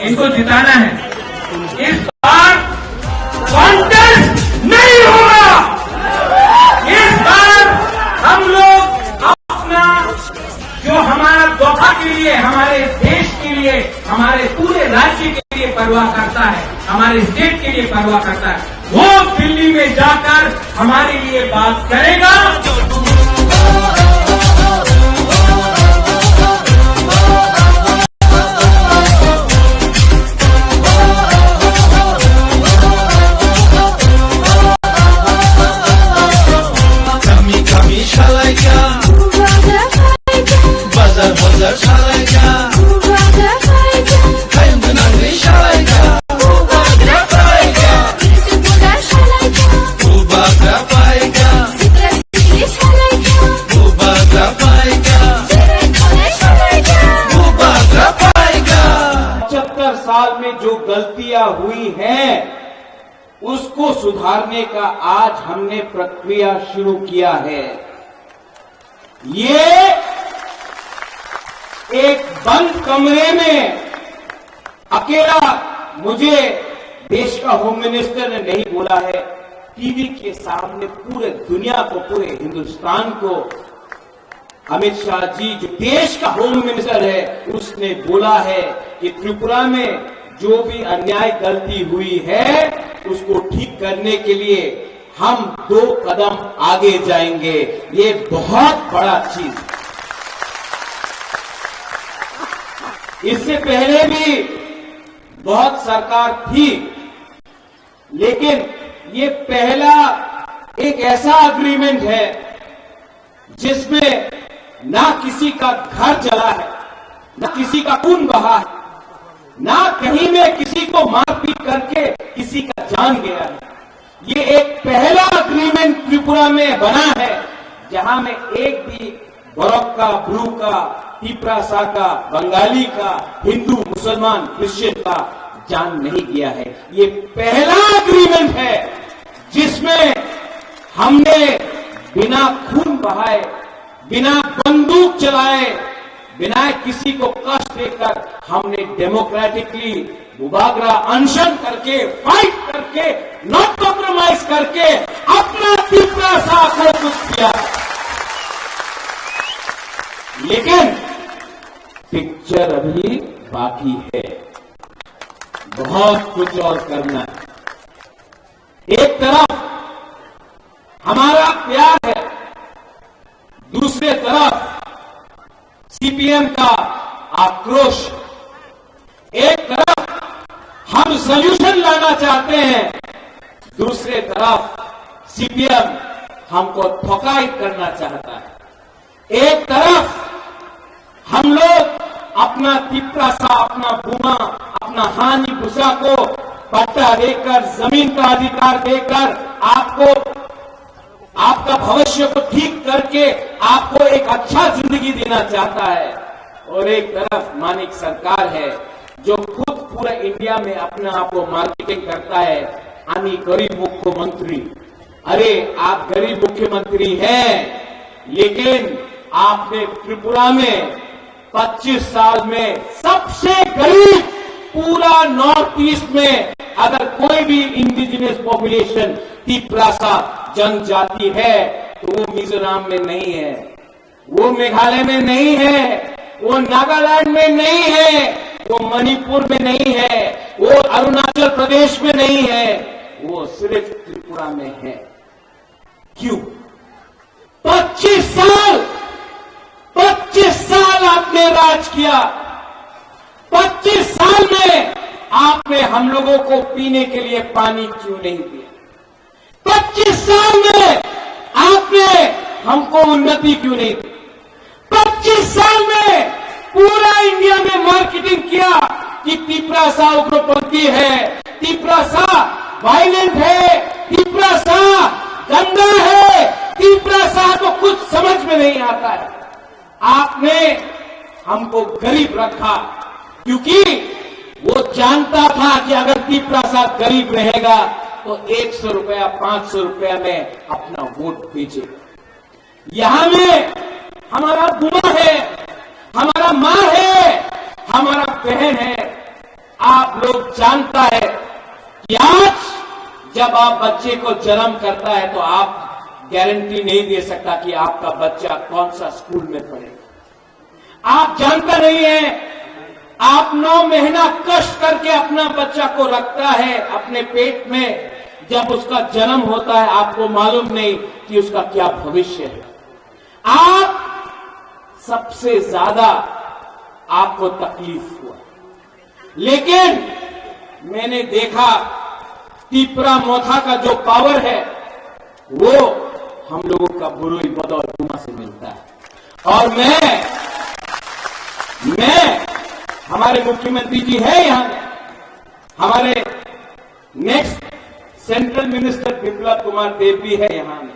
इनको जिताना है। इस बार कॉन्टेस्ट नहीं होगा। इस बार हम लोग अपना जो हमारा तोहफा के लिए, हमारे देश के लिए, हमारे पूरे राज्य के लिए परवाह करता है, हमारे स्टेट के लिए परवाह करता है, वो दिल्ली में जाकर हमारे लिए बात करेगा। साल में जो गलतियां हुई हैं उसको सुधारने का आज हमने प्रक्रिया शुरू किया है। ये एक बंद कमरे में अकेला मुझे देश का होम मिनिस्टर ने नहीं बोला है, टीवी के सामने पूरे दुनिया को, पूरे हिंदुस्तान को अमित शाह जी जो देश का होम मिनिस्टर है उसने बोला है कि त्रिपुरा में जो भी अन्याय गलती हुई है उसको ठीक करने के लिए हम 2 कदम आगे जाएंगे। ये बहुत बड़ा चीज। इससे पहले भी बहुत सरकार थी, लेकिन ये पहला एक ऐसा अग्रीमेंट है जिसमें ना किसी का घर जला है, ना किसी का खून बहा है, ना कहीं में किसी को मारपीट करके किसी का जान गया है। ये एक पहला अग्रीमेंट त्रिपुरा में बना है जहां में एक भी बरोक का, ब्रू का, तिपरासा का, बंगाली का, हिंदू, मुसलमान, क्रिश्चियन का जान नहीं गया है। ये पहला अग्रीमेंट है जिसमें हमने बिना खून बहाए, बिना बंदूक चलाए, बिना किसी को कष्ट देकर हमने डेमोक्रेटिकली मुबागरा अनशन करके, फाइट करके, नॉट कॉम्प्रोमाइज करके अपना तीसरा साथ को कुछ किया। लेकिन पिक्चर अभी बाकी है, बहुत कुछ और करना है। एक तरफ हमारा प्यार है, दूसरे तरफ सीपीएम का आक्रोश। एक तरफ हम सॉल्यूशन लाना चाहते हैं, दूसरे तरफ सीपीएम हमको ठोकाई करना चाहता है। एक तरफ हम लोग अपना तिपरासा, अपना भूमा, अपना हानि भूसा को पट्टा देकर, जमीन का अधिकार देकर आपको, आपका भविष्य को ठीक करके आपको एक अच्छा जिंदगी देना चाहता है। और एक तरफ मानिक सरकार है जो खुद पूरा इंडिया में अपने आप को मार्केटिंग करता है, यानी गरीब मुख्यमंत्री। अरे आप गरीब मुख्यमंत्री हैं, लेकिन आपने त्रिपुरा में 25 साल में सबसे गरीब पूरा नॉर्थ ईस्ट में अगर कोई भी इंडिजिनस पॉपुलेशन तिपरासा जनजाति है तो वो मिजोरम में नहीं है, वो मेघालय में नहीं है, वो नागालैंड में नहीं है, वो मणिपुर में नहीं है, वो अरुणाचल प्रदेश में नहीं है, वो सिर्फ त्रिपुरा में है। क्यों? 25 साल आपने राज किया। 25 साल में आपने हम लोगों को पीने के लिए पानी क्यों नहीं दिया? 25 साल में आपने हमको उन्नति क्यों नहीं दी? 25 साल में पूरा इंडिया में मार्केटिंग किया कि तिपरासा उग्रपंथी है, तिपरासा वायलेंट है, तिपरासा गंदा है, तिपरासा को कुछ समझ में नहीं आता है। आपने हमको गरीब रखा, क्योंकि वो जानता था कि अगर त्रिप्रसाद गरीब रहेगा तो 100 रुपया 500 रुपया में अपना वोट बेचेगा। यहां में हमारा बुआ है, हमारा मां है, हमारा बहन है। आप लोग जानता है कि आज जब आप बच्चे को जन्म करता है तो आप गारंटी नहीं दे सकता कि आपका बच्चा कौन सा स्कूल में पढ़ेगा। आप जानता नहीं है, आप 9 महीना कष्ट करके अपना बच्चा को रखता है अपने पेट में। जब उसका जन्म होता है आपको मालूम नहीं कि उसका क्या भविष्य है। आप सबसे ज्यादा आपको तकलीफ हुआ, लेकिन मैंने देखा तिपरा मोथा का जो पावर है वो हम लोगों का बुरुई बदौर दुमा से मिलता है। और मैं हमारे मुख्यमंत्री जी है यहां, हमारे next central minister Biplab Kumar Deb भी है यहां में।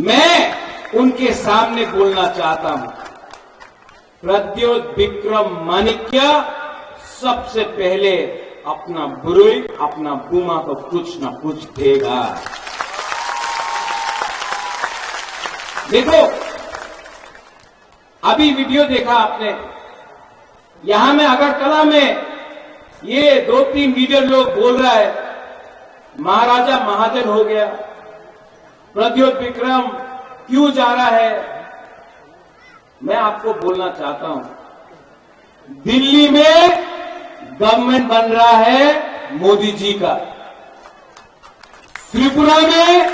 मैं उनके सामने बोलना चाहता हूं, प्रद्योत विक्रम माणिक्य सबसे पहले अपना बुरुई, अपना बुमा को कुछ न कुछ देगा। देखो, अभी वीडियो देखा आपने, यहां में अगरतला में ये 2-3 लीडर लोग बोल रहा है महाराजा महाजन हो गया, प्रद्योत विक्रम क्यों जा रहा है। मैं आपको बोलना चाहता हूं, दिल्ली में गवर्नमेंट बन रहा है मोदी जी का। त्रिपुरा में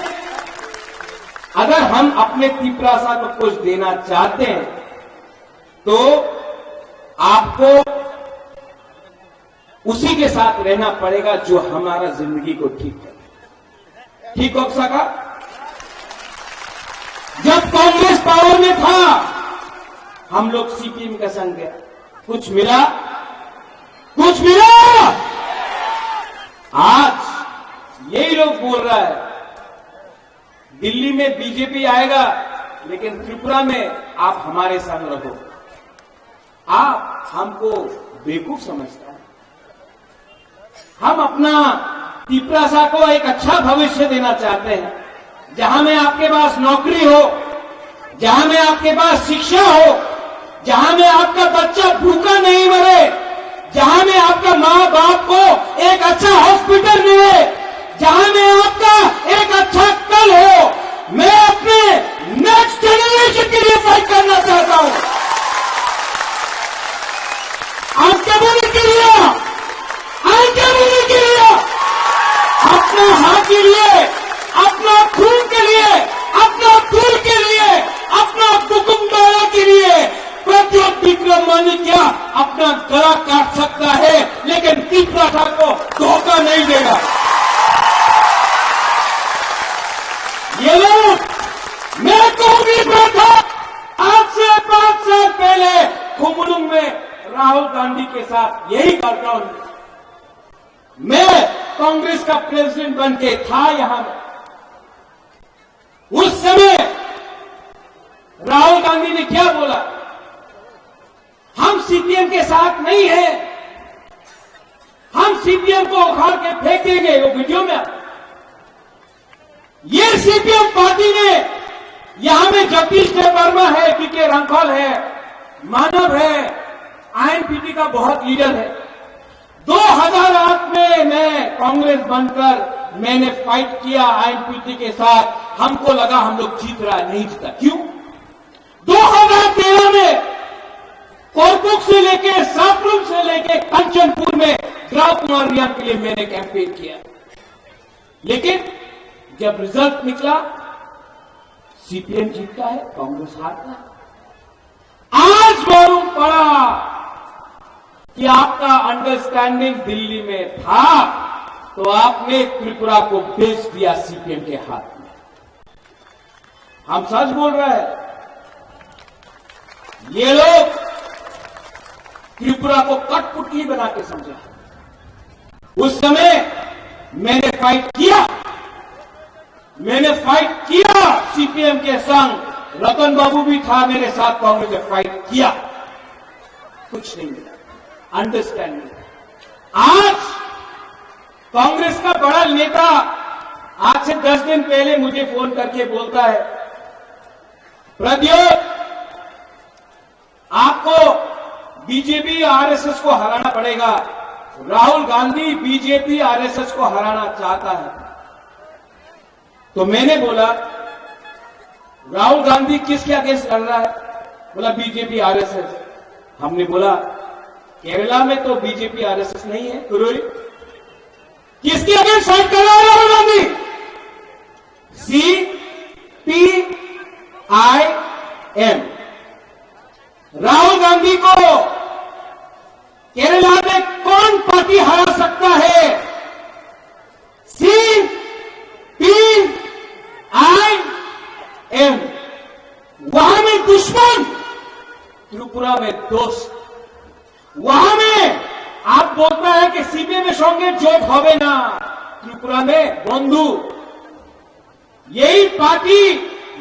अगर हम अपने त्रिपुरासा को कुछ देना चाहते हैं तो आपको उसी के साथ रहना पड़ेगा जो हमारा जिंदगी को ठीक करे। ठीक हो सका? जब कांग्रेस पावर में था हम लोग सीपीएम का संग गया, कुछ मिला? कुछ मिला? आज यही लोग बोल रहा है दिल्ली में बीजेपी आएगा लेकिन त्रिपुरा में आप हमारे संग रहो। आप हमको बेवकूफ समझता है। हम अपना त्रिपुरासा को एक अच्छा भविष्य देना चाहते हैं, जहां में आपके पास नौकरी हो, जहां में आपके पास शिक्षा हो, जहां में आपका बच्चा भूखा नहीं मरे, जहां में आपका मां बाप को एक अच्छा हॉस्पिटल मिले, जहां में आपका एक अच्छा कल हो। मैं अपने नेक्स्ट जनरेशन के लिए फाइट करना चाहता हूं। आपके बोलने के लिए, आपके बोलने के लिए, अपना हाथ के लिए, अपना खून के लिए, अपना फूल के लिए, अपना कुकुमदारा के लिए प्रद्योत विक्रम माणिक्य अपना गला काट सकता है लेकिन त्रिपुरा को धोखा नहीं देगा। ये लोग, मैं कांग्रेस में था आज से 5 साल पहले खुमलुंग में राहुल गांधी के साथ यही करता हूं। मैं कांग्रेस का प्रेसिडेंट बन के था यहां में। उस समय राहुल गांधी ने क्या बोला, हम सीपीएम के साथ नहीं है, हम सीपीएम को उखाड़ के फेंक देंगे। वो वीडियो में ये सीपीएम पार्टी ने, यहां में जगदीश वर्मा है, पीके रंखौल है, मानव है, आईएनपीटी का बहुत लीडर है। 2008 में मैं कांग्रेस बनकर मैंने फाइट किया आईएनपीटी के साथ। हमको लगा हम लोग जीत रहा है, नहीं जीता। क्यों? 2013 में कोरपुक से लेके सापरुम से लेके कंचनपुर में द्रव कुमार रिया के लिए मैंने कैंपेन किया, लेकिन जब रिजल्ट निकला सीपीएम जीतता है, कांग्रेस हारता है। आज मालूम पड़ा कि आपका अंडरस्टैंडिंग दिल्ली में था तो आपने त्रिपुरा को बेच दिया सीपीएम के हाथ में। हम सच बोल रहे हैं। ये लोग त्रिपुरा को कठपुतली बना के समझा। उस समय मैंने फाइट किया, सीपीएम के संग। रतन बाबू भी था मेरे साथ, कांग्रेस ने फाइट किया। कुछ नहीं मिला, अंडरस्टैंडिंग। आज कांग्रेस का बड़ा नेता आज से 10 दिन पहले मुझे फोन करके बोलता है, प्रद्योत आपको बीजेपी आरएसएस को हराना पड़ेगा, राहुल गांधी बीजेपी आरएसएस को हराना चाहता है। तो मैंने बोला राहुल गांधी किसके अगेंस्ट लड़ रहा है? बोला बीजेपी आरएसएस। हमने बोला केरला में तो बीजेपी आरएसएस नहीं है, कुरोरी किसके अगेंस्ट फाइट कर रहा है राहुल गांधी? CPIM। राहुल गांधी को केरला में कौन पार्टी हरा सकता है? CPIM। वहां में दुश्मन, त्रिपुरा में दोस्त। वहां में आप बोलता है कि सीपीएम में संगे जोट होवे ना, त्रिपुरा में बंधु। यही पार्टी,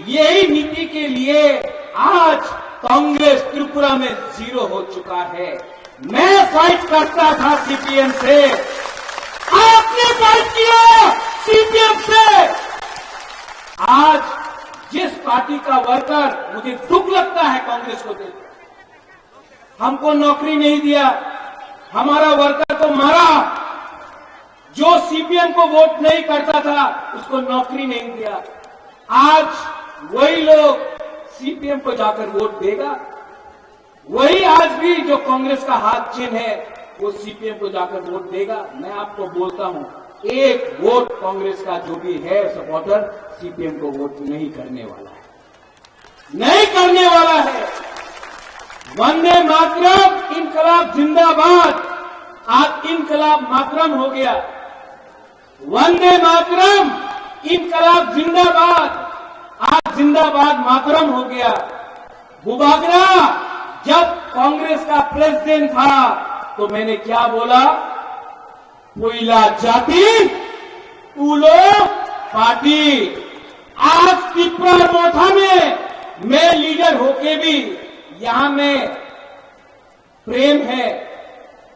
यही नीति के लिए आज कांग्रेस त्रिपुरा में 0 हो चुका है। मैं फाइट करता था सीपीएम से, आपने फाइट किया सीपीएम से। आज जिस पार्टी का वर्कर, मुझे दुख लगता है कांग्रेस को देख, हमको नौकरी नहीं दिया, हमारा वर्कर को मारा, जो सीपीएम को वोट नहीं करता था उसको नौकरी नहीं दिया। आज वही लोग सीपीएम को जाकर वोट देगा, वही आज भी जो कांग्रेस का हाथ चिन्ह है वो सीपीएम को जाकर वोट देगा। मैं आपको बोलता हूं, एक वोट कांग्रेस का जो भी है सपोर्टर सीपीएम को वोट नहीं करने वाला है, नहीं करने वाला है। वंदे मातरम, इनकलाब जिंदाबाद। आज इनकलाब मातरम हो गया। वंदे मातरम, इनकलाब जिंदाबाद। आज जिंदाबाद मातरम हो गया। बुबागरा जब कांग्रेस का प्रेसिडेंट था तो मैंने क्या बोला? कोयला जाति उलो पार्टी। आज त्रिपुरा मोथा में मैं लीडर होके भी यहां में प्रेम है,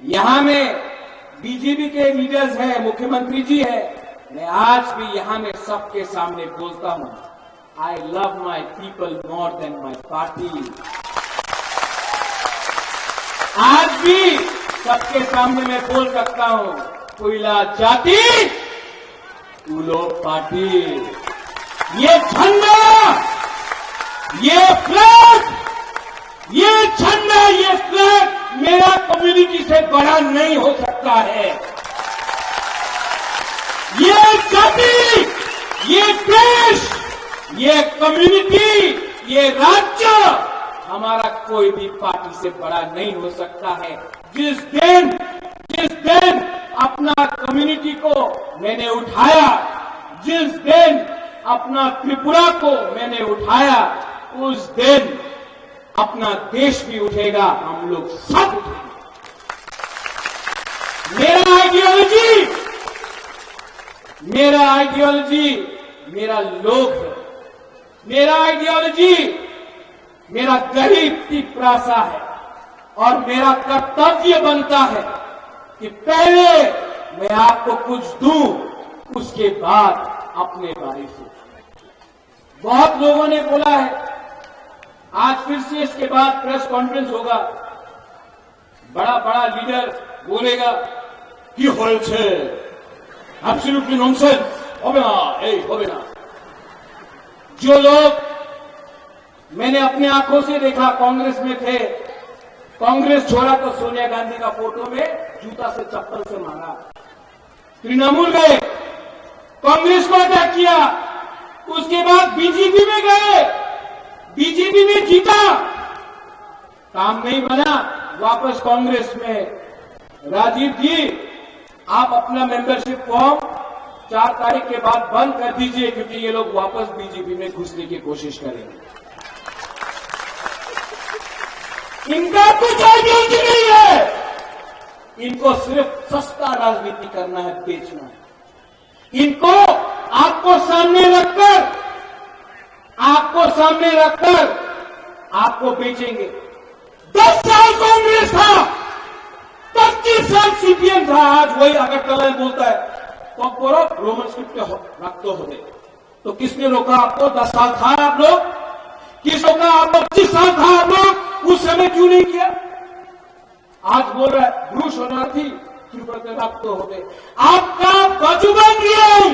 यहां में बीजेपी के लीडर्स हैं, मुख्यमंत्री जी है। मैं आज भी यहां में सबके सामने बोलता हूं, I love my people more than my party. आज भी सबके सामने मैं बोल सकता हूं, कोयला जाति उलो पार्टी। ये झंडा, ये फ्लैग, ये झंडा, ये फ्लैग मेरा कम्युनिटी से बड़ा नहीं हो सकता है। ये जाति, ये देश, ये कम्युनिटी, ये राज्य हमारा कोई भी पार्टी से बड़ा नहीं हो सकता है। जिस दिन अपना कम्युनिटी को मैंने उठाया, जिस दिन अपना त्रिपुरा को मैंने उठाया, उस दिन अपना देश भी उठेगा, हम लोग सब उठेंगे। मेरा आइडियोलॉजी मेरा लोग है। मेरा आइडियोलॉजी मेरा गरीब की प्रासा है और मेरा कर्तव्य बनता है कि पहले मैं आपको कुछ दूं, उसके बाद अपने बारे से। बहुत लोगों ने बोला है, आज फिर से इसके बाद प्रेस कॉन्फ्रेंस होगा, बड़ा बड़ा लीडर बोलेगा कि হয়েছে एब्सोल्युटली नॉनसेंस, होबे ना, होबे ना। जो लोग मैंने अपने आंखों से देखा कांग्रेस में थे, कांग्रेस छोड़ा तो सोनिया गांधी का फोटो में जूता से चप्पल से मारा। तृणमूल गए, कांग्रेस को अटैक किया, उसके बाद बीजेपी में गए, बीजेपी में जीता, काम नहीं बना, वापस कांग्रेस में। राजीव जी, आप अपना मेंबरशिप फॉर्म 4 तारीख के बाद बंद कर दीजिए, क्योंकि ये लोग वापस बीजेपी में घुसने की कोशिश करेंगे। इनका कुछ आइडियोलॉजी नहीं है, इनको सिर्फ सस्ता राजनीति करना है, बेचना है। इनको आपको सामने रखकर आपको बेचेंगे। 10 साल कांग्रेस था, 25 साल सीपीएम था। आज वही अगरतला में बोलता है तो आप बोलो रोमन स्क्रिप्ट रखते होते तो किसने रोका आपको? 10 साल था आप लोग, किस रोका आप? 25 साल था आप लोग, उस समय क्यों नहीं किया? आज बोल रहा है ब्रू शरणार्थी क्यों करते रखते होते? आपका बाजू बन रहा हूं,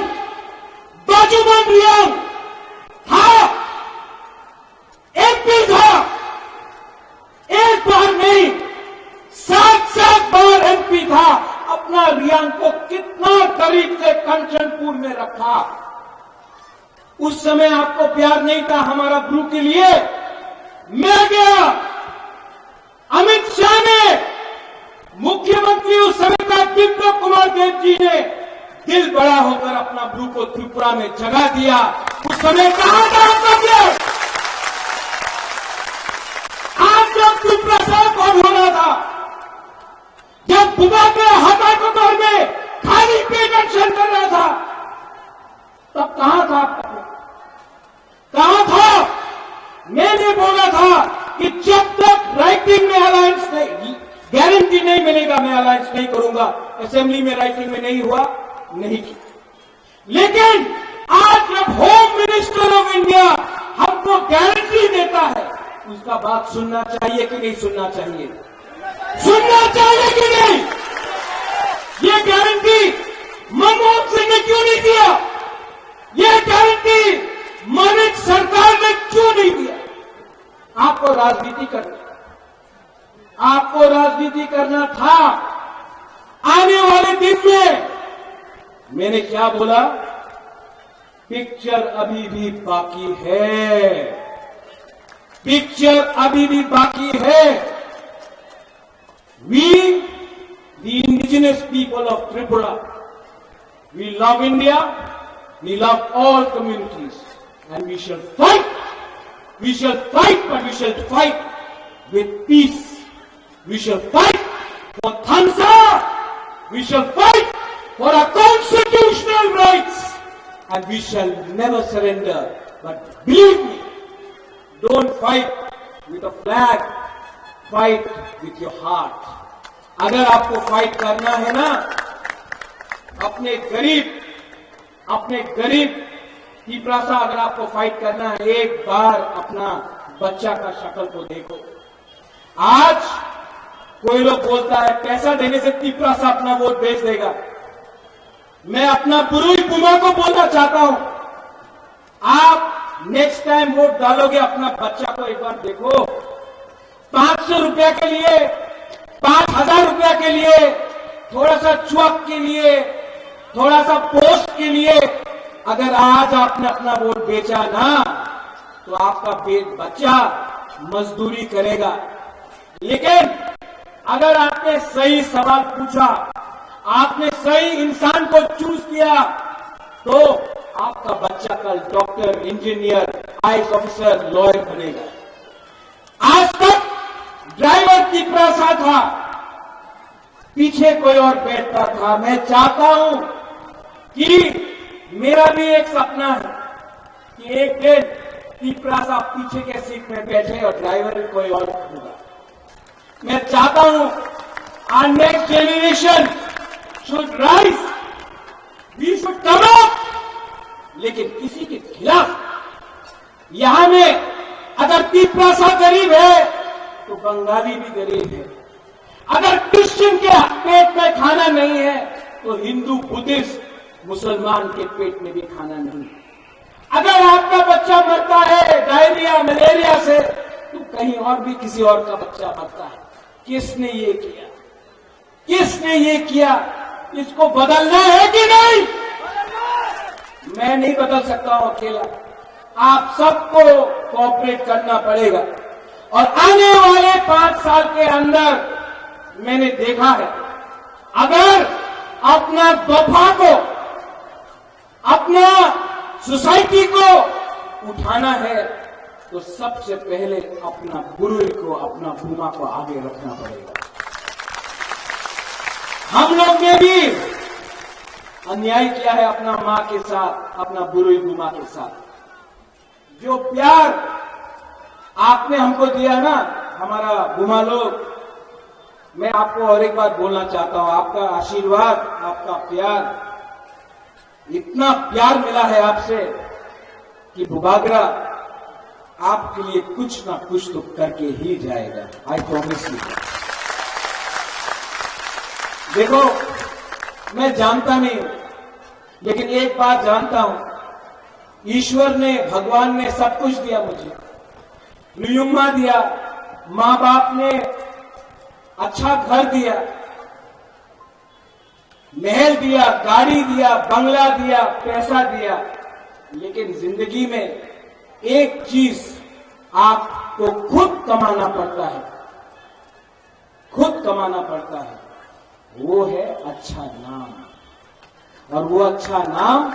बाजू बन रहा हूं। था एमपी था, एक बार नहीं 7 बार एमपी था। अपना रियांग को कितना करीब से कंचनपुर में रखा। उस समय आपको प्यार नहीं था हमारा ब्रू के लिए। मैं गया, अमित शाह ने, मुख्यमंत्री उस समय का विप्लव कुमार देव जी ने दिल बड़ा होकर अपना ब्रू को त्रिपुरा में जगह दिया। उस समय कहां था आपका? आप जब त्रिपुरा से कौन हो रहा था? जब बुबा के हटाकोटर में खाली पेट एक्शन कर रहा था, तब कहां था? कहां था? मैंने बोला था कि जब तक राइटिंग में अलायंस नहीं, गारंटी नहीं मिलेगा, मैं अलायंस नहीं करूंगा। असेंबली में राइटिंग में नहीं हुआ, नहीं किया। लेकिन आज जब होम मिनिस्टर ऑफ इंडिया हमको गारंटी देता है, उसका बात सुनना चाहिए कि नहीं सुनना चाहिए? सुनना चाहिए कि नहीं? ये गारंटी मनमोहन सिंह ने क्यों नहीं दिया? ये गारंटी मानिक सरकार ने क्यों नहीं दिया? आपको राजनीति करना, आपको राजनीति करना था। आने वाले दिन में मैंने क्या बोला? पिक्चर अभी भी बाकी है, पिक्चर अभी भी बाकी है। We, the indigenous people of Tripura, we love India, we love all communities, and we shall fight. We shall fight, but we shall fight with peace. We shall fight for Thamsa. We shall fight for our constitutional rights, and we shall never surrender. But believe me, don't fight with a flag. Fight with your heart. अगर आपको fight करना है ना, अपने गरीब तीपरासा, अगर आपको fight करना है, एक बार अपना बच्चा का शक्ल को देखो। आज कोई लोग बोलता है पैसा देने से तीपरासा अपना वोट बेच देगा। मैं अपना बुरुई बुमा को बोलना चाहता हूं, आप नेक्स्ट टाइम वोट डालोगे, अपना बच्चा को एक बार देखो। 500 रुपया के लिए, 5000 रुपया के लिए, थोड़ा सा चुअक के लिए, थोड़ा सा पोस्ट के लिए अगर आज आपने अपना वोट बेचा ना, तो आपका बच्चा मजदूरी करेगा। लेकिन अगर आपने सही सवाल पूछा, आपने सही इंसान को चूज किया, तो आपका बच्चा कल doctor, engineer, IAS officer, lawyer बनेगा। आज तक ड्राइवर तीपरासा था, पीछे कोई और बैठता था। मैं चाहता हूं कि मेरा भी एक सपना है कि एक दिन तीपरासा पीछे के सीट में बैठे और ड्राइवर कोई और होगा। मैं चाहता हूं our next generation should rise, we should come up, लेकिन किसी के खिलाफ। यहां में अगर तीपरासा गरीब है तो बंगाली भी गरीब है। अगर क्रिश्चियन के पेट में खाना नहीं है तो हिंदू, बुद्धिस्ट, मुसलमान के पेट में भी खाना नहीं है। अगर आपका बच्चा मरता है डायरिया, मलेरिया से, तो कहीं और भी किसी और का बच्चा मरता है। किसने ये किया? किसने ये किया? इसको बदलना है कि नहीं? मैं नहीं बदल सकता हूं अकेला, आप सबको कोऑपरेट करना पड़ेगा। और आने वाले 5 साल के अंदर मैंने देखा है, अगर अपना दफा को, अपना सोसाइटी को उठाना है, तो सबसे पहले अपना बुरुई को, अपना बुमा को आगे रखना पड़ेगा। हम लोग ने भी अन्याय किया है अपना मां के साथ, अपना बुरुई बुमा के साथ। जो प्यार आपने हमको दिया ना, हमारा बुमा लोग, मैं आपको और एक बात बोलना चाहता हूं, आपका आशीर्वाद, आपका प्यार, इतना प्यार मिला है आपसे कि बुबागरा आपके लिए कुछ ना कुछ तो करके ही जाएगा। I promise you. देखो, मैं जानता नहीं हूं, लेकिन एक बात जानता हूं, ईश्वर ने, भगवान ने सब कुछ दिया मुझे। नियुम्मा दिया, मां बाप ने अच्छा घर दिया, महल दिया, गाड़ी दिया, बंगला दिया, पैसा दिया, लेकिन जिंदगी में एक चीज आपको खुद कमाना पड़ता है, खुद कमाना पड़ता है, वो है अच्छा नाम। और वो अच्छा नाम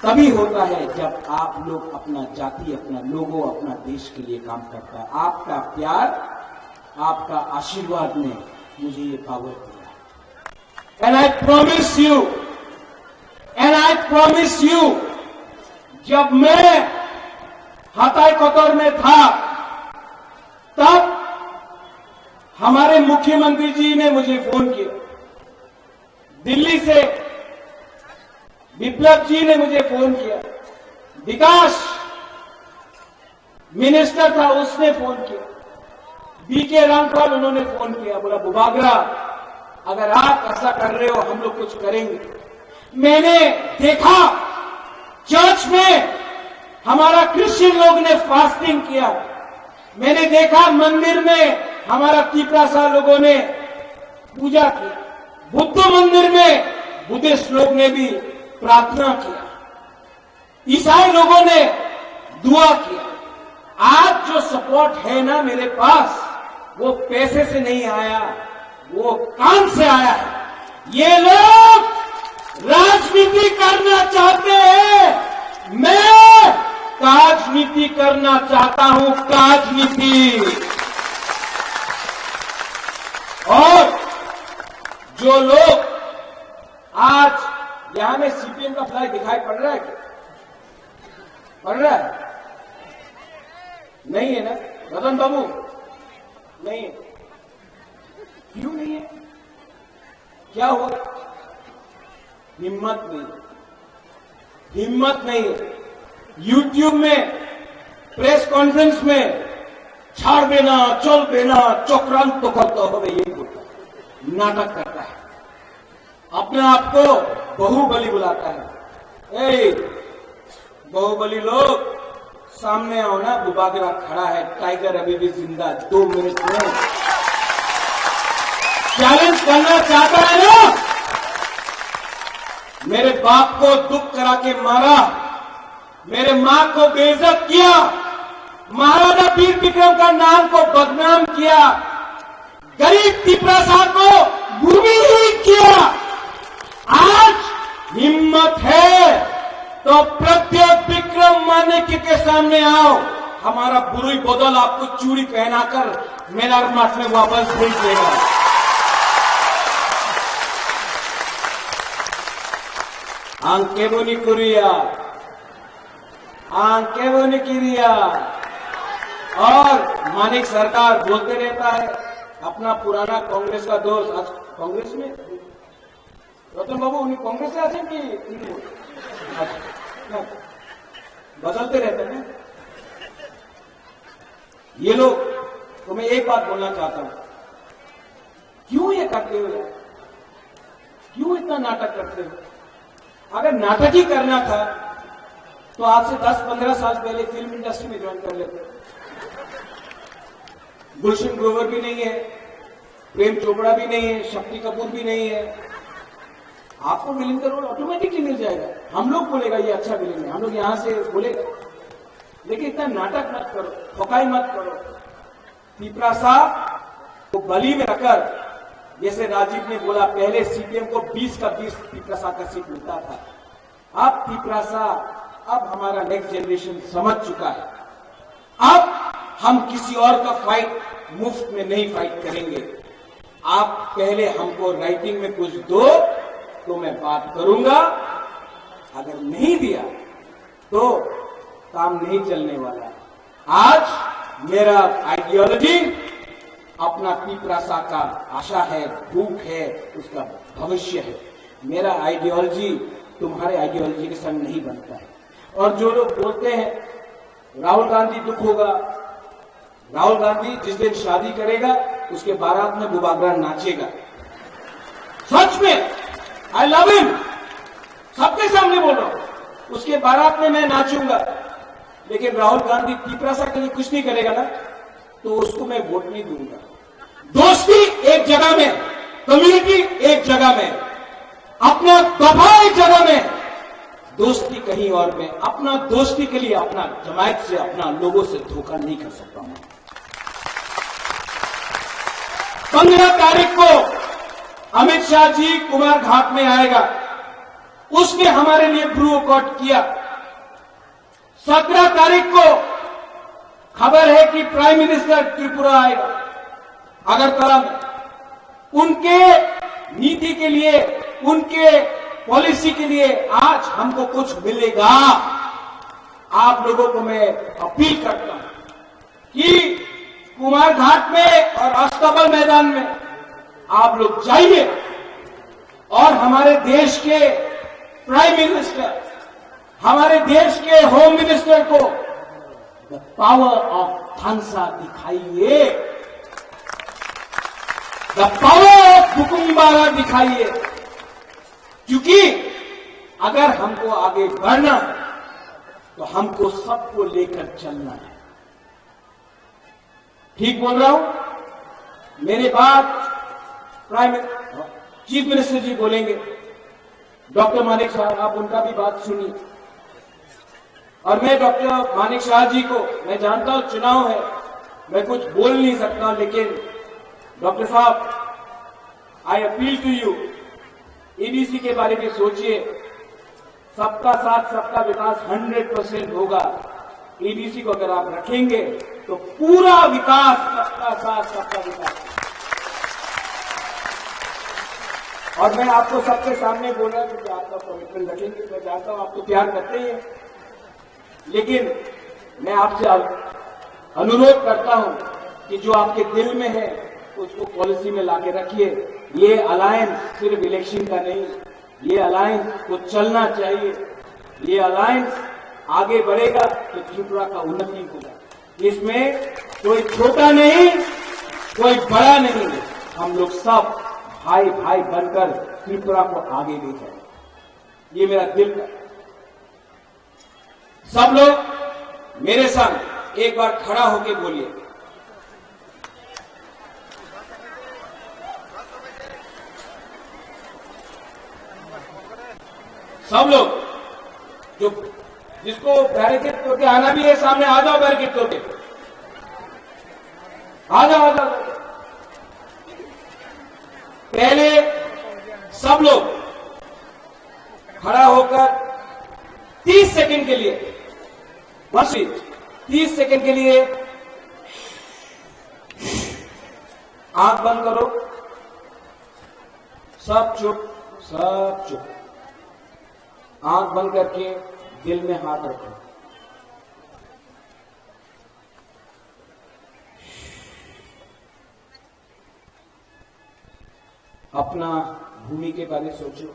तभी होता है जब आप लोग अपना जाति, अपना लोगों, अपना देश के लिए काम करता है। आपका प्यार, आपका आशीर्वाद ने मुझे ये पावर दिया। एंड आई प्रॉमिस यू, जब मैं हताई कतर में था, तब हमारे मुख्यमंत्री जी ने मुझे फोन किया। दिल्ली से विप्लव जी ने मुझे फोन किया। विकास मिनिस्टर था, उसने फोन किया। बीके रामपाल, उन्होंने फोन किया, बोला बुबागरा अगर आप ऐसा कर रहे हो, हम लोग कुछ करेंगे। मैंने देखा चर्च में हमारा क्रिश्चियन लोग ने फास्टिंग किया। मैंने देखा मंदिर में हमारा तीपरासा लोगों ने पूजा किया। बुद्ध मंदिर में बुद्धिस्ट लोग ने भी प्रार्थना किया। ईसाई लोगों ने दुआ किया। आज जो सपोर्ट है ना मेरे पास, वो पैसे से नहीं आया, वो काम से आया है। ये लोग राजनीति करना चाहते हैं, मैं काजनीति करना चाहता हूं, काजनीति। और जो लोग आज यहां में सीपीएम का फ्लैग दिखाई पड़ रहा है क्या? पड़ रहा है? नहीं है ना रतन बाबू? नहीं है। क्यों नहीं है? क्या हुआ? हिम्मत नहीं, हिम्मत नहीं है। यूट्यूब में प्रेस कॉन्फ्रेंस में छाड़ देना, चल देना, चक्रांत तो करता हो, यही बोलता है, नाटक करता है, अपने आप को बाहुबली बुलाता है। ए बाहुबली लोग सामने आओ ना, बुबागरा खड़ा है, टाइगर अभी भी जिंदा, 2 मिनट में चैलेंज करना चाहता है ना। मेरे बाप को दुख करा के मारा, मेरे मां को बेइज्जत किया, महाराजा वीर विक्रम का नाम को बदनाम किया, गरीब तीपरासा को भूमिहीन किया। आज हिम्मत है तो प्रत्येक विक्रम मानेकी के सामने आओ, हमारा बुरुई बदल आपको चूड़ी पहनाकर मेलार मठ में वापस भेज देगा। आंके बोनी कुरिया, आंके बोनी किरिया। और मानिक सरकार बोलते रहता है, अपना पुराना कांग्रेस का दोस्त आज कांग्रेस में, रतन बाबू उन्हीं कांग्रेस से आते कि बदलते रहते हैं ये लोग। तो मैं एक बात बोलना चाहता हूं, क्यों ये करते हो यार? क्यों इतना नाटक करते हो? अगर नाटक ही करना था तो आज से 10-15 साल पहले फिल्म इंडस्ट्री में ज्वाइन कर लेते। गुलशन ग्रोवर भी नहीं है, प्रेम चोपड़ा भी नहीं है, शक्ति कपूर भी नहीं है, आपको विलेन का रोल ऑटोमेटिकली मिल जाएगा। हम लोग बोलेगा ये अच्छा विलेन है, हम लोग यहां से बोलेगा, लेकिन इतना नाटक मत करो, ठोकाई मत करो। तीपरासा को बली में रखकर, जैसे राजीव ने बोला, पहले सीपीएम को 20 का 20 तीपरासा का सीट मिलता था। अब तीपरासा, अब हमारा नेक्स्ट जनरेशन समझ चुका है, अब हम किसी और का फाइट मुफ्त में नहीं फाइट करेंगे। आप पहले हमको राइटिंग में कुछ दो तो मैं बात करूंगा, अगर नहीं दिया तो काम नहीं चलने वाला। आज मेरा आइडियोलॉजी अपना पीपरासा का आशा है, भूख है, उसका भविष्य है। मेरा आइडियोलॉजी तुम्हारे आइडियोलॉजी के संग नहीं बनता है। और जो लोग बोलते हैं राहुल गांधी दुख होगा, राहुल गांधी जिस दिन शादी करेगा उसके बारात में बुबागरा नाचेगा। सच में आई लव हिम, सबके सामने बोल रहा हूं, उसके बारात में मैं नाचूंगा। लेकिन राहुल गांधी पीपरासा के लिए कुछ नहीं करेगा ना, तो उसको मैं वोट नहीं दूंगा। दोस्ती एक जगह में, कम्युनिटी एक जगह में, अपना दफा एक जगह में, दोस्ती कहीं और में। अपना दोस्ती के लिए अपना जमायत से, अपना लोगों से धोखा नहीं कर सकता मैं। 15 तारीख को अमित शाह जी कुमार घाट में आएगा, उसने हमारे लिए ब्रू कॉट किया। 17 तारीख को खबर है कि प्राइम मिनिस्टर त्रिपुरा आएगा अगरतला में। उनके नीति के लिए, उनके पॉलिसी के लिए आज हमको कुछ मिलेगा। आप लोगों को मैं अपील करता हूं कि कुमार घाट में और अस्तबल मैदान में आप लोग जाइए और हमारे देश के प्राइम मिनिस्टर, हमारे देश के होम मिनिस्टर को द पावर ऑफ थानसा दिखाइए, द पावर ऑफ हुकुमबारा दिखाइए। क्योंकि अगर हमको आगे बढ़ना है तो हमको सबको लेकर चलना है। ठीक बोल रहा हूं? मेरे बाद चीफ मिनिस्टर जी बोलेंगे, डॉक्टर मानिक शाह, आप उनका भी बात सुनिए। और मैं डॉक्टर मानिक शाह जी को, मैं जानता हूं चुनाव है, मैं कुछ बोल नहीं सकता, लेकिन डॉक्टर साहब, I appeal to you, EBC के बारे में सोचिए। सबका साथ सबका विकास 100% होगा। ईबीसी को अगर आप रखेंगे तो पूरा विकास, सबका साथ सबका विकास। और मैं आपको सबके सामने बोल रहा हूं कि आपका कमिटमेंट रखेंगे। मैं जानता हूं आप तो प्यार करते ही हैं, लेकिन मैं आपसे अनुरोध करता हूं कि जो आपके दिल में है उसको पॉलिसी में लाके रखिए। ये अलायंस सिर्फ इलेक्शन का नहीं, ये अलायंस को चलना चाहिए। ये अलायंस आगे बढ़ेगा तो त्रिपुरा का उन्नति होगा। इसमें कोई छोटा नहीं, कोई बड़ा नहीं, हम लोग सब भाई भाई बनकर त्रिपुरा को आगे ले जाए। ये मेरा दिल का। सब लोग मेरे संग एक बार खड़ा होके बोलिए, सब लोग जो जिसको बैरिकेड तोड़ के आना भी है सामने आ जाओ, बैरिकेड तोड़ के आ जाओ, आ जाओ। पहले सब लोग खड़ा होकर 30 सेकंड के लिए, बस 30 सेकंड के लिए आंख बंद करो। सब चुप, सब चुप। आंख बंद करके दिल में हाथ रखो। अपना भूमि के बारे में सोचो,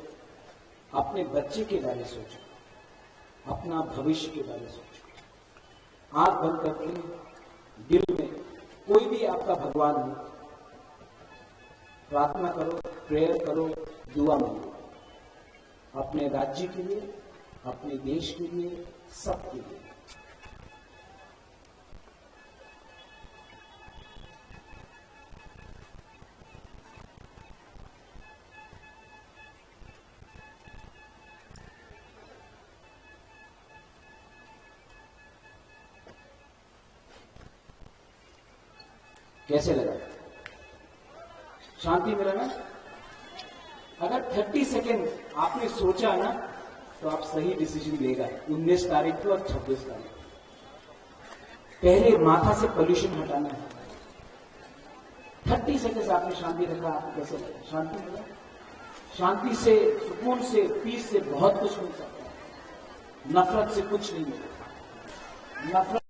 अपने बच्चे के बारे में सोचो, अपना भविष्य के बारे में सोचो। आंख बंद करके दिल में कोई भी आपका भगवान हो, प्रार्थना करो, प्रेयर करो, दुआ मांगो। अपने राज्य के लिए, अपने देश के लिए, सबके लिए। कैसे लगा? शांति मिला ना? अगर 30 सेकेंड आपने सोचा ना तो आप सही डिसीजन लेगा। 19 तारीख को और 26 तारीख को पहले माथा से पोल्यूशन हटाना है। 30 सेकेंड आपने शांति रखा, आपको कैसे लगा? शांति मिला? शांति से, सुकून से, पीस से बहुत कुछ मिल सकता है। नफरत से कुछ नहीं मिलेगा। नफरत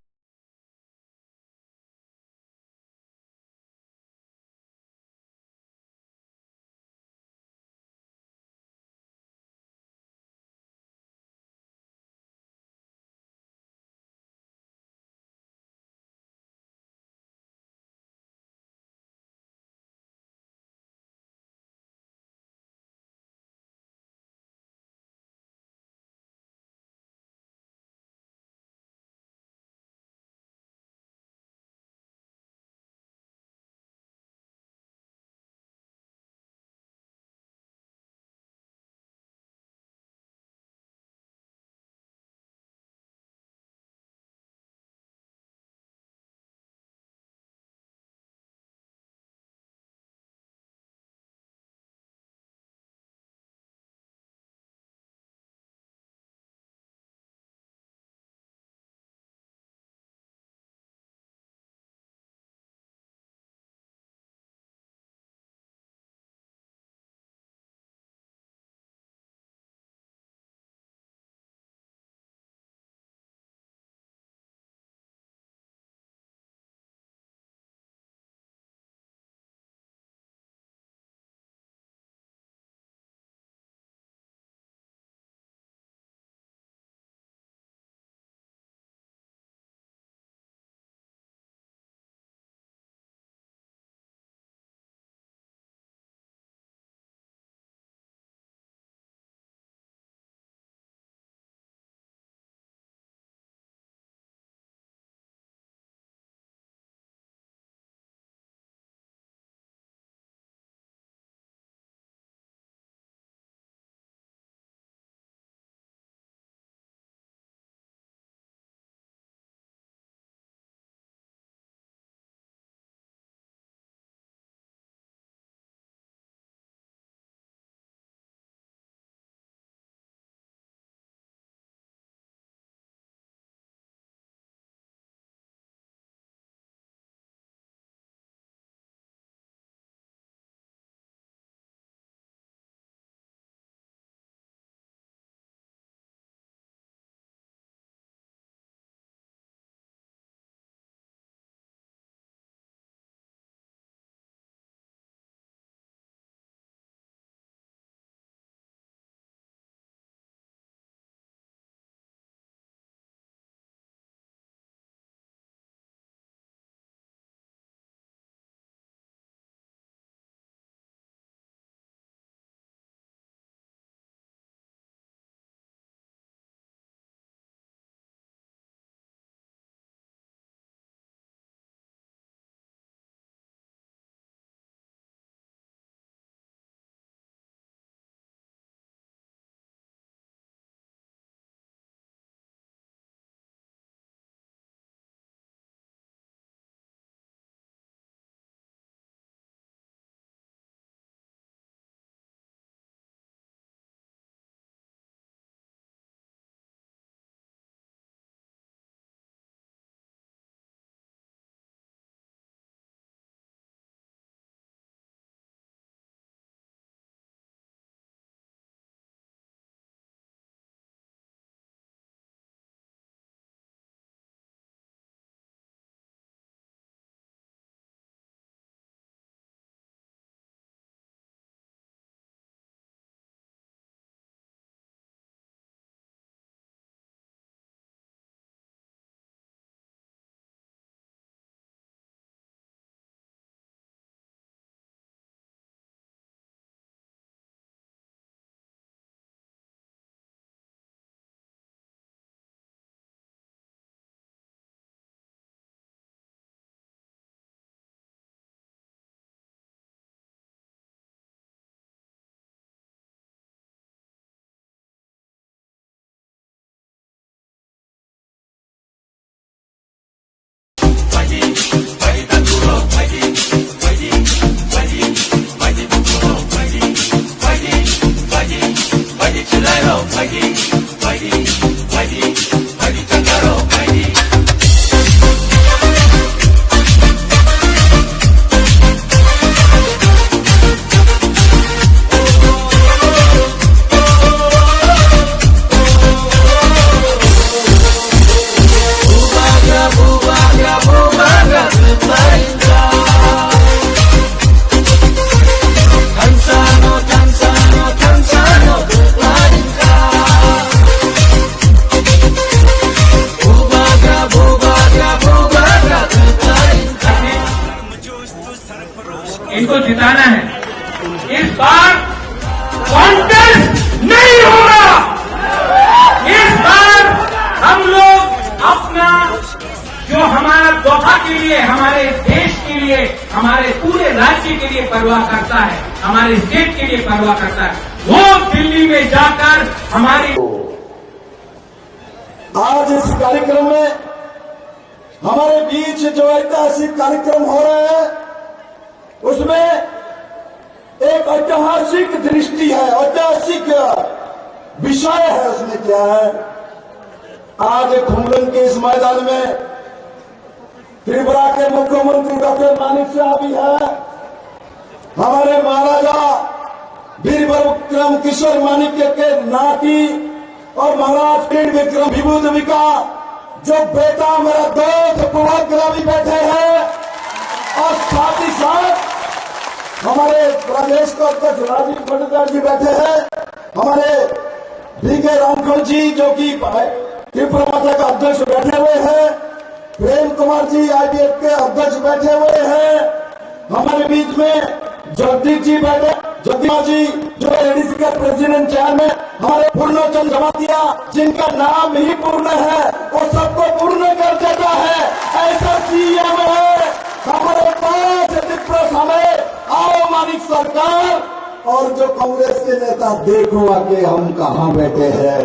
इनको जिताना है। इस बार कॉन्टेस्ट नहीं होगा। इस बार हम लोग अपना जो हमारा दोहा के लिए, हमारे देश के लिए, हमारे पूरे राज्य के लिए परवाह करता है, हमारे स्टेट के लिए परवाह करता है, वो दिल्ली में जाकर हमारी आज इस कार्यक्रम में हमारे बीच जो ऐतिहासिक कार्यक्रम हो रहे हैं उसमें एक ऐतिहासिक दृष्टि है, ऐतिहासिक विषय है। उसमें क्या है, आज खुमलंग के इस मैदान में त्रिपुरा के मुख्यमंत्री डॉक्टर मानिक शाह भी है, हमारे महाराजा वीरविक्रम किशोर मानिक्य के नाती और महाराज वीर विक्रम विभूदेवी का जो बेटा मेरा दोस्त बुआग्रा भी बैठे हैं, और साथ ही साथ हमारे प्रदेश का अध्यक्ष राजीव भट्टाचार्य जी बैठे हैं, हमारे बीके रामखल जी जो कि त्रिपुरा माता का अध्यक्ष बैठे हुए हैं, प्रेम कुमार जी आईपीएफ के अध्यक्ष बैठे हुए हैं, हमारे बीच में जगदीश जी बैठे, जगदीश जी जो एडीसी के प्रेसिडेंट चेयरमैन, हमारे पूर्णचंद जमातिया जिनका नाम ही पूर्ण है वो सबको पूर्ण कर देता है, ऐसा सीएम है हमारे पास त्रिपुरा में। आओ मानिक सरकार और जो कांग्रेस के नेता, देखो आगे हम कहां बैठे हैं,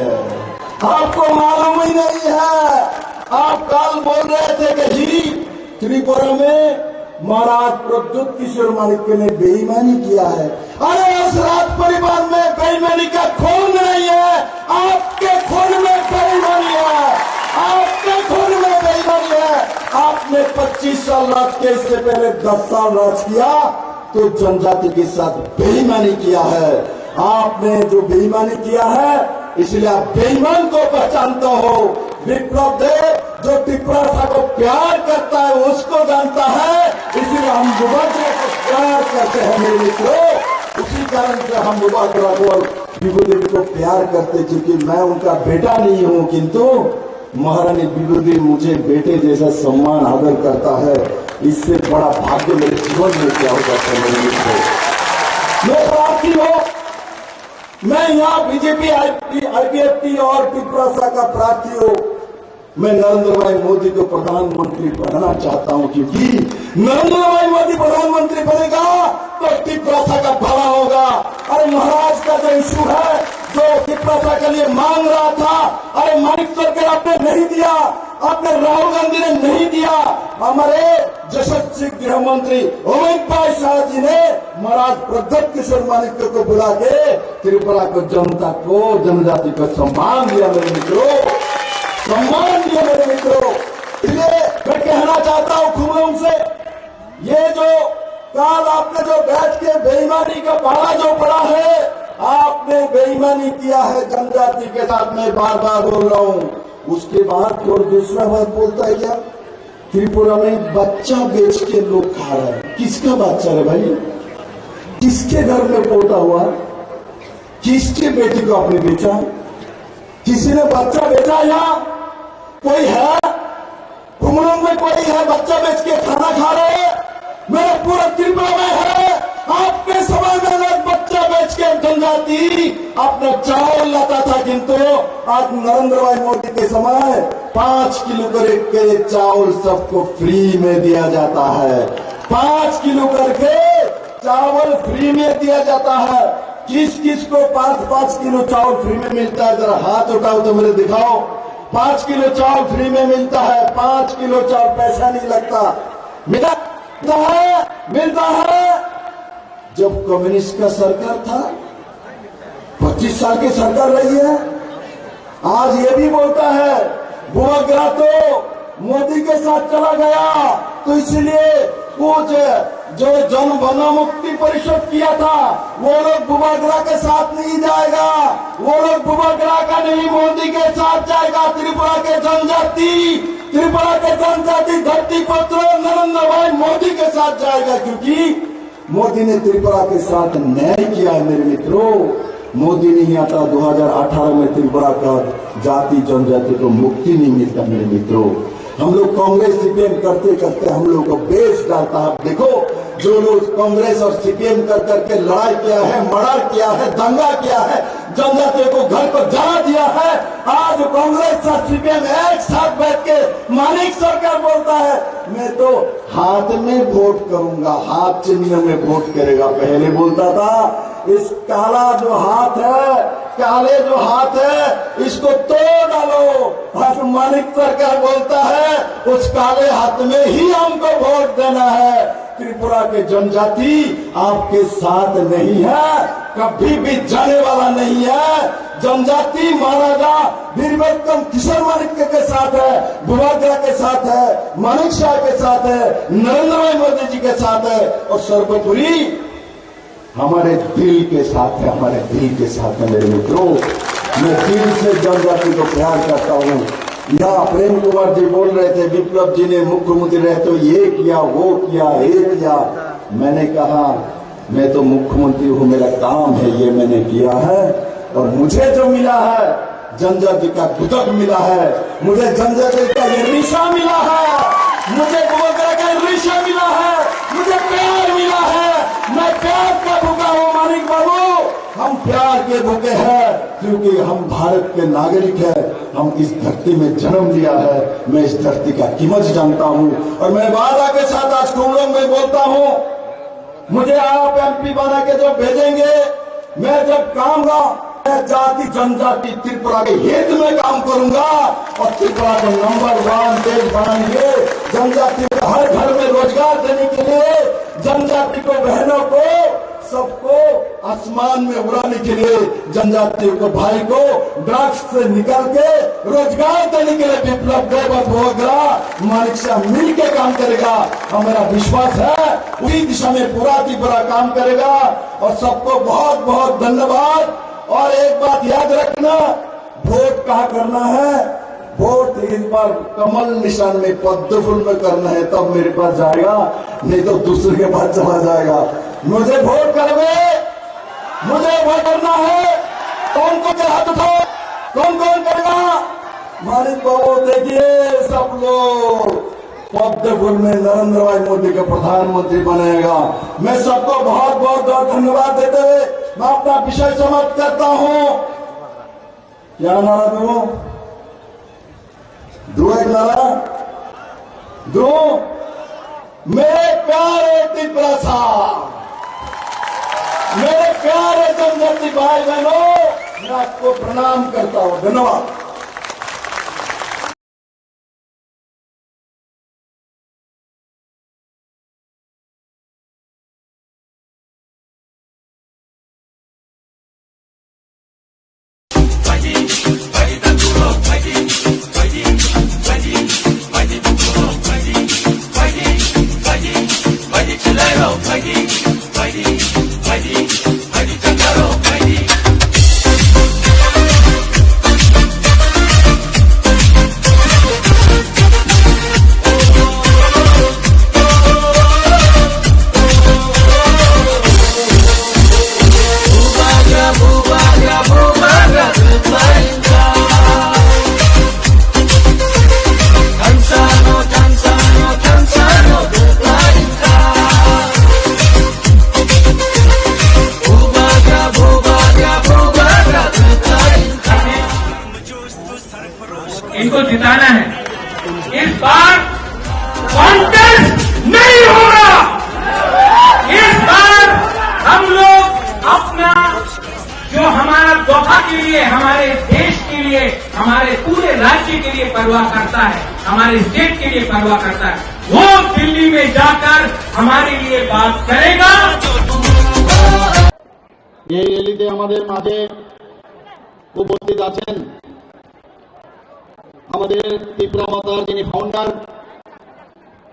आपको मालूम ही नहीं है। आप कल बोल रहे थे कि जी त्रिपुरा में महाराज प्रद्युत किशोर मानिक्य ने बेईमानी किया है। अरे उस राज परिवार में बेईमानी का खून नहीं है, आपके खून में बेईमानी है, आपके खून में बेईमानी है। आपने 25 साल राज किया, इससे पहले 10 साल राज किया तो जनजाति के साथ बेईमानी किया है। आपने जो बेईमानी किया है इसलिए आप बेईमान को पहचानते हो। विप्लव देव जो त्रिपुरा को प्यार करता है उसको जानता है, इसलिए हम बुबाग्रा को प्यार करते हैं मेरे मित्रों। उसी कारण से हम बुबाग्रा को और विभूदेवी को प्यार करते, क्योंकि मैं उनका बेटा नहीं हूं, किंतु महारानी विभूदेवी मुझे बेटे जैसा सम्मान आदर करता है। इससे बड़ा भाग्य मेरे जीवन में क्या हो सकता है मेरे मित्रों। मैं प्रार्थी हूं, मैं यहाँ बीजेपी आईपीएफ और त्रिपुरा का प्रार्थी हूं। मैं नरेंद्र भाई मोदी को प्रधानमंत्री बनाना चाहता हूं, क्योंकि नरेंद्र भाई मोदी प्रधानमंत्री बनेगा तो त्रिपुरा का भला होगा। अरे महाराज का जो इशू है, जो त्रिपुरा के लिए मांग रहा था, अरे मानिक सरकार आपने नहीं दिया, आपने राहुल गांधी ने नहीं दिया, हमारे यशस्वी गृह मंत्री अमित भाई शाह जी ने महाराज प्रद्युत किशोर मानिक्य को बुला के त्रिपुरा को, जनता को, जनजाति को सम्मान दिया मेरे मित्रों, सम्मान दिया मेरे मित्रों। इसलिए मैं कहना चाहता हूं खुमलंग से, ये जो कल आपने जो बैठ के बेईमानी का पाला जो पड़ा है, आपने बेईमानी किया है जनजाति के साथ, मैं बार बार बोल रहा हूं। उसके बाद और दूसरा बात बोलता है क्या, त्रिपुरा में बच्चा बेच के लोग खा रहे हैं। किसका बच्चा है भाई, किसके घर में पोता हुआ, किसके बेटी को आपने बेचा, किसी ने बच्चा बेचा? यहाँ कोई है खुमलंग में कोई है बच्चा बेच के खाना खा रहे हैं? मेरे पूरा त्रिपुरा में है। आपके समय में लोग बच्चा बेच के जनजाति अपना चावल लाता था, किंतु आज नरेंद्र भाई मोदी के समय 5 किलो करके चावल सबको फ्री में दिया जाता है। 5 किलो करके चावल फ्री में दिया जाता है। किस किस को 5-5 किलो चावल फ्री में मिलता है? जरा हाथ उठाओ तो मेरे दिखाओ। 5 किलो चावल फ्री में मिलता है। 5 किलो चावल पैसा नहीं लगता, मिलता है। जब कम्युनिस्ट का सरकार था, 25 साल की सरकार रही है, आज ये भी बोलता है बुआग्रा तो मोदी के साथ चला गया, तो इसलिए कुछ जो जन वन मुक्ति परिषद किया था वो लोग बुआग्रा के साथ नहीं जाएगा, वो लोग बुआग्रा का नहीं मोदी के साथ जाएगा। त्रिपुरा के जनजाति धरती पत्र नरेंद्र भाई मोदी के साथ जाएगा, क्योंकि मोदी ने त्रिपुरा के साथ न्याय किया है मेरे मित्रों। मोदी नहीं आता 2018 में त्रिपुरा का जाति जनजाति को मुक्ति नहीं मिलता मेरे मित्रों। हम लोग कांग्रेस सीपीएम करते करते हम लोग को बेच डालता है। देखो जो लोग कांग्रेस और सीपीएम कर करके लड़ाई किया है, मर्डर किया है, दंगा किया है, जनजातियों को घर पर जला दिया है, आज कांग्रेस और सीपीएम एक साथ बैठ के मानिक सरकार बोलता है मैं तो हाथ में वोट करूंगा, हाथ चिन्ह में वोट करेगा। पहले बोलता था इस काला जो हाथ है, काले जो हाथ है इसको तोड़ डालो। आज मानिक सरकार बोलता है उस काले हाथ में ही हमको वोट देना है। त्रिपुरा के जनजाति आपके साथ नहीं है, कभी भी जाने वाला नहीं है। जनजाति महाराजा वीरविक्रम किशोर मानिक के साथ है, बुवाग्रा के साथ है, मानिक शाह के साथ है, नरेंद्र भाई मोदी जी के साथ है और सर्वोपरि हमारे दिल के साथ है, हमारे दिल के साथ है। मेरे मित्रों, मैं दिल से जनजाति को प्यार करता हूँ। यहाँ प्रेम कुमार जी बोल रहे थे विप्लव जी ने मुख्यमंत्री रहे तो ये किया वो किया ये किया। मैंने कहा मैं तो मुख्यमंत्री हूँ, मेरा काम है ये मैंने किया है और मुझे जो मिला है जनजाति का गुदक मिला है, मुझे जनजाति का ये रिशा मिला है, मुझे बुवाग्रा का रिशा मिला है, मुझे प्यार मिला है। मैं प्यार का भूखा हूँ मानिक बाबू, हम प्यार के भूखे हैं क्योंकि हम भारत के नागरिक हैं। हम इस धरती में जन्म लिया है, मैं इस धरती का कीमत जानता हूँ और मैं वादा के साथ आज कुमरंग में बोलता हूँ मुझे आप एमपी बना के जब भेजेंगे, मैं जब कहूंगा मैं जाति जनजाति त्रिपुरा के हित में काम करूंगा और त्रिपुरा को नंबर 1 देश बनाएंगे। जनजाति को हर घर में रोजगार देने के लिए, जनजाति को बहनों को सबको आसमान में उड़ाने के लिए, जनजातियों को भाई को ड्रग्स से निकल के रोजगार देने के लिए विप्लव देव और बुवाग्रा मानिक शाह मिल के काम करेगा। हमारा विश्वास है उसी दिशा में पूरा त्रिपुरा काम करेगा और सबको बहुत बहुत धन्यवाद। और एक बात याद रखना, वोट कहाँ करना है, वोट इस बार कमल निशान में पद्म फूल में करना है, तब मेरे पास जाएगा, नहीं तो दूसरे के पास चला जाएगा। मुझे वोट करवे, मुझे वोट करना है। कौन कौन हाथ उठाओ, कौन कौन करेगा? मानिक बाबू देखिए सब लोग पद्म फूल में नरेंद्र भाई मोदी का प्रधानमंत्री बनेगा। मैं सबको बहुत बहुत धन्यवाद देते हुए मैं अपना विषय समाप्त करता हूँ। क्या नारा दो एक नारा दो, मेरे प्यारे त्रिपुरा साहब, मेरे प्यारे जनजाति भाई बहनों, मैं आपको प्रणाम करता हूँ। धन्यवाद। इनको जिताना है। इस बार कॉन्टेस्ट नहीं होगा। इस बार हम लोग अपना जो हमारा दोहा के लिए, हमारे देश के लिए, हमारे पूरे राज्य के लिए परवाह करता है, हमारे स्टेट के लिए परवाह करता है, वो दिल्ली में जाकर हमारे लिए बात करेगा। এই র্যালিতে আমাদের মাঝে উপস্থিত আছেন আমাদের ত্রিপুরা মাতার যিনি ফাউন্ডার,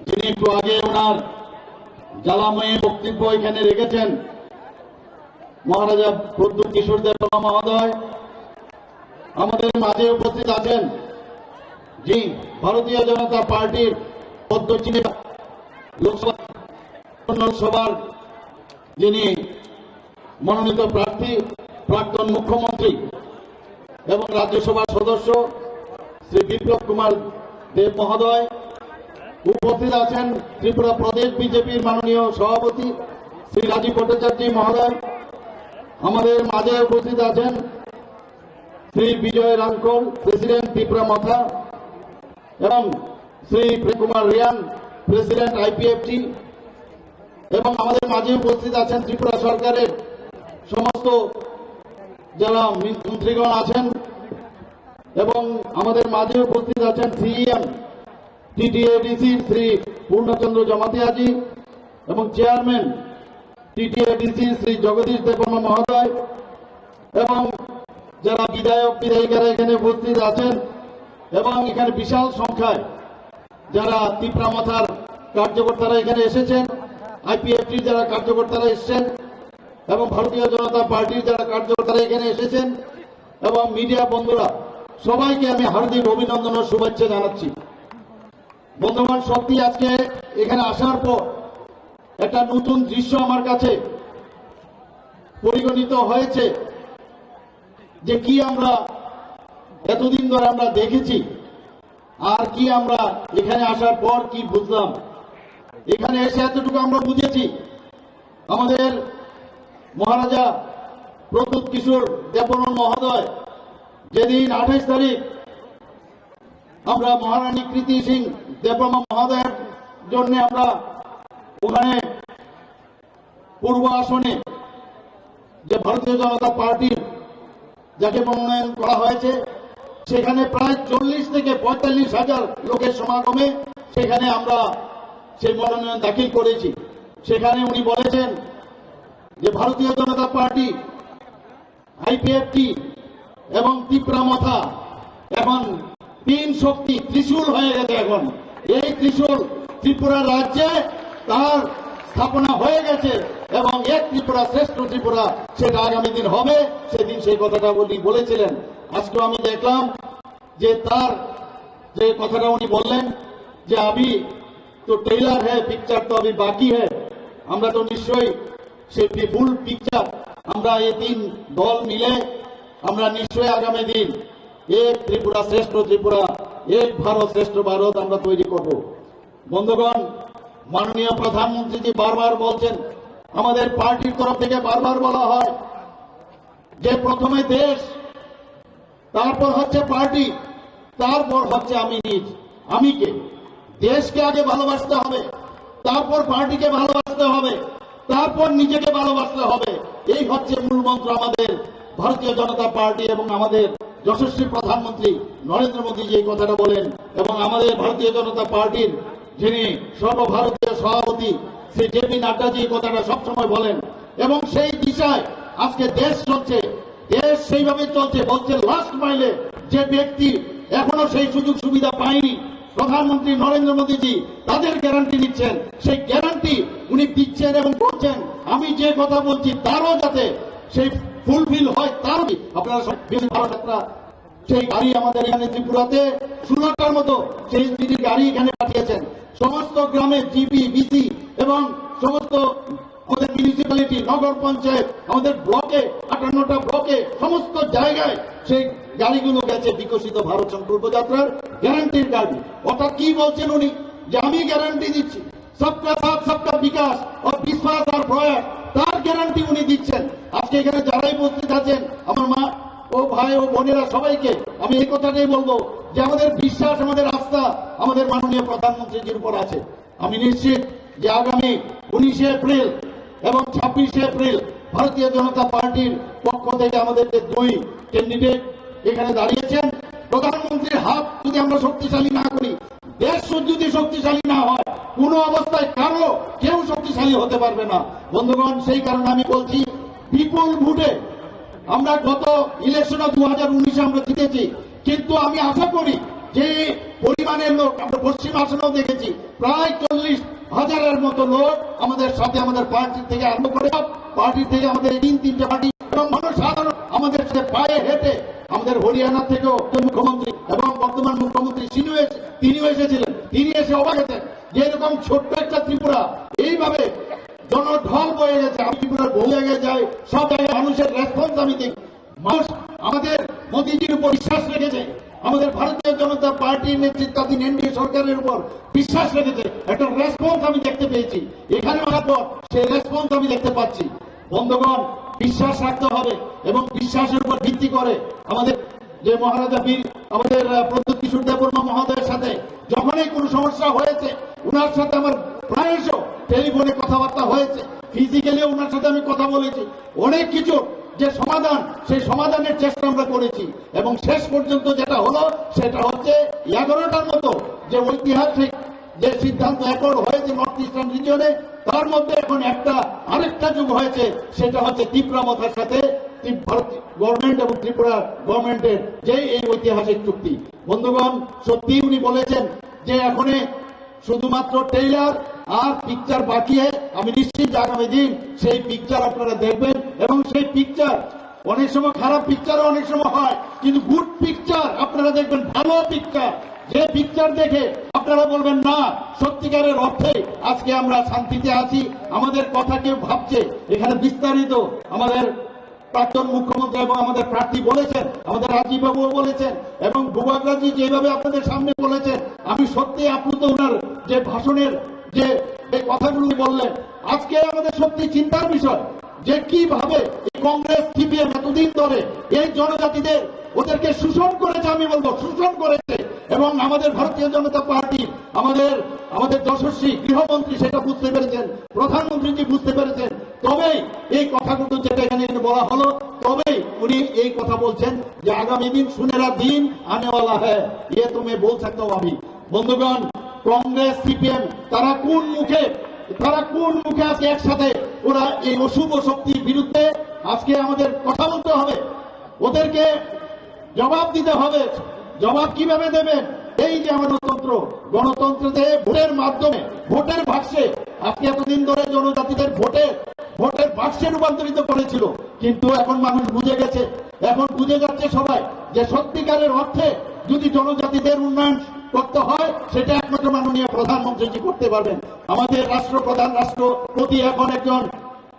যিনি একটু আগে ওনার জ্বালাময়ী বক্তব্য এখানে রেখেছেন, মহারাজা প্রদ্যুৎ কিশোর দেব মহোদয়। আমাদের মাঝে উপস্থিত আছেন যিনি ভারতীয় জনতা পার্টির পদ্মচিহ্নিত লোকসভার যিনি মনোনীত প্রার্থী, প্রাক্তন মুখ্যমন্ত্রী এবং রাজ্যসভার সদস্য শ্রী বিপ্লব কুমার দেব মহোদয়। উপস্থিত আছেন ত্রিপুরা প্রদেশ বিজেপির মাননীয় সভাপতি শ্রী রাজীব ভট্টাচার্য মহোদয়। আমাদের মাঝে উপস্থিত আছেন শ্রী বিজয় রাঙ্কল, প্রেসিডেন্ট ত্রিপুরা মাথা, এবং শ্রী প্রেম কুমার রিয়ান, প্রেসিডেন্ট আইপিএফটি, এবং আমাদের মাঝে উপস্থিত আছেন ত্রিপুরা সরকারের সমস্ত যারা মন্ত্রীগণ আছেন, এবং আমাদের মাঝে উপস্থিত আছেন সিএম টিটিএডিসি শ্রী পূর্ণচন্দ্র জমাতিয়াজি এবং চেয়ারম্যান টিটিএডিসি শ্রী জগদীশ দেববর্মা মহোদয়, এবং যারা বিধায়ক বিধায়িকারা এখানে উপস্থিত আছেন, এবং এখানে বিশাল সংখ্যায় যারা ত্রিপুরা মাথার কার্যকর্তারা এখানে এসেছেন, আইপিএফটির যারা কার্যকর্তারা এসেছেন, এবং ভারতীয় জনতা পার্টির যারা কার্যকর্তারা এখানে এসেছেন, এবং মিডিয়া বন্ধুরা, সবাইকে আমি হার্দিক অভিনন্দন ও শুভেচ্ছা জানাচ্ছি। বন্ধুগণ, সত্যি আজকে এখানে আসার পর একটা নতুন দৃশ্য আমার কাছে পরিগণিত হয়েছে, যে কি আমরা এতদিন ধরে আমরা দেখেছি আর কি আমরা এখানে আসার পর কি বুঝলাম। এখানে এসে এতটুকু আমরা বুঝেছি, আমাদের মহারাজা প্রদ্যুৎ কিশোর দেববর্মন মহোদয় যেদিন 28 তারিখ আমরা মহারানী কৃতি সিং দেববর্মা মহোদয়ের জন্য আমরা ওখানে পূর্ব আসনে যে ভারতীয় জনতা পার্টির যাকে মনোনয়ন করা হয়েছে, সেখানে প্রায় 40 থেকে 45 হাজার লোকের সমাগমে সেখানে আমরা সেই মনোনয়ন দাখিল করেছি। সেখানে উনি বলেছেন যে ভারতীয় জনতা পার্টি, আইপিএফটি এবং ত্রিপুরা মাথা এখন 3 শক্তি ত্রিশূল হয়ে গেছে। এখন এই ত্রিশূল ত্রিপুরা রাজ্যে তার স্থাপনা হয়ে গেছে, এবং এক ত্রিপুরা শ্রেষ্ঠ ত্রিপুরা সেটা আগামী দিন হবে, সেদিন সেই কথাটা উনি বলেছিলেন। আজকেও আমি দেখলাম যে তার যে কথাটা উনি বললেন যে আমি তো ট্রেলার হ্যাঁ, পিকচার তো আমি বাকি হ্যাঁ। আমরা তো নিশ্চয়ই সেই ফুল পিকচার আমরা এই 3 দল মিলে আমরা নিশ্চয়ই আগামী দিন এক ত্রিপুরা শ্রেষ্ঠ ত্রিপুরা, এক ভারত শ্রেষ্ঠ ভারত আমরা তৈরি করব। বন্ধুগণ, মাননীয় প্রধানমন্ত্রীজি বারবার বলছেন, আমাদের পার্টির তরফ থেকে বারবার বলা হয় যে প্রথমে দেশ, তারপর হচ্ছে পার্টি, তারপর হচ্ছে আমি নিজ। আমি কে? দেশকে আগে ভালোবাসতে হবে, তারপর পার্টিকে ভালোবাসতে হবে, তারপর নিজেকে ভালোবাসতে হবে। এই হচ্ছে মূল মন্ত্র আমাদের ভারতীয় জনতা পার্টি এবং আমাদের যশস্বী প্রধানমন্ত্রী নরেন্দ্র মোদীজি এই কথাটা বলেন, এবং আমাদের ভারতীয় জনতা পার্টির যিনি সর্বভারতীয় সভাপতি শ্রী জেপি নাড্ডাজি এই কথাটা সবসময় বলেন, এবং সেই দিশায় আজকে দেশ চলছে। দেশ সেইভাবে চলছে, বলছে লাস্ট মাইলে যে ব্যক্তি এখনো সেই সুযোগ সুবিধা পায়নি, প্রধানমন্ত্রী নরেন্দ্র মোদীজি তাদের গ্যারান্টি দিচ্ছেন। সেই গ্যারান্টি উনি দিচ্ছেন এবং বলছেন আমি যে কথা বলছি তারও যাতে সেই ফুলফিল হয়, তারও আপনারা সেই গাড়ি আমাদের এখানে ত্রিপুরাতে 16টার মতো সেই স্পিডের গাড়ি এখানে পাঠিয়েছেন। সমস্ত গ্রামে জিপি, বিসি এবং সমস্ত আমাদের মিউনিসিপ্যালিটি, নগর পঞ্চায়েত, আমাদের ব্লকে 58টা ব্লকে সমস্ত জায়গায় সেই গাড়িগুলো গেছে বিকশিত ভারত সংকল্প যাত্রার গ্যারান্টির গাড়ি। অর্থাৎ কি বলছেন উনি, যে আমি গ্যারান্টি দিচ্ছি সবকা সাথ সবকা বিকাশ ও বিশ্বাস আর প্রয়াস, তার গ্যারান্টি উনি দিচ্ছেন। আজকে এখানে যারাই উপস্থিত আছেন, আমার মা ও ভাই ও বোনেরা, সবাইকে আমি এই কথাটাই বলবো যে আমাদের বিশ্বাস, আমাদের আস্থা আমাদের মাননীয় প্রধানমন্ত্রীজির উপর আছে। আমি নিশ্চিত যে আগামী 19শে এপ্রিল এবং 26শে এপ্রিল ভারতীয় জনতা পার্টির পক্ষ থেকে আমাদের যে 2 ক্যান্ডিডেট এখানে দাঁড়িয়েছেন, প্রধানমন্ত্রীর হাত যদি আমরা শক্তিশালী না করি, দেশ যদি শক্তিশালী না হয়, কোন অবস্থায় কেউ শক্তিশালী হতে পারবে না। বন্ধুগণ, সেই কারণে আমি বলছি বিপুল ভোটে আমরা গত ইলেকশনে 2019 আমরা জিতেছি, কিন্তু আমি আশা করি যে পরিমাণের লোক আমরা পশ্চিম আসনেও দেখেছি, প্রায় 40,000-এর মতো লোক আমাদের সাথে, আমাদের পার্টি থেকে আরম্ভ করে পার্টি থেকে আমাদের 3-3টে পার্টি এবং সাধারণ আমাদের সাথে পায়ে হেঁটে আমাদের হরিয়ানা থেকেও মুখ্যমন্ত্রী এবং বর্তমান মুখ্যমন্ত্রী তিনিও এসেছিলেন। তিনি এসে অবাক হয়েছেন যে এরকম ছোট্ট একটা ত্রিপুরা এইভাবে জনঢল বয়ে গেছে। আমি ত্রিপুরার বহু জায়গায় যাই, সব জায়গায় মানুষের রেসপন্স আমি দেখি। মানুষ আমাদের মোদীজির উপর বিশ্বাস রেখেছে, আমাদের ভারতীয় জনতা পার্টির নেতৃত্বাধীন এনডিএ সরকারের উপর বিশ্বাস রেখেছে, একটা রেসপন্স আমি দেখতে পেয়েছি। এখানে আসার পর সেই রেসপন্স আমি দেখতে পাচ্ছি। বন্ধুগণ, বিশ্বাস রাখতে হবে এবং বিশ্বাসের উপর ভিত্তি করে আমাদের যে মহারাজা বীর আমাদের প্রদ্যুৎ কিশোর দেববর্মা মহোদয়ের সাথে যখনই কোনো সমস্যা হয়েছে, উনার সাথে আমার প্রায়শ টেলিফোনে কথাবার্তা হয়েছে, ফিজিক্যালি ওনার সাথে আমি কথা বলেছি। অনেক কিছু যে সমাধান, সেই সমাধানের চেষ্টা আমরা করেছি এবং শেষ পর্যন্ত যেটা হলো সেটা হচ্ছে 11টার মতো যে ঐতিহাসিক যে সিদ্ধান্ত অ্যাকর্ড হয়েছে নর্থ ইস্টার্ন রিজিয়নে, তার মধ্যে এখন আরেকটা যুগ হয়েছে, সেটা হচ্ছে ত্রিপুরা মথার সাথে ভারত গভর্নমেন্ট এবং ত্রিপুরা গভর্নমেন্টের যে এই ঐতিহাসিক চুক্তি। বন্ধুগণ, সত্যি উনি বলেছেন যে এখন শুধুমাত্র ট্রেইলার আর পিকচার বাকি। আমি নিশ্চিত আগামী দিন সেই পিকচার আপনারা দেখবেন এবং সেই পিকচার অনেক সময় খারাপ পিকচারও অনেক সময় হয়, কিন্তু গুড পিকচার আপনারা দেখবেন, ভালো পিকচার, যে পিকচার দেখে আপনারা বলবেন না সত্যিকারের অর্থে আজকে আমরা শান্তিতে আছি। আমাদের কথা কেউ ভাবছে, এখানে বিস্তারিত আমাদের প্রাক্তন মুখ্যমন্ত্রী এবং আমাদের প্রার্থী বলেছেন, আমাদের রাজীব বাবুও বলেছেন এবং ভূবাগরাজি যেভাবে আপনাদের সামনে বলেছেন, আমি সত্যি আপ্লুত ওনার যে ভাষণের যে কথাগুলো বললেন। আজকে আমাদের সত্যি চিন্তার বিষয় যে কিভাবে কংগ্রেস সিপিএম এতদিন ধরে এই জনজাতিদের ওদেরকে শোষণ করেছে, আমি বলবো শোষণ করেছে। এবং আমাদের ভারতীয় জনতা পার্টি আমাদের যশস্বী গৃহমন্ত্রী সেটা বুঝতে পেরেছেন, প্রধানমন্ত্রীজি বুঝতে পেরেছেন। তবেই এই কথাগুলো যেটা এখানে বলা হলো, তবেই উনি এই কথা বলছেন যে আগামী দিন সুনেরা দিন আনেওয়ালা হ্যায়, ये तुम्हें बोल सकता हूं আমি। বন্ধুগণ, কংগ্রেস সিপিএম তারা কোন মুখে আজকে একসাথে ওরা এই অশুভ শক্তির বিরুদ্ধে আজকে আমাদের কথা বলতে হবে, ওদেরকে জবাব দিতে হবে। জবাব কিভাবে দেবেন? এই যে আমার গণতন্ত্রতে ভোটের মাধ্যমে, ভোটের বাক্সে, আজকে এতদিন ধরে জনজাতিদের ভোটের বাক্সে রূপান্তরিত করেছিল, কিন্তু এখন মানুষ বুঝে গেছে, এখন বুঝে যাচ্ছে সবাই যে সত্যিকারের অর্থে যদি জনজাতিদের উন্নয়ন করতে হয় সেটা একমাত্র মাননীয় প্রধানমন্ত্রীজি করতে পারবেন। আমাদের রাষ্ট্রপ্রধান, রাষ্ট্রপতি এখন একজন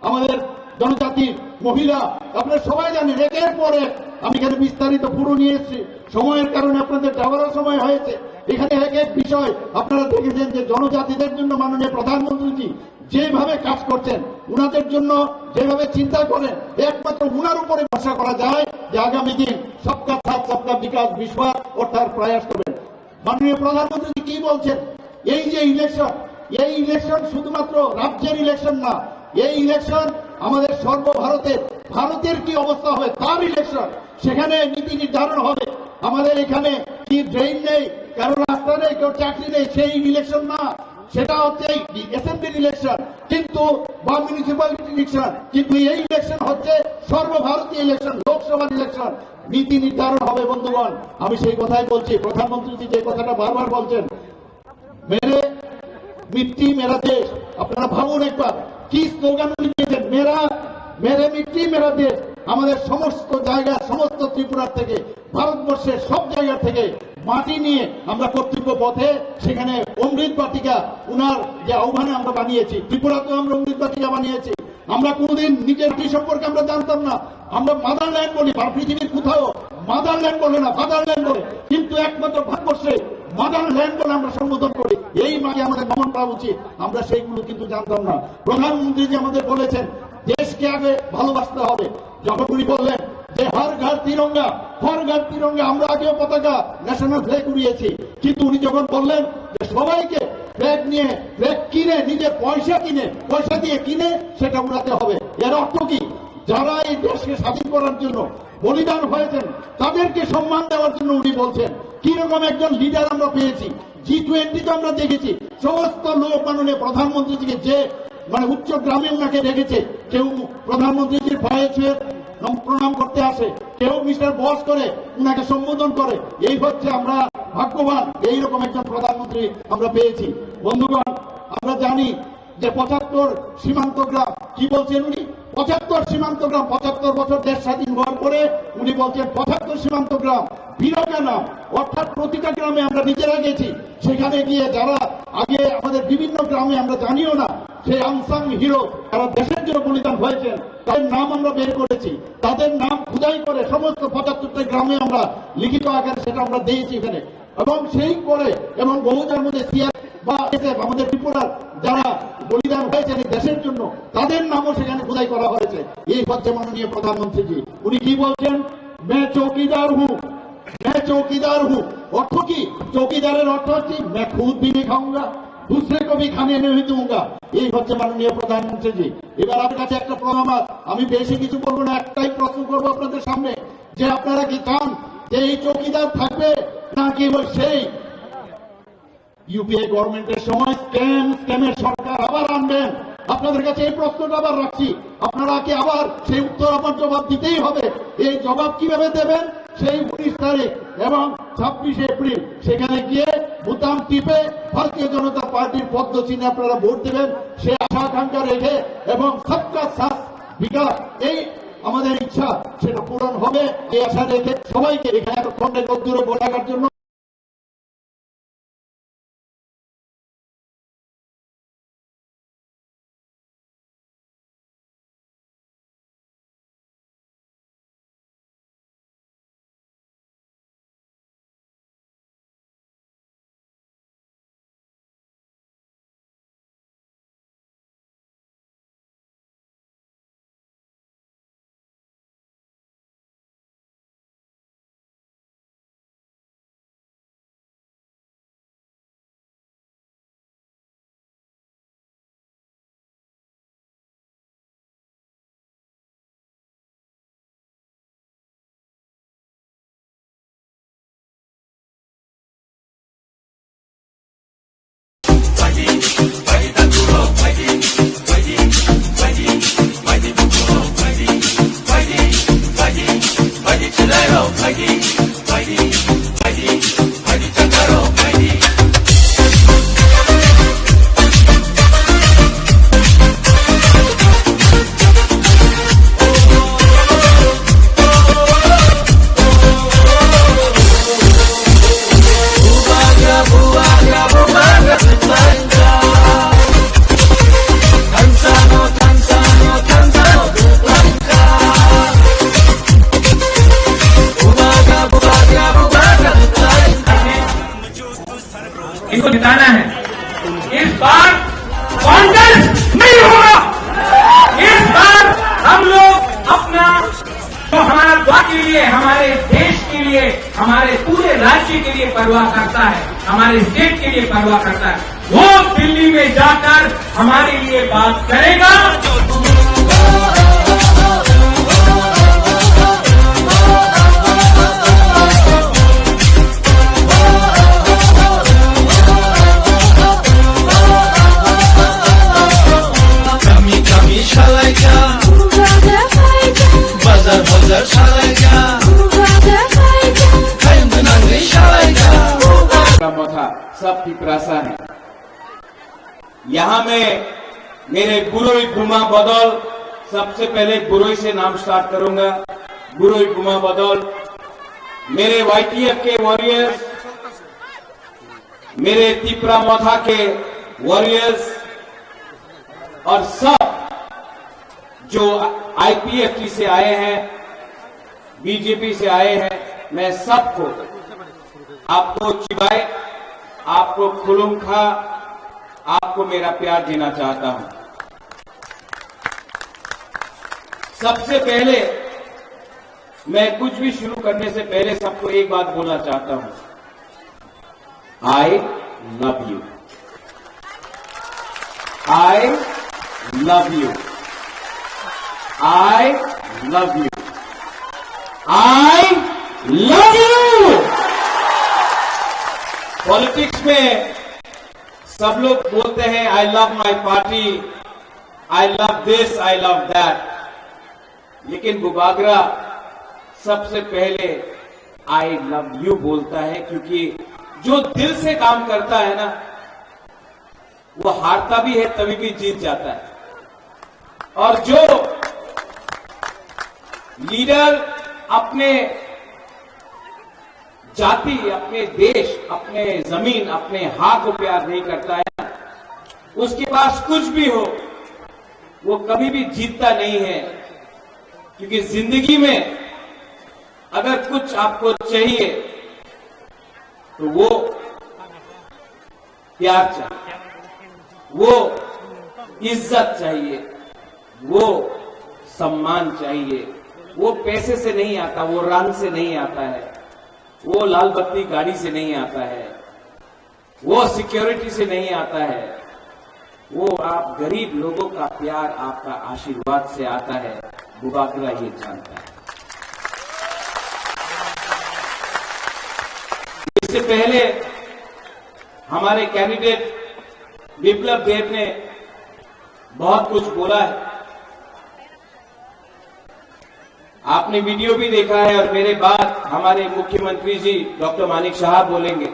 আমাদের জনজাতির মহিলা। আপনারা সবাই জানেন, একের পর এক, আমি এখানে বিস্তারিত পুরো নিয়ে এসেছি, সময়ের কারণে আপনাদের যাওয়ারও সময় হয়েছে। এখানে এক এক বিষয় আপনারা দেখেছেন যে জনজাতিদের জন্য মাননীয় প্রধানমন্ত্রীজি যেভাবে কাজ করছেন, উনাদের জন্য যেভাবে চিন্তা করেন, একমাত্র উনার উপরে ভরসা করা যায় যে আগামী দিন সবকা সাথ সবকা বিকাশ বিশ্বাস অর্থাৎ প্রয়াস করবেন। মাননীয় প্রধানমন্ত্রী কি বলছেন? এই যে ইলেকশন, এই ইলেকশন শুধুমাত্র রাজ্যের ইলেকশন না, এই ইলেকশন আমাদের ভারতের কি অবস্থা হবে তার ইলেকশন। সেখানে নীতি নির্ধারণ হবে। আমাদের এখানে কি ড্রেন নেই, কারো রাস্তা নেই, কেউ চাকরি নেই, সেই ইলেকশন না, সেটা হচ্ছে অ্যাসেম্বলির ইলেকশন কিন্তু বা মিউনিসিপ্যালিটি ইলেকশন। কিন্তু এই ইলেকশন হচ্ছে সর্বভারতীয় ইলেকশন, লোকসভার ইলেকশন। নীতি নির্ধারণ হবে। বন্ধুগণ, আমি সেই কথাই বলছি, প্রধানমন্ত্রী যে কথাটা বারবার বলছেন, মেরে মিট্টি মেরা দেশ। আপনারা ভাবুন একবার কি স্লোগান দিয়েছেন, মেরে মিট্টি মেরা দেশ। আমাদের সমস্ত জায়গা, সমস্ত ত্রিপুরার থেকে, ভারতবর্ষের সব জায়গা থেকে মাটি নিয়ে আমরা কর্তৃত্ব পথে সেখানে অমৃত বাটিকা উনার যে আহ্বানে আমরা বানিয়েছি। ত্রিপুরাতেও আমরা অমৃত বাটিকা বানিয়েছি। আমরা কোনদিন নিজের কি সম্পর্কে আমরা জানতাম না, আমরা মাদারল্যান্ড বলি, পৃথিবীর কোথাও মাদারল্যান্ড বলে না, ফাদারল্যান্ড বলে, কিন্তু একমাত্র ভারতবর্ষে মাদারল্যান্ড বলে আমরা সম্বোধন করি। এই মাকে আমাদের দমন করা উচিত, আমরা সেইগুলো কিন্তু জানতাম না। প্রধানমন্ত্রী যে আমাদের বলেছেন দেশকে আগে ভালোবাসতে হবে, যখন উনি বললেন যে হর ঘর তিরঙ্গা, আমরা আগেও পতাকা ন্যাশনাল ফ্ল্যাগ উড়িয়েছি, কিন্তু উনি যখন বললেন যে সবাইকে ফ্ল্যাগ কিনে, নিজের পয়সা দিয়ে কিনে সেটা উড়াতে হবে, এর অর্থ কি? যারা এই দেশকে স্বাধীন করার জন্য বলিদান হয়েছেন তাদেরকে সম্মান দেওয়ার জন্য উনি বলছেন। কিরকম একজন লিডার আমরা পেয়েছি, G20 তো আমরা দেখেছি, সমস্ত লোক মাননীয় প্রধানমন্ত্রীজিকে যে উচ্চ গ্রামে উনাকে রেখেছে, কেউ প্রধানমন্ত্রীজির পায়ে ছুঁয়ে প্রণাম করতে আসে, কেউ মিস্টার বস করে উনাকে সম্বোধন করে। এই হচ্ছে আমরা ভাগ্যবান, এইরকম একজন প্রধানমন্ত্রী আমরা পেয়েছি। বন্ধুগণ, আমরা জানি যে 75 সীমান্ত গ্রাম, কি বলছেন উনি? 75 সীমান্ত গ্রাম, 75 বছর দেশ স্বাধীন হওয়ার পরে উনি বলছেন 75 সীমান্ত গ্রাম বিরোধা নাম, অর্থাৎ প্রতিটা গ্রামে আমরা নিজেরা গেছি। সেখানে গিয়ে যারা আগে আমাদের বিভিন্ন গ্রামে আমরা জানিও না, সেই আনসাং হিরো যারা দেশের জন্য বলিদান হয়েছেন তাদের নাম আমরা বের করেছি, তাদের নাম খোদাই করে সমস্ত 75টা গ্রামে আমরা লিখিত আকারে সেটা আমরা দিয়েছি এখানে। এবং সেই করে এবং বহুদের মধ্যে সিআর বা এসএফ আমাদের ত্রিপুরার যারা বলিদান হয়েছেন দেশের জন্য তাদের নামও সেখানে খোদাই করা হয়েছে। এই হচ্ছে মাননীয় প্রধানমন্ত্রীজি, উনি কি বলছেন, मैं चौकीदार हूं, मैं चौकीदार हूं। अर्थ की चौकीदारेर अर्थ हच्छे मैं खुद भी नहीं खाऊंगा, दूसरे को भी खाने नहीं दूंगा। এই হচ্ছে মাননীয় প্রধানমন্ত্রীজি। এবার আপনার কাছে একটা প্রমাণ, আমি বেশি কিছু বলবো না, একটাই প্রশ্ন করবো আপনাদের সামনে যে আপনারা কি চান যে এই চৌকিদার থাকবে নাকি সেই ইউপিএ গভর্নমেন্টের সময় স্ক্যামের সরকার আবার আনবেন? আপনাদের কাছে এই প্রশ্নটা আবার রাখছি, আপনারা কি আবার সেই উত্তর আমার জবাব দিতেই হবে? এই জবাব কিভাবে দেবেন? সেই 19 তারিখ এবং 26 এপ্রিল সেখানে গিয়ে বুতাম টিপে ভারতীয় জনতা পার্টির পদ্ম চিহ্নে আপনারা ভোট দেবেন, সে আশা আকাঙ্ক্ষা রেখে এবং সবকা সাথ বিকাশ এই আমাদের ইচ্ছা সেটা পূরণ হবে এই আশা রেখে সবাইকে এখানে এতক্ষণে রোদ্দুরে বসার জন্য इनको जिताना है। इस बार कांग्रेस नहीं होगा। इस बार हम लोग अपना जो हमारा द्वार के लिए, हमारे देश के लिए, हमारे पूरे राज्य के लिए परवाह करता है, हमारे स्टेट के लिए परवाह करता है, वो दिल्ली में जाकर हमारे लिए बात करेगा। सब पिपरासा है। यहाँ में मेरे गुरोई बुमा बदल, सबसे पहले गुरोई से नाम स्टार्ट करूंगा। गुरोई बुमा बदल, मेरे वाईटीएफ के वॉरियर्स, मेरे तिपरा मथा के वॉरियर्स और सब जो आईपीएफटी से आए हैं, बीजेपी से आए हैं, मैं सबको, आपको चिबाए, आपको खुलुमखा, आपको मेरा प्यार देना चाहता हूं। सबसे पहले मैं कुछ भी शुरू करने से पहले सबको एक बात बोलना चाहता हूं। I love you, I love you, I love you, I love you. Politics में सब लोग बोलते हैं I love my party, I love this, I love that, लेकिन बुबागरा सबसे पहले आई लव यू बोलता है, क्योंकि जो दिल से काम करता है ना, वो हारता भी है तभी भी जीत जाता है। और जो लीडर अपने जाति, अपने देश, अपने जमीन, अपने हाथ को प्यार नहीं करता है, उसके पास कुछ भी हो, वो कभी भी जीतता नहीं है। क्योंकि जिंदगी में अगर कुछ आपको चाहिए तो वो प्यार चाहिए, वो इज्जत चाहिए, वो सम्मान चाहिए। वो पैसे से नहीं आता, वो रंग से नहीं आता है, वो लाल बत्ती गाड़ी से नहीं आता है, वो सिक्योरिटी से नहीं आता है। वो आप गरीब लोगों का प्यार, आपका आशीर्वाद से आता है। बुबागरा ये जानता है। इससे पहले हमारे कैंडिडेट विप्लव देव ने बहुत कुछ बोला है, आपने वीडियो भी देखा है, और मेरे बाद हमारे मुख्यमंत्री जी डॉक्टर मानिक शाह बोलेंगे।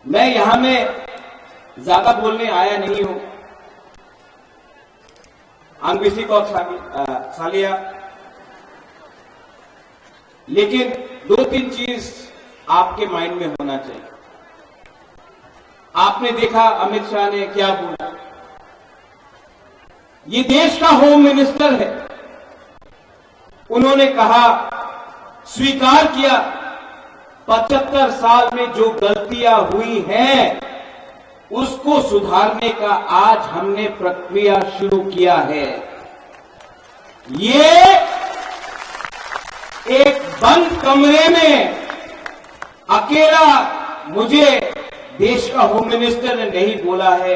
मैं यहां में ज्यादा बोलने आया नहीं हूं। अंग्रेजी को सालिया, लेकिन 2-3 चीज आपके माइंड में होना चाहिए। आपने देखा अमित शाह ने क्या बोला। ये देश का होम मिनिस्टर है। उन्होंने कहा, स्वीकार किया, 75 साल में जो गलतियां हुई हैं उसको सुधारने का आज हमने प्रक्रिया शुरू किया है। ये एक बंद कमरे में अकेला मुझे देश का होम मिनिस्टर ने नहीं बोला है,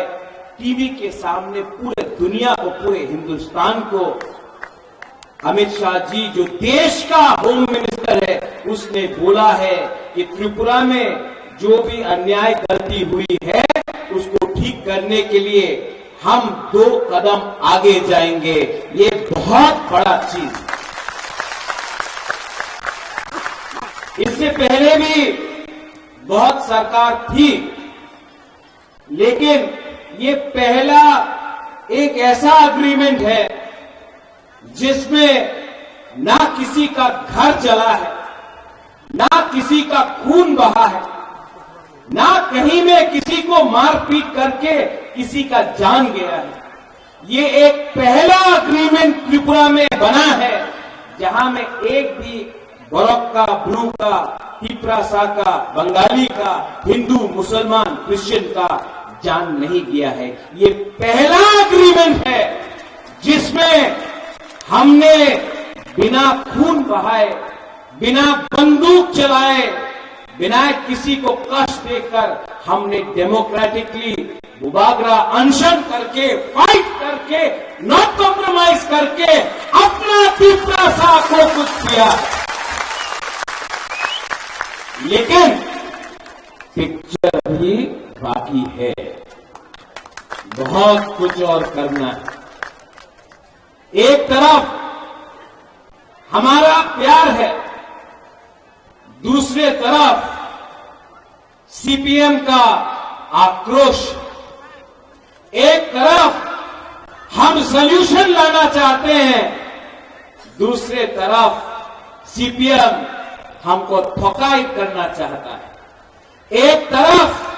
टीवी के सामने पूरे दुनिया को, पूरे हिंदुस्तान को अमित शाह जी जो देश का होम मिनिस्टर है उसने बोला है कि त्रिपुरा में जो भी अन्याय गलती हुई है उसको ठीक करने के लिए हम 2 कदम आगे जाएंगे। ये बहुत बड़ा चीज। इससे पहले भी बहुत सरकार थी, लेकिन ये पहला एक ऐसा अग्रीमेंट है जिसमें ना किसी का घर जला है, ना किसी का खून बहा है, ना कहीं में किसी को मारपीट करके किसी का जान गया है। ये एक पहला अग्रीमेंट त्रिपुरा में बना है जहां में एक भी बरोक का, ब्रू का, तिपरासा का, बंगाली का, हिंदू, मुसलमान, क्रिश्चियन का जान नहीं गया है। ये पहला अग्रीमेंट है जिसमें हमने बिना खून बहाए, बिना बंदूक चलाए, बिना किसी को कष्ट देकर हमने डेमोक्रेटिकली बुबागरा अनशन करके, फाइट करके, नॉट कॉम्प्रोमाइज करके अपना तिपरासा को कुछ किया। लेकिन पिक्चर भी बाकी है, बहुत कुछ और करना है। एक तरफ हमारा प्यार है, दूसरे तरफ सीपीएम का आक्रोश। एक तरफ हम सॉल्यूशन लाना चाहते हैं, दूसरे तरफ सीपीएम हमको ठोकाई करना चाहता है। एक तरफ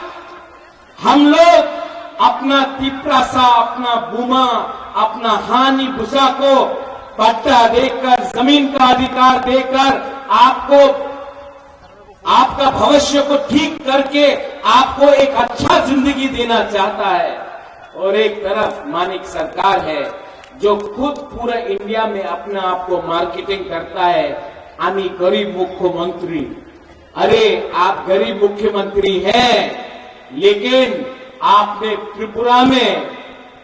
हम लोग अपना तिपरासा, अपना बुमा, अपना हानि भूसा को पट्टा देकर, जमीन का अधिकार देकर आपको, आपका भविष्य को ठीक करके आपको एक अच्छा जिंदगी देना चाहता है। और एक तरफ मानिक सरकार है जो खुद पूरा इंडिया में अपने आप को मार्केटिंग करता है, आमी गरीब मुख्यमंत्री। अरे आप गरीब मुख्यमंत्री हैं, लेकिन आपने त्रिपुरा में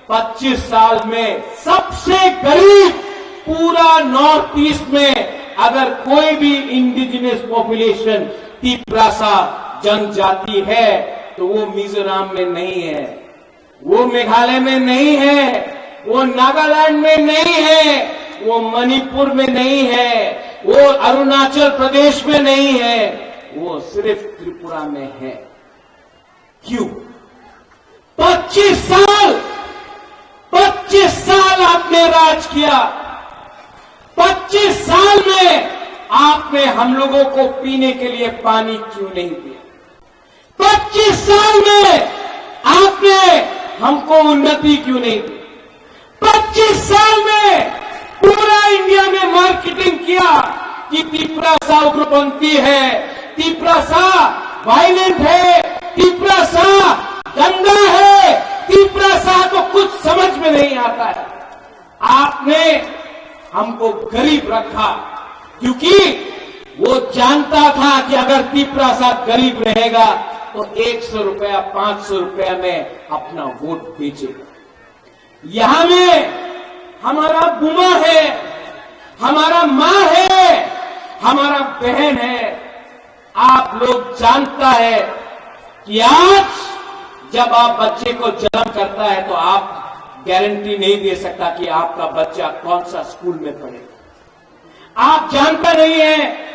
25 साल में सबसे गरीब पूरा नॉर्थ ईस्ट में अगर कोई भी इंडिजिनस पॉपुलेशन तिपरासा जनजाति है तो वो मिजोरम में नहीं है, वो मेघालय में नहीं है, वो नागालैंड में नहीं है, वो मणिपुर में नहीं है, वो अरुणाचल प्रदेश में नहीं है, वो सिर्फ त्रिपुरा में है। क्यों? 25 साल आपने राज किया। 25 साल में आपने हम लोगों को पीने के लिए पानी क्यों नहीं दिया? 25 साल में आपने हमको उन्नति क्यों नहीं दी? 25 साल में पूरा इंडिया में मार्केटिंग किया कि तिपरासा उग्रपंथी है, तिपरासा वायलेंट है, तिपरासा गंदा है, तिपरासा को कुछ समझ में नहीं आता है। आपने हमको गरीब रखा क्योंकि वो जानता था कि अगर तिपरासा गरीब रहेगा तो 100 रुपया 500 रुपया में अपना वोट बेचेगा। यहां में हमारा बुमा है, हमारा मां है, हमारा बहन है। आप लोग जानता है कि आज जब आप बच्चे को जन्म करता है तो आप गारंटी नहीं दे सकता कि आपका बच्चा कौन सा स्कूल में पढ़ेगा। आप जानता नहीं है,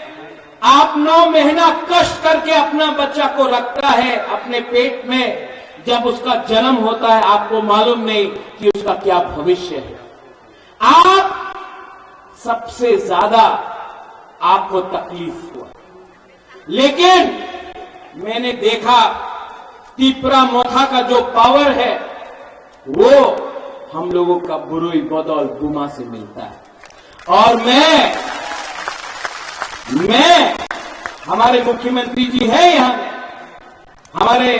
आप 9 महीना कष्ट करके अपना बच्चा को रखता है अपने पेट में। जब उसका जन्म होता है आपको मालूम नहीं कि उसका क्या भविष्य है। आप सबसे ज्यादा आपको तकलीफ हुआ, लेकिन मैंने देखा तिपरा मोथा का जो पावर है वो हम लोगों का बुरुई बदौल बुमा से मिलता है। और मैं हमारे मुख्यमंत्री जी हैं यहां में, हमारे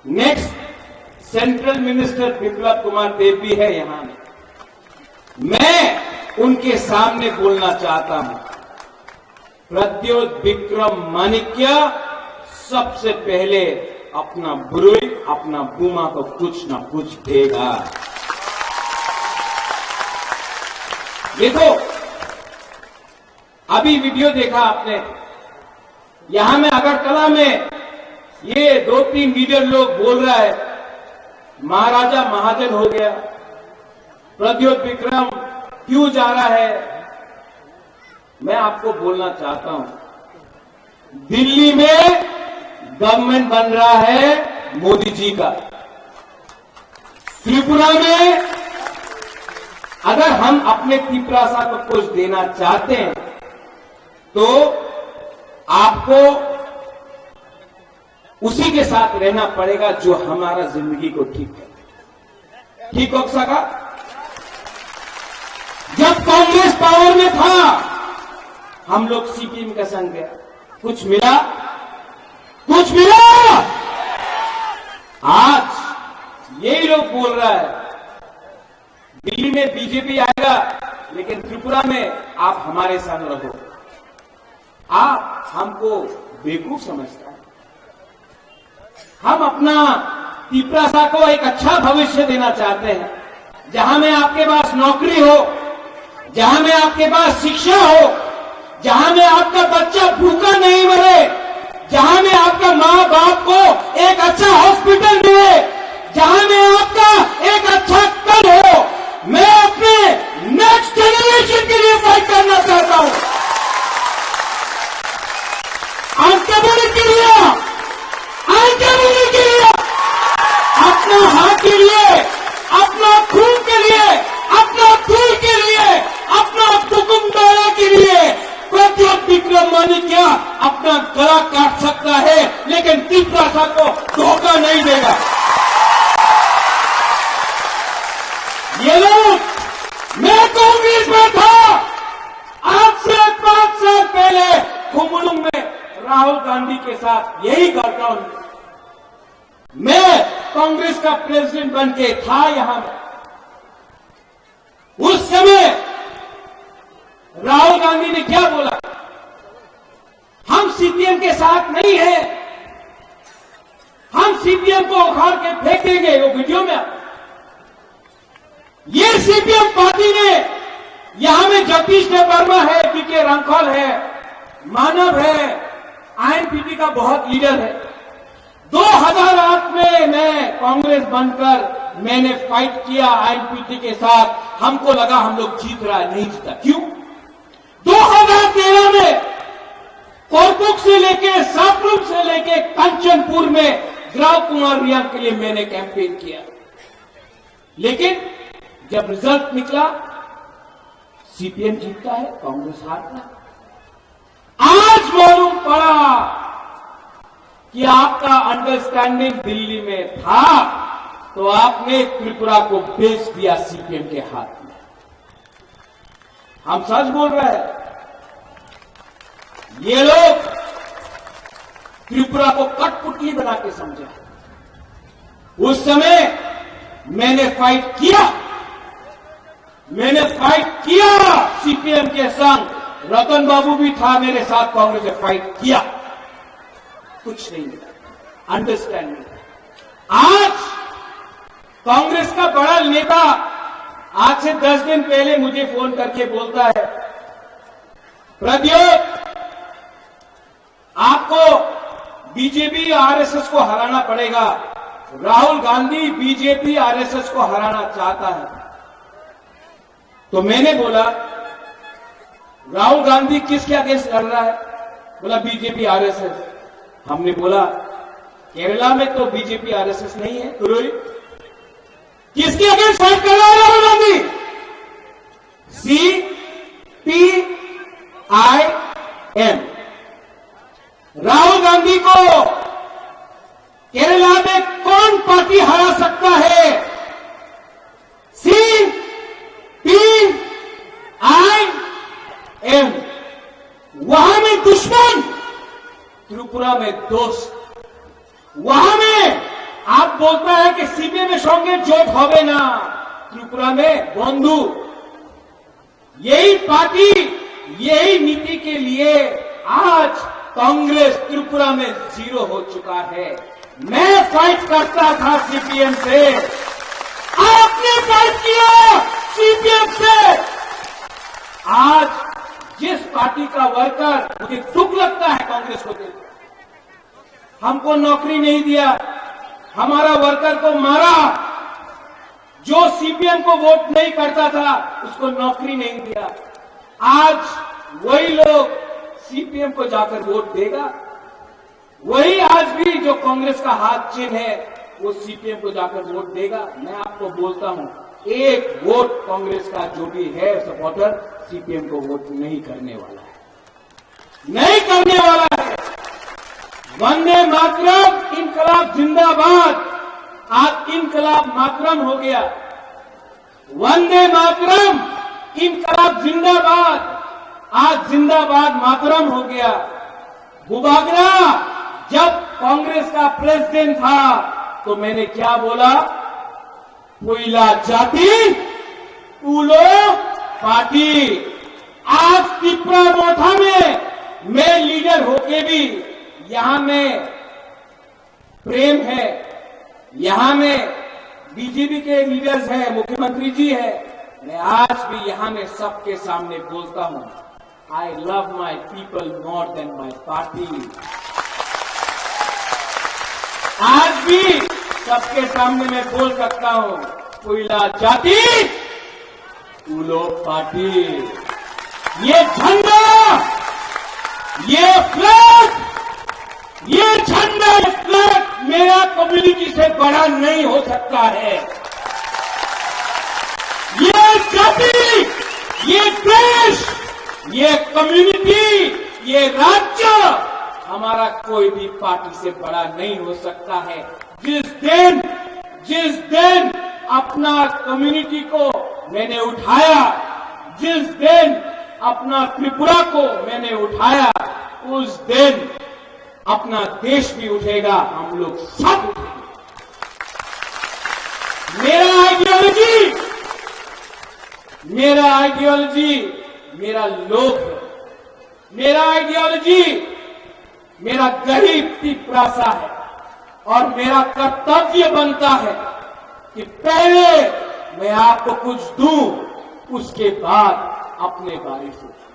next central minister Biplab Kumar Deb भी है यहां में। मैं उनके सामने बोलना चाहता हूं, प्रद्योत विक्रम माणिक्य सबसे पहले अपना बुरुई, अपना बुमा को कुछ ना कुछ देगा। देखो, अभी वीडियो देखा आपने, यहां में अगरतला में ये 2-3 लीडर लोग बोल रहा है महाराजा महाजन हो गया, प्रद्योत विक्रम क्यों जा रहा है। मैं आपको बोलना चाहता हूं, दिल्ली में गवर्नमेंट बन रहा है मोदी जी का। त्रिपुरा में अगर हम अपने तिपरासा को कुछ देना चाहते हैं तो आपको उसी के साथ रहना पड़ेगा जो हमारा जिंदगी को ठीक करे। ठीक हो सका? जब कांग्रेस पावर में था हम लोग सीपीएम का संग गया, कुछ मिला? कुछ मिला? आज यही लोग बोल रहा है दिल्ली में बीजेपी आएगा लेकिन त्रिपुरा में आप हमारे संग रहो। आप हमको बेवकूफ समझता है। हम अपना तिपरासा को एक अच्छा भविष्य देना चाहते हैं, जहां में आपके पास नौकरी हो, जहां में आपके पास शिक्षा हो, जहां में आपका बच्चा भूखा नहीं मरे, जहां में आपका मां बाप को एक अच्छा हॉस्पिटल मिले, जहां में आपका एक अच्छा कल हो। मैं अपने नेक्स्ट जनरेशन के लिए फाइट करना चाहता हूं। आंखें के लिए, अपना हाथ के लिए, अपना खून के लिए, अपना दूर के लिए, अपना हुकुमदारा के लिए प्रद्योत विक्रम माणिक्य अपना गला काट सकता है लेकिन तिपरासा को धोखा नहीं देगा। ये लोग, मैं कांग्रेस में था, आज से 5 साल पहले खुमलुंग में राहुल गांधी के साथ यही घटना हुई। मैं कांग्रेस का प्रेसिडेंट बन के था यहां में। उस समय राहुल गांधी ने क्या बोला? हम सीपीएम के साथ नहीं है, हम सीपीएम को उखाड़ के फेंक देंगे। वो वीडियो में ये सीपीएम पार्टी ने यहां में जगदीश वर्मा है, पीके रंखौल है, मानव है, आईएनपीटी का बहुत लीडर है। 2008 में मैं कांग्रेस बनकर मैंने फाइट किया आईएनपीटी के साथ। हमको लगा हम लोग जीत रहा है, नहीं जीता। क्यों? 2013 में कोरपुक से लेके सापरुम से लेके कंचनपुर में ग्राम कुमार रिया के लिए मैंने कैंपेन किया, लेकिन जब रिजल्ट निकला सीपीएम जीतता है, कांग्रेस हारता है। आज मालूम पड़ा कि आपका अंडरस्टैंडिंग दिल्ली में था तो आपने त्रिपुरा को बेच दिया सीपीएम के हाथ में। हम सच बोल रहे हैं। ये लोग त्रिपुरा को कठपुतली बना के समझा। उस समय मैंने फाइट किया सीपीएम के संग। रतन बाबू भी था मेरे साथ, कांग्रेस ने फाइट किया, कुछ नहीं मिला, अंडरस्टैंड नहीं। आज कांग्रेस का बड़ा नेता आज से 10 दिन पहले मुझे फोन करके बोलता है, प्रद्योत आपको बीजेपी आरएसएस को हराना पड़ेगा। राहुल गांधी बीजेपी आरएसएस को हराना चाहता है। तो मैंने बोला, राहुल गांधी किसके अगेंस्ट लड़ रहा है? बोला बीजेपी आरएसएस। हमने बोला केरला में तो बीजेपी आरएसएस नहीं है, तो किसके अगेंस्ट फाइट कर रहा है राहुल गांधी? CPIM। राहुल गांधी को केरला में कौन पार्टी हरा सकता है? CPIM। वहां में दुश्मन, त्रिपुरा में दोस्त। वहां में आप बोलता है कि सीपीएम में संगे जोट होवे ना, त्रिपुरा में बंधु। यही पार्टी, यही नीति के लिए आज कांग्रेस त्रिपुरा में 0 हो चुका है। मैं फाइट करता था सीपीएम से, आपने फाइट किया सीपीएम से। आज जिस पार्टी का वर्कर, मुझे दुख लगता है कांग्रेस को देखकर, हमको नौकरी नहीं दिया, हमारा वर्कर को मारा। जो सीपीएम को वोट नहीं करता था उसको नौकरी नहीं दिया। आज वही लोग सीपीएम को जाकर वोट देगा। वही आज भी जो कांग्रेस का हाथ चिन्ह है वो सीपीएम को जाकर वोट देगा। मैं आपको बोलता हूं, एक वोट कांग्रेस का जो भी है सपोर्टर सीपीएम को वोट नहीं करने वाला है, नहीं करने वाला है। वंदे मातरम, इनकलाब जिंदाबाद। आज इनकलाब मातरम हो गया। वंदे मातरम, इनकलाब जिंदाबाद। आज जिंदाबाद मातरम हो गया। बुबागरा जब कांग्रेस का प्रेसिडेंट था तो मैंने क्या बोला? कोयला जाति उलो पार्टी। आज त्रिपुरा मोथा में मैं लीडर होके भी यहां में प्रेम है, यहां में बीजेपी के लीडर्स हैं, मुख्यमंत्री जी है। मैं आज भी यहां में सबके सामने बोलता हूं, I love my people more than my party. आज भी सबके सामने मैं बोल सकता हूं, कोयला जाति उलो पार्टी। ये झंडा, ये फ्लैग, ये झंडा, फ्लैग मेरा कम्युनिटी से बड़ा नहीं हो सकता है। ये जाति, ये देश, ये कम्युनिटी, ये राज्य हमारा कोई भी पार्टी से बड़ा नहीं हो सकता है। जिस दिन अपना कम्युनिटी को मैंने उठाया, जिस दिन अपना त्रिपुरा को मैंने उठाया, उस दिन अपना देश भी उठेगा, हम लोग सब उठेंगे। मेरा आइडियोलॉजी मेरा लोग है। मेरा आइडियोलॉजी मेरा गरीब त्रिपुरा सा है और मेरा कर्तव्य बनता है कि पहले मैं आपको कुछ दूं, उसके बाद अपने बारे में सोचूं।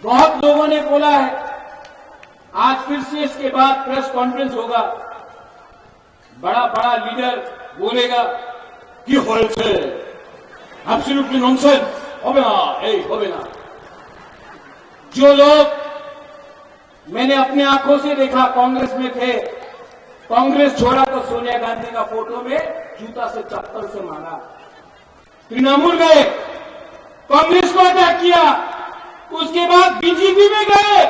बहुत लोगों ने बोला है, आज फिर से इसके बाद प्रेस कॉन्फ्रेंस होगा, बड़ा बड़ा लीडर बोलेगा कि होल्से एब्सोल्युटली नॉनसेंस, होवे ना। जो लोग मैंने अपने आंखों से देखा कांग्रेस में थे, कांग्रेस छोड़ा तो सोनिया गांधी का फोटो में जूता से चप्पल से मारा। तृणमूल गए, कांग्रेस को अटैक किया, उसके बाद बीजेपी में गए,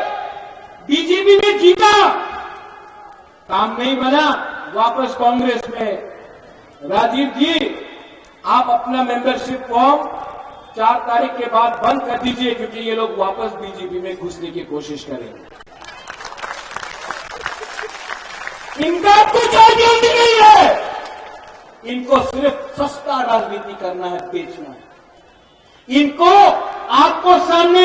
बीजेपी में जीता, काम नहीं बना, वापस कांग्रेस में। राजीव जी, आप अपना मेंबरशिप फॉर्म 4 तारीख के बाद बंद कर दीजिए, क्योंकि ये लोग वापस बीजेपी में घुसने की कोशिश करेंगे। इनका कुछ आइडियोलॉजी नहीं है, इनको सिर्फ सस्ता राजनीति करना है, बेचना है। इनको आपको सामने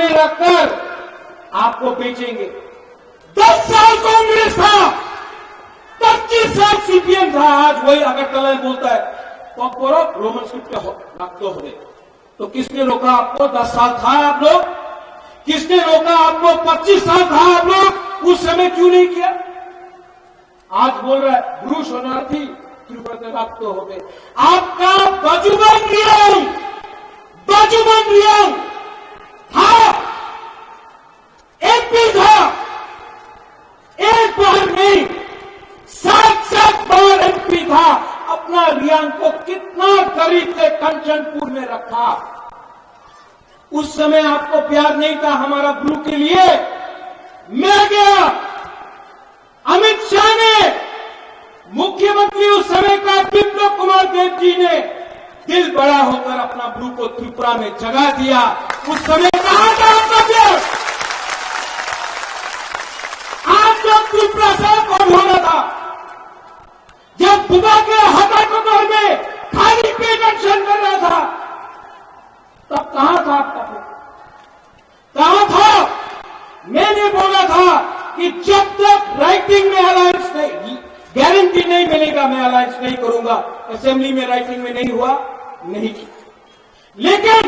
रखकर आपको बेचेंगे। 10 साल कांग्रेस था, 25 साल सीपीएम था, आज वही अगरतला में बोलता है तो बोलो रोमन स्क्रिप्ट रखते हो। तो किसने रोका आपको? 10 साल था आप लोग? किसने रोका आपको? 25 साल था आप लोग? उस समय क्यों नहीं किया? आज बोल रहा है ब्रू शरणार्थी तिरुपति रक्त हो गए। आपका बाजूबंद रियांग था, एक भी था, एक बार नहीं 7 बार एमपी था। अपना रियांग को कितना करीब से कंचनपुर में रखा। उस समय आपको प्यार नहीं था हमारा ब्रू के लिए। मैं गया, अमित शाह ने, मुख्यमंत्री उस समय का विप्लव कुमार देव जी ने दिल बड़ा होकर अपना ब्रू को त्रिपुरा में जगा दिया। उस समय कहां था आपका प्यार? आप लोग त्रिपुरा से कौन होना था? जब बुबा के हटाकोट में खाली पेट एक्शन कर रहा था, तब कहां था आपका प्यार? कहां था? मैंने बोला था कि जब तक राइटिंग में अलायंस नहीं, गारंटी नहीं मिलेगा, मैं अलायंस नहीं करूंगा। असेंबली में राइटिंग में नहीं हुआ, नहीं किया। लेकिन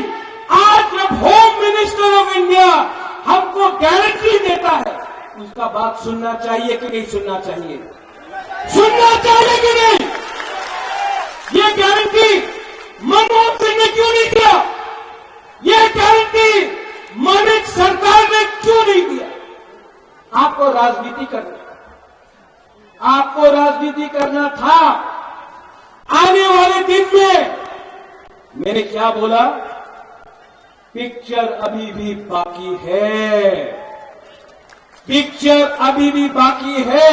आज जब होम मिनिस्टर ऑफ इंडिया हमको गारंटी देता है, उसका बात सुनना चाहिए कि नहीं सुनना चाहिए? सुनना चाहिए कि नहीं? ये गारंटी मनमोहन सिंह ने क्यों नहीं दिया? ये गारंटी मानिक सरकार ने क्यों नहीं दिया? आपको राजनीति करना था। आने वाले दिन में मैंने क्या बोला? पिक्चर अभी भी बाकी है, पिक्चर अभी भी बाकी है।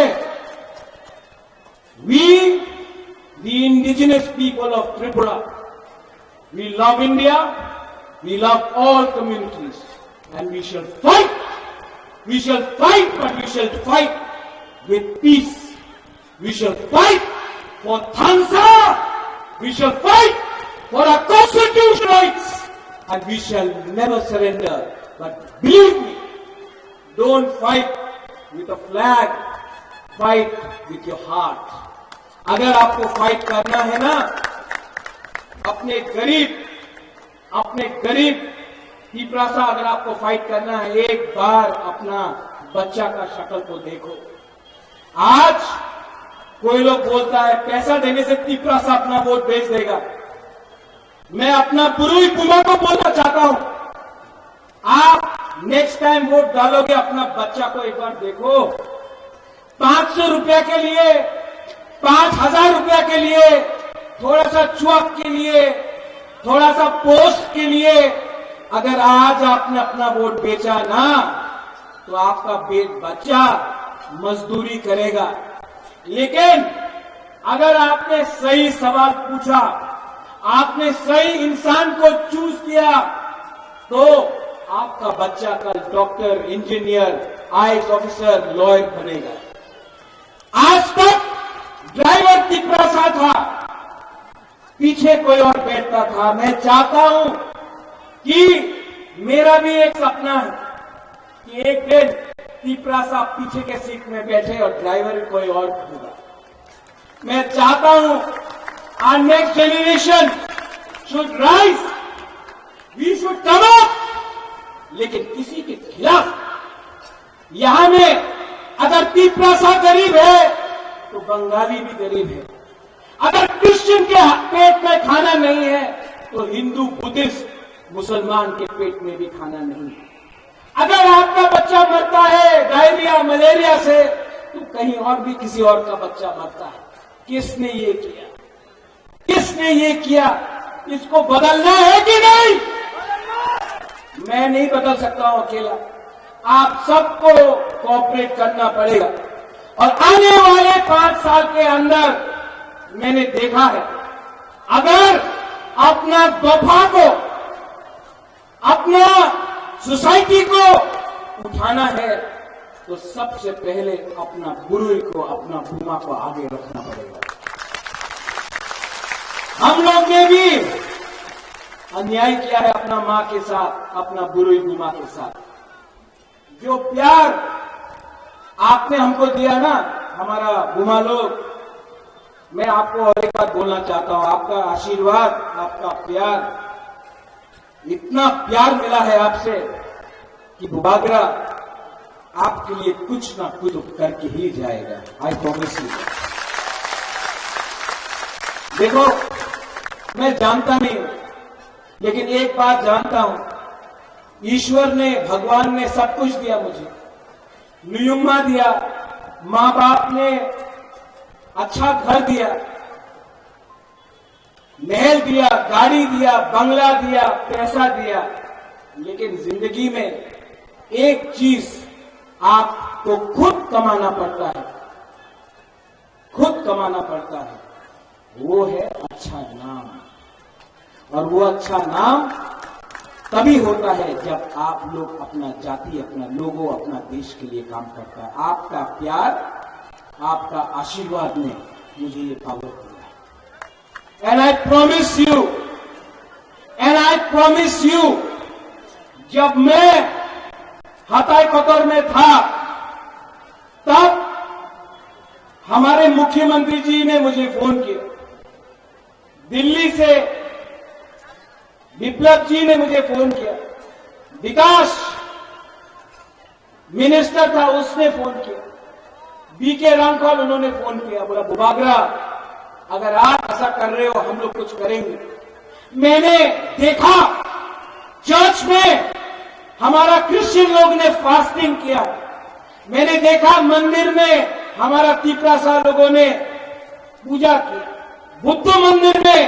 We, the indigenous people of Tripura, we love India, we love all communities, and we shall fight. We shall fight, but we shall fight with peace. We shall fight for Thansa. We shall fight for our constitutional rights, and we shall never surrender. But believe me, don't fight with a flag, fight with your heart. अगर आपको fight करना है ना, अपने गरीब तिपरासा, अगर आपको fight करना है, एक बार अपना बच्चा का शक्ल को देखो। आज कोई लोग बोलता है पैसा देने से तिपरासा अपना वोट भेज देगा। मैं अपना बुरुई पुमा को बोलना चाहता हूं, आप नेक्स्ट टाइम वोट डालोगे, अपना बच्चा को एक बार देखो। 500 रुपया के लिए, 5000 रुपया के लिए, थोड़ा सा चुआक के लिए, थोड़ा सा पोस्ट के लिए अगर आज आपने अपना वोट बेचा ना, तो आपका बच्चा मजदूरी करेगा। लेकिन अगर आपने सही सवाल पूछा, आपने सही इंसान को चूज किया, तो आपका बच्चा कल doctor, engineer, IAS officer, lawyer बनेगा। आज तक ड्राइवर तिपरासा था, पीछे कोई और बैठता था। मैं चाहता हूं कि मेरा भी एक सपना है कि एक दिन तिपरासा पीछे के सीट में बैठे और ड्राइवर कोई और होगा। मैं चाहता हूं our next generation should rise, we should come up, लेकिन किसी के खिलाफ। यहां में अगर तिपरासा गरीब है तो बंगाली भी गरीब है। अगर क्रिश्चियन के पेट में खाना नहीं है तो हिंदू, बुद्धिस्ट, मुसलमान के पेट में भी खाना नहीं है। अगर आपका बच्चा मरता है डायरिया, मलेरिया से, तो कहीं और भी किसी और का बच्चा मरता है। किसने ये किया? किसने ये किया? इसको बदलना है कि नहीं? मैं नहीं बदल सकता हूं अकेला, आप सबको कोऑपरेट करना पड़ेगा। और आने वाले 5 साल के अंदर मैंने देखा है, अगर अपना दफा को, अपना सोसाइटी को उठाना है तो सबसे पहले अपना बुरुई को, अपना बुमा को आगे रखना पड़ेगा। हम लोग ने भी अन्याय किया है अपना मां के साथ, अपना बुरुई बुमा के साथ। जो प्यार आपने हमको दिया ना, हमारा बुमा लोग, मैं आपको और एक बात बोलना चाहता हूं, आपका आशीर्वाद, आपका प्यार, इतना प्यार मिला है आपसे कि बुबागरा आपके लिए कुछ ना कुछ करके ही जाएगा। I promise you. देखो, मैं जानता नहीं हूं, लेकिन एक बात जानता हूं, ईश्वर ने, भगवान ने सब कुछ दिया मुझे, नियुम्मा दिया, मां बाप ने अच्छा घर दिया, महल दिया, गाड़ी दिया, बंगला दिया, पैसा दिया, लेकिन जिंदगी में एक चीज आपको खुद कमाना पड़ता है, खुद कमाना पड़ता है, वो है अच्छा नाम। और वो अच्छा नाम तभी होता है जब आप लोग, अपना जाति, अपना लोगों, अपना देश के लिए काम करता है। आपका प्यार, आपका आशीर्वाद ने मुझे ये पावर दिया। एंड आई प्रॉमिस यू, जब मैं हताई कतर में था, तब हमारे मुख्यमंत्री जी ने मुझे फोन किया, दिल्ली से विप्लव जी ने मुझे फोन किया, विकास मिनिस्टर था उसने फोन किया, बीके रामपाल उन्होंने फोन किया, बोला बुबागरा अगर आप ऐसा कर रहे हो हम लोग कुछ करेंगे। मैंने देखा चर्च में हमारा क्रिश्चियन लोग ने फास्टिंग किया, मैंने देखा मंदिर में हमारा तिपरासा लोगों ने पूजा की, बुद्ध मंदिर में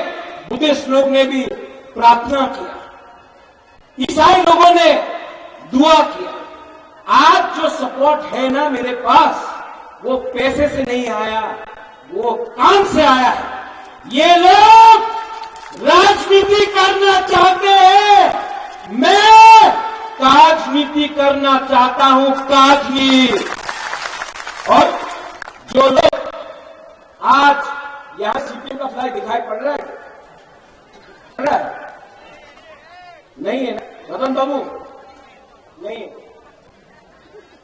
बुद्धिस्ट लोग ने भी प्रार्थना किया, ईसाई लोगों ने दुआ किया। आज जो सपोर्ट है ना मेरे पास, वो पैसे से नहीं आया, वो काम से आया है। ये लोग राजनीति करना चाहते हैं, मैं राजनीति करना चाहता हूं, काजी। और जो लोग आज यहां सीपीएम का फ्लैग दिखाई पड़ रहा है, नहीं है ना रतन बाबू? नहीं है।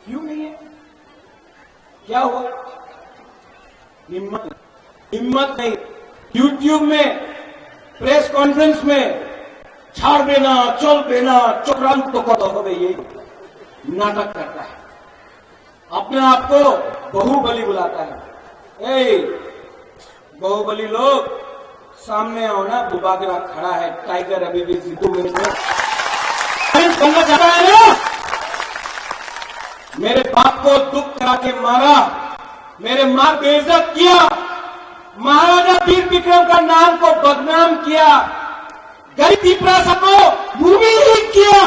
क्यों नहीं है? क्या हुआ? हिम्मत नहीं। यूट्यूब में प्रेस कॉन्फ्रेंस में छाड़ देना, चल देना, चोकराम तो कदो हो गई, ये नाटक करता है, अपने आप को बाहुबली बुलाता है। ए बाहुबली लोग सामने आओ ना, बुबागरा खड़ा है, टाइगर अभी भी 2 मिनट में करना चाहता है ना। मेरे बाप को दुख करा के मारा, मेरे मां को इज्जत किया, महाराजा वीर विक्रम का नाम को बदनाम किया, गरीब तिपरासा को भूमिहीन किया।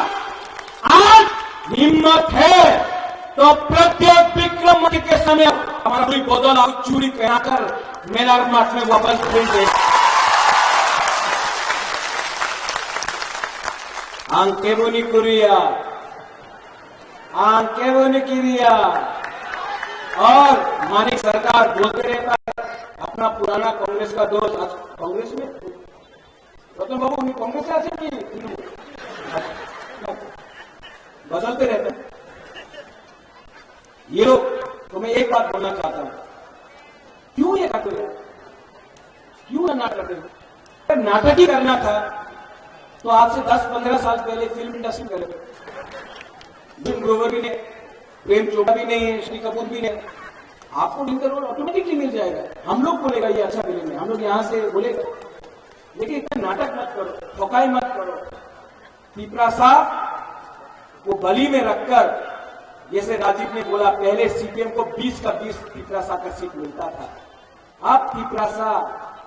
आज हिम्मत है तो प्रत्येक विक्रम के समय हमारा कोई बदल और चूड़ी पहनाकर मेरा मठ में वापस भेजे। आंकेबोनी कुरिया, आंकेबोनी किरिया। और मानिक सरकार बोलते रहता है अपना पुराना कांग्रेस का दोस्त, आज कांग्रेस में रतन बाबू उन्हें कांग्रेस से आते बदलते रहते हैं ये लोग। तो मैं एक बात बोलना चाहता हूं, क्यों ये करते हो, क्यों नाटक करते हो? नाटक ही करना था तो आज से 10-15 साल पहले फिल्म इंडस्ट्री करे। जिम ग्रोवर भी नहीं, प्रेम चोपड़ा भी नहीं है, श्री कपूर भी नहीं, आपको इनका रोल ऑटोमेटिकली मिल जाएगा। हम लोग बोलेगा ये अच्छा फिल्म है, हम लोग यहां से बोलेगा, लेकिन इतना नाटक मत करो, ठोकाई मत करो। तिपरासा को बली में रखकर, जैसे राजीव ने बोला, पहले सीपीएम को 20 का 20 तिपरासा का सीट मिलता था। अब तिपरासा,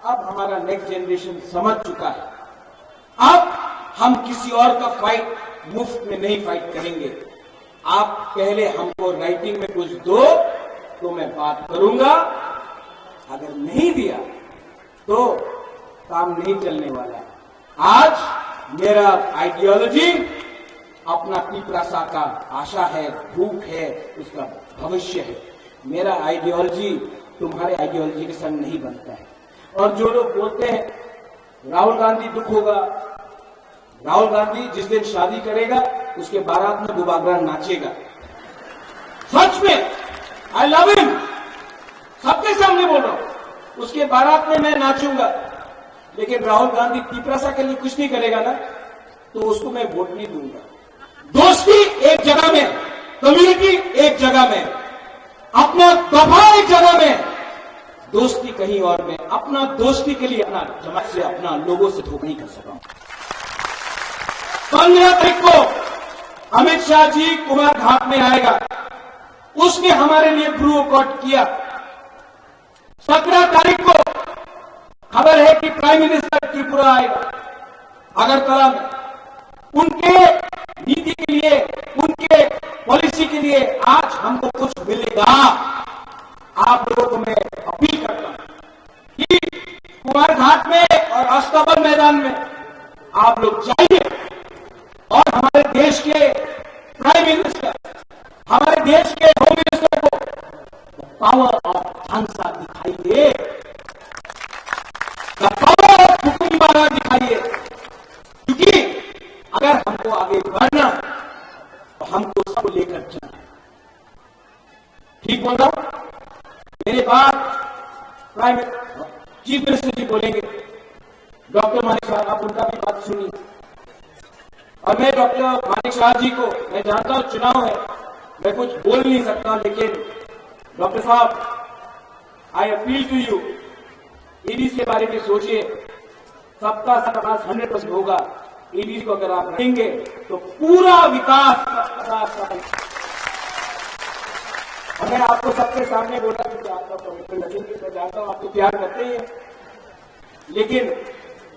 अब हमारा नेक्स्ट जनरेशन समझ चुका है, अब हम किसी और का फाइट मुफ्त में नहीं फाइट करेंगे। आप पहले हमको राइटिंग में कुछ दो तो मैं बात करूंगा, अगर नहीं दिया तो काम नहीं चलने वाला। आज मेरा आइडियोलॉजी अपना पिपरासा का आशा है, भूख है, उसका भविष्य है। मेरा आइडियोलॉजी तुम्हारे आइडियोलॉजी के संग नहीं बनता है। और जो लोग बोलते हैं राहुल गांधी दुख होगा, राहुल गांधी जिस दिन शादी करेगा उसके बारात में बुबागरा नाचेगा। सच में आई लव हिम, सबके सामने बोल रहा हूं, उसके बारात में मैं नाचूंगा। लेकिन राहुल गांधी पिपरासा के लिए कुछ नहीं करेगा ना, तो उसको मैं वोट नहीं दूंगा। दोस्ती एक जगह में, कम्युनिटी एक जगह में, अपना दफा एक जगह में, दोस्ती कहीं और में। अपना दोस्ती के लिए अपना जमात से, अपना लोगों से धोखा नहीं कर सका। 15 तारीख को अमित शाह जी कुमार घाट में आएगा, उसने हमारे लिए ब्रू कट किया। 17 तारीख को खबर है कि प्राइम मिनिस्टर त्रिपुरा आएगा अगरतला में। उनके नीति के लिए, उनके पॉलिसी के लिए आज हमको कुछ मिलेगा। आप लोगों को मैं अपील करता हूं कि कुमार घाट में और अस्तबल मैदान में आप लोग जाइए और हमारे देश के प्राइम मिनिस्टर, हमारे देश के होम मिनिस्टर को पावर ऑफ झांसा दिखाइए, पावर ऑफ हुकुमबारा दिखाइए। क्योंकि अगर हमको आगे बढ़ना तो हमको सबको लेकर चलना। ठीक बोल रहा हूं? मेरे बाद प्राइम चीफ मिनिस्टर जी बोलेंगे, डॉक्टर मानिक शाह, आप उनका भी बात सुनिए। और मैं डॉक्टर मानिक शाह जी को, मैं जानता हूं चुनाव है, मैं कुछ बोल नहीं सकता, लेकिन डॉक्टर साहब, I appeal to you, EDC के बारे में सोचिए। सबका विकास 100% होगा। ईडीसी को अगर आप रखेंगे तो पूरा विकास और मैं आपको सबके सामने बोला कि आपका कमिटमेंट रखेंगे। मैं जानता हूं आपको प्यार करते हैं, लेकिन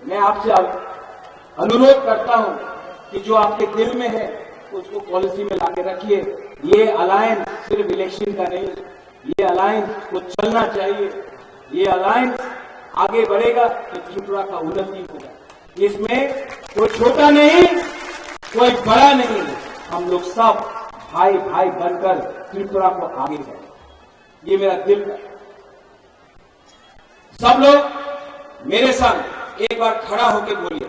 मैं आपसे अनुरोध करता हूं कि जो आपके दिल में है उसको पॉलिसी में लाके रखिए। ये अलायंस सिर्फ इलेक्शन का नहीं, ये अलायंस को चलना चाहिए। ये अलायंस आगे बढ़ेगा तो त्रिपुरा का उन्नति होगा। इसमें कोई छोटा नहीं, कोई बड़ा नहीं, हम लोग सब भाई भाई बनकर त्रिपुरा को आगे बढ़े। ये मेरा दिल है। सब लोग मेरे साथ एक बार खड़ा होकर बोलिए,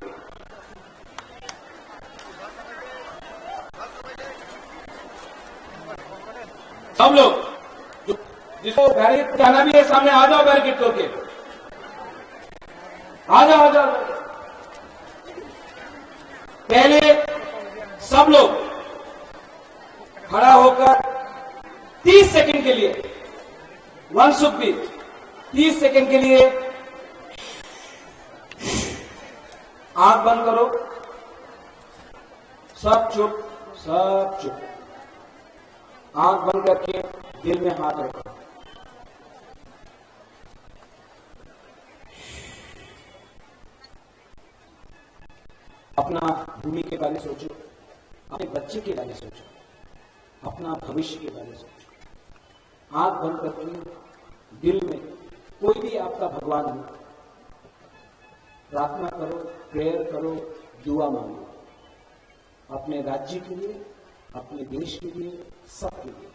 सब लोग जिसको बैरिकेड जाना भी है सामने आ जाओ, बैरिकेड तोड़ के आ जाओ, आ जाओ। पहले सब लोग खड़ा होकर 30 सेकंड के लिए, मनसुख भी 30 सेकंड के लिए आंख बंद करो, सब चुप, सब चुप, आंख बंद करके दिल में हाथ रखो। अपना भूमि के बारे में सोचो, अपने बच्चे के बारे में सोचो, अपना भविष्य के बारे में सोचो। आंख बंद करके दिल में कोई भी आपका भगवान हो, प्रार्थना करो, प्रेयर करो, दुआ मांगो, अपने राज्य के लिए, अपने देश के लिए, सबके लिए।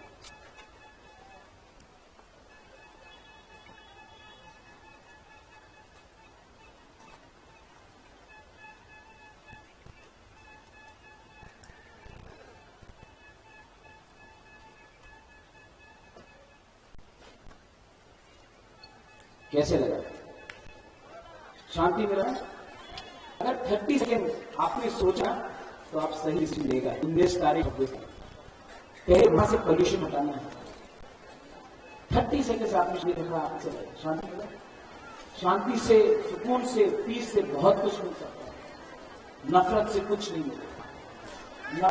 कैसे लगा? शांति मिला? अगर 30 सेकेंड आपने सोचा तो आप सही डिसीजन लेगा। 19 तारीख को पहले वहां से पोल्यूशन हटाना है। 30 सेकेंड से आपने देखा, आपसे शांति मिला? शांति से, सुकून से, पीस से बहुत कुछ मिल सकता है। नफरत से कुछ नहीं मिलेगा।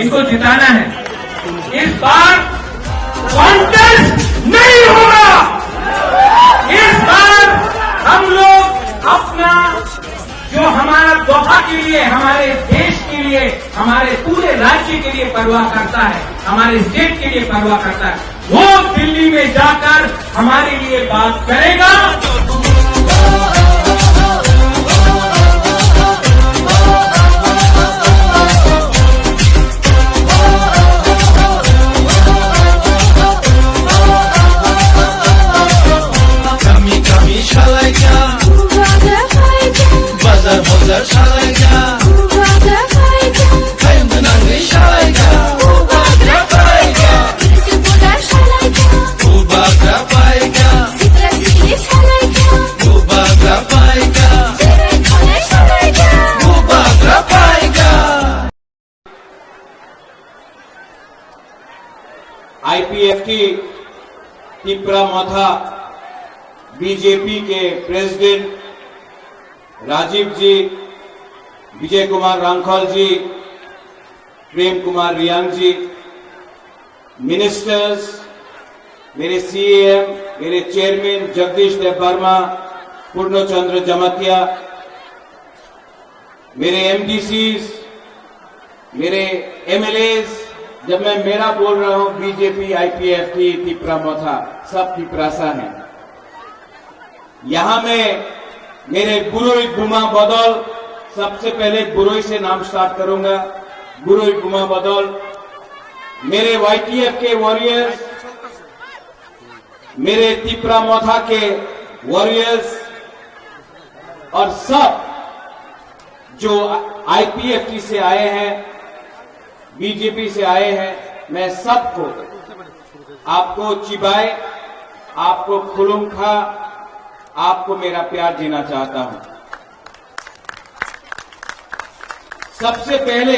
इसको जिताना है। इस बार कॉन्टेस्ट नहीं होगा। इस बार हम लोग अपना जो हमारा दोहा के लिए, हमारे देश के लिए, हमारे पूरे राज्य के लिए परवाह करता है, हमारे स्टेट के लिए परवाह करता है, वो दिल्ली में जाकर हमारे लिए बात करेगा। आईपीएफटी तिपरा मोथा बीजेपी के प्रेसिडेंट राजीव जी, विजय कुमार रांखल जी, प्रेम कुमार रियांग जी, मिनिस्टर्स, मेरे सीएम, मेरे चेयरमैन जगदीश देव वर्मा, पूर्णचंद्र जमतिया, मेरे एमडीसीज, मेरे एमएलएज, जब मैं मेरा बोल रहा हूं बीजेपी आईपीएफटी तिपरा मोथा, सब तिपरासा हैं। यहां में मेरे बुरोई बुमा बदल, सबसे पहले बुरोई से नाम स्टार्ट करूंगा। बुरोई बुमा बदल, मेरे वाईटीएफ के वॉरियर्स, मेरे तिपरा मोथा के वॉरियर्स और सब जो आईपीएफटी से आए हैं, बीजेपी से आए हैं, मैं सबको, आपको चिबाए, आपको खुलुमखा, आपको मेरा प्यार देना चाहता हूं। सबसे पहले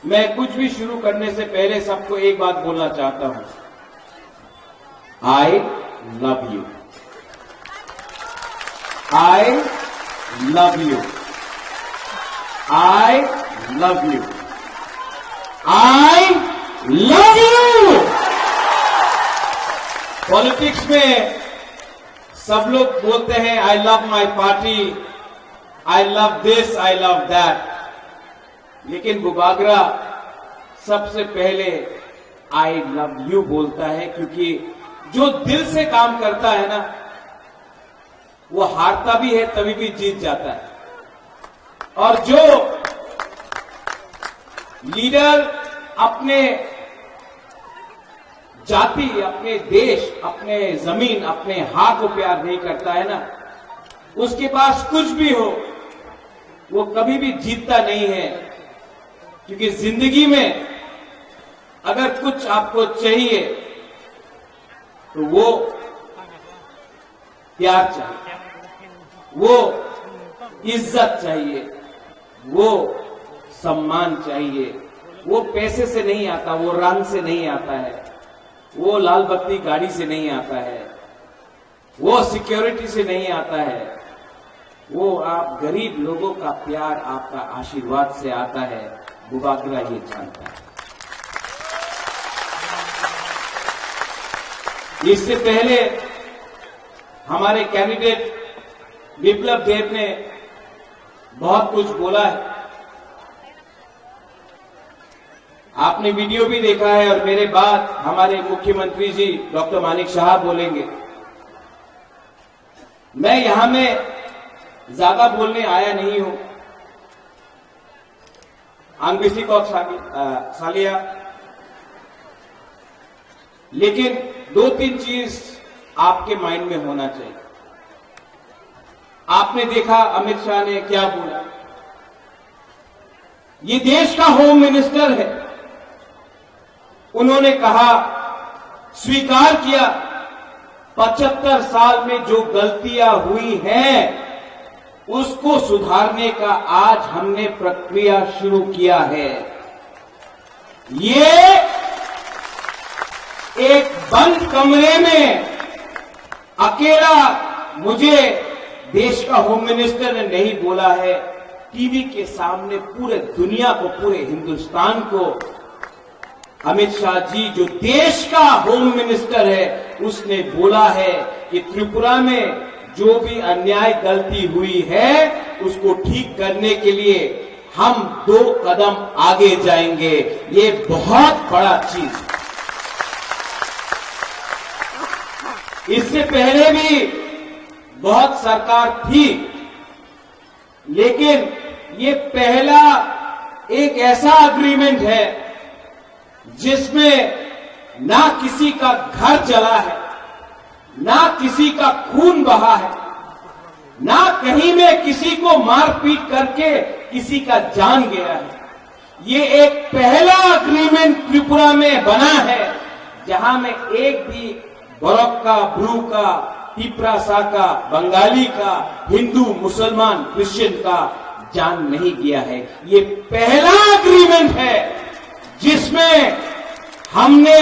मैं कुछ भी शुरू करने से पहले सबको एक बात बोलना चाहता हूं, I love you. I love you. I love you. I love you. Politics में सब लोग बोलते हैं I love my party, I love this, I love that, लेकिन बुबागरा सबसे पहले आई लव यू बोलता है, क्योंकि जो दिल से काम करता है ना, वो हारता भी है तभी भी जीत जाता है। और जो लीडर अपने जाति, अपने देश, अपने जमीन, अपने हाथ को प्यार नहीं करता है ना, उसके पास कुछ भी हो वो कभी भी जीतता नहीं है। क्योंकि जिंदगी में अगर कुछ आपको चाहिए तो वो प्यार चाहिए, वो इज्जत चाहिए, वो सम्मान चाहिए। वो पैसे से नहीं आता, वो रंग से नहीं आता है, वो लाल बत्ती गाड़ी से नहीं आता है, वो सिक्योरिटी से नहीं आता है, वो आप गरीब लोगों का प्यार, आपका आशीर्वाद से आता है। बुबागरा ये जानता है। इससे पहले हमारे कैंडिडेट विप्लव देव ने बहुत कुछ बोला है, आपने वीडियो भी देखा है, और मेरे बाद हमारे मुख्यमंत्री जी डॉक्टर मानिक शाह बोलेंगे। मैं यहां में ज्यादा बोलने आया नहीं हूं। आंगविसी को सालिया, लेकिन दो तीन चीज आपके माइंड में होना चाहिए। आपने देखा अमित शाह ने क्या बोला, ये देश का होम मिनिस्टर है। उन्होंने कहा, स्वीकार किया 75 साल में जो गलतियां हुई हैं उसको सुधारने का आज हमने प्रक्रिया शुरू किया है। ये एक बंद कमरे में अकेला मुझे देश का होम मिनिस्टर ने नहीं बोला है, टीवी के सामने पूरे दुनिया को, पूरे हिंदुस्तान को अमित शाह जी जो देश का होम मिनिस्टर है उसने बोला है कि त्रिपुरा में जो भी अन्याय गलती हुई है उसको ठीक करने के लिए हम 2 कदम आगे जाएंगे। ये बहुत बड़ा चीज। इससे पहले भी बहुत सरकार थी, लेकिन ये पहला एक ऐसा अग्रीमेंट है जिसमें ना किसी का घर जला है, ना किसी का खून बहा है, ना कहीं में किसी को मारपीट करके किसी का जान गया है। ये एक पहला अग्रीमेंट त्रिपुरा में बना है जहां में एक भी बरोक का, ब्रू का, तिपरासा का, बंगाली का, हिंदू, मुसलमान, क्रिश्चियन का जान नहीं गया है। ये पहला अग्रीमेंट है जिसमें हमने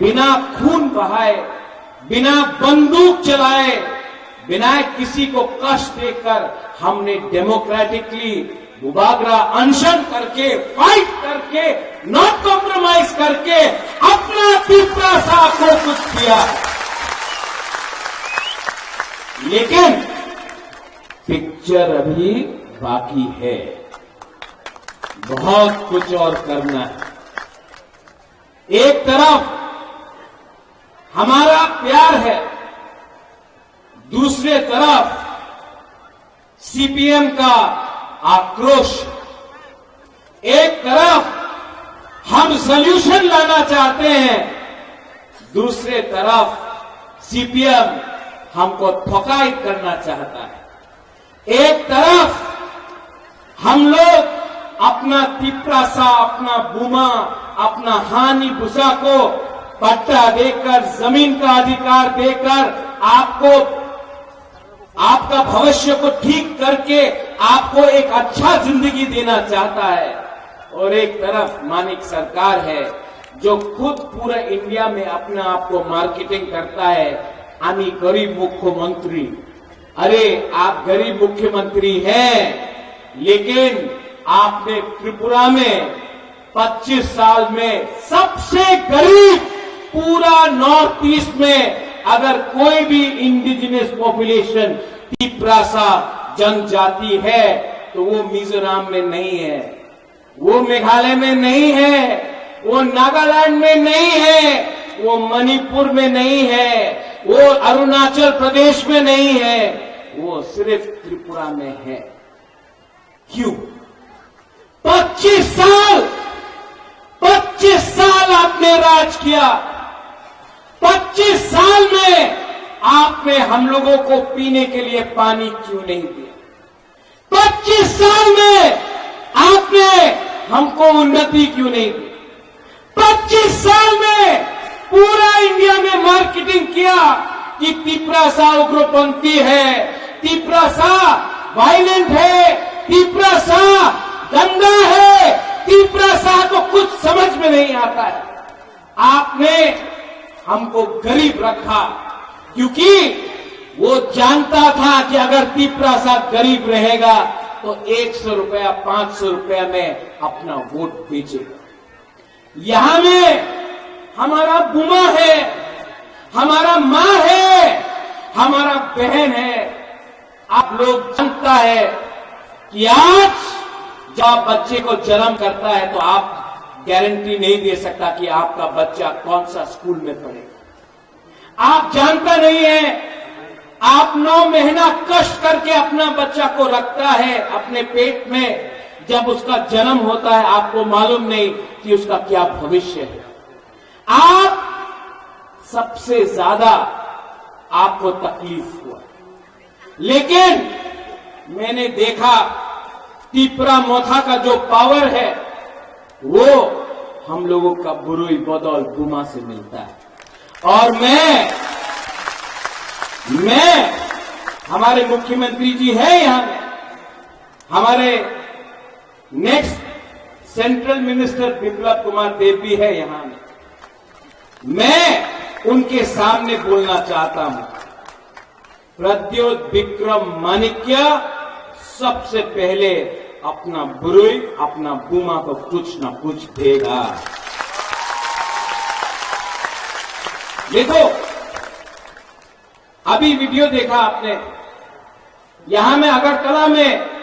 बिना खून बहाए, बिना बंदूक चलाए, बिना किसी को कष्ट देकर हमने डेमोक्रेटिकली मुबागरा अनशन करके, फाइट करके, नॉट कॉम्प्रोमाइज करके अपना तिपरासा को कुछ किया। लेकिन पिक्चर अभी बाकी है, बहुत कुछ और करना है। एक तरफ हमारा प्यार है, दूसरे तरफ सीपीएम का आक्रोश। एक तरफ हम सॉल्यूशन लाना चाहते हैं, दूसरे तरफ सीपीएम हमको ठोकाई करना चाहता है। एक तरफ हम लोग अपना तिपरासा, अपना बुमा, अपना हानि भूसा को पट्टा देकर, जमीन का अधिकार देकर आपको, आपका भविष्य को ठीक करके आपको एक अच्छा जिंदगी देना चाहता है, और एक तरफ मानिक सरकार है जो खुद पूरे इंडिया में अपने आप को मार्केटिंग करता है, आनी गरीब मुख्यमंत्री। अरे आप गरीब मुख्यमंत्री हैं, लेकिन आपने त्रिपुरा में 25 साल में सबसे गरीब पूरा नॉर्थ ईस्ट में अगर कोई भी इंडिजिनस पॉपुलेशन तिपरासा जनजाति है तो वो मिजोरम में नहीं है, वो मेघालय में नहीं है, वो नागालैंड में नहीं है, वो मणिपुर में नहीं है, वो अरुणाचल प्रदेश में नहीं है, वो सिर्फ त्रिपुरा में है। क्यों? 25 साल आपने राज किया। 25 साल में आपने हम लोगों को पीने के लिए पानी क्यों नहीं दिया? 25 साल में आपने हमको उन्नति क्यों नहीं दी? 25 साल में पूरा इंडिया में मार्केटिंग किया कि तिपरासा उग्रपंथी है, तिपरासा वायलेंट है, तिपरासा गंदा है, तिपरासा को कुछ समझ में नहीं आता है। आपने हमको गरीब रखा क्योंकि वो जानता था कि अगर तिपरासा गरीब रहेगा तो 100 रुपया 500 रुपया में अपना वोट बेचेगा। यहां में हमारा बुमा है, हमारा मां है, हमारा बहन है। आप लोग जानता है कि आज जब बच्चे को जन्म करता है तो आप गारंटी नहीं दे सकता कि आपका बच्चा कौन सा स्कूल में पढ़ेगा। आप जानता नहीं है, आप 9 महीना कष्ट करके अपना बच्चा को रखता है अपने पेट में, जब उसका जन्म होता है आपको मालूम नहीं कि उसका क्या भविष्य है। आप सबसे ज्यादा आपको तकलीफ हुआ, लेकिन मैंने देखा तिपरा मोथा का जो पावर है वो हम लोगों का बुरुई बदौल बुमा से मिलता है। और मैं हमारे मुख्यमंत्री जी है यहां में, हमारे next central minister Biplab Kumar Deb भी है यहां में। मैं उनके सामने बोलना चाहता हूं, प्रद्योत विक्रम माणिक्य सबसे पहले अपना बुरुई, अपना बुमा को कुछ ना कुछ देगा। देखो, अभी वीडियो देखा आपने, यहां में अगरतला में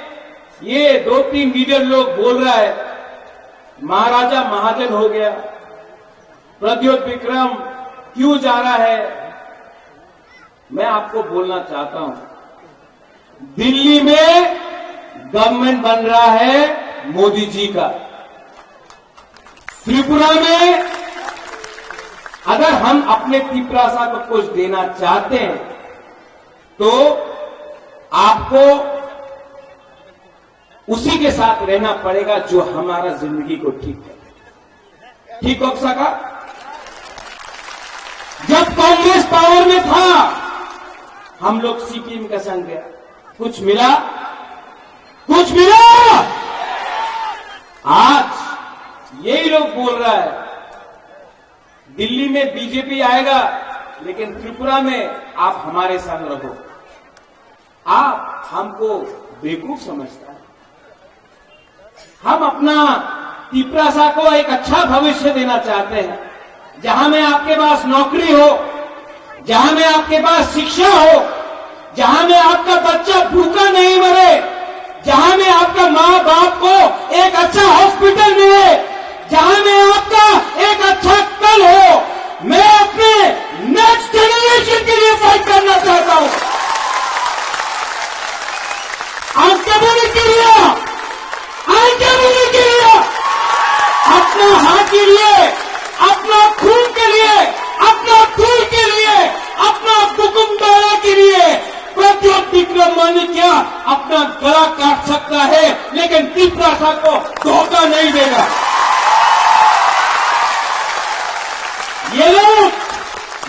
ये 2-3 लीडर लोग बोल रहा है महाराजा महाजन हो गया, प्रद्योत विक्रम क्यों जा रहा है। मैं आपको बोलना चाहता हूं, दिल्ली में गवर्नमेंट बन रहा है मोदी जी का। त्रिपुरा में अगर हम अपने त्रिपुरासा को कुछ देना चाहते हैं तो आपको उसी के साथ रहना पड़ेगा जो हमारा जिंदगी को ठीक करे। ठीक हो सका? जब कांग्रेस पावर में था हम लोग सीपीएम का संग गया, कुछ मिला? कुछ मिला? आज यही लोग बोल रहा है दिल्ली में बीजेपी आएगा लेकिन त्रिपुरा में आप हमारे संग रहो। आप हमको बेवकूफ समझता है। हम अपना त्रिपुरासा को एक अच्छा भविष्य देना चाहते हैं, जहां में आपके पास नौकरी हो, जहां में आपके पास शिक्षा हो, जहां में आपका बच्चा भूखा नहीं मरे, जहां में आपका माँ बाप को एक अच्छा हॉस्पिटल मिले, जहां में आपका एक अच्छा कल हो। मैं अपने नेक्स्ट जनरेशन के लिए फाइट करना चाहता हूं। आंदोलन के लिए, आंदोलन के लिए, अपना हाथ के लिए, अपना खून के लिए, अपना खून के लिए, अपना कुकुमदारा के लिए प्रद्योत विक्रम मानिक्या अपना गला काट सकता है लेकिन त्रिपुरासा को धोखा नहीं देगा। ये लोग,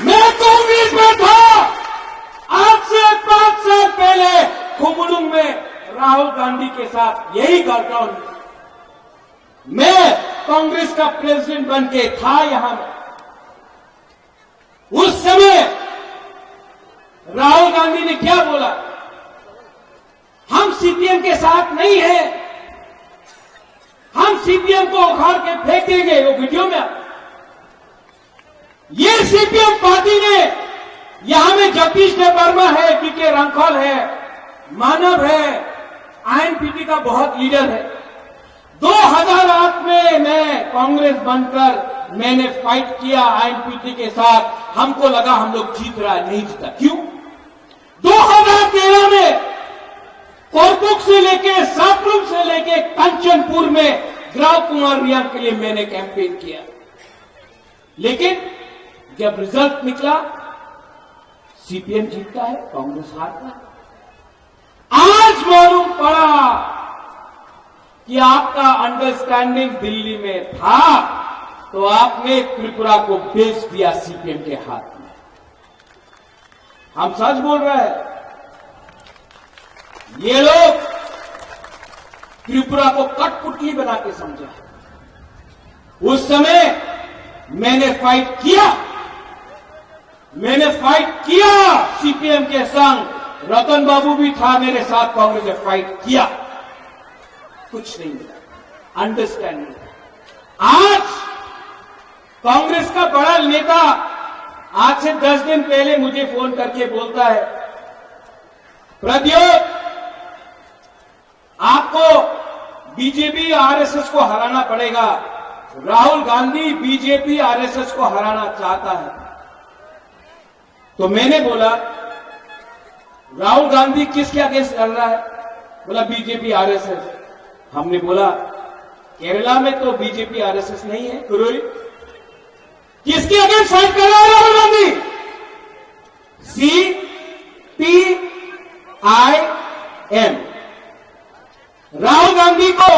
मैं कांग्रेस में था, आज से 5 साल पहले खुमलुंग में राहुल गांधी के साथ यही करता हूं। मैं कांग्रेस का प्रेसिडेंट बन के था यहां में। उस समय राहुल गांधी ने क्या बोला? हम सीपीएम के साथ नहीं हैं, हम सीपीएम को उखाड़ के फेंक देंगे। वो वीडियो में ये सीपीएम पार्टी ने, यहां में जगदीश वर्मा है, पीके रंखौल है, मानव है, आईएनपीटी का बहुत लीडर है। 2008 में मैं कांग्रेस बनकर मैंने फाइट किया आईएनपीटी के साथ। हमको लगा हम लोग जीत रहा है, नहीं जीता। क्यों? 2013 में कोरपुक से लेके, सापलुम से लेके कंचनपुर में ग्राम कुमार रिया के लिए मैंने कैंपेन किया, लेकिन जब रिजल्ट निकला सीपीएम जीतता है, कांग्रेस हारता है। आज मालूम पड़ा कि आपका अंडरस्टैंडिंग दिल्ली में था तो आपने त्रिपुरा को बेच दिया सीपीएम के हाथ में। हम सच बोल रहे हैं। ये लोग त्रिपुरा को कठपुतली बना के समझा। उस समय मैंने फाइट किया, मैंने फाइट किया सीपीएम के संग। रतन बाबू भी था मेरे साथ, कांग्रेस ने फाइट किया, कुछ नहीं मिला, अंडरस्टैंडिंग। आज कांग्रेस का बड़ा नेता आज से 10 दिन पहले मुझे फोन करके बोलता है, प्रद्योत आपको बीजेपी आरएसएस को हराना पड़ेगा। राहुल गांधी बीजेपी आरएसएस को हराना चाहता है। तो मैंने बोला राहुल गांधी किसके अगेंस्ट लड़ रहा है? बोला बीजेपी आरएसएस। हमने बोला केरला में तो बीजेपी आरएसएस नहीं है, कुरुई किसके अगेंस्ट फाइट कर रहा है राहुल गांधी? CPIM। राहुल गांधी को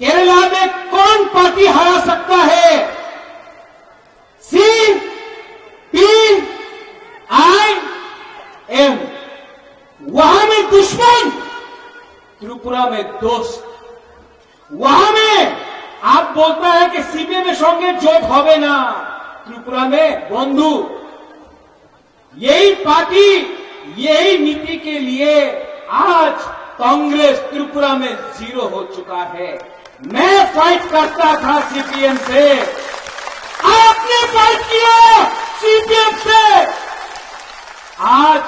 केरला में कौन पार्टी हरा सकता है? CPIM। वहां में दुश्मन, त्रिपुरा में दोस्त। वहां में आप बोलता है कि सीपीएम में संगे जोत होवे ना, त्रिपुरा में बंधु। यही पार्टी, यही नीति के लिए आज कांग्रेस त्रिपुरा में 0 हो चुका है। मैं फाइट करता था सीपीएम से, आपने फाइट किया सीपीएम से। आज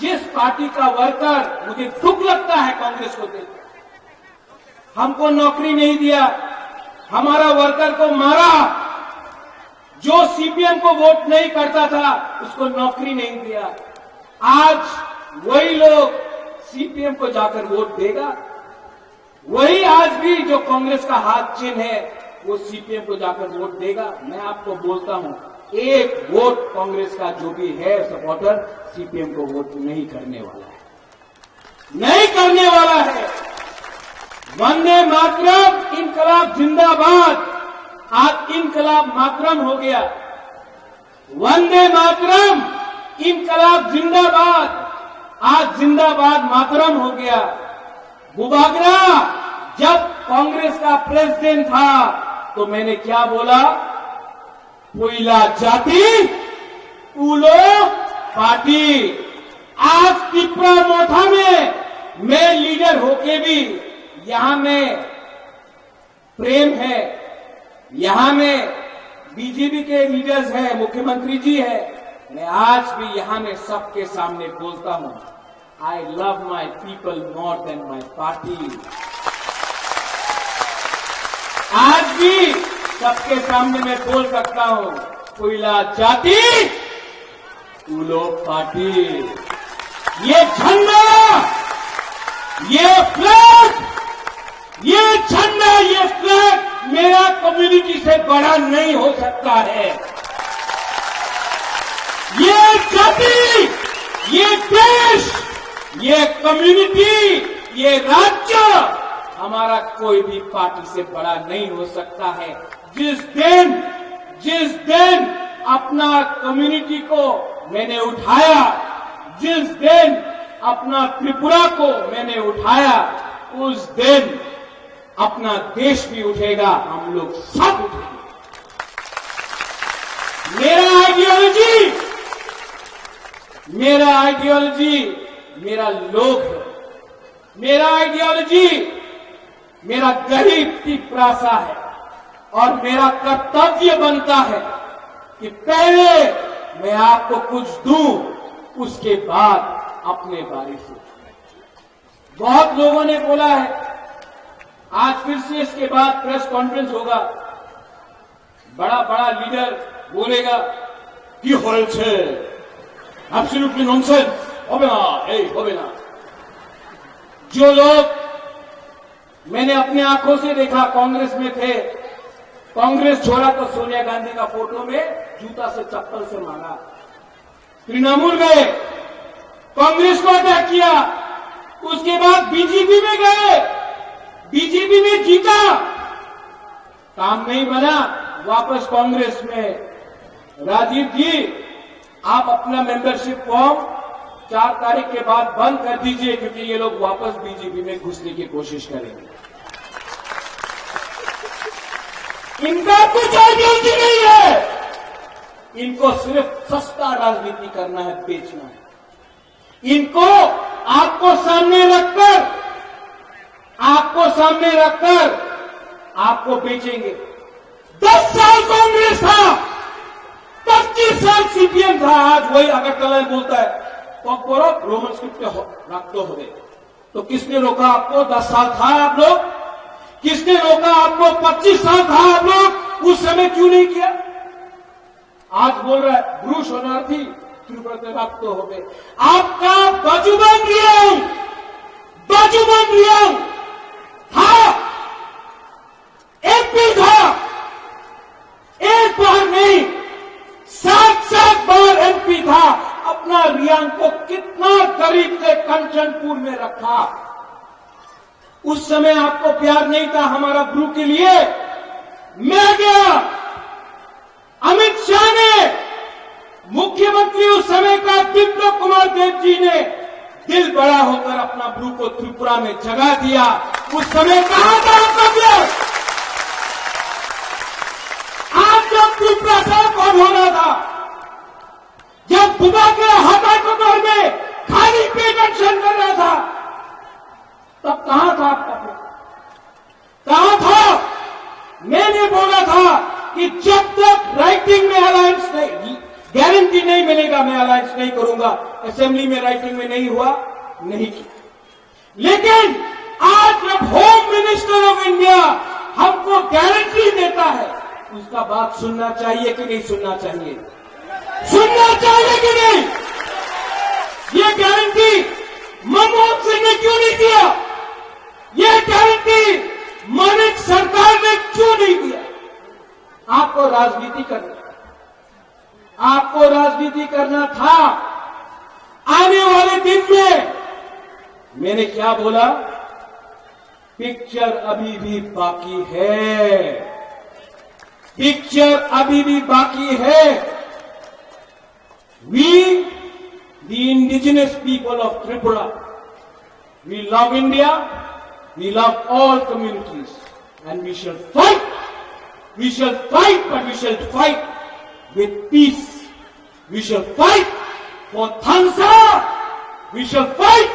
जिस पार्टी का वर्कर, मुझे दुख लगता है कांग्रेस को देखकर, हमको नौकरी नहीं दिया, हमारा वर्कर को मारा, जो सीपीएम को वोट नहीं करता था उसको नौकरी नहीं दिया। आज वही लोग सीपीएम को जाकर वोट देगा, वही आज भी जो कांग्रेस का हाथ चिन्ह है वो सीपीएम को जाकर वोट देगा। मैं आपको बोलता हूं, एक वोट कांग्रेस का जो भी है सपोर्टर सीपीएम को वोट नहीं करने वाला है, नहीं करने वाला है। वंदे मातरम, इनकलाब जिंदाबाद, आज इनकलाब मातरम हो गया। वंदे मातरम, इनकलाब जिंदाबाद, आज जिंदाबाद मातरम हो गया। बुबागरा जब कांग्रेस का प्रेसिडेंट था तो मैंने क्या बोला? कोयला जाति पूलो पार्टी। आज त्रिपुरा मोथा में मैं लीडर होके भी यहां में प्रेम है, यहां में बीजेपी के लीडर्स हैं, मुख्यमंत्री जी है। मैं आज भी यहां में सबके सामने बोलता हूं, I love my people more than my party. आज भी सबके सामने मैं बोल सकता हूं, कोयला जाति पूलो पार्टी। ये झंडा, ये फ्लैग, ये झंडा, ये फ्लैग मेरा कम्युनिटी से बड़ा नहीं हो सकता है। ये जाति, ये देश, ये कम्युनिटी, ये राज्य हमारा कोई भी पार्टी से बड़ा नहीं हो सकता है। जिस दिन अपना कम्युनिटी को मैंने उठाया, जिस दिन अपना त्रिपुरा को मैंने उठाया, उस दिन अपना देश भी उठेगा, हम लोग सब उठेंगे। मेरा आइडियोलॉजी मेरा लोग है, मेरा आइडियोलॉजी मेरा गरीब की प्रासा है, और मेरा कर्तव्य बनता है कि पहले मैं आपको कुछ दूं, उसके बाद अपने बारे से। बहुत लोगों ने बोला है, आज फिर से इसके बाद प्रेस कॉन्फ्रेंस होगा, बड़ा बड़ा लीडर बोलेगा कि হয়েছে एब्सोल्युटली नॉनसेंस, होबे ना, होबे ना। जो लोग मैंने अपनी आंखों से देखा कांग्रेस में थे, कांग्रेस छोड़ा तो सोनिया गांधी का फोटो में जूता से चप्पल से मारा, तृणमूल गए, कांग्रेस को अटैक किया, उसके बाद बीजेपी में गए, बीजेपी में जीता, काम नहीं बना, वापस कांग्रेस में। राजीव जी, आप अपना मेंबरशिप फॉर्म 4 तारीख के बाद बंद कर दीजिए, क्योंकि ये लोग वापस बीजेपी में घुसने की कोशिश करेंगे। इनका कुछ आइडियोलॉजी नहीं है, इनको सिर्फ सस्ता राजनीति करना है, बेचना है। इनको आपको सामने रखकर आपको बेचेंगे। 10 साल कांग्रेस था, 25 साल सीपीएम था, आज वही अगरतला में बोलता है रोमन स्क्रिप्ट रखते हो गए। तो किसने रोका आपको? 10 साल था आप लोग? किसने रोका आपको? 25 साल था आप लोग? उस समय क्यों नहीं किया? आज बोल रहा है ब्रू शरणार्थी तिरुपति रखते हो गए। आपका बाजू बन रहा हूं था, एमपी था, एक बार नहीं 7 बार एमपी था। अपना रियांग को कितना करीब से कंचनपुर में रखा। उस समय आपको प्यार नहीं था हमारा ब्रू के लिए। मैं गया, अमित शाह ने, मुख्यमंत्री उस समय का बिप्लब कुमार देव जी ने दिल बड़ा होकर अपना ब्रू को त्रिपुरा में जगह दिया। उस समय कहां था आपका प्यार? आप जब त्रिपुरा साहब कौन हो रहा था, जब बुबा के हाथाकोट में खाली पेट एक्शन कर रहा था, गारंटी नहीं मिलेगा मैं अलायंस नहीं करूंगा। असेंबली में राइटिंग में नहीं हुआ, नहीं किया। लेकिन आज जब होम मिनिस्टर ऑफ इंडिया हमको गारंटी देता है, उसका बात सुनना चाहिए कि नहीं सुनना चाहिए? सुनना चाहिए कि नहीं? ये गारंटी मनमोहन सिंह ने क्यों नहीं दिया? ये गारंटी मानिक सरकार ने क्यों नहीं दिया? आपको राजनीति करना, आपको राजनीति करना था। आने वाले दिन में मैंने क्या बोला? पिक्चर अभी भी बाकी है, पिक्चर अभी भी बाकी है। We, the indigenous people of Tripura, we love India, we love all communities, and we shall fight. We shall fight, but we shall fight with peace. We shall fight for Thansa. We shall fight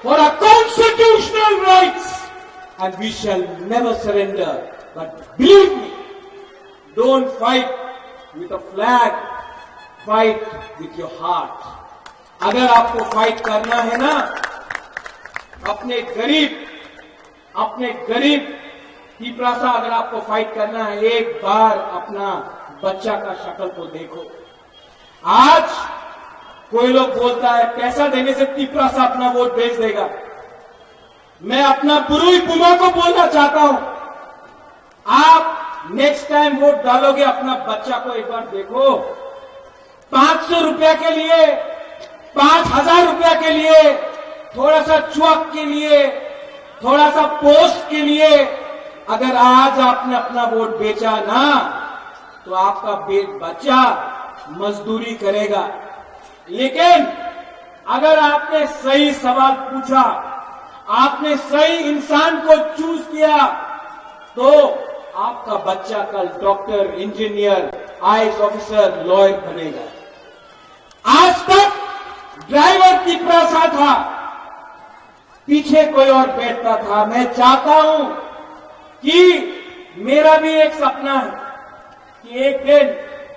for our constitutional rights, and we shall never surrender. But believe me, don't fight with a flag. Fight with your heart. अगर आपको fight करना है ना, अपने गरीब पीपरासा अगर आपको fight करना है, एक बार अपना बच्चा का शक्ल को देखो। आज कोई लोग बोलता है पैसा देने से पीपरासा अपना वोट भेज देगा। मैं अपना बुरुई बुमा को बोलना चाहता हूं, आप नेक्स्ट टाइम वोट डालोगे, अपना बच्चा को एक बार देखो। 500 रुपया के लिए, 5000 रुपया के लिए, थोड़ा सा चौक के लिए, थोड़ा सा पोस्ट के लिए अगर आज आपने अपना वोट बेचा ना, तो आपका बच्चा मजदूरी करेगा। लेकिन अगर आपने सही सवाल पूछा, आपने सही इंसान को चूज किया, तो आपका बच्चा कल doctor, engineer, IAS officer, lawyer बनेगा। आज तक ड्राइवर पीपरासा था, पीछे कोई और बैठता था। मैं चाहता हूं कि मेरा भी एक सपना है कि एक दिन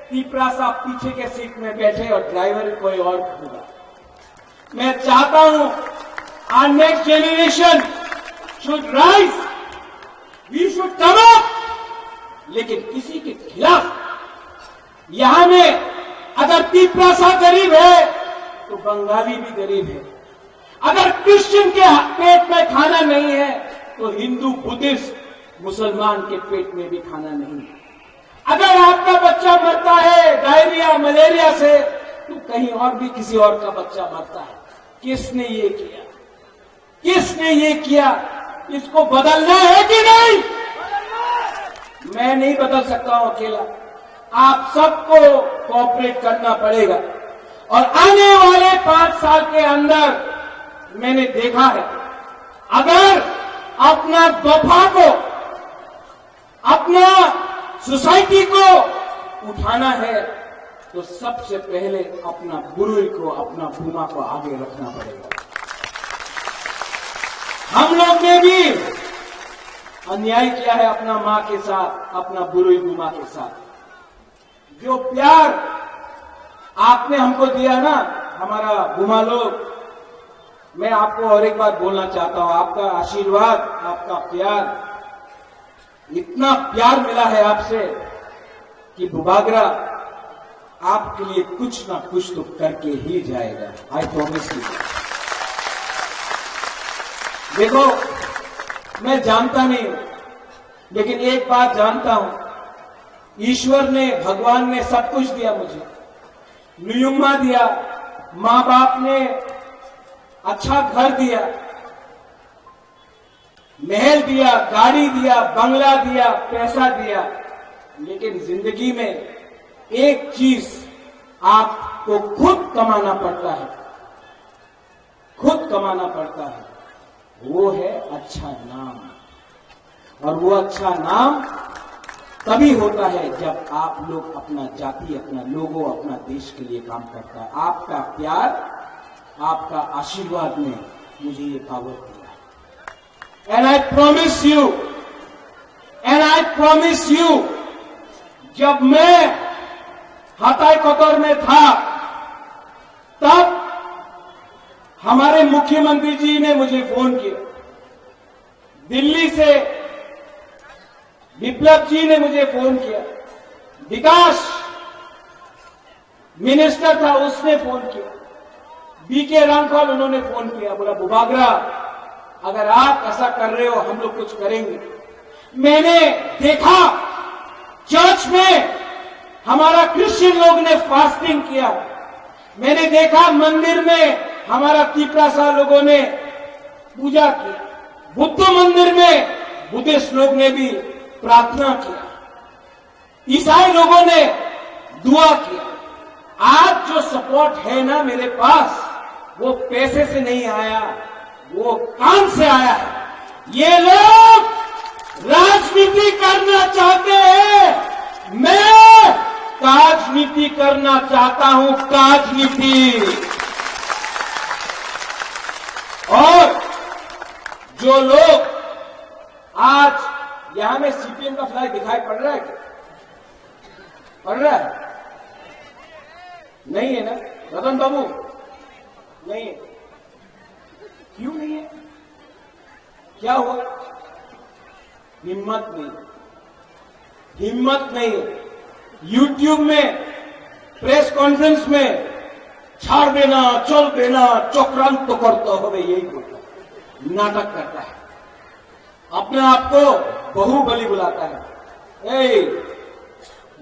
पीपरासा पीछे के सीट में बैठे और ड्राइवर कोई और होगा। मैं चाहता हूं our next generation should rise, we should come up, लेकिन किसी के खिलाफ। यहां में अगर पीपरासा गरीब है तो बंगाली भी गरीब है। अगर क्रिश्चियन के पेट में खाना नहीं है तो हिंदू, बुद्धिस्ट, मुसलमान के पेट में भी खाना नहीं है। अगर आपका बच्चा मरता है डायरिया, मलेरिया से, तो कहीं और भी किसी और का बच्चा मरता है। किसने ये किया? किसने ये किया? इसको बदलना है कि नहीं? मैं नहीं बदल सकता हूं अकेला, आप सबको कोऑपरेट करना पड़ेगा। और आने वाले 5 साल के अंदर मैंने देखा है, अगर अपना दफा को, अपना सोसाइटी को उठाना है, तो सबसे पहले अपना बुरुई को, अपना बुमा को आगे रखना पड़ेगा। हम लोग ने भी अन्याय किया है अपना मां के साथ, अपना बुरुई बुमा के साथ। जो प्यार आपने हमको दिया ना, हमारा बुमा लोग, मैं आपको और एक बात बोलना चाहता हूं, आपका आशीर्वाद, आपका प्यार, इतना प्यार मिला है आपसे कि बुबागरा आपके लिए कुछ ना कुछ तो करके ही जाएगा। I promise you. देखो, मैं जानता नहीं हूं, लेकिन एक बात जानता हूं, ईश्वर ने, भगवान ने सब कुछ दिया मुझे। नुयुम्मा दिया, मां बाप ने अच्छा घर दिया, महल दिया, गाड़ी दिया, बंगला दिया, पैसा दिया, लेकिन जिंदगी में एक चीज आपको खुद कमाना पड़ता है, खुद कमाना पड़ता है, वो है अच्छा नाम। और वो अच्छा नाम तभी होता है जब आप लोग अपना जाति, अपना लोगों, अपना देश के लिए काम करता है। आपका प्यार, आपका आशीर्वाद ने मुझे ये पावर दिया। एंड आई प्रॉमिस यू, जब मैं हताई कतर में था, तब हमारे मुख्यमंत्री जी ने मुझे फोन किया, दिल्ली से विप्लव जी ने मुझे फोन किया, विकास मिनिस्टर था उसने फोन किया, बीके रामपाल उन्होंने फोन किया, बोला बुबागरा अगर आप ऐसा कर रहे हो हम लोग कुछ करेंगे। मैंने देखा चर्च में हमारा क्रिश्चियन लोग ने फास्टिंग किया, मैंने देखा मंदिर में हमारा तिपरासा लोगों ने पूजा किया, बुद्ध मंदिर में बुद्धिस्ट लोग ने भी प्रार्थना किया, ईसाई लोगों ने दुआ किया। आज जो सपोर्ट है ना मेरे पास, वो पैसे से नहीं आया, वो काम से आया है। ये लोग राजनीति करना चाहते हैं, मैं राजनीति करना चाहता हूं, राजनीति। और जो लोग आज यहां में सीपीएम का फ्लैग दिखाई पड़ रहा है क्या? पड़ रहा है? नहीं है ना रतन बाबू? नहीं है। क्यों नहीं है? क्या हुआ? हिम्मत नहीं, हिम्मत नहीं। यूट्यूब में प्रेस कॉन्फ्रेंस में छाड़ देना, चल देना, चक्रांत तो करता हो, यही बोलता है, नाटक करता है, अपने आप को बाहुबली बुलाता है। ए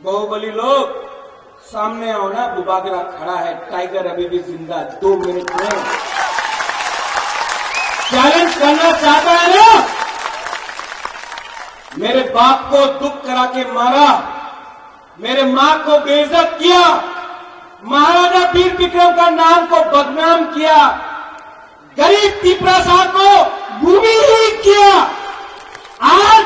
बाहुबली लोग सामने आओ ना, बुबागरा खड़ा है, टाइगर अभी भी जिंदा, 2 मिनट में चैलेंज करना चाहता है ना। मेरे बाप को दुख करा के मारा, मेरे मां को बेइज्जत किया, महाराजा वीर विक्रम का नाम को बदनाम किया, गरीब तिपरासा को भूमिहीन किया। आज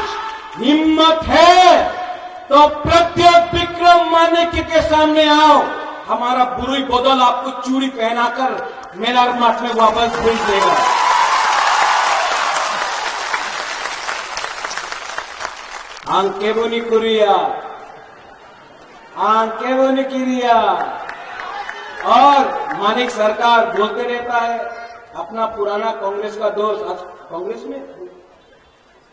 हिम्मत है तो प्रत्येक विक्रम मानेके के सामने आओ, हमारा बुरुई बदल आपको चूड़ी पहनाकर मेलार मठ में वापस भेज देगा। आंकेबोनी कुरिया, आंकेबोनी किरिया। और मानिक सरकार बोलते रहता है अपना पुराना कांग्रेस का दोस्त, आज कांग्रेस में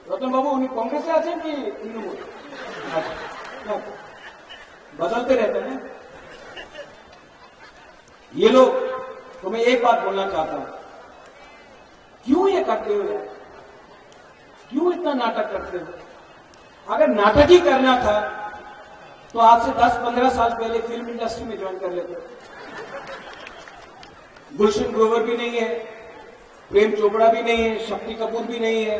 रतन बाबू उन्हीं कांग्रेस से आते कि बदलते रहते हैं ये लोग। तो मैं एक बात बोलना चाहता हूं, क्यों ये करते हो यार? क्यों इतना नाटक करते हो? अगर नाटक ही करना था तो आज से 10-15 साल पहले फिल्म इंडस्ट्री में ज्वाइन कर लेते। गुलशन ग्रोवर भी नहीं है, प्रेम चोपड़ा भी नहीं है, शक्ति कपूर भी नहीं है,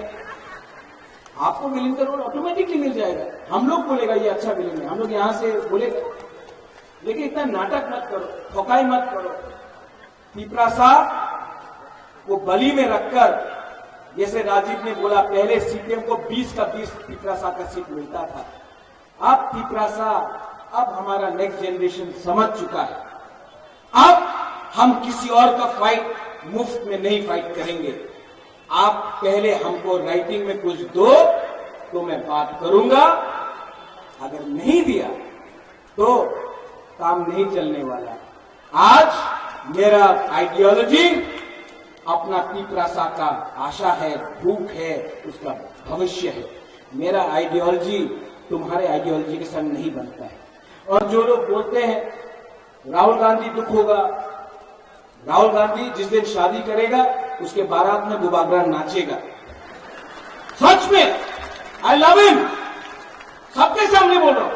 आपको विलेन का रोल ऑटोमेटिकली मिल जाएगा। हम लोग बोलेगा ये अच्छा विलेन है, हम लोग यहां से बोलेगा, लेकिन इतना नाटक मत करो, ठोकाई मत करो। तिपरासा को बली में रखकर, जैसे राजीव ने बोला पहले सीपीएम को 20 का 20 तिपरासा का सीट मिलता था, अब तिपरासा, अब हमारा नेक्स्ट जनरेशन समझ चुका है, अब हम किसी और का फाइट मुफ्त में नहीं फाइट करेंगे। आप पहले हमको राइटिंग में कुछ दो तो मैं बात करूंगा, अगर नहीं दिया तो काम नहीं चलने वाला। आज मेरा आइडियोलॉजी अपना तिपरासा का आशा है, भूख है, उसका भविष्य है। मेरा आइडियोलॉजी तुम्हारे आइडियोलॉजी के संग नहीं बनता है। और जो लोग बोलते हैं राहुल गांधी दुख होगा, राहुल गांधी जिस दिन शादी करेगा उसके बारात में बुबागरा नाचेगा। सच में आई लव हिम, सबके सामने बोल रहा हूं,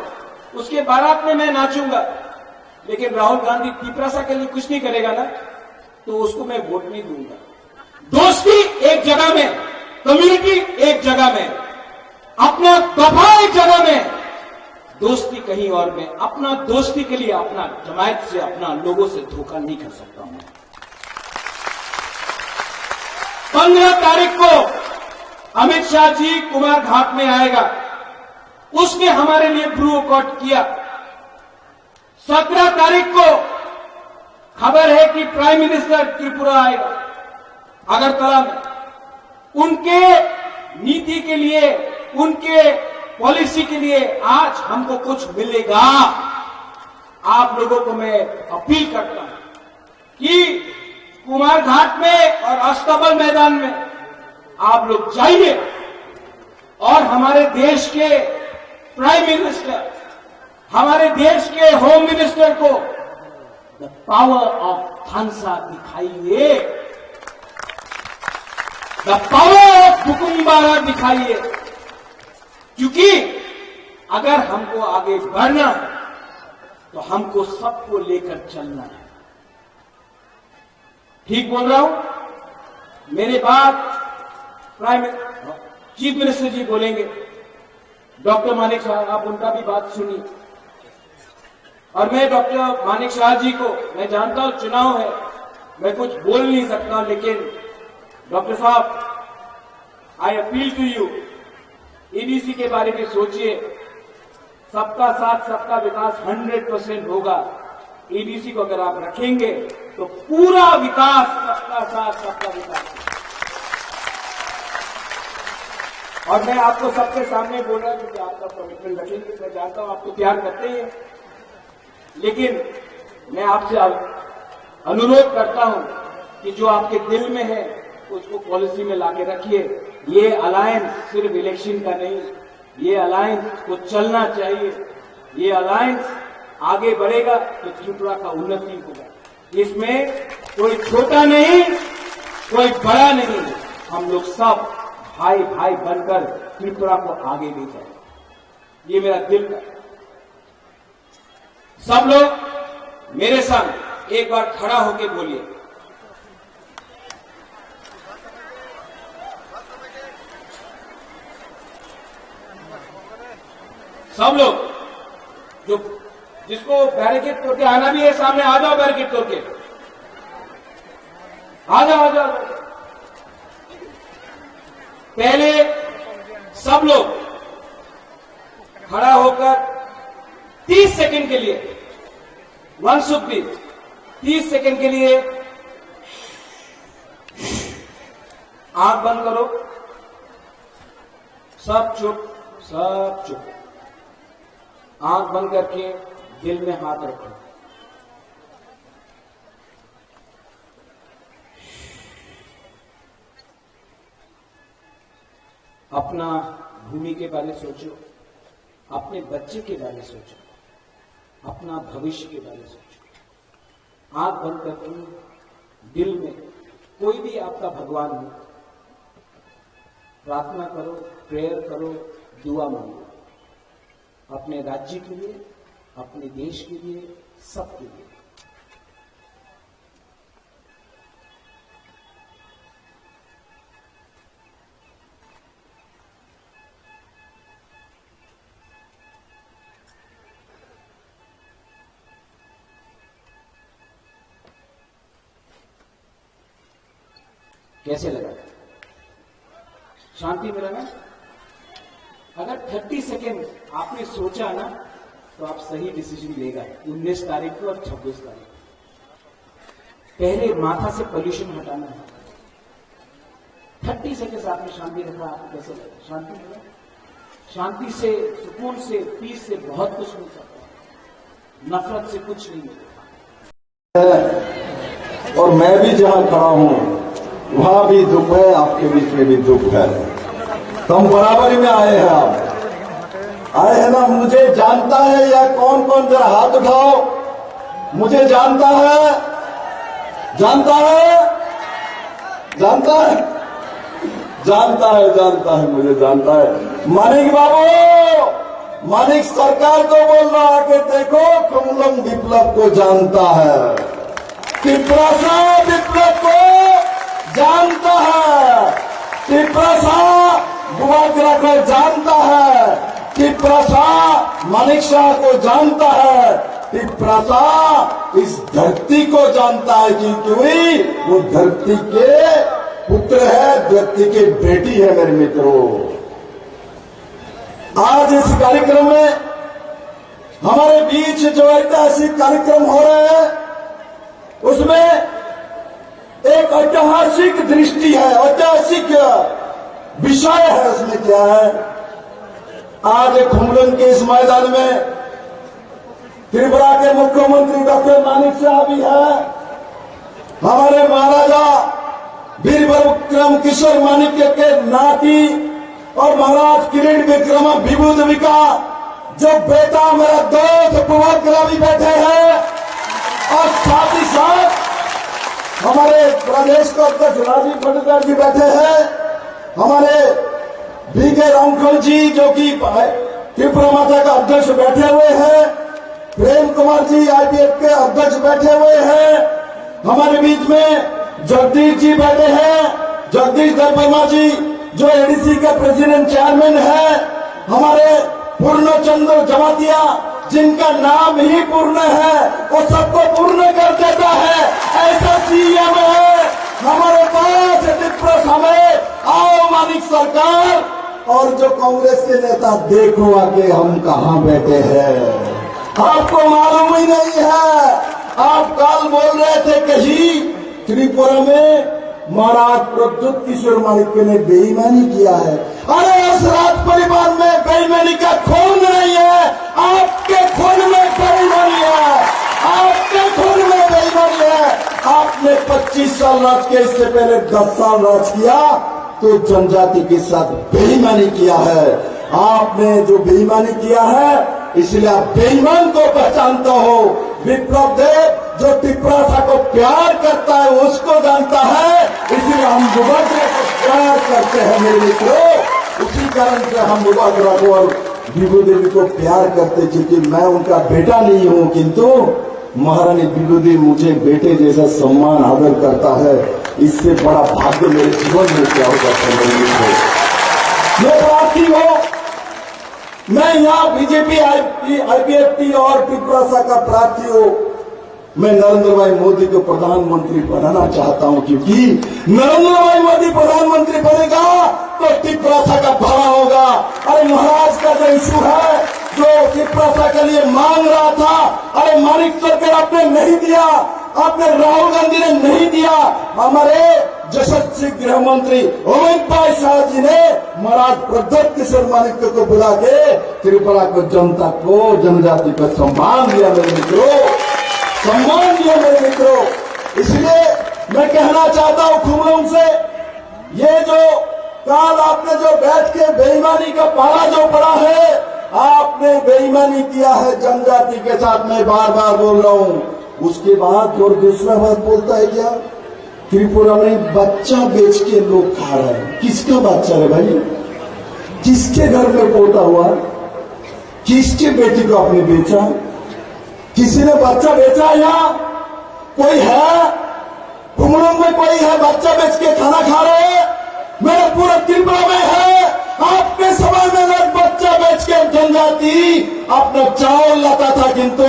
उसके बारात में मैं नाचूंगा। लेकिन राहुल गांधी तिपरासा के लिए कुछ नहीं करेगा ना, तो उसको मैं वोट नहीं दूंगा। दोस्ती एक जगह में, कम्युनिटी एक जगह में, अपना दफा एक जगह में, दोस्ती कहीं और में। अपना दोस्ती के लिए अपना जमायत से, अपना लोगों से धोखा नहीं कर सकता हूं। 15 तारीख को अमित शाह जी कुमार घाट में आएगा, उसने हमारे लिए ब्रू कट किया। 17 तारीख को खबर है कि प्राइम मिनिस्टर त्रिपुरा आएगा, अगरतला में। उनके नीति के लिए, उनके पॉलिसी के लिए आज हमको कुछ मिलेगा। आप लोगों को मैं अपील करता हूं, कि कुमार घाट में और अस्तबल मैदान में आप लोग जाइए और हमारे देश के प्राइम मिनिस्टर, हमारे देश के होम मिनिस्टर को द पावर ऑफ थानसा दिखाइए, द पावर ऑफ बुकुम्बारा दिखाइए। क्योंकि अगर हमको आगे बढ़ना है तो हमको सबको लेकर चलना है। ठीक बोल रहा हूं? मेरे बाद चीफ मिनिस्टर जी बोलेंगे, डॉक्टर मानिक शाह, आप उनका भी बात सुनिए। और मैं डॉक्टर मानिक शाह जी को, मैं जानता हूं चुनाव है, मैं कुछ बोल नहीं सकता, लेकिन डॉक्टर साहब, I appeal to you, EDC के बारे में सोचिए। सबका साथ सबका विकास 100% होगा। ईडीसी को अगर आप रखेंगे तो पूरा विकास, सबका साथ सबका विकास। और मैं आपको सबके सामने बोल रहा हूं कि आपका कमिटमेंट रखेंगे। मैं जानता हूं आप तो प्यार करते हैं, लेकिन मैं आपसे अनुरोध करता हूं कि जो आपके दिल में है उसको पॉलिसी में लाके रखिए। ये अलायंस सिर्फ इलेक्शन का नहीं, ये अलायंस को चलना चाहिए। ये अलायंस आगे बढ़ेगा तो त्रिपुरा का उन्नति होगा। इसमें कोई छोटा नहीं, कोई बड़ा नहीं, हम लोग सब भाई भाई बनकर त्रिपुरा को आगे ले जाए। ये मेरा दिल का। सब लोग मेरे संग एक बार खड़ा होकर बोलिए, सब लोग जो जिसको बैरिकेड तोड़ के आना भी है सामने आ जाओ, बैरिकेड तोड़ के आ जाओ, आ जाओ। पहले सब लोग खड़ा होकर 30 सेकंड के लिए, 1 शुड बी 30 सेकंड के लिए आंख बंद करो, सब चुप, सब चुप। आंख बंद करके दिल में हाथ रखो। अपना भूमि के बारे में सोचो, अपने बच्चे के बारे में सोचो, अपना भविष्य के बारे में सोचो। आंख बंद करके दिल में कोई भी आपका भगवान हो, प्रार्थना करो, प्रेयर करो, दुआ मांगो, अपने राज्य के लिए, अपने देश के लिए, सबके लिए। कैसे लगा? शांति मिला ना? अगर 30 सेकेंड आपने सोचा ना तो आप सही डिसीजन लेगा। 19 तारीख को और 26 तारीख को पहले माथा से पोल्यूशन हटाना है। 30 सेकेंड आपने शांति रखा, आपको कैसे लगा? शांति मिला? शांति से, सुकून से, पीस से बहुत कुछ मिल सकता है, नफरत से कुछ नहीं मिलता। और मैं भी जहां खड़ा हूं वहां भी दुख है, आपके बीच में भी दुख है। तो हम बराबरी में आए हैं। आप आए हैं ना? मुझे जानता है या कौन कौन, जरा हाथ उठाओ। मुझे जानता है, जानता है, जानता है, जानता है, जानता है, मुझे जानता है। मानिक बाबू, मानिक सरकार को बोल रहा है कि देखो कुमलम विप्लव को जानता है, त्रिपुरा विप्लव को जानता है, त्रिपुरा गुवाग्रा को जानता है, त्रिपुरा मानिक शाह को जानता है, त्रिपुरा इस धरती को जानता है, क्योंकि वो धरती के पुत्र है, धरती की बेटी है। मेरे मित्रों, आज इस कार्यक्रम में हमारे बीच जो ऐतिहासिक कार्यक्रम हो रहे हैं उसमें एक ऐतिहासिक दृष्टि है, ऐतिहासिक विषय है। उसमें क्या है? आज खुमलुंग के इस मैदान में त्रिपुरा के मुख्यमंत्री डॉक्टर मानिक शाह भी है, हमारे महाराजा वीर विक्रम किशोर माणिक्य के नाती और महाराज किरीट विक्रम विभूदेवी का जो बेटा मेरा दोस्त बुआग्रा भी बैठे हैं और साथ ही साथ हमारे प्रदेश के अध्यक्ष राजीव भट्टाचार्य जी बैठे हैं, हमारे बीके रामखल जी जो कि त्रिपुरा माता का अध्यक्ष बैठे हुए हैं, प्रेम कुमार जी आईपीएफ के अध्यक्ष बैठे हुए हैं, हमारे बीच में जगदीश जी बैठे हैं, जगदीश दरबर्मा जी जो एडीसी के प्रेसिडेंट चेयरमैन है, हमारे पूर्णचंद्र जमातिया जिनका नाम ही पूर्ण है वो सबको पूर्ण कर देता है, ऐसा सीएम है हमारे पास। त्रिपुरा में आओ मानिक सरकार और जो कांग्रेस के नेता देखो आके हम कहां बैठे हैं, आपको मालूम ही नहीं है। आप कल बोल रहे थे कहीं त्रिपुरा में महाराज प्रद्युत किशोर माणिक्य ने बेईमानी किया है। अरे उस राज परिवार में बेईमानी का खून नहीं है, आपके खून में बेईमानी है, आपके खून में बेईमानी है। आपने 25 साल राज किया, इससे पहले 10 साल राज किया तो जनजाति के साथ बेईमानी किया है। आपने जो बेईमानी किया है इसलिए आप बेईमान को पहचानता हो। विप्लव देव जो त्रिपुरा को प्यार करता है उसको जानता है, इसलिए हम बुआग्रा को प्यार करते हैं मेरे मित्रों। उसी कारण से हम बुआग्रा को और विभूदेवी को प्यार करते, क्योंकि मैं उनका बेटा नहीं हूं, किंतु महारानी विभूदेवी मुझे बेटे जैसा सम्मान आदर करता है। इससे बड़ा भाग्य मेरे जीवन में क्या होगा मैं प्रार्थी हूं। मैं यहाँ बीजेपी आईपीएफटी और त्रिपुरा का प्रार्थी हूं। मैं नरेंद्र भाई मोदी को प्रधानमंत्री बनाना चाहता हूं, क्योंकि नरेंद्र भाई मोदी प्रधानमंत्री बनेगा तो त्रिपुरा का भला होगा। अरे महाराज का जो इशू है जो त्रिपुरा के लिए मांग रहा था, अरे मानिक सरकार आपने नहीं दिया, आपने राहुल गांधी ने नहीं दिया, हमारे यशस्वी गृह मंत्री अमित भाई शाह जी ने महाराज प्रद्युत किशोर माणिक्य को बुला के त्रिपुरा को जनता को जनजाति को सम्मान दिया मेरे मित्रों, सम्मान दिया मेरे मित्रों। इसलिए मैं कहना चाहता हूं खुमलुंग से, ये जो कल आपने जो बैठ के बेईमानी का पाला जो पड़ा है, आपने बेईमानी किया है जनजाति के साथ, मैं बार बार बोल रहा हूं। उसके बाद और दूसरा बात बोलता है क्या, त्रिपुरा में बच्चा बेच के लोग खा रहे हैं। किसका बच्चा है भाई, किसके घर में पोता हुआ, किसके बेटी को आपने बेचा, किसी ने बच्चा बेचा या कोई है कुमलुंग में कोई है बच्चा बेच के खाना खा रहे हैं? मेरे पूरे त्रिपुरा में है। आपके समय में लोग बच्चा बेच के जनजाति अपना चावल लाता था, किंतु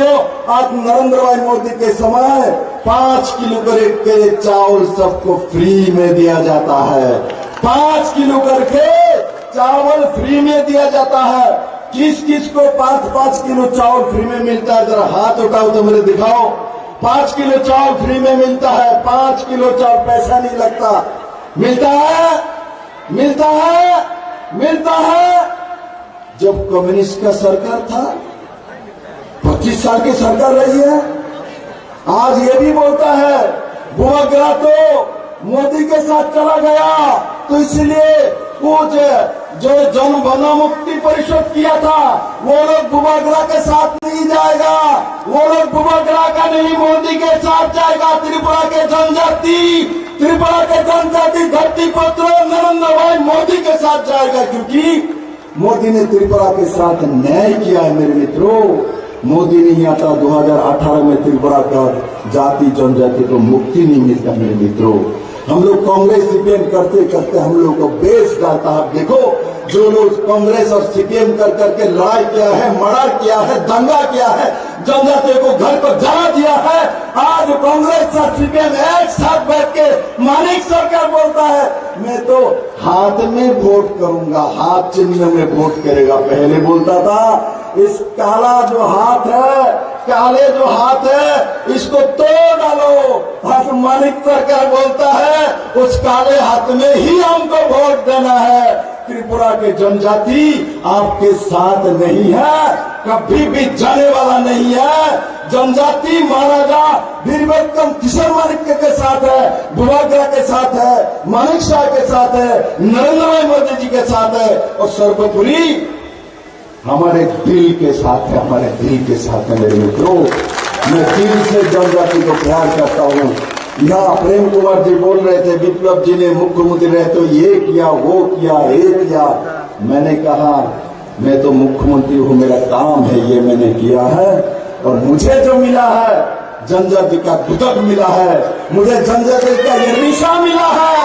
आज नरेंद्र भाई मोदी के समय 5 किलो करके चावल सबको फ्री में दिया जाता है। 5 किलो करके चावल फ्री में दिया जाता है। किस किस को 5-5 किलो चावल फ्री में मिलता है, जरा हाथ उठाओ तो मेरे दिखाओ। 5 किलो चावल फ्री में मिलता है, 5 किलो चावल पैसा नहीं लगता, मिलता है, मिलता है, मिलता है। जब कम्युनिस्ट का सरकार था, 25 साल की सरकार रही है, आज ये भी बोलता है बुआग्रा तो मोदी के साथ चला गया, तो इसलिए कुछ जो जन बना मुक्ति परिषद किया था वो लोग बुआग्रा के साथ नहीं जाएगा, वो लोग बुआग्रा का नहीं मोदी के साथ जाएगा। त्रिपुरा के जनजाति धरती पुत्र नरेंद्र भाई मोदी के साथ जाएगा, क्योंकि मोदी ने त्रिपुरा के साथ न्याय किया है मेरे मित्रों। मोदी नहीं आता 2018 में त्रिपुरा का जाति जनजाति को मुक्ति नहीं मिलता मेरे मित्रों। हम लोग कांग्रेस सीपीएम करते करते हम लोग को बेस डालता है। देखो जो लोग कांग्रेस और सीपीएम कर करके लड़ाई किया है, मर्डर किया है, दंगा किया है, जनजातियों को घर पर जला दिया है, आज कांग्रेस और सीपीएम एक साथ बैठ के मानिक सरकार बोलता है मैं तो हाथ में वोट करूंगा, हाथ चिन्ह में वोट करेगा। पहले बोलता था इस काला जो हाथ है, काले जो हाथ है, इसको तोड़ डालो। हर मानिक सरकार बोलता है उस काले हाथ में ही हमको वोट देना है। त्रिपुरा के जनजाति आपके साथ नहीं है, कभी भी जाने वाला नहीं है। जनजाति महाराजा वीरविक्रम किशोर मानिक के साथ है, बुवाग्रा के साथ है, मानिक शाह के साथ है, नरेंद्र भाई मोदी जी के साथ है, और सर्वोपरि हमारे दिल के साथ है, हमारे दिल के साथ है। मेरे मित्रों, मैं दिल से जनजाति को प्यार करता हूँ। यहाँ प्रेम कुमार जी बोल रहे थे विप्लव जी ने मुख्यमंत्री रहे तो ये किया, वो किया, ये किया। मैंने कहा मैं तो मुख्यमंत्री हूँ, मेरा काम है, ये मैंने किया है। और मुझे जो मिला है जनजाति का दुदक मिला है, मुझे जनजाति का ये रिशा मिला है,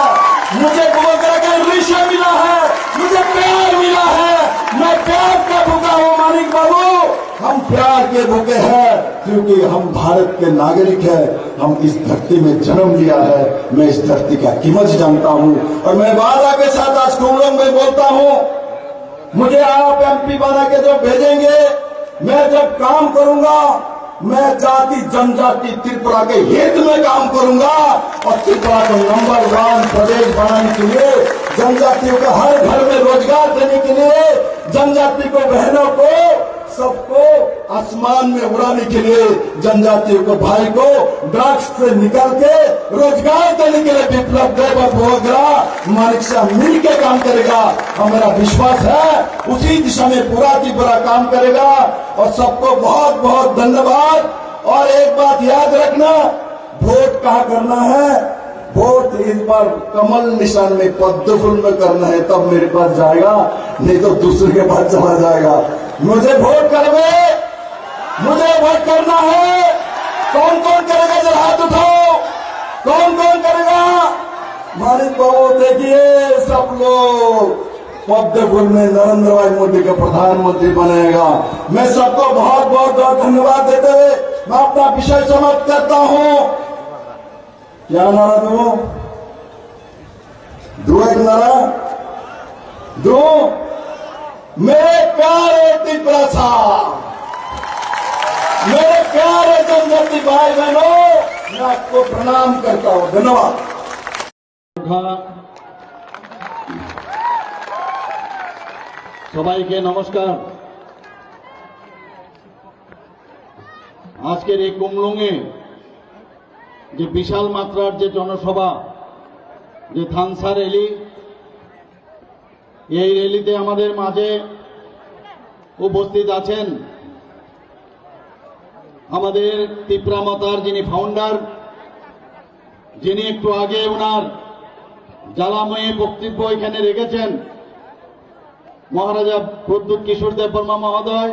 मुझे बुवाग्रा का रिशा मिला है, मुझे प्यार मिला है। मैं प्यार का भूखा हूँ मानिक बाबू, हम प्यार के भूखे हैं क्योंकि हम भारत के नागरिक हैं। हम इस धरती में जन्म लिया है, मैं इस धरती का कीमत जानता हूँ। और मैं वादा के साथ आज कुमलोंग में बोलता हूँ, मुझे आप MP बना के जो भेजेंगे, मैं जब काम करूंगा, मैं जाति जनजाति त्रिपुरा के हित में काम करूंगा। और त्रिपुरा को नंबर 1 प्रदेश बनाने के लिए, जनजातियों को हर घर में रोजगार देने के लिए, जनजाति को, बहनों को, सबको आसमान में उड़ाने के लिए, जनजातियों को, भाई को ड्रग्स से निकल के रोजगार देने के लिए विप्लव देव और बुवाग्रा मानिक शाह मिल के काम करेगा। हमारा विश्वास है उसी दिशा में पूरा त्रिपुरा काम करेगा। और सबको बहुत बहुत धन्यवाद। और एक बात याद रखना, वोट कहाँ करना है? वोट इस बार कमल निशान में, पद्म फूल में करना है, तब मेरे पास जाएगा, नहीं तो दूसरे के पास चला जाएगा। मुझे वोट करवे, मुझे वोट करना है। कौन कौन करेगा जरा हाथ उठाओ, कौन कौन करेगा? मानिक बाबू देखिए, सब लोग पद्म फूल में नरेंद्र भाई मोदी का प्रधानमंत्री बनेगा। मैं सबको बहुत बहुत धन्यवाद देते हुए मैं अपना विषय समाप्त करता हूँ। क्या नारा दो एक नारा दो। मेरे प्यारे त्रिपुरा साहब, मेरे प्यारे जनजाति भाई बहनों, मैं आपको प्रणाम करता हूँ। धन्यवाद। সবাইকে নমস্কার। আজকের এই কুমলুঙে যে বিশাল মাত্রার যে জনসভা, যে থানসা র্যালি, এই র্যালিতে আমাদের মাঝে উপস্থিত আছেন আমাদের ত্রিপুরা মাতার যিনি ফাউন্ডার, যিনি একটু আগে ওনার জ্বালাময়ী বক্তব্য এখানে রেখেছেন, মহারাজা প্রদ্যুৎ কিশোর দেববর্মা মহোদয়।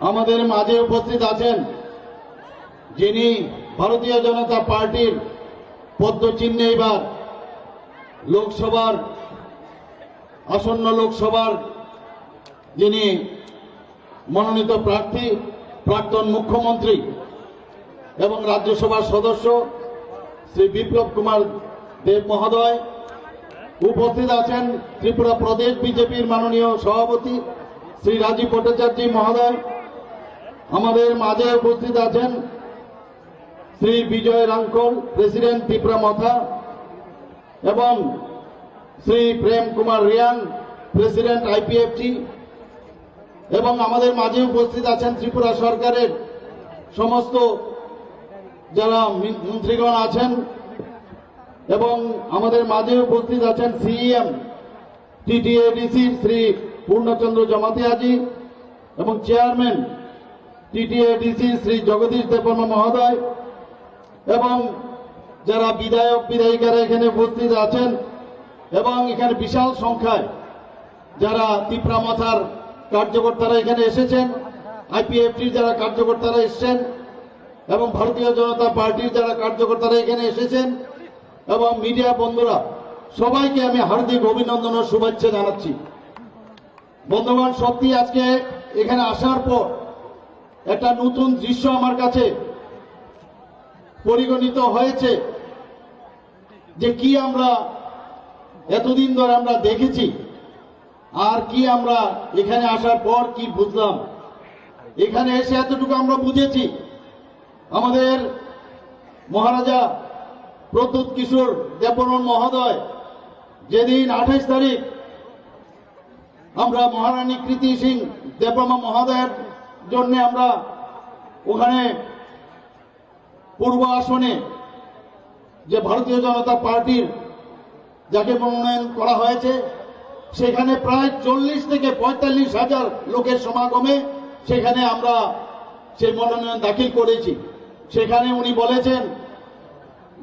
আমাদের মাঝে উপস্থিত আছেন যিনি ভারতীয় জনতা পার্টির পদ্মচিহ্নে এবার লোকসভার, আসন্ন লোকসভার যিনি মনোনীত প্রার্থী, প্রাক্তন মুখ্যমন্ত্রী এবং রাজ্যসভার সদস্য শ্রী বিপ্লব কুমার দেব মহোদয়। উপস্থিত আছেন ত্রিপুরা প্রদেশ বিজেপির মাননীয় সভাপতি শ্রী রাজীব ভট্টাচার্য মহোদয়। আমাদের মাঝে উপস্থিত আছেন শ্রী বিজয় রাঙ্কল, প্রেসিডেন্ট ত্রিপুরা মথা, এবং শ্রী প্রেম কুমার রিয়াং, প্রেসিডেন্ট IPFT। এবং আমাদের মাঝে উপস্থিত আছেন ত্রিপুরা সরকারের সমস্ত যারা মন্ত্রীগণ আছেন, এবং আমাদের মাঝে উপস্থিত আছেন CEM TTADC শ্রী পূর্ণচন্দ্র জমাতিয়াজি এবং চেয়ারম্যান TTADC শ্রী জগদীশ দেববর্মা মহোদয়, এবং যারা বিধায়ক বিধায়িকারা এখানে উপস্থিত আছেন, এবং এখানে বিশাল সংখ্যায় যারা ত্রিপুরা মাথার কার্যকর্তারা এখানে এসেছেন, IPFTর যারা কার্যকর্তারা এসেছেন, এবং ভারতীয় জনতা পার্টির যারা কার্যকর্তারা এখানে এসেছেন, এবং মিডিয়া বন্ধুরা, সবাইকে আমি হার্দিক অভিনন্দন ও শুভেচ্ছা জানাচ্ছি। বন্ধুগণ, সত্যি আজকে এখানে আসার পর একটা নতুন দৃশ্য আমার কাছে পরিগণিত হয়েছে, যে কি আমরা এতদিন ধরে আমরা দেখেছি আর কি আমরা এখানে আসার পর কি বুঝলাম, এখানে এসে এতটুকু আমরা বুঝেছি, আমাদের মহারাজা প্রদ্যুৎ কিশোর দেববর্মন মহোদয় যেদিন 28 তারিখ আমরা মহারানী কৃতি সিং দেববর্মা মহোদয়ের জন্য আমরা ওখানে পূর্ব আসনে যে ভারতীয় জনতা পার্টির যাকে মনোনয়ন করা হয়েছে সেখানে প্রায় 40 থেকে 45 হাজার লোকের সমাগমে সেখানে আমরা সেই মনোনয়ন দাখিল করেছি। সেখানে উনি বলেছেন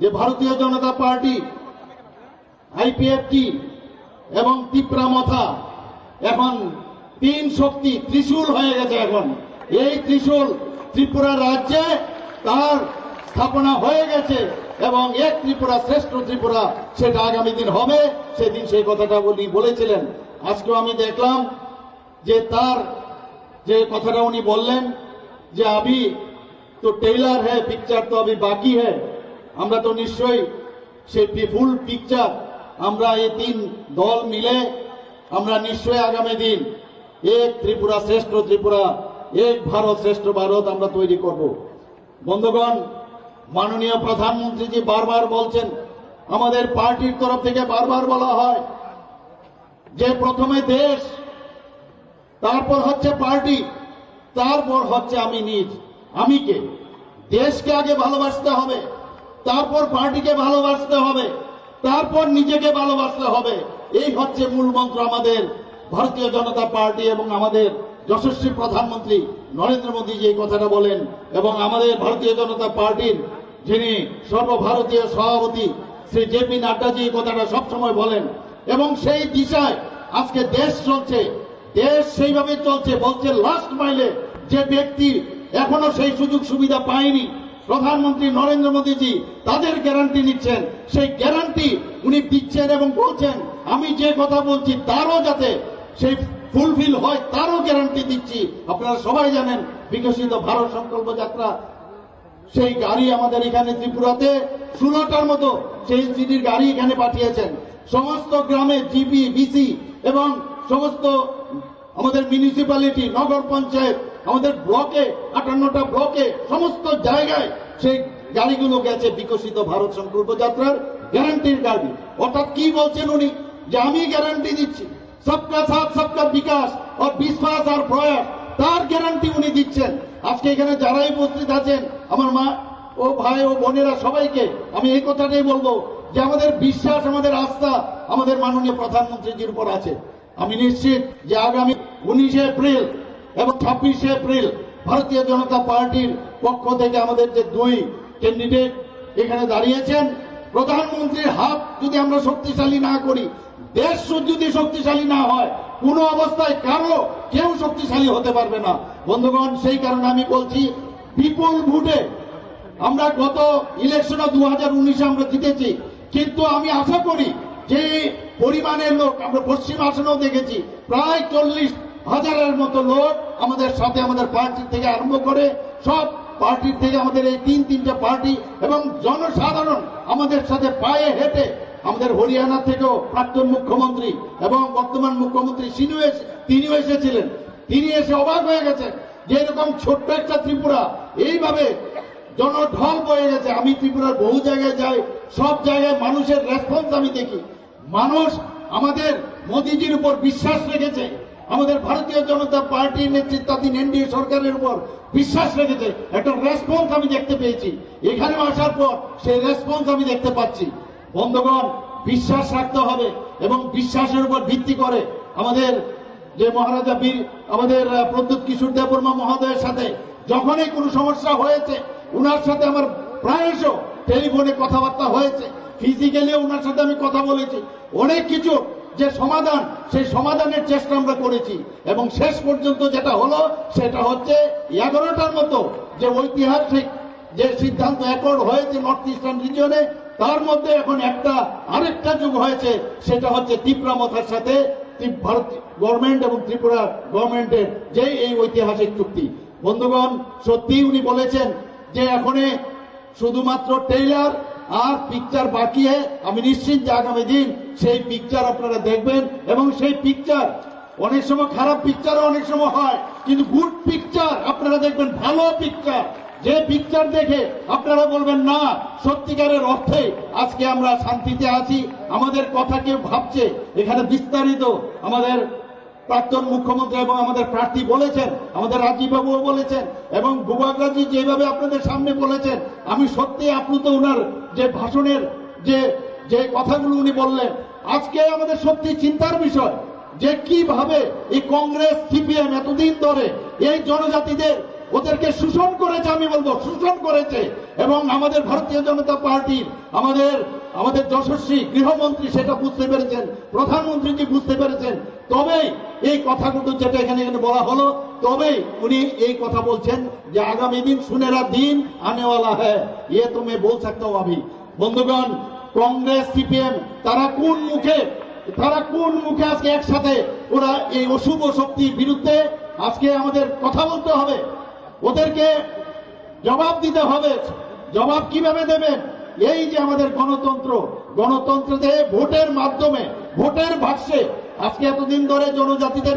যে ভারতীয় জনতা পার্টি, আইপিএফটি এবং তীব্রামথা এখন তিন শক্তি ত্রিশূল হয়ে গেছে। এখন এই ত্রিশূল ত্রিপুরা রাজ্যে তার স্থাপনা হয়ে গেছে এবং এক ত্রিপুরা শ্রেষ্ঠ ত্রিপুরা সেটা আগামী দিন হবে। সেদিন সেই কথাটা উনি বলেছিলেন। আজকেও আমি দেখলাম যে তার যে কথাটা উনি বললেন যে अभी तो टेलर है, पिक्चर तो अभी बाकी है। আমরা তো নিশ্চয়ই সেই ফুল পিকচার আমরা এই তিন দল মিলে আমরা নিশ্চয়ই আগামী দিন এক ত্রিপুরা শ্রেষ্ঠ ত্রিপুরা, এক ভারত শ্রেষ্ঠ ভারত আমরা তৈরি করব। বন্ধুগণ, মাননীয় প্রধানমন্ত্রীজি বারবার বলছেন, আমাদের পার্টির তরফ থেকে বারবার বলা হয় যে প্রথমে দেশ, তারপর হচ্ছে পার্টি, তারপর হচ্ছে আমি নিজ। আমি কে? দেশকে আগে ভালোবাসতে হবে, তারপর পার্টিকে ভালোবাসতে হবে, তারপর নিজেকে ভালোবাসতে হবে। এই হচ্ছে মূল মন্ত্র আমাদের ভারতীয় জনতা পার্টি এবং আমাদের যশস্বী প্রধানমন্ত্রী নরেন্দ্র মোদী যে কথাটা বলেন এবং আমাদের ভারতীয় জনতা পার্টির যিনি সর্বভারতীয় সভাপতি শ্রী জেপি নাড্ডাজি এই কথাটা সবসময় বলেন এবং সেই দিশায় আজকে দেশ চলছে। দেশ সেইভাবে চলছে। বলছে লাস্ট মাইলে যে ব্যক্তি এখনো সেই সুযোগ সুবিধা পায়নি, প্রধানমন্ত্রী নরেন্দ্র মোদীজি তাদের গ্যারান্টি নিচ্ছেন। সেই গ্যারান্টি উনি দিচ্ছেন এবং বলছেন আমি যে কথা বলছি তারও যাতে সেই ফুলফিল হয় তারও গ্যারান্টি দিচ্ছি। আপনারা সবাই জানেন বিকশিত ভারত সংকল্প যাত্রা, সেই গাড়ি আমাদের এখানে ত্রিপুরাতে 16টার মতো সেই সিডির গাড়ি এখানে পাঠিয়েছেন। সমস্ত গ্রামে জিপি, বিসি এবং সমস্ত আমাদের মিউনিসিপ্যালিটি, নগর পঞ্চায়েত, আমাদের ব্লকে 58টা ব্লকে সমস্ত জায়গায় সেই গাড়িগুলো গেছে বিকশিত ভারত সংকল্প যাত্রার গ্যারান্টির গাড়ি। অর্থাৎ কি বলছেন উনি যে আমি গ্যারান্টি দিচ্ছি সবকা সাথ সবকা বিকাশ আর বিশ্বাস আর প্রয়াস, তার গ্যারান্টি উনি দিচ্ছেন। আজকে এখানে যারাই উপস্থিত আছেন আমার মা ও ভাই ও বোনেরা সবাইকে আমি এই কথাটাই বলবো যে আমাদের বিশ্বাস, আমাদের আস্থা আমাদের মাননীয় প্রধানমন্ত্রীজির উপর আছে। আমি নিশ্চিত যে আগামী 19 এপ্রিল এবং 26 এপ্রিল ভারতীয় জনতা পার্টির পক্ষ থেকে আমাদের যে দুই ক্যান্ডিডেট এখানে দাঁড়িয়েছেন, প্রধানমন্ত্রীর হাত যদি আমরা শক্তিশালী না করি, দেশ যদি শক্তিশালী না হয়, কোন অবস্থায় কেউ শক্তিশালী হতে পারবে না। বন্ধুগণ, সেই কারণে আমি বলছি বিপুল ভোটে আমরা গত ইলেকশনে 2019 আমরা জিতেছি, কিন্তু আমি আশা করি যে পরিমাণের লোক আমরা পশ্চিম আসনেও দেখেছি প্রায় 40,000-এর মতো লোক আমাদের সাথে, আমাদের পার্টি থেকে আরম্ভ করে সব পার্টির থেকে আমাদের এই তিনটা পার্টি এবং জনসাধারণ আমাদের সাথে পায়ে হেঁটে, আমাদের হরিয়ানা থেকেও প্রাক্তন মুখ্যমন্ত্রী এবং বর্তমান মুখ্যমন্ত্রী তিনিও এসেছিলেন। তিনি এসে অবাক হয়ে গেছেন যে এরকম ছোট্ট একটা ত্রিপুরা এইভাবে জনঢল বয়ে গেছে। আমি ত্রিপুরার বহু জায়গায় যাই, সব জায়গায় মানুষের রেসপন্স আমি দেখি। মানুষ আমাদের মোদীজির উপর বিশ্বাস রেখেছে, আমাদের ভারতীয় জনতা পার্টির নেতৃত্বাধীন এনডিএ সরকারের উপর বিশ্বাস রেখেছে। একটা রেসপন্স আমি দেখতে পেয়েছি। এখানে আসার পর সেই রেসপন্স আমি দেখতে পাচ্ছি। বন্ধুগণ, বিশ্বাস রাখতে হবে এবং বিশ্বাসের উপর ভিত্তি করে আমাদের যে মহারাজা বীর আমাদের প্রদ্যুৎ কিশোর দেববর্মা মহোদয়ের সাথে যখনই কোনো সমস্যা হয়েছে, উনার সাথে আমার প্রায়শ টেলিফোনে কথাবার্তা হয়েছে, ফিজিক্যালিও উনার সাথে আমি কথা বলেছি। অনেক কিছু যে সমাধান, সেই সমাধানের চেষ্টা আমরা করেছি এবং শেষ পর্যন্ত যেটা হলো সেটা হচ্ছে 11টার মতো যে ঐতিহাসিক যে সিদ্ধান্ত অ্যাকর্ড হয়েছে নর্থ ইস্টার্ন রিজিয়নে, তার মধ্যে এখন আরেকটা যুগ হয়েছে, সেটা হচ্ছে তীব্রামথার সাথে ভারত গভর্নমেন্ট এবং ত্রিপুরা গভর্নমেন্টের যে এই ঐতিহাসিক চুক্তি। বন্ধুগণ, সত্যি উনি বলেছেন যে এখন শুধুমাত্র টেইলার আর পিকচার বাকি है। আমি নিশ্চিত যে আগামী দিন সেই পিকচার আপনারা দেখবেন এবং সেই পিকচার অনেক সময় খারাপ পিকচারও অনেক সময় হয়, কিন্তু গুড পিকচার আপনারা দেখবেন, ভালো পিকচার, যে পিকচার দেখে আপনারা বলবেন না সত্যিকারের অর্থে আজকে আমরা শান্তিতে আছি, আমাদের কথা কেউ ভাবছে। এখানে বিস্তারিত আমাদের প্রাক্তন মুখ্যমন্ত্রী এবং আমাদের প্রার্থী বলেছেন, আমাদের রাজীব বাবুও বলেছেন, এবং বুবাকরাজি যেভাবে আপনাদের সামনে বলেছেন, আমি সত্যি আপ্লুত ওনার যে ভাষণের যে কথাগুলো উনি বললেন। আজকে আমাদের সত্যি চিন্তার বিষয় যে কিভাবে এই কংগ্রেস সিপিএম এতদিন ধরে এই জনজাতিদের ওদেরকে শোষণ করেছে, আমি বলবো শোষণ করেছে। এবং আমাদের ভারতীয় জনতা পার্টির আমাদের যশস্বী গৃহমন্ত্রী সেটা বুঝতে পেরেছেন, প্রধানমন্ত্রীজি বুঝতে পেরেছেন। তবেই এই কথাগুলো যেটা এখানে বলা হলো, তবেই উনি এই কথা বলছেন যে আগামী দিন সুনেরা দিন আনেওয়ালা হ্যায়, ইয়ে তো मैं बोल सकता हूं अभी। বন্ধুগণ, কংগ্রেস সিপিএম তারা কোন মুখে আজকে একসাথে ওরা এই অশুভ শক্তির বিরুদ্ধে আজকে আমাদের কথা বলতে হবে, ওদেরকে জবাব দিতে হবে। জবাব কিভাবে দেবেন? এই যে আমাদের গণতন্ত্রতে ভোটের মাধ্যমে, ভোটের বাক্সে, আজকে এতদিন ধরে জনজাতিদের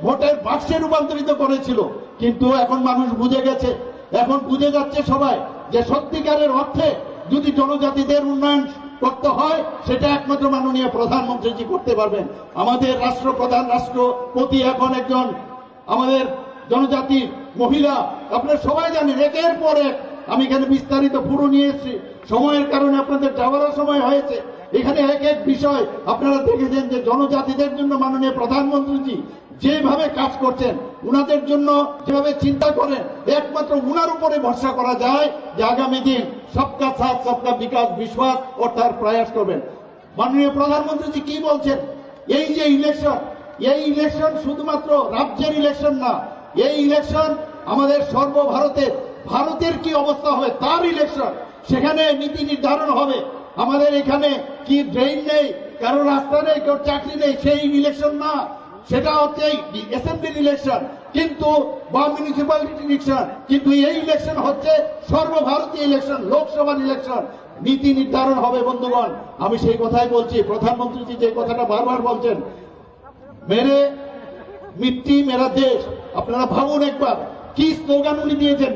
ভোটের বাক্সে রূপান্তরিত করেছিল, কিন্তু এখন মানুষ বুঝে গেছে, এখন বুঝে যাচ্ছে সবাই যে সত্যিকারের অর্থে যদি জনজাতিদের উন্নয়ন করতে হয় সেটা একমাত্র মাননীয় প্রধানমন্ত্রীজি করতে পারবেন। আমাদের রাষ্ট্রপতি এখন একজন আমাদের জনজাতির মহিলা, আপনারা সবাই জানেন। একের পর এক আমি এখানে বিস্তারিত পুরো নিয়ে এসেছি, সময়ের কারণে আপনাদের যাওয়ারও সময় হয়েছে। এখানে এক এক বিষয় আপনারা দেখেছেন যে জনজাতিদের জন্য মাননীয় প্রধানমন্ত্রীজি যেভাবে কাজ করছেন, উনাদের জন্য যেভাবে চিন্তা করেন, একমাত্র উনার উপরে ভরসা করা যায় যে আগামী দিন সবকা সাথ সবকা বিকাশ বিশ্বাস ও তার প্রয়াস করবেন। মাননীয় প্রধানমন্ত্রীজি কি বলছেন? এই যে ইলেকশন শুধুমাত্র রাজ্যের ইলেকশন না, এই ইলেকশন আমাদের ভারতের কি অবস্থা হবে তার ইলেকশন। সেখানে নীতি নির্ধারণ হবে। আমাদের এখানে কি ড্রেন নেই, কারো রাস্তা নেই, কারো চাকরি নেই, সেই ইলেকশন না, সেটা হচ্ছে অ্যাসেম্বলি ইলেকশন কিন্তু বা মিউনিসিপ্যালিটি ইলেকশন। কিন্তু এই ইলেকশন হচ্ছে সর্বভারতীয় ইলেকশন, লোকসভার ইলেকশন। নীতি নির্ধারণ হবে। বন্ধুগণ, আমি সেই কথাই বলছি, প্রধানমন্ত্রী যে কথাটা বারবার বলছেন, মেরে মিট্টি মেরা দেশ। আপনারা ভাবুন একবার কি স্লোগান উনি দিয়েছেন,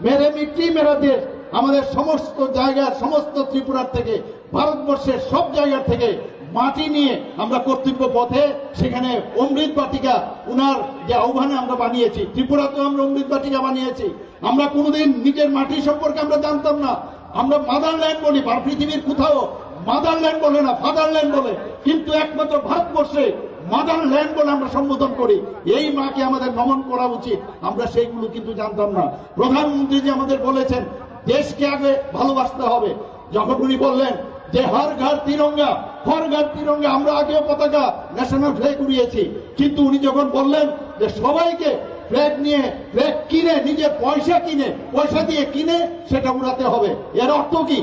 মেরে মিট্টি মেরা দেশ। আমাদের সমস্ত জায়গার, সমস্ত ত্রিপুরার থেকে, ভারতবর্ষের সব জায়গার থেকে মাটি নিয়ে আমরা কর্তব্য পথে সেখানে অমৃত বাটিকা উনার যে আহ্বানে আমরা বানিয়েছি, ত্রিপুরাতেও আমরা অমৃত বাটিকা বানিয়েছি। আমরা কোনোদিন নিজের মাটি সম্পর্কে আমরা জানতাম না, আমরা মাদারল্যান্ড বলি, পৃথিবীর কোথাও মাদারল্যান্ড বলে না, ফাদারল্যান্ড বলে, কিন্তু একমাত্র ভারতবর্ষে মাদারল্যান্ড বলে আমরা সম্বোধন করি। এই মাকে আমাদের নমন করা উচিত, আমরা সেইগুলো কিন্তু জানতাম না। প্রধানমন্ত্রী যে আমাদের বলেছেন দেশকে আগে ভালোবাসতে হবে, যখন উনি বললেন যে হর ঘর তিরঙ্গা, আমরা আগেও পতাকা ন্যাশনাল ফ্ল্যাগ উড়িয়েছি, কিন্তু উনি যখন বললেন যে সবাইকে ফ্ল্যাগ কিনে, নিজের পয়সা দিয়ে কিনে সেটা উড়াতে হবে, এর অর্থ কি?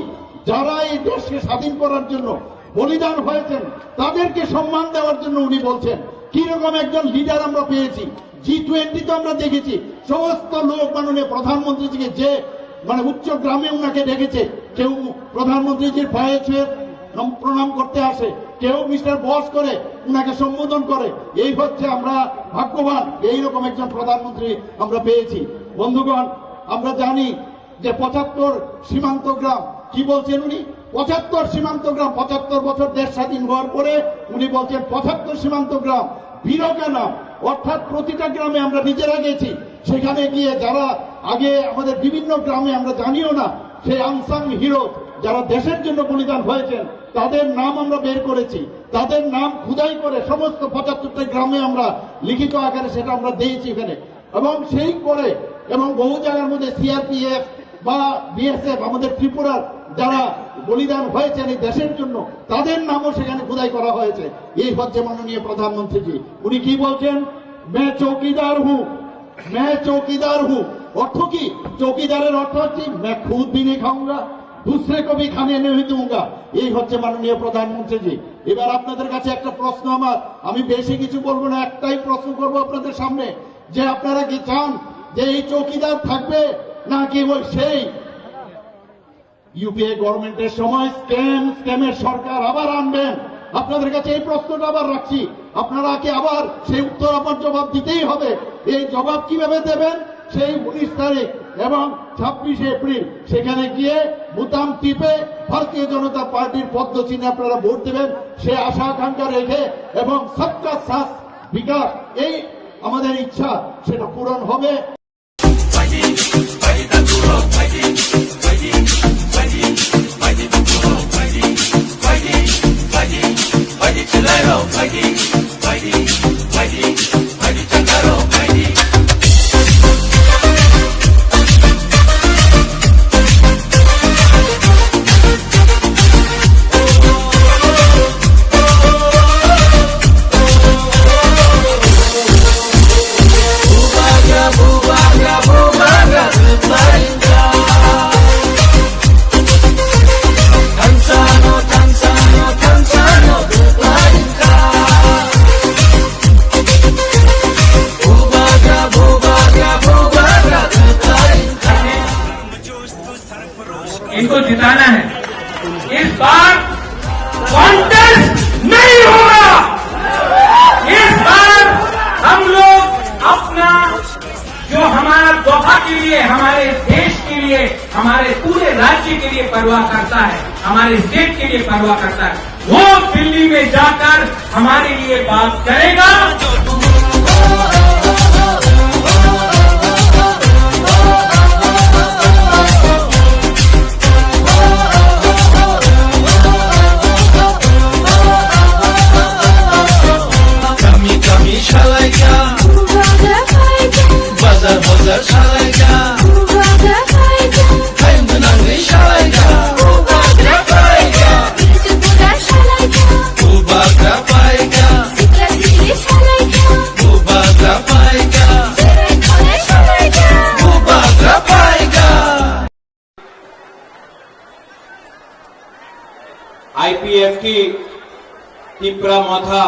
যারা এই দেশকে স্বাধীন করার জন্য বলিদান হয়েছেন তাদেরকে সম্মান দেওয়ার জন্য উনি বলছেন। কি রকম একজন লিডার আমরা পেয়েছি। G20 তো আমরা দেখেছি, সমস্ত লোক মাননীয় প্রধানমন্ত্রীজিকে যে উচ্চ গ্রামে উনাকে ডেকেছে, কেউ প্রধানমন্ত্রীজির পায়ে ছুঁয়ে প্রণাম করতে আসে, কেউ মিস্টার বস করে উনাকে সম্বোধন করে। এই হচ্ছে আমরা ভাগ্যবান, এইরকম একজন প্রধানমন্ত্রী আমরা পেয়েছি। বন্ধুগণ, আমরা জানি যে 75 সীমান্ত গ্রাম, কি বলছেন উনি? 75 সীমান্ত গ্রাম, 75 বছর দেশ স্বাধীন হওয়ার পরে উনি বলছেন 75 সীমান্ত গ্রাম বীরকা নাম, অর্থাৎ প্রতিটা গ্রামে আমরা নিজেরা গেছি, সেখানে গিয়ে যারা আগে আমাদের বিভিন্ন গ্রামে আমরা জানিও না, সেই আনসাং হিরো যারা দেশের জন্য বলিদান হয়েছেন তাদের নাম আমরা বের করেছি, তাদের নাম খুদাই করে সমস্ত 75টা গ্রামে আমরা লিখিত আকারে সেটা আমরা দিয়েছি এখানে। এবং সেই করে এবং বহু জায়গার মধ্যে সিআরপিএফ বা বিএসএফ আমাদের ত্রিপুরার যারা বলিদান হয়েছেন এই দেশের জন্য তাদের নামও সেখানে খোদাই করা হয়েছে। এই হচ্ছে মাননীয় প্রধানমন্ত্রীজি। উনি কি বলছেন? মে চৌকিদার হু। অর্থ কি? চৌকিদারের অর্থ হচ্ছে মে খুদ ভি নেই খাউঙ্গা, দুসরে কো ভি খানে নেই দুঙ্গা। এই হচ্ছে মাননীয় প্রধানমন্ত্রীজি। এবার আপনাদের কাছে একটা প্রশ্ন আমার, আমি বেশি কিছু বলবো না, একটাই প্রশ্ন করবো আপনাদের সামনে, যে আপনারা কি চান যে এই চৌকিদার থাকবে নাকি ওই সেই ইউপিএ গভর্নমেন্টের সময় স্ক্যামের সরকার আবার আনবেন? আপনাদের কাছে এই প্রশ্নটা আবার রাখছি। আপনারা কি আবার সেই উত্তর আবার জবাব দিতেই হবে। এই জবাব কিভাবে দেবেন? সেই 19 তারিখ এবং 26 এপ্রিল সেখানে গিয়ে বুতাম টিপে ভারতীয় জনতা পার্টির পদ্মচিহ্নে আপনারা ভোট দেবেন, সে আশা আকাঙ্ক্ষা রেখে, এবং সবকা সাথ বিকাশ এই আমাদের ইচ্ছা সেটা পূরণ হবে। इनको जिताना है। इस बार कॉन्टेस्ट नहीं होगा। इस बार हम लोग अपना जो हमारा दफा के लिए, हमारे देश के लिए, हमारे पूरे राज्य के लिए परवाह करता है, हमारे स्टेट के लिए परवाह करता है, वो दिल्ली में जाकर हमारे लिए बात करेगा। आईपीएफ की तिपरा मथा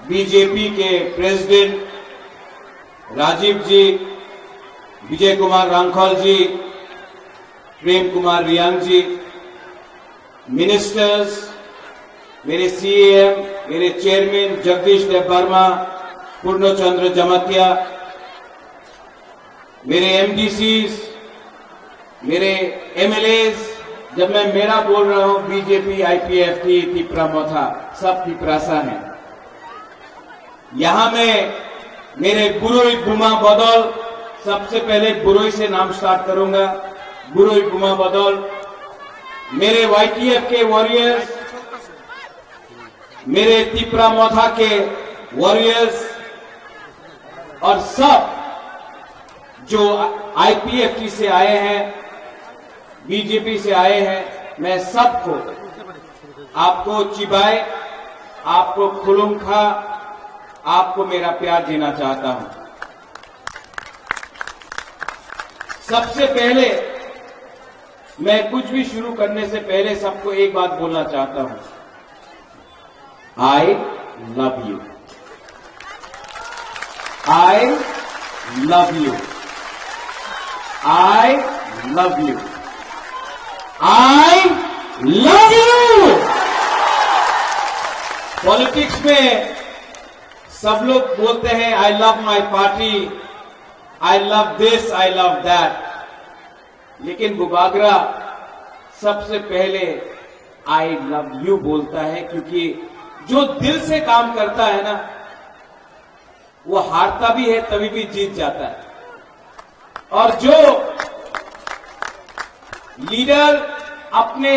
बीजेपी के प्रेसिडेंट राजीव जी, विजय कुमार रांखल जी, प्रेम कुमार रियांग जी, मिनिस्टर्स, मेरे सीएम, मेरे चेयरमैन जगदीश देव वर्मा, पूर्णचंद्र जमातिया, मेरे एमडीसीज, मेरे एमएलएज, जब मैं मेरा बोल रहा हूं बीजेपी आईपीएफ की तिपरा मथा, सब तिपरासा है। यहां में मेरे बुरोई बुमा बदल, सबसे पहले बुरोई से नाम स्टार्ट करूंगा। बुरोई बुमा बदल, मेरे वाईटीएफ के वॉरियर्स, मेरे तिपरा मथा के वॉरियर्स और सब जो आईपीएफ की से आए हैं, बीजेपी से आए हैं, मैं सबको, आपको चिबाए, आपको खुलुमखा, आपको मेरा प्यार देना चाहता हूं। सबसे पहले मैं कुछ भी शुरू करने से पहले सबको एक बात बोलना चाहता हूं, I love you. I love you. I love you. I love you. Politics में सब लोग बोलते हैं I love my party, I love this, I love that, लेकिन बुबागरा सबसे पहले आई लव यू बोलता है, क्योंकि जो दिल से काम करता है ना, वो हारता भी है तभी भी जीत जाता है। और जो लीडर अपने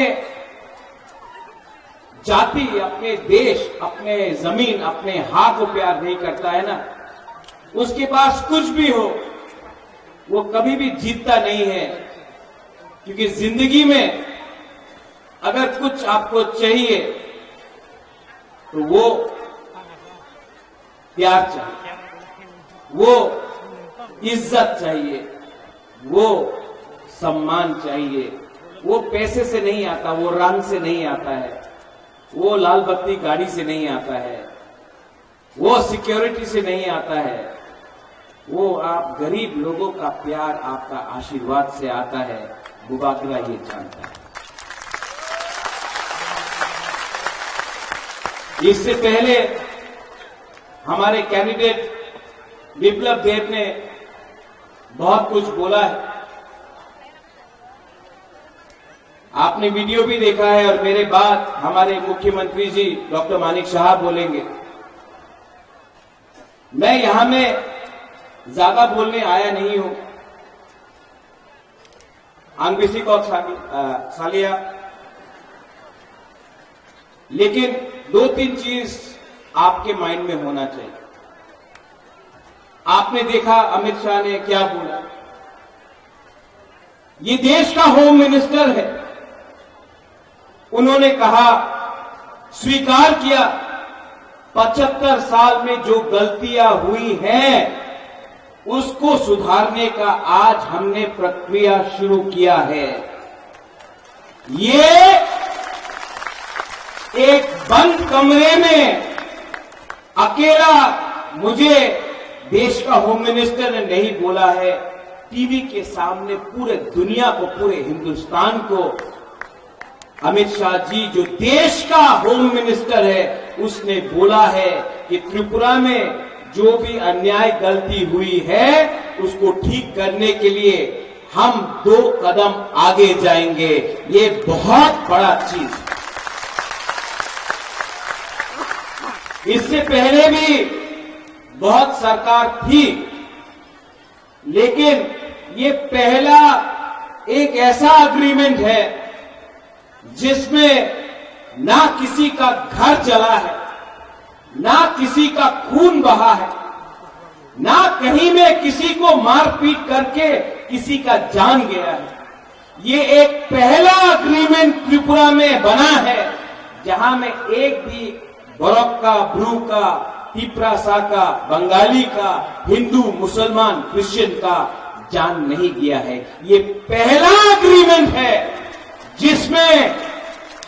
जाति, अपने देश, अपने जमीन, अपने हाथ को प्यार नहीं करता है ना, उसके पास कुछ भी हो वो कभी भी जीतता नहीं है। क्योंकि जिंदगी में अगर कुछ आपको चाहिए तो वो प्यार चाहिए, वो इज्जत चाहिए, वो सम्मान चाहिए। वो पैसे से नहीं आता, वो रंग से नहीं आता है, वो लाल बत्ती गाड़ी से नहीं आता है, वो सिक्योरिटी से नहीं आता है, वो आप गरीब लोगों का प्यार, आपका आशीर्वाद से आता है। बुबागरा ये जानता है। इससे पहले हमारे कैंडिडेट विप्लव देव ने बहुत कुछ बोला है। आपने वीडियो भी देखा है और मेरे बाद हमारे मुख्यमंत्री जी डॉक्टर मानिक साहब बोलेंगे। मैं यहां में ज्यादा बोलने आया नहीं हूं। आंगबीसी को सालिया, लेकिन 2-3 चीज आपके माइंड में होना चाहिए। आपने देखा अमित शाह ने क्या बोला। ये देश का होम मिनिस्टर है। उन्होंने कहा, स्वीकार किया 75 साल में जो गलतियां हुई हैं उसको सुधारने का आज हमने प्रक्रिया शुरू किया है। ये एक बंद कमरे में अकेला मुझे देश का होम मिनिस्टर ने नहीं बोला है, टीवी के सामने पूरे दुनिया को, पूरे हिंदुस्तान को अमित शाह जी जो देश का होम मिनिस्टर है उसने बोला है कि त्रिपुरा में जो भी अन्याय गलती हुई है उसको ठीक करने के लिए हम 2 कदम आगे जाएंगे। ये बहुत बड़ा चीज। इससे पहले भी बहुत सरकार थी, लेकिन ये पहला एक ऐसा अग्रीमेंट है जिसमें ना किसी का घर जला है, ना किसी का खून बहा है, ना कहीं में किसी को मारपीट करके किसी का जान गया है। ये एक पहला अग्रीमेंट त्रिपुरा में बना है जहां में एक भी बरोक का, ब्रू का, तिप्रासा का, बंगाली का, हिंदू, मुसलमान, क्रिश्चियन का जान नहीं गया है। ये पहला अग्रीमेंट है जिसमें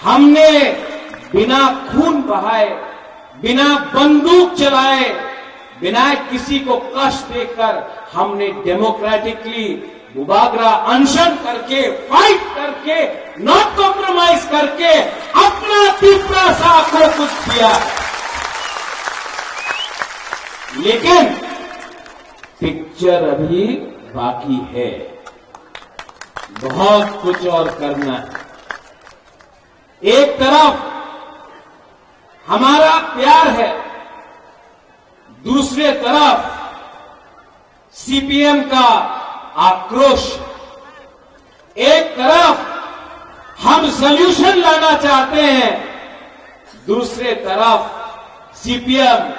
हमने बिना खून बहाए, बिना बंदूक चलाए, बिना किसी को कष्ट देकर हमने डेमोक्रेटिकली मुबागरा अनशन करके, फाइट करके, नॉट कॉम्प्रोमाइज करके अपना तिप्रासा को कुछ किया। लेकिन पिक्चर अभी बाकी है, बहुत कुछ और करना है। एक तरफ हमारा प्यार है, दूसरे तरफ सीपीएम का आक्रोश। एक तरफ हम सॉल्यूशन लाना चाहते हैं, दूसरे तरफ सीपीएम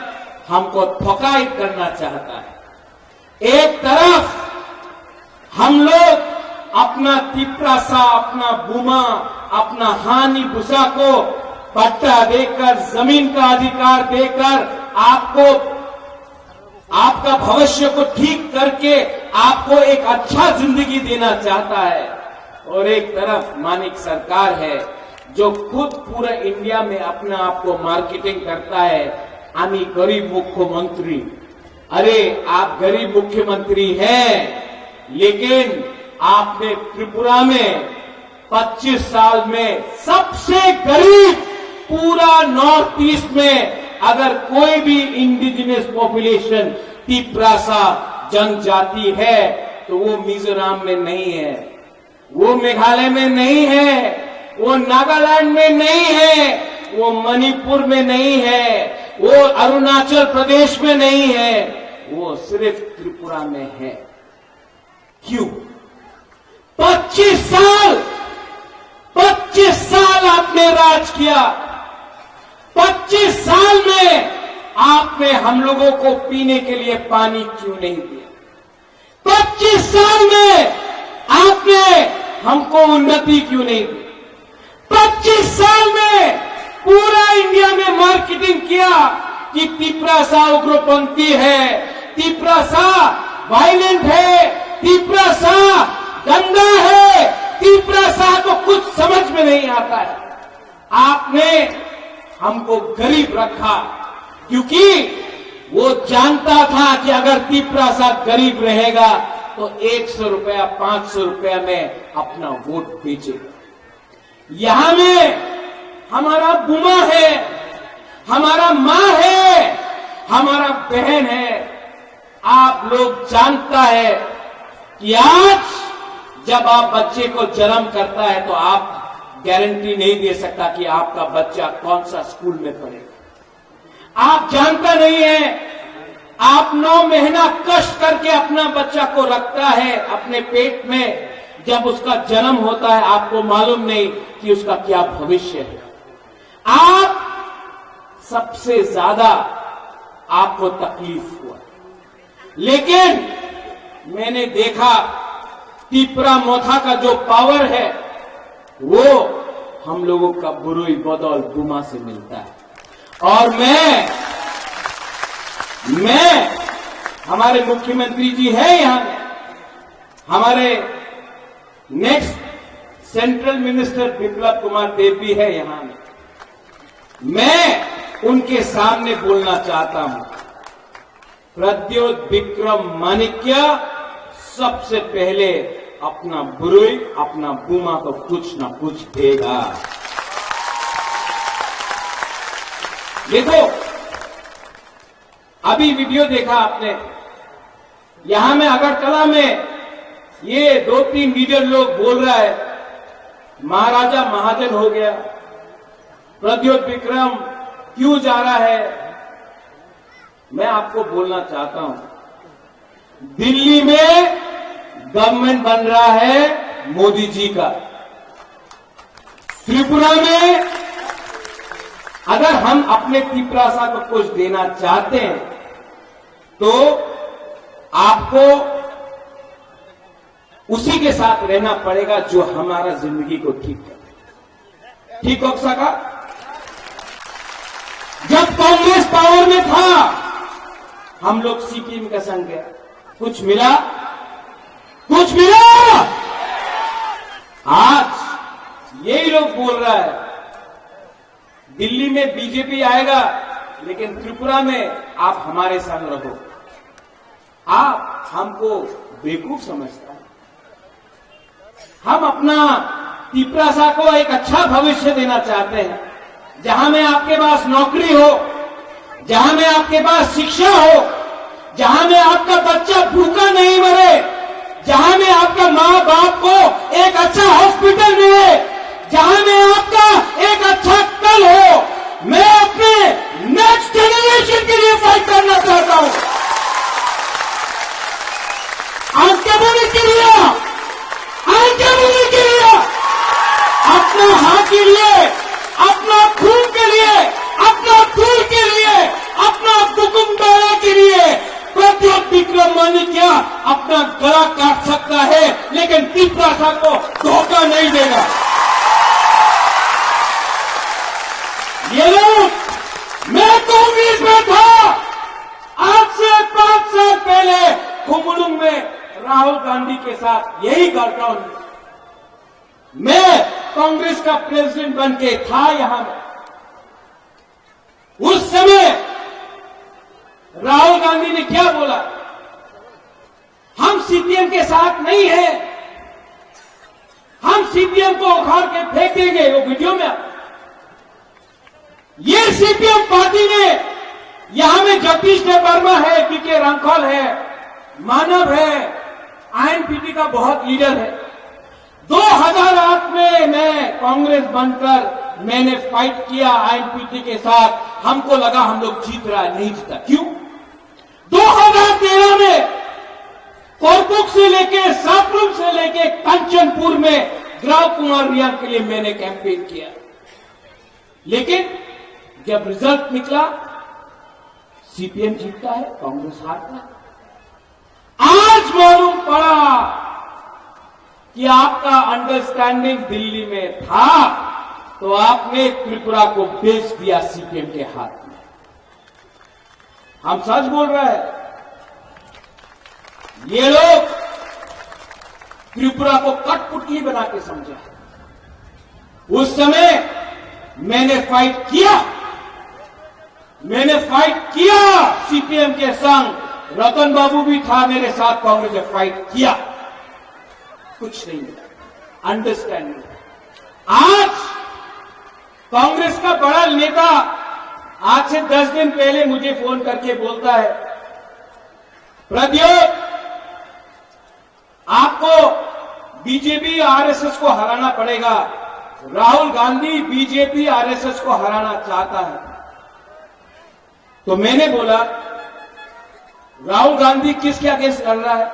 हमको थकाई करना चाहता है। एक तरफ हम लोग अपना तिप्रासा, अपना बुमा, अपना हानि भूसा को पट्टा देकर, जमीन का अधिकार देकर आपको, आपका भविष्य को ठीक करके आपको एक अच्छा जिंदगी देना चाहता है। और एक तरफ मानिक सरकार है जो खुद पूरे इंडिया में अपने आप को मार्केटिंग करता है, आमी गरीब मुख्यमंत्री। अरे आप गरीब मुख्यमंत्री हैं, लेकिन आपने त्रिपुरा में 25 साल में सबसे गरीब पूरा नॉर्थ ईस्ट में अगर कोई भी इंडिजिनस पॉपुलेशन तिप्रासा जनजाति है तो वो मिजोरम में नहीं है, वो मेघालय में नहीं है, वो नागालैंड में नहीं है, वो मणिपुर में नहीं है, वो अरुणाचल प्रदेश में नहीं है, वो सिर्फ त्रिपुरा में है। क्यों? 25 साल आपने राज किया। 25 साल में आपने हम लोगों को पीने के लिए पानी क्यों नहीं दिया? 25 साल में आपने हमको उन्नति क्यों नहीं दी? 25 साल में पूरा इंडिया में मार्केटिंग किया कि तिप्रासा उग्रपंथी है, तिप्रासा वायलेंट है, तिप्रासा गंदा है, तिप्रासा को कुछ समझ में नहीं आता है। आपने हमको गरीब रखा क्योंकि वो जानता था कि अगर तिप्रासा गरीब रहेगा तो 100 रुपया, 500 रुपया में अपना वोट बेचेगा। यहां में हमारा बुमा है, हमारा मां है, हमारा बहन है, आप लोग जानता है कि आज जब आप बच्चे को जन्म करता है तो आप गारंटी नहीं दे सकता कि आपका बच्चा कौन सा स्कूल में पढ़ेगा। आप जानता नहीं है, आप 9 महीना कष्ट करके अपना बच्चा को रखता है अपने पेट में, जब उसका जन्म होता है आपको मालूम नहीं कि उसका क्या भविष्य है। आप सबसे ज्यादा आपको तकलीफ हुआ, लेकिन मैंने देखा तिपरा मोथा का जो पावर है वो हम लोगों का बुरुई बदौल बुमा से मिलता है। और मैं हमारे मुख्यमंत्री जी है यहां में, हमारे next central minister Biplab Kumar Deb भी है यहां में। मैं उनके सामने बोलना चाहता हूं, प्रद्योत विक्रम माणिक्य सबसे पहले अपना बुरुई, अपना बुमा को कुछ ना कुछ देगा। देखो, अभी वीडियो देखा आपने, यहां में अगरतला में ये 2-3 लीडर लोग बोल रहा है महाराजा महाजन हो गया, प्रद्योत विक्रम क्यों जा रहा है। मैं आपको बोलना चाहता हूं, दिल्ली में गवर्नमेंट बन रहा है मोदी जी का। त्रिपुरा में अगर हम अपने त्रिपुरासा को कुछ देना चाहते हैं तो आपको उसी के साथ रहना पड़ेगा जो हमारा जिंदगी को ठीक करे। ठीक हो सका? जब कांग्रेस पावर में था हम लोग सीपीएम का संग गया, कुछ मिला? कुछ मिला? आज यही लोग बोल रहा है दिल्ली में बीजेपी आएगा लेकिन त्रिपुरा में आप हमारे संग रहो। आप हमको बेवकूफ समझता है। हम अपना त्रिपुरासा को एक अच्छा भविष्य देना चाहते हैं, जहां में आपके पास नौकरी हो, जहां में आपके पास शिक्षा हो, जहां में आपका बच्चा भूखा नहीं मरे, जहां में आपका मां बाप को एक अच्छा हॉस्पिटल मिले, जहां में आपका एक अच्छा कल हो। मैं अपने नेक्स्ट जनरेशन के लिए फाइट करना चाहता हूं। आज क्या बोलने के लिए, आज क्या बोलने के लिए, अपना हाथ के लिए, अपना खून के लिए, अपना दूर के लिए, अपना दुकुमदारा के लिए प्रद्योत विक्रम माणिक्य अपना गला काट सकता है लेकिन त्रिपुरासा को धोखा नहीं देगा। ये लोग, मैं कांग्रेस में था, आज से 5 साल पहले खुमलुंग में राहुल गांधी के साथ यही करता हूं। मैं कांग्रेस का प्रेसिडेंट बन के था यहां में। उस समय राहुल गांधी ने क्या बोला, हम सीपीएम के साथ नहीं हैं, हम सीपीएम को उखाड़ के फेंक देंगे। वो वीडियो में ये सीपीएम पार्टी ने यहां में जगदीश वर्मा है, पीके रंखल है, मानव है, आईएनपीटी का बहुत लीडर है। 2008 में मैं कांग्रेस बनकर मैंने फाइट किया आईएनपीटी के साथ। हमको लगा हम लोग जीत रहा है, नहीं जीता। क्यों? 2013 में कोरपुक से लेके सापरुम से लेके कंचनपुर में ग्राम कुमार रिया के लिए मैंने कैंपेन किया, लेकिन जब रिजल्ट निकला सीपीएम जीतता है, कांग्रेस हारता है। आज मालूम पड़ा कि आपका अंडरस्टैंडिंग दिल्ली में था तो आपने त्रिपुरा को बेच दिया सीपीएम के हाथ में। हम सच बोल रहे हैं। ये लोग त्रिपुरा को कठपुतली बना के समझा। उस समय मैंने फाइट किया, मैंने फाइट किया सीपीएम के संग। रतन बाबू भी था मेरे साथ, कांग्रेस ने फाइट किया, कुछ नहीं मिला अंडरस्टैंडिंग। आज कांग्रेस का बड़ा नेता आज से 10 दिन पहले मुझे फोन करके बोलता है, प्रद्योत आपको बीजेपी आरएसएस को हराना पड़ेगा, राहुल गांधी बीजेपी आरएसएस को हराना चाहता है। तो मैंने बोला राहुल गांधी किसके अगेंस्ट लड़ रहा है?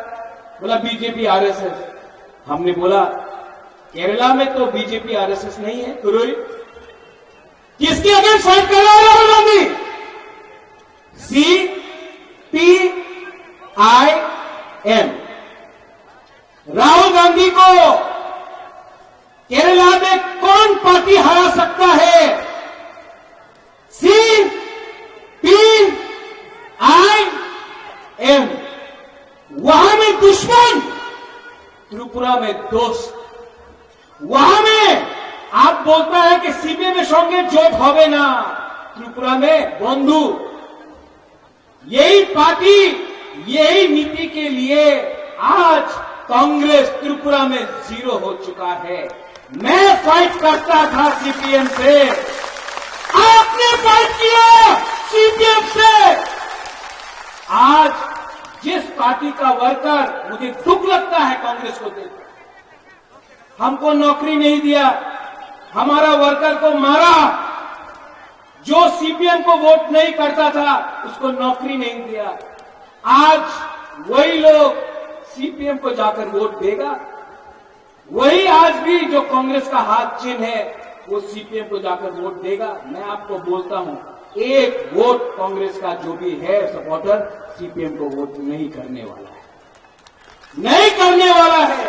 बोला बीजेपी आरएसएस। हमने बोला केरला में तो बीजेपी आरएसएस नहीं है, तो किसके अगेंस्ट फाइट कर रहा है राहुल गांधी? CPIM। राहुल गांधी को केरला में कौन पार्टी हरा सकता है? CPIM। वहां में दुश्मन, त्रिपुरा में दोस्त। वहां में आप बोलता है कि सीपीएम में संगे जोट होवे ना, त्रिपुरा में बंधु। यही पार्टी, यही नीति के लिए आज कांग्रेस त्रिपुरा में 0 हो चुका है। मैं फाइट करता था सीपीएम से, आपने फाइट किया सीपीएम से। आज जिस पार्टी का वर्कर, मुझे दुख लगता है कांग्रेस को देखकर, हमको नौकरी नहीं दिया, हमारा वर्कर को मारा, जो सीपीएम को वोट नहीं करता था उसको नौकरी नहीं दिया। आज वही लोग सीपीएम को जाकर वोट देगा, वही आज भी जो कांग्रेस का हाथ चिन्ह है वो सीपीएम को जाकर वोट देगा। मैं आपको बोलता हूं, एक वोट कांग्रेस का जो भी है सपोर्टर सीपीएम को वोट नहीं करने वाला है, नहीं करने वाला है।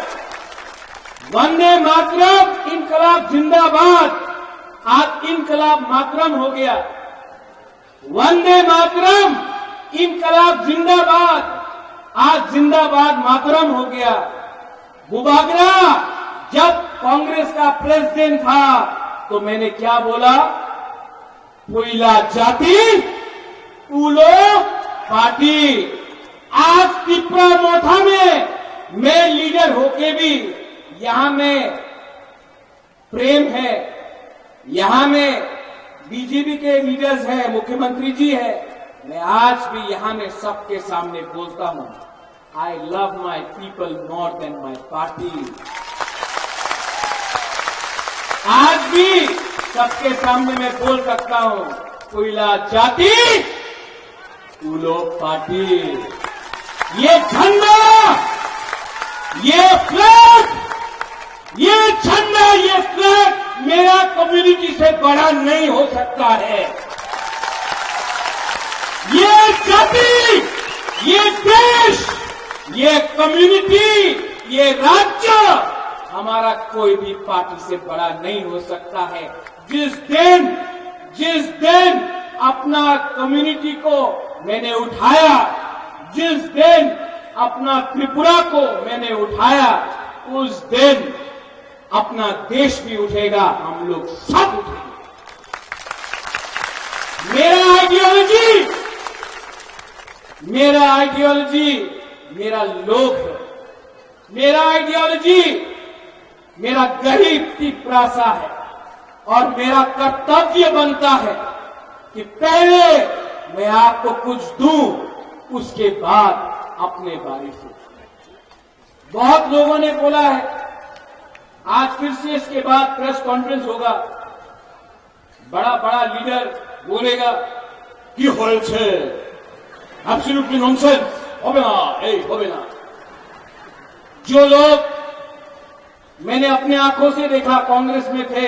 वंदे मातरम, इनकलाब जिंदाबाद। आज इनकलाब मातरम हो गया। वंदे मातरम, इनकलाब जिंदाबाद। आज जिंदाबाद मातरम हो गया। बुबागरा जब कांग्रेस का प्रेसिडेंट था तो मैंने क्या बोला? कोयला जाति उलो पार्टी। आज त्रिपुरा मोथा में मैं लीडर होके भी यहां में प्रेम है, यहां में बीजेपी के लीडर्स हैं, मुख्यमंत्री जी है। मैं आज भी यहां में सबके सामने बोलता हूं, I love my people more than my party. आज भी सबके सामने मैं बोल सकता हूं, कोयला जाति उलो पार्टी। ये झंडा, ये फ्लैग, ये झंडा, ये फ्लैग मेरा कम्युनिटी से बड़ा नहीं हो सकता है। ये जाति, ये देश, ये कम्युनिटी, ये राज्य हमारा कोई भी पार्टी से बड़ा नहीं हो सकता है। जिस दिन अपना कम्युनिटी को मैंने उठाया, जिस दिन अपना त्रिपुरा को मैंने उठाया, उस दिन अपना देश भी उठेगा, हम लोग सब उठेंगे। मेरा आइडियोलॉजी मेरा लोग है। मेरा आइडियोलॉजी मेरा गरीब की प्रासा है और मेरा कर्तव्य बनता है कि पहले मैं आपको कुछ दूं, उसके बाद अपने बारे से। बहुत लोगों ने बोला है, आज फिर से इसके बाद प्रेस कॉन्फ्रेंस होगा, बड़ा बड़ा लीडर बोलेगा कि হয়েছে एब्सोल्युटली नॉनसेंस, होबे ना, होबे ना। जो लोग मैंने अपने आंखों से देखा कांग्रेस में थे,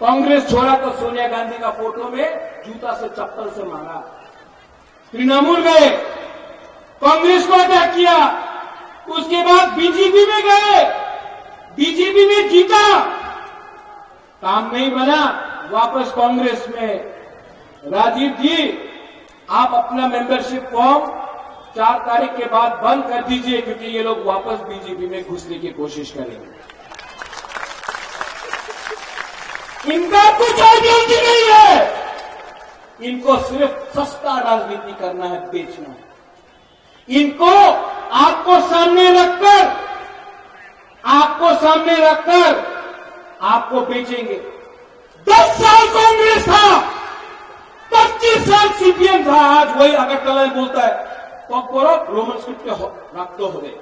कांग्रेस छोड़ा तो सोनिया गांधी का फोटो में जूता से चप्पल से मारा। तृणमूल गए, कांग्रेस को अटैक किया, उसके बाद बीजेपी में गए, बीजेपी में जीता, काम नहीं बना, वापस कांग्रेस में। राजीव जी, आप अपना मेंबरशिप फॉर्म 4 तारीख के बाद बंद कर दीजिए, क्योंकि ये लोग वापस बीजेपी में घुसने की कोशिश करेंगे। इनका कुछ आइडियोलॉजी नहीं है, इनको सिर्फ सस्ता राजनीति करना है, बेचना है। इनको आपको सामने रखकर आपको बेचेंगे। 10 साल कांग्रेस था, 25 साल सीपीएम था, आज वही अगरतला में बोलता है कॉर्पोरेट रोमन स्क्रिप्ट रखते हो गए।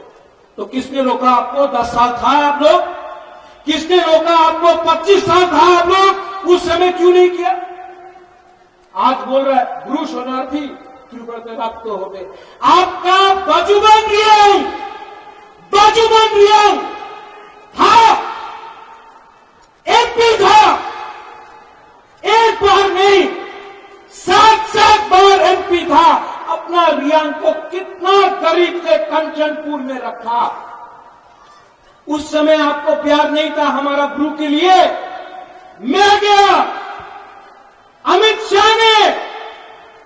तो किसने रोका आपको? 10 साल था आप लोग? किसने रोका आपको? 25 साल था आप लोग? उस समय क्यों नहीं किया? आज बोल रहा है ब्रू शरणार्थी क्यों करते? रक्त हो गए। आपका बाजूबंद रियांग था, एमपी था, एक बार नहीं 7 बार एमपी था। अपना रियांग को कितना करीब से कंचनपुर में रखा। उस समय आपको प्यार नहीं था हमारा ब्रू के लिए। मैं गया, अमित शाह ने,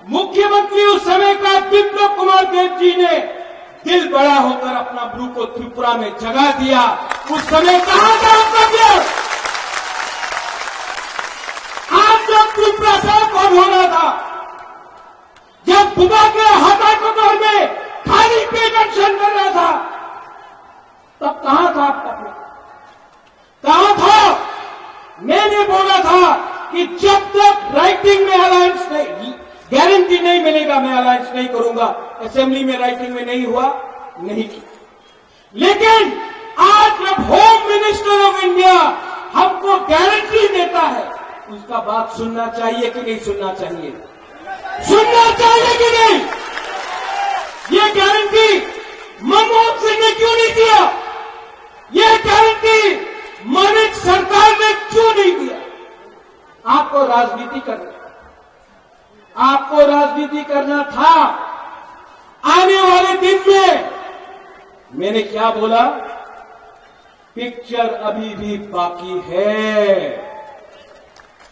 मुख्यमंत्री उस समय का विप्लव कुमार देव जी ने दिल बड़ा होकर अपना ब्रू को त्रिपुरा में जगा दिया। उस समय कहां था आपका प्यार? आज जब त्रिपुरा से कौन हो रहा था, जब बुबा के हाथाकोट में खाली पेट एक्शन कर रहा था, तब कहां था आपका प्यार? कहां था? मैंने बोला था कि जब तक राइटिंग में अलायंस नहीं, गारंटी नहीं मिलेगा, मैं अलायंस नहीं करूंगा। असेंबली में राइटिंग में नहीं हुआ, नहीं किया। लेकिन आज जब होम मिनिस्टर ऑफ इंडिया हमको गारंटी देता है, उसका बात सुनना चाहिए कि नहीं सुनना चाहिए? सुनना चाहिए कि नहीं? ये गारंटी मनमोहन सिंह ने क्यों नहीं दिया? ये गारंटी मणिक सरकार ने क्यों नहीं दिया? आपको राजनीति करना, आपको राजनीति करना था। आने वाले दिन में मैंने क्या बोला? पिक्चर अभी भी बाकी है,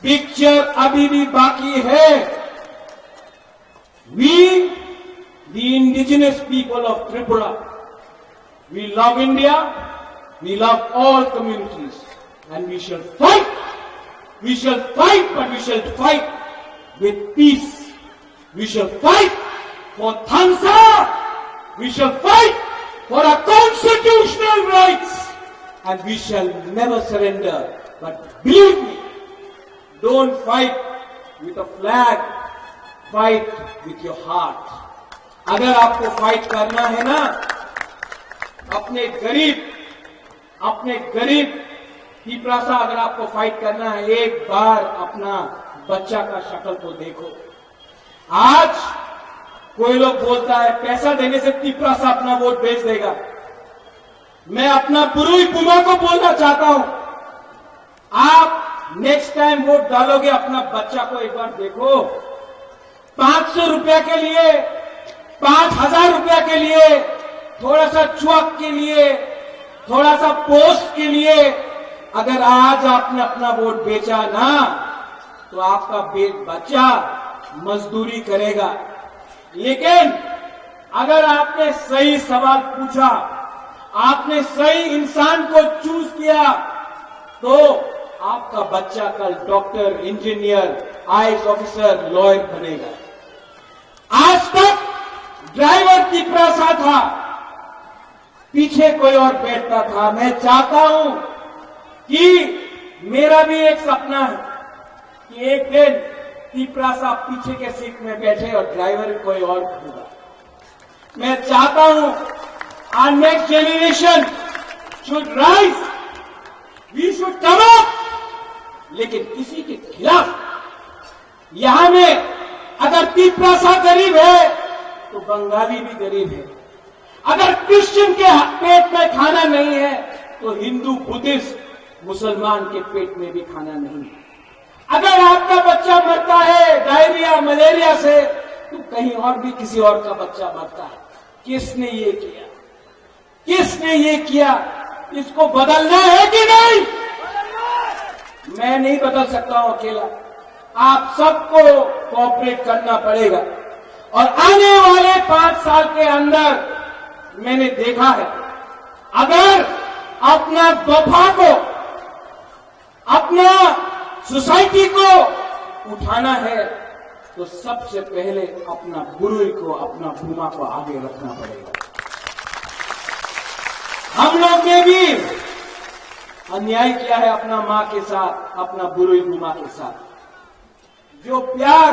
पिक्चर अभी भी बाकी है। We, the indigenous people of Tripura, we love India, we love all communities, and we shall fight. We shall fight, but we shall fight with peace. We shall fight for Thansa. We shall fight for our constitutional rights, and we shall never surrender. But believe me, don't fight with a flag. Fight with your heart. अगर आपको fight करना है ना, अपने गरीब पीपरासा, अगर आपको fight करना है, एक बार अपना बच्चा का शक्ल तो देखो। आज कोई लोग बोलता है पैसा देने से पीपरासा अपना वोट बेच देगा। मैं अपना बुरुई पुमा को बोलना चाहता हूं, आप नेक्स्ट टाइम वोट डालोगे, अपना बच्चा को एक बार देखो। 500 रुपया के लिए, 5000 रुपया के लिए, थोड़ा सा चुअक के लिए, थोड़ा सा पोस्ट के लिए अगर आज आपने अपना वोट बेचा ना, तो आपका बच्चा मजदूरी करेगा। लेकिन अगर आपने सही सवाल पूछा, आपने सही इंसान को चूज किया, तो आपका बच्चा कल doctor, engineer, IAS officer, lawyer बनेगा। आज तक ड्राइवर पीपरासा था, पीछे कोई और बैठता था। मैं चाहता हूं कि मेरा भी एक सपना है कि एक दिन पीपरासा पीछे के सीट में बैठे और ड्राइवर कोई और होगा। मैं चाहता हूं our next generation should rise, we should come up, लेकिन किसी के खिलाफ। यहां में अगर पीपरासा गरीब है तो बंगाली भी गरीब है। अगर क्रिश्चियन के पेट में खाना नहीं है तो हिंदू, बुद्धिस्ट, मुसलमान के पेट में भी खाना नहीं है। अगर आपका बच्चा मरता है डायरिया, मलेरिया से, तो कहीं और भी किसी और का बच्चा मरता है। किसने ये किया? किसने ये किया? इसको बदलना है कि नहीं? मैं नहीं बदल सकता हूं अकेला, आप सबको कोऑपरेट करना पड़ेगा। और आने वाले 5 साल के अंदर मैंने देखा है, अगर अपना वफा को, अपना सोसाइटी को उठाना है, तो सबसे पहले अपना बुरुई को, अपना भूमा को आगे रखना पड़ेगा। हम लोग ने भी अन्याय किया है अपना मां के साथ, अपना बुरुई भूमा के साथ। जो प्यार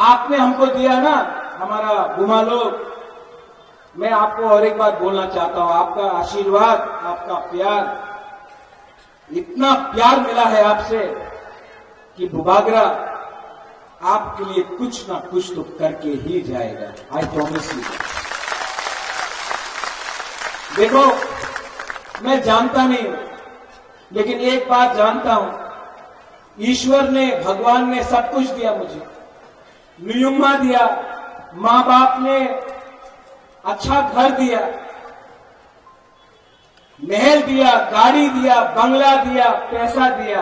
आपने हमको दिया ना हमारा बुमा लोग, मैं आपको और एक बात बोलना चाहता हूं, आपका आशीर्वाद, आपका प्यार, इतना प्यार मिला है आपसे कि बुबागरा आपके लिए कुछ ना कुछ तो करके ही जाएगा। I promise you. देखो, मैं जानता नहीं हूं, लेकिन एक बात जानता हूं, ईश्वर ने, भगवान ने सब कुछ दिया मुझे, नियुम्मा दिया, मां बाप ने अच्छा घर दिया, महल दिया, गाड़ी दिया, बंगला दिया, पैसा दिया,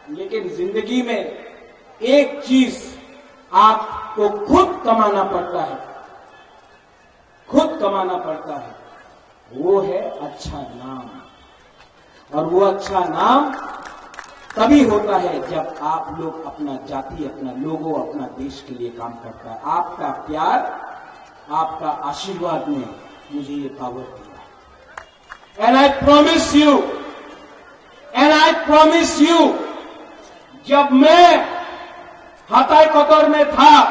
लेकिन जिंदगी में एक चीज आपको खुद कमाना पड़ता है, खुद कमाना पड़ता है, वो है अच्छा नाम। और वो अच्छा नाम तभी होता है जब आप लोग अपना जाति, अपना लोगों, अपना देश के लिए काम करता है। आपका प्यार, आपका आशीर्वाद ने मुझे ये पावर दिया। एंड आई प्रॉमिस यू, जब मैं हताई कतर में था,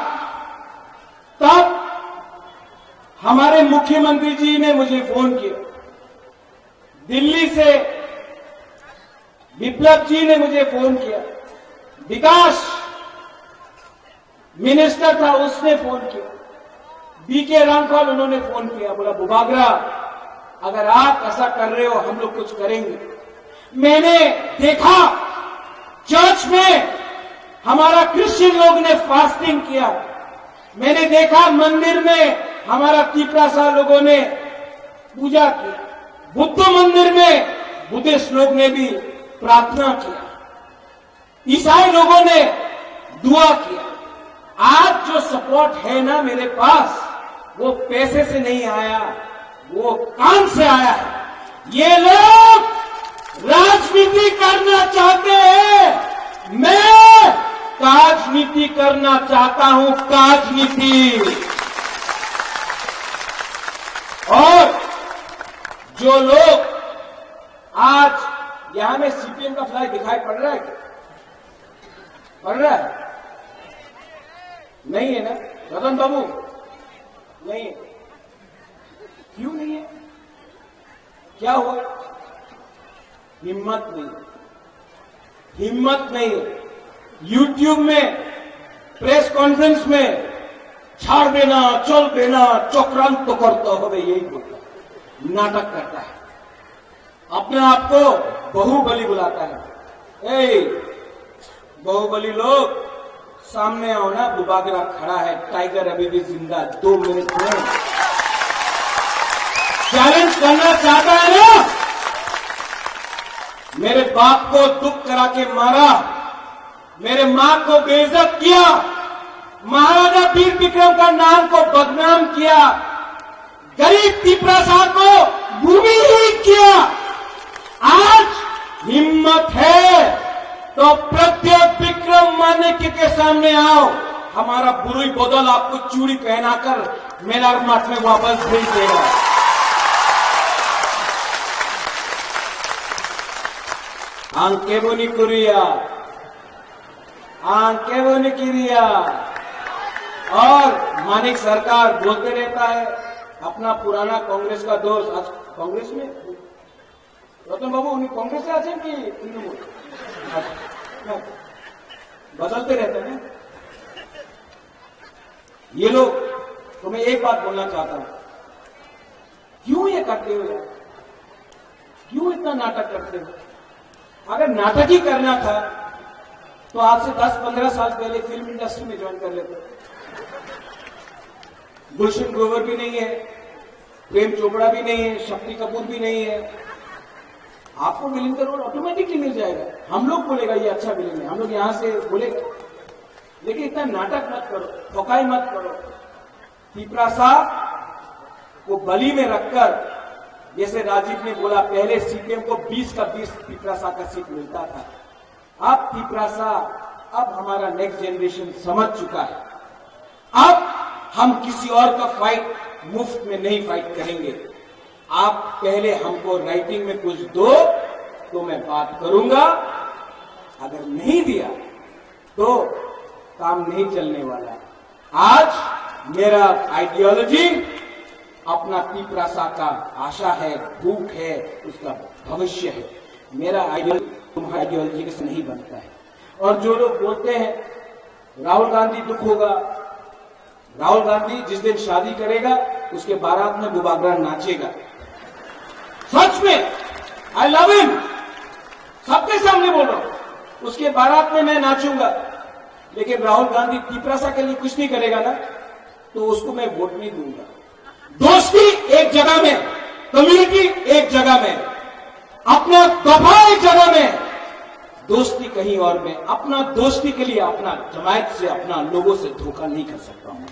तब हमारे मुख्यमंत्री जी ने मुझे फोन किया, दिल्ली से विप्लव जी ने मुझे फोन किया, विकास मिनिस्टर था उसने फोन किया, बीके रामपाल उन्होंने फोन किया, बोला बुबागरा अगर आप ऐसा कर रहे हो हम लोग कुछ करेंगे। मैंने देखा चर्च में हमारा क्रिश्चियन लोग ने फास्टिंग किया, मैंने देखा मंदिर में हमारा तिपरासा लोगों ने पूजा की, बुद्ध मंदिर में बुद्धिस्ट लोग ने भी प्रार्थना किया, ईसाई लोगों ने दुआ किया। आज जो सपोर्ट है ना मेरे पास, वो पैसे से नहीं आया, वो काम से आया है। ये लोग राजनीति करना चाहते हैं, मैं काजनीति करना चाहता हूं, काजनीति। और जो लोग आज यहां में सीपीएम का फ्लैग दिखाई पड़ रहा है क्या? पड़ रहा है? नहीं है ना रतन बाबू? नहीं है। क्यों नहीं है? क्या हुआ? हिम्मत नहीं, हिम्मत नहीं। यूट्यूब में प्रेस कॉन्फ्रेंस में छाड़ देना, चल देना, चक्रांत तो करता हो, यही बोलता, नाटक करता है, अपने आप को बाहुबली बुलाता है। ए बाहुबली लोग सामने आओ ना, बुबागरा खड़ा है, टाइगर अभी भी जिंदा, 2 मिनट में चैलेंज करना चाहता है ना। मेरे बाप को दुख करा के मारा, मेरे मां को बेइज्जत किया, महाराजा वीर विक्रम का नाम को बदनाम किया, गरीब तिपरासा को भूमिहीन किया। आज हिम्मत है तो प्रत्येक विक्रम मानिक्य के सामने आओ, हमारा बुरुई बदल आपको चूड़ी पहनाकर मेलार मठ में वापस भेज देगा। आंकेबोनी कुरिया, आंकेबोनी किरिया। और मानिक सरकार बोलते रहता है, अपना पुराना कांग्रेस का दोस्त आज कांग्रेस में, रतन बाबू उन्हीं कांग्रेस से आते कि तृणमूल बदलते रहते हैं ये लोग। तो मैं एक बात बोलना चाहता हूं, क्यों ये करते हो यार? क्यों इतना नाटक करते हो? अगर नाटक ही करना था तो आज से 10-15 साल पहले फिल्म इंडस्ट्री में ज्वाइन कर लेते। गुलशन ग्रोवर भी नहीं है, प्रेम चोपड़ा भी नहीं है, शक्ति कपूर भी नहीं है, आपको विलेन का रोल ऑटोमेटिकली मिल जाएगा। हम लोग बोलेगा ये अच्छा विलेन है, हम लोग यहां से बोलेगा, लेकिन इतना नाटक मत करो, ठोकाई मत करो। तिपरासा को बली में रखकर, जैसे राजीव ने बोला, पहले सीपीएम को 20 का 20 तिपरासा का सीट मिलता था, अब तिपरासा, अब हमारा नेक्स्ट जनरेशन समझ चुका है, अब हम किसी और का फाइट मुफ्त में नहीं फाइट करेंगे। आप पहले हमको राइटिंग में कुछ दो तो मैं बात करूंगा, अगर नहीं दिया तो काम नहीं चलने वाला। आज मेरा आइडियोलॉजी अपना पीपरासा का आशा है, भूख है, उसका भविष्य है। मेरा आइडियोलॉजी तुम्हारी आइडियोलॉजी के से नहीं बनता है। और जो लोग बोलते हैं राहुल गांधी दुख होगा, राहुल गांधी जिस दिन शादी करेगा उसके बारात में बुबागरा नाचेगा। सच में आई लव हिम, सबके सामने बोल रहा हूं, उसके बारात में मैं नाचूंगा। लेकिन राहुल गांधी पीपरासा के लिए कुछ नहीं करेगा ना, तो उसको मैं वोट नहीं दूंगा। दोस्ती एक जगह में, कम्युनिटी एक जगह में, अपना दफा एक जगह में, दोस्ती कहीं और में। अपना दोस्ती के लिए अपना जमायत से, अपना लोगों से धोखा नहीं कर सकता हूं।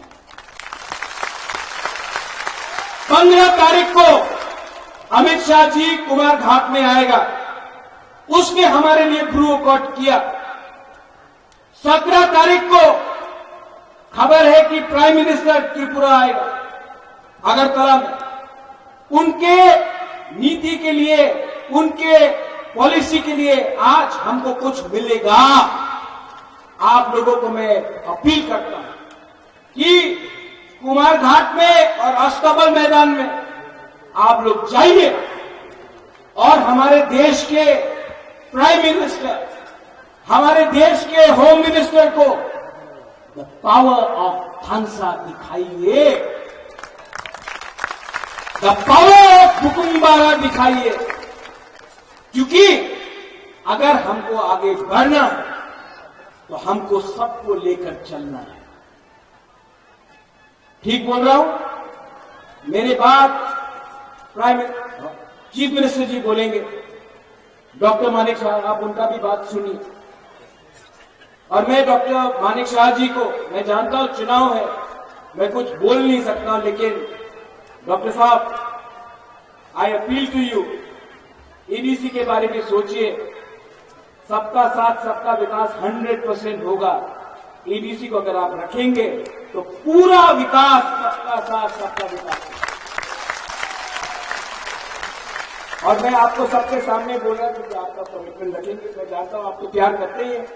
15 तारीख को अमित शाह जी कुमार घाट में आएगा, उसने हमारे लिए ब्रू कॉट किया। 17 तारीख को खबर है कि प्राइम मिनिस्टर त्रिपुरा आएगा अगरतला में। उनके नीति के लिए, उनके पॉलिसी के लिए आज हमको कुछ मिलेगा। आप लोगों को मैं अपील करता हूं कि कुमार घाट में और अस्तबल मैदान में आप लोग जाइए और हमारे देश के प्राइम मिनिस्टर, हमारे देश के होम मिनिस्टर को द पावर ऑफ थानसा दिखाइए, द पावर ऑफ बुकुम्बारा दिखाइए। क्योंकि अगर हमको आगे बढ़ना है तो हमको सबको लेकर चलना है। ठीक बोल रहा हूं? मेरे बाद चीफ मिनिस्टर जी बोलेंगे, डॉक्टर मानिक शाह, आप उनका भी बात सुनिए। और मैं डॉक्टर मानिक शाह जी को, मैं जानता हूं चुनाव है, मैं कुछ बोल नहीं सकता, लेकिन डॉक्टर साहब, I appeal to you, EDC के बारे में सोचिए। सबका साथ सबका विकास 100% होगा। ईडीसी को अगर आप रखेंगे तो पूरा विकास, सबका साथ सबका विकास। और मैं आपको सबके सामने बोल रहा हूं कि आपका कमिटमेंट रखेंगे। मैं जानता हूं आप तो प्यार करते ही हैं,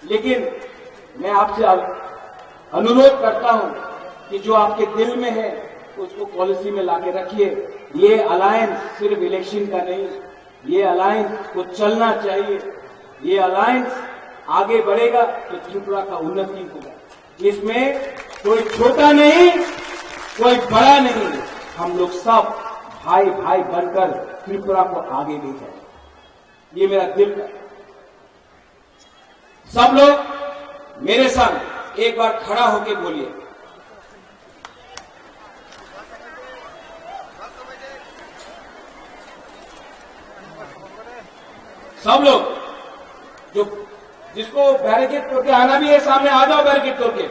लेकिन मैं आपसे अनुरोध करता हूं कि जो आपके दिल में है उसको पॉलिसी में लाके रखिए। ये अलायंस सिर्फ इलेक्शन का नहीं, ये अलायंस को चलना चाहिए। ये अलायंस आगे बढ़ेगा तो त्रिपुरा का उन्नति होगा। इसमें कोई छोटा नहीं, कोई बड़ा नहीं, हम लोग सब भाई भाई बनकर त्रिपुरा को आगे ले जाए। ये मेरा दिल का। सब लोग मेरे साथ एक बार खड़ा होकर बोलिए, सब लोग जो जिसको बैरिकेड तोड़ के आना भी है सामने आ जाओ, बैरिकेड तोड़ के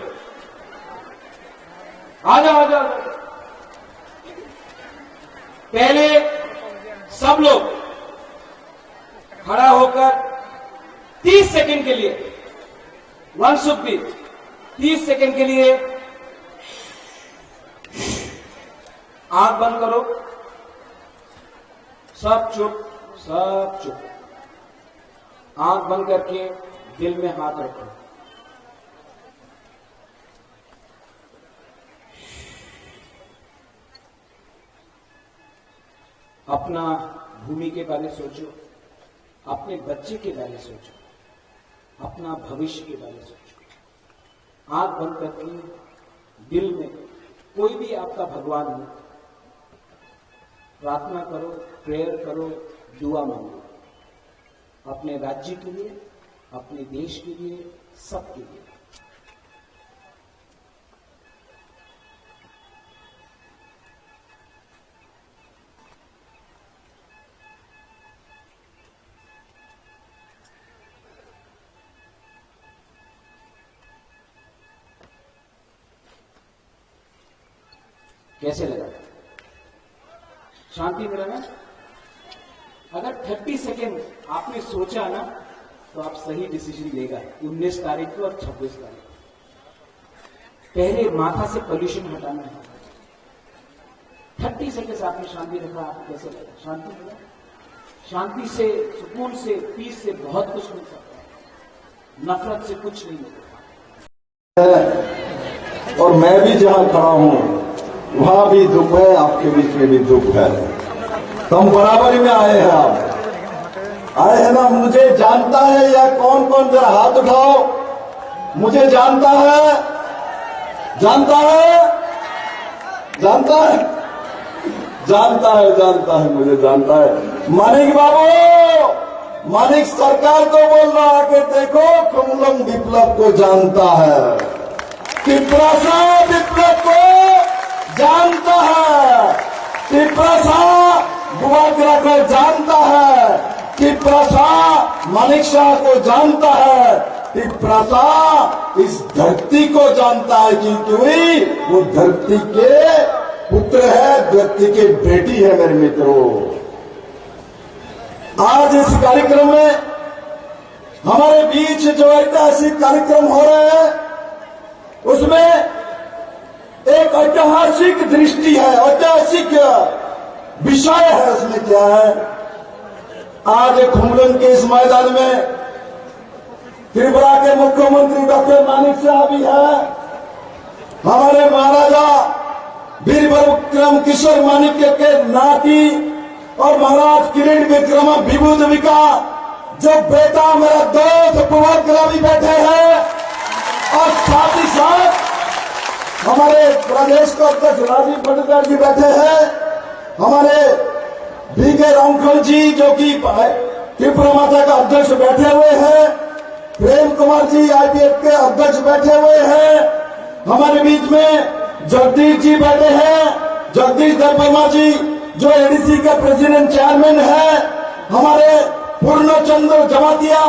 आ जाओ, आ जाओ। पहले सब लोग खड़ा होकर 30 सेकंड के लिए, 1 शुड बी 30 सेकंड के लिए आंख बंद करो, सब चुप, सब चुप। आंख बंद करके दिल में हाथ रखो। अपना भूमि के बारे में सोचो, अपने बच्चे के बारे में सोचो, अपना भविष्य के बारे में सोचो। आंख बंद करके दिल में कोई भी आपका भगवान हो, प्रार्थना करो, प्रेयर करो, दुआ मांगो, अपने राज्य के लिए, अपने देश के लिए, सबके लिए। कैसे लगा? शांति मिला ना? अगर 30 सेकेंड आपने सोचा ना तो आप सही डिसीजन लेगा। 19 तारीख को और 26 तारीख को पहले माथा से पोल्यूशन हटाना है। 30 सेकेंड आपने शांति रखा, आपको कैसे लगा? शांति मिला? शांति से, सुकून से, पीस से बहुत कुछ मिल सकता है, नफरत से कुछ नहीं मिलता। और मैं भी जहां खड़ा हूं वहां भी दुख है, आपके बीच में भी दुख है। तो हम बराबरी में आए हैं। आप आए हैं ना? मुझे जानता है या कौन कौन, जरा हाथ उठाओ। मुझे जानता है, जानता है, जानता है, जानता है, जानता है, मुझे जानता है। मानिक बाबू, मानिक सरकार को बोल रहा कि देखो खुमलंग विप्लव को जानता है, तिपरासा विप्लव को जानता है, तिपरासा बुआग्रा को जानता है, तिपरासा मानिक शाह को जानता है, तिपरासा इस धरती को जानता है क्योंकि वो धरती के पुत्र है, धरती के बेटी है। मेरे मित्रों, आज इस कार्यक्रम में हमारे बीच जो ऐतिहासिक कार्यक्रम हो रहे हैं उसमें एक ऐतिहासिक दृष्टि है, ऐतिहासिक विषय है। उसमें क्या है? आज खुमलंग के इस मैदान में त्रिपुरा के मुख्यमंत्री डॉक्टर मानिक शाह भी है, हमारे महाराजा वीर विक्रम किशोर मानिक्य के नाती और महाराज किरीट विक्रम विभूदेविका जो बेटा मेरा दोस्त बुआग्रा भी बैठे हैं, और साथ ही साथ हमारे प्रदेश के अध्यक्ष राजीव भट्टाचार्य जी बैठे हैं, हमारे बीके रामखल जी जो कि त्रिपुरा माता का अध्यक्ष बैठे हुए हैं, प्रेम कुमार जी आईपीएफ के अध्यक्ष बैठे हुए हैं, हमारे बीच में जगदीश जी बैठे हैं, जगदीश देववर्मा जी जो एडीसी के प्रेसिडेंट चेयरमैन है, हमारे पूर्णचंद्र जमातिया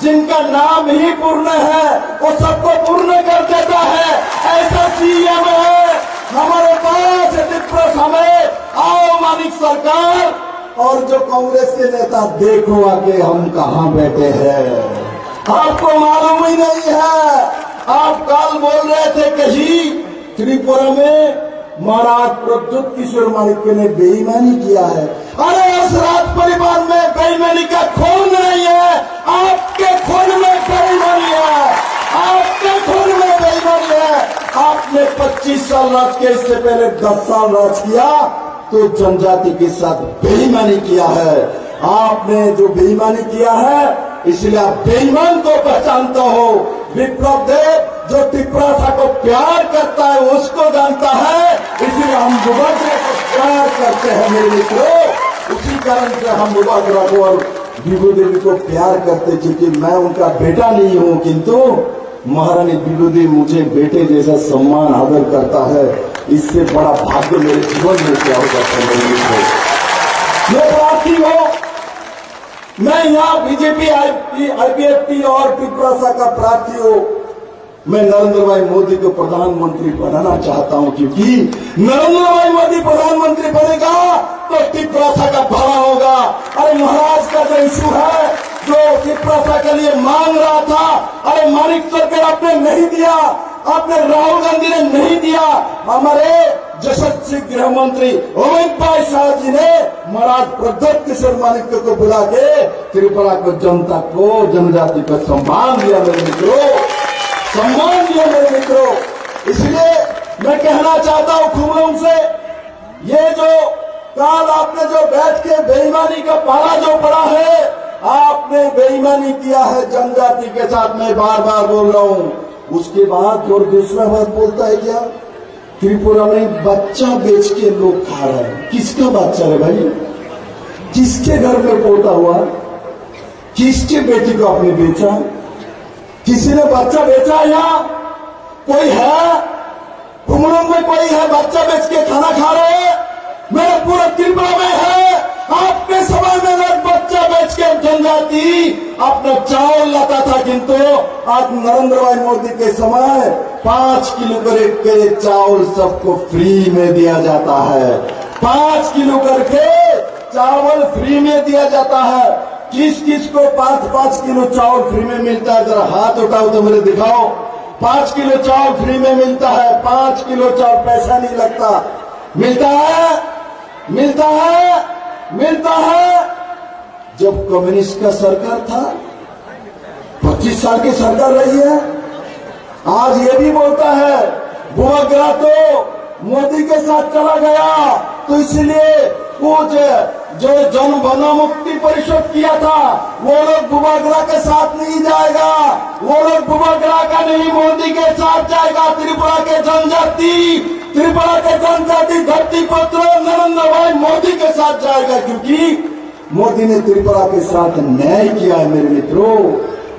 जिनका नाम ही पूर्ण है, वो सबको पूर्ण कर देता है, ऐसा सीएम है हमारे पास। समय आओ मानिक सरकार, और जो कांग्रेस के नेता देखो आके हम कहां बैठे हैं, आपको मालूम ही नहीं है। आप कल बोल रहे थे कहीं त्रिपुरा में महाराज प्रद्युत किशोर मानिक्य ने बेईमानी किया है। अरे उस राज परिवार में बेईमानी का खून नहीं है, आपके खून में बेईमानी है, आपके खून में बेईमानी है। आपने 25 साल राज किया, इससे पहले 10 साल राज किया तो जनजाति के साथ बेईमानी किया है। आपने जो बेईमानी किया है इसलिए आप बेईमान को पहचानता हो। विप्लव देव जो तिपरासा को प्यार करता है उसको जानता है, इसलिए हम बुआग्रा को प्यार करते हैं। मेरे मित्रों, उसी कारण से हम बुआग्रा को और विभूदेवी को प्यार करते, क्योंकि मैं उनका बेटा नहीं हूं, किंतु महारानी विभूदेवी मुझे बेटे जैसा सम्मान आदर करता है। इससे बड़ा भाग्य मेरे जीवन में क्या हो सकता है? मैं प्रार्थी हूं, मैं यहाँ बीजेपी आईपीएफ और तिपरासा का प्रार्थी हूं। मैं नरेंद्र भाई मोदी को प्रधानमंत्री बनाना चाहता हूं, क्योंकि नरेंद्र भाई मोदी प्रधानमंत्री बनेगा तो तिपरासा का भला होगा। अरे महाराज का जो इशू है जो तिपरासा के लिए मांग रहा था, अरे मानिक सरकार आपने नहीं दिया, आपने राहुल गांधी ने नहीं दिया, हमारे यशस्वी गृह मंत्री अमित भाई शाह जी ने महाराज प्रद्युत किशोर मानिक्य को बुला के त्रिपुरा को जनता को जनजाति को सम्मान दिया। मेरे मित्रों, सम्मान दिया मेरे मित्रों। इसलिए मैं कहना चाहता हूं खुमलंग से, ये जो कल आपने जो बैठ के बेईमानी का पाला जो पड़ा है, आपने बेईमानी किया है जनजाति के साथ। मैं बार बार बोल रहा हूं। उसके बाद और दूसरा बात बोलता है क्या? त्रिपुरा में बच्चा बेच के लोग खा रहे हैं। किसका बच्चा है भाई? किसके घर में पोता हुआ? किसके बेटी को आपने बेचा? किसी ने बच्चा बेचा? यहाँ कोई है? खुमलंग में कोई है बच्चा बेच के खाना खा रहे हैं? मेरे पूरे त्रिपुरा में है। आपके समय में लोग बच्चा बेच के जनजाति अपना चावल लाता था, किंतु आज नरेंद्र भाई मोदी के समय 5 किलो करके चावल सबको फ्री में दिया जाता है। 5 किलो करके चावल फ्री में दिया जाता है। किस किस को 5-5 किलो चावल फ्री में मिलता है? जरा हाथ उठाओ तो मेरे दिखाओ। 5 किलो चावल फ्री में मिलता है। 5 किलो चावल पैसा नहीं लगता। मिलता है, मिलता है, मिलता है। जब कम्युनिस्ट का सरकार था, 25 साल की सरकार रही है। आज ये भी बोलता है बुआगरा तो मोदी के साथ चला गया, तो इसलिए वो जो जन बना मुक्ति परिषद किया था वो लोग बुआगरा के साथ नहीं जाएगा, वो लोग बुआगरा का नहीं मोदी के साथ जाएगा। त्रिपुरा के जनजाति धरती पुत्र नरेंद्र भाई मोदी के साथ जाएगा, क्योंकि मोदी ने त्रिपुरा के साथ न्याय किया है मेरे मित्रों।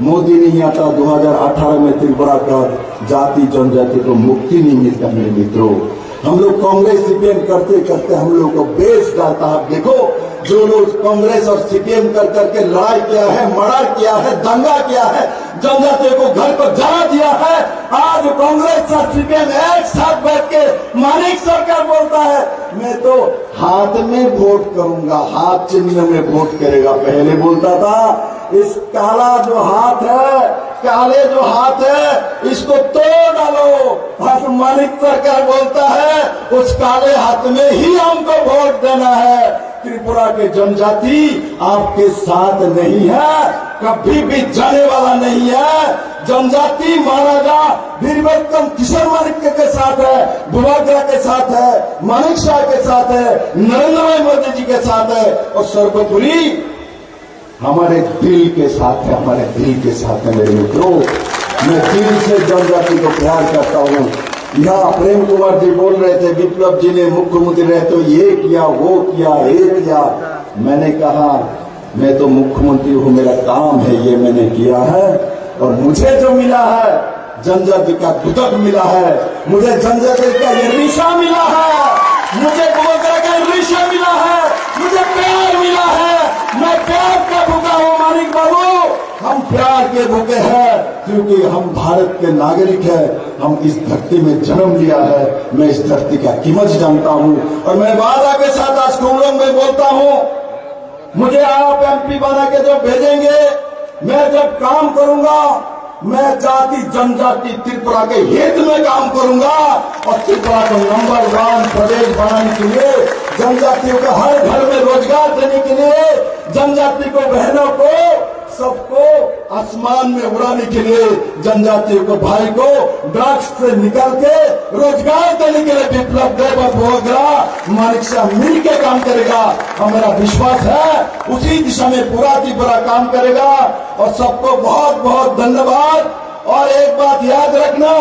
मोदी नहीं आता 2018 में त्रिपुरा का जाति जनजाति को मुक्ति नहीं मिलता मेरे मित्रों। हम लोग कांग्रेस सीपीएम करते करते हम लोग को बेच डालता है। देखो जो लोग कांग्रेस और सीपीएम कर करके लड़ाई किया है, मर्डर किया है, दंगा किया है, जनजातियों को घर पर जला दिया है, आज कांग्रेस और सीपीएम एक साथ बैठ के मानिक सरकार बोलता है मैं तो हाथ में वोट करूंगा, हाथ चिन्ह में वोट करेगा। पहले बोलता था इस काला जो हाथ है, काले जो हाथ है इसको तोड़ डालो। आज मानिक सरकार बोलता है उस काले हाथ में ही हमको वोट देना है। त्रिपुरा के जनजाति आपके साथ नहीं है, कभी भी जाने वाला नहीं है। जनजाति महाराजा वीरभद्र किशोर मानिक के साथ है, बुआगरा के साथ है, मानिक शाह के साथ है, नरेंद्र भाई मोदी जी के साथ है, और सर्वोपरि हमारे दिल के साथ है, हमारे दिल के साथ है मेरे मित्रों। मैं दिल से जनजाति को प्यार करता हूँ। यहाँ प्रेम कुमार जी बोल रहे थे विप्लव जी ने मुख्यमंत्री रहे तो ये किया वो किया ये किया। मैंने कहा मैं तो मुख्यमंत्री हूँ, मेरा काम है ये मैंने किया है, और मुझे जो मिला है जनजाति का दुदक मिला है, मुझे जनजाति का ये रिशा मिला है, मुझे बुआगरा का रिशा मिला है, मुझे प्यार मिला है। मैं प्यार का भूखा हूँ मानिक बाबू, हम प्यार के भूखे हैं क्योंकि हम भारत के नागरिक हैं, हम इस धरती में जन्म लिया है। मैं इस धरती का कीमत जानता हूँ, और मैं वादा के साथ आज कुमरंग में बोलता हूँ मुझे आप एमपी बना के जब भेजेंगे, मैं जब काम करूंगा मैं जाति जनजाति त्रिपुरा के हित में काम करूंगा, और त्रिपुरा को नंबर 1 प्रदेश बनाने के लिए, जनजातियों को हर घर में रोजगार देने के लिए, जनजाति को बहनों को सबको आसमान में उड़ाने के लिए, जनजातियों को भाई को ड्रग्स से निकाल के रोजगार देने के लिए विप्लव देव और बुआगरा मानिक शाह मिल के काम करेगा। और मेरा विश्वास है उसी दिशा में पूरा त्रिपुरा काम करेगा। और सबको बहुत बहुत धन्यवाद। और एक बात याद रखना,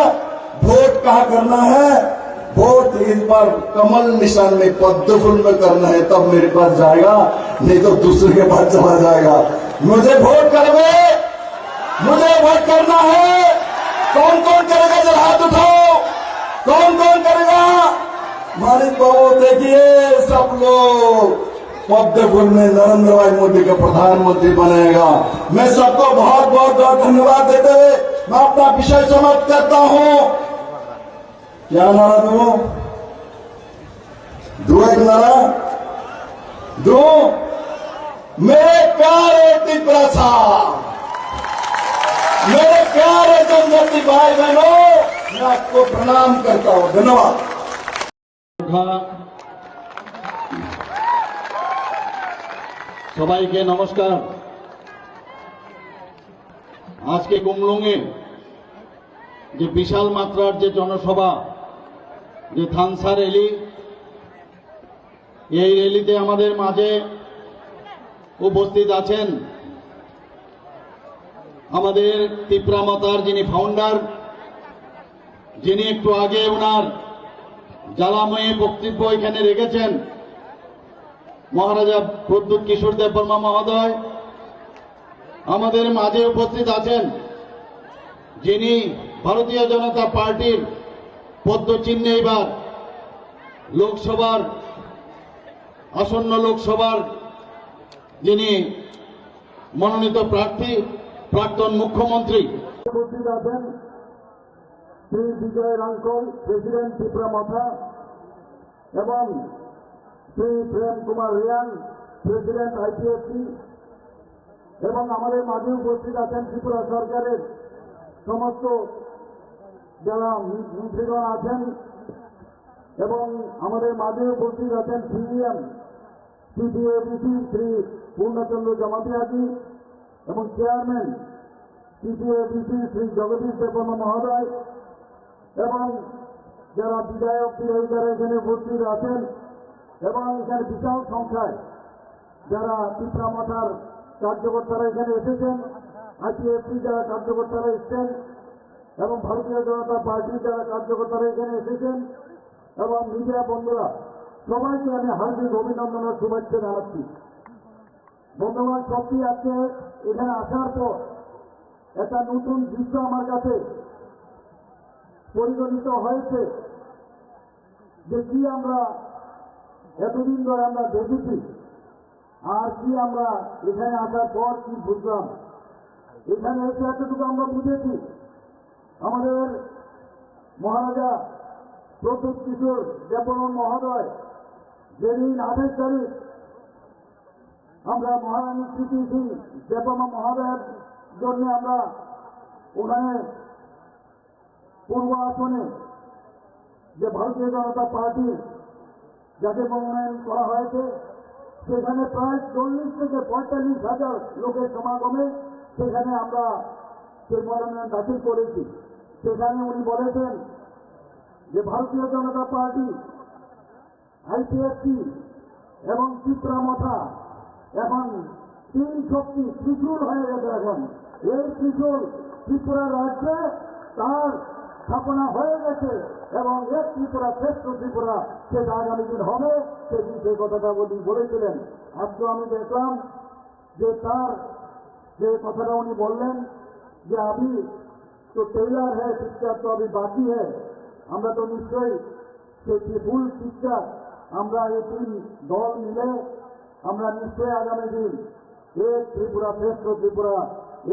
वोट कहाँ करना है, वोट इस बार कमल निशान में पद्म फूल में करना है, तब मेरे पास जाएगा, नहीं तो दूसरे के पास चला जाएगा। मुझे वोट करवे, मुझे वोट करना है। कौन कौन करेगा जरा हाथ उठाओ, कौन कौन करेगा। मानिक बाबू देखिए सब लोग पद्म फूल में नरेंद्र भाई मोदी को प्रधानमंत्री बनाएगा। मैं सबको बहुत बहुत धन्यवाद देते हुए मैं अपना विषय समाप्त करता हूँ। क्या नारा दो एक नारा दो, मेरे प्यारे त्रिपुरा साहब, मेरे प्यारे जनजाति भाई बहनों, मैं आपको प्रणाम करता हूं। धन्यवाद। সবাইকে নমস্কার। আজকে কুমলুঙে যে বিশাল মাত্রার যে জনসভা, যে থানসা র্যালি, এই র্যালিতে আমাদের মাঝে উপস্থিত আছেন আমাদের ত্রিপুরা মাতার যিনি ফাউন্ডার, যিনি একটু আগে ওনার জ্বালাময়ী বক্তব্য এখানে রেখেছেন, মহারাজা প্রদ্যুৎ কিশোর দেববর্মা মহোদয়। আমাদের মাঝে উপস্থিত আছেন যিনি ভারতীয় জনতা পার্টির পদ্মচিহ্নে এবার লোকসভার আসন্ন লোকসভার যিনি মনোনীত প্রার্থী, প্রাক্তন মুখ্যমন্ত্রী। উপস্থিত আছেন শ্রী বিজয় রাঙ্কল, প্রেসিডেন্ট ত্রিপুরা মাথা, এবং শ্রী প্রেম কুমার রিয়াং, প্রেসিডেন্ট আইপিএফসি, এবং আমাদের মাঝে উপস্থিত আছেন ত্রিপুরা সরকারের সমস্ত যারা মন্ত্রীগণ আছেন, এবং আমাদের মাঝে উপস্থিত আছেন সিএম সিপিএবিসি শ্রী পূর্ণচন্দ্র জমাতিয়াজি, এবং চেয়ারম্যান সিপিএবিসি শ্রী জগদীশ দেববর্মা মহোদয়, এবং যারা বিধায়ক বিরোধীরা এখানে উপস্থিত আছেন এবং এখানে বিশাল সংখ্যায় যারা পিপড়ামাথার কার্যকর্তারা এখানে এসেছেন, আইপিএফসি যারা কার্যকর্তারা এসেছেন এবং ভারতীয় জনতা পার্টির যারা কার্যকর্তারা এখানে এসেছেন এবং মিডিয়া বন্ধুরা, সবাইকে আমি হার্দিক অভিনন্দন ও শুভেচ্ছা জানাচ্ছি। বন্ধুগণ, সত্যি আজকে এখানে আসার পর একটা নতুন দৃশ্য আমার কাছে পরিগণিত হয়েছে, যে কি আমরা এতদিন ধরে আমরা দেখেছি আর কি আমরা এখানে আসার পর কি বুঝলাম। এখানে এসে এতটুকু আমরা বুঝেছি, আমাদের মহারাজা প্রতুল কিশোর দেববর্মন মহোদয় যেদিন 28 তারিখ আমরা মহারানী স্মৃতি সিং দেববর্মা মহোদয়ের জন্য আমরা ওখানে পূর্ব আসনে যে ভারতীয় জনতা পার্টি যাকে মনোনয়ন করা হয়েছে, সেখানে প্রায় 40 থেকে 45,000 লোকের সমাগমে সেখানে আমরা সেই মনোনয়ন দাখিল করেছি। সেখানে উনি বলেছেন যে ভারতীয় জনতা পার্টি, আইপিএফসি এবং পিপড়ামাথা এখন তিন শক্তি ত্রিশূল হয়ে গেছে। এখন এই ত্রিশূল ত্রিপুরা রাজ্যে তার স্থাপনা হয়ে গেছে এবং এক ত্রিপুরা শ্রেষ্ঠ ত্রিপুরা সেটা আগামী দিন হবে, সেদিন সেই কথাটা উনি বলেছিলেন। আজকে আমি দেখলাম যে তার যে কথাটা উনি বললেন যে আমি তো টেইলার হ্যাঁ, পিকচার তো আমি বাকি হ্যাঁ, আমরা তো নিশ্চয়ই সেই ফুল পিকচার আমরা এই তিন দল মিলে আমরা নিশ্চয়ই আগামী দিন এক ত্রিপুরা শ্রেষ্ঠ ত্রিপুরা,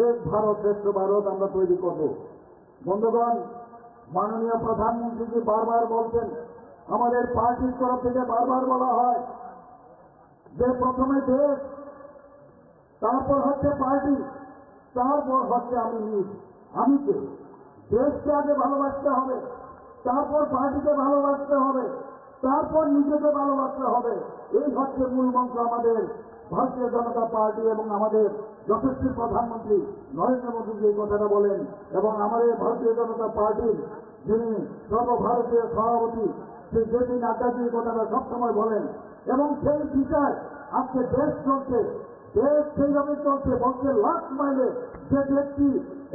এক ভারত শ্রেষ্ঠ ভারত আমরা তৈরি করব। বন্ধুগণ, মাননীয় প্রধানমন্ত্রীজি বারবার বলছেন, আমাদের পার্টির তরফ থেকে বারবার বলা হয় যে প্রথমে দেশ, তারপর হচ্ছে পার্টি, তারপর হচ্ছে আমি নিজ। আমি কে? দেশকে আগে ভালোবাসতে হবে, তারপর পার্টিকে ভালোবাসতে হবে, তারপর নিজেকে ভালোবাসতে হবে। এই হচ্ছে মূল মন্ত্র আমাদের ভারতীয় জনতা পার্টি এবং আমাদের যশস্বী প্রধানমন্ত্রী নরেন্দ্র মোদী যে কথাটা বলেন, এবং আমাদের ভারতীয় জনতা পার্টির যিনি সর্বভারতীয় সভাপতি শ্রী জেপি নাড্ডাজি এই কথাটা সবসময় বলেন। এবং সেই বিচার আজকে দেশ চলছে, দেশ সেইভাবে চলছে। বলছে লাস্ট মাইলে যে ব্যক্তি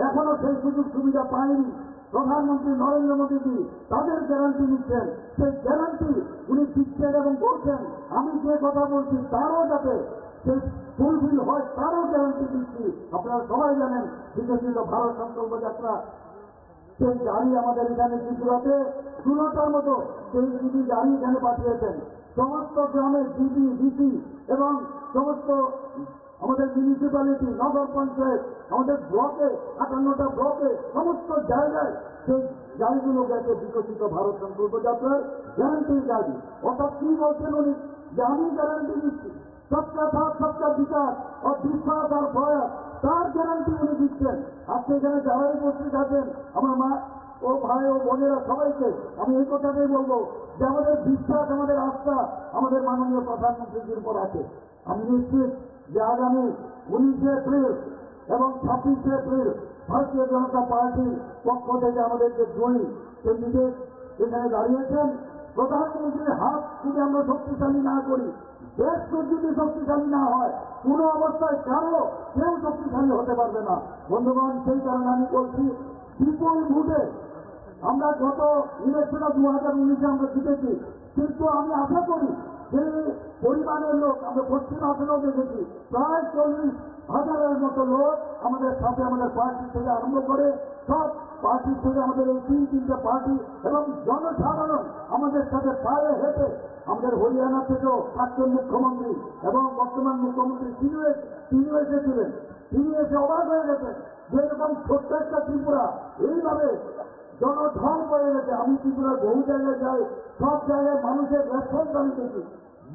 এখনো সেই সুযোগ সুবিধা পায়নি, প্রধানমন্ত্রী নরেন্দ্র মোদীজি তাদের গ্যারান্টি নিচ্ছেন, সেই গ্যারান্টি উনি দিচ্ছেন এবং বলছেন আমি যে কথা বলছি তারও যাতে সেই ফুলফিল হয় তারও গ্যারান্টি দিচ্ছি। আপনারা সবাই জানেন বিকশিত ভারত সংকল্প যাত্রা, সেই গাড়ি আমাদের এখানে ত্রিপুরাতে 16টার মতো সেই জিবি গাড়ি এখানে পাঠিয়েছেন। সমস্ত গ্রামে জিবি ডিসি এবং সমস্ত আমাদের মিউনিসিপ্যালিটি, নগর পঞ্চায়েত, আমাদের ব্লকে 58টা ব্লকে সমস্ত জায়গায় সেই গাড়িগুলো গেছে বিকশিত ভারত সংকল্প যাত্রার গ্যারান্টির গাড়ি। অর্থাৎ কি বলছেন উনি, যে আমি গ্যারান্টি দিচ্ছি সবকা সাথ সবকা বিকাশ ও বিশ্বাস আর প্রয়াস, তার গ্যারান্টি উনি দিচ্ছেন। আজকে এখানে যারাই উপস্থিত আছেন আমার মা ও ভাই ও বোনেরা, সবাইকে আমি এই কথাটাই বলবো যে আমাদের বিশ্বাস, আমাদের আস্থা আমাদের মাননীয় প্রধানমন্ত্রীর উপর আছে। আমি নিশ্চিত যে আগামী 19 এপ্রিল এবং 26 এপ্রিল ভারতীয় জনতা পার্টির পক্ষ থেকে আমাদের যে দুই ক্যান্ডিডেট এখানে দাঁড়িয়েছেন, প্রধানমন্ত্রীর হাত যদি আমরা শক্তিশালী না করি, দেশ যদি শক্তিশালী না হয়, কোনো অবস্থায় কারো কেউ শক্তিশালী হতে পারবে না। বন্ধুগণ, সেই কারণে আমি বলছি বিপুল ভোটে আমরা গত ইলেকশনে 2019-এ আমরা জিতেছি, কিন্তু আমি আশা করি যে পরিমাণের লোক আমরা পশ্চিম আসনেও দেখেছি প্রায় 40,000-এর মতো লোক আমাদের সাথে, আমাদের পার্টি থেকে আরম্ভ করে সব পার্টি থেকে আমাদের এই তিনটা পার্টি এবং জনসাধারণ আমাদের সাথে পায়ে হেঁটে, আমাদের হরিয়ানা থেকেও প্রাক্তন মুখ্যমন্ত্রী এবং বর্তমান মুখ্যমন্ত্রী তিনিও এসেছিলেন। তিনি এসে অবাক হয়ে গেছেন যে এরকম ছোট্ট একটা ত্রিপুরা এইভাবে জনঢল হয়ে গেছে। আমি ত্রিপুরার বহু জায়গায় যাই, সব জায়গায় মানুষের রেসপন্স আমি দেখি।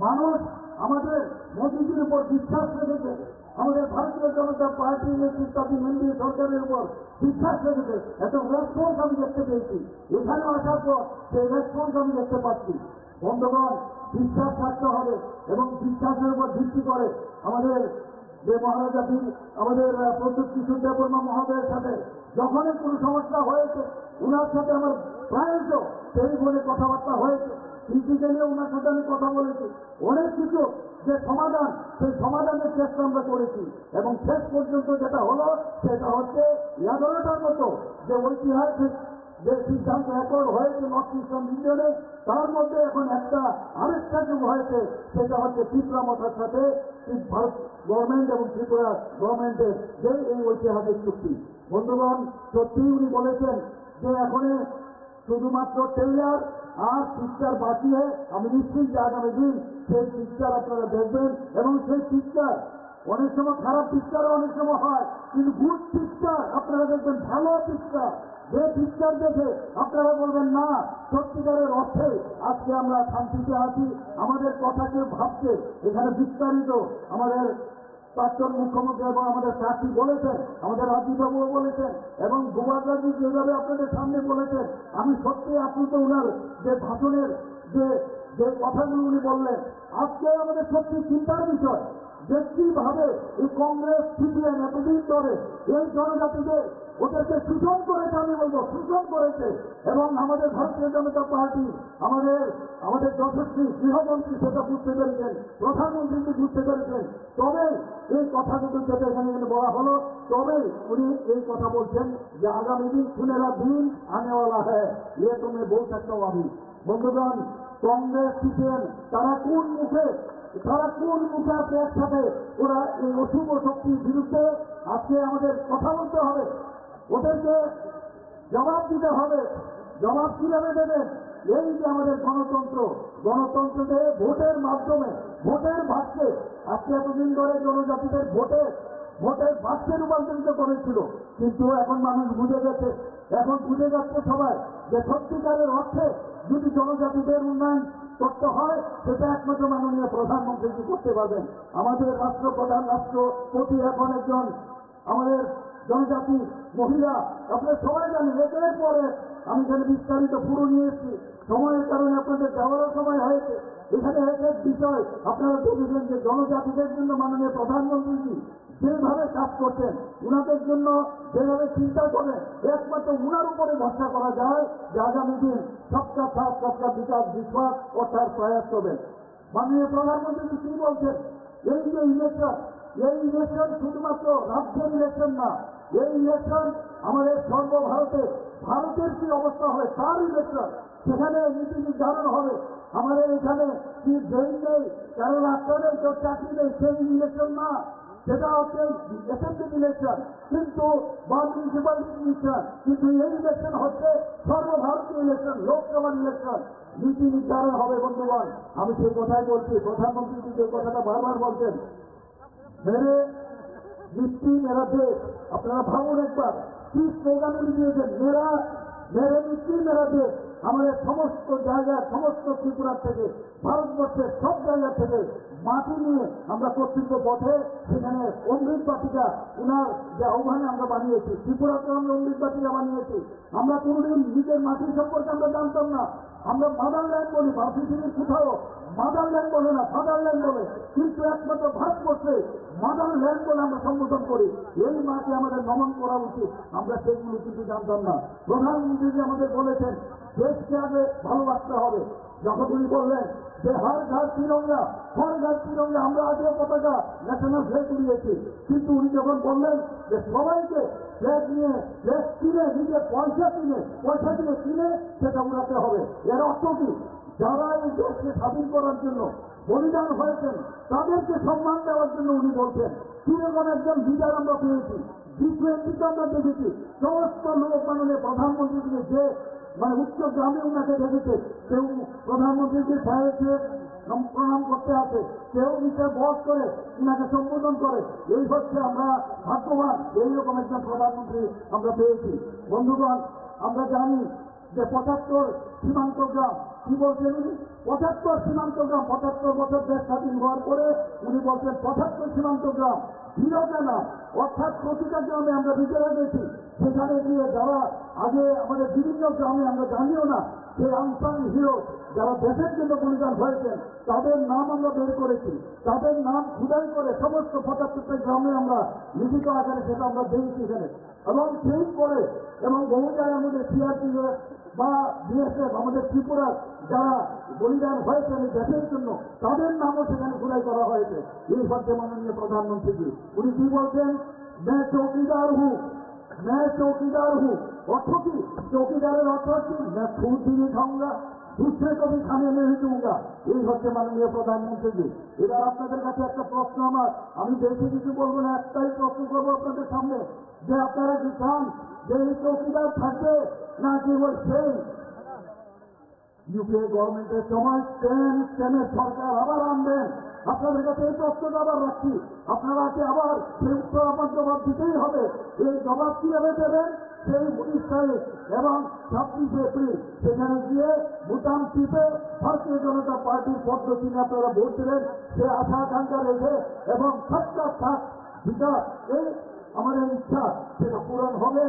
মানুষ আমাদের মোদীজির উপর বিশ্বাস রেখেছে, আমাদের ভারতীয় জনতা পার্টির নেতৃত্বাধীন এনডিএ সরকারের উপর বিশ্বাস রেখেছে। এত রেসপন্স আমি দেখতে পেয়েছি। এখানেও আসার পর সেই রেসপন্স আমি দেখতে পাচ্ছি। বন্ধুগণ, বিশ্বাস থাকতে হবে এবং বিশ্বাসের উপর ভিত্তি করে আমাদের যে মহারাজা আমাদের প্রতুল কিশোর দেববর্মা মহোদয়ের সাথে যখনই কোনো সমস্যা হয়েছে, ওনার সাথে আমার প্রায়শ টেলিফোনে কথাবার্তা হয়েছে, ফিজিক্যালি ওনার সাথে আমি কথা বলেছি, অনেক কিছু যে সমাধান, সেই সমাধানের চেষ্টা আমরা করেছি এবং শেষ পর্যন্ত যেটা হলো সেটা হচ্ছে 11টার মতো যে ঐতিহাসিক যে সিদ্ধান্ত অ্যাকর্ড হয়েছে নর্থ ইস্টার্ন রিজিয়নে, তার মধ্যে এখন আরেকটা যুগ হয়েছে, সেটা হচ্ছে ত্রিপুরা মতার সাথে ভারত গভর্নমেন্ট এবং ত্রিপুরা গভর্নমেন্টের যে এই ঐতিহাসিক চুক্তি। বন্ধুগণ, সত্যিই উনি বলেছেন যে এখন শুধুমাত্র টেইলার আর পিকচার বাঁচিয়ে আমি নিশ্চিত যে আগামী দিন সেই পিকচার আপনারা দেখবেন এবং সেই পিকচার অনেক সময় খারাপ পিকচারও অনেক সময় হয়, কিন্তু গুড পিকচার আপনারা দেখবেন, ভালো পিকচার, যে পিকচার দেখে আপনারা বলবেন না সত্যিকারের অর্থে আজকে আমরা শান্তিতে আছি, আমাদের কথা কেউ ভাবছে। এখানে বিস্তারিত আমাদের প্রাক্তন মুখ্যমন্ত্রী এবং আমাদের প্রার্থী বলেছেন, আমাদের রাজীববাবুও বলেছেন এবং গোবাগাজি যেভাবে আপনাদের সামনে বলেছেন, আমি সত্যি আপ্লুত উনার যে ভাষণের যে যে কথাগুলো উনি বললেন, আজকে আমাদের সত্যি চিন্তার বিষয় যে কিভাবে এই কংগ্রেস সিপিএম এতদিন ধরে এই জনজাতিদের ওদেরকে শোষণ করেছে, আমি বলবো শোষণ করেছে, এবং আমাদের ভারতীয় জনতা পার্টি আমাদের যশস্বী গৃহমন্ত্রী সেটা বুঝতে পেরেছেন, প্রধানমন্ত্রী বুঝতে পেরেছেন, তবে এই কথাগুলো যেটা এখানে বলা হলো, তবে উনি এই কথা বলছেন যে আগামী দিন সুনেরা দিন আনেওয়ালা হ্যাঁ, ये तुम्हें बोल सकता हूं আমি। বন্ধুগণ, কংগ্রেস সিপিএম তারা কোন মুখে আছে একসাথে ওরা এই অশুভ শক্তির বিরুদ্ধে আজকে আমাদের কথা বলতে হবে, ওদেরকে জবাব দিতে হবে। জবাব কিভাবে দেবেন? এই যে আমাদের গণতন্ত্রকে ভোটের মাধ্যমে, ভোটের ভাগকে আজকে এতদিন ধরে জনজাতিদের ভোটের ভাগকে রূপান্তরিত করেছিল, কিন্তু এখন মানুষ বুঝে গেছে, এখন বুঝে যাচ্ছে সবাই যে সত্যিকারের অর্থে যদি জনজাতিদের উন্নয়ন করতে হয় সেটা একমাত্র মাননীয় প্রধানমন্ত্রী করতে পারবেন। আমাদের রাষ্ট্রপ্রধান, রাষ্ট্রপতি এখন একজন আমাদের জনজাতি মহিলা, আপনারা সবাই জানেন। একের পরে আমি এখানে বিস্তারিত পুরো নিয়ে এসেছি, সময়ের কারণে আপনাদের যাওয়ারও সময় হয়েছে। এখানে এক বিষয় আপনারা দেখেছেন যে জনজাতিদের জন্য মাননীয় প্রধানমন্ত্রী যেভাবে কাজ করছেন, উনাদের জন্য যেভাবে চিন্তা করেন, একমাত্র উনার উপরে ভরসা করা যায় যে আগামী দিন সবকা সাথ সবকা বিকাশ বিশ্বাস ও তার প্রয়াস করবেন। মাননীয় প্রধানমন্ত্রী কি বলছেন? এই যে ইলেকশন শুধুমাত্র রাজ্যের ইলেকশন না, এই ইলেকশন আমাদের ভারতের কি অবস্থা হবে তার ইলেকশন। সেখানে নীতি নির্ধারণ হবে। আমাদের এখানে কি জেল নেই, কারো রাস্তা নেই, কেউ চাকরি নেই, সেই ইলেকশন না, সেটা হচ্ছে অ্যাসেম্বলি ইলেকশন কিন্তু বা মিউনিসিপ্যালিটি ইলেকশন, কিন্তু এই ইলেকশন হচ্ছে সর্বভারতীয় ইলেকশন, লোকসভার ইলেকশন। নীতি নির্ধারণ হবে। বন্ধুগণ, আমি সেই কথাই বলছি, প্রধানমন্ত্রী যে কথাটা বারবার বলছেন, মেরে মিট্টি মেরা দেশ, আপনারা ভাবুন একবার কি স্লোগান উনি দিয়েছেন, মেরে মিট্টি মেরা দেশ। আমাদের সমস্ত জায়গায়, সমস্ত ত্রিপুরা থেকে, ভারতবর্ষের সব জায়গা থেকে মাটি নিয়ে আমরা কর্তৃত্ব পথে সেখানে অমৃত বাটিকা উনার যে আহ্বানে আমরা বানিয়েছি, ত্রিপুরাতে আমরা অমৃত বাটিকা বানিয়েছি। আমরা কোনোদিন নিজের মাটি সম্পর্কে আমরা জানতাম না, আমরা মাদারল্যান্ড বলি, বা পৃথিবীর কোথাও মাদারল্যান্ড বলে না, ফাদারল্যান্ড বলে, কিন্তু একমাত্র ভারতবর্ষে মাদারল্যান্ড বলে আমরা সম্বোধন করি। এই মাকে আমাদের নমন করা উচিত, আমরা সেগুলো কিন্তু জানতাম না। প্রধানমন্ত্রী আমাদের বলেছেন দেশকে আগে ভালোবাসতে হবে। যখন উনি বললেন যে হর ঘর তিরঙ্গা, আমরা আগেও পতাকা ন্যাশনাল ফ্ল্যাগ উড়িয়েছি, কিন্তু উনি যখন বললেন যে সবাইকে ফ্ল্যাগ কিনে, নিজের পয়সা দিয়ে কিনে সেটা উড়াতে হবে, এর অর্থ কি? যারা এই দেশকে স্বাধীন করার জন্য বলিদান হয়েছেন তাদেরকে সম্মান দেওয়ার জন্য উনি বলছেন। কিরকম একজন লিডার আমরা পেয়েছি, G20 আমরা দেখেছি, সমস্ত লোক মাননীয় প্রধানমন্ত্রীকে যে উচ্চ গ্রামে উনাকে দেখেছে, কেউ প্রধানমন্ত্রীকে ছাড়িয়েছে প্রণাম করতে আসে, কেউ নিচে বস করে উনাকে সম্বোধন করে। এই হচ্ছে আমরা ভাগ্যবান, এইরকম একজন প্রধানমন্ত্রী আমরা পেয়েছি। বন্ধুগণ, আমরা জানি যে 75 সীমান্ত গ্রাম, কি বলছেন উনি? 75 সীমান্ত গ্রাম, 75 বছর দেশ স্বাধীন হওয়ার পরে উনি বলছেন 75 সীমান্ত গ্রাম হিরোটা না, অর্থাৎ প্রতিটা গ্রামে আমরা বিজয় গেছি। সেখানে গিয়ে যারা আগে আমাদের বিভিন্ন গ্রামে আমরা জানিও না, সেই আনসাং হিরো যারা দেশের জন্য বলিদান হয়েছেন তাদের নাম আমরা বের করেছি, তাদের নাম খুদাই করে সমস্ত 75টা গ্রামে আমরা লিখিত আকারে সেটা আমরা দিয়েছি এখানে, এবং সেই করে এবং বহু জায়গার মধ্যে বা বিএসএফ আমাদের ত্রিপুরার যারা বলিদান হয়েছেন এই দেশের জন্য তাদের নামও সেখানে খোদাই করা হয়েছে। এই হচ্ছে মাননীয় প্রধানমন্ত্রীজি। উনি কি বলছেন? मैं चौकीदार हूँ। অর্থ কি? চৌকিদারের অর্থ কি? मैं खुद भी नहीं खाऊंगा, दूसरे को भी खाने नहीं दूंगा। এই হচ্ছে মাননীয় প্রধানমন্ত্রীজি। এবার আপনাদের কাছে একটা প্রশ্ন আমার, আমি বেশি কিছু বলবো না, একটাই প্রশ্ন করবো আপনাদের সামনে, যে আপনারা কি চান যে এই চৌকিদার থাকবে নাকি ওই সেই ইউপিএ গভর্নমেন্টের সময় স্টেমের সরকার আবার আনবেন? আপনাদের কাছে এই প্রশ্নটা আবার রাখছি, আপনারা কি আবার সেই উত্তর আমার জবাব দিতেই হবে। এই জবাব কিভাবে দেবেন? সেই 19 তারিখ এবং 26 এপ্রিল সেখানে গিয়ে ভুটান টিপে ভারতীয় জনতা পার্টির পদ্ধতি নিয়ে আপনারা ভোট দিলেন, সে আশা আকাঙ্ক্ষা রেখে এবং সবটা সাত বিকাশ এই আমাদের ইচ্ছা সেটা পূরণ হবে।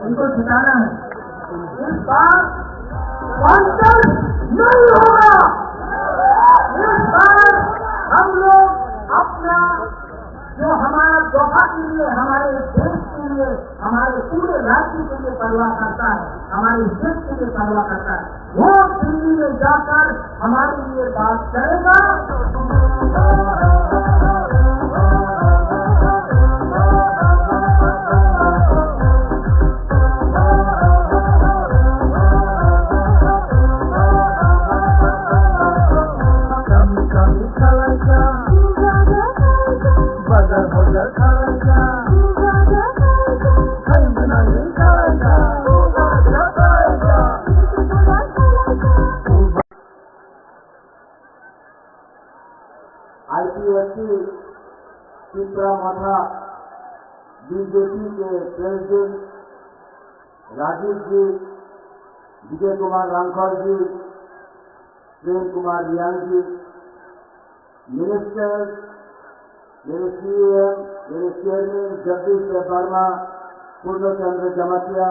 इनको जिताना है। इस बार कांग्रेस नहीं होगा। इस बार हम लोग अपना जो हमारा दफा के लिए, हमारे देश के लिए, हमारे पूरे राज्य के लिए परवाह करता है, हमारे देश के लिए परवाह करता है, वो दिल्ली में जाकर हमारे लिए बात करेगा। आईपीएफटी चित्रामाथा बीजेपी के प्रेसिडेंट राजीव जी, विजय कुमार रांखल जी, प्रेम कुमार रियांग जी, मिनिस्टर, मेरे सीएम, मेरे चेयरमैन जगदीश वर्मा, पूर्ण चंद्र जमातिया,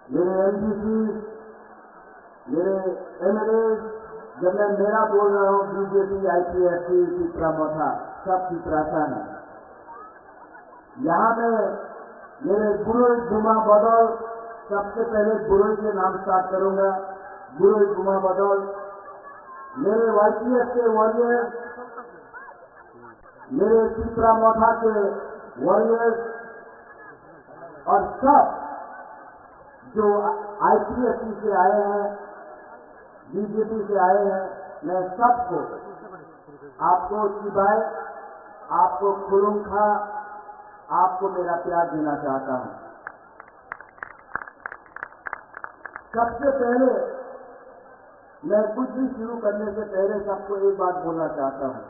मेरे एमडीसी, मेरे एमएलए, जब मैं मेरा बोल रहा हूं बीजेपी, आईपीएफटी, चित्रामाथा, सब चित्रासन है। यहां में मेरे गुरु गुमा बदौल, सबसे पहले गुरु के नाम स्टार्ट करूंगा। गुरु गुमा बदौल, मेरे वाईपीएफ के वॉरियर्स, मेरे चित्रामाथा के वॉरियर्स और सब जो आईपीएफटी से आए हैं, बीजेपी से आए हैं, मैं सबको, आपको शिवाय, आपको खुलूंखा, आपको मेरा प्यार देना चाहता हूं। सबसे पहले मैं कुछ भी शुरू करने से पहले सबको एक बात बोलना चाहता हूं,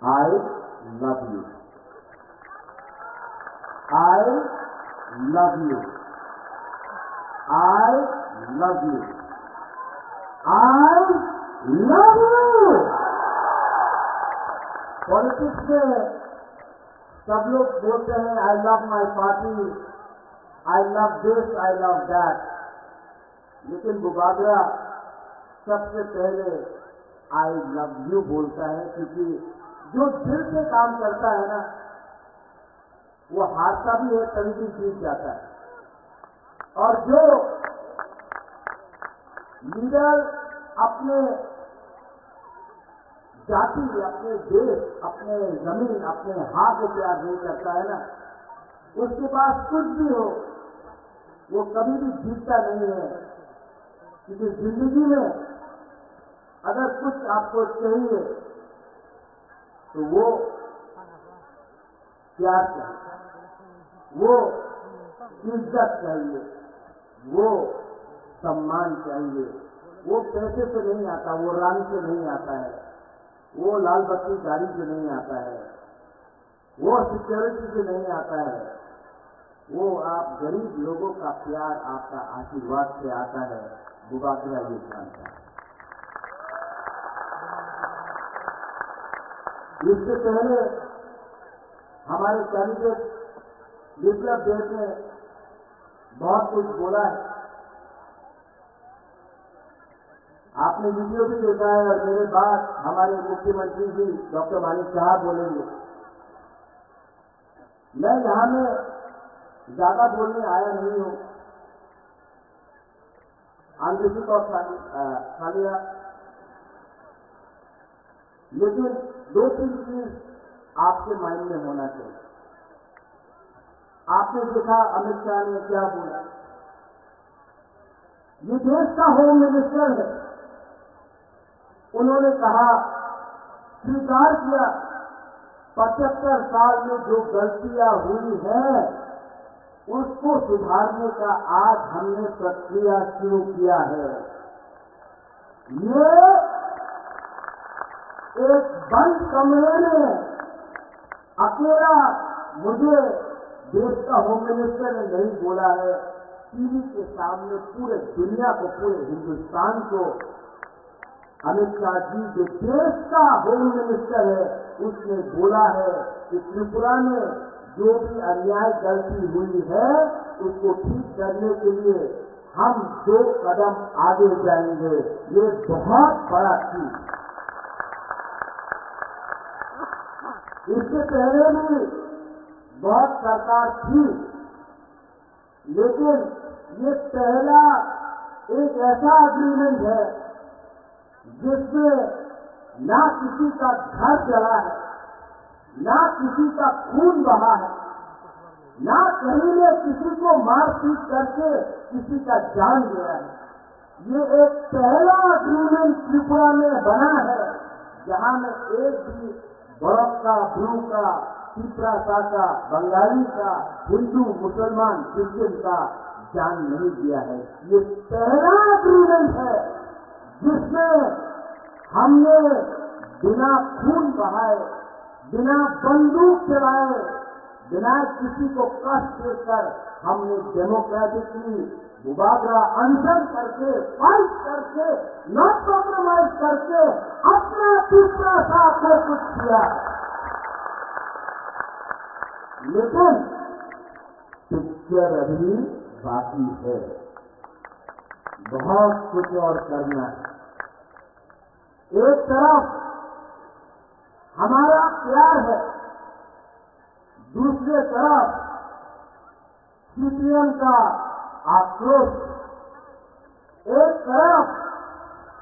I love you, I love you, I love you, I love you. Politics में सब लोग बोलते हैं I love my party, I love this, I love that, लेकिन बुबादरा सबसे पहले आई लव यू बोलता है, क्योंकि जो दिल से काम करता है ना, वो हारता भी है, कभी भी जीत जाता है। और जो लीडर अपने जाति, अपने देश, अपने जमीन, अपने हाथ को प्यार नहीं करता है ना, उसके पास कुछ भी हो, वो कभी भी जीतता नहीं है। क्योंकि जिंदगी में अगर कुछ आपको चाहिए तो वो प्यार चाहिए, वो इज्जत चाहिए, वो सम्मान चाहिए। वो पैसे से नहीं आता, वो रंग से नहीं आता है, वो लाल बत्ती गाड़ी से नहीं आता है, वो सिक्योरिटी से नहीं आता है, वो आप गरीब लोगों का प्यार, आपका आशीर्वाद से आता है। बुबागरा ये जानता है। इससे पहले हमारे कैंडिडेट विप्लव देव ने बहुत कुछ बोला है, आपने वीडियो भी देखा है, और मेरे बाद हमारे मुख्यमंत्री जी डॉक्टर मानिक साहब बोलेंगे। मैं यहां में ज्यादा बोलने आया नहीं हूं। आंतरिक और खालिया, लेकिन दो तीन चीज आपके माइंड में होना चाहिए। आपने देखा अमित शाह ने क्या बोला, ये देश का होम मिनिस्टर है, उन्होंने कहा, स्वीकार किया 75 साल में जो गलतियां हुई हैं उसको सुधारने का आज हमने प्रक्रिया शुरू किया है। ये एक बंद कमरे में अकेला मुझे देश का होम मिनिस्टर ने नहीं बोला है, टीवी के सामने पूरे दुनिया को, पूरे हिंदुस्तान को अमित शाह जी जो देश का होम मिनिस्टर है उसने बोला है कि त्रिपुरा में जो भी अन्याय गलती हुई है उसको ठीक करने के लिए हम 2 कदम आगे जाएंगे। ये बहुत बड़ा चीज। इससे पहले भी बहुत सरकार थी, लेकिन ये पहला एक ऐसा अग्रीमेंट है जिसमें ना किसी का घर जला है, ना किसी का खून बहा है, ना कहीं ने किसी को मारपीट करके किसी का जान गया है। ये एक पहला अग्रीमेंट त्रिपुरा में बना है जहां में एक भी बरफ का, ब्रू का, तिपरासा का, बंगाली का, हिंदू, मुसलमान, क्रिश्चियन का जान नहीं दिया है। ये पहला अग्रीमेंट है जिसमें हमने बिना खून बहाए, बिना बंदूक चलाए, बिना किसी को कष्ट देकर हमने डेमोक्रेटिकली बुबागरा अनशन करके, फाइट करके, नॉट कॉम्प्रोमाइज करके अपना तीसरा साथ को कुछ किया। लेकिन पिक्चर अभी बाकी है, बहुत कुछ और करना है। एक तरफ हमारा प्यार है, दूसरे तरफ सीपीएम का आक्रोश। एक तरफ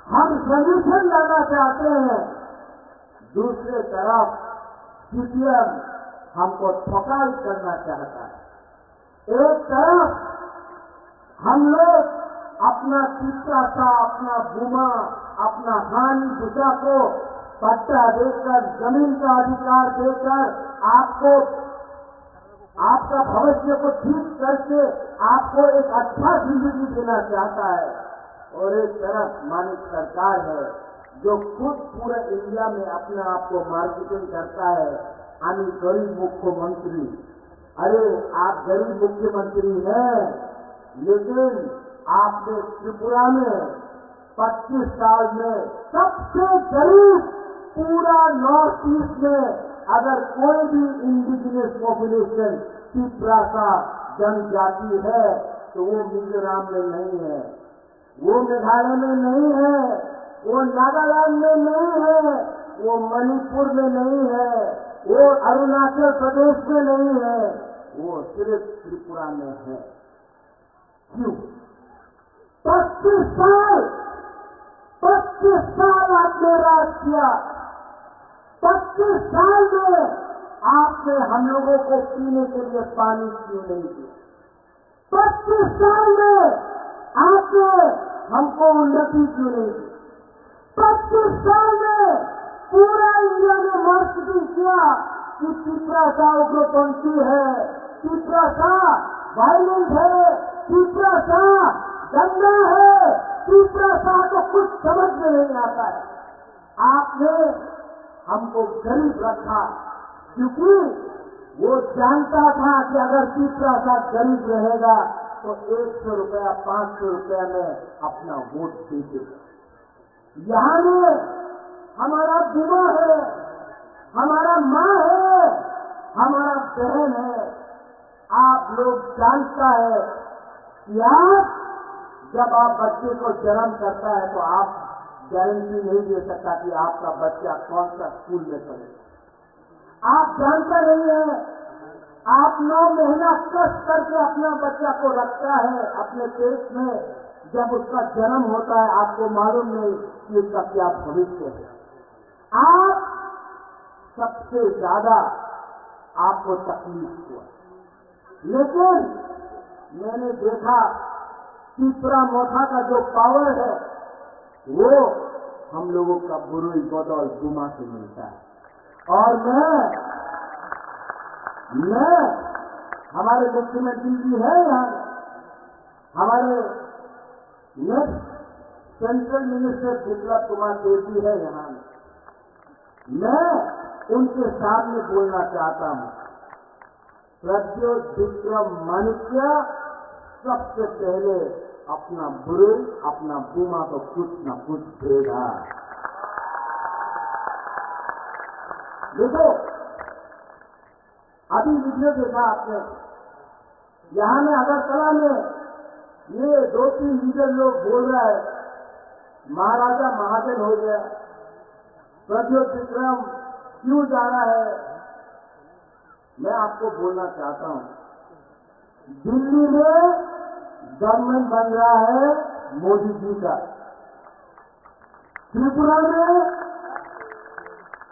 हम सॉल्यूशन लाना चाहते हैं, दूसरे तरफ सीपीएम हमको ठोकाई करना चाहता है। एक तरफ हम लोग अपना चित्रासा, अपना गुमा, अपना हानि दिशा को पट्टा देकर, जमीन का अधिकार देकर आपको, आपका भविष्य को ठीक करके आपको एक अच्छा जिंदगी देना चाहता है। और एक तरफ मानिक सरकार है जो खुद पूरे इंडिया में अपने आप को मार्केटिंग करता है, यानी गरीब मुख्यमंत्री। अरे आप गरीब मुख्यमंत्री हैं, लेकिन आपने त्रिपुरा में 25 साल में सबसे गरीब पूरा नॉर्थ ईस्ट में अगर कोई भी इंडिजिनियस पॉपुलेशन तिपरासा जनजाति है तो वो मिजोरम में नहीं है, वो मेघालय में नहीं है, वो नागालैंड में नहीं है, वो मणिपुर में नहीं है, वो अरुणाचल प्रदेश में नहीं है, वो सिर्फ त्रिपुरा में है। क्यों? 25 साल आपने राज किया, 25 साल में आपने हम लोगों को पीने के लिए पानी क्यों नहीं दिया? 25 साल में आपने हमको उन्नति क्यों नहीं दी? 25 साल में पूरा इंडिया में मार्केटिंग किया, कि तिपरासा उग्रपंथी है, तिपरासा वायलेंट है, तिपरासा गंदा है, तिपरासा को कुछ समझ में नहीं आता है। आपने हमको गरीब रखा क्योंकि वो जानता था कि अगर तिपरासा गरीब रहेगा तो 100 रुपया 500 रुपया में अपना वोट दे देगा। यहाँ में हमारा बुआ है, हमारा माँ है, हमारा बहन है। आप लोग जानता है कि आप जब आप बच्चे को जन्म करता है तो आप गारंटी नहीं दे सकता कि आपका बच्चा कौन सा स्कूल में पढ़ेगा। आप जानता नहीं है, आप 9 महीना कष्ट करके अपना बच्चा को रखता है अपने पेट में, जब उसका जन्म होता है आपको मालूम नहीं कि उसका क्या भविष्य है। आप सबसे ज्यादा आपको तकलीफ हुआ, लेकिन मैंने देखा तीसरा मोथा का जो पावर है वो हम लोगों का बुरुई बदौल गुमा से मिलता है। और मैं हमारे मुख्यमंत्री जी है यहाँ, हमारे next central minister Biplab Kumar Deb ji है यहाँ, मैं उनके सामने बोलना चाहता हूँ। प्रद्योत विक्रम माणिक्य सबसे पहले अपना बुरे अपना बुमा को कुछ न कुछ देगा। देखो अभी वीडियो देखा आपने, यहाँ में अगरतला में ये 2-3 लीडर लोग बोल रहा है महाराजा महाजन हो गया, प्रद्योत विक्रम क्यों जा रहा है। मैं आपको बोलना चाहता हूं, दिल्ली में गवर्नमेंट बन रहा है मोदी जी का, त्रिपुरा में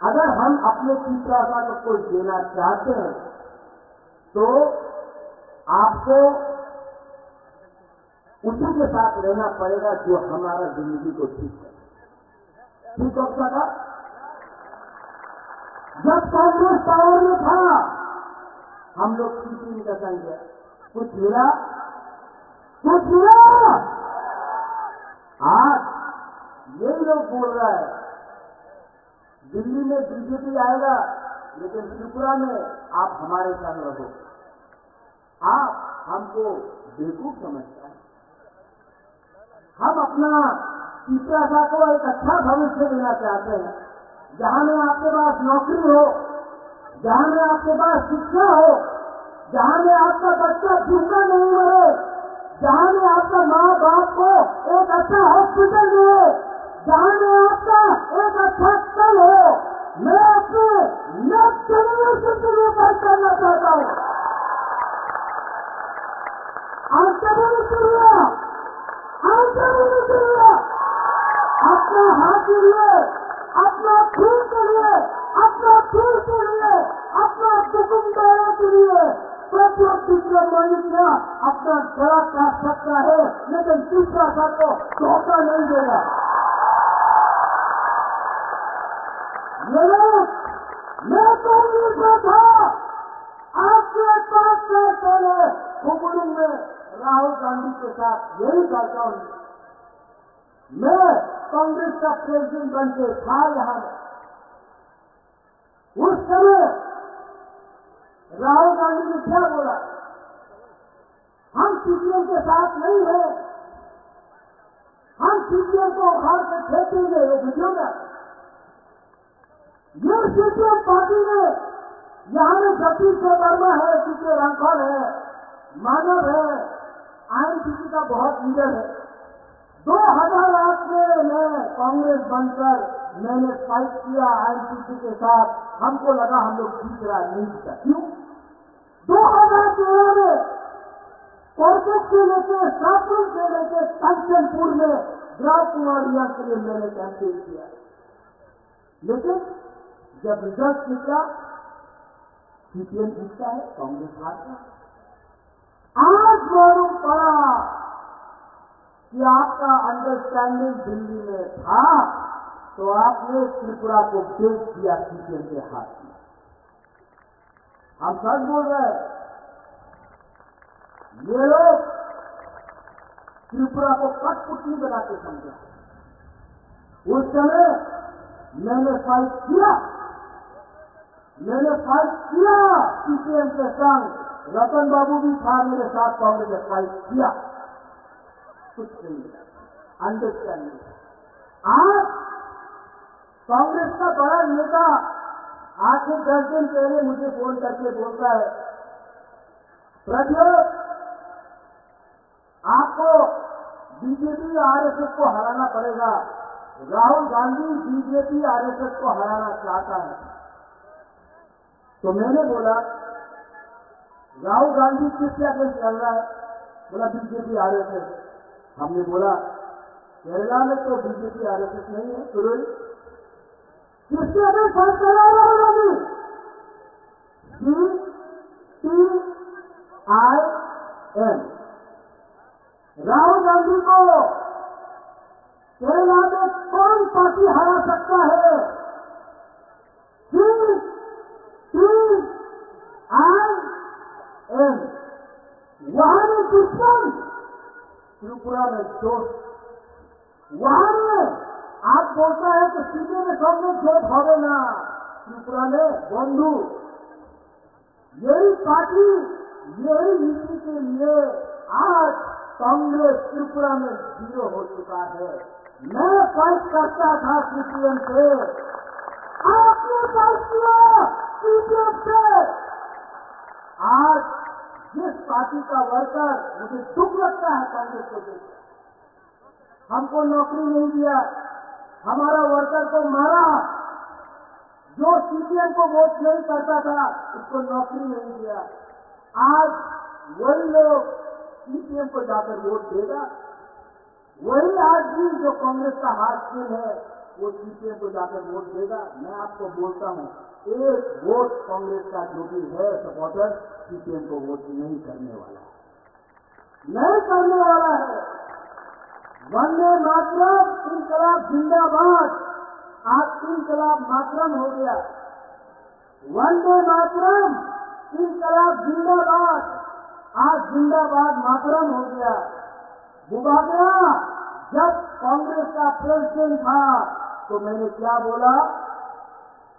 अगर हम अपने तिपरासा को कुछ देना चाहते हैं तो आपको उसी के साथ रहना पड़ेगा जो हमारा जिंदगी को ठीक है। ठीक हो सका? जब कांग्रेस पावर में था हम लोग सीपी का संख्या कुछ मिला, कुछ मिला। आज यही लोग बोल रहा है दिल्ली में बीजेपी आएगा लेकिन त्रिपुरा में आप हमारे संग रहो। आप हमको बेवकूफ समझता है। हम अपना तिपरासा को एक अच्छा भविष्य देना चाहते हैं, जहां में आपके पास नौकरी हो, जहां में आपके पास शिक्षा हो, जहां में आपका बच्चा भूखा नहीं मरे, जहां में आपका माँ बाप को एक अच्छा हॉस्पिटल मिले, जहां में आपका एक अच्छा स्कूल हो। मैं अपने नेक्स्ट जनरेशन के लिए बात करना चाहता हूं। अपना हाथ के लिए, अपना खून के लिए, अपना दिल के लिए, अपना दुकानदारों के लिए प्रद्योत विक्रम माणिक्य अपना गला काट सकता है लेकिन तिपरासा को धोखा नहीं देगा। मैं कांग्रेस में था, आज से 5 साल पहले हुबुडू में राहुल गांधी के साथ यही करता हूं। मैं कांग्रेस का प्रेसिडेंट बन के था यहां। उस समय राहुल गांधी ने क्या बोला, हम सीपीएम के साथ नहीं है, हम सीपीएम को उखाड़ के फेंकेंगे। ये वीडियो में ये सीपीएम पार्टी में यहां में सतीश वर्मा है, सीपी रामपाल है, मानव है, आईएनसीसी का बहुत लीडर है। 2008 में मैं कांग्रेस बनकर मैंने फाइट किया आईएनसीसी के साथ। हमको लगा हम लोग जीत रहा, नहीं जीता। क्यों? 2013 में कोरकट से लेकर शाहपुर से लेकर कंचनपुर में ग्राम कुमारिया के लिए मैंने कैंपेन किया, लेकिन जब रिजल्ट निकला सीपीएम जीतता है, कांग्रेस हारता है। आज मालूम पड़ा कि आपका अंडरस्टैंडिंग दिल्ली में था तो आपने त्रिपुरा को बेच दिया सीपीएम के हाथ में। हम सच बोल रहे हैं। ये लोग त्रिपुरा को कठपुतली बना के समझा। उस समय मैंने फाइट किया सीपीएम के संग। रतन बाबू भी था मेरे साथ, कांग्रेस ने फाइट किया, कुछ नहीं अंडरस्टैंडिंग। आज कांग्रेस का बड़ा नेता आज से 10 दिन पहले मुझे फोन करके बोलता है, प्रज्वल आपको बीजेपी आरएसएस को हराना पड़ेगा। राहुल गांधी बीजेपी आरएसएस को हराना चाहता है। तो मैंने बोला राहुल गांधी किसके अगेंस्ट चल रहा है? बोला बीजेपी आरएसएस। हमने बोला केरला में तो बीजेपी आरएसएस नहीं है, तो किसके अगेंस्ट फाइट कर रहा है राहुल गांधी? CPIM। राहुल गांधी को केरला में कौन पार्टी हरा सकता है? CPIM। वहां में दुश्मन, त्रिपुरा में दोस्त। वहां में आप बोलता है कि सीधे में कांग्रेस जोत होवे ना, त्रिपुरा में बंधु। यही पार्टी, यही नीति के लिए आज कांग्रेस त्रिपुरा में 0 हो चुका है। मैं फाइट करता था सीपीएम से, आपने फाइट किया सीपीएम से। आज जिस पार्टी का वर्कर, मुझे दुख लगता है कांग्रेस को देखकर, हमको नौकरी नहीं दिया, हमारा वर्कर को मारा। जो सीपीएम को वोट नहीं करता था उसको नौकरी नहीं दिया। आज वही लोग सीपीएम को जाकर वोट देगा। वही आदमी जो कांग्रेस का हाथ है वो सीपीएम को जाकर वोट देगा। मैं आपको बोलता हूं, एक वोट कांग्रेस का जो भी है सपोर्टर सीपीएम को वोट नहीं करने वाला है, नहीं करने वाला है। वंदे मातरम, इनकलाब जिंदाबाद। आज इनकलाब मातरम हो गया। वंदे मातरम, इनकलाब जिंदाबाद। आज जिंदाबाद मातरम हो गया। बुबागरा जब कांग्रेस का प्रेसिडेंट था तो मैंने क्या बोला?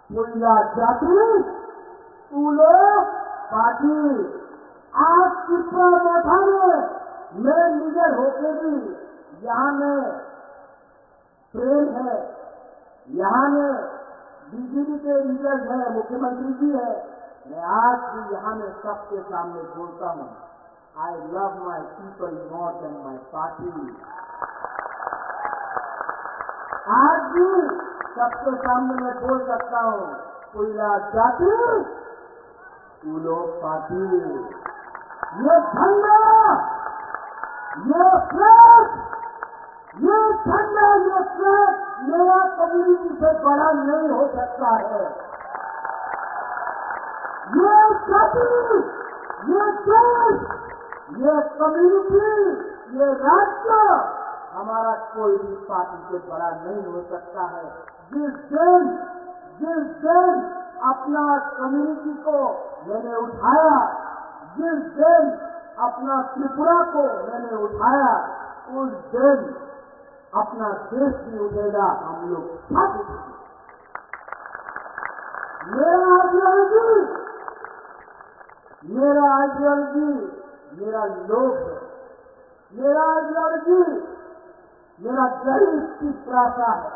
पुल्ला जाति तूलो पार्टी। आज त्रिपुरा मोठा में मैं लीडर होके भी यहाँ में प्रेम है, यहाँ में बीजेपी के लीडर है, मुख्यमंत्री जी है। मैं आज भी यहाँ में सबके सामने बोलता हूँ, I love my people more than my party। आज भी सबके सामने मैं बोल सकता हूँ, पुल्ला जाति तूलो पार्टी। ये झंडा, ये फ्लैग, ये झंडा, ये फ्लैग मेरा कम्युनिटी से बड़ा नहीं हो सकता है। ये जाति, ये देश, ये कम्युनिटी, ये राज्य हमारा कोई भी पार्टी से बड़ा नहीं हो सकता है। जिस दिन अपना कम्युनिटी को मैंने उठाया, जिस दिन अपना त्रिपुरा को मैंने उठाया, उस दिन अपना देश भी उठेगा। हम लोग साथ उठेंगे। मेरा आइडियोलॉजी मेरा लोग है। मेरा आइडियोलॉजी मेरा गरीब की प्रासा है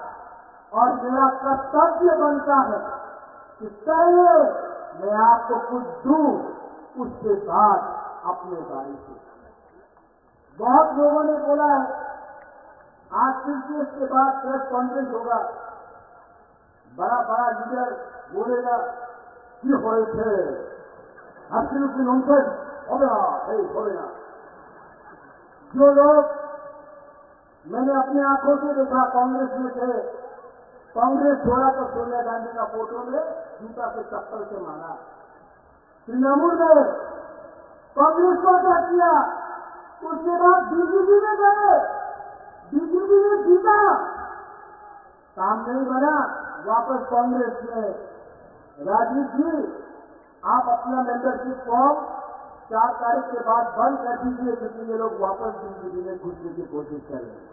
और मेरा कर्तव्य बनता है कि पहले मैं आपको कुछ दूं, उसके बाद अपने बारे से। बहुत लोगों ने बोला है आज सीपीएम के बाद प्रेस कॉन्फ्रेंस होगा, बड़ा बड़ा लीडर बोलेगा कि हुए थे एब्सोल्युटली नॉनसेंस, होगा। जो लोग मैंने अपनी आंखों से देखा कांग्रेस में थे, कांग्रेस छोड़ा तो सोनिया गांधी का फोटो में जूता से चप्पल से मारा। तृणमूल ने कांग्रेस को क्या किया, उसके बाद बीजेपी में गए, बीजेपी ने जीता, काम नहीं बना, वापस कांग्रेस में। राजीव जी आप अपना मेंबरशिप फॉर्म 4 तारीख के बाद बंद कर दीजिए, क्योंकि ये लोग वापस जिंदगी में घुसने की कोशिश कर रहे हैं।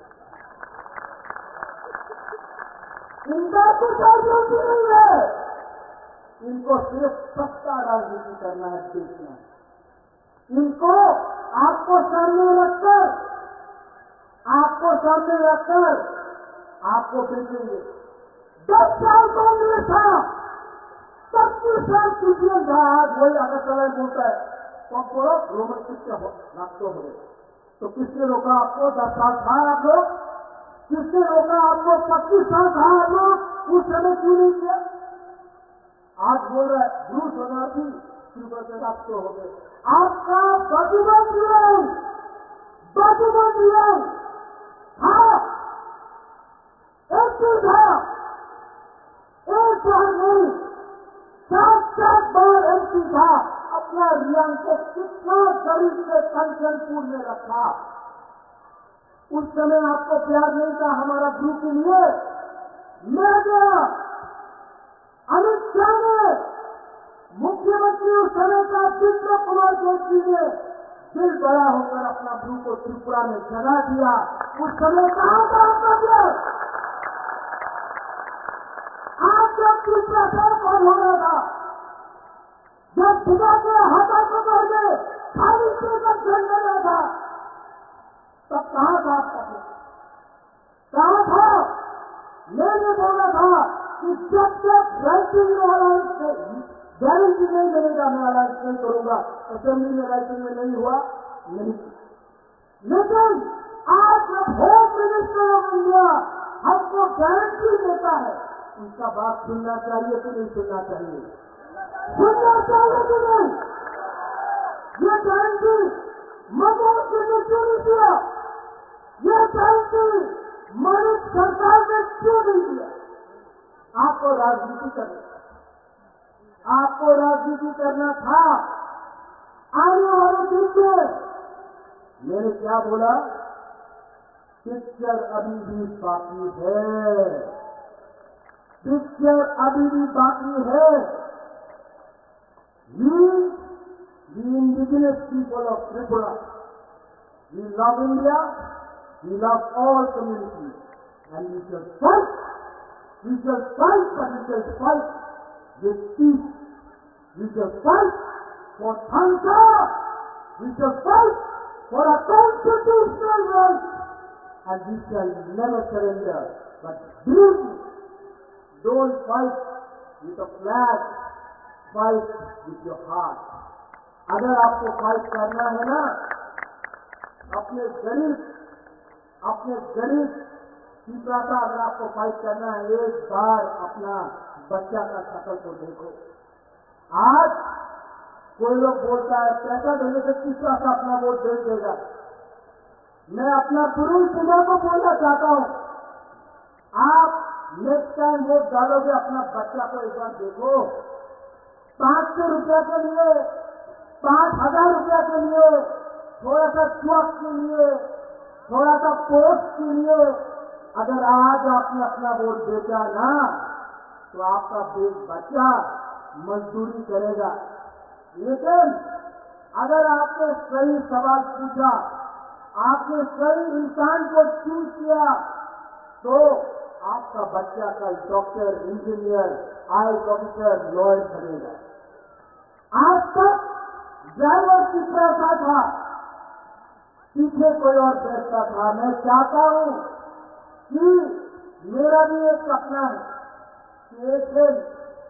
इनका कुछ राजनीति नहीं है, इनको सिर्फ सत्ता राजनीति करना है, देखना है। इनको आपको सामने रखकर आपको बेचेंगे। 10 साल कांग्रेस था, 25 साल सीपीएम था, आज वही अगर चलन बोलता है तो बोलो रोमन के रखते हो गए। तो किसने रोका आपको? 10 साल था आप लोग? किसने रोका आपको? 25 साल था आप लोग? उस समय क्यों नहीं किया? आज बोल रहा है ब्रूस शरणार्थी शुरू करके रखते हो गए। आपका बाजूबंद था, एक था, एक बार नहीं 7 बार एमपी था। अपना रियांग को कितना गरीब से कंचनपुर में रखा। उस समय आपको प्यार नहीं था हमारा गुरु के लिए। मैं गया, अमित शाह ने, मुख्यमंत्री उस समय का विप्र कुमार जोशी ने दिल बड़ा होकर अपना गुरु को त्रिपुरा में जगा दिया। उस समय कहां था आपका प्यार? आज जब त्रिपुरा साहब कौन हो रहा था, जब पिता के हाथों को पकड़ के खाली लेकर चल रहा था, तब कहां था आपका प्यार? कहां था? मैंने बोला था कि जब तक राइटिंग में अलायंस गारंटी नहीं मिलेगा मैं अलायंस नहीं करूंगा। असेंबली में राइटिंग में नहीं हुआ, नहीं। लेकिन आज जब होम मिनिस्टर ऑफ इंडिया हमको गारंटी देता है, उनका बात सुनना चाहिए कि नहीं सुनना चाहिए? सुनना चाहिए कि नहीं? ये गारंटी मनमोहन सिंह ने क्यों नहीं दिया? ये गारंटी मणिक सरकार ने क्यों नहीं दिया? आपको राजनीति करना था। आने वाले दिन में मैंने क्या बोला? पिक्चर अभी भी बाकी है, पिक्चर अभी भी बाकी है। The indigenous people of Tripura, we love India, we love all communities, and we shall fight, but we shall fight with peace. We shall fight for Tanka, we shall fight for a constitutional right, and we shall never surrender. But believe me, don't fight with a flag, fight with your heart. अगर आपको fight करना है ना, अपने गरीब पिता का अगर आपको फाइट करना है, एक बार अपना बच्चा का शक्ल को देखो। आज कोई लोग बोलता है पैसा देने से पिता का अपना वोट दे देगा। मैं अपना पूरी सेना को बोलना चाहता हूं, आप नेक्स्ट टाइम वोट डालोगे, अपना बच्चा को एक बार देखो। 500 रुपया के लिए, 5000 रुपया के लिए, थोड़ा सा चौक के लिए, थोड़ा सा पोस्ट के लिए अगर आज आपने अपना वोट बेचा ना, तो आपका बच्चा मजदूरी करेगा। लेकिन अगर आपने सही सवाल पूछा, आपने सही इंसान को चूज किया, तो आपका बच्चा कल doctor, engineer, IAS officer, lawyer बनेगा। आज तक ड्राइवर की पैसा था, पीछे कोई और बैठता था। मैं चाहता हूं कि मेरा भी एक सपना है कि एक दिन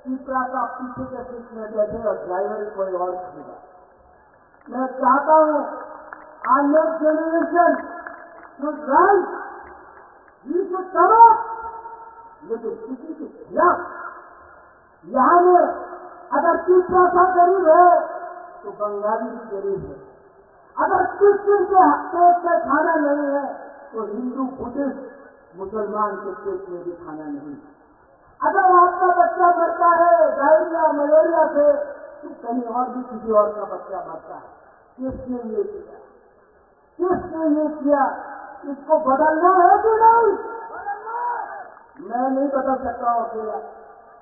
तीसरा का पीछे के सीट में बैठे और ड्राइवर कोई और खरीदा। मैं चाहता हूं our next generation should rise, we should come up, लेकिन किसी के खिलाफ। यहाँ में अगर तीसरा सा गरीब है तो बंगाली भी गरीब है। अगर क्रिश्चियन के पेट में खाना नहीं है तो हिंदू, बुद्धिस्ट, मुसलमान के पेट में भी खाना नहीं। अगर आपका बच्चा मरता है डायरिया, मलेरिया से, तो कहीं और भी किसी और का बच्चा मरता है। किसने ये किया? किसने ये किया? इसको बदलना है कि नहीं? मैं नहीं बदल सकता हूं अकेला,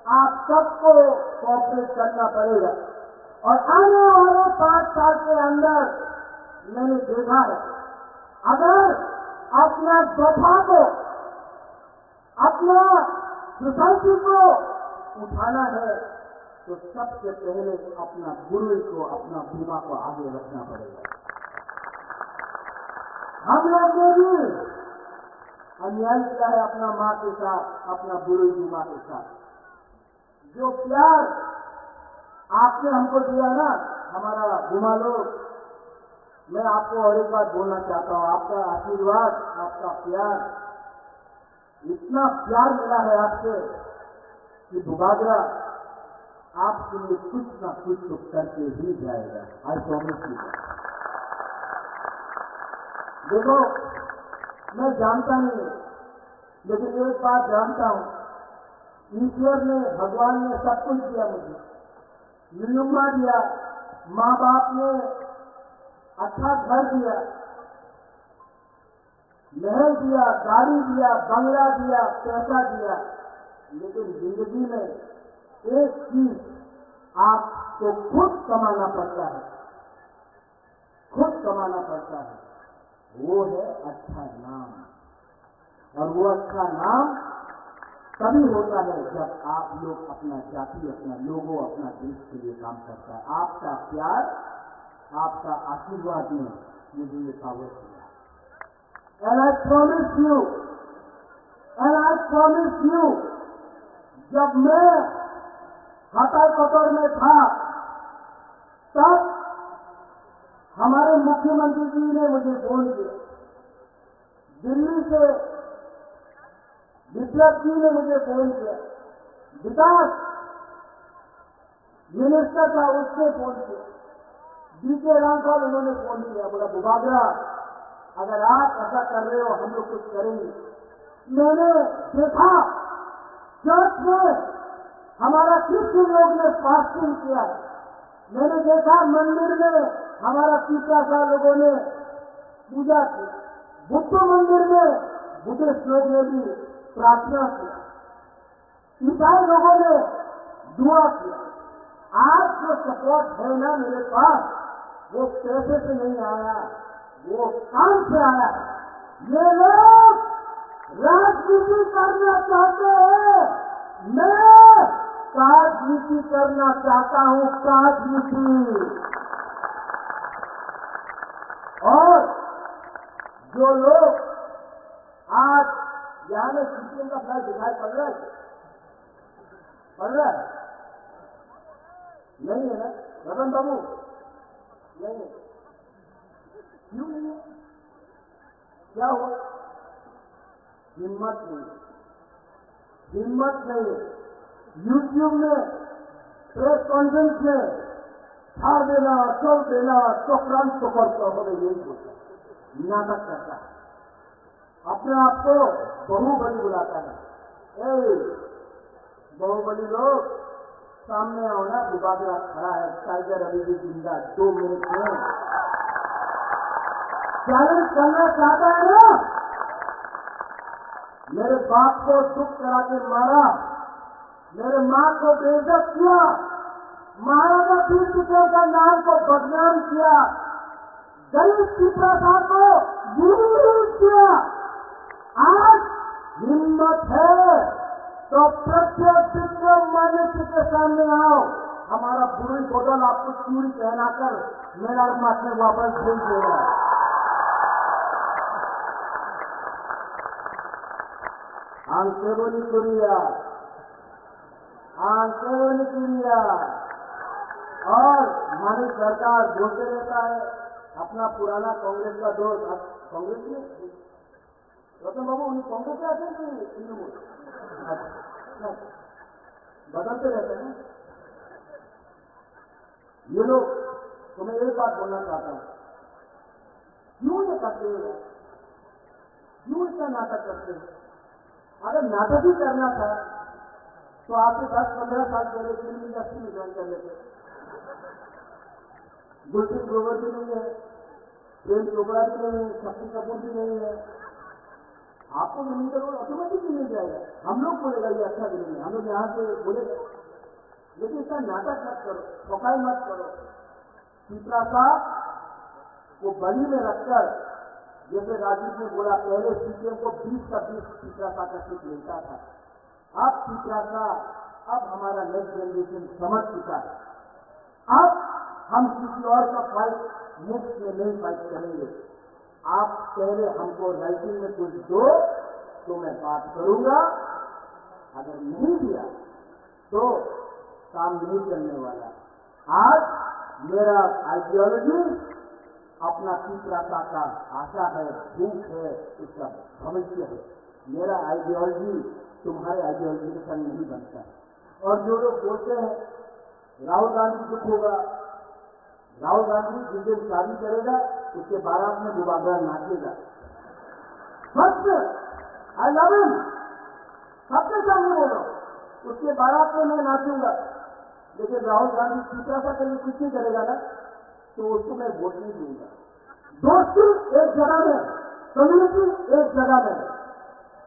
आप सबको कोऑपरेट करना पड़ेगा। और आने वाले 5 साल के अंदर मैंने देखा है, अगर अपना दफा को, अपना सोसाइटी को उठाना है तो सबसे पहले अपना गुरु को, अपना बीमा को आगे रखना पड़ेगा। हम लोग ने भी अन्याय किया है अपना माँ के साथ, अपना गुरु बीमा के साथ। जो प्यार आपने हमको दिया ना, हमारा बीमा लोग, मैं आपको और एक बात बोलना चाहता हूं, आपका आशीर्वाद, आपका प्यार, इतना प्यार मिला है आपसे कि बुबागरा आपके लिए कुछ ना कुछ तो करके ही जाएगा। I promise you. देखो, मैं जानता नहीं, लेकिन एक बात जानता हूं, ईश्वर ने, भगवान ने सब कुछ दिया मुझे, नियुम्मा दिया, माँ बाप ने अच्छा घर दिया, महल दिया, गाड़ी दिया, बंगला दिया, पैसा दिया, लेकिन जिंदगी में एक चीज आपको खुद कमाना पड़ता है, खुद कमाना पड़ता है, वो है अच्छा नाम। और वो अच्छा नाम तभी होता है जब आप लोग अपना जाति, अपना लोगों, अपना देश के लिए काम करता है। आपका प्यार, आपका आशीर्वाद ने मुझे ये पावर दिया। And I promise you, जब मैं हटाई कटोर में था, तब हमारे मुख्यमंत्री जी ने मुझे फोन किया, दिल्ली से विप्लव जी ने मुझे फोन किया, विकास मिनिस्टर था उसने फोन किया, डीके रामपाल उन्होंने फोन किया, बोला बुबागरा अगर आप ऐसा कर रहे हो हम लोग कुछ करेंगे। मैंने देखा चर्च में हमारा क्रिश्चियन लोग ने फास्टिंग किया, मैंने देखा मंदिर में हमारा पीछा लोगों ने पूजा की, बुद्ध मंदिर में बुद्धिस्ट लोग ने भी प्रार्थना किया, ईसाई लोगों ने दुआ किया। आज जो सपोर्ट है ना मेरे पास, वो पैसे से नहीं आया, वो काम से आया। ये लोग राजनीति करना चाहते हैं, मैं राजनीति करना चाहता हूं, राजनीति। और जो लोग आज यहां में सीपीएम का फ्लैग दिखाई पड़ रहा है, नहीं है ना रतन बाबू? नहीं है। क्यों नहीं है? क्या हुआ? हिम्मत नहीं, हिम्मत नहीं। यूट्यूब में प्रेस कॉन्फ्रेंस में छाड़ देना, चल देना, चक्रांत तो करता हो, यही बोलता, नाटक करता है, अपने आप को बहुबली बुलाता है। बहुबली लोग सामने आओ ना, बुबागरा खड़ा है, टाइगर अभी भी जिंदा, 2 मिनट में चैलेंज करना चाहता है ना। मेरे बाप को दुख करा के मारा, मेरे मां को बेइज्जत किया, महाराजा पीर सिंह का नाम को बदनाम किया, गरीब की प्रथा को विरोध किया। आज हिम्मत है तो प्रत्येक विक्रम मान्यता के सामने आओ, हमारा बुरी बोतल आपको चूड़ी पहनाकर मेरा मत में वापस भेज देगा। आंखेबोनी कुरिया, आंखेबोनी कुरिया। और हमारी सरकार बोलते रहता है अपना पुराना कांग्रेस का दोस्त, कांग्रेस में रतन बाबू उन्हें कांग्रेस से आते हैं तृणमूल बदलते रहते हैं ये लोग। तो मैं एक बात बोलना चाहता हूं, क्यों ये करते हैं, क्यों इसका नाटक करते हैं? अगर नाटक ही करना था तो आपसे 10-15 साल पहले फिल्म इंडस्ट्री में ज्वाइन कर लेते। गुलशन ग्रोवर भी नहीं है, प्रेम चोपड़ा भी नहीं है, शक्ति कपूर भी नहीं है, आपको जमीन का रोल ऑटोमेटिकली मिल जाएगा। हम लोग बोलेगा ये अच्छा भी नहीं है, हम लोग यहाँ से बोलेगा लेकिन इसका नाटक मत करो, ठोकाई मत करो। चित्रा साहब को बड़ी में रखकर, जैसे राजीव ने बोला, पहले सीपीएम को 20 का 20 चित्रा साहब का सीट मिलता था। अब चित्रा साहब, अब हमारा नेक्स्ट जनरेशन समझ चुका है। अब हम किसी और का फाइट मुफ्त में नहीं फाइट करेंगे। आप पहले हमको राइटिंग में कुछ दो तो मैं बात करूंगा, अगर नहीं दिया तो काम नहीं चलने वाला। आज मेरा आइडियोलॉजी अपना तीसरा का आशा है, भूख है, उसका भविष्य है। मेरा आइडियोलॉजी तुम्हारे आइडियोलॉजी के संग नहीं बनता। और जो लोग बोलते हैं राहुल गांधी दुख होगा, राहुल गांधी जिस दिन शादी करेगा उसके बारात में दुबारा नाचेगा। सत्य, आई लव हिम, सबके सामने बोलो, उसके बारात में मैं नाचूंगा। लेकिन राहुल गांधी तीसरा सा कभी कुछ नहीं करेगा ना, तो उसको मैं वोट नहीं दूंगा। दोस्ती एक जगह में, कम्युनिटी एक जगह में,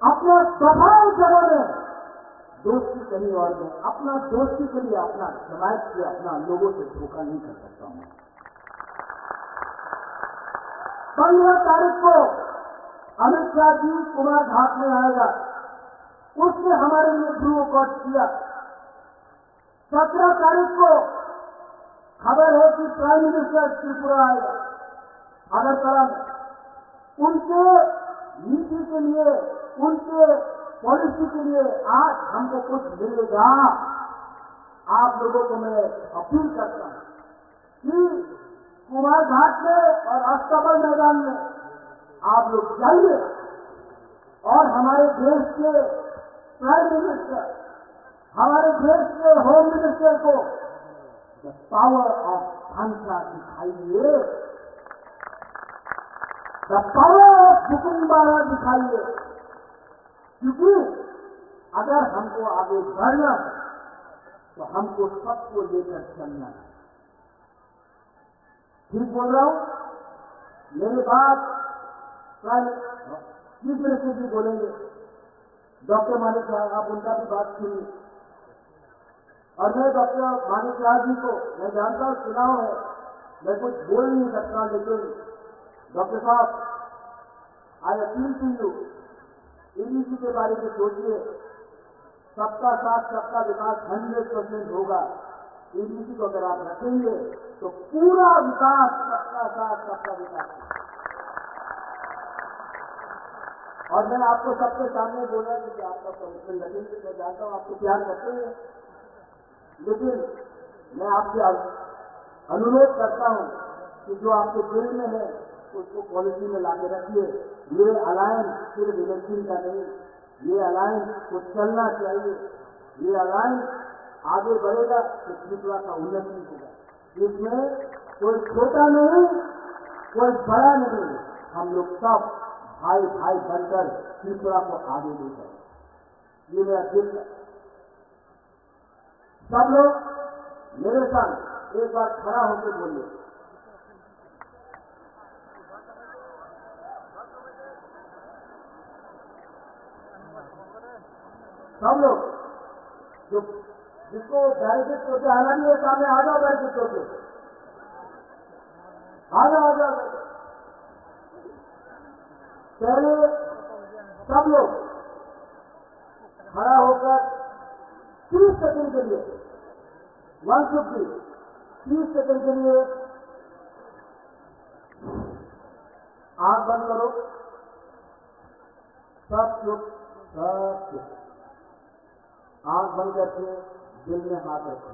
अपना सभा एक जगह में, दोस्ती कहीं और में। अपना दोस्ती के लिए अपना जमायत से, अपना लोगों से धोखा नहीं कर सकता हूं। 15 तारीख को अमित शाह जी कुमार घाट में आएगा, उसने हमारे लिए ब्रू कॉट किया। 17 तारीख को खबर है कि प्राइम मिनिस्टर त्रिपुरा आएगा अगरतला में। उनके नीति के लिए, उनके पॉलिसी के लिए आज हमको कुछ मिलेगा। आप लोगों को मैं अपील करता हूं कि कुमार घाट में और अस्तबल मैदान में आप लोग जाइए और हमारे देश के प्राइम मिनिस्टर, हमारे देश के होम मिनिस्टर को द पावर ऑफ भाषा दिखाइए, द पावर ऑफ बुकुम्बारा दिखाइए। क्योंकि अगर हमको आगे बढ़ना है तो हमको सबको लेकर चलना है। ठीक बोल रहा हूं? मेरे बाद चीफ मिनिस्टर जी बोलेंगे, डॉक्टर मानिक साहब, आप उनका भी बात सुनिए। और मैं डॉक्टर मानिक साहब जी को, मैं जानता हूं चुनाव है, मैं कुछ बोल नहीं सकता, लेकिन डॉक्टर साहब, I appeal to you, ABC के बारे में सोचिए। सबका साथ सबका विकास 100% होगा। एबीसी को अगर आप रखेंगे तो पूरा विकास, सबका साथ सबका विकास। और मैं आपको सबके सामने बोला कि आपका कमिटमेंट रखेंगे। मैं जानता हूं आपको प्यार करते हैं, लेकिन मैं आपसे अनुरोध करता हूं कि जो आपके दिल में है उसको पॉलिसी में लाके रखिए। ये अलायंस सिर्फ इलेक्शन का नहीं, ये अलायंस को चलना चाहिए। ये अलायंस आगे बढ़ेगा तो त्रिपुरा का उन्नति होगा। इसमें कोई छोटा नहीं, कोई बड़ा नहीं, हम लोग सब भाई भाई बनकर त्रिपुरा को आगे ले जाए। ये मेरा दिल है। सब लोग मेरे साथ एक बार खड़ा होकर बोलिए, सब लोग जो जिसको बैरिकेड को आना नहीं है सामने आ जाओ, बैरिकेड को आ जाओ। पहले सब लोग खड़ा होकर 30 सेकंड के लिए, 150 30 सेकंड के लिए आंख बंद करो। सब लोग आंख बंद करके दिल में हाथ रखो।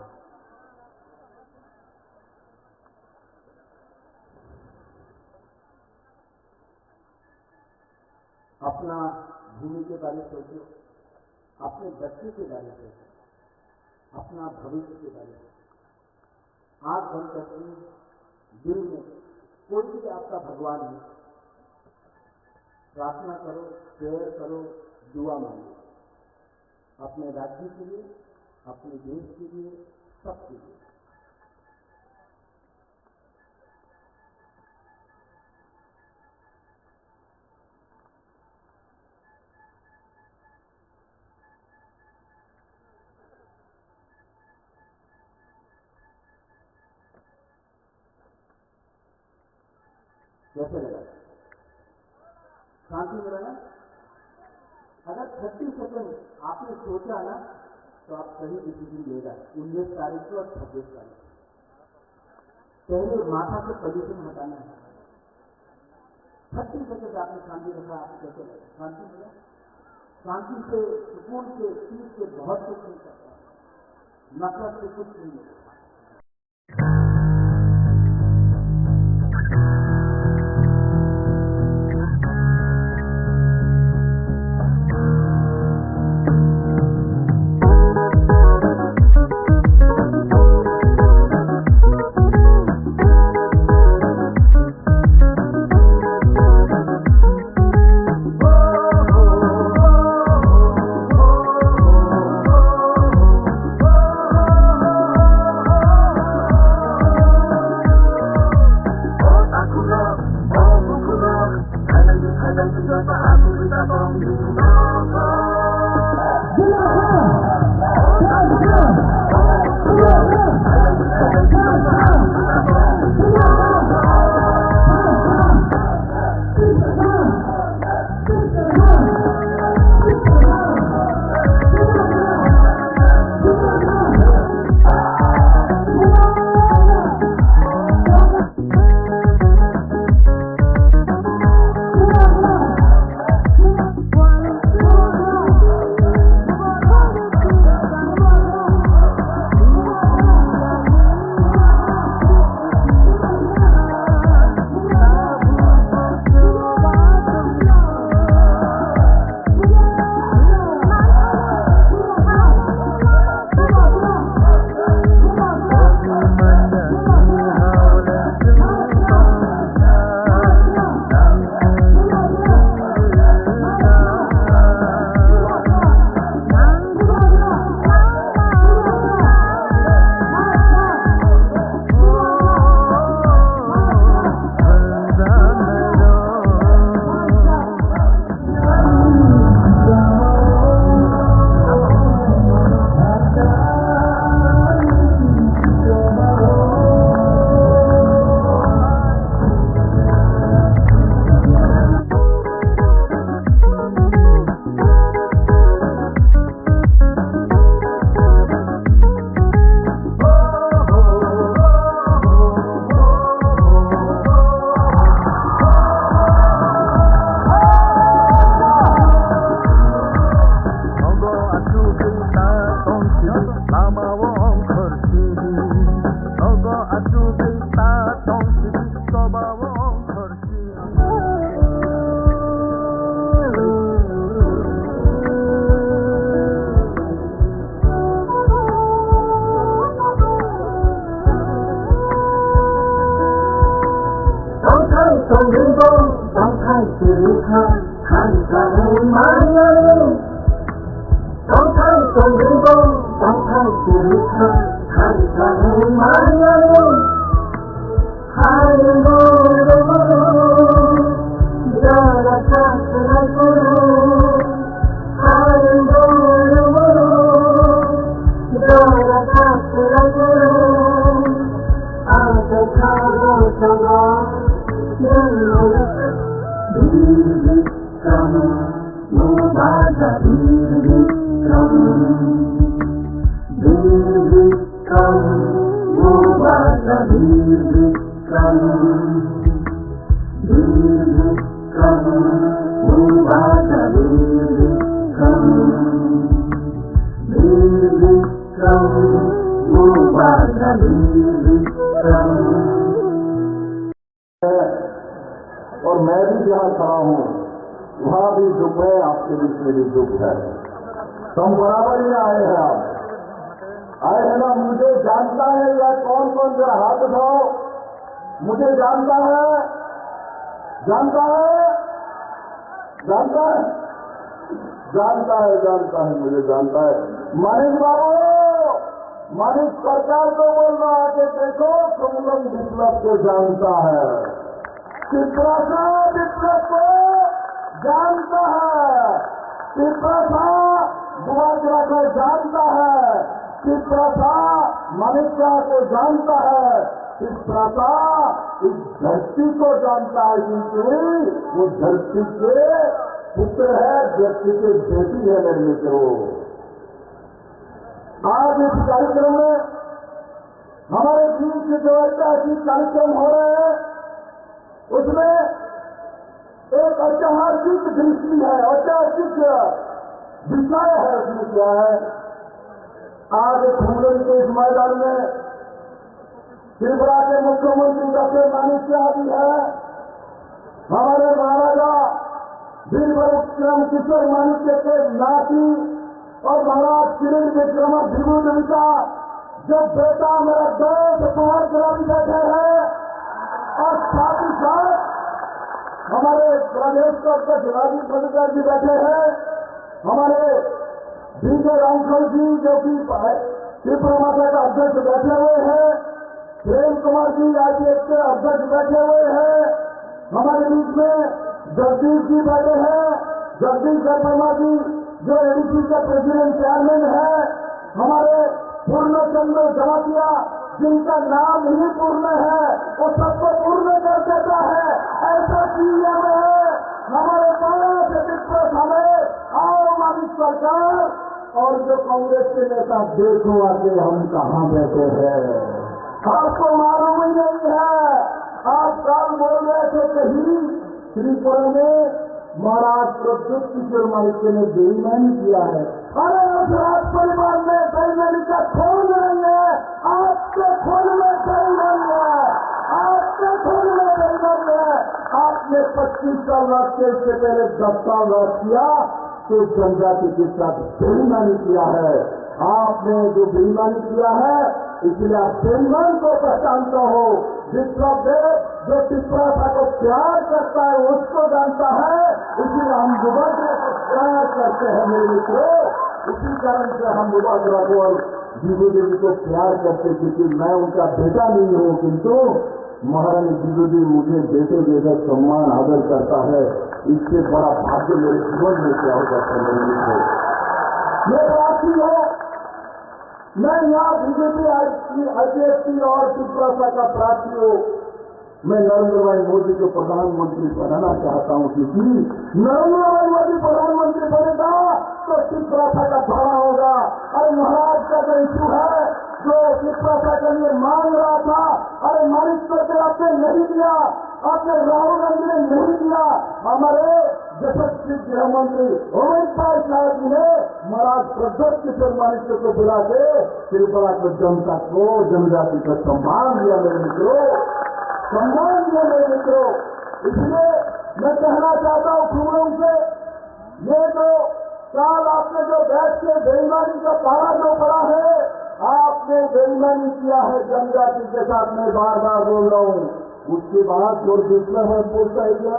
अपना भूमि के बारे में सोचो, अपने बच्चे के बारे में सोचो, अपना भविष्य के बारे में। आंख बंद करके दिल में कोई भी आपका भगवान है, प्रार्थना करो, प्रेयर करो, दुआ मांगो, अपने राज्य के लिए, अपने देश के लिए, सबके लिए। कैसे लगा? शांति मिला ना? अगर 30 सेकंड आपने सोचा ना तो आप सही डिसीजन लेगा। 19 तारीख को और 26 तारीख को पहले माथा से पोल्यूशन हटाना है। 30 सेकंड आपने शांति रखा, आपको कैसे लगा? शांति मिला? शांति से, सुकून से, चीज से बहुत कुछ नहीं करता, नफरत से कुछ नहीं मिलता। और मैं भी जहां खड़ा हूं वहां भी दुख है, आपके बीच में भी दुख है। तो हम बराबर ही आए हैं। आप आए हैं ना? मुझे जानता है या कौन कौन जरा हाथ उठाओ। मुझे जानता है, जानता है, जानता है, जानता है, जानता है, मुझे जानता है। मानिक बाबू, मानिक सरकार को बोल रहा है कि देखो तुम लोग विप्लव को जानता है, चित्रसा विप्लव को जानता है, चित्रसा बुआ को जानता है, चित्रसा मनुष्य को जानता है, चित्रसा इस धरती को जानता है कि वो धरती के पुत्र है, धरती के बेटी है मेरे मित्रों। आज इस कार्यक्रम में हमारे बीच जो ऐतिहासिक कार्यक्रम हो रहे हैं उसमें एक ऐतिहासिक दृष्टि है, ऐतिहासिक विषय है। उसमें क्या है, आज खुमरन के इस मैदान में त्रिपुरा के मुख्यमंत्री डॉक्टर मानिक आदि है, हमारे महाराजा वीर विक्रम किशोर मानिक्य के नाती और महाराज किरण विक्रम विभूति का जो बेटा मेरा दोस्त कुमार ग्रामी बैठे हैं, और साथ ही साथ हमारे प्रदेश के अध्यक्ष राजीव खंडेकर जी बैठे हैं, हमारे विजय रामखल जी जो कि त्रिपुरा माता का अध्यक्ष बैठे हुए हैं, प्रेम कुमार जी आईपीएस के अध्यक्ष बैठे हुए हैं, हमारे बीच में जगदीश जी बैठे हैं, जगदीश वर्मा जी जो एडीसी के प्रेसिडेंट चेयरमैन है, हमारे पूर्णचंद्र जमातिया जिनका नाम ही पूर्ण है वो सबको पूर्ण कर देता है, ऐसा सीएम है हमारे पास। हमें आओ मानिक सरकार और जो कांग्रेस के नेता देखो आगे हम कहाँ बैठे हैं, आपको मालूम ही नहीं है। आप कल बोल रहे थे कहीं त्रिपुरा में महाराज प्रद्युत किशोर मानिक्य ने बेईमानी किया है। अरे उस राज परिवार में बेईमानी का खून नहीं है, आपके खून में बेईमानी है, आपके खून में बेईमानी है। आपने 25 साल राज के इससे पहले 10 साल राज किया तो जनजाति के साथ बेईमानी किया है। आपने जो बेईमानी किया है इसलिए आप बेईमान को पहचानता हो। जिसका देव जो त्रिपुरा को प्यार करता है उसको जानता है, इसलिए हम मुबादरा को प्यार करते हैं मेरे मित्रों। इसी कारण से हम मुबादरा को और जीवो देवी को प्यार करते, क्योंकि मैं उनका बेटा नहीं हूँ, किंतु महारानी जीवो देवी मुझे बेटे जैसा सम्मान आदर करता है। इससे बड़ा भाग्य मेरे जीवन में क्या हो सकता है मेरे मित्रों। मैं प्रार्थी हूँ, मैं यहाँ बीजेपी आईपीएससी और त्रिपुरा का प्रार्थी हूँ। मैं नरेंद्र भाई मोदी को प्रधानमंत्री बनाना चाहता हूँ, क्योंकि नरेंद्र भाई मोदी प्रधानमंत्री बनेगा तो त्रिपुरा का भला होगा। अरे महाराज का जो इशू है जो त्रिपुरा के लिए मांग रहा था, अरे मानिक सरकार आपने नहीं दिया, आपने राहुल गांधी ने नहीं दिया, हमारे यशस्वी गृह मंत्री अमित शाह जी ने महाराज प्रद्युत किशोर मानिक्य को बुला के त्रिपुरा की जनता को जनजाति का सम्मान दिया मेरे मित्रों, सम्मान दिया मेरे मित्रों। इसलिए मैं कहना चाहता हूँ खुमरों से, ये जो साल आपने जो बैठ के बेईमानी का पहाड़ा जो पड़ा है, आपने बेईमानी किया है जनजाति के साथ, मैं बार बार बोल रहा हूँ। उसके बाद और दूसरा है बोलता है क्या,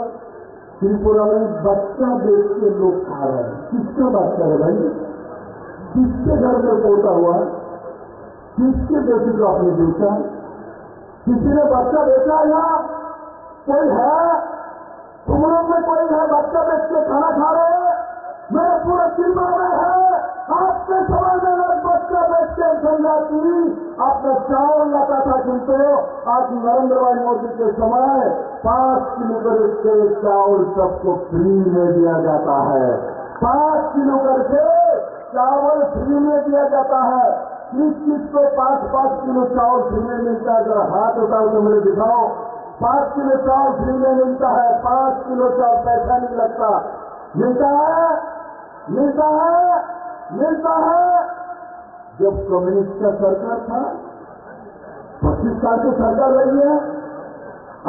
त्रिपुरा में बच्चा बेच के लोग खा रहे हैं। किसका बच्चा है भाई, किसके घर में पोता हुआ, किसके बेटी को आपने बेचा, किसी ने बच्चा बेचा या कोई है कुमरों में कोई है बच्चा बेच के खाना खा रहे हैं? मेरे पूरे त्रिपुरा में है, आपके समाज में लोग बच्चा बेच के जनजाति आपने चावल लाता था, किंतु आज नरेंद्र भाई मोदी के समय 5 किलो करके चावल सबको फ्री में दिया जाता है। 5 किलो करके चावल फ्री में दिया जाता है। किस को 5-5 किलो चावल फ्री में मिलता है? जरा हाथ उठाओ तो मुझे दिखाओ। 5 किलो चावल फ्री में मिलता है, 5 किलो चावल पैसा नहीं लगता। मिलता है, मिलता है, मिलता है। जब कम्युनिस्ट का सरकार था, 25 साल की सरकार रही है,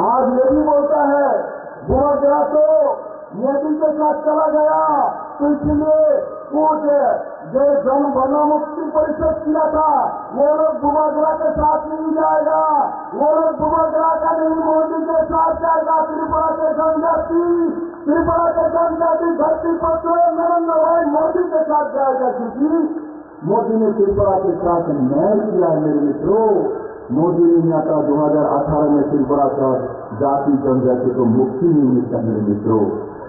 आज ये भी बोलता है बुरा गया तो मोदी के साथ चला गया, तो इसलिए कुछ जो जन गण मुक्ति परिषद किया था वो लोग बुबागरा के साथ नहीं जाएगा, वो लोग बुबागरा का नहीं मोदी के साथ जाएगा। त्रिपुरा के जनजाति, त्रिपुरा के जनजाति धरती पर नरेंद्र भाई मोदी के साथ जाएगा, क्योंकि मोदी ने त्रिपुरा के साथ न्याय किया है मेरे मित्रों। मोदी ने यहाँ का 2018 में त्रिपुरा का जाति जनजाति को मुक्ति नहीं मिलता मेरे मित्रों।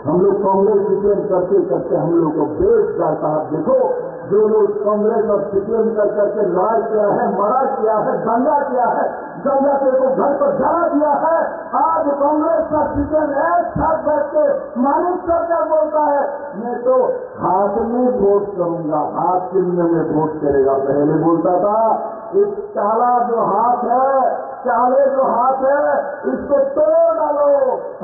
हम लोग कांग्रेस सीपीएम करते करते हम लोग को बेच जाता है। देखो जो लोग कांग्रेस और सीपीएम कर करके लड़ाई किया है, मरा किया है, दंगा किया है, जनजाति को घर पर जला दिया है। आज कांग्रेस का सीएम एक साथ बैठ के मानिक सरकार बोलता है मैं तो हाथ में वोट करूंगा, हाथ चिन्ह में वोट करेगा। पहले बोलता था इस काला जो हाथ है, काले जो हाथ है इसको तोड़ डालो।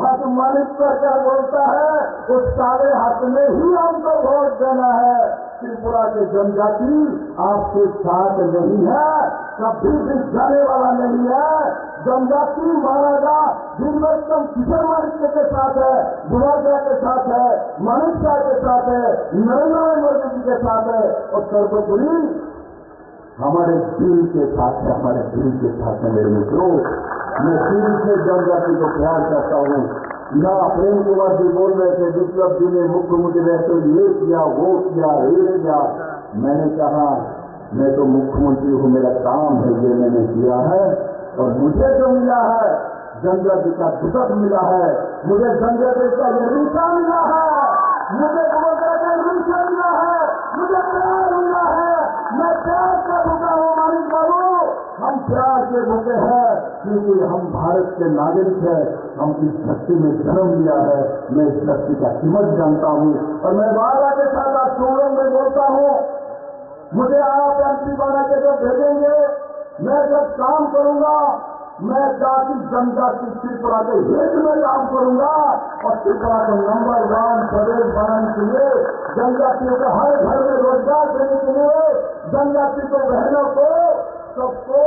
आज मानिक सरकार बोलता है उस काले हाथ में ही हमको वोट देना है। त्रिपुरा के जनजाति आपके साथ नहीं है, कभी भी जाने वाला नहीं है। जनजाति महाराजा जिनवस्तम किशोर मानिक्य के साथ है, बुराजा के साथ है, मानिक शाह के साथ है, नरेंद्र मोदी जी के साथ है और सर्वोपरि हमारे दिल के साथ है, हमारे दिल के साथ है। मेरे मित्रों, मैं दिल से जनजाति को प्यार करता हूँ। ना प्रेम कुमार जी बोल रहे थे विप्लव जी ने मुख्यमंत्री रहते ये किया वो किया ये किया। मैंने कहा मैं तो मुख्यमंत्री हूँ, मेरा काम है ये मैंने किया है और मुझे जो मिला है जनजाति का दुखद मिला है, मुझे जनजाति का ये रिश्ता मिला है, मुझे गुरुद्वारा का रिश्ता मिला है, मुझे प्यार मिला है। मैं प्यार का भूखा हूँ मानिक बाबू, हम प्यार के भूखे हैं क्योंकि हम भारत के नागरिक हैं, हम इस धरती में जन्म लिया है। मैं इस धरती का कीमत जानता हूँ और मैं वादा के साथ आज सोलन में बोलता हूँ मुझे आप एमपी बना के जो भेजेंगे मैं जब काम करूंगा मैं जाति जनजाति त्रिपुरा के हित में काम करूंगा और त्रिपुरा को नंबर 1 प्रदेश बनाने के लिए, जनजातियों को हर घर में रोजगार देने के लिए, जनजाति को बहनों को सबको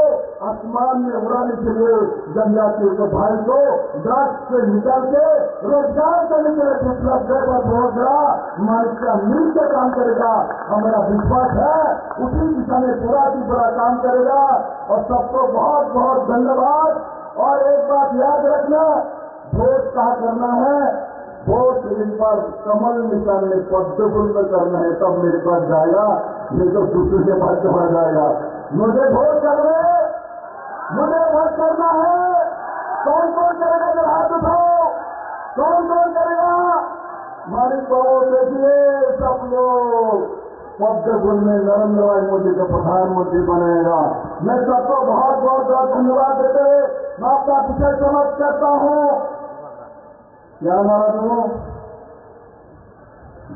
आसमान में उड़ाने के लिए, जनजातियों को भाई को ड्रग्स से निकाल के रोजगार करने के लिए विप्लव देवर बहुत बड़ा मानिक का मिलकर काम करेगा। हमारा विश्वास है उसी दिशा में पूरा की पूरा काम करेगा और सबको बहुत बहुत धन्यवाद। और एक बात याद रखना, वोट कहाँ करना है, वोट इन पर कमल निशान में पद्म फूल में करना है तब मेरे पास जाएगा, नहीं तो दूसरे के पास चला जाएगा। मुझे वोट करना है, मुझे वोट करना है। कौन कौन करेगा जब हाथ उठाओ, कौन कौन करेगा? मानिक बाबू देखिए सब लोग पद्म फूल में नरेंद्र भाई मोदी को प्रधानमंत्री बनाएगा। मैं सबको बहुत बहुत धन्यवाद देते मैं आपका विषय समाप्त करता हूँ। क्या नारा दूं?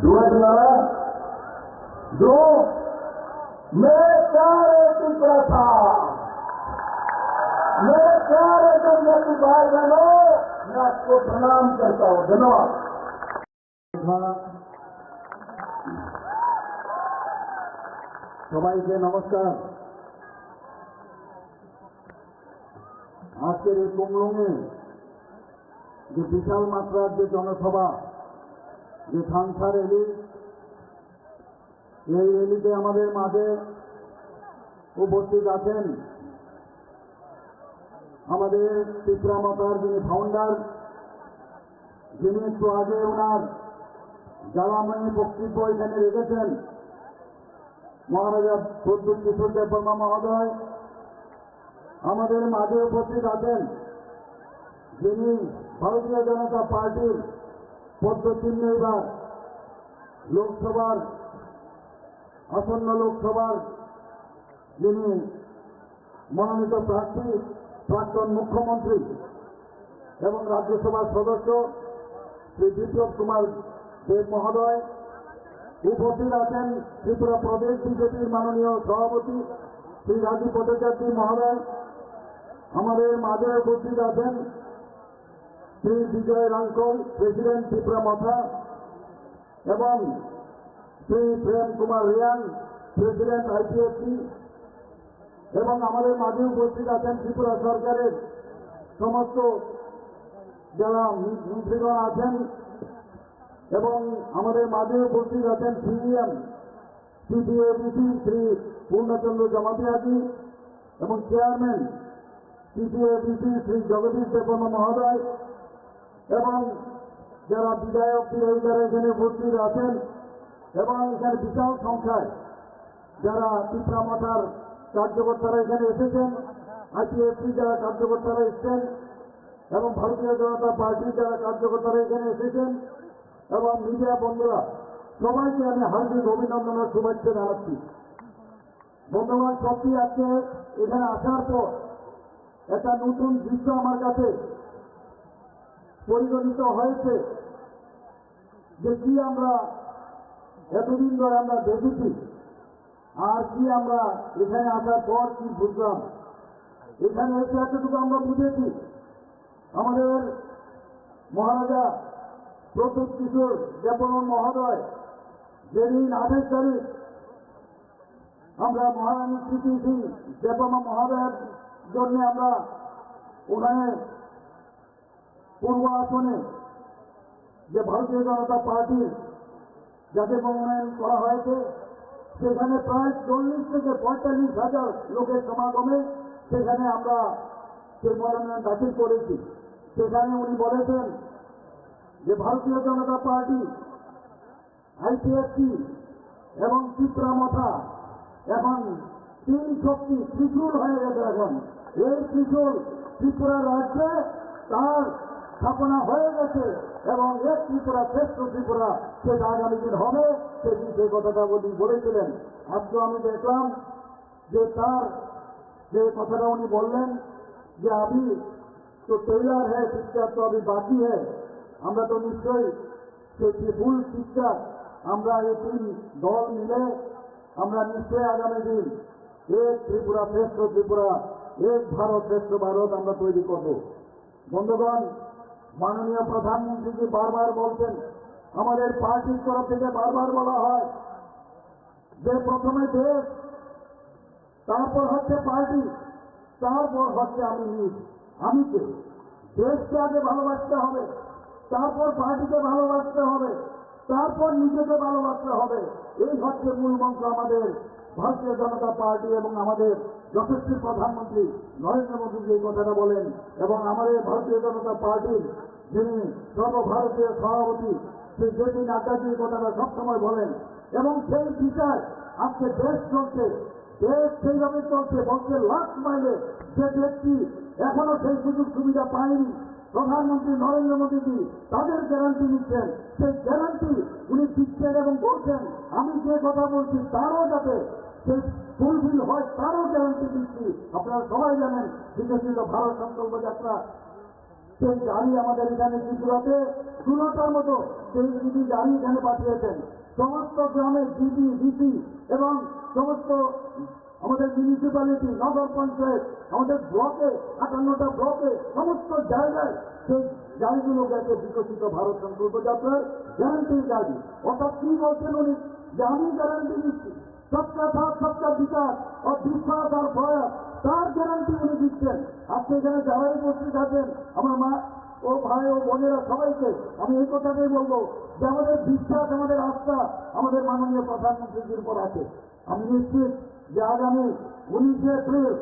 दुआ नारा दो। मेरे प्यारे त्रिपुरा था, मेरे प्यारे जनजाति भाई बहनों, मैं आपको प्रणाम करता हूँ। धन्यवाद। সবাইকে নমস্কার। আজকের এই কুমলুঙে যে বিশাল মাত্রার যে জনসভা, যে থানসা র্যালি, এই র্যালিতে আমাদের মাঝে উপস্থিত আছেন আমাদের ত্রিপুরা মাতার যিনি ফাউন্ডার, যিনি একটু আগে ওনার জ্বালাময়ী বক্তব্য এখানে রেখেছেন, মহারাজা প্রদ্যুৎ কিশোর দেববর্মা মহোদয়। আমাদের মাঝে উপস্থিত আছেন যিনি ভারতীয় জনতা পার্টির পদ্ধতির এবার লোকসভার আসন্ন লোকসভার যিনি মনোনীত প্রার্থী, প্রাক্তন মুখ্যমন্ত্রী এবং রাজ্যসভার সদস্য শ্রী বিপ্লব কুমার দেব মহোদয়। উপস্থিত আছেন ত্রিপুরা প্রদেশ বিজেপির মাননীয় সভাপতি শ্রী রাজীব ভট্টাচার্য মহোদয়। আমাদের মাঝে উপস্থিত আছেন শ্রী বিজয় রাঙ্কল, প্রেসিডেন্ট ত্রিপুরা মথা, এবং শ্রী প্রেম কুমার রিয়াং, প্রেসিডেন্ট আইপিএসসি। এবং আমাদের মাঝে উপস্থিত আছেন ত্রিপুরা সরকারের সমস্ত যারা মন্ত্রীগণ আছেন এবং আমাদের মাঝে উপস্থিত আছেন সিএম সিপিএবিসি শ্রী পূর্ণচন্দ্র জমাতিয়াজি এবং চেয়ারম্যান সিপিএবিসি শ্রী জগদীশ দেববর্মা মহোদয় এবং যারা বিধায়ক বিরোধীরা এখানে উপস্থিত আছেন এবং এখানে বিশাল সংখ্যায় যারা ত্রিপুরা মাতার কার্যকর্তারা এখানে এসেছেন, আইপিএসসি যারা কার্যকর্তারা এসেছেন এবং ভারতীয় জনতা পার্টির যারা কার্যকর্তারা এখানে এসেছেন এবং মিডিয়া বন্ধুরা, সবাইকে আমি হার্দিক অভিনন্দন ও শুভেচ্ছা জানাচ্ছি। বন্ধুগণ, সত্যি আজকে এখানে আসার পর একটা নতুন দৃশ্য আমার কাছে পরিগণিত হয়েছে, যে কি আমরা এতদিন ধরে আমরা দেখেছি আর কি আমরা এখানে আসার পর কি বুঝলাম। এখানে এসে এতটুকু আমরা বুঝেছি, আমাদের মহারাজা প্রদ্যোৎ কিশোর দেববর্মন মহোদয় যেদিন 28 তারিখ আমরা মহারানী স্মৃতি সিং দেববর্মা মহোদয়ের জন্য আমরা ওখানে পূর্ব আসনে যে ভারতীয় জনতা পার্টির যাকে মনোনয়ন করা হয়েছে, সেখানে প্রায় 40 থেকে 45,000 লোকের সমাগমে সেখানে আমরা সেই মনোনয়ন দাখিল করেছি। সেখানে উনি বলেছেন যে ভারতীয় জনতা পার্টি, আইপিএফটি এবং ত্রিপুরা মথা এখন 3 শক্তি ত্রিশূল হয়ে গেছে। এখন এই ত্রিশূল ত্রিপুরা রাজ্যে তার স্থাপনা হয়ে গেছে এবং এক ত্রিপুরা শ্রেষ্ঠ ত্রিপুরা সেটা আগামী দিন হবে, সেদিন সেই কথাটা উনি বলেছিলেন। আজকে আমি দেখলাম যে তার যে কথাটা উনি বললেন যে আমি তো তৈয়ার হ্যাঁ, পিকচার তো আমি বাকি হ্যাঁ। আমরা তো নিশ্চয়ই সেই ফুল পিকচার আমরা এই 3 দল মিলে আমরা নিশ্চয়ই আগামী দিন এক ত্রিপুরা শ্রেষ্ঠ ত্রিপুরা, এক ভারত শ্রেষ্ঠ ভারত আমরা তৈরি করব। বন্ধুগণ, মাননীয় প্রধানমন্ত্রীজি বারবার বলছেন, আমাদের পার্টির তরফ থেকে বারবার বলা হয় যে প্রথমে দেশ, তারপর হচ্ছে পার্টি, তারপর হচ্ছে আমি নিজ। আমি কে? দেশকে আগে ভালোবাসতে হবে, তারপর পার্টিকে ভালোবাসতে হবে, তারপর নিজেকে ভালোবাসতে হবে। এই হচ্ছে মূল মন্ত্র আমাদের ভারতীয় জনতা পার্টি এবং আমাদের যশস্বী প্রধানমন্ত্রী নরেন্দ্র মোদীজি এই কথাটা বলেন। এবং আমাদের ভারতীয় জনতা পার্টির যিনি সর্বভারতীয় সভাপতি শ্রী জেপি নাড্ডাজি এই কথাটা সবসময় বলেন। এবং সেই বিচার আজকে দেশ চলছে, দেশ সেইভাবে চলছে। বলছে লাস্ট মাইলে যে ব্যক্তি এখনো সেই সুযোগ সুবিধা পায়নি, প্রধানমন্ত্রী নরেন্দ্র মোদীজি তাদের গ্যারান্টি নিচ্ছেন। সেই গ্যারান্টি উনি দিচ্ছেন এবং বলছেন আমি যে কথা বলছি তারও যাতে সেই ফুলফিল হয় তারও গ্যারান্টি দিচ্ছি। আপনারা সবাই জানেন বিকশিত ভারত সংকল্প যাত্রা, সেই গাড়ি আমাদের এখানে ত্রিপুরাতে 16টার মতো সেই দিদি গাড়ি এখানে পাঠিয়েছেন। সমস্ত গ্রামের ডিডি ডিসি এবং সমস্ত আমাদের মিউনিসিপ্যালিটি, নগর পঞ্চায়েত, আমাদের ব্লকে 58টা ব্লকে সমস্ত জায়গায় সেই গাড়িগুলো গেছে বিকশিত ভারত সংকল্প যাত্রার গ্যারান্টির গাড়ি। অর্থাৎ কি বলছেন উনি, যে আমি গ্যারান্টি দিচ্ছি সবকা সাথ সবকা বিকাশ ও বিশ্বাস আর প্রয়াস, তার গ্যারান্টি উনি দিচ্ছেন। আজকে এখানে যারাই উপস্থিত আছেন আমার মা ও ভাই ও বোনেরা সবাইকে আমি এই কথাটাই বলবো যে আমাদের বিশ্বাস, আমাদের আস্থা আমাদের মাননীয় প্রধানমন্ত্রীর উপর আছে। আমি নিশ্চিত যে আগামী 19 এপ্রিল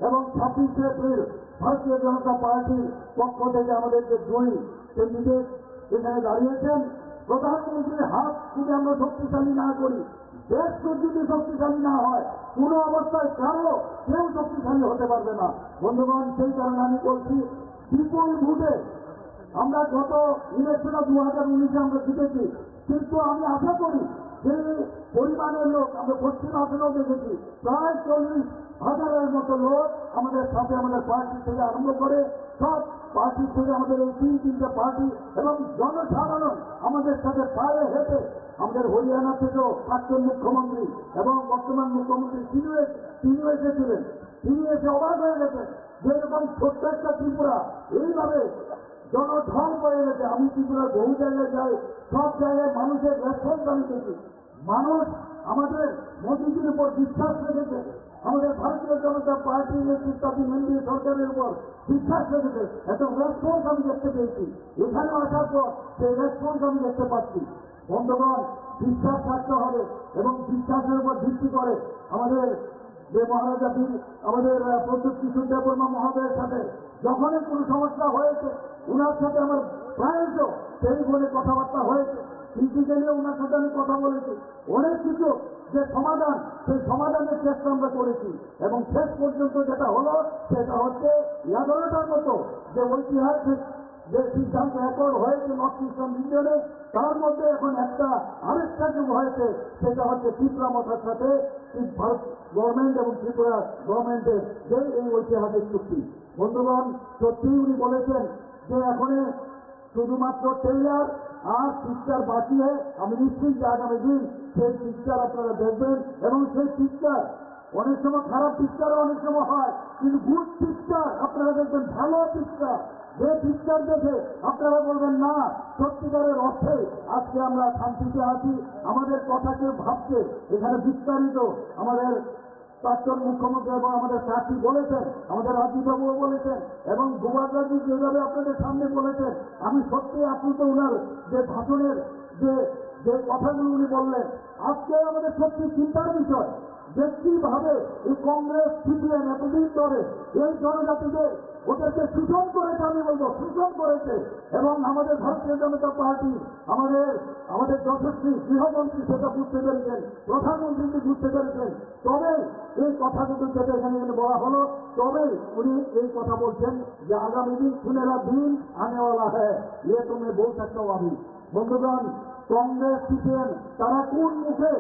এবং 26 এপ্রিল ভারতীয় জনতা পার্টির পক্ষ থেকে আমাদের যে জয়ী ক্যান্ডিডেট এখানে দাঁড়িয়েছেন, প্রধানমন্ত্রীর হাত যদি আমরা শক্তিশালী না করি, দেশ যদি শক্তিশালী না হয়, কোন অবস্থায় কারো কেউ শক্তিশালী হতে পারবে না। বন্ধুগণ, সেই কারণে আমি বলছি বিপুল ভোটে আমরা গত ইলেকশনে 2019-এ আমরা জিতেছি, কিন্তু আমি আশা করি যে পরিমাণের লোক আমরা পশ্চিম আসনেও দেখেছি প্রায় 40,000-এর মতো লোক আমাদের সাথে, আমাদের পার্টি থেকে আরম্ভ করে সব পার্টি থেকে আমাদের এই 3-3টে পার্টি এবং জনসাধারণ আমাদের সাথে পায়ে হেঁটে, আমাদের হরিয়ানা থেকেও প্রাক্তন মুখ্যমন্ত্রী এবং বর্তমান মুখ্যমন্ত্রী তিনিও এসেছিলেন। তিনি এসে অবাক হয়ে গেছেন যে এরকম ছোট্ট একটা ত্রিপুরা এইভাবে জনঢল হয়ে গেছে। আমি ত্রিপুরার বহু জায়গায় যাই, সব জায়গায় মানুষের রেসপন্স আমি দেখি। মানুষ আমাদের মোদীজির উপর বিশ্বাস রেখেছে, আমাদের ভারতীয় জনতা পার্টির নেতৃত্বাধীন এনডিএ সরকারের উপর বিশ্বাস রেখেছে। এত রেসপন্স আমি দেখতে পেয়েছি। এখানে আসার পর সেই রেসপন্স আমি দেখতে পাচ্ছি। বন্ধুগণ, বিশ্বাস থাকতে হবে এবং বিশ্বাসের উপর ভিত্তি করে আমাদের যে মহারাজা আমাদের প্রদ্যোৎ কিশোর দেববর্মা মহোদয়ের সাথে যখনই কোনো সমস্যা হয়েছে, ওনার সাথে আমার প্রায়শ টেলিফোনে কথাবার্তা হয়েছে, ফিজিক্যালি ওনার সাথে আমি কথা বলেছি। অনেক কিছু যে সমাধান, সেই সমাধানের চেষ্টা আমরা করেছি এবং শেষ পর্যন্ত যেটা হলো সেটা হচ্ছে 11টার মতো যে ঐতিহাসিক যে সিদ্ধান্ত একর হয়েছে নর্থ ইস্টার্ন রিজনে, তার মধ্যে এখন আরেকটা যুগ হয়েছে, সেটা হচ্ছে ত্রিপুরা মতার সাথে ভারত গভর্নমেন্ট এবং ত্রিপুরা গভর্নমেন্টের যে এই ঐতিহাসিক চুক্তি। বন্ধুগণ, সত্যিই উনি বলেছেন যে এখন শুধুমাত্র টেইলার আর পিকচার বাকি আমি নিশ্চিত যে আগামী দিন সেই পিকচার আপনারা দেখবেন, এবং সেই পিকচার অনেক সময় খারাপ পিকচারও অনেক সময় হয়, কিন্তু গুড পিকচার আপনারা দেখবেন, ভালো পিকচার, যে পিকচার দেখে আপনারা বলবেন না সত্যিকারের অর্থে আজকে আমরা শান্তিতে আছি, আমাদের কথা কেউ ভাবছে। এখানে বিস্তারিত আমাদের প্রাক্তন মুখ্যমন্ত্রী এবং আমাদের প্রার্থী বলেছেন, আমাদের রাজীববাবুও বলেছেন, এবং গোবাগাজি যেভাবে আপনাদের সামনে বলেছেন, আমি সত্যি আপ্লুত ওনার যে ভাষণের যে যে কথাগুলো উনি বললেন, আজকে আমাদের সত্যি চিন্তার বিষয় যে কিভাবে এই কংগ্রেস সিপিএম এতদিন ধরে এই জনজাতিদের ওদেরকে শোষণ করেছে, আমি বলবো শোষণ করেছে, এবং আমাদের ভারতীয় জনতা পার্টি আমাদের যশস্বী গৃহমন্ত্রী সেটা বুঝতে পেরেছেন, প্রধানমন্ত্রীকে বুঝতে পেরেছেন। তবে এই কথাগুলো যেটা এখানে বলা হলো, তবে উনি এই কথা বলছেন যে আগামী দিন সুনেরা দিন আনেওয়ালা হ্যাঁ, ইয়ে তুমি বল सकता हूं আমি। বন্ধুগণ, কংগ্রেস সিপিএম তারা কোন মুখে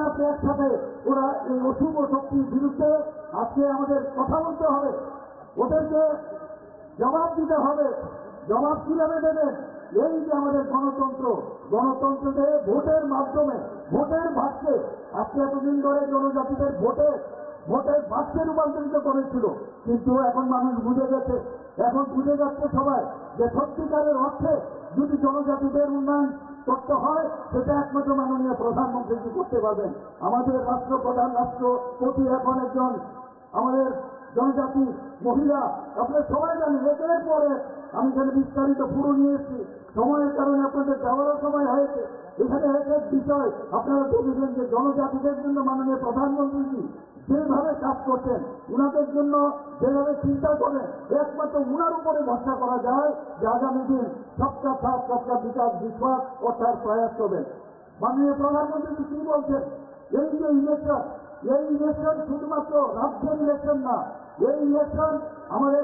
আপনি একসাথে ওরা এই অশুভ শক্তির বিরুদ্ধে আজকে আমাদের কথা বলতে হবে, ওদেরকে জবাব দিতে হবে। জবাব কিভাবে দেবেন? এই যে আমাদের গণতন্ত্রকে ভোটের মাধ্যমে ভোটের ভাগকে আজকে এতদিন ধরে জনজাতিদের ভোটের ভাগকে রূপান্তরিত করেছিল, কিন্তু এখন মানুষ বুঝে গেছে, এখন বুঝে যাচ্ছে সবাই যে সত্যিকারের অর্থে যদি জনজাতিদের উন্নয়ন করতে হয় সেটা একমাত্র মাননীয় প্রধানমন্ত্রী করতে পারবেন। আমাদের রাষ্ট্রপ্রধান রাষ্ট্রপতি এখন একজন আমাদের জনজাতি মহিলা, আপনারা সবাই জানেন। একের পরে আমি এখানে বিস্তারিত পুরো নিয়ে এসেছি, সময়ের কারণে আপনাদের যাওয়ারও সময় হয়েছে। এখানে এক বিষয় আপনারা দেখেছেন যে জনজাতিদের জন্য মাননীয় প্রধানমন্ত্রী যেভাবে কাজ করছেন, উনাদের জন্য যেভাবে চিন্তা করেন, একমাত্র উনার উপরে ভরসা করা যায় যে আগামী দিন সবকা সাথ সবকা বিকাশ বিশ্বাস ও তার প্রয়াস করবেন। মাননীয় প্রধানমন্ত্রী কি বলছেন? এই যে ইলেকশন শুধুমাত্র রাজ্যের ইলেকশন না, এই ইলেকশন আমাদের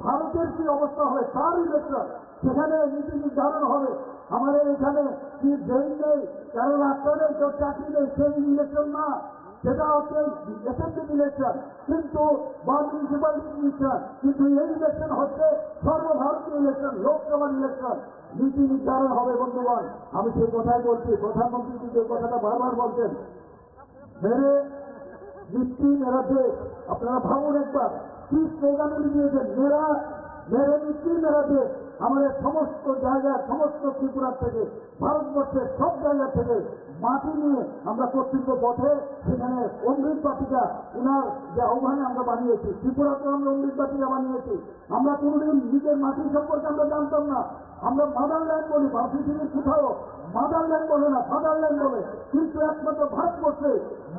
ভারতের কি অবস্থা হবে তার ইলেকশন। সেখানে নীতি নির্ধারণ হবে। আমাদের এখানে কি জেল নেই, কারণ আপনাদের কেউ চাকরি নেই, সেই ইলেকশন না, সেটা হচ্ছে অ্যাসেম্বলি ইলেকশন কিন্তু বা মিউনিসিপ্যালিটি ইলেকশন। কিন্তু এই ইলেকশন হচ্ছে সর্বভারতীয় ইলেকশন, লোকসভার ইলেকশন। নীতি নির্ধারণ হবে। বন্ধুগণ, আমি সেই কথাই বলছি, প্রধানমন্ত্রী যে কথাটা বারবার বলছেন, মেরে মিষ্টি মেরা দেশ। আপনারা ভাবুন একবার কি স্লোগান উনি দিয়েছেন, মেরে মিষ্টি মেরা দেশ। আমাদের সমস্ত জায়গার, সমস্ত ত্রিপুরা থেকে, ভারতবর্ষের সব জায়গা থেকে মাটি নিয়ে আমরা কর্তৃত্ব পথে সেখানে অমৃত বাটিকা উনার যে আহ্বানে আমরা বানিয়েছি, ত্রিপুরাতে আমরা অমৃত বাটিকা বানিয়েছি। আমরা কোনোদিন নিজের মাটি সম্পর্কে আমরা জানতাম না, আমরা মাদারল্যান্ড বলি, পৃথিবীর কোথাও মাদারল্যান্ড বলে না, ফাদারল্যান্ড বলে, কিন্তু একমাত্র ভারতবর্ষে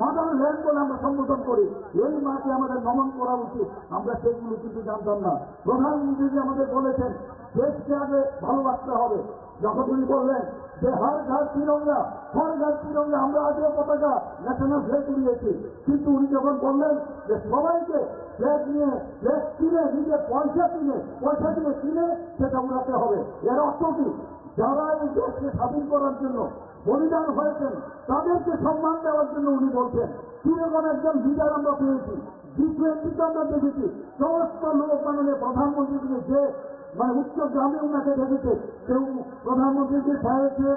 মাদারল্যান্ড বলে আমরা সম্বোধন করি। এই মাকে আমাদের নমন করা উচিত, আমরা সেগুলো কিন্তু জানতাম না। প্রধানমন্ত্রী আমাদের বলেছেন দেশকে আগে ভালোবাসতে হবে। যখন উনি বললেন যে হর ঘর তিরঙ্গা, আমরা আগেও পতাকা ন্যাশনাল ফ্ল্যাগ উড়িয়েছি, কিন্তু উনি যখন বললেন যে সবাইকে ফ্ল্যাগ কিনে নিজের পয়সা দিয়ে কিনে সেটা উড়াতে হবে, এর অর্থ কি? যারা এই দেশকে স্বাধীন করার জন্য বলিদান হয়েছেন তাদেরকে সম্মান দেওয়ার জন্য উনি বলছেন। কিরকম একজন লিডার আমরা পেয়েছি, G20 আমরা দেখেছি, সমস্ত লোক মাননীয় প্রধানমন্ত্রীকে যে উচ্চ গ্রামে উনাকে দেখেছে, কেউ প্রধানমন্ত্রীকে ছাড়িয়েছে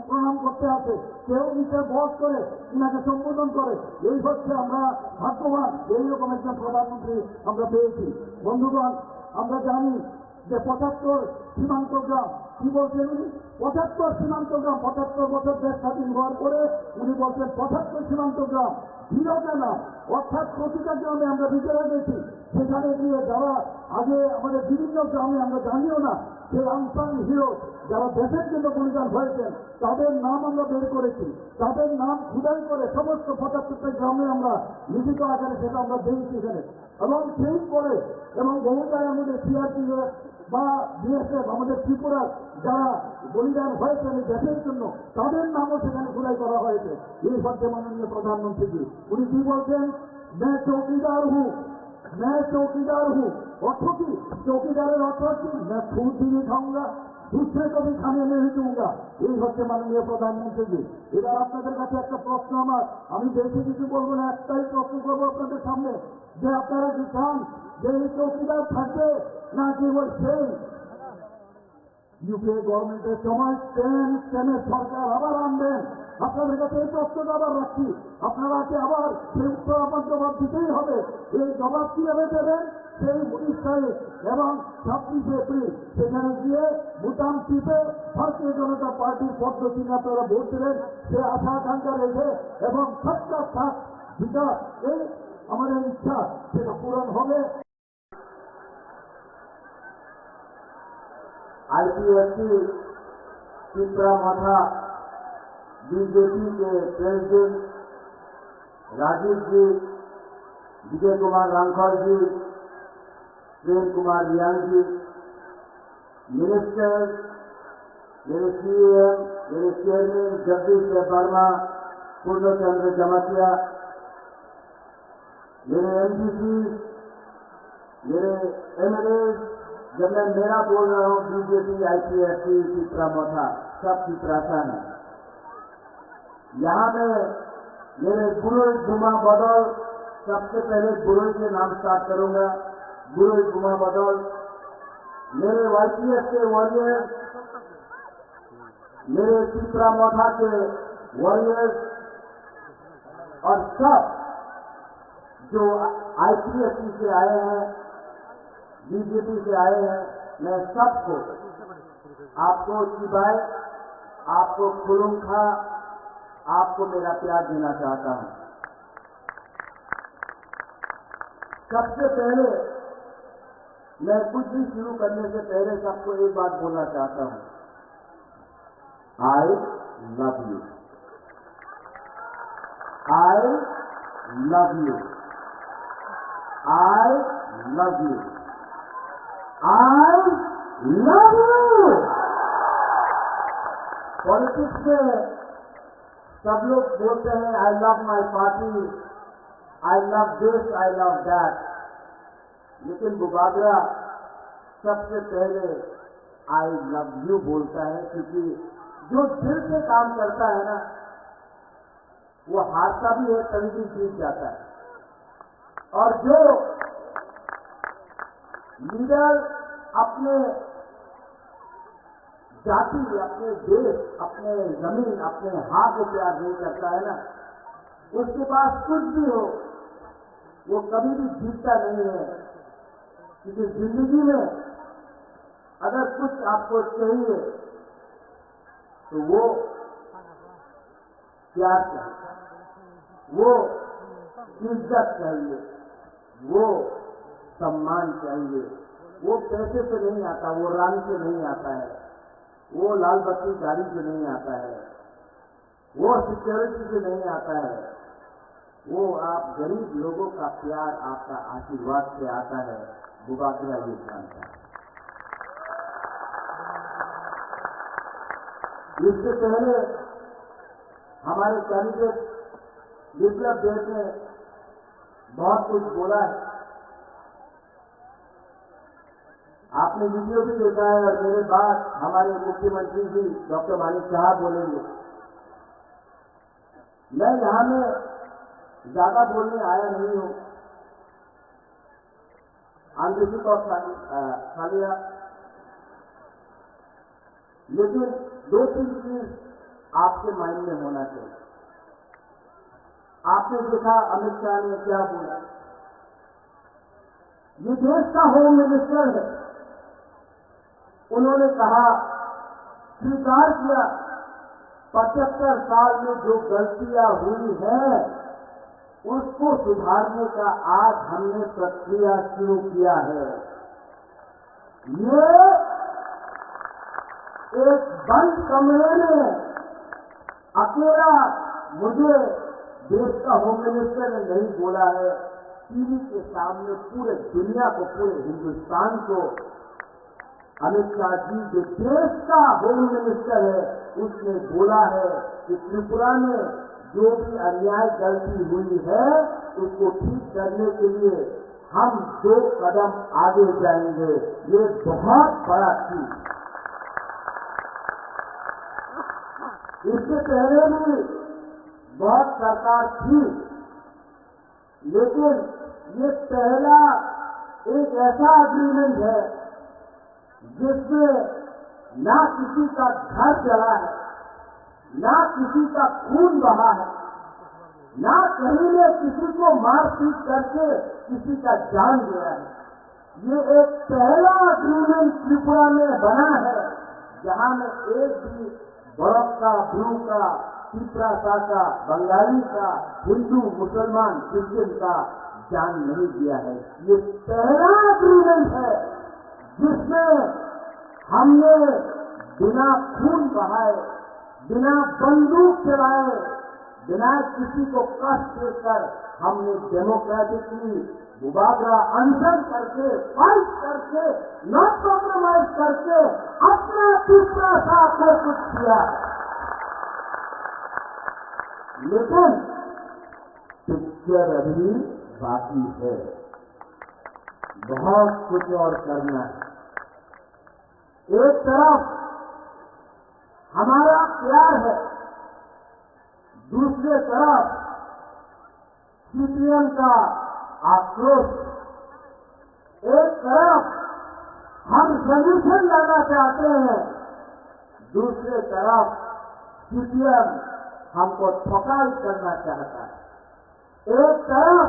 প্রণাম করতে আসে, কেউ নিচে বস করে উনাকে সম্বোধন করে। এই হচ্ছে আমরা ভাগ্যবান, এইরকম একজন প্রধানমন্ত্রী আমরা পেয়েছি। বন্ধুগণ, আমরা জানি যে 75 সীমান্ত গ্রাম, কি বলছেন উনি? 75 সীমান্ত গ্রাম, 75 বছর দেশ স্বাধীন হওয়ার পরে উনি বলছেন 75 সীমান্ত গ্রাম ধীরতা না, অর্থাৎ প্রতিটা গ্রামে আমরা বিচারা গেছি, সেখানে গিয়ে যারা আগে আমাদের বিভিন্ন গ্রামে আমরা জানিও না যে আনসাং হিরো যারা দেশের জন্য বলিদান হয়েছেন তাদের নাম আমরা বের করেছি, তাদের নাম খুদাই করে সমস্ত 75টা গ্রামে আমরা লিখিত আকারে সেটা আমরা দিয়েছি এখানে। এবং সেই পরে এবং বহু জায়গায় আমাদের সিআরপিএফ বা বিএসএফ আমাদের ত্রিপুরার যারা বলিদান হয়েছেন এই দেশের জন্য তাদের নামও সেখানে খুদাই করা হয়েছে। এই হচ্ছে মাননীয় প্রধানমন্ত্রী। উনি কি বলছেন? मैं चौकीदार हूं, मैं चौकीदार हूँ। अर्थ की चौकीदारेर अर्थ की मैं खुद भी नहीं खाऊंगा, दूसरे को भी खाने नहीं दूंगा। এই হচ্ছে মাননীয় প্রধানমন্ত্রী। এবার আপনাদের কাছে একটা প্রশ্ন আমার, আমি বেশি কিছু বলবো না, একটাই প্রশ্ন করবো আপনাদের সামনে যে আপনারা কি চান যে এই চৌকিদার থাকবে নাকি ওই সেই ইউপিএ গভর্নমেন্টের সময় কেনের সরকার আবার আনবেন? আপনাদের কাছে এই প্রশ্নটা আবার রাখছি, আপনারা কি আবার সেই উত্তর আমার জবাব দিতেই হবে। এই জবাব কিভাবে দেবেন? সেই 19 তারিখ এবং 26 এপ্রিল সেখানে গিয়ে বুটাম টিপে ভারতীয় জনতা পার্টির পদ্ধতি আপনারা ভোট দেবেন। সে আশা আকাঙ্ক্ষা রেখে এবং সবটা সাত বিকাশ, এই আমাদের ইচ্ছা সেটা পূরণ হবে। आईपीएफसी पिपरा मथा बीजेपी के प्रेसिडेंट राजीव जी, विजय कुमार रांखल जी, प्रेम कुमार रियांग जी, मिनिस्टर, मेरे सीएम, मेरे चेयरमैन जगदीश वर्मा, पूर्ण चंद्र जमातिया, मेरे एमडीसी, मेरे एमएलए, जब मैं मेरा बोल रहा हूं बीजेपी, आईपीएफसी, पिपरा मथा, सब पिपरासा है। यहां में मेरे गुरुई गुमा बदल, सबसे पहले गुरुई के नाम स्टार्ट करूंगा। गुरुई गुमा बदल, मेरे वाईपीएफ के वॉरियर्स, मेरे पिपरा मथा के वॉरियर्स और सब जो आईपीएफसी से आए हैं, बीजेपी से आए हैं, मैं सबको, आपको सिवाय आपको खुलूंखा, आपको मेरा प्यार देना चाहता हूं। सबसे पहले मैं कुछ भी शुरू करने से पहले सबको एक बात बोलना चाहता हूं, I love you, I love you, I love you, I love you. Politics में सब लोग बोलते हैं I love my party, I love this, I love that, लेकिन बुबागरा सबसे पहले आई लव यू बोलता है, क्योंकि जो दिल से काम करता है ना, वो हारता भी है, कभी भी जीत जाता है। और जो लीडर अपने जाति, अपने देश, अपने जमीन, अपने हाथ को प्यार नहीं करता है ना, उसके पास कुछ भी हो वो कभी भी जीतता नहीं है। क्योंकि जिंदगी में अगर कुछ आपको चाहिए तो वो प्यार चाहिए, वो इज्जत चाहिए, वो सम्मान चाहिए। वो पैसे से नहीं आता, वो रंग से नहीं आता है, वो लाल बत्ती गाड़ी से नहीं आता है, वो सिक्योरिटी से नहीं आता है, वो आप गरीब लोगों का प्यार, आपका आशीर्वाद से आता है। बुबागरा ये जानता है। इससे पहले हमारे कैंडिडेट विप्लव देव ने बहुत कुछ बोला है, आपने वीडियो भी देखा है, और मेरे बाद हमारे मुख्यमंत्री जी डॉक्टर मानिक साहब बोलेंगे। मैं यहां में ज्यादा बोलने आया नहीं हूं, आंतरिक और खालिया, लेकिन 2-3 चीज आपके माइंड में होना चाहिए। आपने देखा अमित शाह ने क्या बोला, ये देश का होम मिनिस्टर है, उन्होंने कहा, स्वीकार किया 75 साल में जो गलतियां हुई हैं उसको सुधारने का आज हमने प्रक्रिया शुरू किया है। ये एक बंद कमरे में अकेला मुझे देश का होम मिनिस्टर ने नहीं बोला है, टीवी के सामने पूरे दुनिया को, पूरे हिंदुस्तान को अमित शाह जी जो देश का होम मिनिस्टर है उसने बोला है कि त्रिपुरा में जो भी अन्याय गलती हुई है उसको ठीक करने के लिए हम 2 कदम आगे जाएंगे। ये बहुत बड़ा चीज। इससे पहले भी बहुत सरकार थी, लेकिन ये पहला एक ऐसा एग्रीमेंट है जिसमें ना किसी का घर जला है, ना किसी का खून बहा है, ना कहीं ने किसी को मारपीट करके किसी का जान गया है। ये एक पहला एग्रीमेंट त्रिपुरा में बना है जहां में एक भी बड़क का, ब्रू का, तिपरासा का, बंगाली का, हिंदू, मुसलमान, क्रिश्चियन का जान नहीं दिया है। ये पहला एग्रीमेंट है जिसमें हमने बिना खून बहाए, बिना बंदूक चलाए, बिना किसी को कष्ट देकर हमने डेमोक्रेटिकली मुबादला अनशन करके, फाइट करके, नॉट कॉम्प्रोमाइज करके अपना तीसरा साथ को कुछ किया। लेकिन पिक्चर अभी बाकी है, बहुत कुछ और करना है। एक तरफ हमारा प्यार है, दूसरे तरफ सीपीएम का आक्रोश। एक तरफ हम सॉल्यूशन लाना चाहते हैं, दूसरे तरफ सीपीएम हमको ठोकाई करना चाहता है। एक तरफ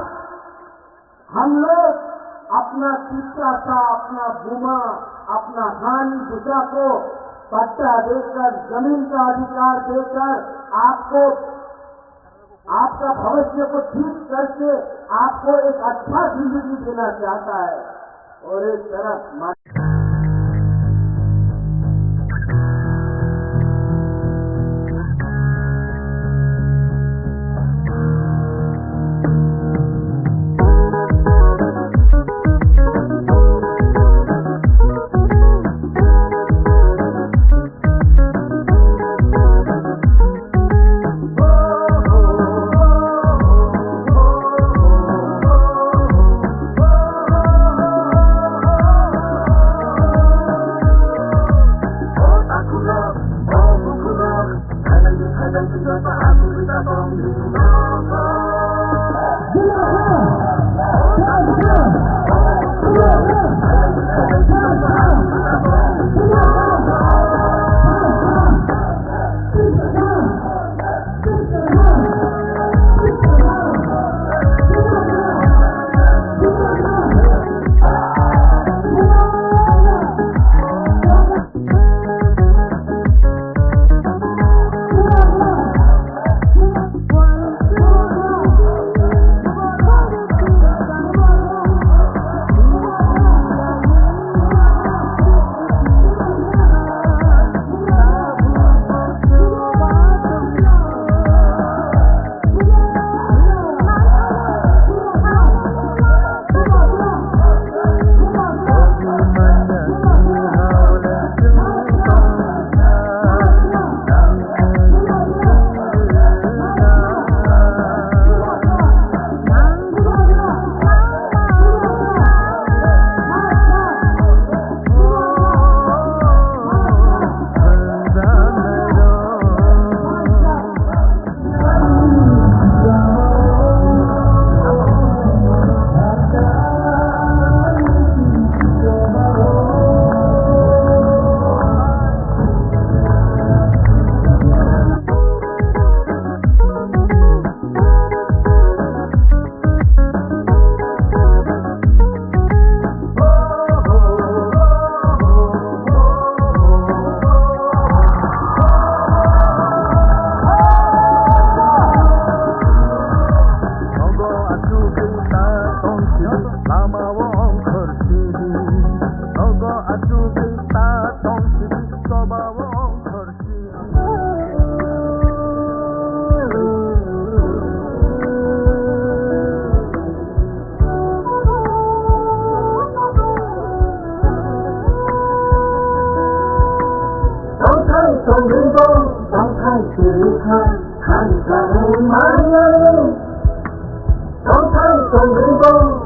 हम लोग अपना चित्ता, अपना बुमा, अपना हानि दिशा को पट्टा देकर, जमीन का अधिकार देकर आपको, आपका भविष्य को ठीक करके आपको एक अच्छा जिंदगी देना चाहता है, और एक तरफ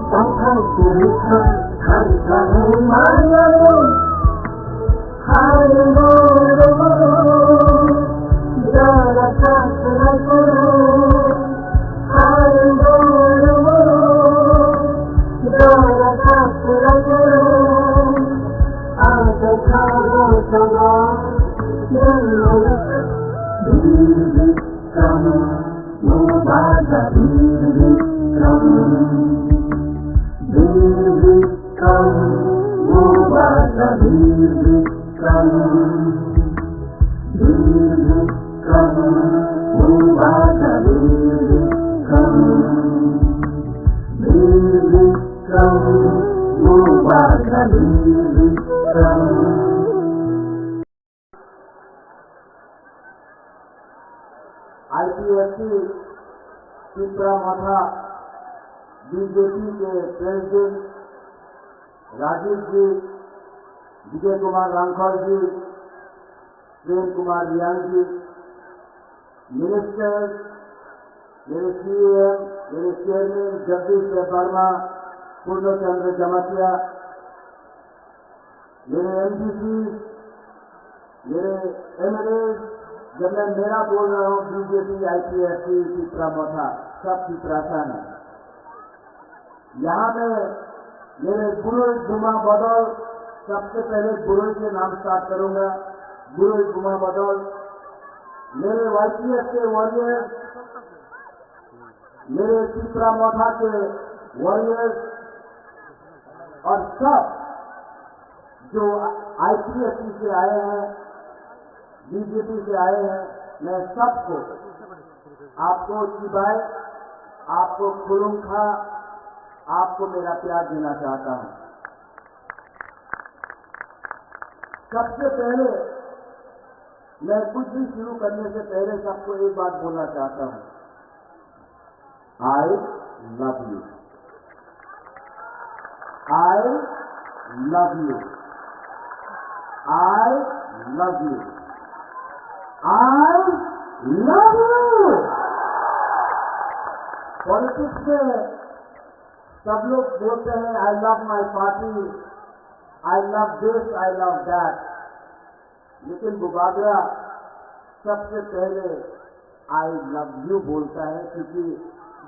Don't आईपीएफटी पिपरामथा बीजेपी के प्रेसिडेंट राजीव जी, विजय कुमार रांखल जी, प्रेम कुमार रियांग जी, मिनिस्टर, मेरे सीएम, मेरे चेयरमैन जगदीश वर्मा, पूर्णचंद्र जमातिया, मेरे एमडीसी, मेरे एमएलए, जब मैं मेरा बोल रहा हूं बीजेपी आईपीएफटी पिपरामथा सब पिपरासन है। यहां में मेरे गुरु गुमा बदौल, सबसे पहले गुरु के नाम स्टार्ट करूंगा। गुरु गुमा बदौल, मेरे वाईपीएफ के वॉरियर्स, मेरे पिपरामथा के वॉरियर्स और सब जो आईपीएफटी से आए हैं, बीजेपी से आए हैं, मैं सबको, आपको चिबाए, आपको खुलूंखा, आपको मेरा प्यार देना चाहता हूं। सबसे पहले मैं कुछ भी शुरू करने से पहले सबको एक बात बोलना चाहता हूं, I love you, I love you, I love you, I love you. Politics में सब लोग बोलते हैं I love my party, I love this, I love that, लेकिन बुबागरा सबसे पहले आई लव यू बोलता है, क्योंकि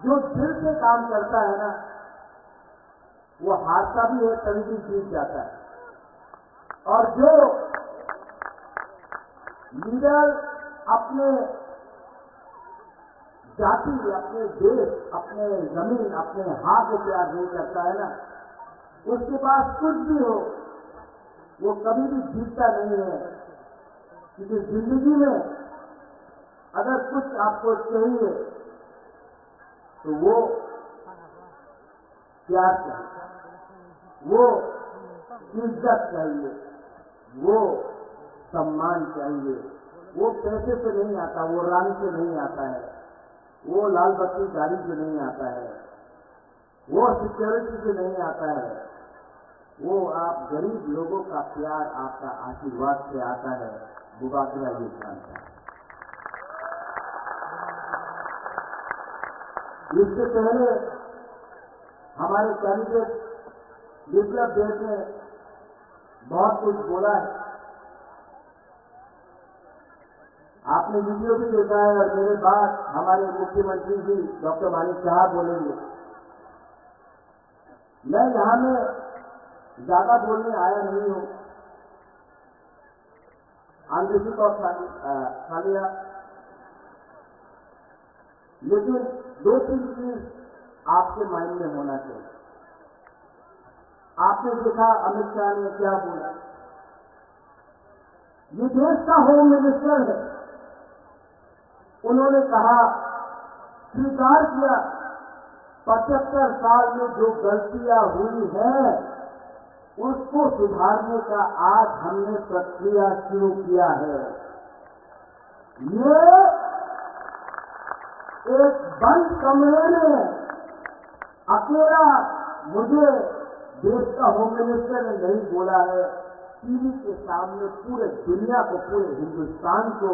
जो दिल से काम करता है ना, वो हारता भी है तभी भी जीत जाता है। और जो लीडर अपने जाति, अपने देश, अपने जमीन, अपने हाथ को प्यार नहीं करता है ना, उसके पास कुछ भी हो वो कभी भी जीतता नहीं है। क्योंकि जिंदगी में अगर कुछ आपको चाहिए तो वो प्यार चाहिए, वो इज्जत चाहिए, वो सम्मान चाहिए। वो पैसे से नहीं आता, वो रंग से नहीं आता है, वो लाल बत्ती गाड़ी से नहीं आता है, वो सिक्योरिटी से नहीं आता है, वो आप गरीब लोगों का प्यार, आपका आशीर्वाद से आता है। बुबागरा ये जानता है। इससे पहले हमारे कैंडिडेट विप्लव देव ने बहुत कुछ बोला है, आपने वीडियो भी देखा है, और मेरे बाद हमारे मुख्यमंत्री जी डॉक्टर मानिक साहब बोलेंगे। मैं यहां में ज्यादा बोलने आया नहीं हूं, आंदोलन और खालिया, लेकिन दो तीन चीज आपके माइंड में होना चाहिए। आपने देखा अमित शाह ने क्या बोला, ये देश का होम मिनिस्टर है, उन्होंने कहा, स्वीकार किया 75 साल में जो गलतियां हुई हैं उसको सुधारने का आज हमने प्रक्रिया शुरू किया है। ये एक बंद कमरे में अकेला मुझे देश का होम मिनिस्टर ने नहीं बोला है, टीवी के सामने पूरे दुनिया को, पूरे हिंदुस्तान को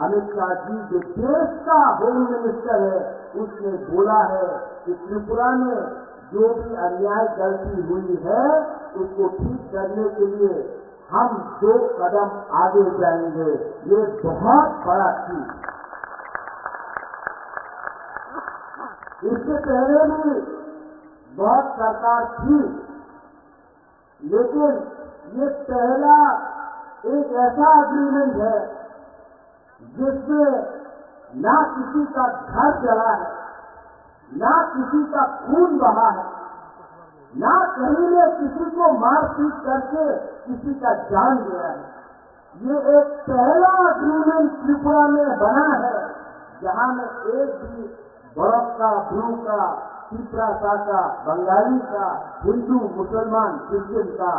अमित शाह जी जो देश का होम मिनिस्टर है उसने बोला है कि त्रिपुरा में जो भी अन्याय गलती हुई है उसको ठीक करने के लिए हम 2 कदम आगे जाएंगे। ये बहुत बड़ा चीज। इससे पहले भी बहुत सरकार थी, लेकिन ये पहला एक ऐसा अग्रीमेंट है जिसमें ना किसी का घर जला है, ना किसी का खून बहा है, ना कहीं ने किसी को मारपीट करके किसी का जान गया है। ये एक पहला अग्रीमेंट त्रिपुरा में बना है जहां में एक भी बरफ का, ब्रू का, तिपरासा का, बंगाली का, हिंदू, मुसलमान, क्रिश्चियन का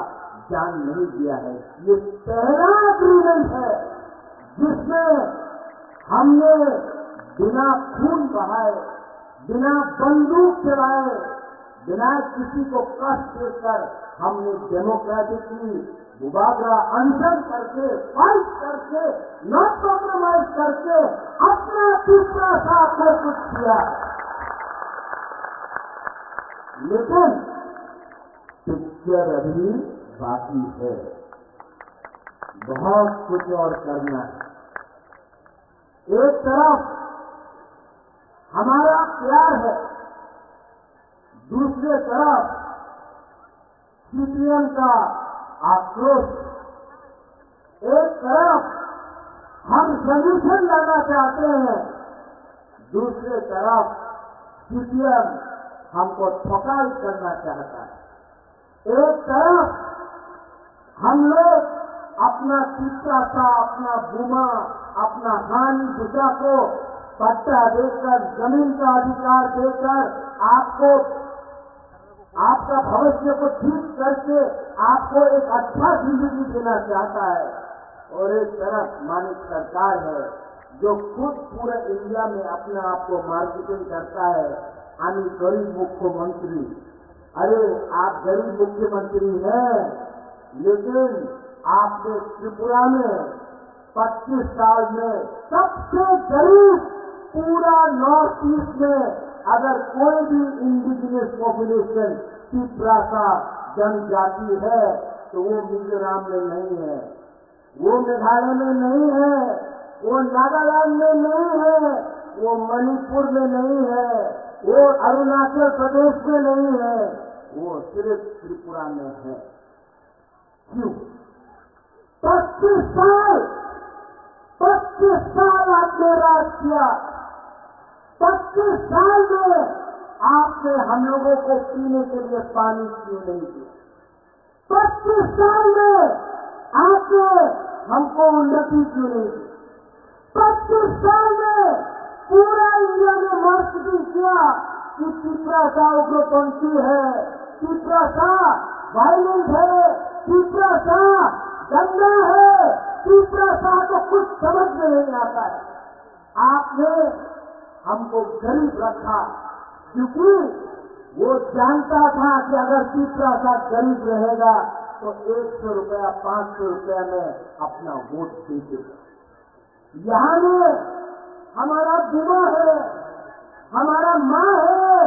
जान नहीं दिया है। ये पहला अग्रीमेंट है जिसमें हमने बिना खून बहाए, बिना बंदूक चलाए, बिना किसी को कष्ट देकर हमने डेमोक्रेटिकली मुबादला अनशन करके, फाइट करके, नॉट कॉम्प्रोमाइज करके अपना तीसरा साथ में कुछ किया। लेकिन पिक्चर अभी बाकी है, बहुत कुछ और करना है। एक तरफ हमारा प्यार है, दूसरे तरफ सीपीएम का आक्रोश। एक तरफ हम सॉल्यूशन लाना चाहते हैं, दूसरे तरफ सीपीएम हमको ठोकाई करना चाहता है। एक तरफ हम लोग अपना चित्रासा, अपना बुमा, अपना हानि दिशा को पट्टा देकर, जमीन का अधिकार देकर आपको, आपका भविष्य को ठीक करके आपको एक अच्छा जिंदगी देना चाहता है। और एक तरफ मानिक सरकार है जो खुद पूरे इंडिया में अपने आप को मार्केटिंग करता है, यानी गरीब मुख्यमंत्री। अरे आप गरीब मुख्यमंत्री हैं, लेकिन आपने त्रिपुरा में 25 साल में सबसे गरीब पूरा नॉर्थ ईस्ट में अगर कोई भी इंडिजिनियस पॉपुलेशन तिपरासा जनजाति है तो वो मिजोरम में नहीं है, वो मेघालय में नहीं है, वो नागालैंड में नहीं है, वो मणिपुर में नहीं है, वो अरुणाचल प्रदेश में नहीं है, वो सिर्फ त्रिपुरा में है। क्यों? 25 साल आपने राज किया। 25 साल में आपने हम लोगों को पीने के लिए पानी क्यों नहीं दिया? 25 साल में आपने हमको उन्नति क्यों नहीं दी? 25 साल में पूरा इंडिया में मार्केटिंग किया कि तिपरासा उग्रपंथी है, तिपरासा वायलेंट है, तिपरासा गंदा है, तिपरासा को कुछ समझ में नहीं आता है। आपने हमको गरीब रखा क्योंकि वो जानता था कि अगर तिपरासा गरीब रहेगा तो 100 रुपया 500 रुपया में अपना वोट दे देगा। यहाँ में हमारा बुआ है, हमारा माँ है,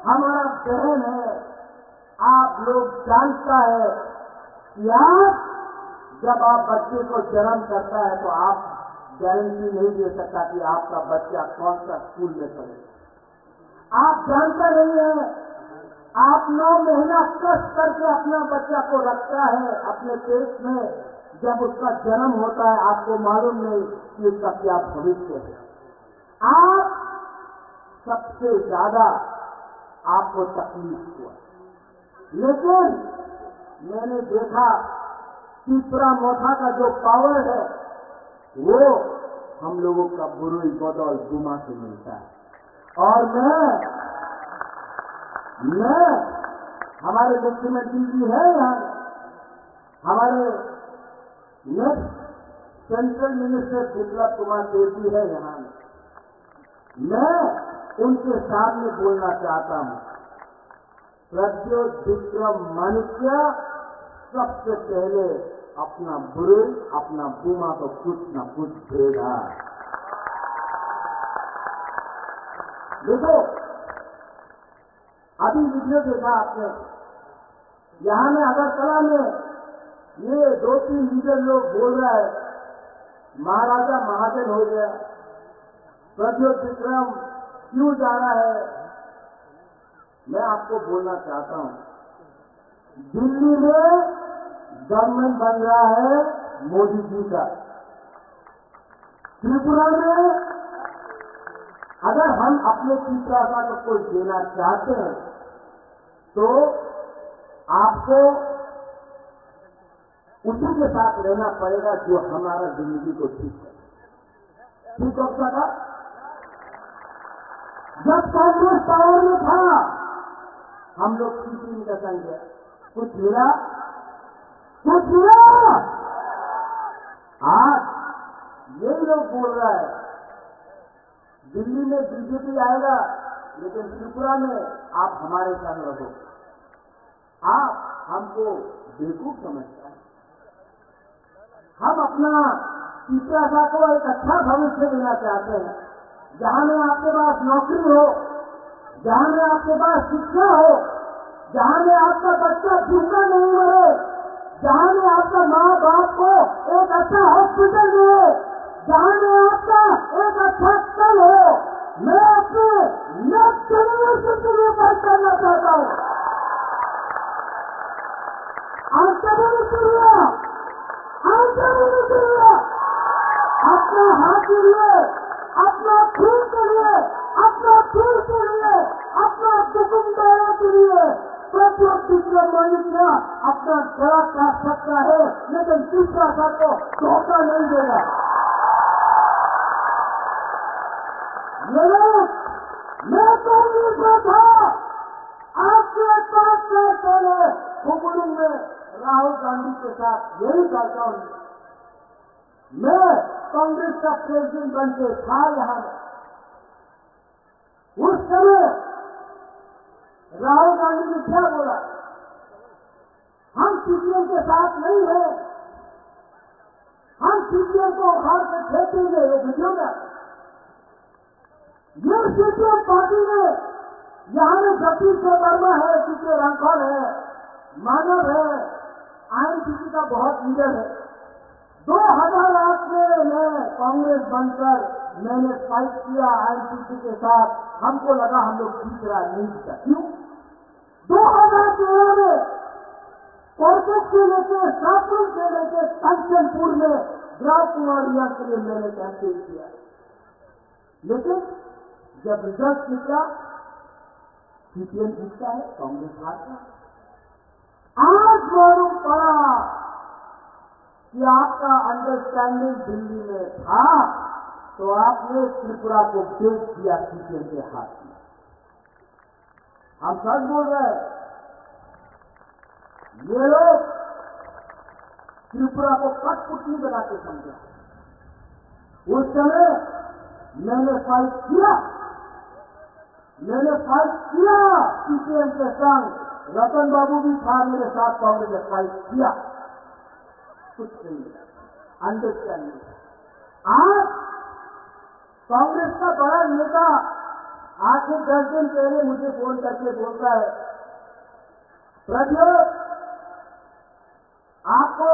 हमारा बहन है। आप लोग जानता है कि आप जब आप बच्चे को जन्म करता है तो आप गारंटी नहीं दे सकता कि आपका बच्चा कौन सा स्कूल में पढ़ेगा। आप जानता नहीं है, आप 9 महीना कष्ट करके अपना बच्चा को रखता है अपने पेट में, जब उसका जन्म होता है आपको मालूम नहीं कि उसका क्या भविष्य है। आप सबसे ज्यादा आपको तकलीफ हुआ, लेकिन मैंने देखा तीसरा मोथा का जो पावर है वो हम लोगों का बुरुई बदौल गुमा से मिलता है। और मैं हमारे मुख्यमंत्री जी है यहाँ, हमारे next central minister Biplab Kumar Deb ji है यहाँ। मैं उनके सामने बोलना चाहता हूँ, प्रद्योत विक्रम माणिक्य सबसे पहले अपना बुरे, अपना बुमा को कुछ न कुछ देगा। देखो, अभी वीडियो देखा आपने, यहां में अगरतला में ये 2-3 लीडर लोग बोल रहा है महाराजा महाजन हो गया, प्रज्योत विक्रम क्यों जा रहा है। मैं आपको बोलना चाहता हूं, दिल्ली में गवर्नमेंट बन रहा है मोदी जी का। त्रिपुरा में अगर हम अपने चित्रासा को कोई देना चाहते हैं तो आपको उसी के साथ रहना पड़ेगा जो हमारा जिंदगी को ठीक है। ठीक हो सका? जब कांग्रेस पावर में था हम लोग सीपीएम का संख्या कुछ मिला, कुछ मिला। आज यही लोग बोल रहा है दिल्ली में बीजेपी आएगा लेकिन त्रिपुरा में आप हमारे संग रहो। आप हमको बेवकूफ समझता है। हम अपना चित्रासा को एक अच्छा भविष्य देना चाहते हैं, जहां में आपके पास नौकरी हो, जहां में आपके पास शिक्षा हो, जहां में आपका बच्चा भूखा नहीं मरे, जहां में आपका माँ बाप को एक अच्छा हॉस्पिटल मिले, जहां में आपका एक अच्छा स्थल हो। मैं अपने नेक्स्ट जनरेशन के लिए बात करना चाहता हूं। अपना हाथ के लिए, अपना खून के लिए, अपना दिल के लिए, अपना दुकानदारों के लिए प्रत्येक दूसरे मनुष्य अपना गला काट सकता है लेकिन तीसरा सबको धोखा नहीं देगा। मैं कांग्रेस में था, आपसे 5 साल पहले हुबुडू में राहुल गांधी के साथ यही करता हूं। मैं कांग्रेस का प्रेसिडेंट बन के था यहां। उस समय राहुल गांधी ने क्या बोला, हम सीपीएम के साथ नहीं हैं, हम सीपीएम को उखाड़ के फेंकेंगे। ये वीडियो में ये सीपीएम पार्टी में यहां में सतीश वर्मा है, सीपी राठौर है, मानव है, आईएनसीसी का बहुत लीडर है। 2008 में मैं कांग्रेस बनकर मैंने फाइट किया आईएनसीसी के साथ। हमको लगा हम लोग जीत रहा, नहीं जीता। क्यों? 2013 में कोरकट से लेकर शाहपुर से लेकर कंचनपुर में ग्राम कुमारिया के लिए मैंने कैंपेन किया, लेकिन जब रिजल्ट निकला सीपीएम जीतता है, कांग्रेस हारता है। आज मालूम पड़ा कि आपका अंडरस्टैंडिंग दिल्ली में था तो आपने त्रिपुरा को बेच दिया सीपीएम के हाथ में। हम सच बोल रहे हैं, ये लोग त्रिपुरा को कठपुतली बना के समझा। उस समय मैंने फाइट किया, सीपीएम के संग। रतन बाबू भी था मेरे साथ, कांग्रेस ने फाइट किया, कुछ नहीं मिला अंडरस्टैंडिंग। आज कांग्रेस का बड़ा नेता आज से 10 दिन पहले मुझे फोन करके बोलता है, प्रज्योत आपको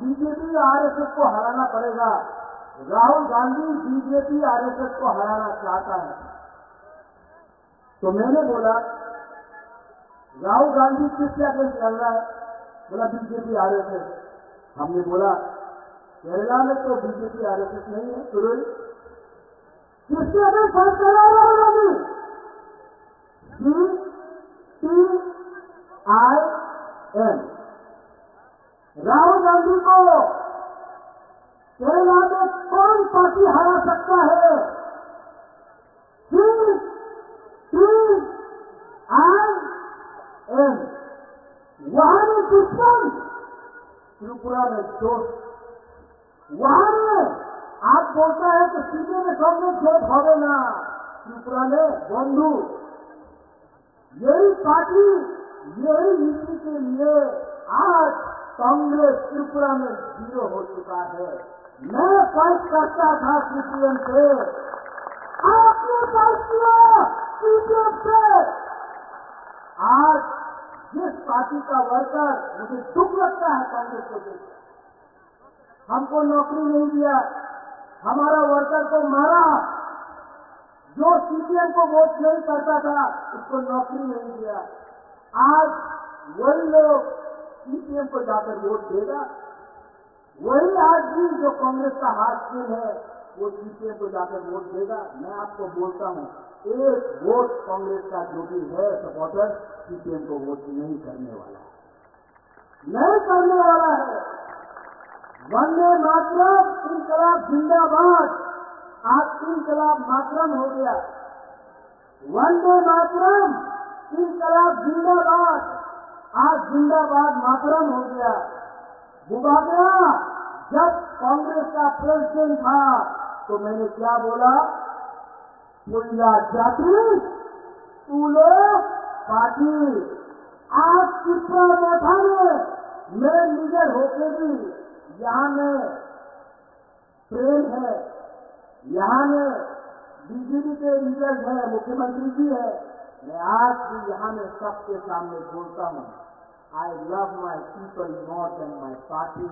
बीजेपी आरएसएस को हराना पड़ेगा। राहुल गांधी बीजेपी आरएसएस को हराना चाहता है। तो मैंने बोला राहुल गांधी किसके अगेंस्ट लड़ रहा है? बोला बीजेपी आरएसएस। हमने बोला केरला में तो बीजेपी आरएसएस नहीं है, तो किसके अगेंस्ट फाइट कर रहा है राहुल गांधी? CPIM। राहुल गांधी को केरला में कौन पार्टी हरा सकता है? CPIM। वहां में दुश्मन, त्रिपुरा में दोस्त। वहां में आप बोलता है कि सीधे में कांग्रेस जोत होवे ना, त्रिपुरा में बंधु। यही पार्टी, यही नीति के लिए आज कांग्रेस त्रिपुरा में 0 हो चुका है। मैं फाइट करता था सीपीएम से, आपने फाइट किया सीपीएम से। आज जिस पार्टी का वर्कर, मुझे दुख लगता है कांग्रेस को देखकर, हमको नौकरी नहीं दिया, हमारा वर्कर को मारा, जो सीपीएम को वोट नहीं करता था उसको नौकरी नहीं दिया। आज वही लोग सीपीएम को जाकर वोट देगा, वही आदमी जो कांग्रेस का हाशिम है वो सीपीएम को जाकर वोट देगा। मैं आपको बोलता हूं, एक वोट कांग्रेस का जो भी है सपोर्टर सीपीएम को वोट नहीं करने वाला है, नहीं करने वाला है। वंदे मातरम, इनकलाब जिंदाबाद, आज इनकलाब मातरम हो गया। वंदे मातरम, इनकलाब जिंदाबाद, आज जिंदाबाद मातरम हो गया। बुबागरा, जब कांग्रेस का प्रेसिडेंट था तो मैंने क्या बोला, कोयला जाति तूलो पार्टी। आज चित्रा मोठा में मैं लीडर होके भी यहाँ में प्रेम है, यहाँ में बीजेपी के लीडर है, मुख्यमंत्री जी है। मैं आज भी यहाँ में सबके सामने बोलता हूँ, I love my people more than my party.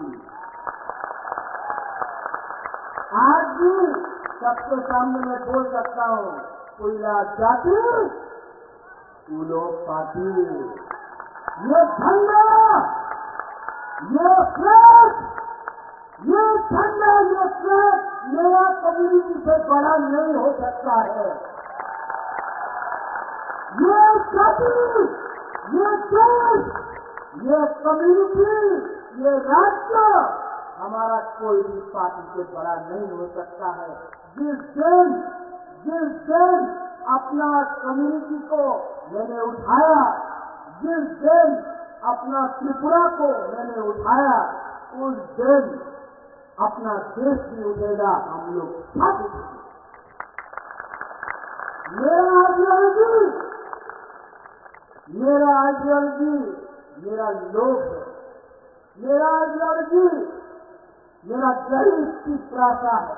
आज भी सबके सामने मैं बोल सकता हूँ, कोयला जाति तूलो पार्टी। ये झंडा, ये फ्लैग, ये झंडा, ये फ्लैग मेरा कम्युनिटी से बड़ा नहीं हो सकता है। ये जाति, ये देश, ये कम्युनिटी, ये राज्य हमारा कोई भी पार्टी से बड़ा नहीं हो सकता है। जिस दिन अपना कम्युनिटी को मैंने उठाया, जिस दिन अपना त्रिपुरा को मैंने उठाया, उस दिन अपना देश भी उठेगा। हम लोग साथ उठेंगे। मेरा आइडियोलॉजी मेरा लोग है, मेरा आइडियोलॉजी मेरा गरीब की प्रासा है,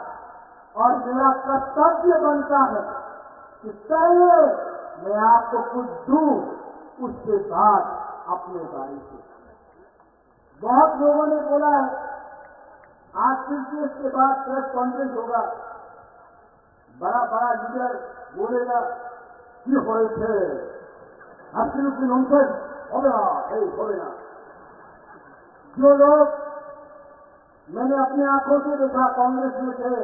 और मेरा कर्तव्य बनता है कि पहले मैं आपको कुछ दूं, उसके बाद अपने बारे से। बहुत लोगों ने बोला है आज फिर इसके बाद प्रेस कॉन्फ्रेंस होगा, बड़ा बड़ा लीडर बोलेगा कि होए थे absolutely nonsense, হবে না। जो लोग मैंने अपनी आंखों से देखा कांग्रेस में थे,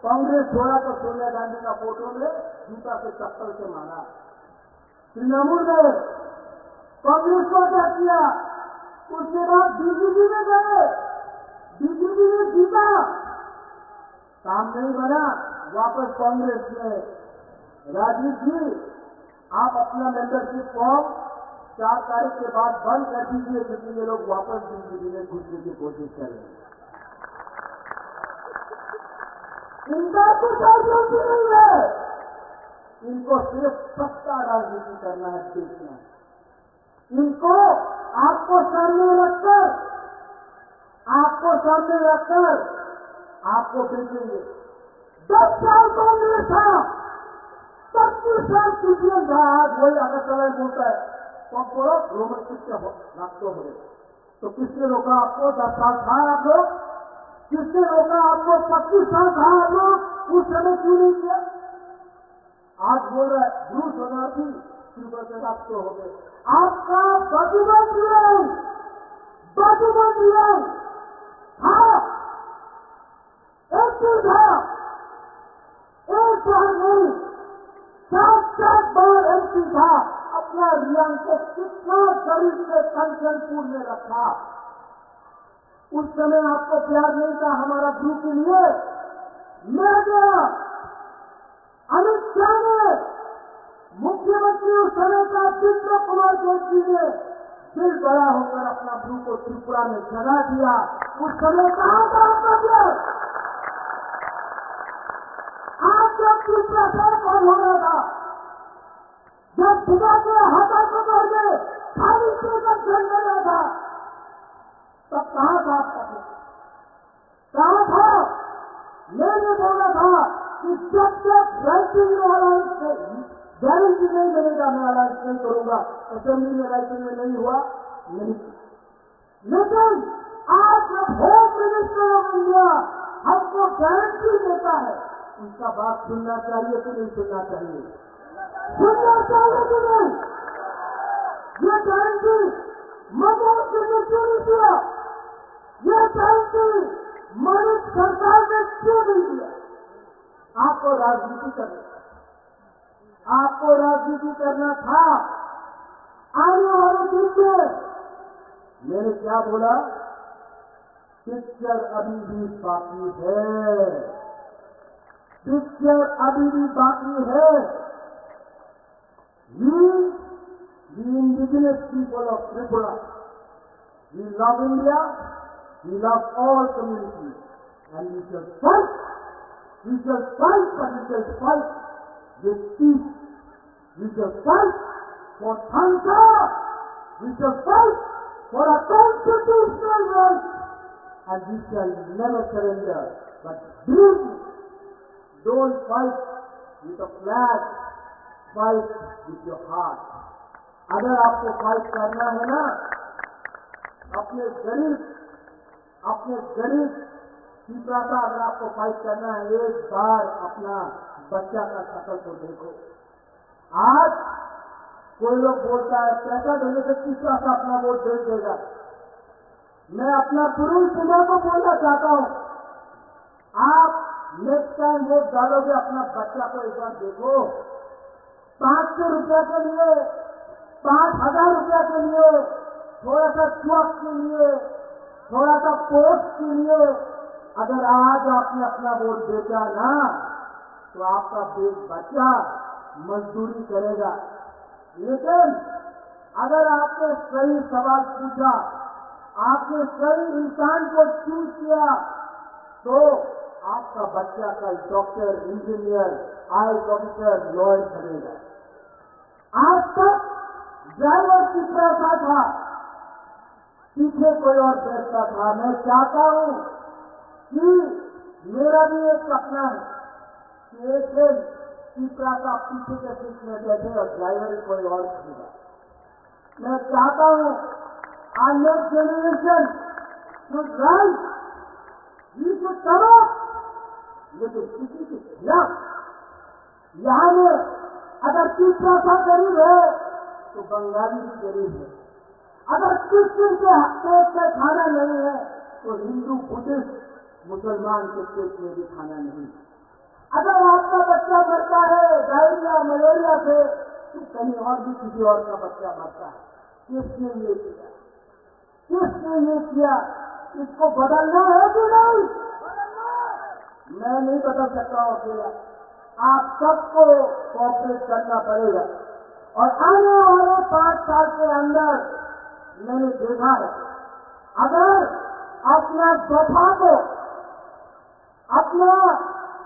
कांग्रेस छोड़ा तो सोनिया गांधी का फोटो में जूता से चप्पल से मारा। तृणमूल में कांग्रेस को क्या किया, उसके बाद बीजेपी में गए, बीजेपी में जीता, काम नहीं बना, वापस कांग्रेस में। राजीव जी, आप अपना मेंबरशिप फॉर्म 4 तारीख के बाद बंद कर दीजिए, क्योंकि ये लोग वापस बीजेपी में घुसने की कोशिश कर रहे हैं। इनका कुछ राजनीति नहीं है, इनको सिर्फ सत्ता राजनीति करना है, देखना है। इनको आपको सामने रखकर आपको बेचेंगे। 10 साल कांग्रेस था, 25 साल सीपीएम था। आज वही अगर चलाए बोलता है तो रोमन किसके रखते हो, तो किसने रोका आपको? 10 साल था आप लोग, किसने रोका आपको? 25 साल था आप लोग, उस समय क्यों नहीं किया? आज बोल रहा है ब्रूस शरणार्थी श्रीपुर से रखते हो गए। आपका बाजूबंद था, एक था, एक बार नहीं 7 बार एमपी था। अपना रियांग को कितना गरीब से कंचनपुर में रखा। उस समय आपको प्यार नहीं था हमारा ग्रुप के लिए। मैं गया, अमित शाह ने, मुख्यमंत्री उस समय का विक्रम कुमार जोशी ने दिल बड़ा होकर अपना ग्रुप को त्रिपुरा में जगा दिया। उस समय कहां था आपका प्यार? आज जब त्रिपुरा साहब कौन हो रहा था, जब सुबह के हाथा को बढ़ गए, खाली का जल रहा था, तब कहां था आपका प्यार? कहां था? मैंने बोला था कि जब तक राइटिंग वाला गारंटी नहीं मिलेगा, मैं अलायंस नहीं करूंगा। असेंबली में इलेक्शन में नहीं हुआ, नहीं। लेकिन आज जब होम मिनिस्टर ऑफ इंडिया हमको गारंटी देता है, उसका बात सुनना चाहिए कि नहीं सुनना चाहिए? सुनना चाहिए कि नहीं? ये गारंटी मनमोहन सिंह ने क्यों नहीं दिया? ये गारंटी मणिक सरकार ने क्यों नहीं दिया? आपको राजनीति करना, आपको राजनीति करना था। आने वाले दिन में मैंने क्या बोला? पिक्चर अभी भी बाकी है, पिक्चर अभी भी बाकी है। The indigenous people of Tripura, we love India, we love all communities, and we shall fight. We shall fight, but we shall fight with peace. We shall fight for Thanka. We shall fight for a constitutional right, and we shall never surrender. But believe me, don't fight with a flag, fight with your heart. अगर आपको fight करना है ना, अपने गरीब पिता का अगर आपको फाइट करना है, एक बार अपना बच्चा का शक्ल को देखो। आज कोई लोग बोलता है पैसा देने से तीसरा सा अपना वोट दे देगा। मैं अपना पूरी दुनिया को बोलना चाहता हूं, आप नेक्स्ट टाइम वोट डालोगे, अपना बच्चा को एक बार देखो। 500 रुपये के लिए, 5,000 रुपये के लिए, थोड़ा सा चौक के लिए, थोड़ा सा पोस्ट के लिए अगर आज आपने अपना वोट बेचा ना, तो आपका बच्चा मजदूरी करेगा। लेकिन अगर आपने सही सवाल पूछा, आपने सही इंसान को चूज किया, तो आपका बच्चा कल doctor, engineer, IAS officer, lawyer बनेगा। आज तक ड्राइवर की पैसा था, पीछे कोई और बैठता था। मैं चाहता हूं कि मेरा भी एक सपना है कि एक दिन तीसरा का पीछे के सीट में बैठे और ड्राइवर कोई और होगा। मैं चाहता हूं our next generation should rise, we should come up, लेकिन किसी के खिलाफ। यहाँ में अगर तीसरा सा गरीब है तो बंगाली भी गरीब है। अगर क्रिश्चियन के पेट में खाना नहीं है तो हिंदू, बुद्धिस्ट, मुसलमान के पेट में भी खाना नहीं। अगर आपका बच्चा मरता है डायरिया, मलेरिया से, तो कहीं और भी किसी और का बच्चा मरता है। किसने ये किया? किसने ये किया? इसको बदलना है कि नहीं? मैं नहीं बदल सकता हूं अकेला, आप सबको कोऑपरेट करना पड़ेगा। और आने वाले 5 साल के अंदर मैंने देखा है, अगर अपना दफा को, अपना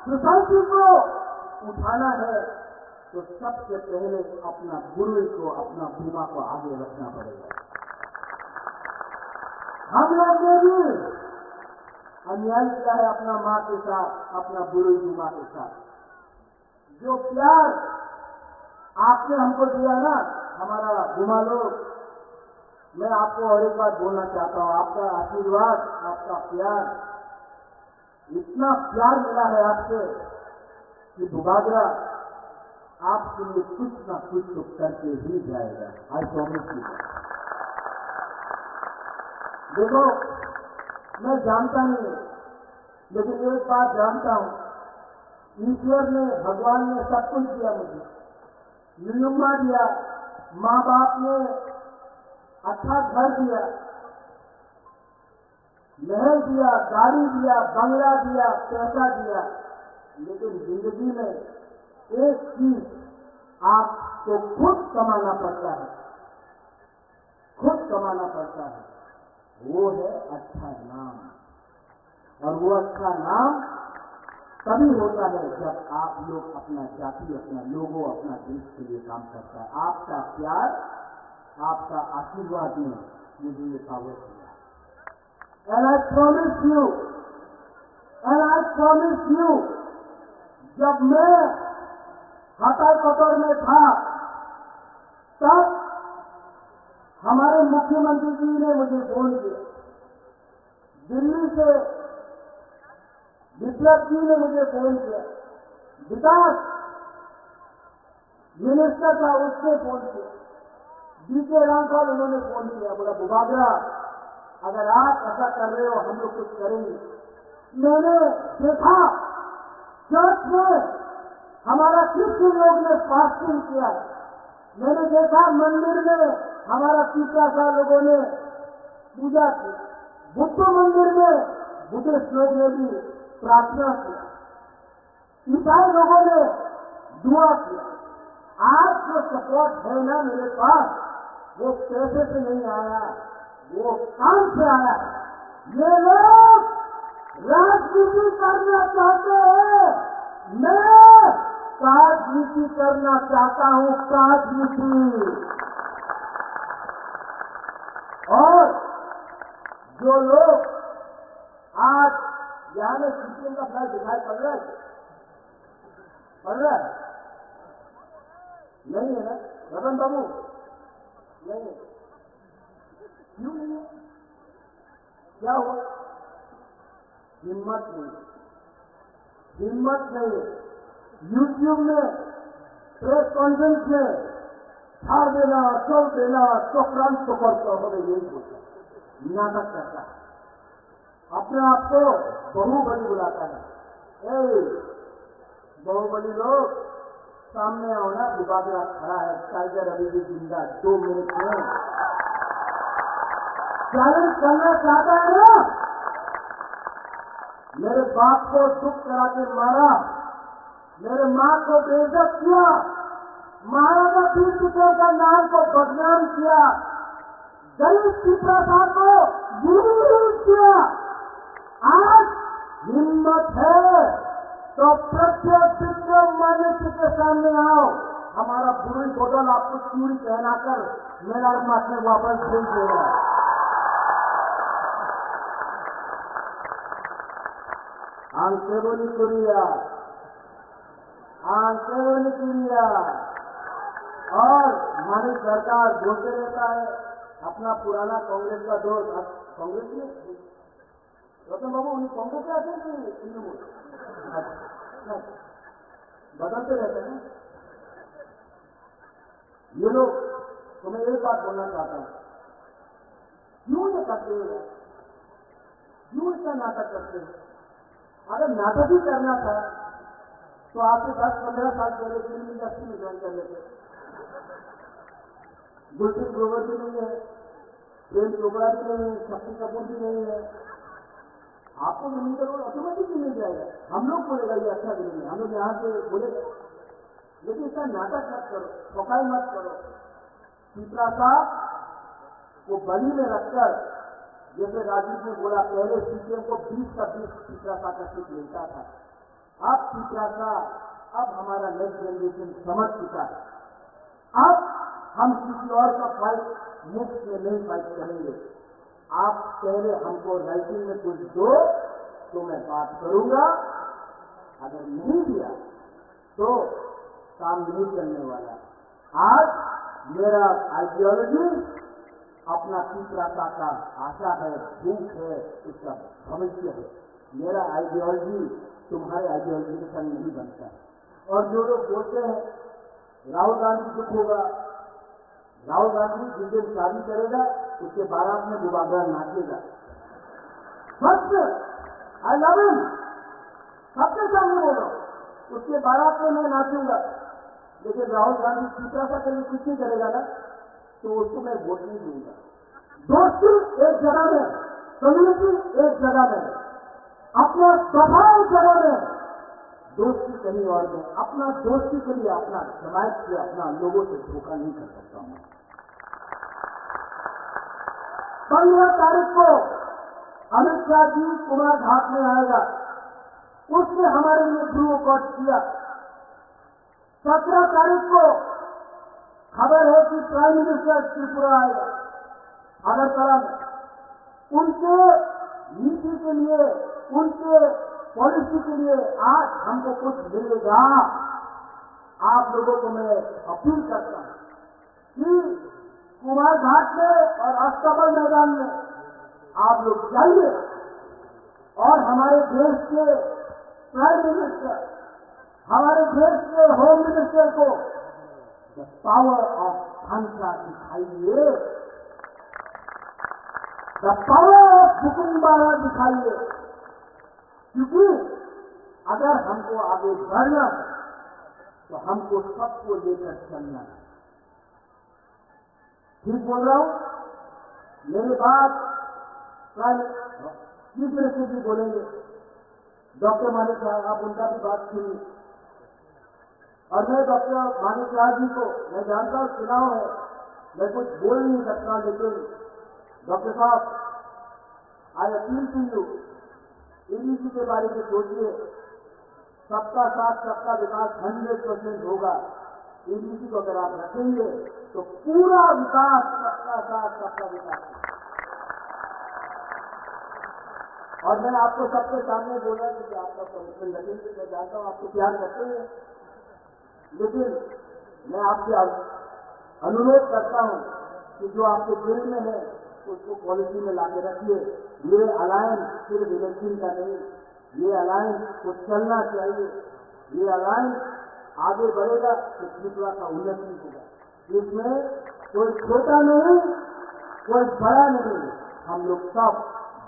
सोसाइटी को उठाना है, तो सबसे पहले अपना गुरु को, अपना बीमा को आगे रखना पड़ेगा। हम लोग ने भी अन्याय किया है अपना माँ के साथ, अपना गुरु बीमा के साथ। जो प्यार आपने हमको दिया ना, हमारा गुमा लोग, मैं आपको और एक बात बोलना चाहता हूं, आपका आशीर्वाद, आपका प्यार, इतना प्यार मिला है आपसे कि बुबागरा आपके लिए कुछ ना कुछ तो करके ही जाएगा। I promise you. देखो, मैं जानता नहीं, लेकिन एक बात जानता हूं, ईश्वर ने, भगवान ने सब कुछ दिया मुझे, नियुम्मा दिया, माँ बाप ने अच्छा घर दिया, महल दिया, गाड़ी दिया, बंगला दिया, पैसा दिया, लेकिन जिंदगी में एक चीज आपको खुद कमाना पड़ता है, खुद कमाना पड़ता है, वो है अच्छा नाम। और वो अच्छा नाम तभी होता है जब आप लोग अपना जाति, अपना लोगों, अपना देश के लिए काम करता है। आपका प्यार, आपका आशीर्वाद ने मुझे ये पावर दिया। And I promise you, जब मैं हटाई कटोर में था, तब हमारे मुख्यमंत्री जी ने मुझे फोन किया। दिल्ली से विप्लव जी ने मुझे फोन किया। विकास मिनिस्टर था, उसने फोन किया। बीके रामपाल उन्होंने फोन किया, बोला बुबागरा अगर आप ऐसा कर रहे हो हम लोग कुछ करेंगे। मैंने देखा चर्च में हमारा क्रिश्चियन लोग ने फास्टिंग किया। मैंने देखा मंदिर में हमारा पीपरासा लोगों ने पूजा की। बुद्ध मंदिर में बुद्धिस्ट लोग ने भी प्रार्थना किया। ईसाई लोगों ने दुआ किया। आज जो सपोर्ट है ना मेरे पास, वो पैसे से नहीं आया, वो काम से आया। ये लोग राजनीति करना चाहते हैं, मैं राजनीति करना चाहता हूं, राजनीति। और जो लोग आज यहां में सीपीएम का फ्लैग दिखाई पड़ रहा है, पड़ रहा है? नहीं है ना रतन बाबू? नहीं है। क्यों नहीं है? क्या हुआ? हिम्मत नहीं, हिम्मत नहीं है। यूट्यूब में प्रेस कॉन्फ्रेंस में छाड़ देना, चल देना, चक्रांत तो करता हो, यही सोचा नाटक करता है, अपने आप को बहुबली बुलाता है। बहुबली लोग सामने आओ ना, बुबागरा खड़ा है, टाइगर अभी भी जिंदा, 2 मिनट में चैलेंज करना चाहता है ना। मेरे बाप को दुख करा के मारा, मेरे मां को बेइज्जत किया, महाराजा पीर चित्तौड़ का नाम को बदनाम किया, गरीब पीपरासा को यूज किया। आज हिम्मत है तो प्रत्येक विक्रम मान्यता के सामने आओ। हमारा बुरी बोतल आपको चूड़ी पहनाकर मेरा मत में वापस भेज देगा। आंखेबोनी कुरिया, आंखेबोनी कुरिया। और हमारी सरकार बोलते रहता है अपना पुराना कांग्रेस का दोस्त। अब कांग्रेस में रतन बाबू उन्हें कांग्रेस से आते हैं कि नहीं, बदलते रहते हैं। ये लोग, तो मैं एक बात बोलना चाहता हूं, क्यों ये करते हैं? क्यों इसका नाटक करते हैं? अगर नाटक ही करना था तो आपसे 10-15 साल पहले फिल्म इंडस्ट्री में ज्वाइन कर लेते। गुलशन ग्रोवर भी नहीं है, प्रेम चोपड़ा भी नहीं है, शक्ति कपूर भी नहीं है। आपको जमीन का रोल ऑटोमेटिक ही मिल जाएगा। हम लोग बोलेगा ये अच्छा भी नहीं है, हम लोग यहां से बोलेगा। लेकिन इसका नाटक मत करो, ठोकाई मत करो। पीपरासा को बली में रखकर, जैसे राजीव ने बोला पहले सीपीएम को 20 का 20 पीपरासा का सीट मिलता था। अब पीपरासा, अब हमारा नेक्स्ट जनरेशन समझ चुका है। अब हम किसी और का फाइट मुफ्त में नहीं फाइट करेंगे। आप पहले हमको राइटिंग में कुछ दो तो मैं बात करूंगा, अगर नहीं दिया तो काम नहीं चलने वाला। आज मेरा आइडियोलॉजी अपना पीपरासा का आशा है, भूख है, उसका भविष्य है। मेरा आइडियोलॉजी तुम्हारे आइडियोलॉजी के संग नहीं बनता है। और जो लोग बोलते हैं राहुल गांधी दुख होगा, राहुल गांधी जिस दिन शादी करेगा उसके बारात में बुबागरा नाचेगा। सच, आई लव हिम, सबके सामने बोलो, उसके बारात में मैं नाचूंगा। लेकिन राहुल गांधी पीपरासा के लिए कुछ नहीं करेगा ना, तो उसको मैं वोट नहीं दूंगा। दोस्ती एक जगह में, कम्युनिटी एक जगह में, अपना सभा एक जगह में, दोस्ती कहीं और में। अपना दोस्ती के लिए अपना जमायत से, अपना लोगों से धोखा नहीं कर सकता हूं। 15 तारीख को अमित शाह जी कुमार घाट में आएगा, उसने हमारे लिए ब्रू कॉट किया। 17 तारीख को खबर है कि प्राइम मिनिस्टर त्रिपुरा आएगा, अगरतला में। उनके नीति के लिए, उनके पॉलिसी के लिए आज हमको कुछ मिलेगा। आप लोगों को मैं अपील करता हूं कि कुमार घाट में और अस्तबल मैदान में आप लोग जाइए और हमारे देश के प्राइम मिनिस्टर, हमारे देश के होम मिनिस्टर को द पावर ऑफ भांसा दिखाइए, द पावर ऑफ हुकुमबारा दिखाइए, क्योंकि अगर हमको आगे बढ़ना है तो हमको सबको लेकर चलना है। ठीक बोल रहा हूं? मेरी बात चीफ मिनिस्टर जी बोलेंगे, डॉक्टर मानिक साहब, आप उनका भी बात सुनिए। और मैं डॉक्टर मानिक साहब जी को मैं जानता हूं चुनाव है, मैं कुछ बोल नहीं सकता, लेकिन डॉक्टर साहब, I appeal to you, ABC के बारे में सोचिए। सबका साथ सबका विकास 100% होगा। एबीसी को अगर आप रखेंगे तो पूरा विकास, सबका साथ सबका विकास। और मैं आपको सबके सामने बोला कि आपका कमिटमेंट लगेंगे, मैं जानता हूं आपको प्यार करते हैं, लेकिन मैं आपसे अनुरोध करता हूं कि जो आपके दिल में है उसको पॉलिसी में लाके रखिए। ये अलायंस सिर्फ इलेक्शन का नहीं, ये अलायंस को चलना चाहिए। ये अलायंस आगे बढ़ेगा तो त्रिपुरा का उन्नति होगा। इसमें कोई छोटा नहीं, कोई बड़ा नहीं, हम लोग सब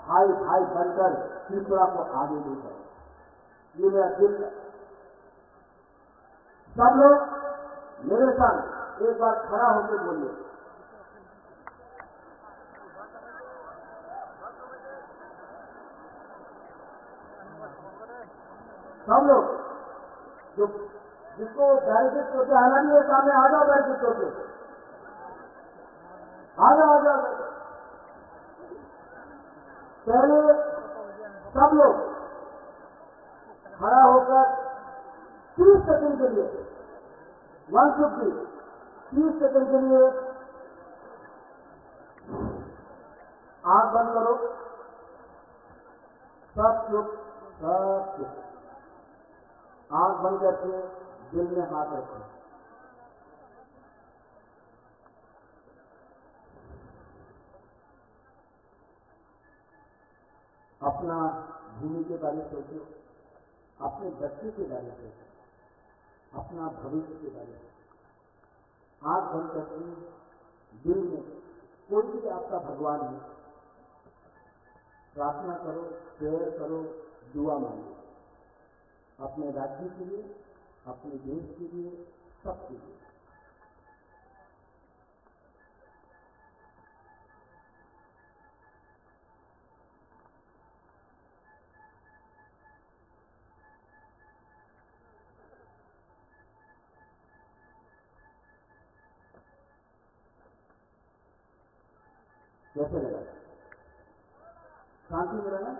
भाई भाई बनकर त्रिपुरा को आगे ले जाए। ये मेरा दिल है। सब लोग मेरे संग एक बार खड़ा होकर बोलिए, सब लोग जो जिसको बैरिकेड को आना नहीं है सामने आ जाओ, बैरिकेड को आ जाओ। पहले सब लोग खड़ा होकर 30 सेकंड के लिए 30 सेकंड के लिए आंख बंद करो। सब चुप, सब चुप। आंख बंद करके दिल में हाथ रखो। अपना भूमि के बारे में सोचो, अपने बच्चे के बारे में सोचो, अपना भविष्य के बारे में। आंख बंद करके दिल में कोई भी आपका भगवान है, प्रार्थना करो, प्रेयर करो, दुआ मांगो, अपने राज्य के लिए, अपने देश के लिए, सबके लिए। कैसे लगा? शांति मिला ना?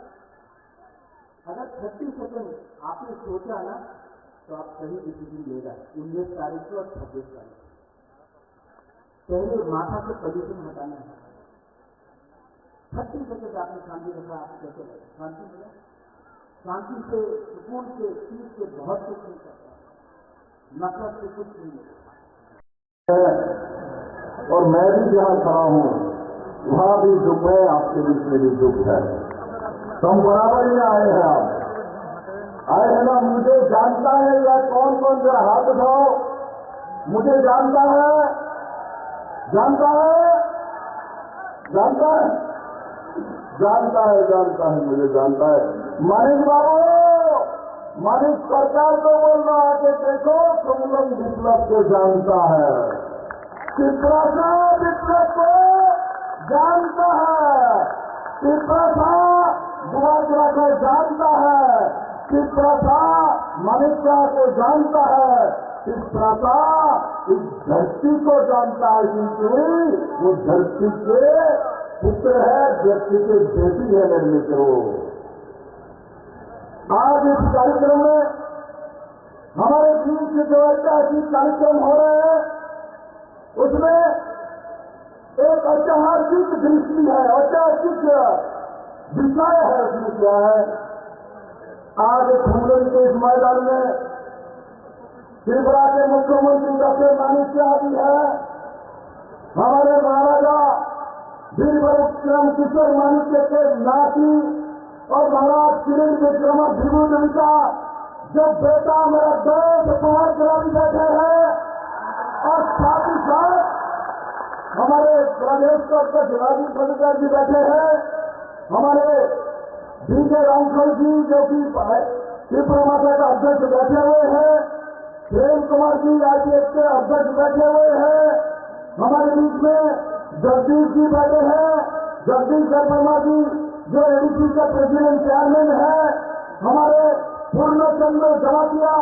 अगर 30 सेकंड आपने सोचा ना तो आप सही डिसीजन लेगा। 19 तारीख को और 26 तारीख को पहले माथा से पोल्यूशन हटाना है। 30 सेकंड आपने शांति रखा, आप कैसे लगा? शांति मिला? शांति से, सुकून से, चीज से बहुत कुछ नहीं करता, नफरत से कुछ नहीं मिलता। और मैं भी जहां खड़ा हूं वहां भी दुख है, आपके बीच में भी दुख है, तो हम बराबर ही आए हैं। आप आए हैं ना? मुझे जानता है या कौन कौन जरा हाथ उठाओ। मुझे जानता है, जानता है, जानता है, जानता है, जानता है, मुझे जानता है। मानिक बाबू, मानिक सरकार को बोल रहा है कि देखो तुम लोग विप्लव को जानता है, त्रिपुरा का विप्लव को जानता है, त्रिपुरा गुवाजरा को जानता है, त्रिपुरा मनुष्य को जानता है, त्रिपुरा इस धरती को जानता है, क्योंकि वो धरती के पुत्र है, धरती के बेटी है मेरे मित्रों। आज इस कार्यक्रम में हमारे बीच जो ऐतिहासिक कार्यक्रम हो रहे हैं उसमें एक ऐतिहासिक दृष्टि है, ऐतिहासिक विषय है। उसमें क्या है? आज फूलन के इस मैदान में त्रिपुरा के मुख्यमंत्री डॉक्टर माणिक्य आदि है, हमारे महाराजा वीरभद्र किशोर माणिक्य के नाती और महाराज किरण विक्रम विभूति का जो बेटा मेरा दोस्त कुमार गिरावी बैठे हैं, और साथ ही साथ हमारे प्रदेश का अध्यक्ष राजीव पटेल जी बैठे हैं, हमारे डीके रामखल जी जो कि त्रिपुरा माता का अध्यक्ष बैठे हुए हैं, प्रेम कुमार जी आईपीएस के अध्यक्ष बैठे हुए हैं, हमारे बीच में जगदीश जी बैठे हैं, जगदीश वर्मा जी जो एडीसी के प्रेसिडेंट चेयरमैन है, हमारे पूर्णचंद्र जमातिया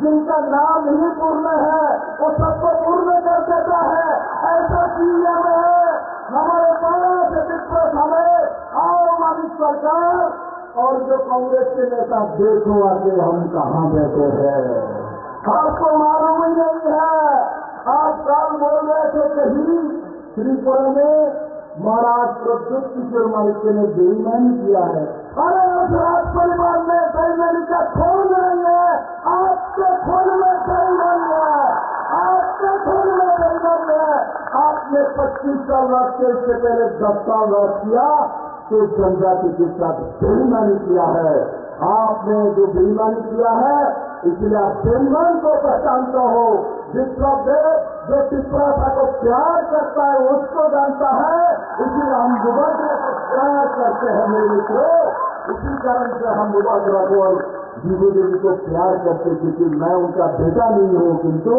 जिनका नाम ही पूर्ण है वो सबको पूर्ण कर देता है, ऐसा सीएम है हमारे पास। दिक्कत हमें आम आदमी सरकार और जो कांग्रेस के नेता देखो आगे हम कहां बैठे हैं, आपको मालूम ही नहीं है। आप कल बोल रहे थे कहीं त्रिपुरा में महाराज प्रद्युत किशोर माणिक्य ने बेईमानी किया है। अरे उस राज परिवार में बेईमानी का खून नहीं है, आपके खून में बेईमानी है, आपके खून में बेईमानी है। आपने 25 साल रास्ते से पहले 10 साल राज किया तो जनजाति के साथ बेईमानी किया है। आपने जो बेईमानी किया है इसलिए आप बेईमान को पहचानते हो। विप्लव देव जो त्रिपुरा को प्यार करता है उसको जानता है, इसलिए हम मुबागरा को प्यार करते हैं मेरे मित्रों। इसी कारण से हम मुबागरा को और जीवो देवी को प्यार करते, क्योंकि मैं उनका बेटा नहीं हूं, किंतु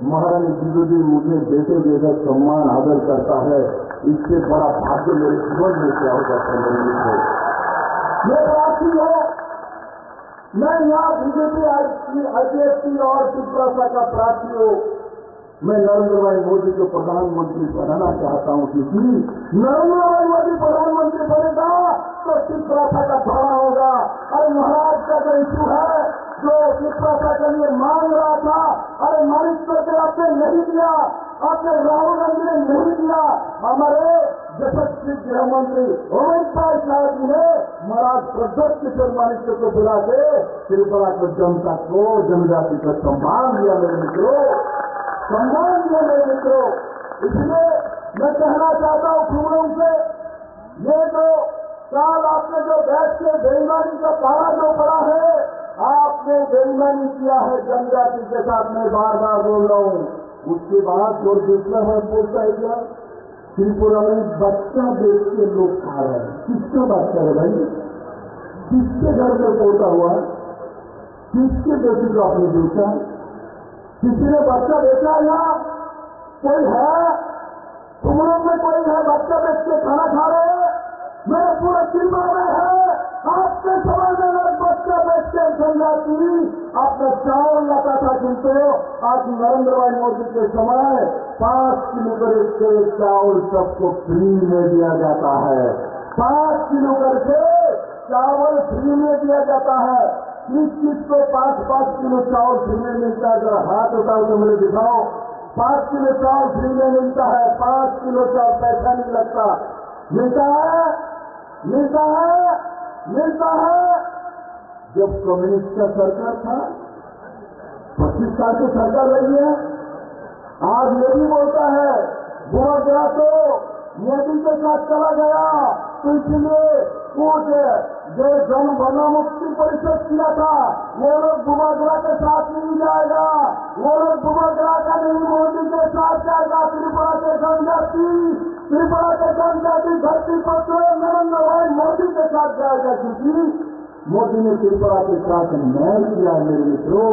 महारानी जीवो देवी मुझे बेटे जैसा सम्मान आदर करता है। इससे बड़ा भाग्य मेरे जीवन में क्या हो जाता है मेरे मित्रों। ये राशि हो, मैं यहाँ बीजेपी आईपीएसपी और त्रिपुरा का प्रार्थी हूँ। मैं नरेंद्र भाई मोदी को प्रधानमंत्री बनाना चाहता हूँ, क्योंकि नरेंद्र भाई मोदी प्रधानमंत्री बनेगा तो त्रिपुरा का भला होगा। अरे महाराज का जो इशू है जो त्रिपुरा के लिए मांग रहा था, अरे माणिक्य को आपने नहीं दिया, आपने राहुल गांधी ने नहीं दिया। हमारे यशस्वी गृह मंत्री अमित शाह जी ने महाराज प्रद्युत किशोर माणिक्य को बुला के त्रिपुरा को जनता को जनजाति को सम्मान दिया मेरे मित्रों, सम्मान दिया मेरे मित्रों। इसलिए मैं कहना चाहता हूं खूबरों से, ये जो साल आपने जो बैठ के बेईमानी का पहाड़ जो पड़ा है, आपने बेईमानी किया है जनजाति के साथ, मैं बार बार बोल रहा हूं। उसके बाद जो दूसरा है बोलता है क्या, त्रिपुरा में बच्चा देख के लोग खा रहे हैं। किसका बच्चा है भाई, किसके घर में पोता हुआ, किसके बेटी को आपने बेचा, किसी ने बच्चा बेचा या कोई है, तुम लोग में कोई है बच्चा बेच के खाना खा रहे हैं? मेरे पूरे त्रिपुरा में है, आपके समाज में लोग बच्चा बेच के जनजाति आपने चावल लाता था, किंतु आज नरेंद्र भाई मोदी के समय 5 किलो करके चावल सबको फ्री में दिया जाता है। 5 किलो करके चावल फ्री में दिया जाता है। किस को 5-5 किलो चावल फ्री में मिलता है? जरा हाथ उठाओ तो मुझे दिखाओ। 5 किलो चावल फ्री में मिलता है, 5 किलो चावल पैसा नहीं लगता। मिलता है, मिलता है, मिलता है। जब कम्युनिस्ट का सरकार था, 25 साल की सरकार रही है, आज ये भी बोलता है बुआ गया तो मोदी के साथ चला गया, तो इसलिए कुछ जो जन गण मुक्ति परिषद किया था वो लोग बुबागरा के साथ नहीं जाएगा, वो लोग बुबागरा का नहीं मोदी के साथ जाएगा। त्रिपुरा के जनजाति, त्रिपुरा के जनजाति धरती पत्र नरेंद्र भाई मोदी के साथ जाएगा, क्योंकि मोदी ने त्रिपुरा के साथ न्याय किया है मेरे मित्रों।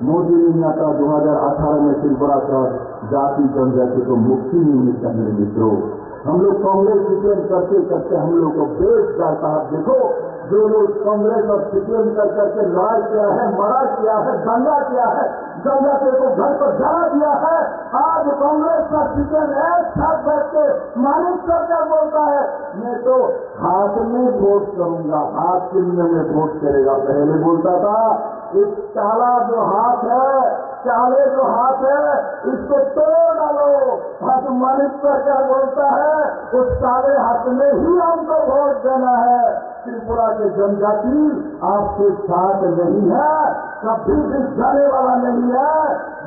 मोदी ने यहाँ का 2018 में त्रिपुरा का जाति जनजाति को मुक्ति नहीं मिलता मेरे मित्रों। हम लोग कांग्रेस सीपीएम करते करते हम लोग को बेच जाता है। देखो जो लोग कांग्रेस और सीपीएम कर करके लड़ाई किया है, मरा किया है, दंगा किया है, जनजाति को घर पर जला दिया है, आज कांग्रेस का सीपीएम एक साथ बैठ के मालिक सरकार बोलता है मैं तो हाथ में वोट करूंगा, हाथ चिन्ह में वोट करेगा। पहले बोलता था इस काला जो हाथ है, काले जो हाथ है इसको तोड़ डालो। आज मालिक सरकार बोलता है उस काले हाथ में ही हमको वोट देना है। त्रिपुरा के जनजाति आपके साथ नहीं है, कभी भी जाने वाला नहीं है।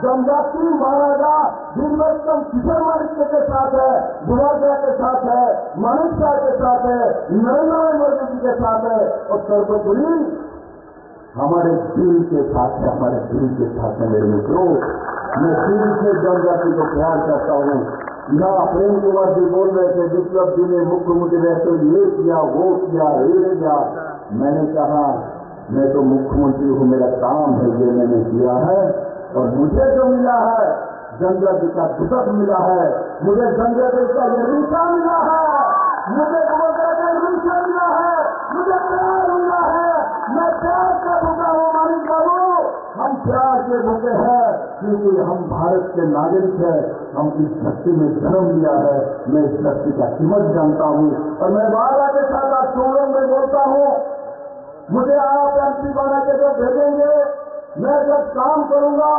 जनजाति महाराजा वीरवंशम किशोरमाणिक्य के साथ है, दुर्गा के साथ है, माणिक शाह के साथ है, नरेंद्र मोदी जी के साथ है, और सर्वोपरि हमारे दिल के साथ है, हमारे दिल के साथ है। मेरे मित्रों, मैं दिल से जनजाति को प्यार करता हूँ। यहाँ प्रेम कुमार जी बोल रहे थे, विप्लव जी ने मुख्यमंत्री रहते ये किया, वो किया, ये किया। मैंने कहा मैं तो मुख्यमंत्री हूँ, मेरा काम है, ये मैंने किया है, और मुझे जो मिला है जनजाति का दुर्ग मिला है, मुझे जनजाति का ये रिश्ता मिला है, मुझे समुद्र का रिश्ता मिला है, मुझे प्यार मिला है। मैं प्यार का भूखा हूँ मानिक बाबू, हम प्यार के भूखे हैं क्योंकि हम भारत के नागरिक हैं, हम इस धरती में जन्म लिया है। मैं इस धरती का कीमत जानता हूँ, और मैं वादा के साथ आज चोरों में बोलता हूँ, मुझे आप एमपी बना के जो भेजेंगे, मैं जब काम करूंगा,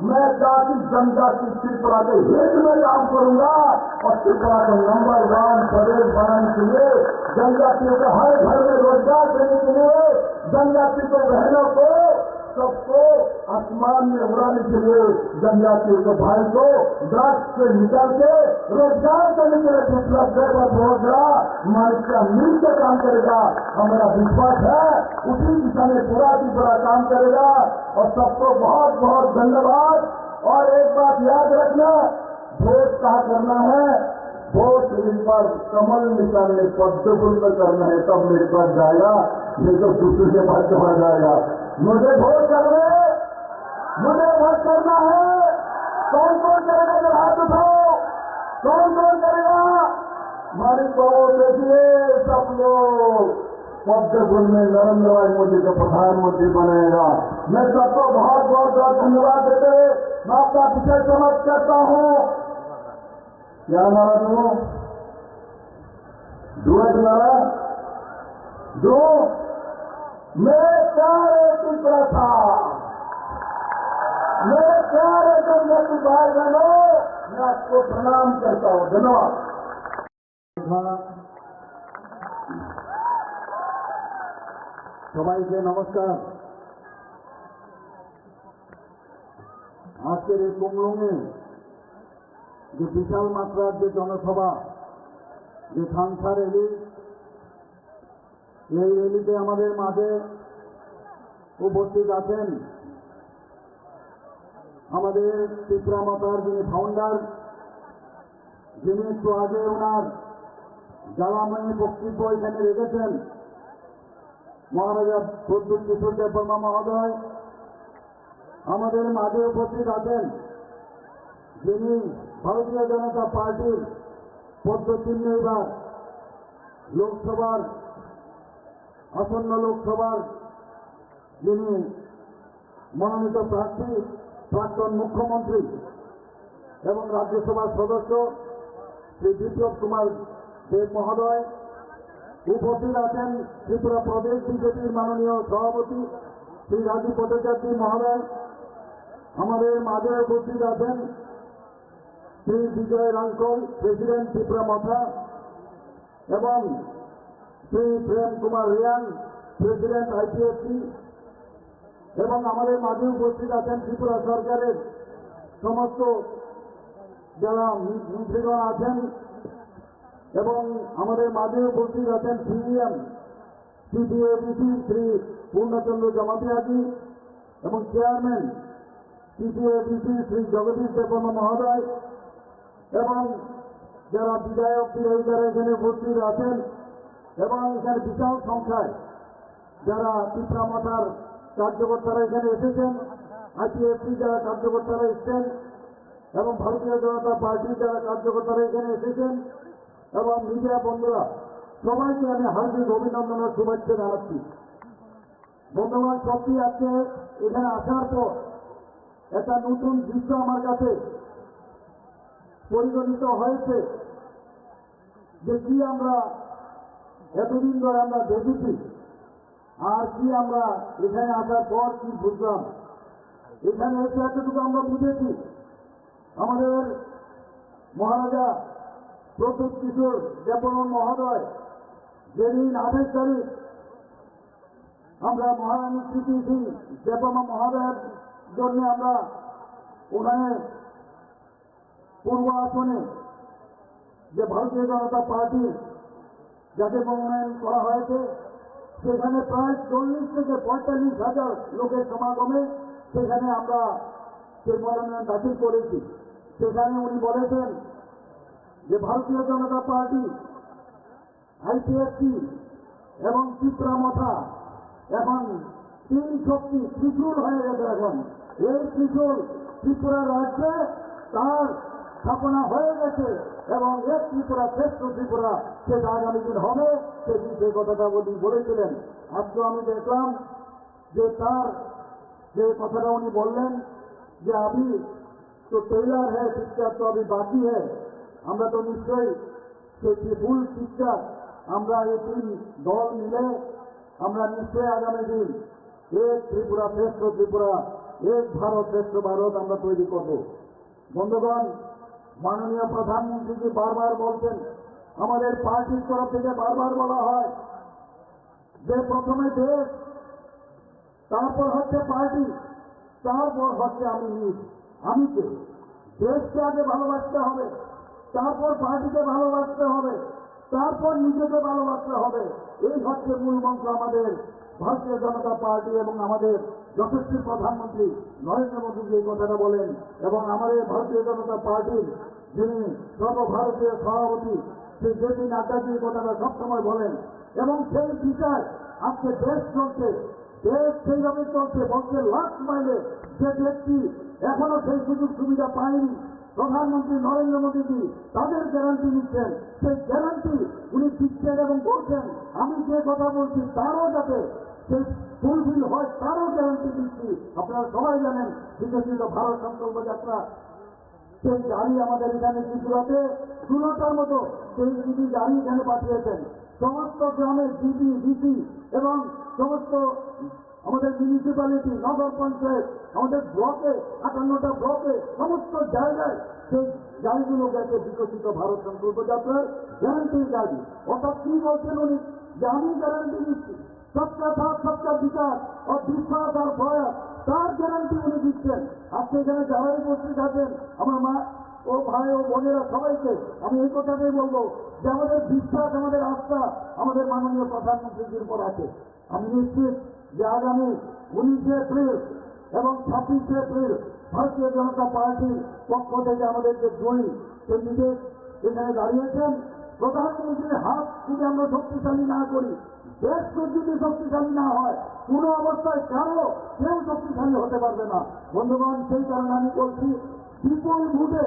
मैं जाति जनजाति त्रिपुरा के हित में काम करूंगा, और त्रिपुरा को नंबर 1 प्रदेश बनाने के लिए, जनजातियों को हर घर में रोजगार देने के लिए, जनजाति को बहनों को सबको आसमान में उड़ाने के लिए, जनजातियों के भाई को ड्रग्स से निकाल के रोजगार देने के लिए विप्लव देव और भोगरा मानिका मिलकर काम करेगा। हमारा विश्वास है उसी दिशा में पूरा की पूरा काम करेगा। और सबको बहुत बहुत धन्यवाद। और एक बात याद रखना, वोट कहाँ करना है, वोट इस बार कमल निकालने पद्म फूल पर करना है, तब मेरे पास जाएगा, नहीं तो दूसरे के पास चला जाएगा। मुझे वोट करना है, मुझे वोट करना है। कौन कौन करेगा, जब हाथ उठाओ, कौन कौन करेगा? हमारी बाबू देखिए, सब लोग पद्म फूल में नरेंद्र भाई मोदी को प्रधानमंत्री बनाएगा। मैं सबको बहुत बहुत बहुत धन्यवाद देते हुए मैं आपका विषय समाप्त करता हूँ। क्या नारा दूं? डुएट नारा दो। मेरे प्यारे त्रिपुरा था, मेरे प्यारे जनजाति भाई बहनों, मैं आपको प्रणाम करता हूँ। धन्यवाद। সবাইকে নমস্কার। আজকের এই কুমলুঙে যে বিশাল মাত্রার যে জনসভা, যে থানসা র্যালি, এই র্যালিতে আমাদের মাঝে উপস্থিত আছেন আমাদের ত্রিপুরা মাতার যিনি ফাউন্ডার, যিনি একটু আগে ওনার জ্বালাময়ী বক্তব্য এখানে রেখেছেন, মহারাজা প্রদ্যুৎ কিশোর দেববর্মা মহোদয়। আমাদের মাঝে উপস্থিত আছেন যিনি ভারতীয় জনতা পার্টির পদ্মচিহ্ন এবার লোকসভার আসন্ন লোকসভার যিনি মনোনীত প্রার্থী, প্রাক্তন মুখ্যমন্ত্রী এবং রাজ্যসভার সদস্য শ্রী বিপ্লব কুমার দেব মহোদয়। উপস্থিত আছেন ত্রিপুরা প্রদেশ বিজেপির মাননীয় সভাপতি শ্রী রাজীব ভট্টাচার্য মহোদয়। আমাদের মাঝে উপস্থিত আছেন শ্রী বিজয় রাঙ্কল, প্রেসিডেন্ট ত্রিপুরা মথা, এবং শ্রী প্রেম কুমার রিয়াং, প্রেসিডেন্ট আইপিএফসি। এবং আমাদের মাঝে উপস্থিত আছেন ত্রিপুরা সরকারের সমস্ত যারা মন্ত্রীগণ আছেন, এবং আমাদের মাঝে উপস্থিত আছেন সিএম সিপিএবিসি শ্রী পূর্ণচন্দ্র জমাতিয়াজি এবং চেয়ারম্যান সিপিএবিসি শ্রী জগদীশ দেববর্মা মহোদয়, এবং যারা বিধায়ক বিধায়িকারা এখানে উপস্থিত আছেন, এবং এখানে বিশাল সংখ্যায় যারা ত্রিপুরা মাতার কার্যকর্তারা এখানে এসেছেন, আইপিএফসি যারা কার্যকর্তারা এসেছেন, এবং ভারতীয় জনতা পার্টির যারা কার্যকর্তারা এখানে এসেছেন, এবং মিডিয়া বন্ধুরা, সবাইকে আমি হার্দিক অভিনন্দন ও শুভেচ্ছা জানাচ্ছি। বন্ধুগণ, সত্যি আজকে এখানে আসার পর একটা নতুন দৃশ্য আমার কাছে পরিগণিত হয়েছে, যে কি আমরা এতদিন ধরে আমরা দেখেছি, আর কি আমরা এখানে আসার পর কি বুঝলাম। এখানে এসে এতটুকু আমরা বুঝেছি, আমাদের মহারাজা প্রদ্যুৎ কিশোর দেববর্মা মহোদয় যেদিন 28 তারিখ আমরা মহারানী স্মৃতি সিং দেবমা মহাদয়ের জন্য আমরা ওখানে পূর্ব আসনে যে ভারতীয় জনতা পার্টি যাকে মনোনয়ন করা হয়েছে সেখানে প্রায় 40 থেকে 45,000 লোকের সমাগমে সেখানে আমরা সেই মনোনয়ন দাখিল করেছি। সেখানে উনি বলেছেন যে ভারতীয় জনতা পার্টি, আইপিএফটি এবং ত্রিপুরা মথা এখন 3 শক্তি ত্রিশূল হয়ে গেছে। এখন এই ত্রিশূল ত্রিপুরা রাজ্যে তার স্থাপনা হয়ে গেছে এবং এক ত্রিপুরা শ্রেষ্ঠ ত্রিপুরা সেটা আগামী দিন হবে, সেই কথাটা উনি বলেছিলেন। আজকে আমি দেখলাম যে তার যে কথাটা উনি বললেন যে আমি তো টেইলার হ্যাঁ পিকচার তো আমি বাকি হ্যাঁ, আমরা তো নিশ্চয়ই সেই ফুল পিকচার আমরা এই 3 দল মিলে আমরা নিশ্চয়ই আগামী দিন এক ত্রিপুরা শ্রেষ্ঠ ত্রিপুরা, এক ভারত শ্রেষ্ঠ ভারত আমরা তৈরি করব। বন্ধুগণ, মাননীয় প্রধানমন্ত্রীজি বারবার বলছেন, আমাদের পার্টির তরফ থেকে বারবার বলা হয় যে প্রথমে দেশ, তারপর হচ্ছে পার্টি, তারপর হচ্ছে আমি নিজ। আমি কে? দেশকে আগে ভালোবাসতে হবে, তারপর পার্টিকে ভালোবাসতে হবে, তারপর নিজেকে ভালোবাসতে হবে। এই হচ্ছে মূল মন্ত্র আমাদের ভারতীয় জনতা পার্টি এবং আমাদের যশস্বী প্রধানমন্ত্রী নরেন্দ্র মোদী এই কথাটা বলেন। এবং আমাদের ভারতীয় জনতা পার্টির যিনি সর্বভারতীয় সভাপতি শ্রী জেপি নাড্ডাজি এই কথাটা সবসময় বলেন। এবং সেই বিচার আজকে দেশ চলছে, দেশ সেইভাবে চলছে। বলছে লাস্ট মাইলে যে ব্যক্তি এখনো সেই সুযোগ সুবিধা পায়নি, প্রধানমন্ত্রী নরেন্দ্র মোদীজি তাদের গ্যারান্টি নিচ্ছেন, সেই গ্যারান্টি উনি দিচ্ছেন এবং বলছেন আমি যে কথা বলছি তারও যাতে সেই ফুলফিল হয় তারও গ্যারান্টি দিচ্ছি। আপনারা সবাই জানেন বিকশিত ভারত সংকল্প যাত্রা সেই গাড়ি আমাদের এখানে ত্রিপুরাতে 16টার মতো সেই জিবি গাড়ি এখানে পাঠিয়েছেন। সমস্ত গ্রামের জিবি ডিসি এবং সমস্ত আমাদের মিউনিসিপ্যালিটি, নগর পঞ্চায়েত, আমাদের ব্লকে 58টা ব্লকে সমস্ত জায়গায় সেই গাড়িগুলো গেছে বিকশিত ভারত সংকল্প যাত্রার গ্যারান্টির গাড়ি। অর্থাৎ কি বলছেন উনি যে আমি গ্যারান্টি দিচ্ছি সবকা সাথ সবকা বিকাশ ও বিশ্বাস আর প্রয়াস, তার গ্যারান্টি উনি দিচ্ছেন। আজকে এখানে যারাই উপস্থিত আছেন আমার মা ও ভাই ও বোনেরা সবাইকে আমি এই কথাটাই বলবো যে আমাদের বিশ্বাস, আমাদের আস্থা আমাদের মাননীয় প্রধানমন্ত্রীর উপর আছে। আমি নিশ্চিত যে আগামী 19 এপ্রিল এবং 26 এপ্রিল ভারতীয় জনতা পার্টির পক্ষ থেকে আমাদের যে 2 ক্যান্ডিডেট এখানে দাঁড়িয়েছেন, প্রধানমন্ত্রীর হাত যদি আমরা শক্তিশালী না করি, দেশ যদি শক্তিশালী না হয়, কোনো অবস্থায় কেউ শক্তিশালী হতে পারবে না। বন্ধুগণ, সেই কারণে আমি বলছি বিপুল ভোটে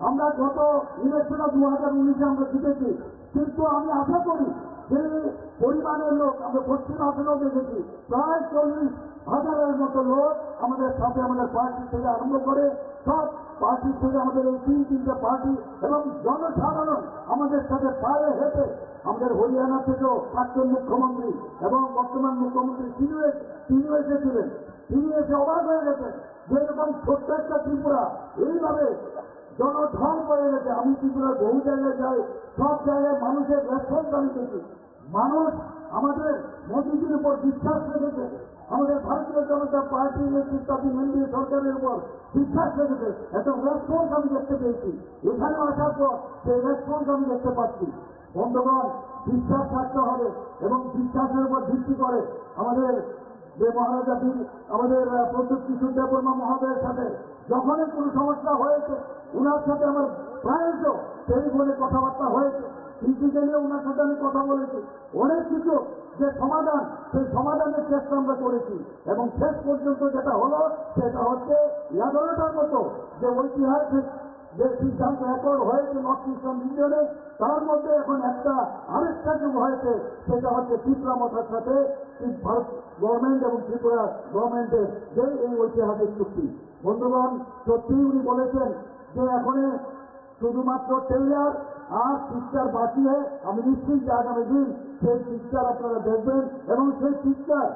আমরা গত ইলেকশনে 2019-এ আমরা জিতেছি, কিন্তু আমি আশা করি যে পরিমাণের লোক আমরা পশ্চিম আসনেও দেখেছি প্রায় 40,000-এর মতো লোক আমাদের সাথে, আমাদের পার্টি থেকে আরম্ভ করে সব পার্টি থেকে আমাদের এই 3-3টে পার্টি এবং জনসাধারণ আমাদের সাথে পায়ে হেঁটে আমাদের হরিয়ানা থেকেও প্রাক্তন মুখ্যমন্ত্রী এবং বর্তমান মুখ্যমন্ত্রী তিনি এসেছিলেন। তিনি এসে অবাক হয়ে গেছেন যে এরকম ছোট্ট একটা ত্রিপুরা এইভাবে জনঢল করে গেছে। আমি ত্রিপুরার বহু জায়গায় যাই, সব জায়গায় মানুষের রেসপন্স আমি দেখি। মানুষ আমাদের মোদীজির উপর বিশ্বাস রেখেছে, আমাদের ভারতীয় জনতা পার্টির নেতৃত্বাধীন এনডিএ সরকারের উপর বিশ্বাস রেখেছে। এত রেসপন্স আমি দেখতে পেয়েছি। এখানে আসার পর সেই রেসপন্স আমি দেখতে পাচ্ছি। বন্ধুগণ, বিশ্বাস থাকতে হবে এবং বিশ্বাসের উপর ভিত্তি করে আমাদের যে মহারাজা আমাদের প্রদ্যুৎ কিশোর দেববর্মা মহোদয়ের সাথে যখনই কোনো সমস্যা হয়েছে উনার সাথে আমার প্রায়শ সেই বলে কথাবার্তা হয়েছে। কৃষিকে নিয়ে ওনার সাথে আমি কথা বলেছি, অনেক কিছু যে সমাধান, সেই সমাধানের চেষ্টা আমরা করেছি এবং শেষ পর্যন্ত যেটা হলো সেটা হচ্ছে 11টার মতো যে ঐতিহাসিক যে সিদ্ধান্ত অ্যাকর্ড হয়েছে নর্থ ইস্টার্ন রিজিয়নে, তার মধ্যে এখন আরেকটা যুগ হয়েছে, সেটা হচ্ছে ত্রিপুরা মথার সাথে ভারত গভর্নমেন্ট এবং ত্রিপুরা গভর্নমেন্টের যে এই ঐতিহাসিক চুক্তি। বন্ধুগণ, সত্যিই উনি বলেছেন যে এখন শুধুমাত্র টেইলার আর পিকচার বাকি আমি নিশ্চিত যে আগামী দিন সেই পিকচার আপনারা দেখবেন এবং সেই পিকচার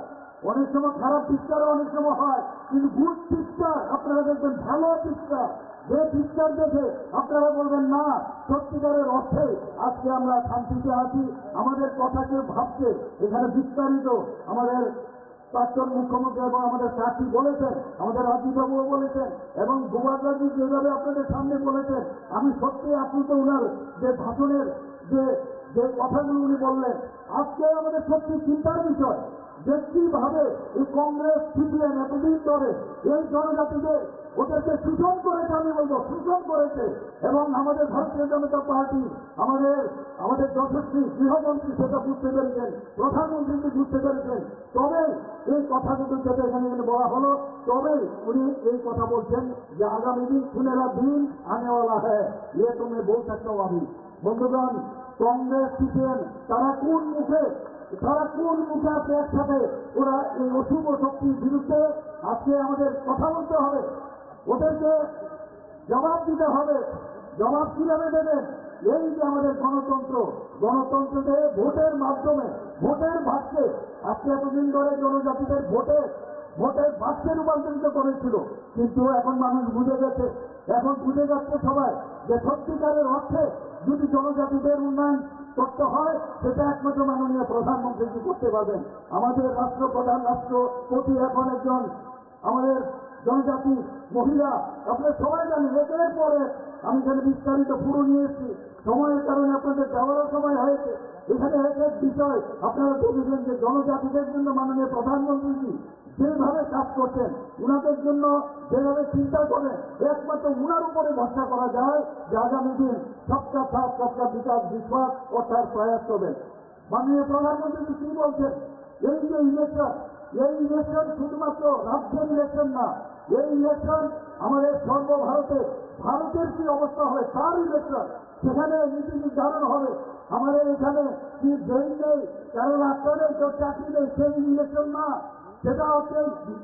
অনেক সময় খারাপ পিকচারও অনেক সময় হয়, কিন্তু গুড পিকচার আপনারা দেখবেন, ভালো পিকচার যে চিৎকার দেখে আপনারা বলবেন না সত্যিকারের অর্থে আজকে আমরা শান্তিতে আছি, আমাদের কথা কেউ ভাবছে। এখানে বিস্তারিত আমাদের প্রাক্তন মুখ্যমন্ত্রী এবং আমাদের প্রার্থী বলেছেন, আমাদের রাজীববাবুও বলেছেন এবং গোপালজি যেভাবে আপনাদের সামনে বলেছেন, আমি সত্যি আপ্লুত ওনার যে ভাষণের যে যে কথাগুলো উনি বললেন। আজকে আমাদের সত্যি চিন্তার বিষয় যে কিভাবে এই কংগ্রেস সিপিএম এতদিন ধরে এই জনজাতিদের ওদেরকে শোষণ করেছে, আমি বলবো শোষণ করেছে। এবং আমাদের ভারতীয় জনতা পার্টি আমাদের যশস্বী গৃহমন্ত্রী সেটা বুঝতে পেরেছেন, প্রধানমন্ত্রীকে বুঝতে পেরেছেন। তবে এই কথাগুলো যেটা এখানে বলা হলো, তবে উনি এই কথা বলছেন যে আগামী দিন সুনেরা দিন আনেওয়ালা হ্যাঁ, ইয়ে তুমি বল सकता हूं अभी। বন্ধুগণ, কংগ্রেস সিপিএম তারা কোন মুখে আছে একসাথে ওরা এই অশুভ শক্তির বিরুদ্ধে আজকে আমাদের কথা বলতে হবে, ওদেরকে জবাব দিতে হবে। জবাব কিভাবে দেবেন? এই যে আমাদের গণতন্ত্রকে ভোটের মাধ্যমে ভোটের ভাগকে আজকে এতদিন ধরে জনজাতিদের ভোটের ভাগকে রূপান্তরিত করেছিল, কিন্তু এখন মানুষ বুঝে গেছে, এখন বুঝে যাচ্ছে সবাই যে সত্যিকারের অর্থে যদি জনজাতিদের উন্নয়ন করতে হয় সেটা একমাত্র মাননীয় প্রধানমন্ত্রী করতে পারবেন। আমাদের রাষ্ট্রপ্রধান রাষ্ট্রপতি এখন একজন আমাদের জনজাতি মহিলা, আপনারা সবাই জানেন। একের পরে আমি এখানে বিস্তারিত পুরো নিয়ে এসেছি, সময়ের কারণে আপনাদের যাওয়ারও সময় হয়েছে। এখানে এক বিষয় আপনারা দেখেছেন যে জনজাতিদের জন্য মাননীয় প্রধানমন্ত্রী যেভাবে কাজ করছেন, উনাদের জন্য যেভাবে চিন্তা করেন, একমাত্র উনার উপরে ভরসা করা যায় যে আগামী দিন সবকা সাথ সবকা বিকাশ বিশ্বাস ও তার প্রয়াস করবেন। মাননীয় প্রধানমন্ত্রী কি বলছেন? এই যে ইলেকশন শুধুমাত্র রাজ্যের ইলেকশন না, এই ইলেকশন আমাদের ভারতের কি অবস্থা হবে তার ইলেকশন। সেখানে নীতি নির্ধারণ হবে। আমাদের এখানে কি ব্রেন নেই, কারো রাস্তা নেই, কেউ চাকরি নেই, সেই ইলেকশন না, সেটা হচ্ছে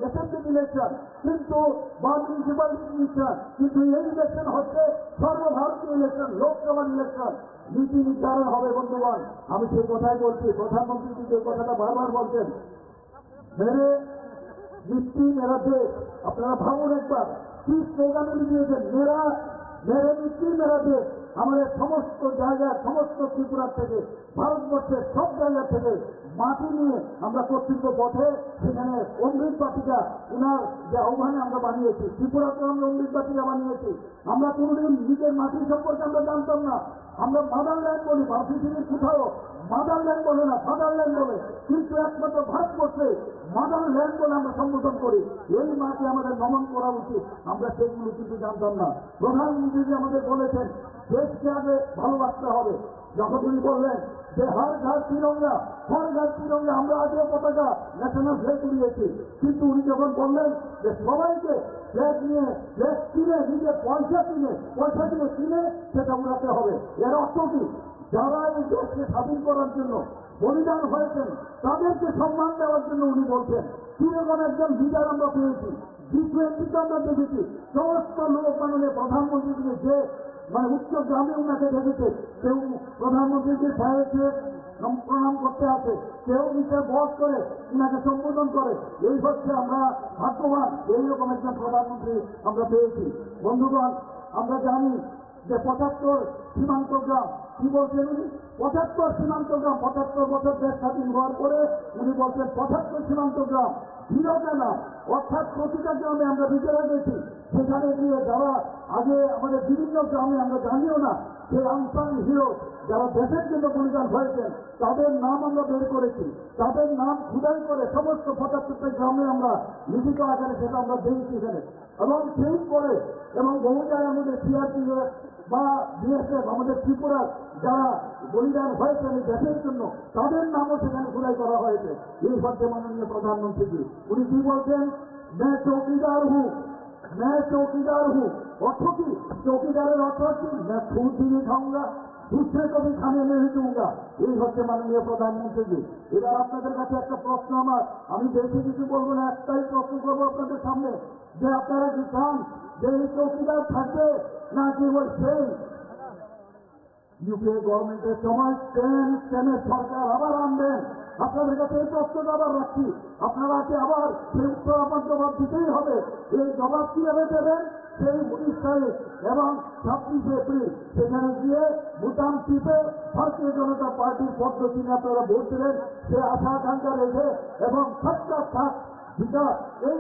এসেম্বলি ইলেকশন কিন্তু বা মিউনিসিপ্যালিটি ইলেকশন। কিন্তু এই ইলেকশন হচ্ছে সর্বভারতীয় ইলেকশন, লোকসভার ইলেকশন। নীতি নির্ধারণ হবে। বন্ধুগণ, আমি সেই কথাই বলছি, প্রধানমন্ত্রী যে কথাটা বারবার বলছেন, মেরে মিষ্টি মেরা দেশ। আপনারা ভাবুন একবার কি স্লোগান উনি দিয়েছেন, মেরে মিষ্টি মেরা দেশ। আমাদের সমস্ত জায়গায়, সমস্ত ত্রিপুরার থেকে, ভারতবর্ষের সব জায়গা থেকে মাটি নিয়ে আমরা কর্তৃত্ব পথে সেখানে অমৃত বাটিকা উনার যে আহ্বানে আমরা বানিয়েছি, ত্রিপুরাতে আমরা অমৃত বাটিকা বানিয়েছি। আমরা কোনদিন নিজের মাটি সম্পর্কে আমরা জানতাম না, আমরা মাদারল্যান্ড বলি, পৃথিবীর কোথাও মাদারল্যান্ড বলে না, ফাদারল্যান্ড বলে, কিন্তু একমাত্র ভারতবর্ষে মাদারল্যান্ড বলে আমরা সম্বোধন করি। এই মাকে আমাদের নমন করা উচিত, আমরা সেগুলো কিন্তু জানতাম না। প্রধানমন্ত্রী আমাদের বলেছেন দেশকে আগে ভালোবাসতে হবে। যখন উনি বললেন যে হর ঘর তিরঙ্গা, আমরা আগে পতাকা ন্যাশনাল ফ্ল্যাগ উড়িয়েছি, কিন্তু উনি যখন বললেন যে সবাইকে ফ্ল্যাগ কিনে নিজের পয়সা কিনে সেটা উড়াতে হবে, এর অর্থ কি? যারা এই দেশকে স্বাধীন করার জন্য বলিদান হয়েছেন তাদেরকে সম্মান দেওয়ার জন্য উনি বলছেন। কিরকম একজন লিডার আমরা পেয়েছি, G20 আমরা দেখেছি, সমস্ত লোক মাননীয় প্রধানমন্ত্রীকে যে উচ্চ গ্রামে উনাকে দেখেছে, কেউ প্রধানমন্ত্রীকে সাহেবকে প্রণাম করতে আসে, কেউ নিচে বস করে উনাকে সম্বোধন করে। এই হচ্ছে আমরা ভাগ্যবান, এইরকম একজন প্রধানমন্ত্রী আমরা পেয়েছি। বন্ধুগণ, আমরা জানি যে 75 সীমান্ত গ্রাম, কি বলছেন উনি? 75 সীমান্ত গ্রাম, 75 বছর দেশ স্বাধীন হওয়ার পরে উনি বলছেন 75 সীমান্ত গ্রাম হিরোটা না, অর্থাৎ প্রতিটা গ্রামে আমরা নিজেরা গেছি। সেখানে গিয়ে যারা আগে আমাদের বিভিন্ন গ্রামে আমরা জানিও না, সেই আনসাং হিরো যারা দেশের জন্য বলিদান হয়েছেন তাদের নাম আমরা বের করেছি, তাদের নাম খুদাই করে সমস্ত 75টা গ্রামে আমরা লিখিত আকারে সেটা আমরা দিয়েছি এখানে। এবং সেই করে এবং বহু জায়গায় আমাদের সিআরপিএফ বা বিএসএফ আমাদের ত্রিপুরার যারা বলিদান হয়েছেন এই দেশের জন্য তাদের নামও সেখানে খুদাই করা হয়েছে। এই হচ্ছে মাননীয় প্রধানমন্ত্রী। উনি কি বলছেন? मैं चौकीदार हूँ। অর্থ কি? চৌকিদারের অর্থ কি? मैं खुद भी नहीं खाऊंगा, दूसरे को भी खाने नहीं दूंगा। এই হচ্ছে মাননীয় প্রধানমন্ত্রী। এবার আপনাদের কাছে একটা প্রশ্ন আমার, আমি বেশি কিছু বলবো না, একটাই প্রশ্ন করবো আপনাদের সামনে যে আপনারা কি চান যে এই চৌকিদার থাকবে না কেবল সেই ইউপিএ গভর্নমেন্টের সময় স্ক্যামের সরকার আবার আনবেন? আপনাদের কাছে এই প্রশ্নটা আবার রাখছি, আপনারা কি আবার সেই উত্তর আমার জবাব দিতেই হবে। এই জবাব কিভাবে দেবেন? সেই 19 তারিখ এবং 26 এপ্রিল সেখানে গিয়ে বুতাম টিপে ভারতীয় জনতা পার্টির পদ্ধতি আপনারা ভোট দিলেন, সে আশা আকাঙ্ক্ষা রেখে এবং সবটা সাথ বিকাশ এই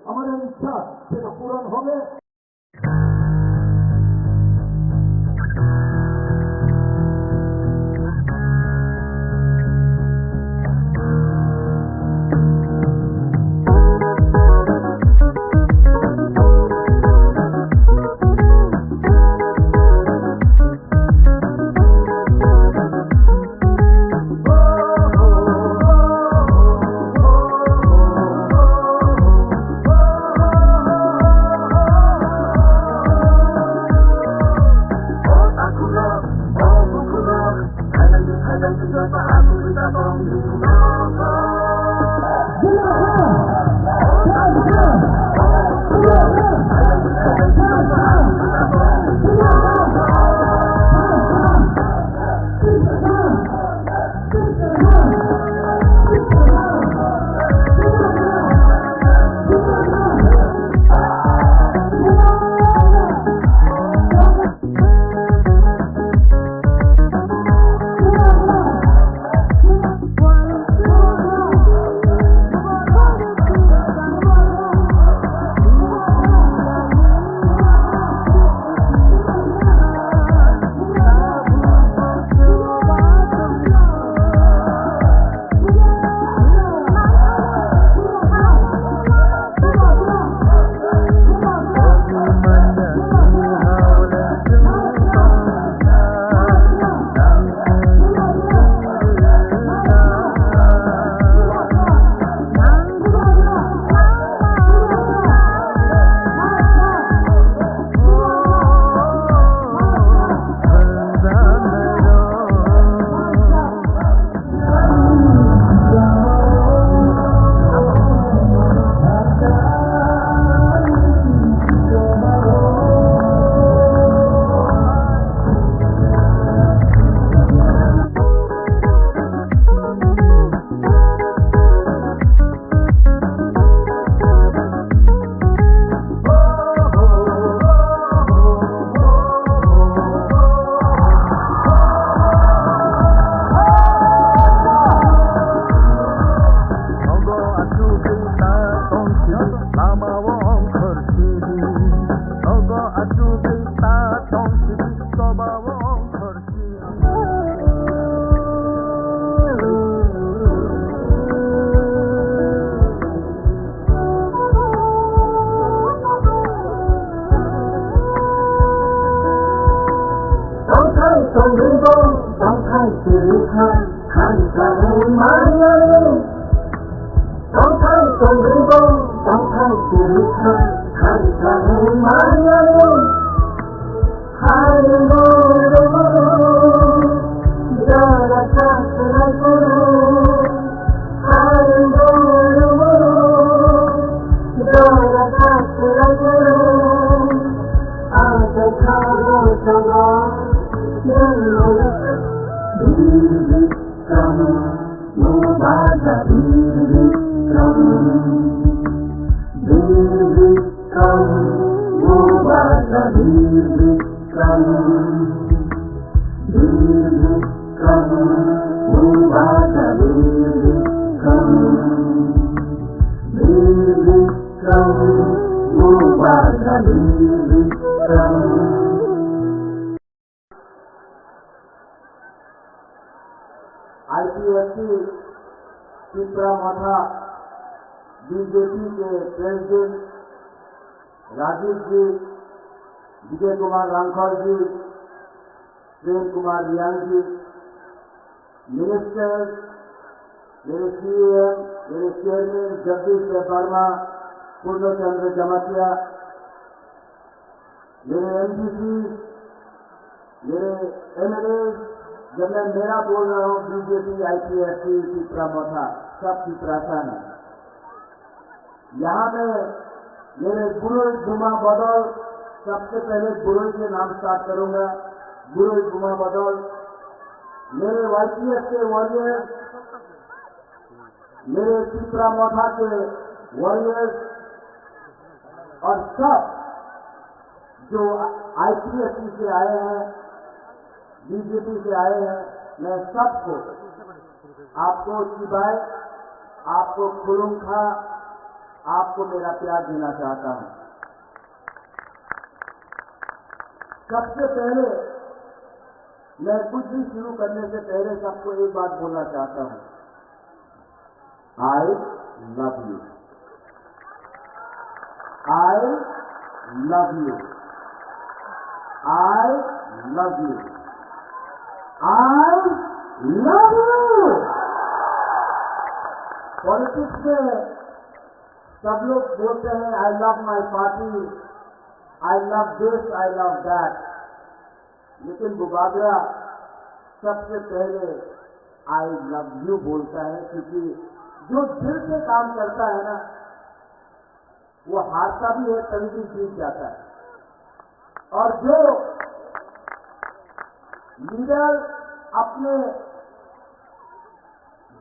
আমাদের ইচ্ছা সেটা পূরণ হবে। आईपीएफटी पिपरा मथा बीजेपी के प्रेसिडेंट राजीव जी, विजय कुमार रांखल जी, प्रेम कुमार रियाल जी, मिनिस्टर, मेरे सीएम, मेरे चेयरमैन जगदीश वर्मा, पूर्णचंद्र जमातिया, मेरे एमडीसी, मेरे एमएलए, जब मैं मेरा बोल रहा हूं बीजेपी आईपीएफटी पिपरा मथा सब पिपरासन है। यहां में मेरे गुरु गुमा बदल, सबसे पहले गुरु के नाम स्टार्ट करूंगा। गुरु गुमा बदल, मेरे वाईपीएफ के वॉरियर्स, मेरे पिपरा मथा के वॉरियर्स और सब जो आईपीएससी से आए हैं, बीजेपी से आए हैं, मैं सबको, आपको शिवाय, आपको खुलूंखा, आपको मेरा प्यार देना चाहता हूं। सबसे पहले मैं कुछ भी शुरू करने से पहले सबको एक बात बोलना चाहता हूं, I love you, I love you, I love you, I love you. Politics में सब लोग बोलते हैं I love my party, I love this, I love that, लेकिन बुबागरा सबसे पहले आई लव यू बोलता है, क्योंकि जो दिल से काम करता है ना, वो हारता भी है कभी भी जीत जाता है। और जो लीडर अपने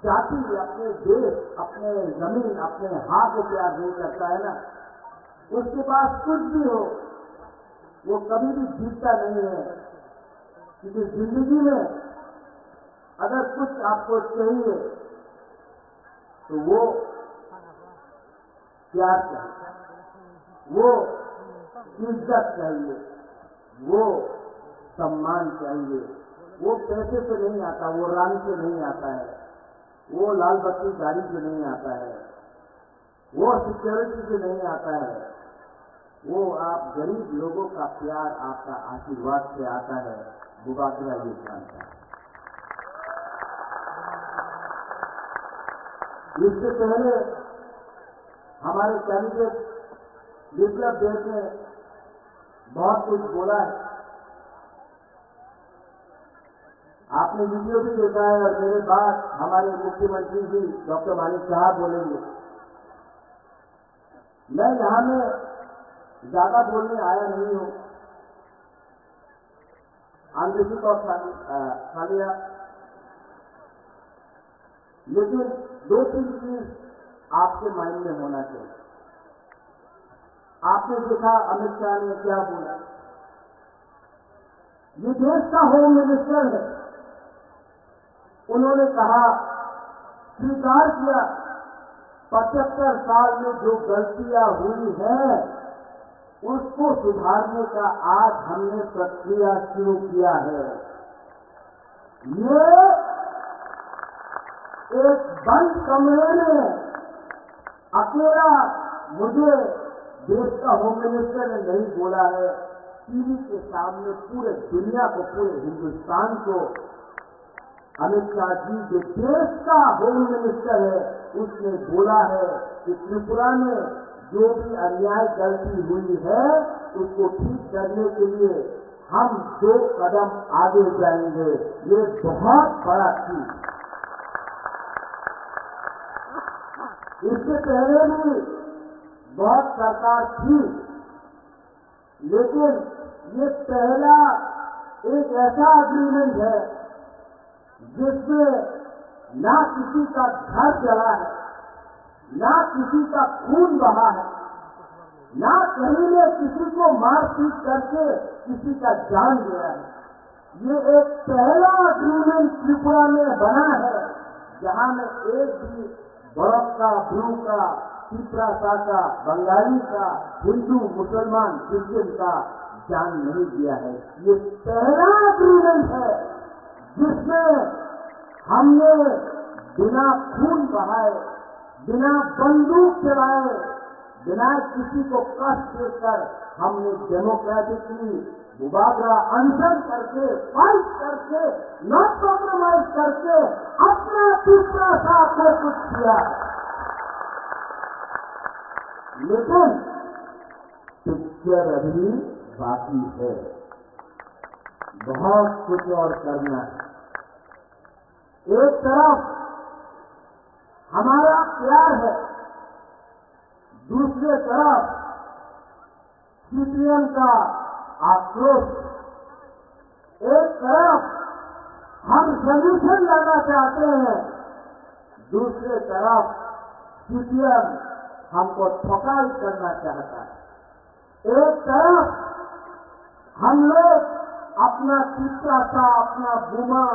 जाति, अपने देश, अपने जमीन, अपने हाथ को प्यार नहीं करता है ना, उसके पास कुछ भी हो वो कभी भी जीतता नहीं है। क्योंकि जिंदगी में अगर कुछ आपको चाहिए तो वो प्यार चाहिए, वो इज्जत चाहिए, वो सम्मान चाहिए। वो पैसे से नहीं आता, वो रंग से नहीं आता है, वो लाल बत्ती गाड़ी से नहीं आता है, वो सिक्योरिटी से नहीं आता है, वो आप गरीब लोगों का प्यार, आपका आशीर्वाद से आता है। बुबागरा ये जानता है। इससे पहले हमारे कैंडिडेट विप्लव देव ने बहुत कुछ बोला है, आपने वीडियो भी देखा है, और मेरे बाद हमारे मुख्यमंत्री जी डॉक्टर मानिक साहब बोलेंगे। मैं यहां में ज्यादा बोलने आया नहीं हूं, आंध्रिक और सालिया, लेकिन दो तीन चीज आपके माइंड में होना चाहिए। आपने देखा अमित शाह ने क्या बोला, ये देश का होम मिनिस्टर है, उन्होंने कहा, स्वीकार किया 75 साल में जो गलतियां हुई हैं उसको सुधारने का आज हमने प्रक्रिया शुरू किया है। ये एक बंद कमरे में अकेला मुझे देश का होम मिनिस्टर ने नहीं बोला है, टीवी के सामने पूरे दुनिया को, पूरे हिंदुस्तान को अमित शाह जी जो देश का होम मिनिस्टर है उसने बोला है कि त्रिपुरा में जो भी अन्याय गलती हुई है उसको ठीक करने के लिए हम 2 कदम आगे जाएंगे। ये बहुत बड़ा चीज। इससे पहले भी बहुत सरकार थी, लेकिन ये पहला एक ऐसा अग्रीमेंट है जिसमें ना किसी का घर जला है, ना किसी का खून बहा है, ना कहीं ने किसी को मारपीट करके किसी का जान गया है। ये एक पहला अग्रीमेंट त्रिपुरा में बना है जहां में एक भी बड़क का, ब्रू का, तिपरासा का, बंगाली का, हिंदू, मुसलमान, क्रिश्चियन का जान नहीं दिया है। ये पहला अग्रीमेंट है जिसमें हमने बिना खून बहाए, बिना बंदूक चलाए, बिना किसी को कष्ट देकर हमने डेमोक्रेटिकली बुबागरा अनशन करके, फाइट करके, नॉट कॉम्प्रोमाइज करके अपना तीसरा साथ में कुछ किया। लेकिन पिक्चर अभी बाकी है, बहुत कुछ और करना है। एक तरफ हमारा प्यार है, दूसरे तरफ सीपीएम का आक्रोश। एक तरफ हम सॉल्यूशन लाना चाहते हैं, दूसरे तरफ सीपीएम हमको ठोकाई करना चाहता है। एक तरफ हम लोग अपना चित्रासा, अपना बुमा,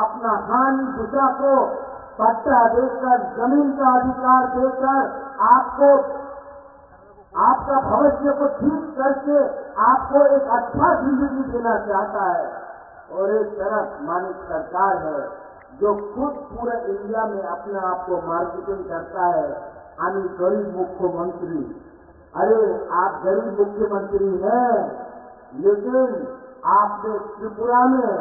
अपना हानि दिशा को पट्टा देकर, जमीन का अधिकार देकर आपको, आपका भविष्य को ठीक करके आपको एक अच्छा जिंदगी देना चाहता है। और एक तरफ मानिक सरकार है जो खुद पूरे इंडिया में अपने आप को मार्केटिंग करता है, यानी गरीब मुख्यमंत्री। अरे आप गरीब मुख्यमंत्री हैं, लेकिन आपने त्रिपुरा में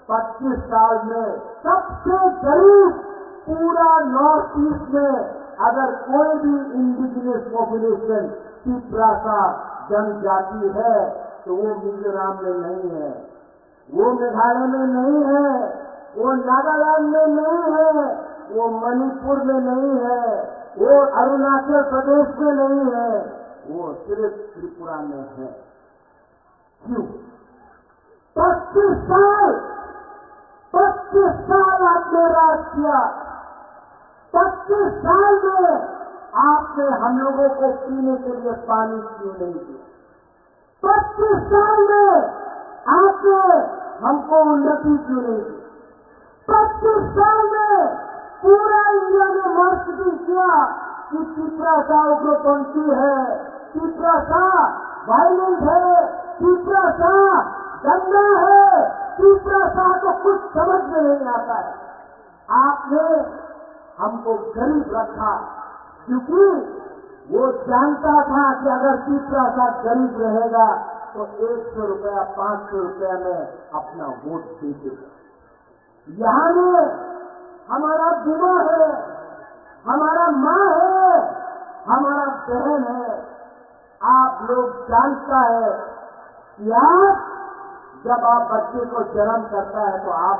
25 साल में सबसे गरीब पूरा नॉर्थ ईस्ट में अगर कोई भी इंडिजिनियस पॉपुलेशन त्रिपुरा जनजाति है तो वो मिजोरम में नहीं है, वो मेघालय में नहीं है, वो नागालैंड में नहीं है, वो मणिपुर में नहीं है, वो अरुणाचल प्रदेश में नहीं है, वो सिर्फ त्रिपुरा में है। क्यों? 25 साल आपने राज किया। 25 साल में आपने हम लोगों को पीने के लिए पानी क्यों नहीं दिया? 25 साल में आपने हमको उन्नति क्यों नहीं दी? 25 साल में पूरा इंडिया में मार्केटिंग किया कि त्रिपुरा उग्रपंथी है, त्रिपुरा वायलेंट है, त्रिपुरा गंदा है, त्रिपुरा को कुछ समझ में नहीं आता है। आपने हमको गरीब रखा क्योंकि वो जानता था कि अगर त्रिपुरा गरीब रहेगा तो 100 रुपया 500 रुपया में अपना वोट दे देगा। यहाँ में हमारा बुआ है, हमारा माँ है, हमारा बहन है। आप लोग जानता है कि आप जब आप बच्चे को जन्म करता है तो आप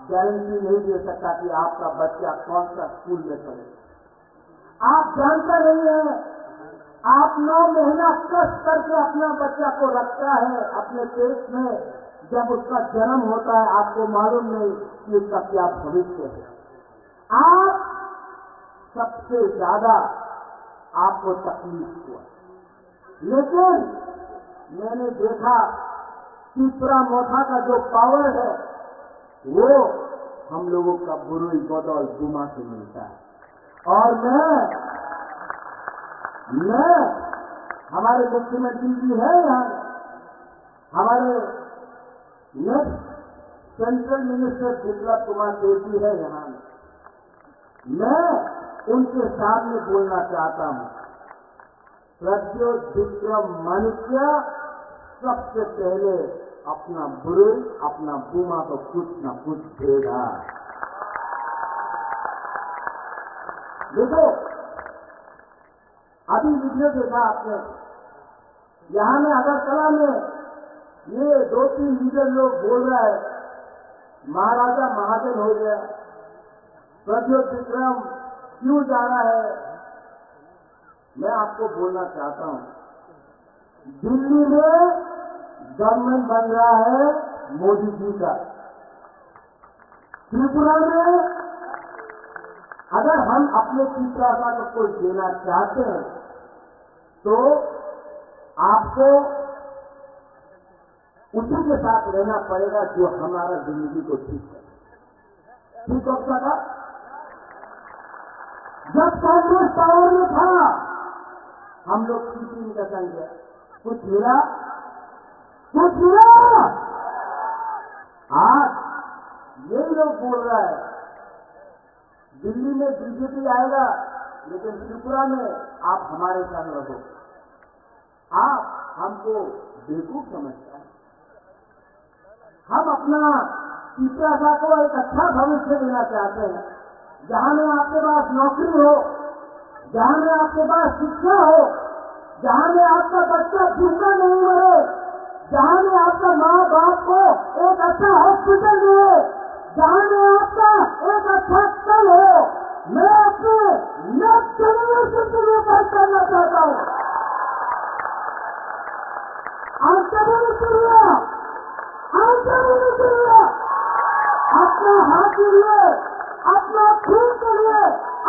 गारंटी नहीं दे सकता कि आपका बच्चा कौन सा स्कूल में पढ़ेगा। आप जानता नहीं है, आप 9 महीना कष्ट करके अपना बच्चा को रखता है अपने पेट में, जब उसका जन्म होता है आपको मालूम नहीं कि उसका क्या भविष्य है। आप सबसे ज्यादा आपको तकलीफ हुआ, लेकिन मैंने देखा त्रिपुरा मोथा का जो पावर है वो हम लोगों का बुरुई बदौल दुमा से मिलता है। और मैं हमारे मुख्यमंत्री जी है यहाँ, हमारे next central minister Biplab Kumar Deb ji है यहाँ। मैं उनके सामने बोलना चाहता हूँ, प्रद्योत विक्रम माणिक्य सबसे पहले अपना बुरुई, अपना बुमा को कुछ न कुछ देगा। देखो अभी वीडियो देखा आपने, यहाँ में अगरतला में ये 2-3 लीडर लोग बोल रहा है महाराजा महाजन हो गया, प्रद्योत विक्रम क्यों जा रहा है। मैं आपको बोलना चाहता हूं, दिल्ली में गवर्नमेंट बन रहा है मोदी जी का, त्रिपुरा में अगर हम अपने त्रिपुरा को कोई देना चाहते हैं तो आपको उसी के साथ रहना पड़ेगा जो हमारा जिंदगी को ठीक है। ठीक हो सका? जब कांग्रेस पावर में था हम लोग सीटी में कसम गया, कुछ मिला? कुछ मिला? आज यही लोग बोल रहा है दिल्ली में बीजेपी आएगा लेकिन त्रिपुरा में आप हमारे संग रहो। आप हमको बेवकूफ समझता है। हम अपना त्रिपुरा को एक अच्छा भविष्य देना चाहते हैं, जहां में आपके पास नौकरी हो, जहां में आपके पास शिक्षा हो, जहां में आपका बच्चा भूखा नहीं मरे, जहां में आपका माँ बाप को एक अच्छा हॉस्पिटल मिले, जहां में आपका एक अच्छा स्थल हो। मैं अपने नेक्स्ट जनरेशन के लिए बात करना चाहता हूँ। अपना हाथ के लिए, अपना खून के लिए,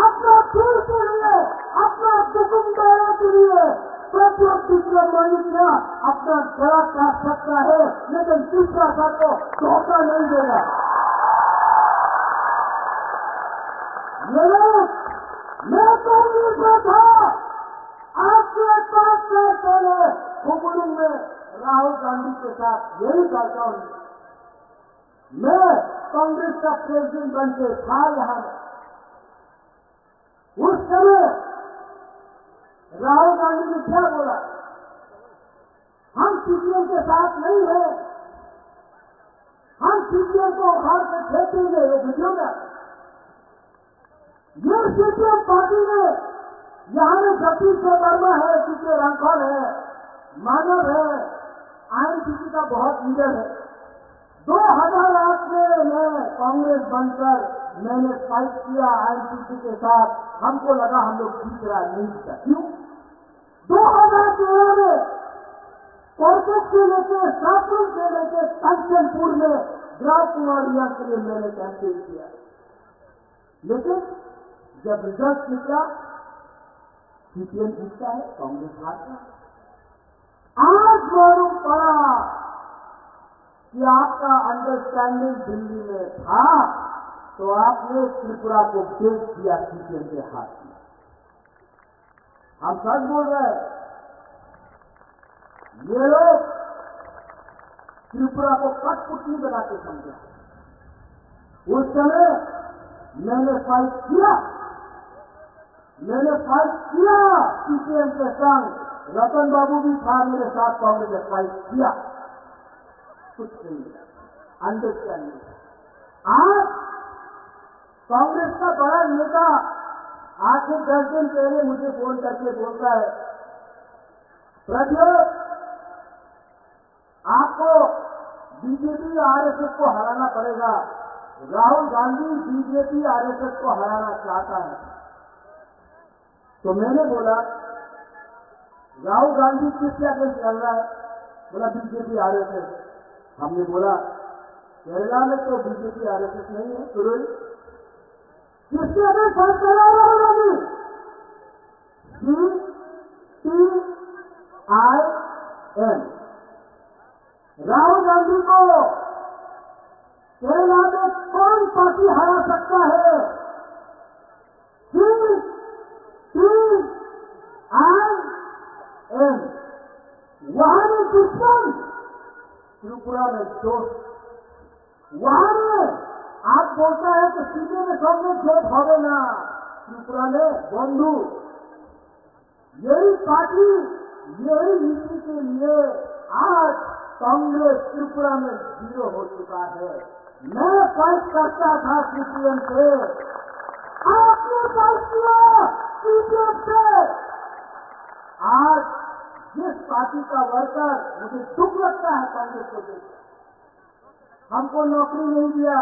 अपना दिल के लिए, अपना कुटुंब के लिए प्रद्योत विक्रम माणिक्य अपना गला काट सकता है, लेकिन तीसरा साथ को धोखा नहीं देगा। मैं कांग्रेस में था, आपसे 5 साल पहले हुकुम में राहुल गांधी के साथ यही करता हूं। मैं कांग्रेस का प्रेसिडेंट बन के था यहां में। उस समय राहुल गांधी ने क्या बोला? हम सीपीएम के साथ नहीं है, हम सीपीएम को उखाड़ के फेंकेंगे। ये वीडियो में ये सीपीएम पार्टी में यहां में सतीश वर्मा है, सीपीएम राठौर है, मानव है, आईएनसीसी का बहुत लीडर है। 2008 में मैं कांग्रेस बनकर मैंने फाइट किया आईएनसीसी के साथ। हमको लगा हम लोग जीत रहा, नहीं जीता। क्यों? 2013 में कॉर्पोरेट से लेकर शासन से लेकर कंचनपुर में ग्राम कुमारिया के लिए मैंने कैंपेन किया, लेकिन जब रिजल्ट निकला सीपीएम जीतता है, कांग्रेस हारता है। आज मालूम पड़ा कि आपका अंडरस्टैंडिंग दिल्ली में था, तो आपने त्रिपुरा को बेच दिया सीपीएम के हाथ में। हम सच बोल रहे हैं, ये लोग त्रिपुरा को कठपुतली बना के समझा। उस समय मैंने फाइट किया, सीपीएम के संग। रतन बाबू भी था मेरे साथ, कांग्रेस ने फाइट किया, कुछ नहीं अंडरस्टैंडिंग। आज कांग्रेस का बड़ा नेता आज से 10 दिन पहले मुझे फोन करके बोलता है, प्रज्वल आपको बीजेपी आरएसएस को हराना पड़ेगा। राहुल गांधी बीजेपी आरएसएस को हराना चाहता है। तो मैंने बोला राहुल गांधी किस जगह चल रहा है? बोला बीजेपी आरएसएस। हमने बोला केरला में तो बीजेपी आरएसएस नहीं है, तो किसके अगर साथ कर रहा है राहुल गांधी? CPIM। राहुल गांधी को केरला में कौन पार्टी हरा सकता है? CPIM। वहां में दुश्मन, त्रिपुरा में दोस्त। वहां में आप बोलता है कि सीधे में सबने जोत होवे ना, त्रिपुरा में बंधु। यही पार्टी, यही नीति के लिए आज कांग्रेस त्रिपुरा में 0 हो चुका है। मैं फाइट करता था सीपीएम से, आपने फाइट किया सीपीएम से। आज जिस पार्टी का वर्कर, मुझे दुख लगता है कांग्रेस को देखकर, हमको नौकरी नहीं दिया,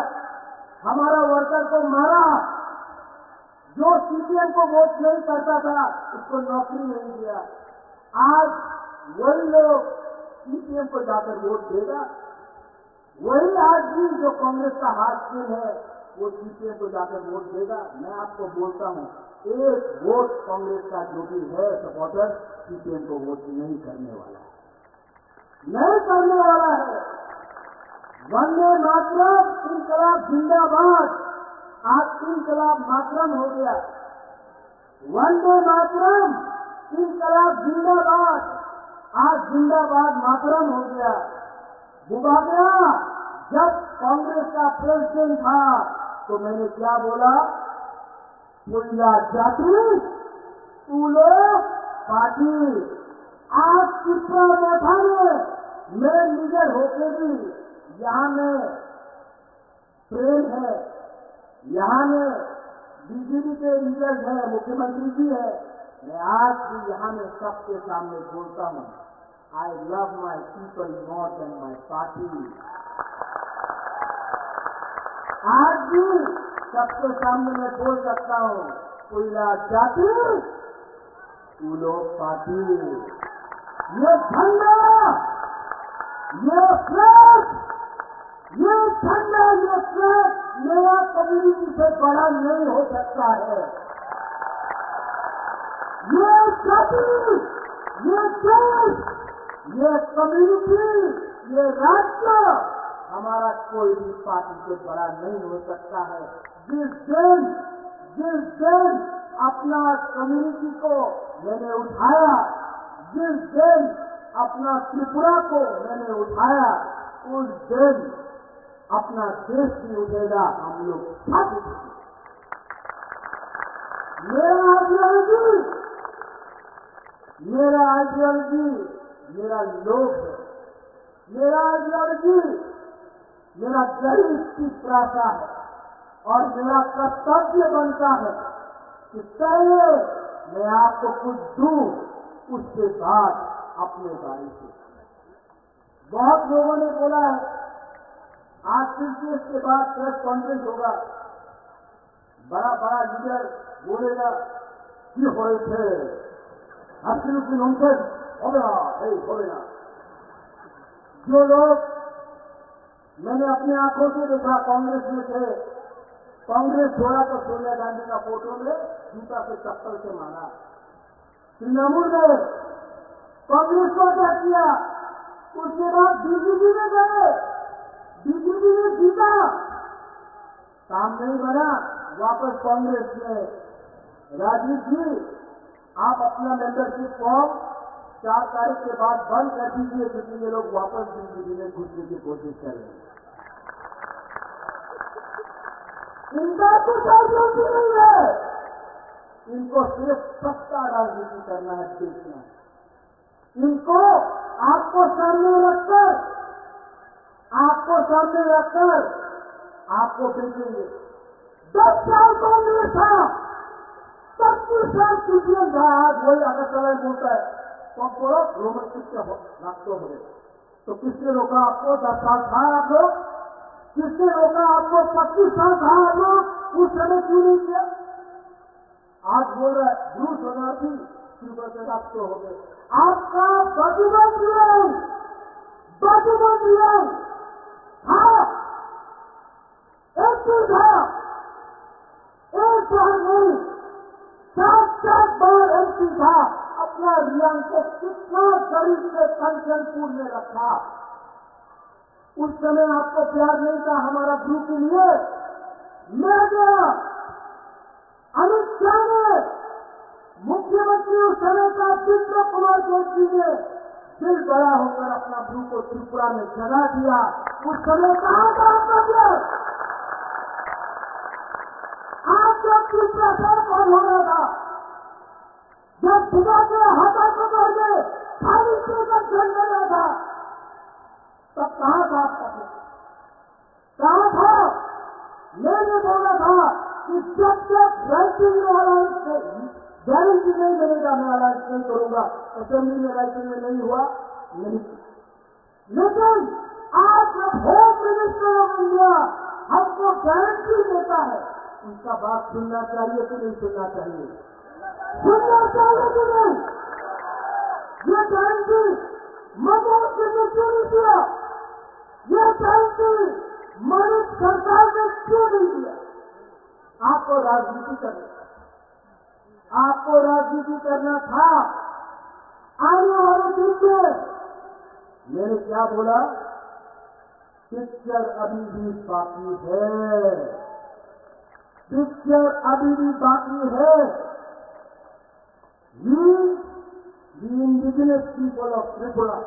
हमारा वर्कर को मारा। जो सीपीएम को वोट नहीं करता था उसको नौकरी नहीं दिया। आज वही लोग सीपीएम को जाकर वोट देगा। वही आदमी जो कांग्रेस का हाशिम है वो सीपीएम को जाकर वोट देगा। मैं आपको बोलता हूं, एक वोट कांग्रेस का जो भी है सपोर्टर सीपीएम को वोट नहीं करने वाला है, नहीं करने वाला है। वंदे मातरम, इनकलाब जिंदाबाद। आज इनकलाब मातरम हो गया। वंदे मातरम, इनकलाब जिंदाबाद। आज जिंदाबाद मातरम हो गया। बुबा गया। जब कांग्रेस का प्रेसिडेंट था तो मैंने क्या बोला? पुलिया जाति तू लोग पार्टी। आज त्रिपुरा मोथा में मैं लीडर होके भी यहां में प्रेम है, यहां में बीजेपी के लीडर है, मुख्यमंत्री जी है। मैं आज भी यहां में सबके सामने बोलता हूं, I love my people more than my party. आज भी सबके सामने मैं बोल सकता हूं, पुलिया जाति तू लोग पार्टी। ये झंडा, ये फ्लैग, ये झंडा, ये फ्लैग मेरा कम्युनिटी से बड़ा नहीं हो सकता है। ये जाति, ये देश ये कम्युनिटी, ये राज्य हमारा कोई भी पार्टी से बड़ा नहीं हो सकता है। जिस दिन अपना कम्युनिटी को मैंने उठाया, जिस दिन अपना त्रिपुरा को मैंने उठाया, उस दिन अपना देश भी उठेगा। हम लोग साबित होंगे। मेरा आइडियोलॉजी मेरा लोग है। मेरा आइडियोलॉजी मेरा गरीब की प्रार्थना है और मेरा कर्तव्य बनता है कि पहले मैं आपको कुछ दूं, उसके बाद अपने बारे से। बहुत लोगों ने बोला है आज फिर के बाद प्रेस कॉन्फ्रेंस होगा, बड़ा बड़ा लीडर बोलेगा कि होए थे absolutely nonsense, হবে না। जो लोग मैंने अपनी आंखों से देखा कांग्रेस में थे, कांग्रेस छोड़ा तो सोनिया गांधी का फोटो में जूता से चप्पल से मारा। तृणमूल ने कांग्रेस को क्या किया, उसके बाद बीजेपी में गए, बीजेपी में जीता, काम नहीं बना, वापस कांग्रेस में। राजीव जी आप अपना मेंबरशिप फॉर्म 4 तारीख के बाद बंद कर दीजिए, क्योंकि ये लोग वापस बीजेपी में घुसने की कोशिश कर रहे हैं। इनका कुछ आइडियोलॉजी नहीं है, इनको सिर्फ सत्ता राजनीति करना है, देखना है। इनको आपको सामने रखकर आपको बेचेंगे। 10 साल कांग्रेस था, 25 साल सीपीएम था। आज वही अगर समय बोलता है तो बोलो रोमस्टिक के रखते हो, तो किसने रोका आपको? 10 साल था आप लोग, किसने रोका आपको? 25 साल था आप लोग, उस समय क्यों नहीं किया? आज बोल रहा है ब्रूस बनाती शुरू से रखते हो गए। आपका बाजूबंद हाँ, एक बार नहीं, 7 बार एमपी था। अपना रियांग को कितना गरीब से कंचनपुर में रखा। उस समय आपको प्यार नहीं था हमारा ग्रुप के लिए। मैं गया, अमित शाह ने, मुख्यमंत्री उस समय का विप्लव कुमार जोशी ने दिल बड़ा होकर अपना ग्रुप को त्रिपुरा में जगा दिया। उस समय कहां था आपका प्यार? आप जब त्रिपुरा सर कौन हो रहा था, जब सुबह के हाथा को बढ़ गए खाली लेकर जल रहा था, तब कहां था आपका प्यार? कहां था? मैंने बोला था कि जब तक राइटिंग में अलायंस गारंटी नहीं मिलेगा मैं अलायंस नहीं करूंगा। असेंबली में राइटिंग में नहीं हुआ, नहीं। लेकिन आज जब होम मिनिस्टर ऑफ इंडिया हमको गारंटी देता है, उनका बात सुनना चाहिए कि नहीं सुनना चाहिए? सुनना चाहिए कि नहीं? ये गारंटी मनमोहन सिंह ने क्यों नहीं दिया? ये गारंटी मणिक सरकार ने क्यों नहीं दिया? आपको राजनीति करना था। आने वाले दिन में मैंने क्या बोला? पिक्चर अभी भी बाकी है, पिक्चर अभी भी बाकी है। The indigenous people of Tripura,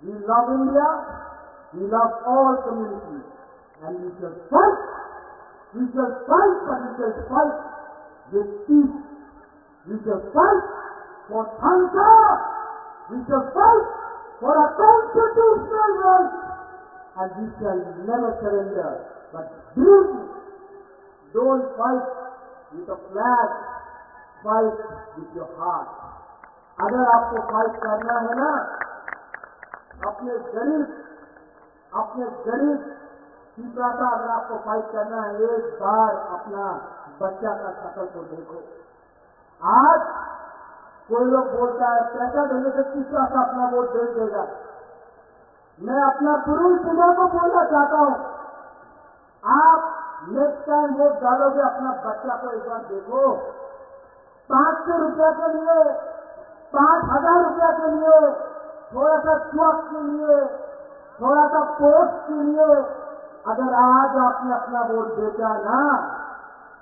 we love India, we love all communities, and we shall fight, but we shall fight with peace. We shall fight for Tanka, we shall fight for our constitutional rights, and we shall never surrender. But believe me, don't fight with a flag, fight with your heart. अगर आपको fight करना है ना, अपने गरीब पिता का अगर आपको फाइट करना है, एक बार अपना बच्चा का शक्ल को देखो। आज कोई लोग बोलता है पैसा देने से किसका सा अपना वोट दे देगा। मैं अपना पुरुष सुबह को बोलना चाहता हूं, आप नेक्स्ट टाइम वोट डालोगे अपना बच्चा को एक बार देखो। 500 रुपया के लिए, 5000 रुपया के लिए थोड़ा सा शौक के लिए, थोड़ा सा पोस्ट के लिए अगर आज आपने अपना वोट बेचा ना,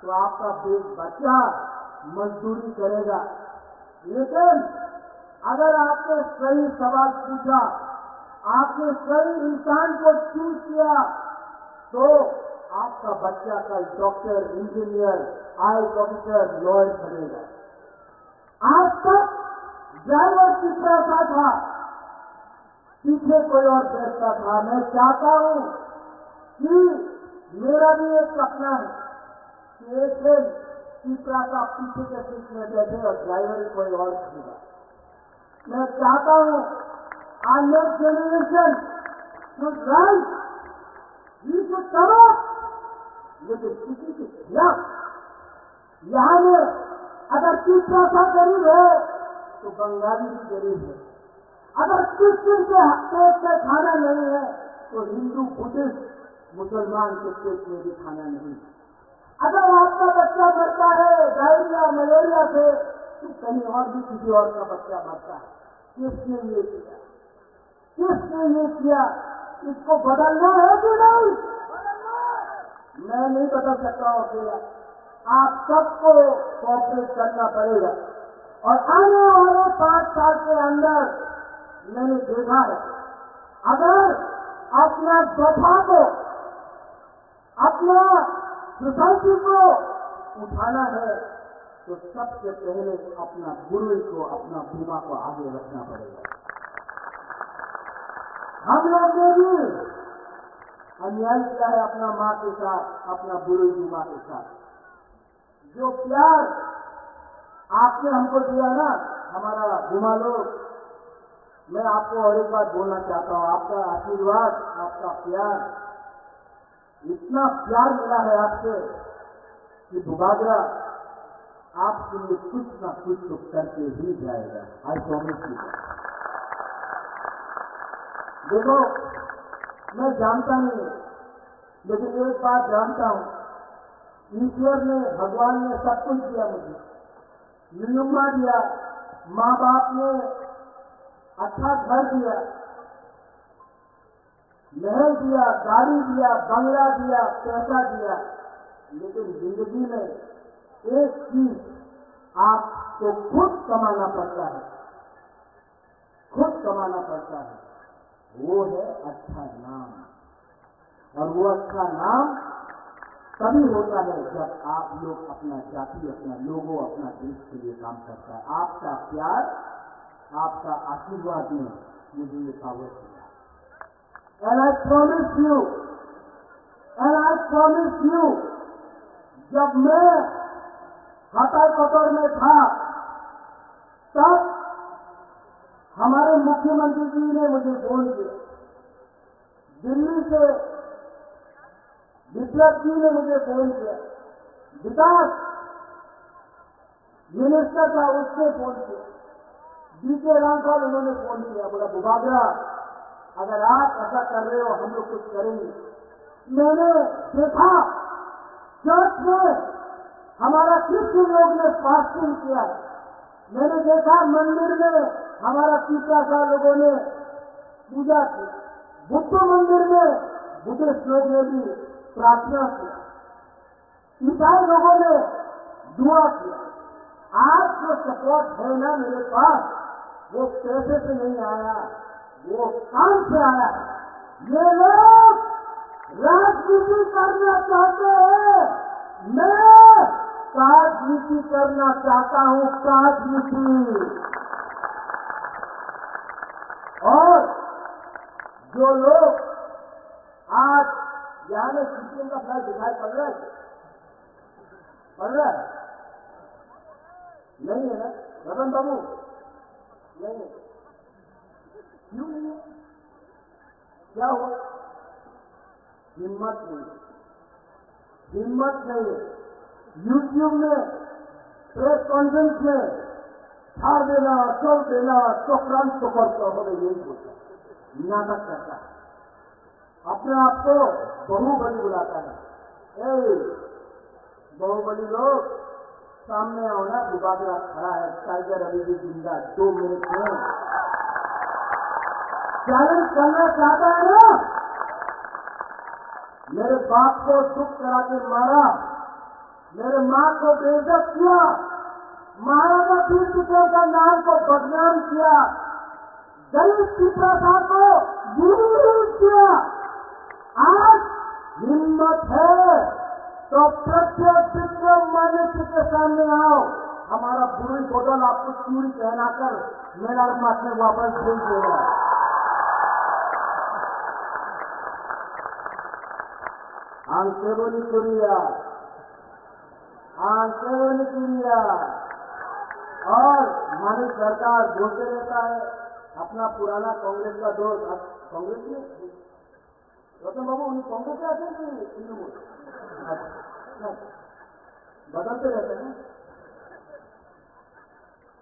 तो आपका बच्चा मजदूरी करेगा। लेकिन अगर आपने सही सवाल पूछा, आपने सही इंसान को चूज किया, तो आपका बच्चा कल doctor, engineer, IAS officer, lawyer बनेगा। आज तक ड्राइवर पीछे ऐसा था, पीछे कोई और बैठता था। मैं चाहता हूं कि मेरा भी एक सपना है कि एक दिन तीसरा का पीछे के सीट में बैठे और ड्राइवर कोई और खरीदा। मैं चाहता हूं our next generation should rise, we should come up, लेकिन किसी के खिलाफ। यहां में अगर तीसरा सा गरीब है तो बंगाली भी गरीब है। अगर क्रिश्चियन के पेट में खाना नहीं है तो हिंदू, बुद्धिस्ट, मुसलमान के पेट में भी खाना नहीं। अगर आपका बच्चा मरता है डायरिया, मलेरिया से, तो कहीं और भी किसी और का बच्चा मरता है। किसने ये किया? किसने ये किया? इसको बदलना है कि नहीं? मैं नहीं बदल सकता हूं अकेला। आप सबको कोऑपरेट करना पड़ेगा। और आने वाले 5 साल के अंदर मैंने देखा है, अगर अपना दफा को, अपना सोसाइटी को उठाना है, तो सबसे पहले अपना गुरु को, अपना बीमा को आगे रखना पड़ेगा। हम लोग ने भी अन्याय किया है अपना माँ के साथ, अपना गुरु बीमा के साथ। जो प्यार आपने हमको दिया ना, हमारा बीमा लोग, मैं आपको और एक बात बोलना चाहता हूं। आपका आशीर्वाद, आपका प्यार, इतना प्यार मिला है आपसे कि बुबागरा आपके लिए कुछ ना कुछ तो करके ही जाएगा। I promise you. देखो, मैं जानता नहीं, लेकिन एक बात जानता हूं, ईश्वर ने, भगवान ने सब कुछ दिया मुझे। नियमा दिया, माँ बाप ने अच्छा घर दिया, महल दिया, गाड़ी दिया, बंगला दिया, पैसा दिया, लेकिन जिंदगी में एक चीज आपको खुद कमाना पड़ता है, खुद कमाना पड़ता है, वो है अच्छा नाम। और वो अच्छा नाम तभी होता है जब आप लोग अपना जाति, अपना लोगों, अपना देश के लिए काम करता है। आपका प्यार, आपका आशीर्वाद ने मुझे ये पावर दिया। And I promise you, जब मैं हाथाई कतर में था, तब हमारे मुख्यमंत्री जी ने मुझे फोन किया। दिल्ली से विप्लव जी ने मुझे फोन किया। विकास मिनिस्टर था, उसने फोन किया। डीके रामपाल, उन्होंने फोन किया। बोला, बुबागरा, अगर आप ऐसा कर रहे हो, हम लोग कुछ करेंगे। मैंने देखा चर्च में हमारा क्रिश्चियन लोग ने फास्टिंग किया। मैंने देखा मंदिर में हमारा तीसरा सा लोगों ने पूजा की। बुद्ध मंदिर में बुद्धिस्ट लोग ने भी प्रार्थना की। ईसाई लोगों ने दुआ किया। आज जो सपोर्ट है ना मेरे पास, वो पैसे से नहीं आया, वो काम से आया। ये लोग राजनीति करना चाहते हैं, मैं राजनीति करना चाहता हूं, राजनीति। और जो लोग आज यहां में सीपीएम का फ्लैग दिखाई पड़ रहा है, नहीं है ना रतन बाबू? नहीं है। क्यों नहीं है? क्या हुआ? हिम्मत नहीं, हिम्मत नहीं है। यूट्यूब में, प्रेस कॉन्फ्रेंस में छाड़ देना, चोल देना, चोक्रांत तो करता हो, यही बोलता, नाटक करता है, अपने आप को बाहुबली बुलाता है। बाहुबली लोग सामने आओ ना, बुबागरा खड़ा है, टाइगर अभी भी जिंदा, 2 मिनट में चैलेंज करना चाहता है ना? मेरे बाप को दुख करा के मारा, मेरे मां को बेइज्जत किया, महाराजा वीर सिंह का नाम को बदनाम किया, दलित की प्रथा को यूज किया। आज हिम्मत है तो प्रत्येक विक्रम मान्य के सामने आओ। हमारा बुरी बोतल आपको चूड़ी पहनाकर मेरा मत में वापस भेज देगा। आंखेबोनी कुरिया, आंखेबोनी कुरिया। और मानी सरकार बोलते रहता है अपना पुराना कांग्रेस का दोस्त, अब कांग्रेस में रतन बाबू उन्हें कांग्रेस से आते हैं तृणमूल बदलते रहते हैं।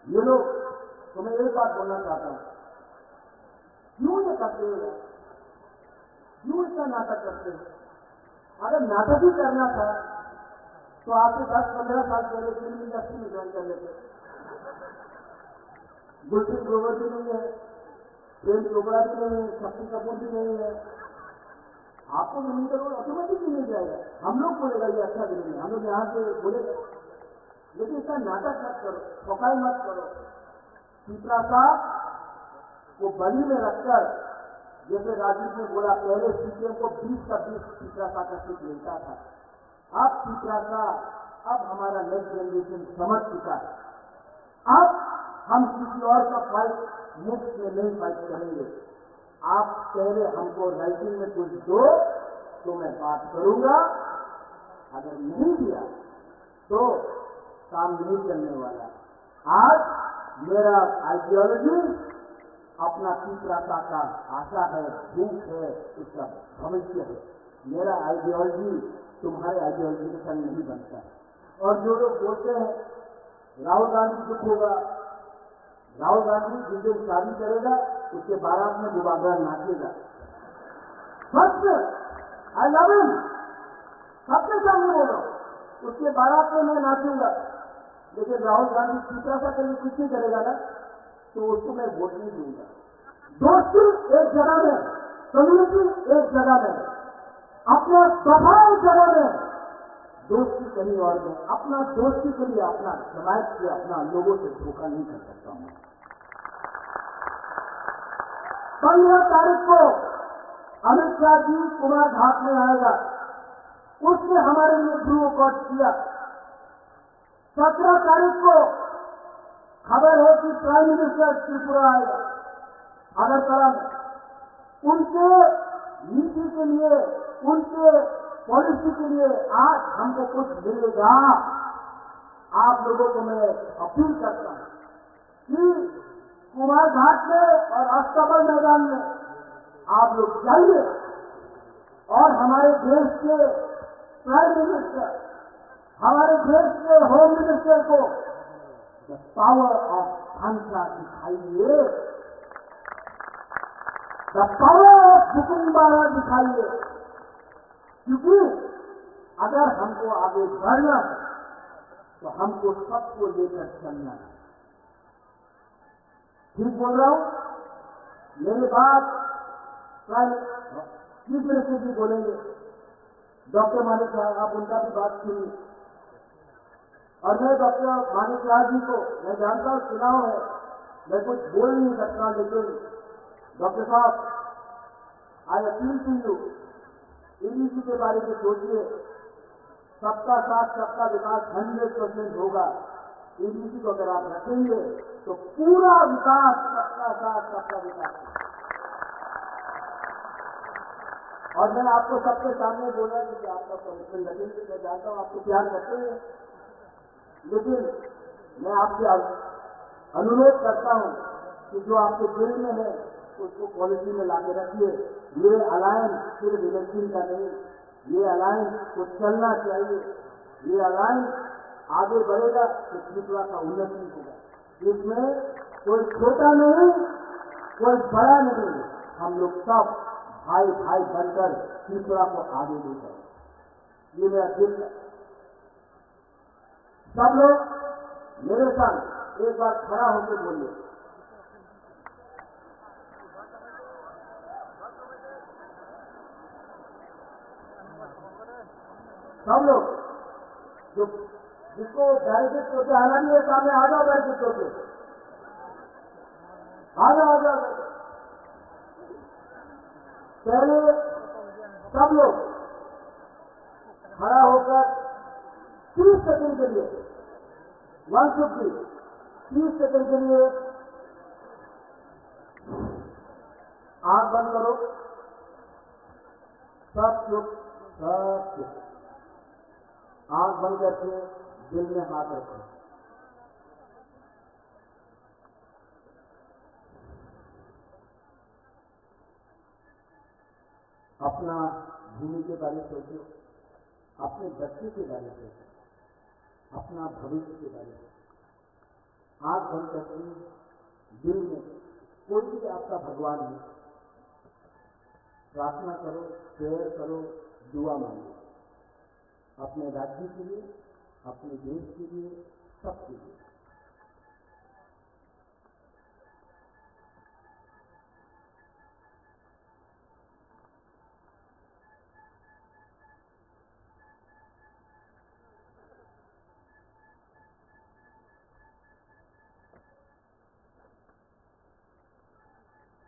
ये लोग, तो मैं एक बात बोलना चाहता हूं, क्यों ये करते हो, क्यों इसका नाटक करते हो? अगर नाटक ही करना था तो आपसे 10-15 साल पहले फिल्म इंडस्ट्री में ज्वाइन कर लेते। गुलशन ग्रोवर भी नहीं है, प्रेम चोपड़ा भी नहीं है, शक्ति कपूर भी नहीं है। आपको जमीन का रोल ऑटोमेटिक ही मिल जाएगा। हम लोग बोलेगा ये अच्छा भी नहीं है, हम लोग यहाँ से बोलेगा, लेकिन इसका नाटक मत करो, ठोकाई मत करो। चित्रा साहब को बली में रखकर, जैसे राजीव ने बोला पहले सीपीएम को 20 का 20 चित्रा साहब का सीट मिलता था। अब चित्रा साहब, अब हमारा नेक्स्ट जनरेशन समझ चुका है। अब हम किसी और का फाइट मुफ्त में नहीं फाइट करेंगे। आप पहले हमको राइटिंग में कुछ दो तो मैं बात करूंगा, अगर नहीं दिया तो काम नहीं करने वाला। आज मेरा आइडियोलॉजी अपना तीसरा का आशा है, भूख है, उसका भविष्य है। मेरा आइडियोलॉजी तुम्हारे आइडियोलॉजी के संग नहीं बनता। और जो लोग बोलते हैं राहुल गांधी दुख होगा, राहुल गांधी जिस दिन शादी करेगा उसके बारात में गुबागर नाचेगा। फर्स्ट आई लव हिम, सबके सामने बोलो, उसके बारात में मैं नाचूंगा। लेकिन राहुल गांधी तीसरा सा कभी कुछ नहीं करेगा ना, तो उसको मैं वोट नहीं दूंगा। दोस्ती एक जगह में, कम्युनिटी एक जगह में, अपना सभा एक जगह में, दोस्ती कहीं और में। अपना दोस्ती के लिए अपना जमायत से, अपना लोगों से धोखा नहीं कर सकता हूं। 15 तारीख को अमित शाह जी कुमार घाट में आएगा, उसने हमारे लिए ब्रू कॉट किया। 17 तारीख को खबर है कि प्राइम मिनिस्टर त्रिपुरा आएगा अगरतला में। उनके नीति के लिए, उनके पॉलिसी के लिए आज हमको कुछ मिलेगा। आप लोगों को मैं अपील करता हूं कि कुमार घाट में और अस्तबल मैदान में आप लोग जाइए और हमारे देश के प्राइम मिनिस्टर, हमारे देश के होम मिनिस्टर को द पावर ऑफ भाषा दिखाइए, द पावर ऑफ बुकुम्बारा दिखाइए। क्योंकि अगर हमको आगे बढ़ना है तो हमको सबको लेकर चलना है। ठीक बोल रहा हूं? मेरी बात चीफ मिनिस्टर जी बोलेंगे, डॉक्टर मानिक साहब, आप उनका भी बात सुनिए। और मैं डॉक्टर मानिक साहब जी को मैं जानता हूं चुनाव है, मैं कुछ बोल नहीं सकता, लेकिन डॉक्टर साहब I appeal to you, ABC के बारे में सोचिए। सबका साथ सबका विकास 100% होगा। एबीसी को अगर आप रखेंगे तो पूरा विकास, सबका साथ सबका विकास। और मैं आपको सबके सामने बोला कि आपका कमिटमेंट रखेंगे। मैं जानता हूं आपको प्यार करते हैं, लेकिन मैं आपसे अनुरोध करता हूं कि जो आपके दिल में है उसको पॉलिसी में लाके रखिए। ये अलायंस सिर्फ इलेक्शन का नहीं, ये अलायंस को चलना चाहिए। ये अलायंस आगे बढ़ेगा तो त्रिपुरा का उन्नति होगा। इसमें कोई छोटा नहीं, कोई बड़ा नहीं, हम लोग सब भाई भाई बनकर त्रिपुरा को आगे ले जाए। ये मेरा दिल है। सब लोग मेरे संग एक बार खड़ा होकर बोलिए, सब लोग जो जिसको बैरिकेड होते आना नहीं है सामने आ जाओ, बैरिकेड होते आ जाओ। पहले सब लोग खड़ा होकर 30 सेकंड के लिए 30 सेकंड के लिए आंख बंद करो, सब चुप। आंख बंद करके दिल में हाथ रखो। अपना भूमि के बारे में सोचो, अपने बच्चे के बारे में सोचो, अपना भविष्य के बारे में। आंख बंद करके दिल में कोई भी आपका भगवान है, प्रार्थना करो, प्रेयर करो, दुआ मांगो, अपने राज्य के लिए, अपने देश के लिए, सबके लिए।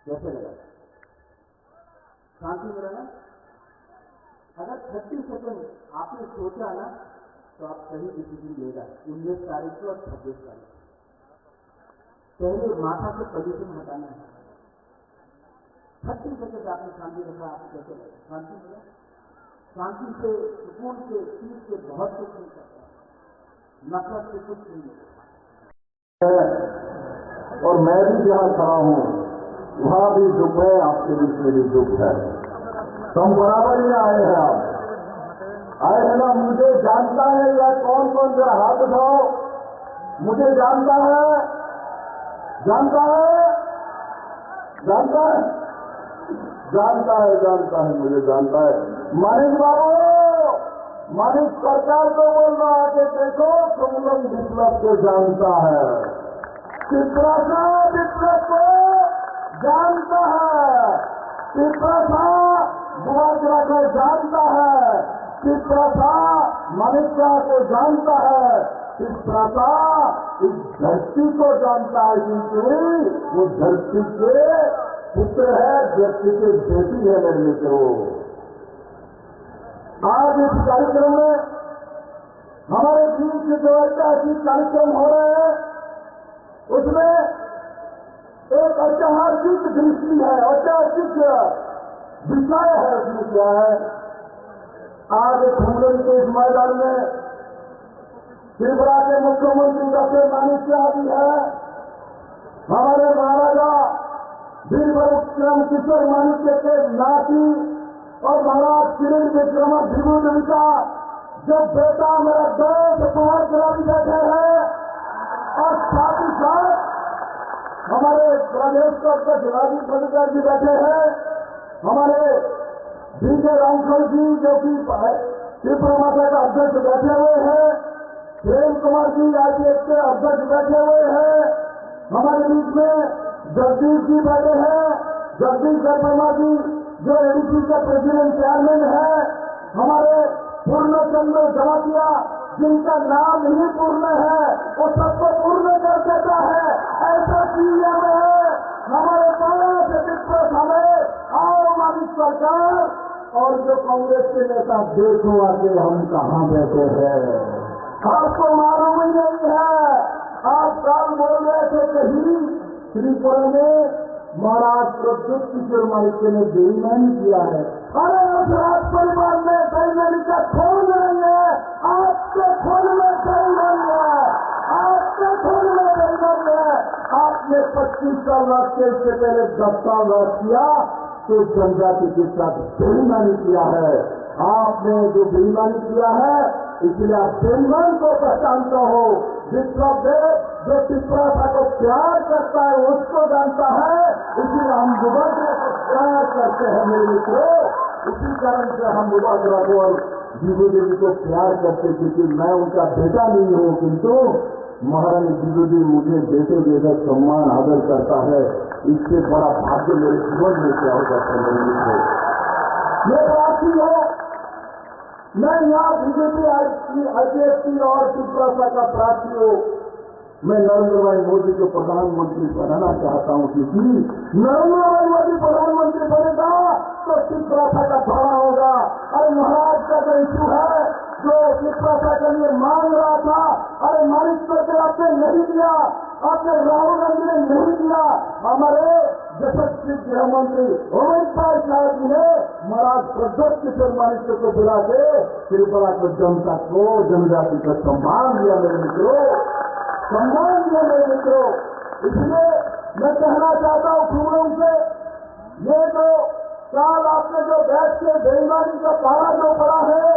कैसे लगा? शांति में रहना। अगर 30 सेकंड आपने सोचा ना तो आप सही डिसीजन लेगा। 19 तारीख को और 26 तारीख को पहले माथा से पोल्यूशन हटाना है। 30 सेकंड आपने शांति रखा, आपको कैसे लगा? शांति मिला? शांति से, सुकून से, चीज से बहुत कुछ नहीं करता, नफरत से कुछ नहीं मिलता। और मैं भी जहां खड़ा हूं वहां भी दुख है, आपके बीच में भी दुख है। तो हम बराबर ही आए हैं। आप आए हैं ना? मुझे जानता है या कौन कौन जरा हाथ उठाओ। मुझे जानता है, जानता है, जानता है, जानता है, जानता है, मुझे जानता है। मानिक बाबू, मानिक सरकार को बोल रहा है कि देखो तुम लोग विप्लव को जानता है, चित्रासा विप्लव को जानता है, चित्रासा बुआजरा को जानता है, चित्रासा मनुष्य को जानता है, चित्रासा इस धरती को जानता है, क्योंकि वो धरती के पुत्र है, धरती के बेटी है। मेरे मित्रों, आज इस कार्यक्रम में हमारे बीच जो ऐतिहासिक कार्यक्रम हो रहे हैं उसमें एक ऐतिहासिक दृष्टि है, ऐतिहासिक विषय है। उसमें क्या है? आज फूलन के इस मैदान में त्रिपुरा के मुख्यमंत्री डॉक्टर मानिक आदि है, हमारे महाराजा वीर विक्रम किशोर मानिक के नाती और महाराज किरण विक्रम विभूति का जो बेटा मेरा दोस्त कुमार ग्रामी बैठे हैं, और साथ ही साथ हमारे प्रदेश के अध्यक्ष राजीव खंडेकर जी बैठे हैं, हमारे डीके रामखल जी जो कि त्रिपुरा माता का अध्यक्ष बैठे हुए हैं, प्रेम कुमार जी आईपीएस के अध्यक्ष बैठे हुए हैं, हमारे बीच में जगदीश जी बैठे हैं, जगदीश वर्मा जी जो एडीसी का प्रेसिडेंट चेयरमैन है, हमारे पूर्णचंद्र जमातिया जिनका नाम ही पूर्ण है वो सबको पूर्ण कर देता है, ऐसा सीएम है हमारे पास। हमें आओ मानिक सरकार और जो कांग्रेस के नेता देखो आगे हम कहां बैठे हैं, आपको मालूम ही नहीं है। आप कल बोल रहे थे कहीं त्रिपुरा में महाराज प्रद्युत किशोर मानिक ने बेईमानी किया है। अरे उस राज परिवार में बेईमानी का खून नहीं है, आपके खून में बेईमानी है, आपके खून में बेईमानी है। आपने 25 साल रास्ते से पहले 10 साल राज किया तो जनजाति के साथ बेईमानी किया है। आपने जो बेईमानी किया है इसलिए आप बेईमान को पहचानता हो। विप्लव देव जो त्रिपुरा को प्यार करता है उसको जानता है, इसलिए हम मुबाजरा को प्यार करते हैं। मेरे मित्रों, इसी कारण से हम मुबाजरा को और जीवो देवी को प्यार करते, क्योंकि मैं उनका बेटा नहीं हूं, किंतु महारानी जीवो देवी मुझे बेटे जैसा सम्मान आदर करता है। इससे बड़ा भाग्य मेरे जीवन में क्या हो सकता है? मेरे मित्रों, ये बात ही हो मैं यहाँ बीजेपी आईपीएससी और शिवराज का प्रार्थी हूँ। मैं नरेंद्र भाई मोदी को प्रधानमंत्री बनाना चाहता हूँ, क्योंकि नरेंद्र भाई मोदी प्रधानमंत्री बनेगा तो शिवराज का भाड़ा होगा। अरे महाराज का जो इशू है जो शिवराज के लिए मांग रहा था, अरे मानिक करके आपने नहीं दिया, आपने राहुल गांधी ने नहीं दिया। हमारे यशस्वी गृह मंत्री अमित शाह जी ने महाराज प्रदत्त किशोर मानिक को बुला के त्रिपुरा को जनता को जनजाति का सम्मान दिया मेरे मित्रों, सम्मान दिया मेरे मित्रों। इसलिए मैं कहना चाहता हूं खूबरों से, ये जो साल आपने जो बैठ के बेईमानी का पहाड़ा जो पड़ा है,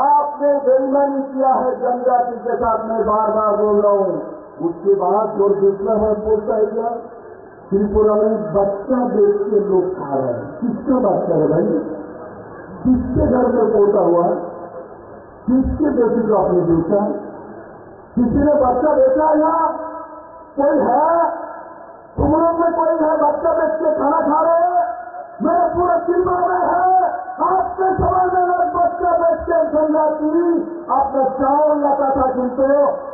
आपने बेईमानी किया है जनजाति के साथ, मैं बार बार बोल रहा हूं। उसके बाद जो दूसरा है बोलता है क्या, त्रिपुरा में बच्चा बेच के लोग खा रहे हैं। किसका बच्चा है भाई, किसके घर में पोता हुआ, किसके बेटी को आपने बेचा, किसी ने बच्चा बेचा या कोई है, तुम लोग में कोई है बच्चा बेच के खाना खा रहे हैं? मेरे पूरे त्रिपुरा में है, आपके समाज में लोग बच्चा बेच के जनजाति आपने चावल लाता था, किंतु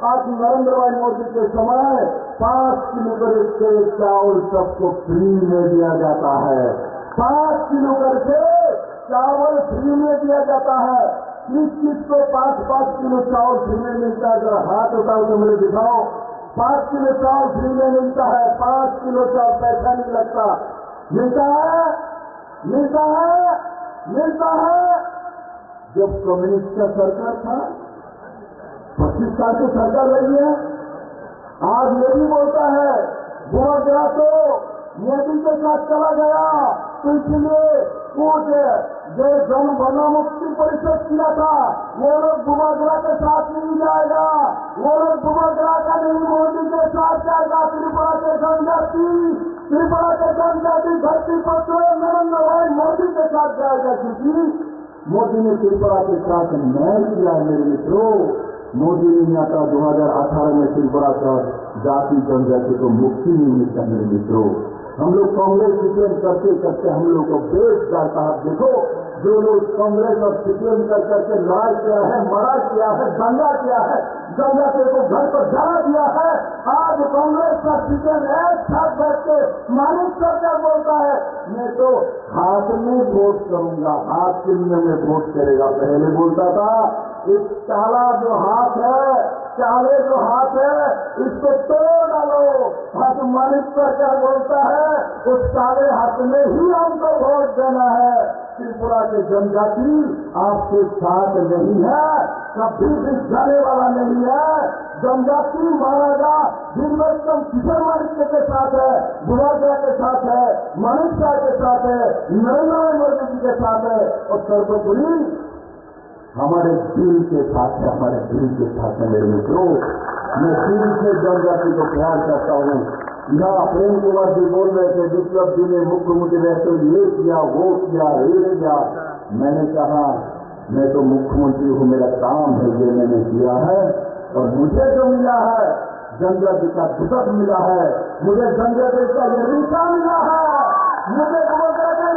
आज नरेंद्र भाई मोदी के समय 5 किलो करके चावल सबको फ्री में दिया जाता है। 5 किलो करके चावल फ्री में दिया जाता है। किस को 5-5 किलो चावल फ्री में मिलता है? जरा हाथ उठाओ तो मुझे दिखाओ। 5 किलो चावल फ्री में मिलता है, 5 किलो चावल पैसा नहीं लगता। मिलता है, मिलता है, मिलता है। जब कम्युनिस्ट का सरकार था, 25 साल की सरकार रही है, आज ये भी बोलता है बुआ गया तो मोदी के साथ चला गया, तो इसलिए वो जो जन गण मुक्ति परिषद किया था वो लोग बुबागरा के साथ नहीं जाएगा, वो लोग बुबागरा का नहीं मोदी के साथ जाएगा। त्रिपुरा के जनजाति, त्रिपुरा के जनजाति धरती पर नरेंद्र भाई मोदी के साथ जाएगा, क्योंकि मोदी ने त्रिपुरा के साथ न्याय किया है मेरे मित्रों। मोदी ने यहाँ का 2018 में त्रिपुरा का जाति जनजाति को मुक्ति नहीं मिलता मेरे मित्रों। हम लोग कांग्रेस सीपीएम करते करते हम लोग को बेच जाता है। देखो जो लोग कांग्रेस और सीपीएम कर करके लड़ाई किया है, मरा किया है, दंगा किया है, जनजाति को घर पर जला दिया है, आज कांग्रेस का सीपीएम एक साथ बैठ के मानिक सरकार बोलता है मैं तो हाथ में वोट करूंगा, हाथ चिन्ह में वोट करेगा। पहले बोलता था इस काला जो हाथ है, काले जो हाथ है इसको तोड़ डालो। आज मानिक सरकार बोलता है उस काले हाथ में ही हमको वोट देना है। त्रिपुरा के जनजाति आपके साथ नहीं है, कभी भी जाने वाला नहीं है। जनजाति महाराजा भीमरतन किशोर मानिक के साथ है, बुराजा के साथ है, मानिक शाह के साथ है, नरेंद्र मोदी जी के साथ है, और सर्वोपरि हमारे दिल के साथ है, हमारे दिल के साथ है मेरे मित्रों। मैं दिल से जनजाति को प्यार करता हूँ। यहाँ प्रेम कुमार जी बोल रहे थे विप्लव जी ने मुख्यमंत्री रहते ये किया, वो किया, ये किया। मैंने कहा मैं तो मुख्यमंत्री हूँ, मेरा काम है ये मैंने किया है, और मुझे जो मिला है जनजाति का टिकट मिला है, मुझे जनजाति का ये रिश्ता मिला है, मुझे का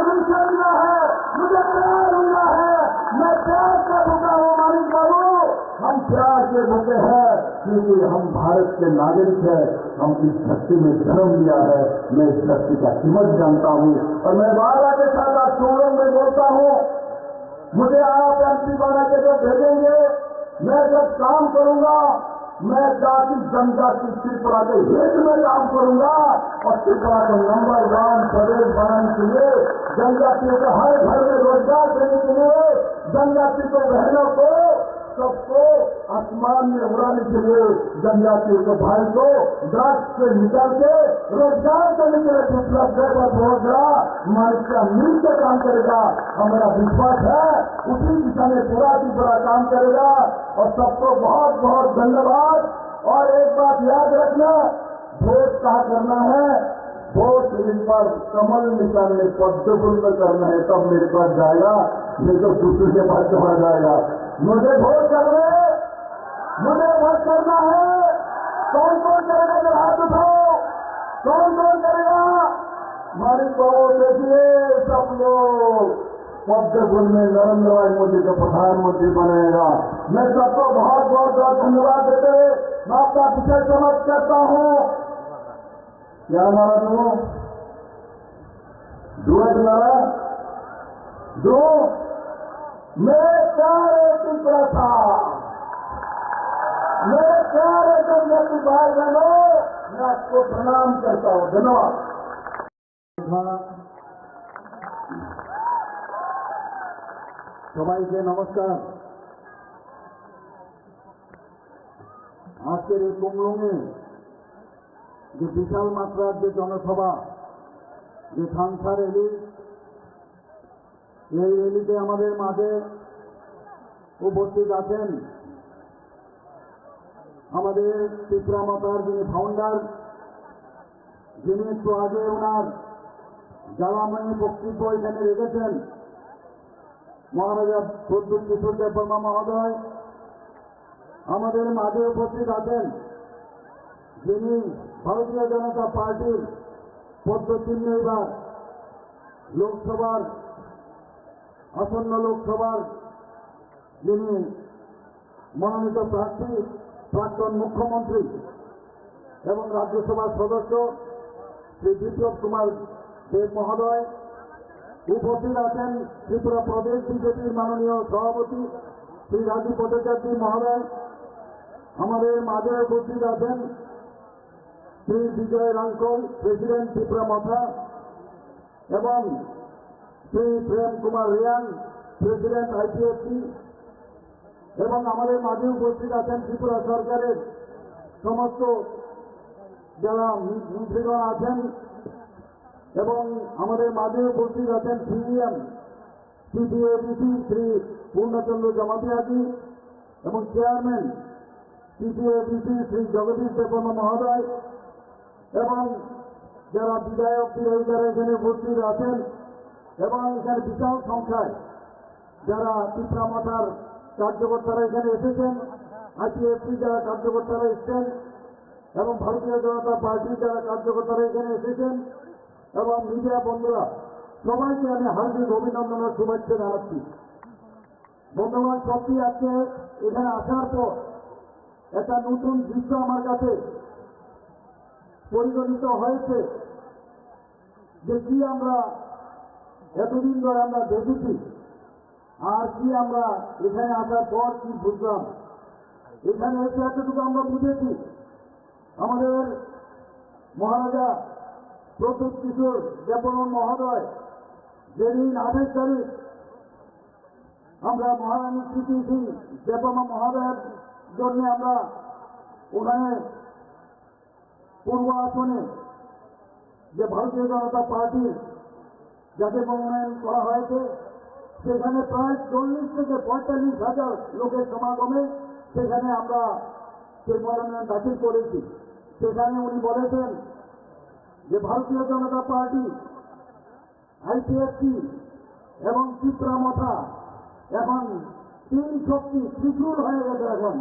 रिश्ता मिला है, मुझे प्यार मिला है। मैं प्यार का भूखा हूँ मानिक बाबू, हम प्यार के भूखे हैं क्योंकि हम भारत के नागरिक हैं, हम इस धरती में जन्म लिया है। मैं इस धरती का कीमत जानता हूँ, और मैं वादा के साथ आज सोलन में बोलता हूँ मुझे आप एमपी बना के जो भेजेंगे, मैं जब काम करूंगा मैं जाति जनजाति त्रिपुरा के हित में काम करूंगा, और त्रिपुरा को नंबर 1 प्रदेश बनाने के लिए, जनजातियों को हर घर में रोजगार देने के लिए, जनजाति को बहनों को सबको आसमान में उड़ाने के लिए, जनजातियों को भाई को ड्रग्स से निकाल के रोजगार करने के लिए विप्लव प्रोग्रा मानिक का मिलकर काम करेगा। हमारा विश्वास है उसी दिशा में पूरा की पूरा काम करेगा। और सबको बहुत बहुत धन्यवाद। और एक बात याद रखना, वोट कहा करना है, वोट इन पर कमल निशान में पद्म फूल में करना है, तब मेरे पास जाएगा, नहीं तो दूसरे के पास चला जाएगा। मुझे वोट करना है, मुझे वोट करना है। कौन कौन करेगा जरा हाथ उठाओ, कौन कौन करेगा? मानिक बाबू देखिए सब लोग पद्म में नरेंद्र भाई मोदी को प्रधानमंत्री बनाएगा। मैं सबको बहुत बहुत बहुत धन्यवाद देते हुए मैं आपका विषय समाप्त करता हूँ। क्या नारा दूं? डुएट नारा दो। मेरे प्यारे टुकड़ा था, मेरे प्यारे जनजाति भाई बहनों, मैं आपको प्रणाम करता हूँ। धन्यवाद। সবাইকে নমস্কার। আজকের এই কুমলুঙে যে বিশাল মাত্রার যে জনসভা, যে থানসা র্যালি, এই র্যালিতে আমাদের মাঝে উপস্থিত আছেন আমাদের ত্রিপুরা মাতার যিনি ফাউন্ডার, যিনি একটু আগে ওনার জ্বালাময়ী বক্তব্য এখানে রেখেছেন, মহারাজা প্রদ্যুৎ কিশোর দেববর্মা মহোদয়। আমাদের মাঝে উপস্থিত আছেন যিনি ভারতীয় জনতা পার্টির পদ্ধতির এবার লোকসভার আসন্ন লোকসভার যিনি মনোনীত প্রার্থী, প্রাক্তন মুখ্যমন্ত্রী এবং রাজ্যসভার সদস্য শ্রী বিপ্লব কুমার দেব মহোদয়। উপস্থিত আছেন ত্রিপুরা প্রদেশ বিজেপির মাননীয় সভাপতি শ্রী রাজীব ভট্টাচার্য মহোদয়। আমাদের মাঝে উপস্থিত আছেন শ্রী বিজয় রাঙ্কল, প্রেসিডেন্ট ত্রিপুরা মথা, এবং শ্রী প্রেম কুমার রিয়াং, প্রেসিডেন্ট আইপিএফসি। এবং আমাদের মাঝে উপস্থিত আছেন ত্রিপুরা সরকারের সমস্ত যারা মন্ত্রীগণ আছেন, এবং আমাদের মাঝে উপস্থিত আছেন সিএম সিপিএবিসি শ্রী পূর্ণচন্দ্র জমাতিয়াজি এবং চেয়ারম্যান সিপিএবিসি শ্রী জগদীশ দেববর্মা মহোদয়, এবং যারা বিধায়ক বিধায়িকারা এখানে উপস্থিত আছেন, এবং এখানে বিশাল সংখ্যায় যারা ত্রিপুরা মাতার কার্যকর্তারা এখানে এসেছেন, আইপিএফসি যারা কার্যকর্তারা এসেছেন, এবং ভারতীয় জনতা পার্টির যারা কার্যকর্তারা এখানে এসেছেন, এবং মিডিয়া বন্ধুরা, সবাইকে আমি হার্দিক অভিনন্দন ও শুভেচ্ছা জানাচ্ছি। বন্ধুগণ, সত্যি আজকে এখানে আসার পর একটা নতুন দৃশ্য আমার কাছে পরিগণিত হয়েছে, যে কি আমরা এতদিন ধরে আমরা দেখেছি আর কি আমরা এখানে আসার পর কি বুঝলাম। এখানে এসে এতটুকু আমরা বুঝেছি, আমাদের মহারাজা প্রদ্যুৎ কিশোর দেববর্মা মহোদয় যেদিন 28 তারিখ আমরা মহারানী স্মৃতি সিং দেববর্মা মহোদয়ের জন্য আমরা ওখানে পূর্ব আসনে যে ভারতীয় জনতা পার্টির যাকে মনোনয়ন করা হয়েছে, সেখানে প্রায় 40 থেকে 45,000 লোকের সমাগমে সেখানে আমরা সেই মনোনয়ন দাখিল করেছি। সেখানে উনি বলেছেন যে ভারতীয় জনতা পার্টি, আইপিএফসি এবং ত্রিপুরা মথা এখন তিন শক্তি ত্রিশূল হয়ে গেছে। এখন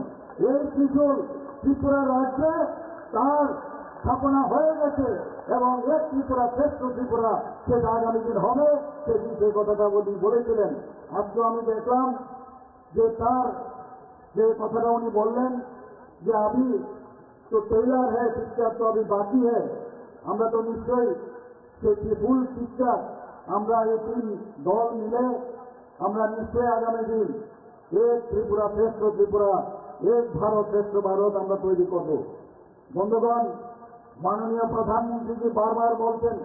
এই ত্রিশূল ত্রিপুরা রাজ্যে তার স্থাপনা হয়ে গেছে, এবং এক ত্রিপুরা শ্রেষ্ঠ ত্রিপুরা সেটা আগামী দিন হবে, সেদিন সেই কথাটা উনি বলেছিলেন। আজকে আমি দেখলাম যে তার যে কথাটা উনি বললেন যে अभी तो तैयार है, पिक्चर तो अभी बाकी है। আমরা তো নিশ্চয়ই সেই ফুল পিকচার আমরা এই তিন দল মিলে আমরা নিশ্চয়ই আগামী দিন এক ত্রিপুরা শ্রেষ্ঠ ত্রিপুরা, এক ভারত শ্রেষ্ঠ ভারত আমরা তৈরি করব। বন্ধুগণ, মাননীয় প্রধানমন্ত্রীজি বারবার বলছেন,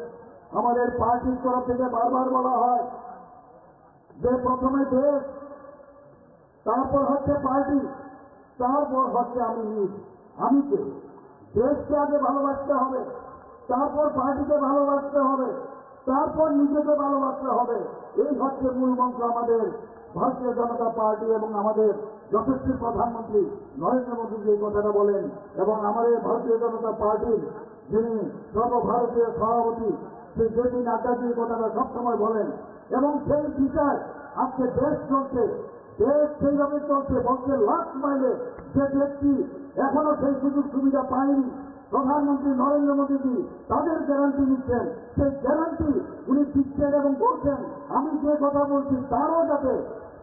আমাদের পার্টির তরফ থেকে বারবার বলা হয় যে প্রথমে দেশ, তারপর হচ্ছে পার্টি, তারপর হচ্ছে আমি নিজ। আমি কে? দেশকে আগে ভালোবাসতে হবে, তারপর পার্টিকে ভালোবাসতে হবে, তারপর নিজেকে ভালোবাসতে হবে। এই হচ্ছে মূল মন্ত্র আমাদের ভারতীয় জনতা পার্টি এবং আমাদের যশস্বী প্রধানমন্ত্রী নরেন্দ্র মোদী যে কথাটা বলেন, এবং আমাদের ভারতীয় জনতা পার্টির যিনি সর্বভারতীয় সভাপতি শ্রী জেপি নাড্ডাজি কথাটা সবসময় বলেন, এবং সেই বিচার আজকে দেশ চলছে, দেশ সেইভাবে চলছে। বলছে লাস্ট মাইলে যে ব্যক্তি এখনো সেই সুযোগ সুবিধা পায়নি, প্রধানমন্ত্রী নরেন্দ্র মোদীজি তাদের গ্যারান্টি নিচ্ছেন, সেই গ্যারান্টি উনি দিচ্ছেন এবং বলছেন আমি যে কথা বলছি তারও যাতে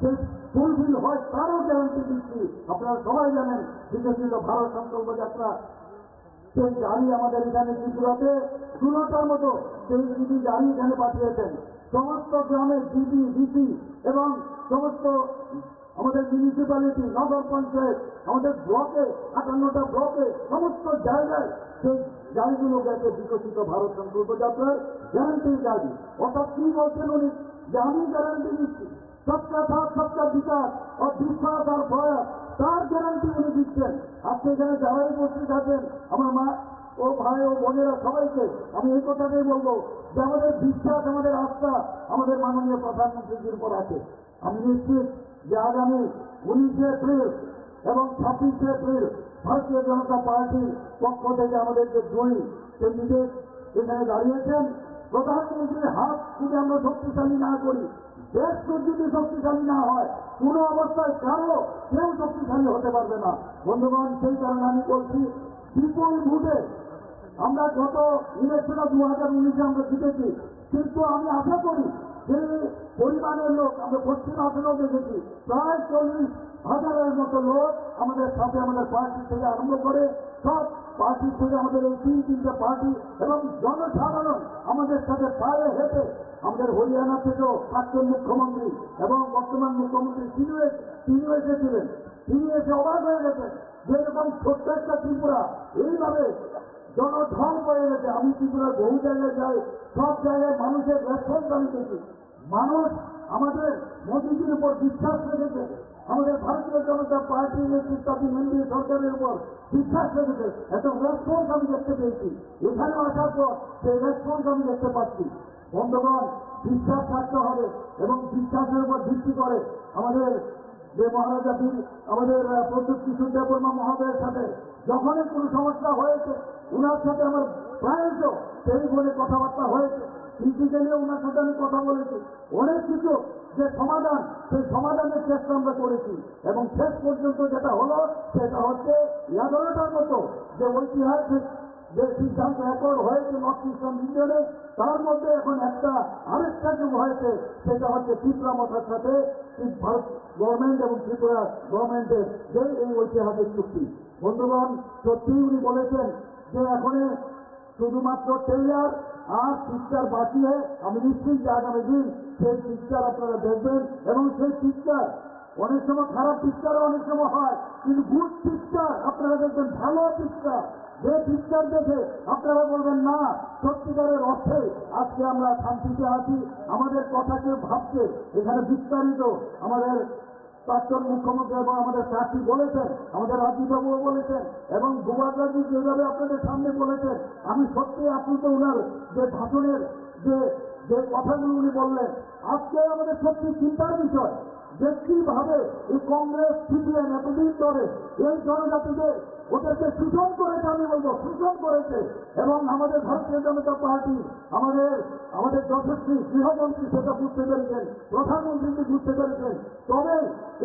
সেই ফুলফিল হয় তারও গ্যারান্টি দিচ্ছি। আপনারা সবাই জানেন বিকশিত ভারত সংকল্প যাত্রা সেই গাড়ি আমাদের এখানে ত্রিপুরাতে 16টার মতো সেই ইডি গাড়ি এখানে পাঠিয়েছেন। সমস্ত গ্রামের ডিডি ডিসি এবং সমস্ত আমাদের মিউনিসিপ্যালিটি নগর পঞ্চায়েত আমাদের ব্লকে 58টা ব্লকে সমস্ত জায়গায় সেই গাড়িগুলো গেছে বিকশিত ভারত সংকল্প যাত্রার গ্যারান্টির গাড়ি। অর্থাৎ কি বলছেন উনি যে আমি গ্যারান্টি দিচ্ছি সবকা সাথ সবকা বিকাশ ও বিশ্বাস আর প্রয়াস তার গ্যারান্টি উনি দিচ্ছেন। আজকে এখানে যারাই উপস্থিত আছেন আমার মা ও ভাই ও বোনেরা সবাইকে আমি এই কথাটাই বলবো যে আমাদের বিশ্বাস আমাদের আস্থা আমাদের মাননীয় প্রধানমন্ত্রীর উপর আছে। আমি নিশ্চিত যে আগামী 19শে এপ্রিল এবং 26শে এপ্রিল ভারতীয় জনতা পার্টির পক্ষ থেকে আমাদের যে জয়ী ক্যান্ডিডেট এখানে দাঁড়িয়েছেন প্রধানমন্ত্রীর হাত যদি আমরা শক্তিশালী না করি, দেশ যদি শক্তিশালী না হয় কোনো অবস্থায় কারো কেউ শক্তিশালী হতে পারবে না। বন্ধুগণ, সেই কারণে আমি বলছি বিপুল ভোটে আমরা গত ইলেকশনে 2019-এ আমরা জিতেছি, কিন্তু আমি আশা করি যে পরিমাণের লোক আমরা পশ্চিম আসনেও দেখেছি প্রায় 40,000-এর মতো লোক আমাদের সাথে আমাদের পার্টি থেকে আরম্ভ করে সব পার্টি থেকে আমাদের এই তিনটে পার্টি এবং জনসাধারণ আমাদের সাথে পায়ে হেঁটে আমাদের হরিয়ানা থেকেও প্রাক্তন মুখ্যমন্ত্রী এবং বর্তমান মুখ্যমন্ত্রী তিনিও এসেছিলেন। তিনি এসে অবাক হয়ে গেছেন যে এরকম ছোট্ট একটা ত্রিপুরা এইভাবে জনঢল হয়ে গেছে। আমি ত্রিপুরার বহু জায়গায় যাই, সব জায়গায় মানুষের রেসপন্স আমি দেখি। মানুষ আমাদের মোদীজির উপর বিশ্বাস রেখেছে, আমাদের ভারতীয় জনতা পার্টির নেতৃত্বাধীন এনডিএ সরকারের উপর বিশ্বাস রেখেছে। এত রেসপন্স আমি দেখতে পেয়েছি। এখানে আসার পর সেই রেসপন্স আমি দেখতে পাচ্ছি। বন্ধুগণ, বিশ্বাস থাকতে হবে এবং বিশ্বাসের উপর ভিত্তি করে আমাদের যে মহারাজা বীর আমাদের প্রদ্যুৎ কিশোর দেববর্মা মহোদয়ের সাথে যখনই কোনো সমস্যা হয়েছে উনার সাথে আমার প্রায়শ টেলিফোনে কথাবার্তা হয়েছে, ফিজিক্যালিও উনার সাথে আমি কথা বলেছি। অনেক কিছু যে সমাধান সেই সমাধানের চেষ্টা আমরা করেছি এবং শেষ পর্যন্ত যেটা হলো সেটা হচ্ছে 11টার মতো যে ঐতিহাসিক যে সিদ্ধান্ত অ্যাকর্ড হয়েছে নর্থ ইস্টার্ন রিজনে, তার মধ্যে এখন আরেকটা যুগ হয়েছে, সেটা হচ্ছে ত্রিপুরা মথার সাথে ভারত গভর্নমেন্ট এবং ত্রিপুরা গভর্নমেন্টের যে এই ঐতিহাসিক চুক্তি। বন্ধুগণ, সত্যিই উনি বলেছেন যে এখন শুধুমাত্র টেইলার আর পিকচার বাকি হয়। আমি নিশ্চিত যে আগামী দিন সেই পিকচার আপনারা দেখবেন এবং সেই পিকচার অনেক সময় খারাপ পিকচারও অনেক সময় হয়, কিন্তু গুড পিকচার আপনারা দেখবেন, ভালো পিকচার যে পিকচার দেখে আপনারা বলবেন না সত্যিকারের অর্থে আজকে আমরা শান্তিতে আছি, আমাদের কথা কেউ ভাবছে। এখানে বিস্তারিত আমাদের প্রাক্তন মুখ্যমন্ত্রী এবং আমাদের প্রার্থী বলেছেন, আমাদের রাজীববাবুও বলেছেন এবং দুবারজি যেভাবে আপনাদের সামনে বলেছেন, আমি সত্যি আপ্লুত ওনার যে ভাষণের যে কথাগুলো উনি বললেন। আজকে আমাদের সত্যি চিন্তার বিষয় যে কিভাবে এই কংগ্রেস সিপিএম এতদিন ধরে এই জনজাতিদের ওদেরকে শোষণ করেছে, আমি বলবো শোষণ করেছে। এবং আমাদের ভারতীয় জনতা পার্টি আমাদের যশস্বী গৃহমন্ত্রী সেটা বুঝতে পেরেছেন, প্রধানমন্ত্রীকে বুঝতে পেরেছেন। তবে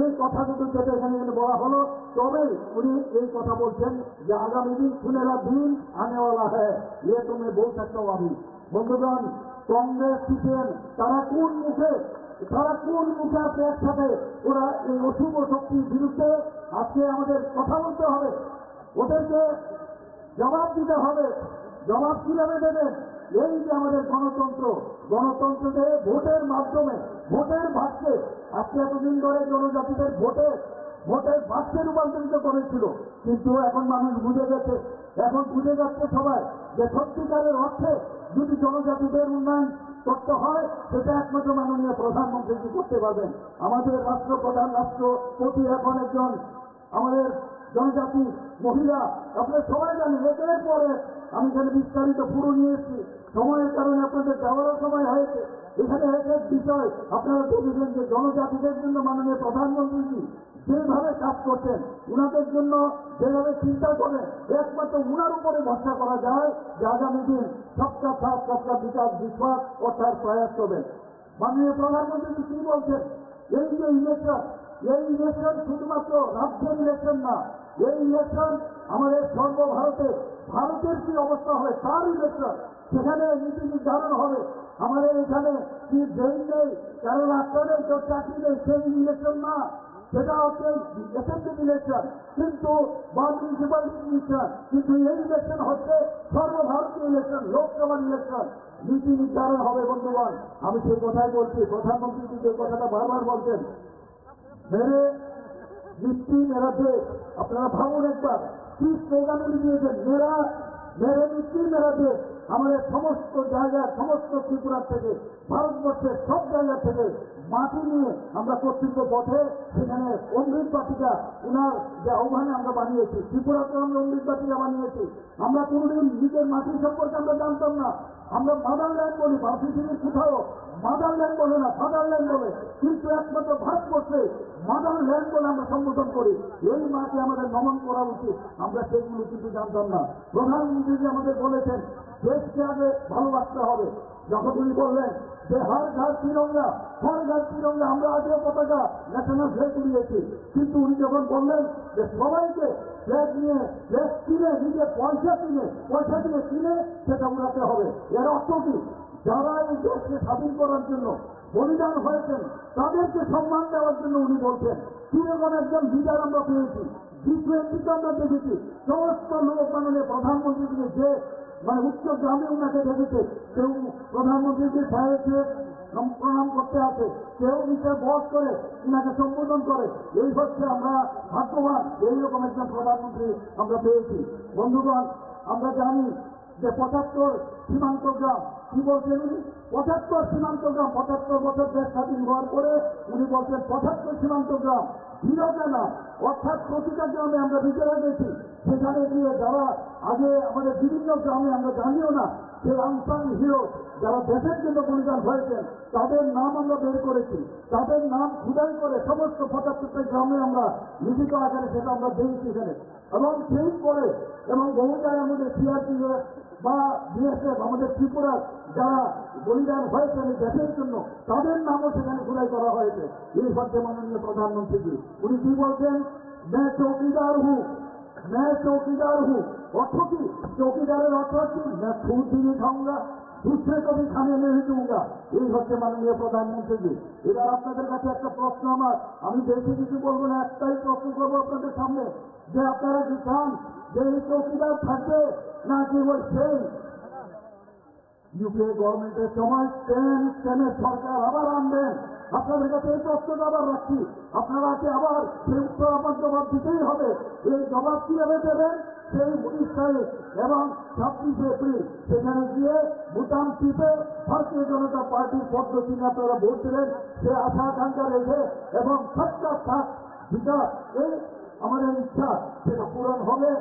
এই কথাগুলো যেটা এখানে বলা হলো, তবে উনি এই কথা বলছেন যে আগামী দিন সুনেরা দিন আনেওয়ালা হ্যাঁ, ইয়ে তুমি বল सकता हूं আমি। বন্ধুগণ, কংগ্রেস সিপিএম তারা কোন মুখে একসাথে ওরা এই অশুভ শক্তির বিরুদ্ধে আজকে আমাদের কথা বলতে হবে, ওদেরকে জবাব দিতে হবে। জবাব কিভাবে দেবেন? এই যে আমাদের গণতন্ত্রকে ভোটের মাধ্যমে ভোটের ভাগকে আজকে এতদিন ধরে জনজাতিদের ভোটের ভাগকে রূপান্তরিত করেছিল, কিন্তু এখন মানুষ বুঝে যাচ্ছে সবাই যে সত্যিকারের অর্থে যদি জনজাতিদের উন্নয়ন করতে হয় সেটা একমাত্র মাননীয় প্রধানমন্ত্রী করতে পারবেন। আমাদের রাষ্ট্রপ্রধান রাষ্ট্রপতি এখন একজন আমাদের জনজাতি মহিলা, আপনারা সবাই জানেন। একের পরে আমি এখানে বিস্তারিত পুরো নিয়ে এসেছি, সময়ের কারণে আপনাদের যাওয়ারও সময় হয়েছে। এখানে এক বিষয় আপনারা দেখেছেন যে জনজাতিদের জন্য মাননীয় প্রধানমন্ত্রী যেভাবে কাজ করছেন, উনাদের জন্য যেভাবে চিন্তা করেন, একমাত্র উনার উপরে ভরসা করা যায় যে আগামী দিন সবকা সাথ সবকা বিকাশ বিশ্বাস ও তার প্রয়াস করবেন। মাননীয় প্রধানমন্ত্রী কি বলছেন? এই যে ইলেকশন শুধুমাত্র রাজ্যের ইলেকশন না, এই ইলেকশন আমাদের সর্বভারতে ভারতের কি অবস্থা হবে তার ইলেকশন, সেখানে নীতি নির্ধারণ হবে। আমাদের এখানে কি ড্রেন নেই, কারো রাস্তা নেই, কেউ চাকরি নেই, সেই ইলেকশন না, সেটা হচ্ছে অ্যাসেম্বলি ইলেকশন কিন্তু বা মিউনিসিপ্যালিটি ইলেকশন। কিন্তু এই ইলেকশন হচ্ছে সর্বভারতীয় ইলেকশন, লোকসভার ইলেকশন। নীতি নির্ধারণ হবে বন্ধুগণ। আমি সেই কথাই বলছি, প্রধানমন্ত্রী যে কথাটা বারবার বলছেন, মেরে মিষ্টি মেরা দেশ। আপনারা ভাবুন একবার কি স্লোগান উনি দিয়েছেন, মেরে মিষ্টি মেরা দেশ। আমাদের সমস্ত জায়গার, সমস্ত ত্রিপুরা থেকে, ভারতবর্ষের সব জায়গা থেকে মাটি নিয়ে আমরা কর্তৃত্ব পথে সেখানে অমৃত বাটিকা উনার যে আহ্বানে আমরা বানিয়েছি, ত্রিপুরাতে আমরা অমৃত বাটিকা বানিয়েছি। আমরা কোনোদিন নিজের মাটি সম্পর্কে আমরা জানতাম না, আমরা মাদারল্যান্ড বলি, পৃথিবীর কোথাও মাদারল্যান্ড বলে না, ফাদারল্যান্ড বলে, কিন্তু একমাত্র ভারতবর্ষে মাদারল্যান্ড বলে আমরা সম্বোধন করি। এই মাকে আমাদের নমন করা উচিত, আমরা সেগুলো কিন্তু জানতাম না। প্রধানমন্ত্রী আমাদের বলেছেন দেশকে আগে ভালোবাসতে হবে। যখন উনি বললেন যে হর ঘর তিরঙ্গা, হর ঘর তিরঙ্গা, আমরা আজও পতাকা ন্যাশনাল ফ্ল্যাগ উড়িয়েছি, কিন্তু উনি যখন বললেন যে সবাইকে ফ্ল্যাগ নিয়ে, ফ্ল্যাগ কিনে, নিজের পয়সা দিয়ে কিনে সেটা উড়াতে হবে, এর অর্থ কি? যারা এই দেশকে স্বাধীন করার জন্য বলিদান হয়েছেন তাদেরকে সম্মান দেওয়ার জন্য উনি বলছেন। কিরকম একজন লিডার আমরা পেয়েছি, G20 আমরা দেখেছি, সমস্ত লোক মাননীয় প্রধানমন্ত্রীকে যে উচ্চ গ্রামে উনাকে দেখেছে, কেউ প্রধানমন্ত্রীকে সাহেবকে প্রণাম করতে আসে, কেউ নিচে বস করে উনাকে সম্বোধন করে। এই হচ্ছে আমরা ভাগ্যবান, এইরকম একজন প্রধানমন্ত্রী আমরা পেয়েছি। বন্ধুগণ, আমরা জানি যে 75 সীমান্ত গ্রাম, কি বলছেন উনি? 75 সীমান্ত গ্রাম, 75 বছর দেশ স্বাধীন হওয়ার পরে উনি বলছেন 75 সীমান্ত গ্রাম ধীরতা না, অর্থাৎ প্রতিটা গ্রামে আমরা বিচারা গেছি, সেখানে গিয়ে যারা আগে আমাদের বিভিন্ন গ্রামে আমরা জানিও না যে আনসাং হিরো যারা দেশের জন্য বলিদান হয়েছেন তাদের নাম আমরা বের করেছি, তাদের নাম খুদাই করে সমস্ত 75টা গ্রামে আমরা লিখিত আকারে সেটা আমরা দিয়েছি এখানে। এবং সেই পরে এবং বহু জায়গায় আমাদের সিআরপিএফ বা বিএসএফ, আমাদের ত্রিপুরার যারা বলিদান হয়েছেন এই দেশের জন্য, তাদের নামও সেখানে খোদাই করা হয়েছে। এই হচ্ছে মাননীয় প্রধানমন্ত্রীজি। উনি কি বলছেন? मैं चौकीदार हूँ। অর্থ কি? চৌকিদারের অর্থ কি? मैं खुद भी नहीं खाऊंगा, दूसरे को भी खाने नहीं दूंगा। এই হচ্ছে মাননীয় প্রধানমন্ত্রীজি। এবার আপনাদের কাছে একটা প্রশ্ন আমার, আমি বেশি কিছু বলবো না, একটাই প্রশ্ন করবো আপনাদের সামনে, যে আপনারা কি চান যে এই চৌকিদার থাকবে নাকি ওই সেই ইউপিএ গভর্নমেন্টের সময় কেনের সরকার আবার আনবেন? আপনাদের কাছে এই প্রশ্নটা আবার রাখছি, আপনারা কি আবার সেই উত্তর আমার জবাব দিতেই হবে। এই জবাব কিভাবে দেবেন? সেই 19 তারিখ এবং 26 এপ্রিল সেখানে গিয়ে ভুটান টিপে ভারতীয় জনতা পার্টির পদ্ধতি আপনারা ভোট দেবেন, সে আশা আকাঙ্ক্ষা রেখে এবং সবটা সাত বিকাশ, এই আমাদের ইচ্ছা সেটা পূরণ হবে।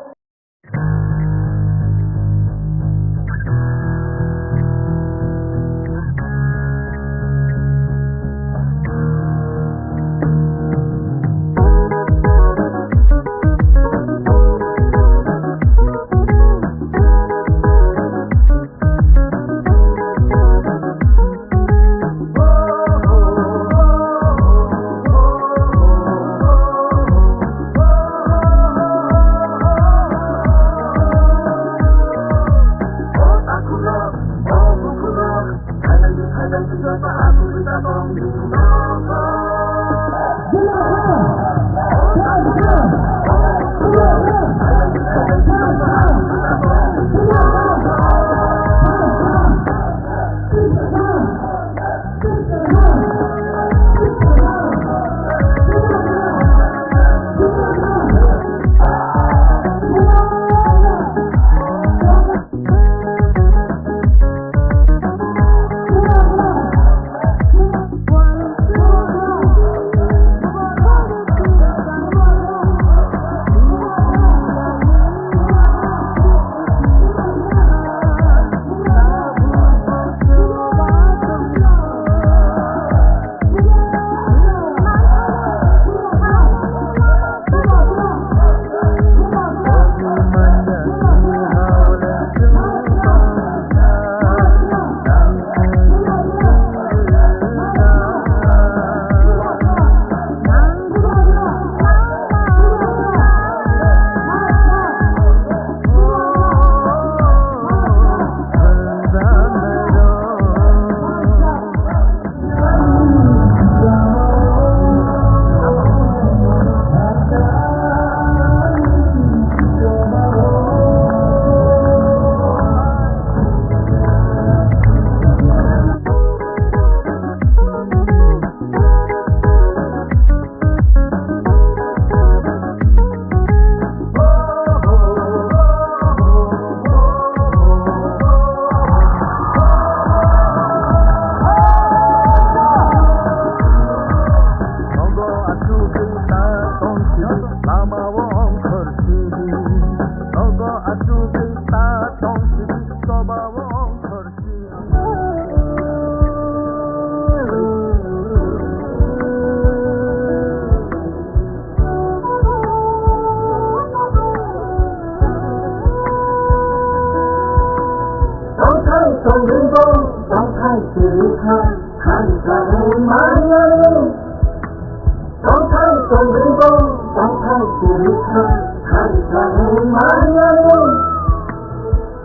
Sumberbo, Sangkang Purika, Kantang Mariano,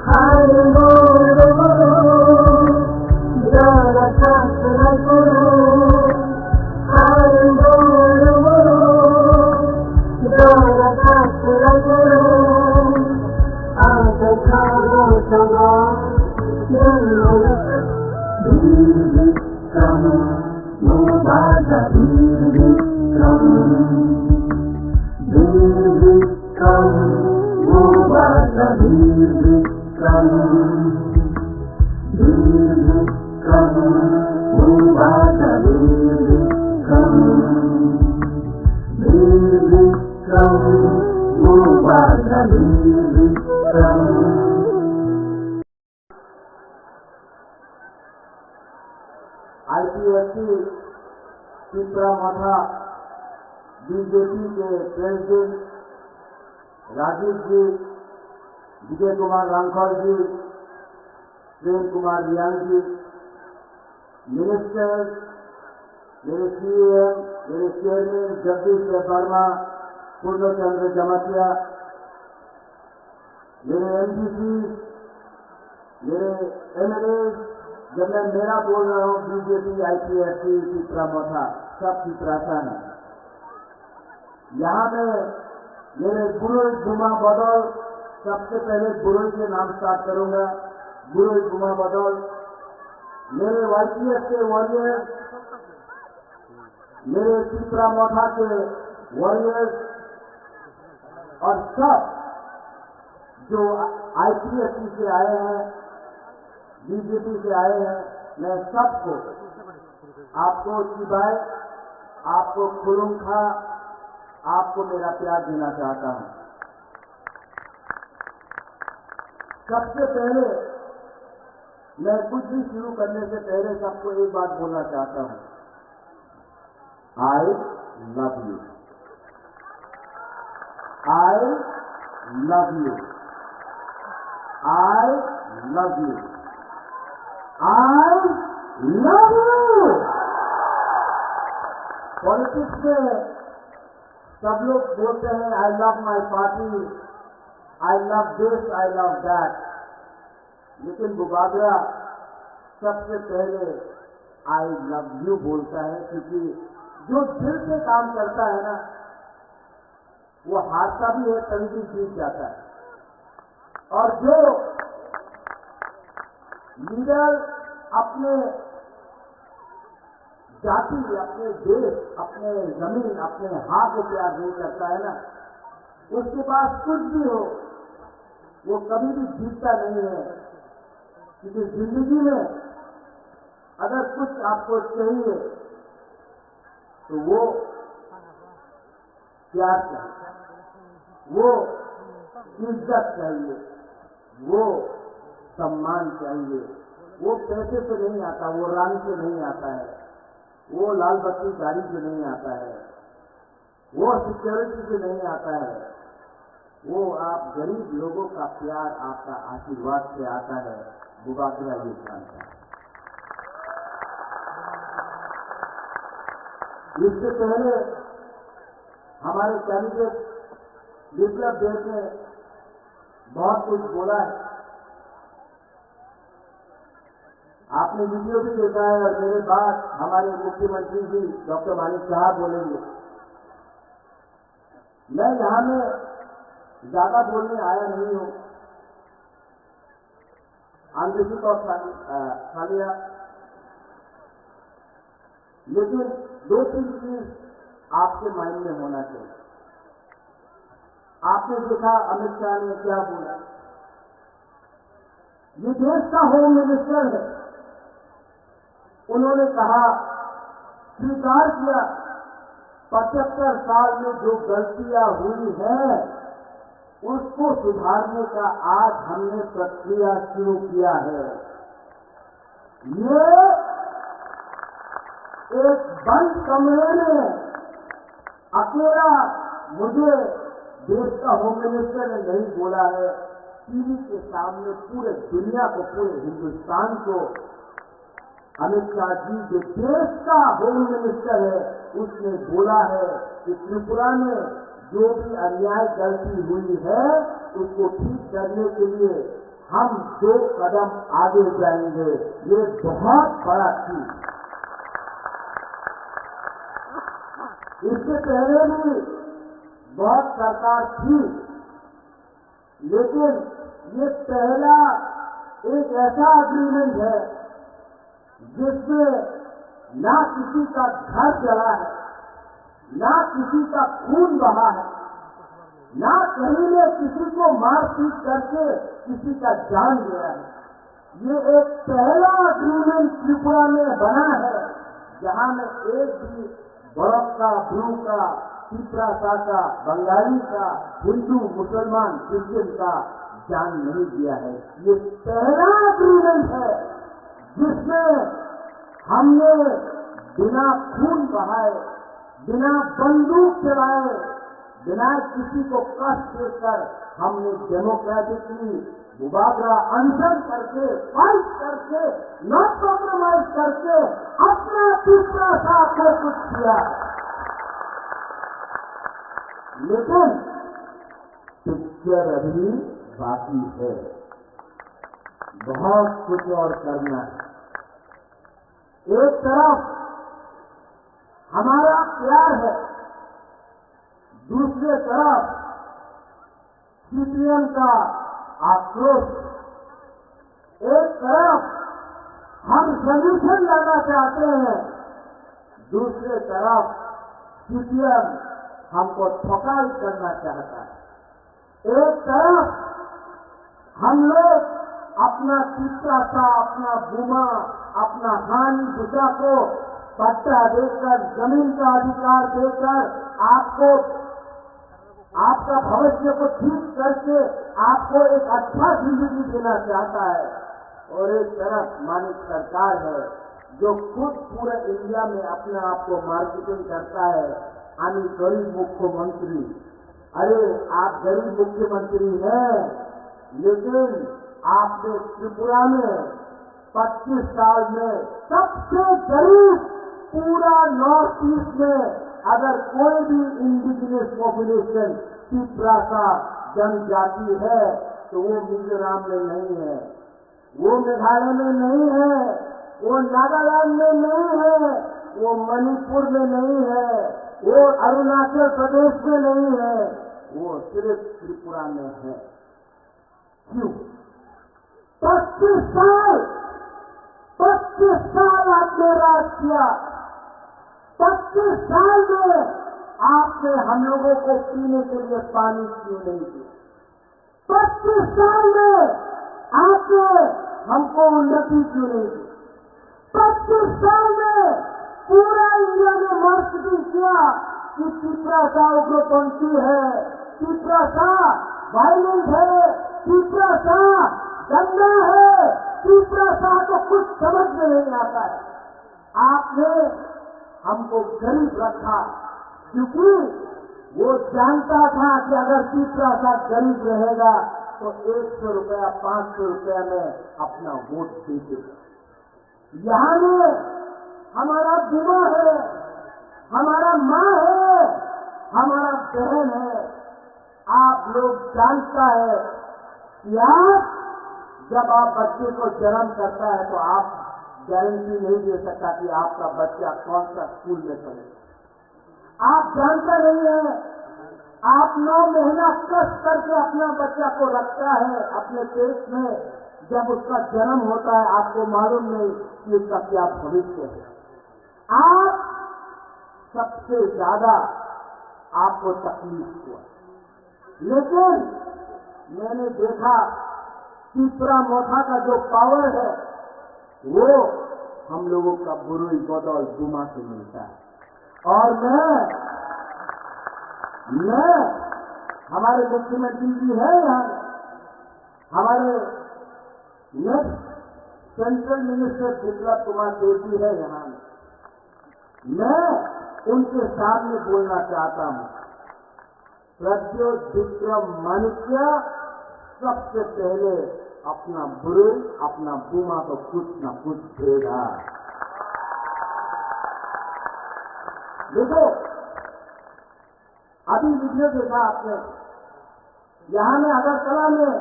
Harimo, Dara Kasraguru, Harimo, Dara Kasraguru, Adakaro Sanga, Vikram, Mubada Vikram, Vikram, Mubada Vikram, Vikram, Mubada Vikram, Vikram, Mubada Vikram. IPFC Pipra मथा बीजेपी के प्रेसिडेंट राजीव जी, विजय कुमार रांखल जी, प्रेम कुमार रियांग जी, मिनिस्टर, मेरे सीएम, मेरे चेयरमैन जगदीश वर्मा, पूर्ण चंद्र जमातिया, मेरे MDC, मेरे MLA, जब मैं मेरा बोल रहा हूं बीजेपी आईपीएफसी पिपरा मथा सब पिपरासा है। यहां में मेरे गुरुज गुमा बदौल, सबसे पहले गुरुज के नाम स्टार्ट करूंगा। गुरुज गुमा बदौल, मेरे वाईपीएफ के वॉरियर्स, मेरे पिपरा मथा के वॉरियर्स और सब जो आईपीएफसी से आए हैं, बीजेपी से आए हैं, मैं सबको, आपको शिवाय, आपको खुलूंखा, आपको मेरा प्यार देना चाहता हूं। सबसे पहले मैं कुछ भी शुरू करने से पहले सबको एक बात बोलना चाहता हूं, I love you, I love you, I love you, I love you. Politics में सब लोग बोलते हैं I love my party, I love this, I love that, लेकिन बुबागरा सबसे पहले आई लव यू बोलता है, क्योंकि जो दिल से काम करता है ना, वो हारता भी है, कभी भी जीत जाता है। और जो लीडर अपने जाति, अपने देश, अपने जमीन, अपने हाथ को प्यार नहीं करता है ना, उसके पास कुछ भी हो वो कभी भी जीतता नहीं है। क्योंकि जिंदगी में अगर कुछ आपको चाहिए तो वो प्यार चाहिए, वो इज्जत चाहिए, वो सम्मान चाहिए। वो पैसे से नहीं आता, वो रंग से नहीं आता है, वो लाल बत्ती गाड़ी से नहीं आता है, वो सिक्योरिटी से नहीं आता है, वो आप गरीब लोगों का प्यार, आपका आशीर्वाद से आता है। बुबागरा ये जानता है। इससे पहले हमारे कैंडिडेट विप्लव देव ने बहुत कुछ बोला है, आपने वीडियो भी देखा है, और मेरे बाद हमारे मुख्यमंत्री जी डॉक्टर मानिक साहब बोलेंगे। मैं यहां में ज्यादा बोलने आया नहीं हूं, आंतरिक और खालिया, लेकिन दो तीन चीज आपके माइंड में होना चाहिए। आपने देखा अमित शाह ने क्या बोला, ये देश का होम मिनिस्टर है, उन्होंने कहा, स्वीकार किया 75 साल में जो गलतियां हुई हैं उसको सुधारने का आज हमने प्रक्रिया शुरू किया है। ये एक बंद कमरे में अकेला मुझे देश का होम मिनिस्टर ने नहीं बोला है, टीवी के सामने पूरे दुनिया को, पूरे हिंदुस्तान को अमित शाह जी जो देश का होम मिनिस्टर है, उसने बोला है कि त्रिपुरा में जो भी अन्याय गलती हुई है उसको ठीक करने के लिए हम 2 कदम आगे जाएंगे। ये बहुत बड़ा चीज। इससे पहले भी बहुत सरकार थी, लेकिन ये पहला एक ऐसा अग्रीमेंट है जिसमें ना किसी का घर जला है, ना किसी का खून बहा है, ना कहीं ने किसी को मारपीट करके किसी का जान गया है। ये एक पहला अग्रीमेंट त्रिपुरा में बना है जहां में एक भी बड़क का, ब्रू का, तिपरासा का, बंगाली का, हिंदू, मुसलमान, क्रिश्चियन का जान नहीं दिया है। ये पहला अग्रीमेंट है जिसमें हमने बिना खून बहाए, बिना बंदूक चलाए, बिना किसी को कष्ट देकर हमने डेमोक्रेटिकली मुबादला अनशन करके, फाइट करके, नॉट कॉम्प्रोमाइज करके अपना तीसरा साथ सब कुछ किया। लेकिन पिक्चर अभी बाकी है, बहुत कुछ और करना है। एक तरफ हमारा प्यार है, दूसरे तरफ सीपीएम का आक्रोश। एक तरफ हम सॉल्यूशन लाना चाहते हैं, दूसरे तरफ सीपीएम हमको ठोकाई करना चाहता है। एक तरफ हम लोग अपना तिपरासा, अपना बुमा, अपना हानि दिशा को पट्टा देकर, जमीन का अधिकार देकर आपको, आपका भविष्य को ठीक करके आपको एक अच्छा जिंदगी देना चाहता है। और एक तरफ मानिक सरकार है जो खुद पूरे इंडिया में अपने आप को मार्केटिंग करता है, यानी गरीब मुख्यमंत्री। अरे आप गरीब मुख्यमंत्री हैं, लेकिन आपने त्रिपुरा में 25 साल में सबसे गरीब पूरा नॉर्थ ईस्ट में अगर कोई भी इंडिजिनियस पॉपुलेशन तिपरासा जनजाति है तो वो मिजोरम में नहीं है, वो मेघालय में नहीं है, वो नागालैंड में नहीं है, वो मणिपुर में नहीं है, वो अरुणाचल प्रदेश में नहीं है, वो सिर्फ त्रिपुरा में है। क्यों? 25 साल आपने राज किया। 25 साल में आपने हम लोगों को पीने के लिए पानी क्यों नहीं दिया? 25 साल में आपने हमको उन्नति क्यों नहीं दी? 25 साल में पूरा इंडिया में मार्केटिंग किया कि तिपरासा उग्रपंथी है, तिपरासा वायलेंट है, तिपरासा गंदा है, तिपरासा को कुछ समझ में नहीं आता है। आपने हमको गरीब रखा क्योंकि वो जानता था कि अगर तिपरासा गरीब रहेगा तो 100 रुपया, 500 रुपया में अपना वोट दे देगा। यहाँ में हमारा बुआ है, हमारा माँ है, हमारा बहन है। आप लोग जानता है कि आप जब आप बच्चे को जन्म करता है तो आप गारंटी नहीं दे सकता कि आपका बच्चा कौन सा स्कूल में पढ़ेगा। आप जानता नहीं है, आप 9 महीना कष्ट करके अपना बच्चा को रखता है अपने पेट में, जब उसका जन्म होता है आपको मालूम नहीं कि उसका क्या भविष्य है। आप सबसे ज्यादा आपको तकलीफ हुआ, लेकिन मैंने देखा तीसरा मोथा का जो पावर है वो हम लोगों का बुरुई बदौल दुमा से मिलता है। और मैं हमारे मुख्यमंत्री जी है यहाँ, हमारे next central minister Biplab Kumar Deb ji है यहाँ। मैं उनके सामने बोलना चाहता हूँ, प्रद्योत विक्रम माणिक्य सबसे पहले अपना बुरुई, अपना बुमा को कुछ न कुछ देगा। देखो, अभी वीडियो देखा आपने, यहां में अगरतला में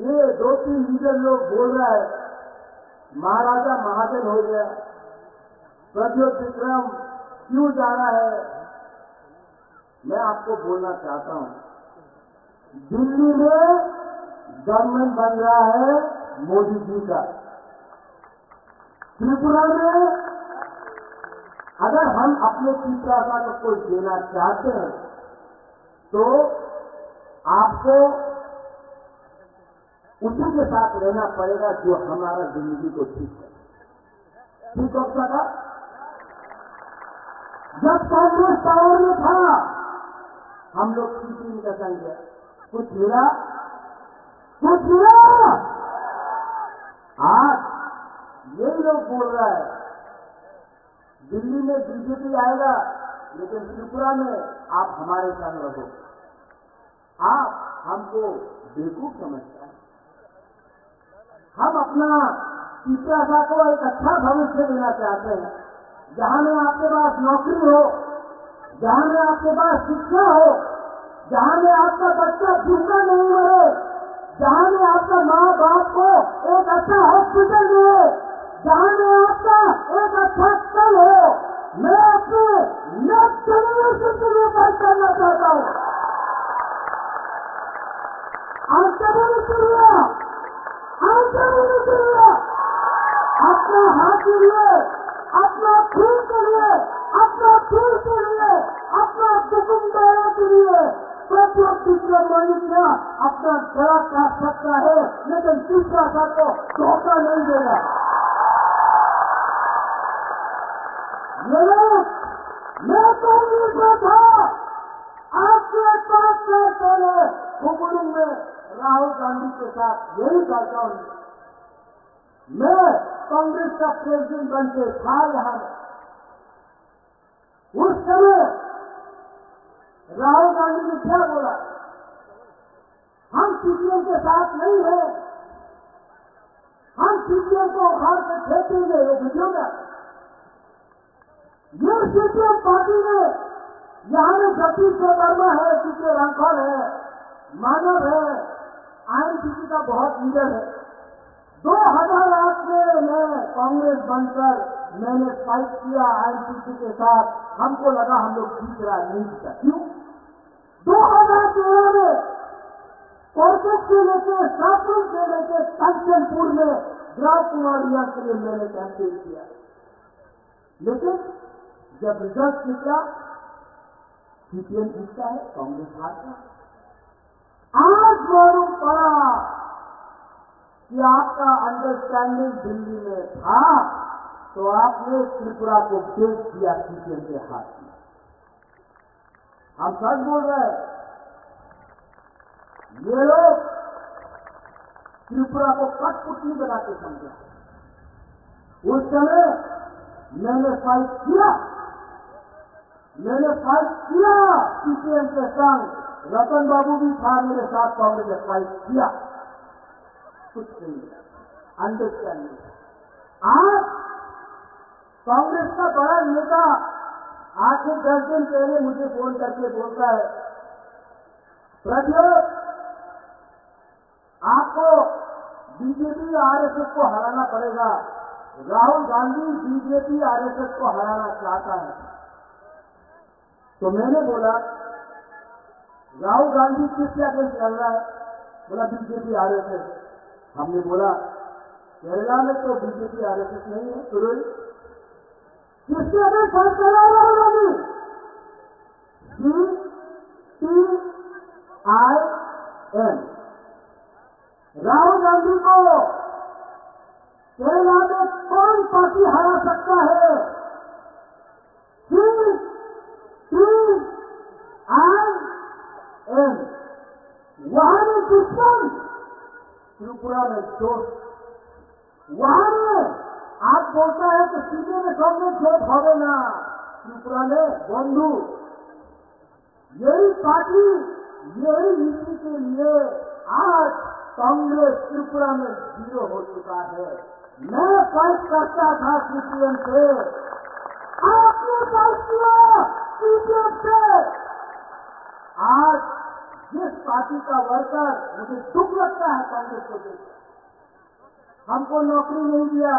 ये 2-3 लीडर लोग बोल रहा है महाराजा महाजन हो गया, प्रज्योत विक्रम क्यों जा रहा है। मैं आपको बोलना चाहता हूं, दिल्ली में गवर्नमेंट बन रहा है मोदी जी का। त्रिपुरा में अगर हम अपने पिछड़ा को कोई देना चाहते हैं तो आपको उसी के साथ रहना पड़ेगा जो हमारा जिंदगी को ठीक है। ठीक हो सका? जब कांग्रेस पावर में था हम लोग सीपीएम का संग गए, कुछ मिला? कुछ मिला? आज यही लोग बोल रहा है दिल्ली में बीजेपी आएगा लेकिन त्रिपुरा में आप हमारे संग रहो। आप हमको बेवकूफ समझते हैं। हम अपना पिछड़ा को एक अच्छा भविष्य देना चाहते हैं, जहां में आपके पास नौकरी हो, जहां में आपके पास शिक्षा हो, जहां में आपका बच्चा भूखा नहीं मरे, जहां में आपका माँ बाप को एक अच्छा हॉस्पिटल मिले, जहां में आपका एक अच्छा कल हो। मैं अपने नेक्स्ट जनरेशन के लिए बात करना चाहता हूं। अपना हाथ के लिए, अपना खून के लिए, अपना खून के लिए, अपना दुकानदारों के लिए प्रत्येक दूसरे मनुष्य अपना गला काट सकता है लेकिन दूसरा साथ को धोखा नहीं देगा। ये लोग, मैं कांग्रेस में था, आपके 5 साल पहले हुबुलुंग में राहुल गांधी के साथ यही करता हूं। मैं कांग्रेस का प्रेसिडेंट बन के था यहां। उस समय राहुल गांधी ने क्या बोला? हम सीपीएम के साथ नहीं है, हम सीपीएम को उखाड़ के फेंकेंगे। वो वीडियो में ये सीपीएम पार्टी ने यहां में जगदीश वर्मा है, सीपीएम रामपाल है, मानव है, आईएनसीसी का बहुत लीडर है। 2008 में मैं कांग्रेस बनकर मैंने फाइट किया आईएनसीसी के साथ। हमको लगा हम लोग जीत रहा, नहीं जीता। क्यों? 2013 में कोरपुर से लेकर शाहपुर से लेकर कंचनपुर में ग्राम कुमारिया के लिए मैंने कैंपेन किया, लेकिन जब रिजल्ट निकला सीपीएम जीतता है, कांग्रेस हारता है। आज मालूम पड़ा कि आपका अंडरस्टैंडिंग दिल्ली में था तो आपने त्रिपुरा को बेच दिया सीपीएम के हाथ में। हम सच बोल रहे हैं, ये लोग त्रिपुरा को कठपुतली बना के समझा। उस समय मैंने फाइट किया, मैंने फाइट किया सीपीएम के संग। रतन बाबू भी था मेरे साथ, कांग्रेस ने फाइट किया, कुछ नहीं अंडरस्टैंडिंग। आज कांग्रेस का बड़ा नेता आज से 10 दिन पहले मुझे फोन करके बोलता है, प्रज्योत आपको बीजेपी आरएसएस को हराना पड़ेगा। राहुल गांधी बीजेपी आरएसएस को हराना चाहता है। तो मैंने बोला राहुल गांधी किसके अगेंस्ट चल रहा है? बोला बीजेपी आरएसएस। हमने बोला केरला में तो बीजेपी आरएसएस नहीं है, तो किसके अगेंस्ट फाइट कर रहा है राहुल गांधी? CPIM। राहुल गांधी को केरला में कौन पार्टी हरा सकता है? CPIM। वहां में दुश्मन, त्रिपुरा में दोस्त। वहां में आप बोलता है कि सीधे में कांग्रेस जोत होवे ना, त्रिपुरा में बंधु। यही पार्टी, यही नीति के लिए आज कांग्रेस त्रिपुरा में 0 हो चुका है। मैं फाइट करता था सीपीएम से, आपने फाइट किया, पार्टी का वर्कर, मुझे दुख लगता है कांग्रेस को देखकर। हमको नौकरी नहीं दिया,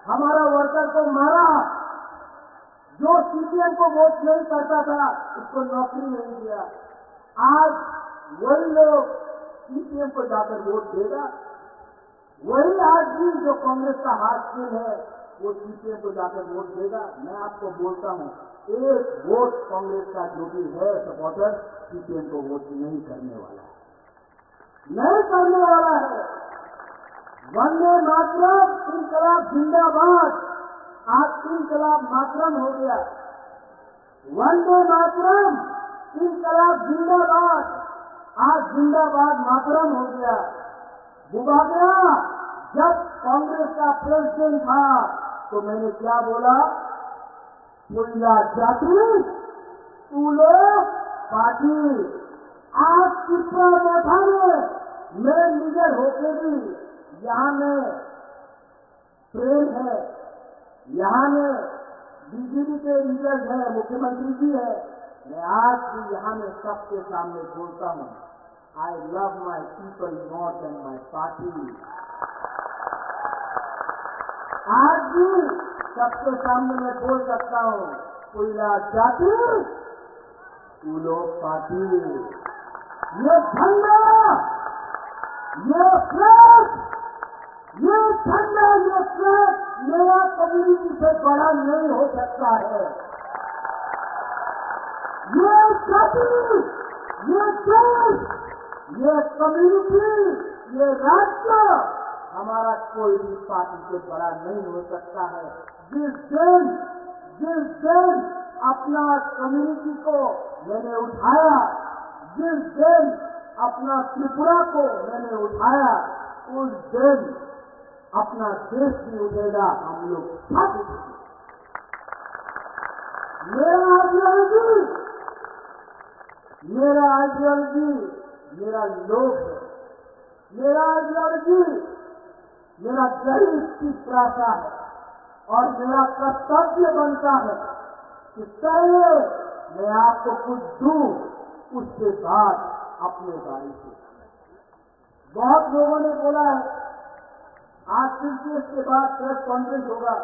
हमारा वर्कर को मारा, जो सीपीएम को वोट नहीं करता था उसको नौकरी नहीं दिया। आज वही लोग सीपीएम को जाकर वोट देगा, वही आज भी जो कांग्रेस का हाशिल है वो सीपीएम को जाकर वोट देगा। मैं आपको बोलता हूं, एक वोट कांग्रेस का जो भी है सपोर्टर सीपीएम को वोट नहीं करने वाला है, नहीं करने वाला है। वंदे मातरम, इनकलाब जिंदाबाद, आज इनकलाब मातरम हो गया। वंदे मातरम, इनकलाब जिंदाबाद, आज जिंदाबाद मातरम हो गया। बुबागया, जब कांग्रेस का प्रेसिडेंट था तो मैंने क्या बोला? मुल्ला जाति तूलो पार्टी। आज चित्रा बैठा में मैं लीडर होके भी यहाँ में प्रेम है, यहाँ में बीजेपी के लीडर है, मुख्यमंत्री जी है। मैं आज भी यहाँ में सबके सामने बोलता हूँ, I love my people more than my party. आज भी सबके सामने मैं बोल सकता हूँ, कोयला जाति तू लोग पार्टी। ये झंडा, ये फ्लैग, ये झंडा, ये फ्लैग मेरा कम्युनिटी से बड़ा नहीं हो सकता है। ये जाति, ये देश, ये कम्युनिटी, ये राज्य हमारा कोई भी पार्टी से बड़ा नहीं हो सकता है। जिस दिन अपना कम्युनिटी को मैंने उठाया, जिस दिन अपना त्रिपुरा को मैंने उठाया, उस दिन अपना देश भी उठेगा। हम लोग साथ उठेंगे। मेरा आइडियोलॉजी मेरा लोग है, मेरा आइडियोलॉजी मेरा गरीब की प्रार्थना है और मेरा कर्तव्य बनता है कि पहले मैं आपको कुछ दूं, उसके बाद अपने बारे से। बहुत लोगों ने बोला है आज फिर इसके बाद प्रेस कॉन्फ्रेंस होगा,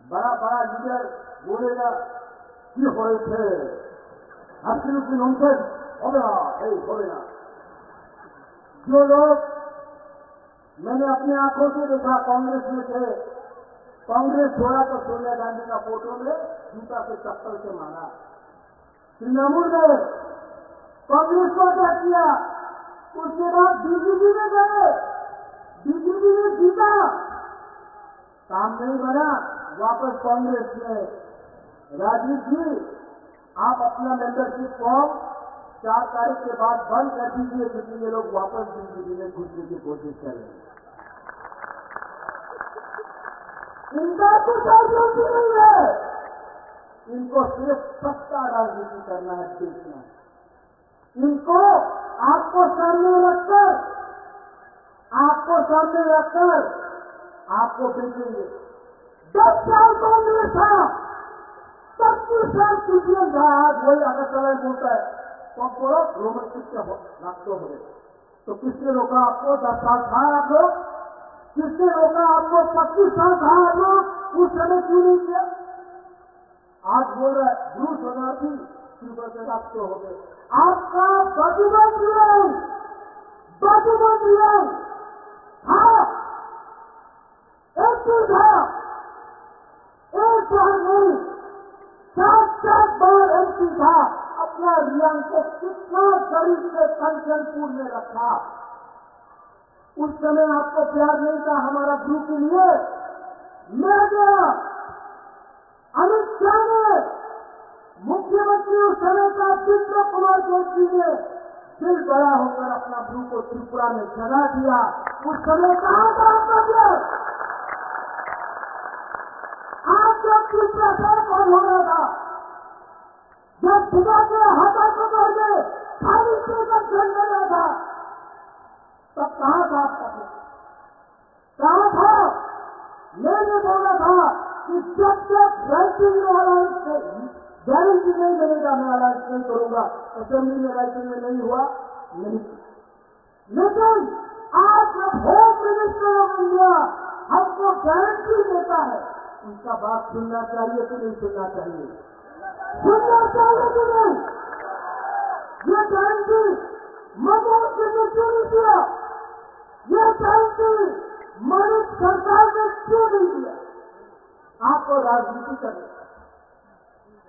बड़ा बड़ा लीडर बोलेगा कि हो थे absolutely nonsense, होगा। जो लोग मैंने अपने आंखों से देखा कांग्रेस में थे, कांग्रेस छोड़ा तो सोनिया गांधी का फोटो में जूता से चप्पल से मारा। तृणमूल ने कांग्रेस को क्या किया, उसके बाद बीजेपी में गए, बीजेपी ने जीता, काम नहीं बना, वापस कांग्रेस में। राजीव जी, आप अपना मेंबरशिप फॉर्म 4 तारीख के बाद बंद कर दीजिए, क्योंकि ये लोग वापस बीजेपी में घुसने की कोशिश करेंगे। इनका कुछ राजनीति नहीं है, इनको सिर्फ सत्ता राजनीति करना है, देखना है। इनको आपको सामने रखकर आपको बेचेंगे। 10 साल कांग्रेस था, 25 साल सीपीएम था, आज वही अगर चला बोलता है तो आप बोलो रोमन से रखते हो। तो किसने रोका आपको? 10 साल था आप लोग? किसने रोका आपको? 25 साल था आप लोग? उस समय क्यों नहीं किया? आज बोल रहा है ब्रूस शरणार्थी शुरू से रखते हो गए। आपका बाजूबंद रियांग था, एक बार नहीं 7 बार एमपी था। अपना रियांग को कितना गरीब से कंचनपुर में रखा। उस समय आपको प्यार नहीं था हमारा ग्रुप के लिए। मैं गया, अमित शाह ने, मुख्यमंत्री उस समय का विप्लव कुमार जोशी ने दिल बड़ा होकर अपना ग्रुप को त्रिपुरा में जगा दिया। उस समय कहां था आपका प्यार? आप जब त्रिपुरा से कौन हो रहा था, जब सुबह के हाथों को बढ़ गए खाली पेपर चल रहा था, तब कहां था आपका प्यार? कहां था? मैंने बोला था कि जब तक रैंकिंग गारंटी नहीं मिलेगा इंडिया में अलायंस नहीं करूंगा, असेंबली में राइटिंग में नहीं हुआ, नहीं। लेकिन आज जब होम मिनिस्टर ऑफ इंडिया हमको गारंटी देता है, उनका बात सुनना चाहिए कि नहीं सुनना चाहिए? सुनना चाहिए कि नहीं? ये गारंटी मनमोहन सिंह ने क्यों नहीं दिया? ये गारंटी मणिक सरकार ने क्यों नहीं दिया? आपको राजनीति करना,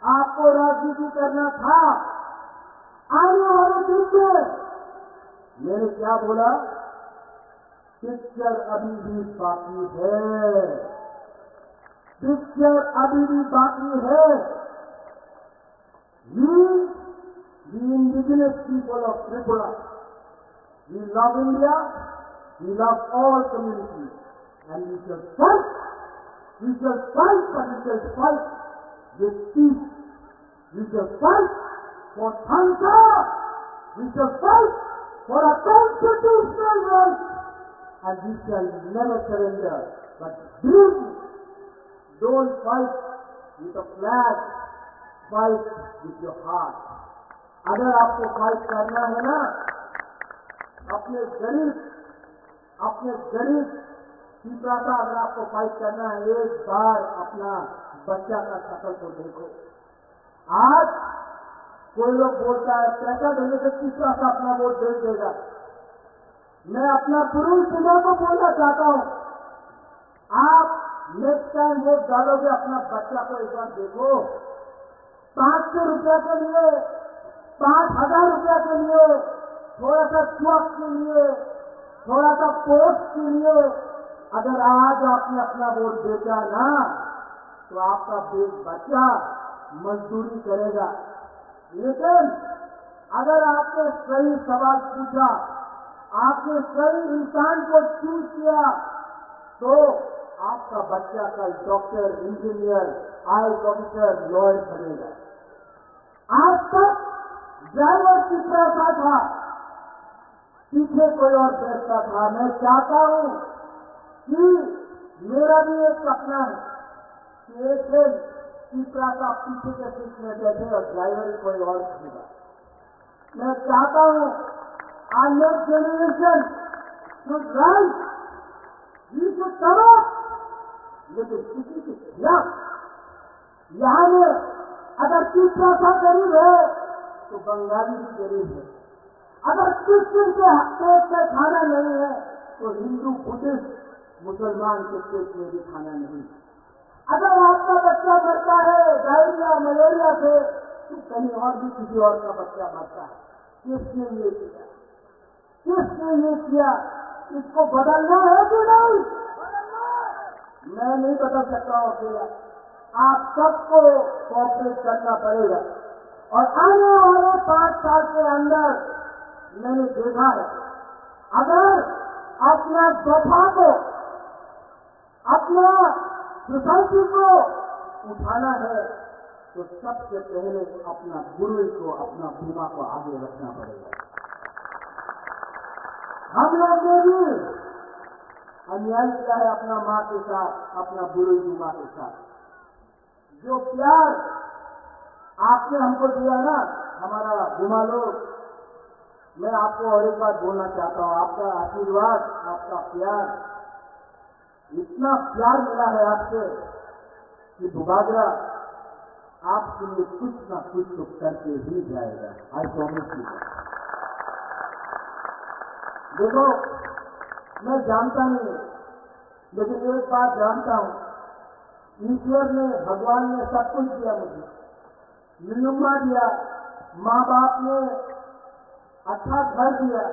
आपको राजनीति करना था। आने वाले दिन में मैंने क्या बोला? पिक्चर अभी भी बाकी है, पिक्चर अभी भी बाकी है। The indigenous people of Tripura, we love India, we love all communities, and we shall fight, but we shall fight with peace. We shall fight for Thangka, we shall fight for a constitutional right, and we shall never surrender. But believe me, don't fight with a flag, fight with your heart. अगर आपको fight करना है ना, अपने गरीब पिता का अगर आपको फाइट करना है, एक बार अपना बच्चा का शक्ल को देखो। आज कोई लोग बोलता है पैसा देने से तीसरा सा अपना वोट दे देगा। मैं अपना पूरी सीमा को बोलना चाहता हूं, आप नेक्स्ट टाइम वोट डालोगे, अपना बच्चा को एक बार देखो। 500 रुपये के लिए, 5,000 रुपया के लिए, थोड़ा सा स्वच्छ के लिए, थोड़ा सा पोस्ट के लिए अगर आज आपने अपना वोट बेचा ना, तो आपका बच्चा मजदूरी करेगा। लेकिन अगर आपने सही सवाल पूछा, आपने सही इंसान को चूज किया, तो आपका बच्चा कल doctor, engineer, IAS officer, lawyer बनेगा। आज तक ड्राइवर की तरह था, पीछे कोई और बैठता था। मैं चाहता हूं कि मेरा भी एक सपना है कि एक दिन तीसरा का पीछे के सीट में बैठे और ड्राइवर कोई और होगा। मैं चाहता हूं our next generation should rise, we should come up, लेकिन किसी के खिलाफ। यहां में अगर तीसरा सा गरीब है तो बंगाली भी गरीब है। अगर क्रिश्चियन के पेट में खाना नहीं है तो हिंदू, बुद्धिस्ट, मुसलमान के पेट में भी खाना नहीं। अगर आपका बच्चा मरता है डायरिया, मलेरिया से, तो कहीं और भी किसी और का बच्चा मरता है। किसने ये किया? किसने ये किया? इसको बदलना है कि नहीं? मैं नहीं बदल सकता हूं अकेला, आप सबको कोऑपरेट करना पड़ेगा। और आने वाले 5 साल के अंदर मैंने देखा है, अगर अपना दफा को, अपना सोसाइटी को उठाना है, तो सबसे पहले अपना गुरु को, अपना भूमा को आगे रखना पड़ेगा। हम लोग ने भी अन्याय किया है अपना माँ के साथ, अपना गुरु भूमा के साथ। जो प्यार आपने हमको दिया ना, हमारा भूमा लोग, मैं आपको और एक बात बोलना चाहता हूं, आपका आशीर्वाद, आपका प्यार, इतना प्यार मिला है आपसे कि बुबागरा आपके लिए कुछ ना कुछ तो करके ही जाएगा। I promise you. देखो, मैं जानता नहीं, लेकिन एक बात जानता हूं, ईश्वर ने, भगवान ने सब कुछ दिया मुझे, नियुम्मा दिया, माँ बाप ने अच्छा घर दिया,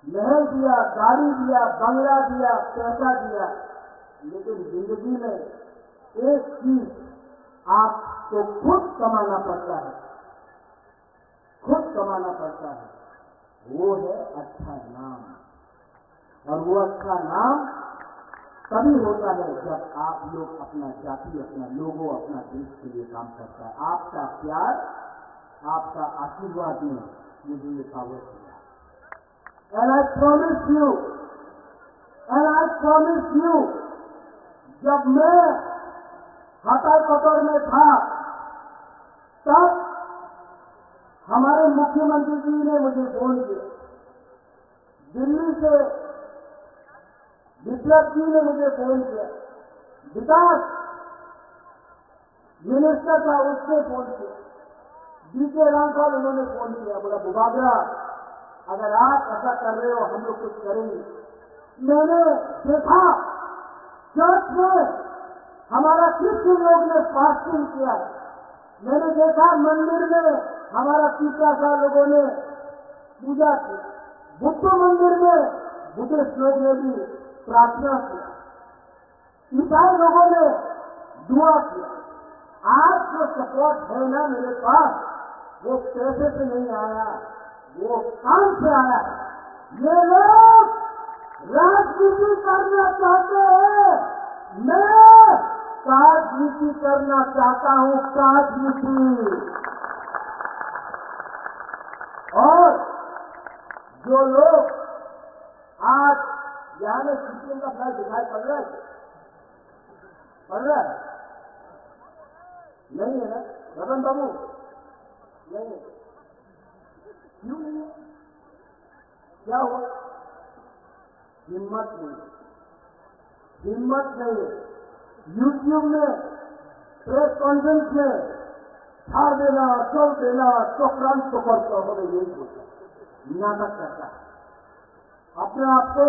महल दिया, गाड़ी दिया, बंगला दिया, पैसा दिया, लेकिन जिंदगी में एक चीज आपको खुद कमाना पड़ता है, खुद कमाना पड़ता है, वो है अच्छा नाम। और वो अच्छा नाम तभी होता है जब आप लोग अपना जाति, अपना लोगों, अपना देश के लिए काम करता है। आपका प्यार, आपका आशीर्वाद ने मुझे ये पावर दिया। And I promise you, जब मैं हताकतर में था, हमारे मुख्यमंत्री जी ने मुझे फोन किया, दिल्ली से विप्लव जी ने मुझे फोन किया, विकास मिनिस्टर था उसने फोन किया, डीके रामपाल उन्होंने फोन किया, बोला बुबागरा अगर आप ऐसा कर रहे हो हम लोग कुछ करेंगे। मैंने देखा चर्च में हमारा क्रिश्चियन लोग ने फास्टिंग किया, मैंने देखा मंदिर में हमारा तीसरा लोगों ने पूजा की, बुद्ध मंदिर में बुद्धिस्ट लोग ने भी प्रार्थना किया, ईसाई लोगों ने दुआ किया। आज जो सपोर्ट है ना मेरे पास, वो पैसे से नहीं आया, वो काम से आया है। ये लोग राजनीति करना चाहते हैं, मैं राजनीति करना चाहता हूं, राजनीति। और जो लोग आज यहां में सीपीएम का फ्लैग दिखाई पड़ रहा है, नहीं है ना रतन बाबू, नहीं है, क्यों नहीं है? क्या हुआ? हिम्मत नहीं है, हिम्मत नहीं है। यूट्यूब में प्रेस कॉन्फ्रेंस में छाड़ देना, चोट देना, चोक्रांत तो करता हो, यही बोलता, नाटक करता है, अपने आप को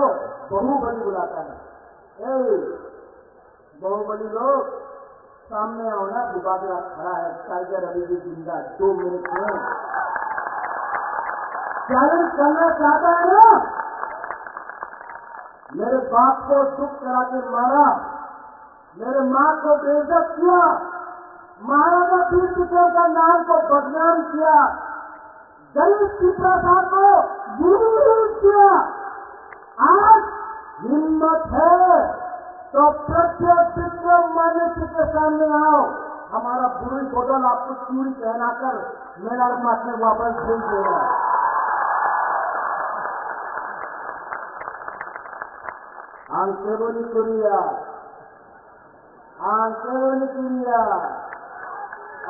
बहुबली बुलाता है। बहुबली लोग सामने आओ ना, बुबागरा खड़ा है, टाइगर अभी भी जिंदा, 2 मिनट में चैलेंज करना चाहता है ना। मेरे बाप को दुख करा के मारा, मेरे मां को बेइज्जत किया, महाराजा पीर सिंह का नाम को बदनाम किया, गरीब पिपरा को यूज किया। आज हिम्मत है तो प्रत्येक विक्रम मनुष्य के सामने आओ, हमारा बुरी बोतल आपको चूड़ी पहनाकर मेरा मत में वापस भेज देगा। आंखेबोली कुरिया, आंखेबोली कुरिया।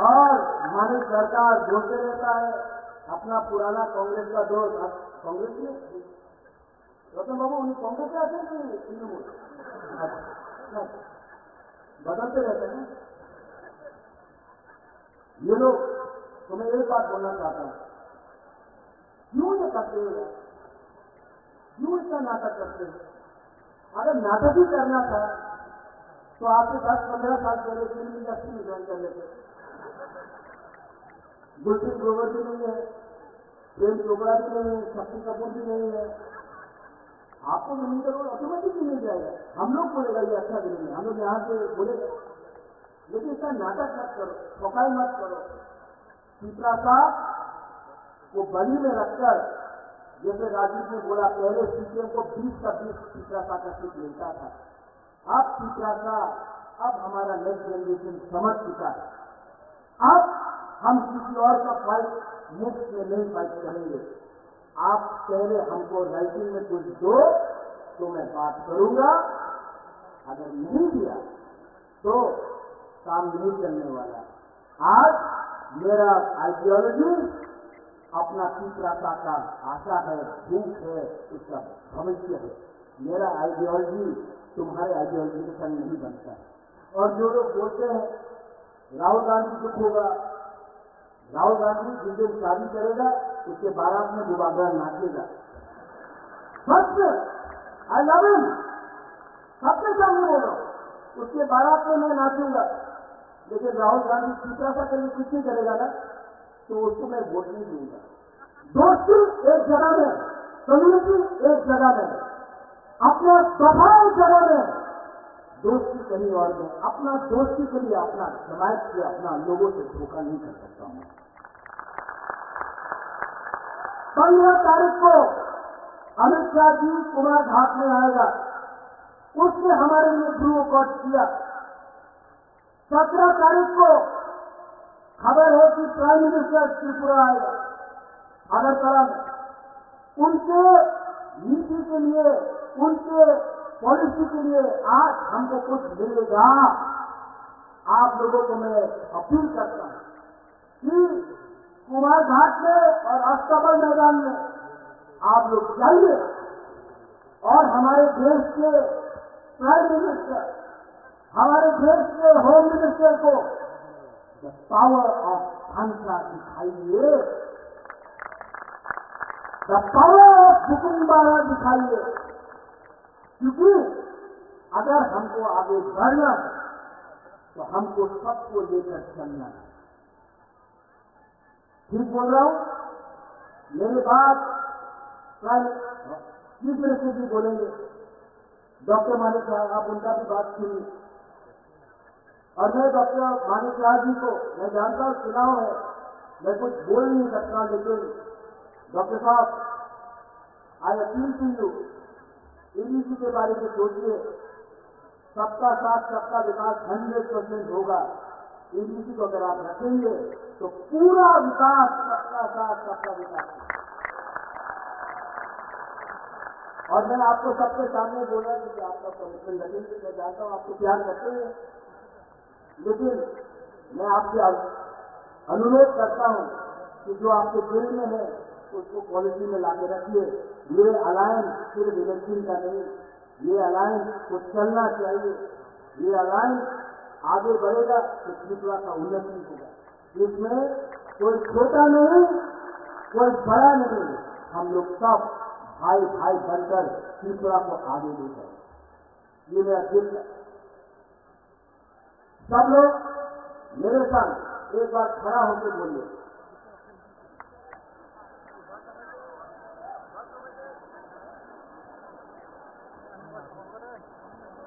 और हमारी सरकार बोलते रहता है अपना पुराना कांग्रेस का दोस्त, कांग्रेस में रतन बाबू उन्हें कांग्रेस से आते हैं कि तृणमूल बदलते रहते हैं ये लोग। तो मैं एक बात बोलना चाहता हूं, क्यों ये करते हो, क्यों इतना नाटक करते हो? अगर नाटक ही करना था तो आपसे 10-15 साल पहले फिल्म इंडस्ट्री में ज्वाइन कर लेते। गुलशन ग्रोवर भी नहीं है, प्रेम चोपड़ा भी नहीं है, शक्ति कपूर भी नहीं है, आपको जमीन करोड़ ऑटोमेटिक मिल जाएगा। हम लोग बोलेगा ये अच्छा जमीन है, हम लोग यहां से बोलेगा, लेकिन इसका नाटक मत करो, ठोकाई मत करो। तीसरा साहब को बड़ी में रखकर, जैसे राजीव ने बोला पहले सीपीएम को 20 का 20 तीसरा सा का सीट मिलता था, अब तीसरा सा, अब हमारा नेक्स्ट जनरेशन समझ चुका है, अब हम किसी और का फाइट मुफ्त में नहीं फाइट करेंगे। आप पहले हमको राइटिंग में कुछ दो तो मैं बात करूंगा, अगर नहीं दिया तो काम नहीं चलने वाला। आज मेरा आइडियोलॉजी अपना तीसरा सा का आशा है, भूख है, उसका भविष्य है। मेरा आइडियोलॉजी तुम्हारे आइडियोलॉजी के संग नहीं बनता है। और जो लोग बोलते हैं राहुल गांधी दुख होगा, राहुल गांधी जिस दिन शादी करेगा उसके बारात में बुबागरा नाचेगा, बस आई लव हिम, सबके सामने बोलो, उसके बारात में मैं नाचूंगा। लेकिन राहुल गांधी तीसरा सा कभी कुछ नहीं करेगा ना, तो उसको मैं वोट नहीं दूंगा। दोस्ती एक जगह में, कम्युनिटी एक जगह में, अपना सभा एक जगह में, दोस्ती कहीं और में। अपना दोस्ती के लिए अपना जमायत से, अपना लोगों से धोखा नहीं कर सकता हूं। 15 तारीख को अमित शाह जी कुमार घाट में आएगा, उसने हमारे लिए ब्रू कॉट किया। 17 तारीख को खबर है कि प्राइम मिनिस्टर त्रिपुरा आएगा अगरतला में। उनके नीति के लिए, उनके पॉलिसी के लिए आज हमको कुछ मिलेगा। आप लोगों को मैं अपील करता हूं कि कुमार घाट में और अस्तबल मैदान में आप लोग जाइए और हमारे देश के प्राइम मिनिस्टर, हमारे देश के होम मिनिस्टर को द पावर ऑफ भांसा दिखाइए, द पावर ऑफ हुकुमबारा दिखाइए। क्योंकि अगर हमको आगे बढ़ना है तो हमको सबको लेकर चलना है। ठीक बोल रहा हूं? मेरी बात कल चीफ मिनिस्टर जी बोलेंगे, डॉक्टर मानिक साहब, आप उनका भी बात सुनिए। और मैं डॉक्टर मानिक साहब जी को मैं जानता हूं चुनाव है, मैं कुछ बोल नहीं सकता, लेकिन डॉक्टर साहब, I appeal to you, ABC के बारे में सोचिए। सबका साथ सबका विकास 100% होगा। एबीसी को अगर आप रखेंगे तो पूरा विकास, सबका साथ सबका विकास। और मैं आपको सबके सामने बोल रहा हूं कि आपका कमिटमेंट रखेंगे, मैं जानता हूं आपको प्यार करते हैं, लेकिन मैं आपसे अनुरोध करता हूं कि जो आपके दिल में है उसको पॉलिसी में लाके रखिए। ये अलायंस सिर्फ इलेक्शन का नहीं, ये अलायंस को चलना चाहिए। ये अलायंस आगे बढ़ेगा तो त्रिपुरा का उन्नति होगा। इसमें कोई छोटा नहीं, कोई बड़ा नहीं, हम लोग सब भाई भाई बनकर त्रिपुरा को आगे ले जाए। ये मेरा दिल है। सब लोग मेरे संग एक बार खड़ा होकर बोलिए,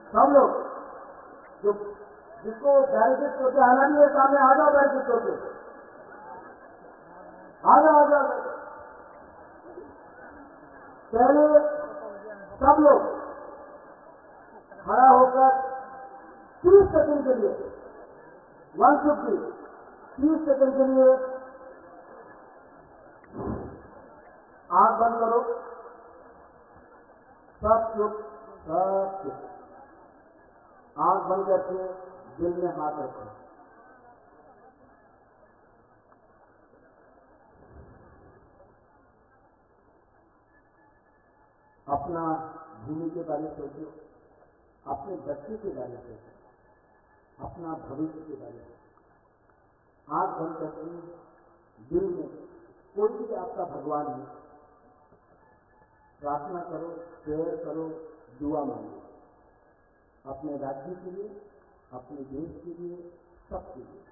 सब लोग जो जिसको बैरिकेड करके आना नहीं है सामने आ जाओ, बैरिकेड करके आ जाओ। पहले सब लोग खड़ा होकर 30 सेकंड के लिए 150 30 सेकंड के लिए आंख बंद करो, सब चुप, सब चुप। आंख बंद करके दिल में हाथ रखो। अपना भूमि के बारे में सोचो, अपने बच्चे के बारे में सोचो, अपना भविष्य के बारे में। आंख बंद करके दिल में कोई भी आपका भगवान है, प्रार्थना करो, प्रेयर करो, दुआ मांगो, अपने राज्य के लिए, अपने देश के लिए, सबके लिए।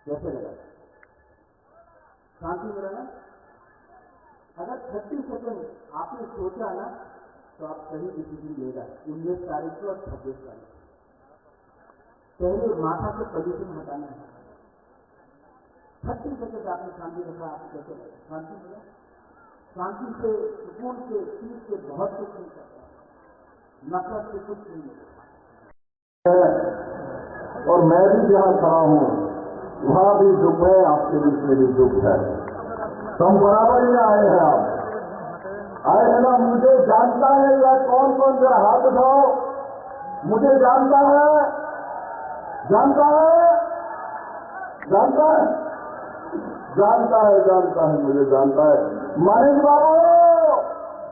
कैसे लगा? शांति में रहना। अगर 30 सेकंड आपने सोचा ना तो आप सही डिसीजन लेगा। 19 तारीख को और 26 तारीख को पहले माथा से पोल्यूशन हटाना है। 30 सेकंड आपने शांति रखा, आप कैसे लगा? शांति मिला? शांति से, सुकून से, चीज से बहुत कुछ नहीं सकता, नफरत से कुछ नहीं मिलता। और मैं भी जहां खड़ा हूं वहां भी दुख है, आपके बीच में भी दुख है। तो हम बराबर ही आए हैं। आप आए हैं ना? मुझे जानता है या कौन कौन जरा हाथ उठाओ। मुझे जानता है, जानता है, जानता है, जानता है, जानता है, मुझे जानता है। मानिक बाबू,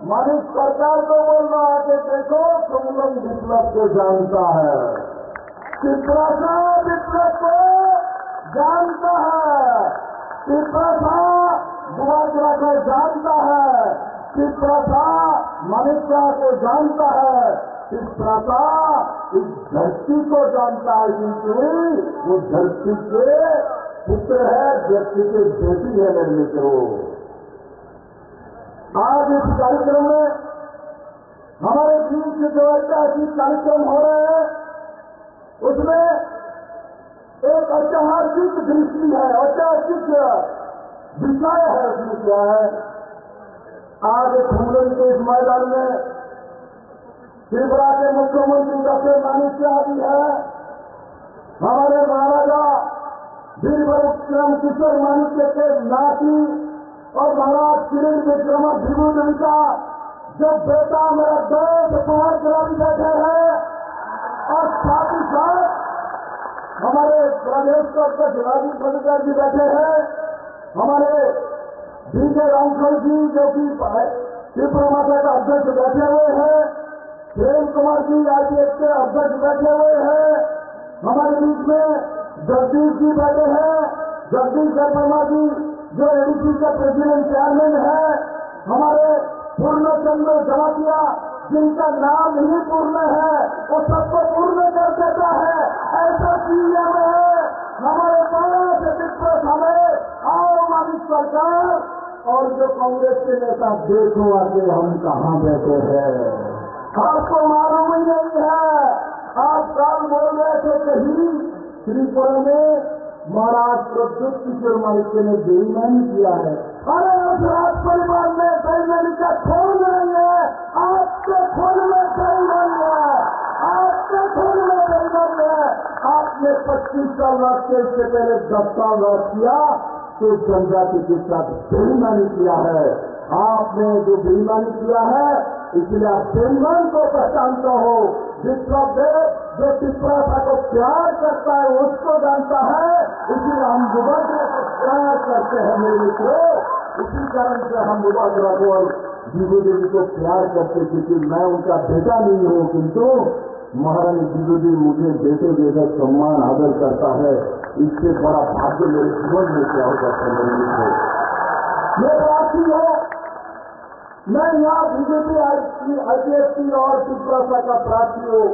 मानिक सरकार को बोल रहा है कि देखो तुम लोग विप्लव को जानता है, त्रिपुरा विप्लव को जानता है, त्रिपुरा बुआ को जानता है, त्रिपुरा मनुष्य को जानता है, त्रिपुरा इस धरती को जानता है, क्योंकि वो धरती के पुत्र है, धरती के बेटी है। मेरे मित्रों, आज इस कार्यक्रम में हमारे बीच जो ऐतिहासिक कार्यक्रम हो रहे हैं उसमें एक ऐतिहासिक दृष्टि है, ऐतिहासिक विषय है। उसमें क्या है? आज खुमलन के इस मैदान में त्रिपुरा के मुख्यमंत्री डॉक्टर मानिक शाह जी है, हमारे विक्रम किशोर मानिक्य के नाती और महाराज किरण विक्रम विभूति का जो बेटा मेरा दोस्त कुमार ग्राम बैठे हैं, और साथ ही साथ हमारे प्रदेश के अध्यक्ष राजीव खंडेकर जी बैठे हैं, हमारे डीजे रामखल जी जो कि त्रिपुरा माता का अध्यक्ष बैठे हुए हैं, प्रेम कुमार जी आईपीएस के अध्यक्ष बैठे हुए हैं, हमारे बीच में जगदीश जी बैठे हैं, जगदीश वर्मा जी जो एडीसी के प्रेसिडेंट चेयरमैन है, हमारे पूर्णचंद्र जमातिया जिनका नाम ही पूर्ण है वो सबको पूर्ण कर देता है, ऐसा सीएम है हमारे पास दिग्गज हमें आम आदमी सरकार। और जो कांग्रेस के नेता देखो आगे हम कहां बैठे हैं, आपको मालूम ही नहीं है। आप कल बोल रहे थे कहीं त्रिपुरा में महाराज प्रद्युत किशोर मानिक्य ने बेईमानी किया है। अरे उस राज परिवार में बेईमानी का खून नहीं है, आपके खून में बेईमानी है, आपके खून में बेईमानी है। आपने 25 साल बाद के इससे पहले 10 साल बाद किया तो जनजाति के साथ बेईमानी किया है। आपने जो बेईमानी किया है इसलिए आप बेईमान को पहचानते हो। जिसका देव जो त्रिपुरा को प्यार करता है उसको जानता है, इसलिए हम मुबादरा को प्यार करते हैं मेरे मित्रों। इसी कारण से हम मुबादरा को और जीवो देवी को प्यार करते, क्योंकि मैं उनका बेटा नहीं हूं, किंतु महारानी जीवो देवी मुझे बेटे जैसा सम्मान आदर करता है। इससे बड़ा भाग्य मेरे जीवन में क्या हो सकता है मेरे मित्रों। मैं प्रार्थी हूं, मैं यहाँ बीजेपी आईपीएससी और त्रिपुरा का प्रार्थी हूं।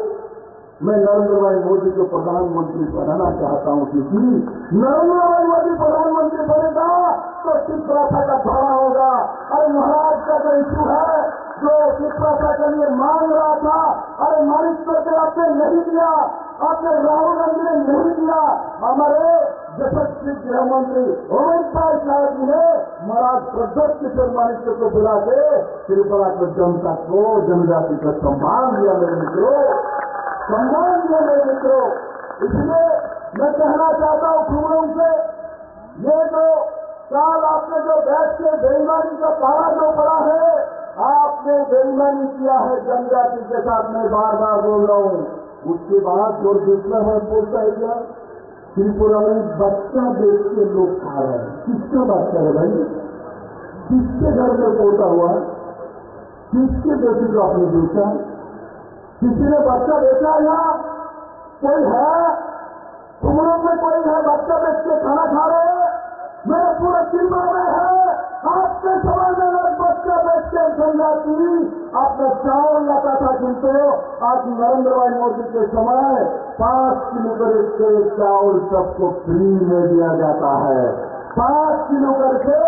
मैं नरेंद्र भाई मोदी को प्रधानमंत्री बनाना चाहता हूं, क्योंकि नरेंद्र भाई मोदी प्रधानमंत्री बनेगा तो त्रिपुरा का भला होगा। अरे महाराज का जो इशू है जो त्रिपुरा के लिए मांग रहा था, अरे मानिक को आपने नहीं दिया, आपने राहुल गांधी ने नहीं दिया। हमारे यशस्वी गृह मंत्री अमित शाह साहब जी ने महाराज प्रद्युत किशोर मानिक्य को बुला के त्रिपुरा की जनता को जनजाति का सम्मान दिया मेरे मित्रों, सम्मान दिया मेरे मित्रों। इसलिए मैं कहना चाहता हूं खूबरों से, ये जो साल आपने जो बैठ के बेईमानी का पारा जो पड़ा है, आपने बेईमानी किया है जनजाति के साथ, मैं बार बार बोल रहा हूं। उसके बाद जो दूसरा है बोलता है क्या, त्रिपुरा में बच्चा देख के लोग खा रहे हैं। किसका बच्चा है भाई, किसके घर में पोता हुआ, किसके बेटी को आपने बेचा, किसी ने बच्चा बेचा या कोई है, तुम लोग में कोई है बच्चा बेच के खाना खा रहे हैं? मेरे पूरे त्रिपुरा में है। आपके समाज में अगर बच्चा बेच के जनजाति आपने चावल लाता था, किंतु आज नरेंद्र भाई मोदी के समय 5 किलो करके चावल सबको फ्री में दिया जाता है। 5 किलो करके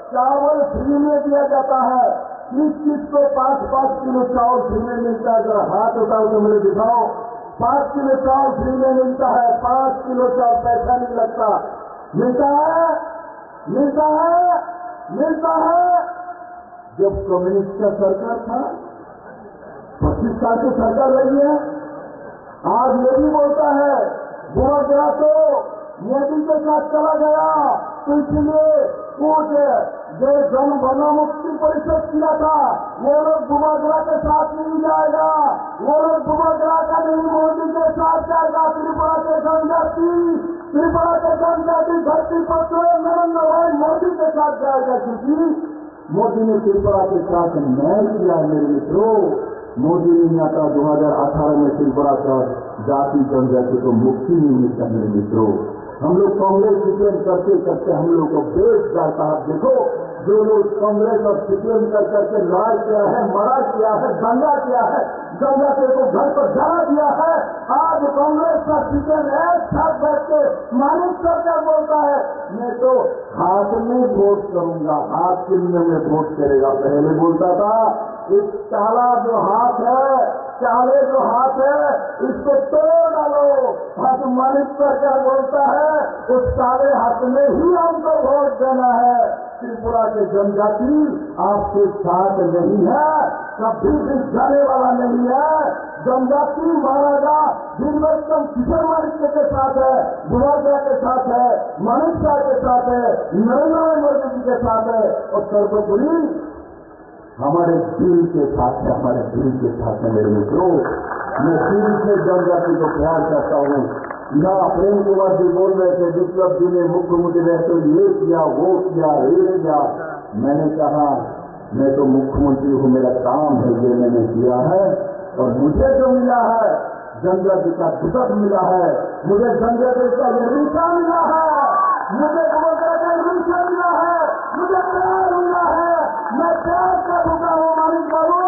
चावल फ्री में दिया जाता है। किस चीज को 5-5 किलो चावल फ्री में मिलता है, जरा हाथ उठाओ तो मुझे दिखाओ। 5 किलो चावल फ्री में मिलता है, 5 किलो चावल पैसा नहीं लगता। मिलता है, मिलता है, मिलता है। जब कम्युनिस्ट का सरकार था, 25 साल की सरकार रही है, आज मोदी बोलता है बुआ गया तो मोदी के साथ चला गया, तो इसलिए वो जो जन गण मुक्ति परिषद किया था वो लोग बुबागरा के साथ नहीं जाएगा, वो लोग बुबागरा का नहीं मोदी के साथ जाएगा। त्रिपुरा के जनजाति, त्रिपुरा के जनजाति धरती पर नरेंद्र भाई मोदी के साथ जाएगा, क्योंकि मोदी ने त्रिपुरा के साथ न्याय किया मेरे मित्रों। मोदी ने यहाँ का 2018 में त्रिपुरा का जाति जनजाति को मुक्ति नहीं मिलता मेरे मित्रों। हम लोग कांग्रेस सीपीएम करते करते हम लोग को बेच जाता है। देखो जो लोग कांग्रेस और सीपीएम कर करके लड़ाई किया है, मरा किया है, दंगा किया है, जनजाति को घर पर जला दिया है, आज कांग्रेस का सीपीएम एक साथ बैठ के मानिक सरकार बोलता है मैं तो हाथ में वोट करूंगा, हाथ के लिए मैं वोट करेगा। पहले बोलता था इस काला जो हाथ है, काले जो हाथ है इसको तोड़ डालो। आज मानिक सरकार बोलता है उस काले हाथ में ही हमको वोट देना है। त्रिपुरा के जनजाति आपके साथ नहीं है, कभी भी जाने वाला नहीं है। जनजाति महाराजा जिनमें एकदम किशोर माणिक्य के साथ है, बुराजा के साथ है, माणिक शाह के साथ है, नरेंद्र मोदी जी के साथ है, और सर्वोपरि हमारे दिल के साथ है, हमारे दिल के साथ है। मेरे मित्रों, मैं दिल से जनजाति को प्यार करता हूँ। यहाँ प्रेम कुमार जी बोल रहे थे, विप्लव जी ने मुख्यमंत्री रहते ये किया, वो किया, ये किया। मैंने कहा मैं तो मुख्यमंत्री हूँ, मेरा काम है, ये मैंने किया है, और मुझे जो मिला है जनजाति का दुर्ग मिला है, मुझे जनजाति का ये रिश्ता मिला है, मुझे गुरुद्वारा का रिश्ता मिला है, मुझे प्यार मिला है। मैं प्यार का भूखा हूँ मानिक बाबू,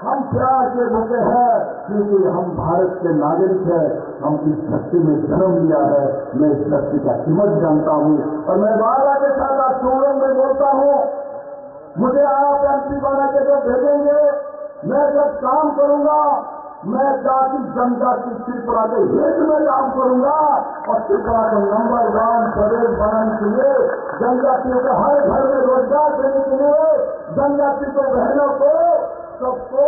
हम प्यार के भूखे हैं क्योंकि हम भारत के नागरिक हैं, हम इस धरती में जन्म लिया है। मैं इस धरती का कीमत जानता हूँ, और मैं वादा के साथ आज शोरूम में बोलता हूँ, मुझे आप एमपी बना के जो भेजेंगे, मैं जब काम करूंगा, मैं जाति जनजाति त्रिपुरा के हित में काम करूंगा, और त्रिपुरा को नंबर 1 प्रदेश बनाने के लिए, जनजातियों को हर घर में रोजगार देने के लिए, जनजाति को बहनों को सबको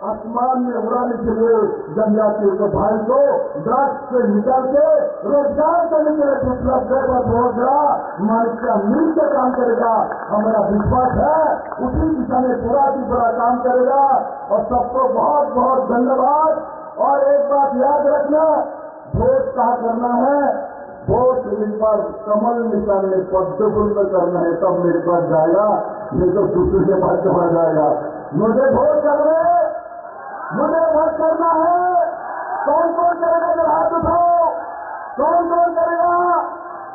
आसमान में उड़ाने के लिए, जनजातियों के भाई को ड्रग्स से निकाल के रोजगार देने के लिए विप्लव देवर बोधरा मानिका मिलकर काम करेगा। हमारा विश्वास है उसी दिशा में पूरा की पूरा काम करेगा। और सबको बहुत बहुत धन्यवाद। और एक बात याद रखना, वोट कहाँ करना है, वोट इन पर कमल निकालने पद्म फूल में करना है, तब मेरे पास जाएगा, नहीं तो दूसरे के पास चला जाएगा। मुझे वोट करने, मुझे वोट करना है। कौन कौन करेगा, जब हाथ उठाओ, कौन कौन करेगा?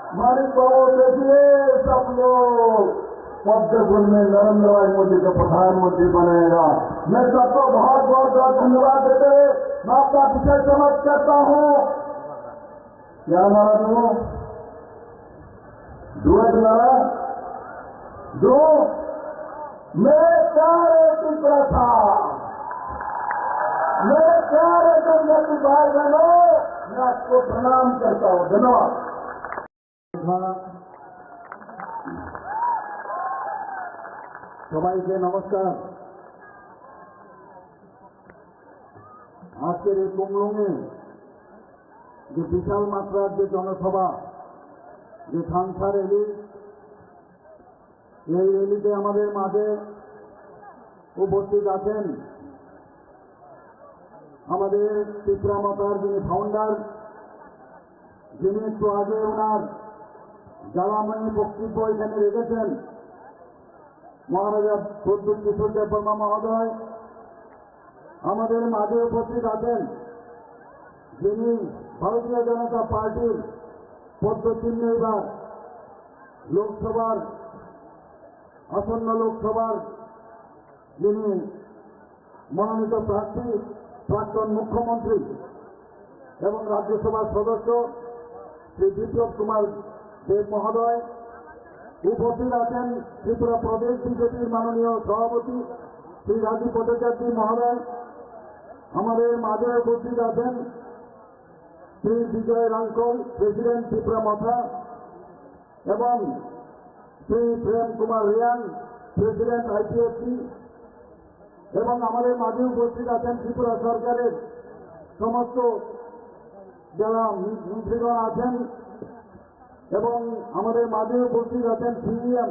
हमारी बहुत देखिए, सब लोग पद्म फूल में नरेंद्र भाई मोदी को प्रधानमंत्री बनाएगा। मैं सबको बहुत बहुत बहुत धन्यवाद देते हुए मैं आपका विषय समाप्त करता हूँ। क्या नारा दूं? दुआ नारा दो। मेरे प्यारे त्रिपुरा था, मेरे प्यारे जनजाति भाई बहनों, मैं आपको प्रणाम करता हूँ। धन्यवाद। সবাইকে নমস্কার। আজকের এই কুমলুঙে যে বিশাল মাত্রার যে জনসভা, যে থানসা র্যালি, এই র্যালিতে আমাদের মাঝে উপস্থিত আছেন আমাদের ত্রিপুরা মাতার যিনি ফাউন্ডার, যিনি একটু আগে ওনার জ্বালাময়ী বক্তব্য এখানে রেখেছেন, মহারাজা প্রদ্যুৎ কিশোর দেববর্মা মহোদয়। আমাদের মাঝে উপস্থিত আছেন যিনি ভারতীয় জনতা পার্টির পদ্মচিহ্ন এবার লোকসভার আসন্ন লোকসভার যিনি মনোনীত প্রার্থী, প্রাক্তন মুখ্যমন্ত্রী এবং রাজ্যসভার সদস্য শ্রী বিপ্লব কুমার দেব মহোদয়। উপস্থিত আছেন ত্রিপুরা প্রদেশ বিজেপির মাননীয় সভাপতি শ্রী রাজীব ভট্টাচার্য মহোদয়। আমাদের মাঝে উপস্থিত আছেন শ্রী বিজয় রাঙ্কল, প্রেসিডেন্ট ত্রিপুরা মথা, এবং শ্রী প্রেম কুমার রিয়াং, প্রেসিডেন্ট আইপিএফসি। এবং আমাদের মাঝে উপস্থিত আছেন ত্রিপুরা সরকারের সমস্ত যারা মন্ত্রীগণ আছেন, এবং আমাদের মাঝে উপস্থিত আছেন সিএম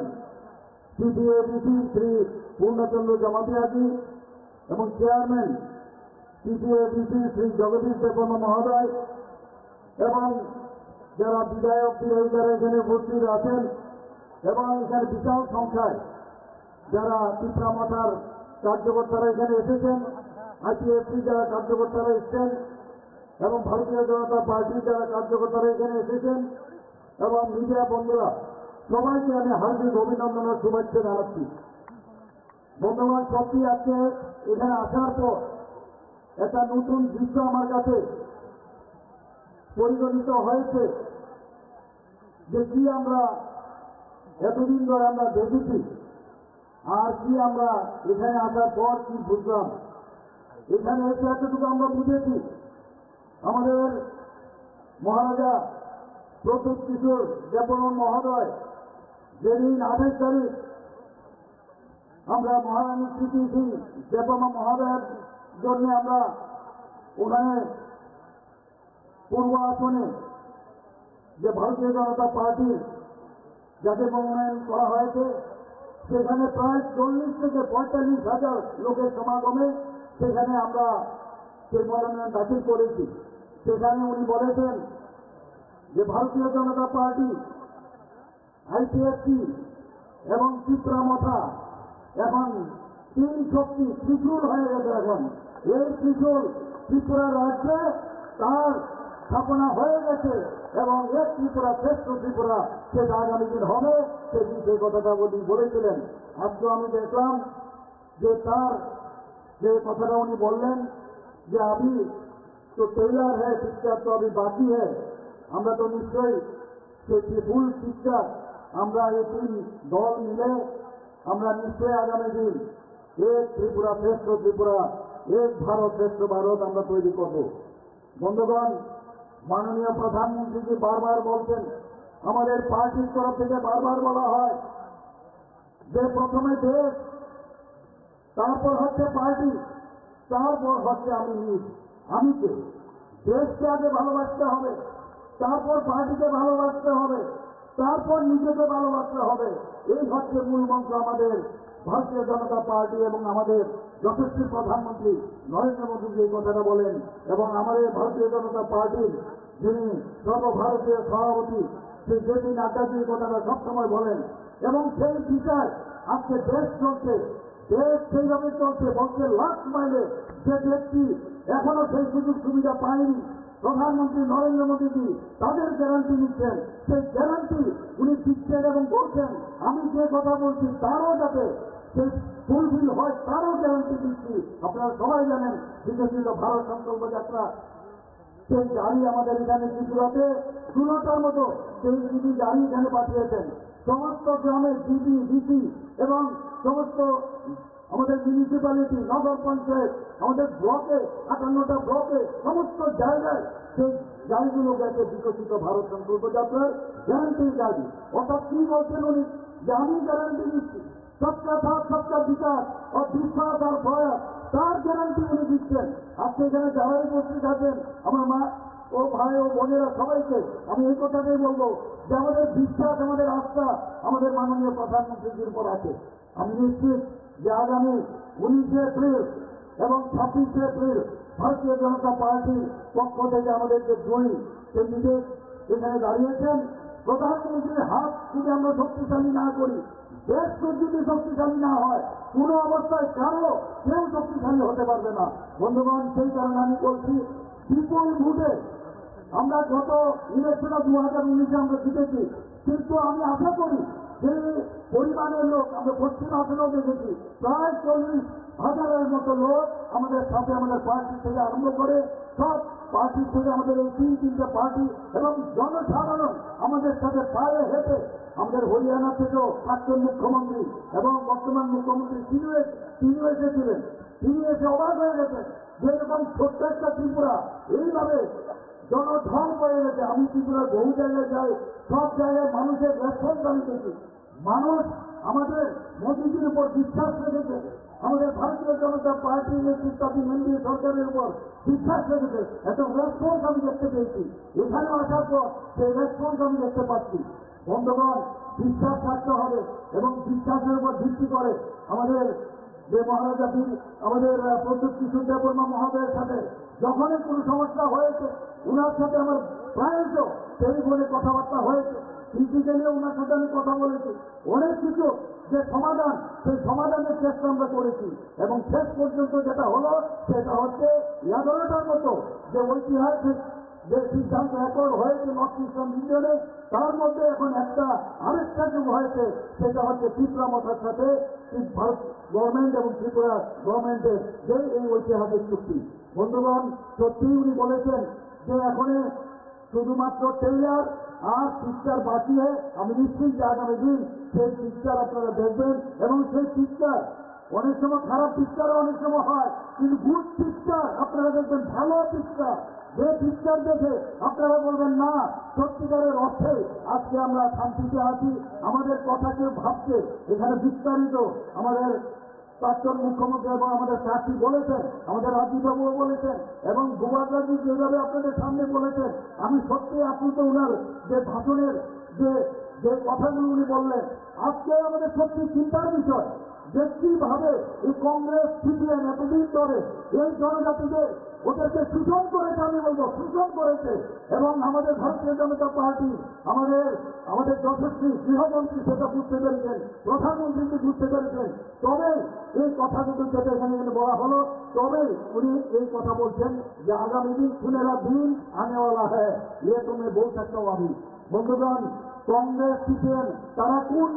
সিপিএবিসি শ্রী পূর্ণচন্দ্র জমাতিয়াজি এবং চেয়ারম্যান সিপিএবিসি শ্রী জগদীশ দেববর্মা মহোদয়, এবং যারা বিধায়ক বিধায়িকারা এখানে উপস্থিত আছেন, এবং এখানে বিশাল সংখ্যায় যারা ত্রিপুরা মাতার কার্যকর্তারা এখানে এসেছেন, আইপিএফসি যারা কার্যকর্তারা এসেছেন, এবং ভারতীয় জনতা পার্টির যারা কার্যকর্তারা এখানে এসেছেন, এবং মিডিয়া বন্ধুরা, সবাইকে আমি হার্দিক অভিনন্দন ও শুভেচ্ছা জানাচ্ছি। বন্ধুগণ, সত্যি আজকে এখানে আসার পর একটা নতুন দৃশ্য আমার কাছে পরিগণিত হয়েছে, যে কি আমরা এতদিন ধরে আমরা দেখেছি, আর কি আমরা এখানে আসার পর কি বুঝলাম। এখানে এসে এতটুকু আমরা বুঝেছি, আমাদের মহারাজা প্রদ্যুৎ কিশোর দেববর্মা মহোদয় যেদিন 28 তারিখ আমরা মহারানী স্মৃতি সিং দেববর্মা মহোদয়ের জন্য আমরা ওখানে পূর্ব আসনে যে ভারতীয় জনতা পার্টির যাকে মনোনয়ন করা হয়েছে সেখানে প্রায় 40 থেকে 45,000 লোকের সমাগমে সেখানে আমরা সেই মনোনয়ন দাখিল করেছি। সেখানে উনি বলেছেন যে ভারতীয় জনতা পার্টি, আইপিএফটি এবং ত্রিপুরা এখন তিন শক্তি ত্রিশূল হয়ে গেছে। এখন এই ত্রিশূল ত্রিপুরা রাজ্যে তার স্থাপনা হয়ে গেছে এবং এক ত্রিপুরা শ্রেষ্ঠ ত্রিপুরা সেটা আগামী দিন হবে, সেদিন সেই কথাটা উনি বলেছিলেন। আজকে আমি দেখলাম যে তার যে কথাটা উনি বললেন যে আমি তো টেইলার হ্যাঁ, পিকচার তো আমি বাকি হ্যাঁ, আমরা তো নিশ্চয়ই সেই ফুল পিকচার আমরা এই তিন দল মিলে আমরা নিশ্চয়ই আগামী দিন এক ত্রিপুরা শ্রেষ্ঠ ত্রিপুরা, এক ভারত শ্রেষ্ঠ ভারত আমরা তৈরি করব। বন্ধুগণ, মাননীয় প্রধানমন্ত্রীজি বারবার বলছেন, আমাদের পার্টির তরফ থেকে বারবার বলা হয় যে প্রথমে দেশ, তারপর হচ্ছে পার্টি, তারপর হচ্ছে আমি নিজ। আমি কে? দেশকে আগে ভালোবাসতে হবে, তারপর পার্টিকে ভালোবাসতে হবে, তারপর নিজেকে ভালোবাসতে হবে। এই হচ্ছে মূল মন্ত্র আমাদের ভারতীয় জনতা পার্টি এবং আমাদের যশস্বী প্রধানমন্ত্রী নরেন্দ্র মোদী যে কথাটা বলেন, এবং আমাদের ভারতীয় জনতা পার্টির যিনি সর্বভারতীয় সভাপতি শ্রী জেপি নাড্ডাজি কথাটা সবসময় বলেন। এবং সেই বিচার আজকে দেশ চলছে, দেশ সেইভাবে চলছে। বলছে লাস্ট মাইলে যে ব্যক্তি এখনো সেই সুযোগ সুবিধা পায়নি, প্রধানমন্ত্রী নরেন্দ্র মোদীজি তাদের গ্যারান্টি নিচ্ছেন। সেই গ্যারান্টি উনি দিচ্ছেন এবং বলছেন আমি যে কথা বলছি তারও যাতে সেই ফুলফিল হয় তারও গ্যারান্টি দিচ্ছি। আপনারা সবাই জানেন বিকশিত ভারত সংকল্প যাত্রা সেই গাড়ি আমাদের এখানে ত্রিপুরাতে 16টার মতো সেই জিবি গাড়ি এখানে পাঠিয়েছেন। সমস্ত গ্রামের জিবি ডিসি এবং সমস্ত আমাদের মিউনিসিপ্যালিটি, নগর পঞ্চায়েত, আমাদের ব্লকে 58টা ব্লকে সমস্ত জায়গায় সেই গাড়িগুলো গেছে বিকশিত ভারত সংকল্প যাত্রার গ্যারান্টির গাড়ি। অর্থাৎ কি বলছেন উনি যে আমি গ্যারান্টি দিচ্ছি সবকা সাথ সবকা বিকাশ ও বিশ্বাস আর প্রয়াস, তার গ্যারান্টি উনি দিচ্ছেন। আজকে এখানে যারাই উপস্থিত আছেন আমার মা ও ভাই ও বোনেরা সবাইকে আমি এই কথাটাই বলবো যে আমাদের বিশ্বাস, আমাদের আস্থা আমাদের মাননীয় প্রধানমন্ত্রীর উপর আছে। আমি নিশ্চিত যে আগামী 19 এপ্রিল এবং 26 এপ্রিল ভারতীয় জনতা পার্টির পক্ষ থেকে আমাদের যে দুই ক্যান্ডিডেট এখানে দাঁড়িয়েছেন, প্রধানমন্ত্রীর হাত যদি আমরা শক্তিশালী না করি, দেশ যদি শক্তিশালী না হয়, কোনো অবস্থায় কেউ শক্তিশালী হতে পারবে না। বন্ধুগণ, সেই কারণে আমি বলছি বিপুল ভোটে আমরা গত ইলেকশনে 2019-এ আমরা জিতেছি, কিন্তু আমি আশা করি যে পরিমাণের লোক আমরা পশ্চিম আসনেও দেখেছি প্রায় 40,000-এর মতো লোক আমাদের সাথে, আমাদের পার্টি থেকে আরম্ভ করে সব পার্টি থেকে আমাদের এই তিনটা পার্টি এবং জনসাধারণ আমাদের সাথে পায়ে হেঁটে আমাদের হরিয়ানা থেকেও প্রাক্তন মুখ্যমন্ত্রী এবং বর্তমান মুখ্যমন্ত্রী তিনিও এসেছিলেন। তিনি এসে অবাক হয়ে গেছেন যে এরকম ছোট্ট একটা ত্রিপুরা এইভাবে জনঢল হয়ে গেছে। আমি ত্রিপুরার বহু জায়গায় যাই, সব জায়গায় মানুষের রেসপন্স আমি দেখি। মানুষ আমাদের মোদীজির উপর বিশ্বাস রেখেছে, আমাদের ভারতীয় জনতা পার্টির নেতৃত্বাধীন এনডিএ সরকারের উপর বিশ্বাস রেখেছে। একটা রেসপন্স আমি দেখতে পেয়েছি। এখানেও আসার পর সেই রেসপন্স আমি দেখতে পাচ্ছি। বন্ধুগণ, বিশ্বাস থাকতে হবে এবং বিশ্বাসের উপর ভিত্তি করে আমাদের যে মহারাজা আমাদের প্রদ্যুৎ কিশোর দেববর্মা মহোদয়ের সাথে যখনই কোনো সমস্যা হয়েছে উনার সাথে আমার প্রায়শ টেলিফোনে কথাবার্তা হয়েছে, ফিজিক্যালিও উনার সাথে আমি কথা বলেছি। অনেক কিছু যে সমাধান, সেই সমাধানের চেষ্টা আমরা করেছি এবং শেষ পর্যন্ত যেটা হলো সেটা হচ্ছে 11টার মতো যে ঐতিহাসিক যে সিদ্ধান্ত রেকর্ড হয়েছে নর্থ ইস্টার্ন রিজনে, তার মধ্যে এখন আরেকটা যুগ হয়েছে, সেটা হচ্ছে ত্রিপুরা মথার সাথে ভারত গভর্নমেন্ট এবং ত্রিপুরা গভর্নমেন্টের যে এই ঐতিহাসিক চুক্তি। বন্ধুগণ, সত্যিই উনি বলেছেন যে এখন শুধুমাত্র টেইলার আর পিকচার বাকি আমি নিশ্চিত যে আগামী দিন সেই পিকচার আপনারা দেখবেন এবং সেই পিকচার অনেক সময় খারাপ পিকচারও অনেক সময় হয়, কিন্তু গুড পিকচার আপনারা দেখবেন, ভালো পিকচার, যে পিকচার দেখে আপনারা বলবেন না সত্যিকারের অর্থে আজকে আমরা শান্তিতে আছি, আমাদের কথা কেউ ভাবছে। এখানে বিস্তারিত আমাদের প্রাক্তন মুখ্যমন্ত্রী এবং আমাদের প্রার্থী বলেছেন, আমাদের রাজীববাবুও বলেছেন এবং গোপালজি যেভাবে আপনাদের সামনে বলেছেন, আমি সত্যি আপ্লুত ওনার যে ভাষণের যে যে কথাগুলো উনি বললেন, আজকে আমাদের সত্যি চিন্তার বিষয় যে কিভাবে এই কংগ্রেস সিপিএম এতদিন ধরে এই জনজাতিদের ওদেরকে শোষণ করেছে, আমি বলবো শোষণ করেছে। এবং আমাদের ভারতীয় জনতা পার্টি আমাদের যশস্বী গৃহমন্ত্রী সেটা বুঝতে পেরেছেন, প্রধানমন্ত্রীকে বুঝতে পেরেছেন, তবে এই কথাগুলো যেটা এখানে বলা হলো, তবে উনি এই কথা বলছেন যে আগামী দিন সুনেরা দিন আনেওয়ালা হ্যাঁ, ইয়ে তুমি বল सकता हूं अभी। বন্ধুগণ, কংগ্রেস সিপিএম তারা কোন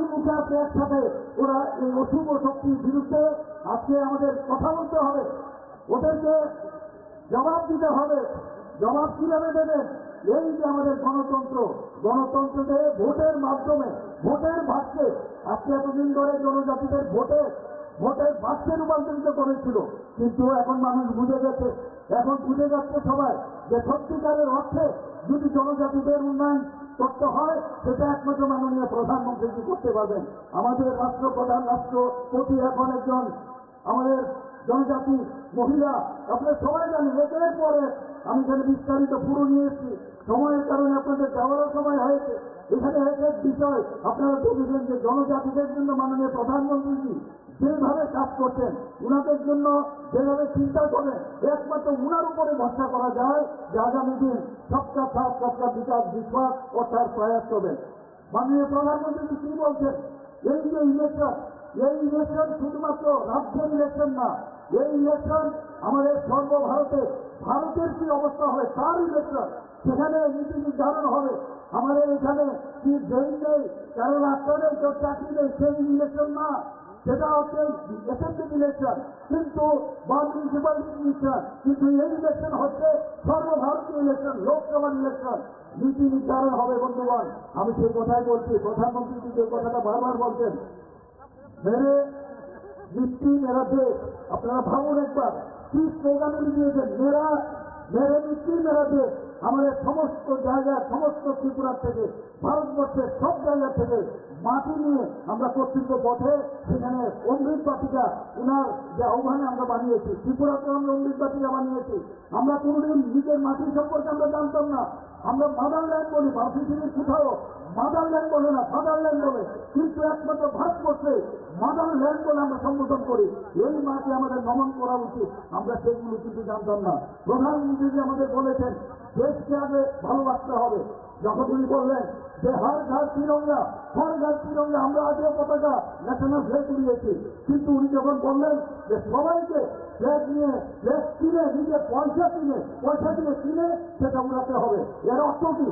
মুখে আছে একসাথে ওরা এই অশুভ শক্তির বিরুদ্ধে আজকে আমাদের কথা বলতে হবে, ওদেরকে জবাব দিতে হবে। জবাব কিভাবে দেবেন? এই যে আমাদের গণতন্ত্রকে ভোটের মাধ্যমে ভোটের ভাগকে আজকে এতদিন ধরে জনজাতিদের ভোটের ভাগকে রূপান্তরিত করেছিল, কিন্তু এখন মানুষ বুঝে গেছে, এখন বুঝে যাচ্ছে সবাই যে সত্যিকারের অর্থে যদি জনজাতিদের উন্নয়ন করতে হয় সেটা একমাত্র মাননীয় প্রধানমন্ত্রী করতে পারবেন। আমাদের রাষ্ট্রপ্রধান রাষ্ট্রপতি এখন একজন আমাদের জনজাতি মহিলা, আপনারা সবাই জানেন। একের পরে আমি এখানে বিস্তারিত পুরো নিয়ে এসেছি, সময়ের কারণে আপনাদের যাওয়ারও সময় হয়েছে। এখানে এক বিষয় আপনারা দেখেছেন যে জনজাতিদের জন্য মাননীয় প্রধানমন্ত্রী যেভাবে কাজ করছেন, উনাদের জন্য যেভাবে চিন্তা করেন, একমাত্র উনার উপরে ভরসা করা যায় যে আগামী দিন সবকা সাথ সবকা বিকাশ বিশ্বাস ও তার প্রয়াস করবেন। মাননীয় প্রধানমন্ত্রী কি বলছেন? এই যে ইলেকশন শুধুমাত্র রাজ্যের ইলেকশন না, এই ইলেকশন আমাদের ভারতের কি অবস্থা হবে তার ইলেকশন। সেখানে নীতি নির্ধারণ হবে। আমাদের এখানে কি ড্রেন নেই, কারো রাস্তা নেই, কেউ চাকরি নেই, সেই ইলেকশন না, সেটা হচ্ছে অ্যাসেম্বলি ইলেকশন কিন্তু বা মিউনিসিপ্যালিটি ইলেকশন। কিন্তু এই ইলেকশন হচ্ছে সর্বভারতীয় ইলেকশন, লোকসভার ইলেকশন। নীতি নির্ধারণ হবে। বন্ধুগণ, আমি সেই কথাই বলছি, প্রধানমন্ত্রী যে কথাটা বারবার বলছেন, মেরে মিট্টি মেরা দেশ। আপনারা ভাবুন একবার কি স্লোগান উনি দিয়েছেন, মেরে মিট্টি মেরা দেশ। আমাদের সমস্ত জায়গায়, সমস্ত ত্রিপুরার থেকে, ভারতবর্ষের সব জায়গা থেকে মাটি নিয়ে আমরা কর্তৃত্ব পথে সেখানে অমৃত বাটিকা উনার যে আহ্বানে আমরা বানিয়েছি, ত্রিপুরাতে আমরা অমৃত বাটিকা বানিয়েছি। আমরা কোনদিন নিজের মাটি সম্পর্কে আমরা জানতাম না, আমরা মাদারল্যান্ড বলি, পৃথিবীর কোথাও মাদারল্যান্ড বলে না, ফাদারল্যান্ড বলে, কিন্তু একমাত্র ভারতবর্ষে মাদারল্যান্ড বলে আমরা সম্বোধন করি। এই মাকে আমাদের নমন করা উচিত, আমরা সেগুলো কিন্তু জানতাম না। প্রধানমন্ত্রী আমাদের বলেছেন দেশকে আগে ভালোবাসতে হবে। যখন উনি বললেন যে হর ঘর তিরঙ্গা, আমরা আগে পতাকা ন্যাশনাল ফ্ল্যাগ উড়িয়েছি, কিন্তু উনি যখন বললেন যে সবাইকে ফ্ল্যাগ কিনে নিজের পয়সা কিনে সেটা উড়াতে হবে, এর অর্থ কি?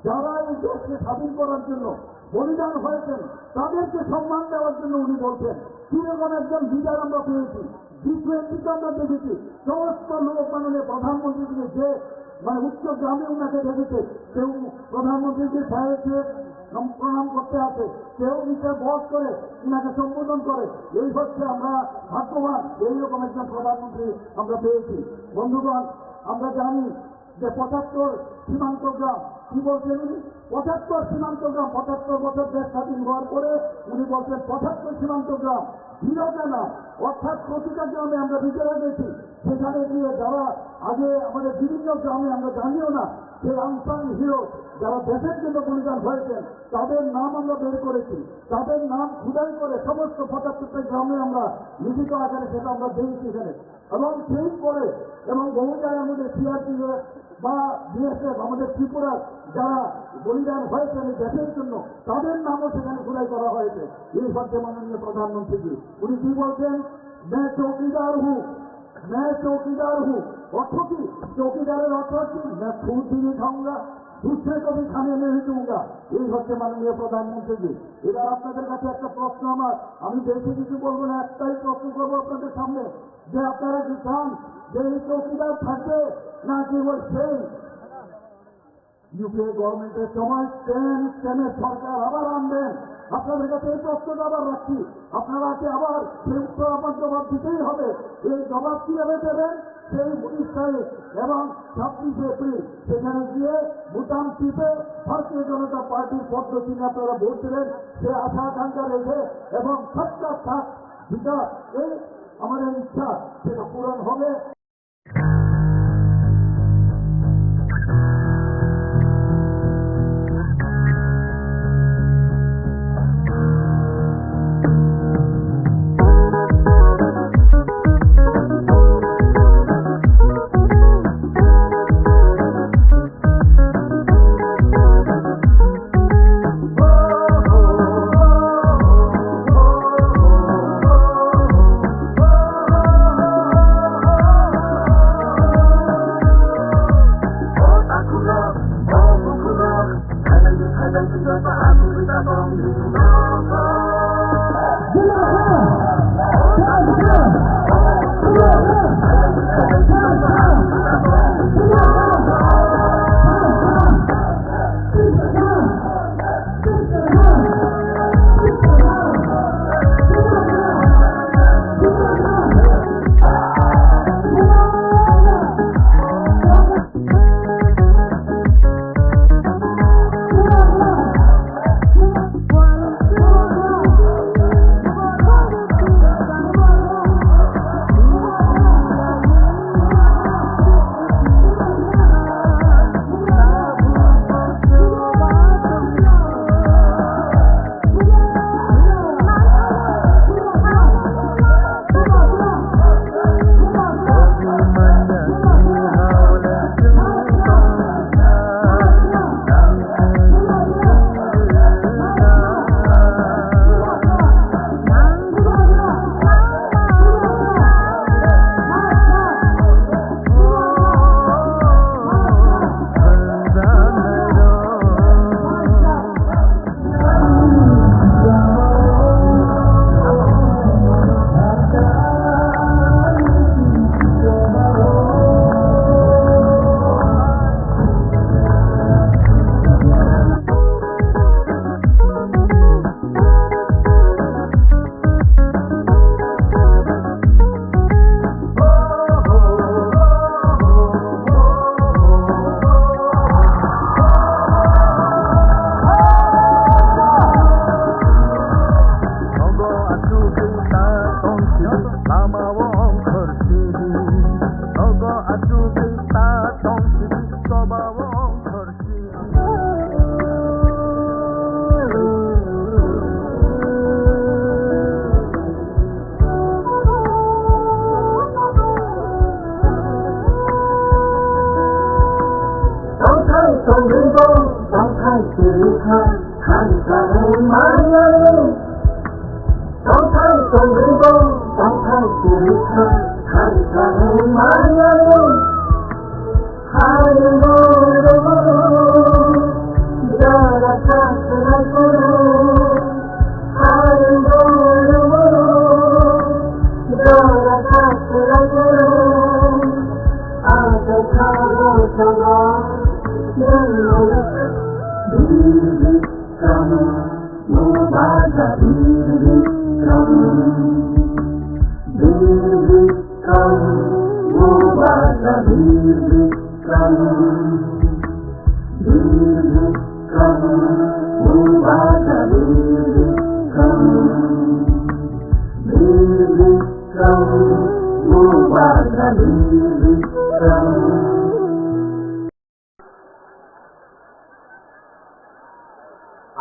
যারা এই দেশকে স্বাধীন করার জন্য বলিদান হয়েছেন তাদেরকে সম্মান দেওয়ার জন্য উনি বলছেন। কিরকম একজন লিডার আমরা পেয়েছি, G20 আমরা দেখেছি, সমস্ত লোক মাননীয় প্রধানমন্ত্রীকে যে উচ্চ গ্রামে উনাকে দেখেছে, কেউ প্রধানমন্ত্রীকে সাহেবকে প্রণাম করতে আসে, কেউ নিচে বস করে উনাকে সম্বোধন করে। এই হচ্ছে আমরা ভাগ্যবান, এইরকম একজন প্রধানমন্ত্রী আমরা পেয়েছি। বন্ধুগণ, আমরা জানি যে 75 সীমান্ত গ্রাম, কি বলছেন উনি? 75 সীমান্ত গ্রাম, 75 বছর দেশ স্বাধীন হওয়ার পরে উনি বলছেন 75 সীমান্ত গ্রাম বিরোধে না, অর্থাৎ প্রতিটা গ্রামে আমরা বিজয় গেছি। সেখানে গিয়ে যারা আগে আমাদের বিভিন্ন গ্রামে আমরা জানিও না, সেই আনসাং হিরো যারা দেশের জন্য বলিদান হয়েছেন তাদের নাম আমরা বের করেছি, তাদের নাম খুদাই করে সমস্ত 75টা গ্রামে আমরা লিখিত আকারে সেটা আমরা দিয়েছি এখানে। এবং সেই করে এবং বহু জায়গার মধ্যে সিআরপিএফ বা বিএসএফ আমাদের ত্রিপুরার যারা বলিদান হয়েছেন এই দেশের জন্য তাদের নামও সেখানে খুদাই করা হয়েছে। এই হচ্ছে মাননীয় প্রধানমন্ত্রী। উনি কি বলছেন? मैं चौकीदार हूँ। অর্থ কি? চৌকিদারের অর্থ কি? मैं खुद भी नहीं खाऊंगा, दूसरे को भी खाने नहीं दूंगा। এই হচ্ছে মাননীয় প্রধানমন্ত্রী। এবার আপনাদের কাছে একটা প্রশ্ন আমার, আমি বেশি কিছু বলবো না, একটাই প্রশ্ন করবো আপনাদের সামনে যে আপনারা কি চান যে এই চৌকিদার থাকবে না কেবল সেই ইউপিএ গভর্নমেন্টের সময় স্টেমের সরকার আবার আনবেন? আপনাদের কাছে এই প্রশ্নটা আবার রাখছি, আপনারা কি আবার সেই উত্তর আমার জবাব দিতেই হবে। এই জবাব কিভাবে দেবেন? সেই 19 তারিখ এবং 26 এপ্রিল সেখানে গিয়ে বুতাম টিপে ভারতীয় জনতা পার্টির পদ্ধতি আপনারা ভোট দেবেন, সে আশা আকাঙ্ক্ষা রেখে এবং সবটা সাথ বিকাশ এই আমাদের ইচ্ছা সেটা পূরণ হবে।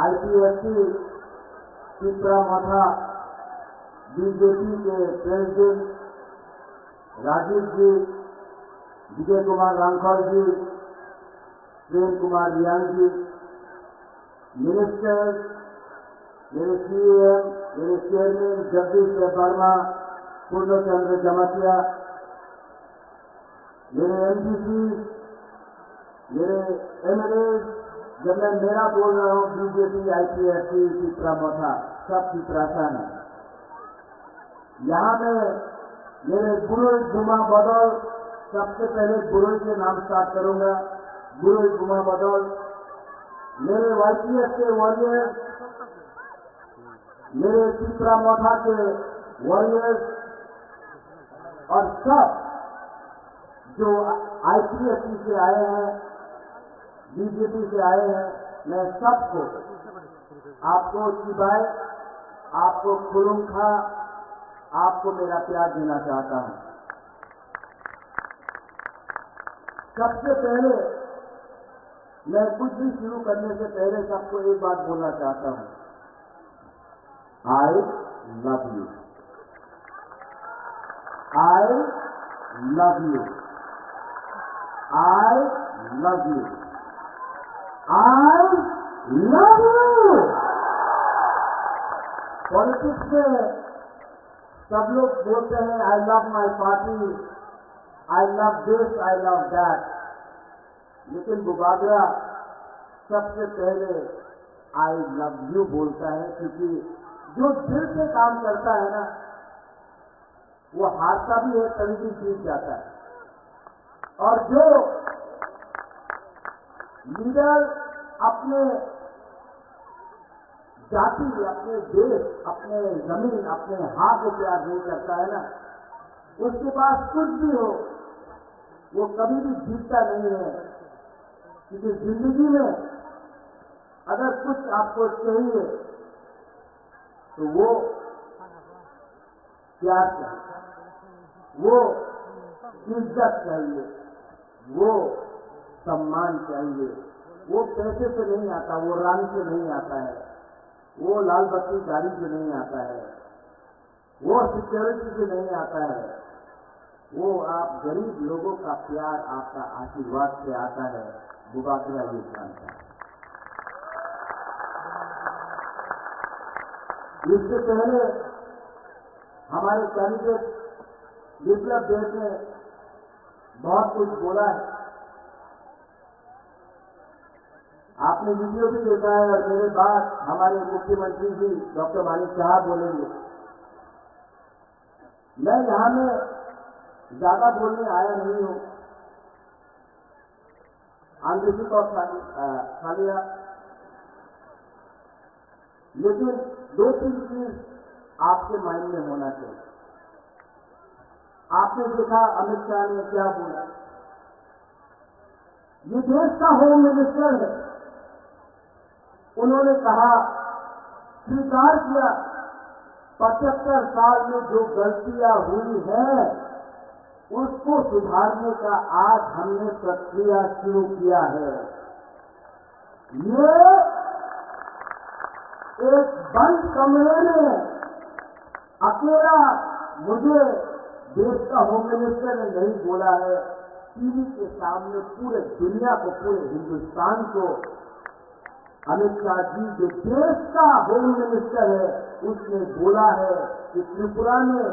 आईपीएफटी पिपरा मथा बीजेपी के प्रेसिडेंट राजीव जी, विजय कुमार रामखल जी, प्रेम कुमार रियांग जी, मिनिस्टर, मेरे सीएम, मेरे चेयरमैन जगदीश वर्मा, पूर्ण चंद्र जमातिया, मेरे एमपीसी, मेरे एमएलए, जब मैं मेरा बोल रहा हूं बीजेपी आईपीएफटी पिपरा मथा सब पिपरासन है। यहां में मेरे गुरु गुमा बदौल, सबसे पहले गुरु के नाम स्टार्ट करूंगा। गुरु गुमा बदौल, मेरे वाईपीएफ के वॉरियर्स, मेरे पिपरा मथा के वॉरियर्स और सब जो आईपीएससी से आए हैं, बीजेपी से आए हैं, मैं सबको, आपको चिबाए, आपको खुलूंखा, आपको मेरा प्यार देना चाहता हूं। सबसे पहले मैं कुछ भी शुरू करने से पहले सबको एक बात बोलना चाहता हूं, I love you, I love you, I love you, I love you. Politics में सब लोग बोलते हैं I love my party, I love this, I love that, लेकिन बुबागरा सबसे पहले आई लव यू बोलता है, क्योंकि जो दिल से काम करता है ना, वो हारता भी है कभी भी जीत जाता है। और जो लीडर अपने जाति, अपने देश, अपने जमीन, अपने हाथ को प्यार नहीं करता है ना, उसके पास कुछ भी हो वो कभी भी जीतता नहीं है। क्योंकि जिंदगी में अगर कुछ आपको चाहिए तो वो प्यार चाहिए, वो इज्जत चाहिए, वो सम्मान चाहिए। वो पैसे से नहीं आता, वो रंग से नहीं आता है, वो लाल बत्ती गाड़ी से नहीं आता है, वो सिक्योरिटी से नहीं आता है, वो आप गरीब लोगों का प्यार, आपका आशीर्वाद से आता है। बुबागरा ये जानता है। इससे पहले हमारे कैंडिडेट विप्लव देव ने बहुत कुछ बोला है, आपने वीडियो भी देखा है, और मेरे बाद हमारे मुख्यमंत्री जी डॉक्टर मानिक साहब बोलेंगे। मैं यहां में ज्यादा बोलने आया नहीं हूं, आंदोलन और खालिया, लेकिन दो तीन चीज आपके माइंड में होना चाहिए। आपने देखा अमित शाह ने क्या बोला, ये देश का होम मिनिस्टर है, उन्होंने कहा, स्वीकार किया 75 साल में जो गलतियां हुई हैं उसको सुधारने का आज हमने प्रक्रिया शुरू किया है। ये एक बंद कमरे में अकेला मुझे देश का होम मिनिस्टर ने नहीं बोला है, टीवी के सामने पूरे दुनिया को, पूरे हिंदुस्तान को अमित शाह जी जो देश का होम मिनिस्टर है उसने बोला है कि त्रिपुरा में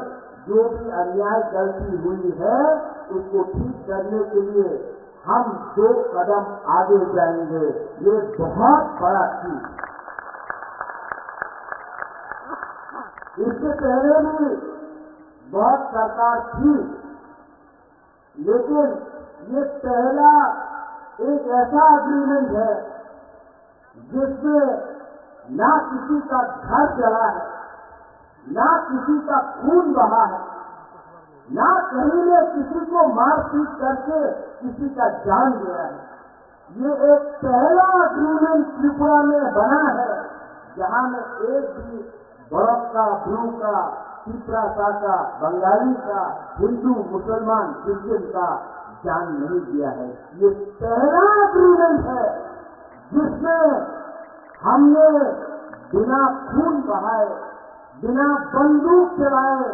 जो भी अन्याय गलती हुई है उसको ठीक करने के लिए हम 2 कदम आगे जाएंगे। ये बहुत बड़ा चीज। इससे पहले भी बहुत सरकार थी, लेकिन ये पहला एक ऐसा एग्रीमेंट है जिसमें ना किसी का घर जला है, ना किसी का खून बहा है, ना कहीं ने किसी को मारपीट करके किसी का जान गया है। ये एक पहला एग्रीमेंट त्रिपुरा में बना है जहां में एक भी बड़क का, ब्रू का, तिपरासा का, बंगाली का, हिंदू, मुसलमान, क्रिश्चियन का जान नहीं दिया है। ये पहला एग्रीमेंट है जिसमें हमने बिना खून बहाए, बिना बंदूक चलाए,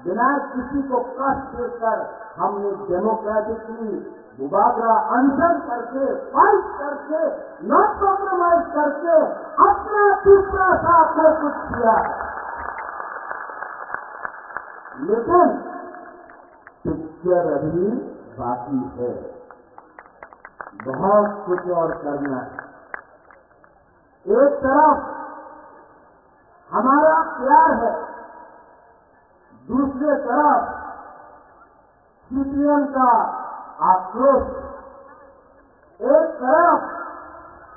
बिना किसी को कष्ट देकर हमने डेमोक्रेटिकली बुबागरा अनशन करके, फाइट करके, नॉट कॉम्प्रोमाइज करके अपना तीसरा साथ सब कुछ किया। लेकिन पिक्चर अभी बाकी है, बहुत कुछ और करना है। एक तरफ हमारा प्यार है, दूसरे तरफ सीपीएम का आक्रोश। एक तरफ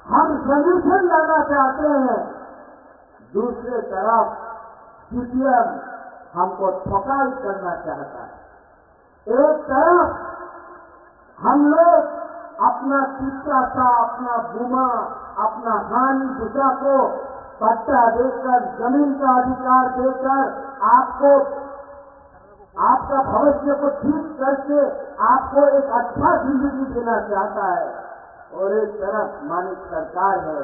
हम सॉल्यूशन लाना चाहते हैं, दूसरे तरफ सीपीएम हमको ठोकाई करना चाहता है। एक तरफ हम लोग अपना तीसरा सा, अपना बुमा, अपना हानि दिशा को पट्टा देकर, जमीन का अधिकार देकर आपको, आपका भविष्य को ठीक करके आपको एक अच्छा जिंदगी देना चाहता है। और एक तरफ मानिक सरकार है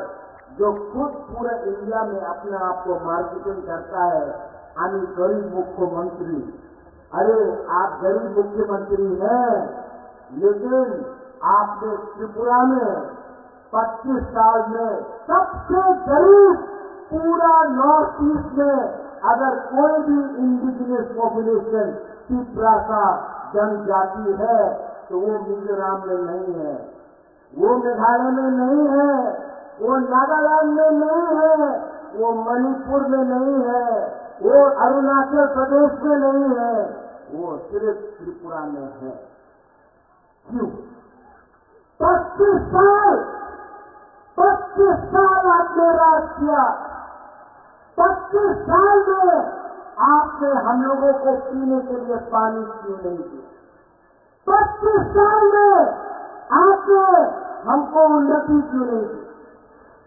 जो खुद पूरे इंडिया में अपने आप को मार्केटिंग करता है, यानी गरीब मुख्यमंत्री। अरे आप गरीब मुख्यमंत्री हैं, लेकिन आपने त्रिपुरा में 25 साल में सबसे गरीब पूरा नॉर्थ ईस्ट में अगर कोई भी इंडिजिनियस पॉपुलेशन त्रिपुरा का जनजाति है तो वो मिजोरम में नहीं है, वो मेघालय में नहीं है, वो नागालैंड में नहीं है, वो मणिपुर में नहीं है, वो अरुणाचल प्रदेश में नहीं है, वो सिर्फ त्रिपुरा में है। क्यों? 25 साल आपने राज किया। 25 साल में आपने हम लोगों को पीने के लिए पानी क्यों नहीं दिया? 25 साल में आपने हमको उन्नति क्यों नहीं दी?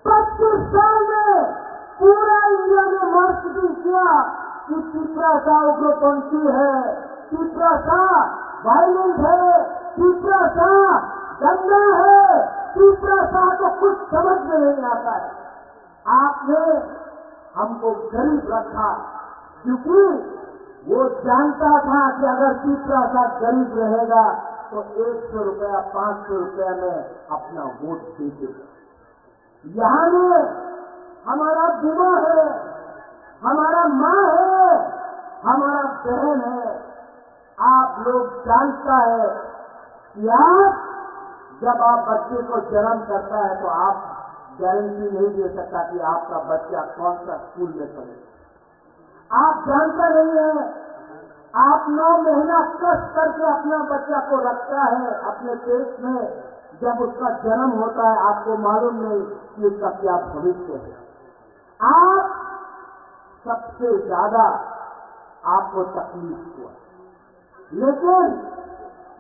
25 साल में पूरा इंडिया में मार्केटिंग किया कि त्रिपुरा सा उग्रपंथी है, त्रिपुरा सा वायलेंट है, त्रिपुरा सा गंदा है, त्रिपुरा सा तो कुछ समझ में नहीं आता है। आपने हमको गरीब रखा क्योंकि वो जानता था कि अगर तीसरा सा गरीब रहेगा तो 100 रुपया 500 रुपया में अपना वोट दे देगा। यहाँ में हमारा बुआ है, हमारा माँ है, हमारा बहन है। आप लोग जानता है कि आप जब आप बच्चे को जन्म करता है तो आप गारंटी नहीं दे सकता कि आपका बच्चा कौन सा स्कूल में पढ़ेगा। आप जानता नहीं है, आप 9 महीना कष्ट करके अपना बच्चा को रखता है अपने पेट में, जब उसका जन्म होता है आपको मालूम नहीं कि उसका क्या भविष्य है। आप सबसे ज्यादा आपको तकलीफ हुआ, लेकिन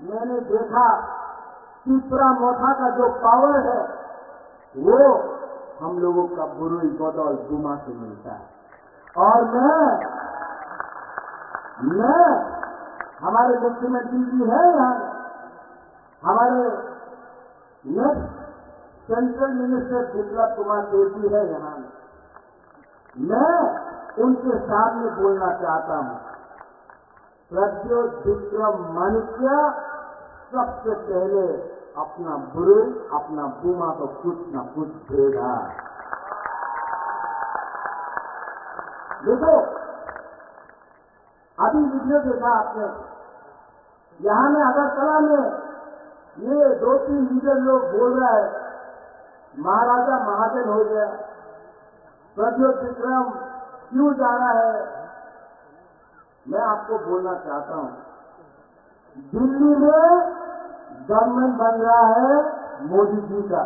मैंने देखा तीसरा मोथा का जो पावर है वो हम लोगों का बुरुई बदौल गुमा से मिलता है। और मैं हमारे मुख्यमंत्री जी है यहाँ, हमारे next central minister Biplab Kumar Deb ji है यहाँ, मैं उनके सामने बोलना चाहता हूँ। प्रद्योत विक्रम माणिक्य सबसे पहले अपना बुरुई, अपना बुमा को कुछ न कुछ देगा। देखो अभी वीडियो देखा आपने, यहाँ में अगरतला में ये 2-3 लीडर लोग बोल रहा है महाराजा महाजन हो गया, प्रद्योत विक्रम क्यों जा रहा है। मैं आपको बोलना चाहता हूं, दिल्ली में गवर्नमेंट बन रहा है मोदी जी का,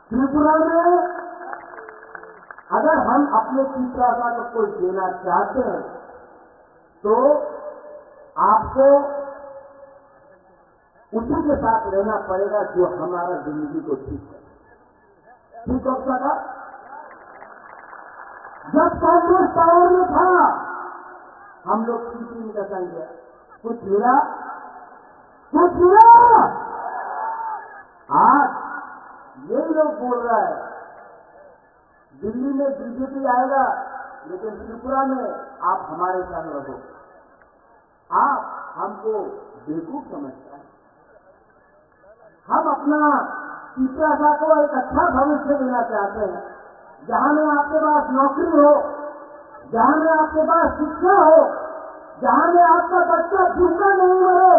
त्रिपुरा में अगर हम अपने तीसरा का को कोई देना चाहते हैं तो आपको उसी के साथ रहना पड़ेगा जो हमारा जिंदगी को ठीक है। ठीक हो सका? जब कांग्रेस पावर में था हम लोग सीपीएम का संग कुछ मिला, कुछ मिला। आज यही लोग बोल रहा है दिल्ली में बीजेपी आएगा लेकिन त्रिपुरा में आप हमारे संग रहो। आप हमको बेवकूफ समझते हैं। हम अपना तीसरा को एक अच्छा भविष्य देना चाहते हैं, जहां में आपके पास नौकरी हो, जहां में आपके पास शिक्षा हो, जहां में आपका बच्चा भूखा नहीं मरे,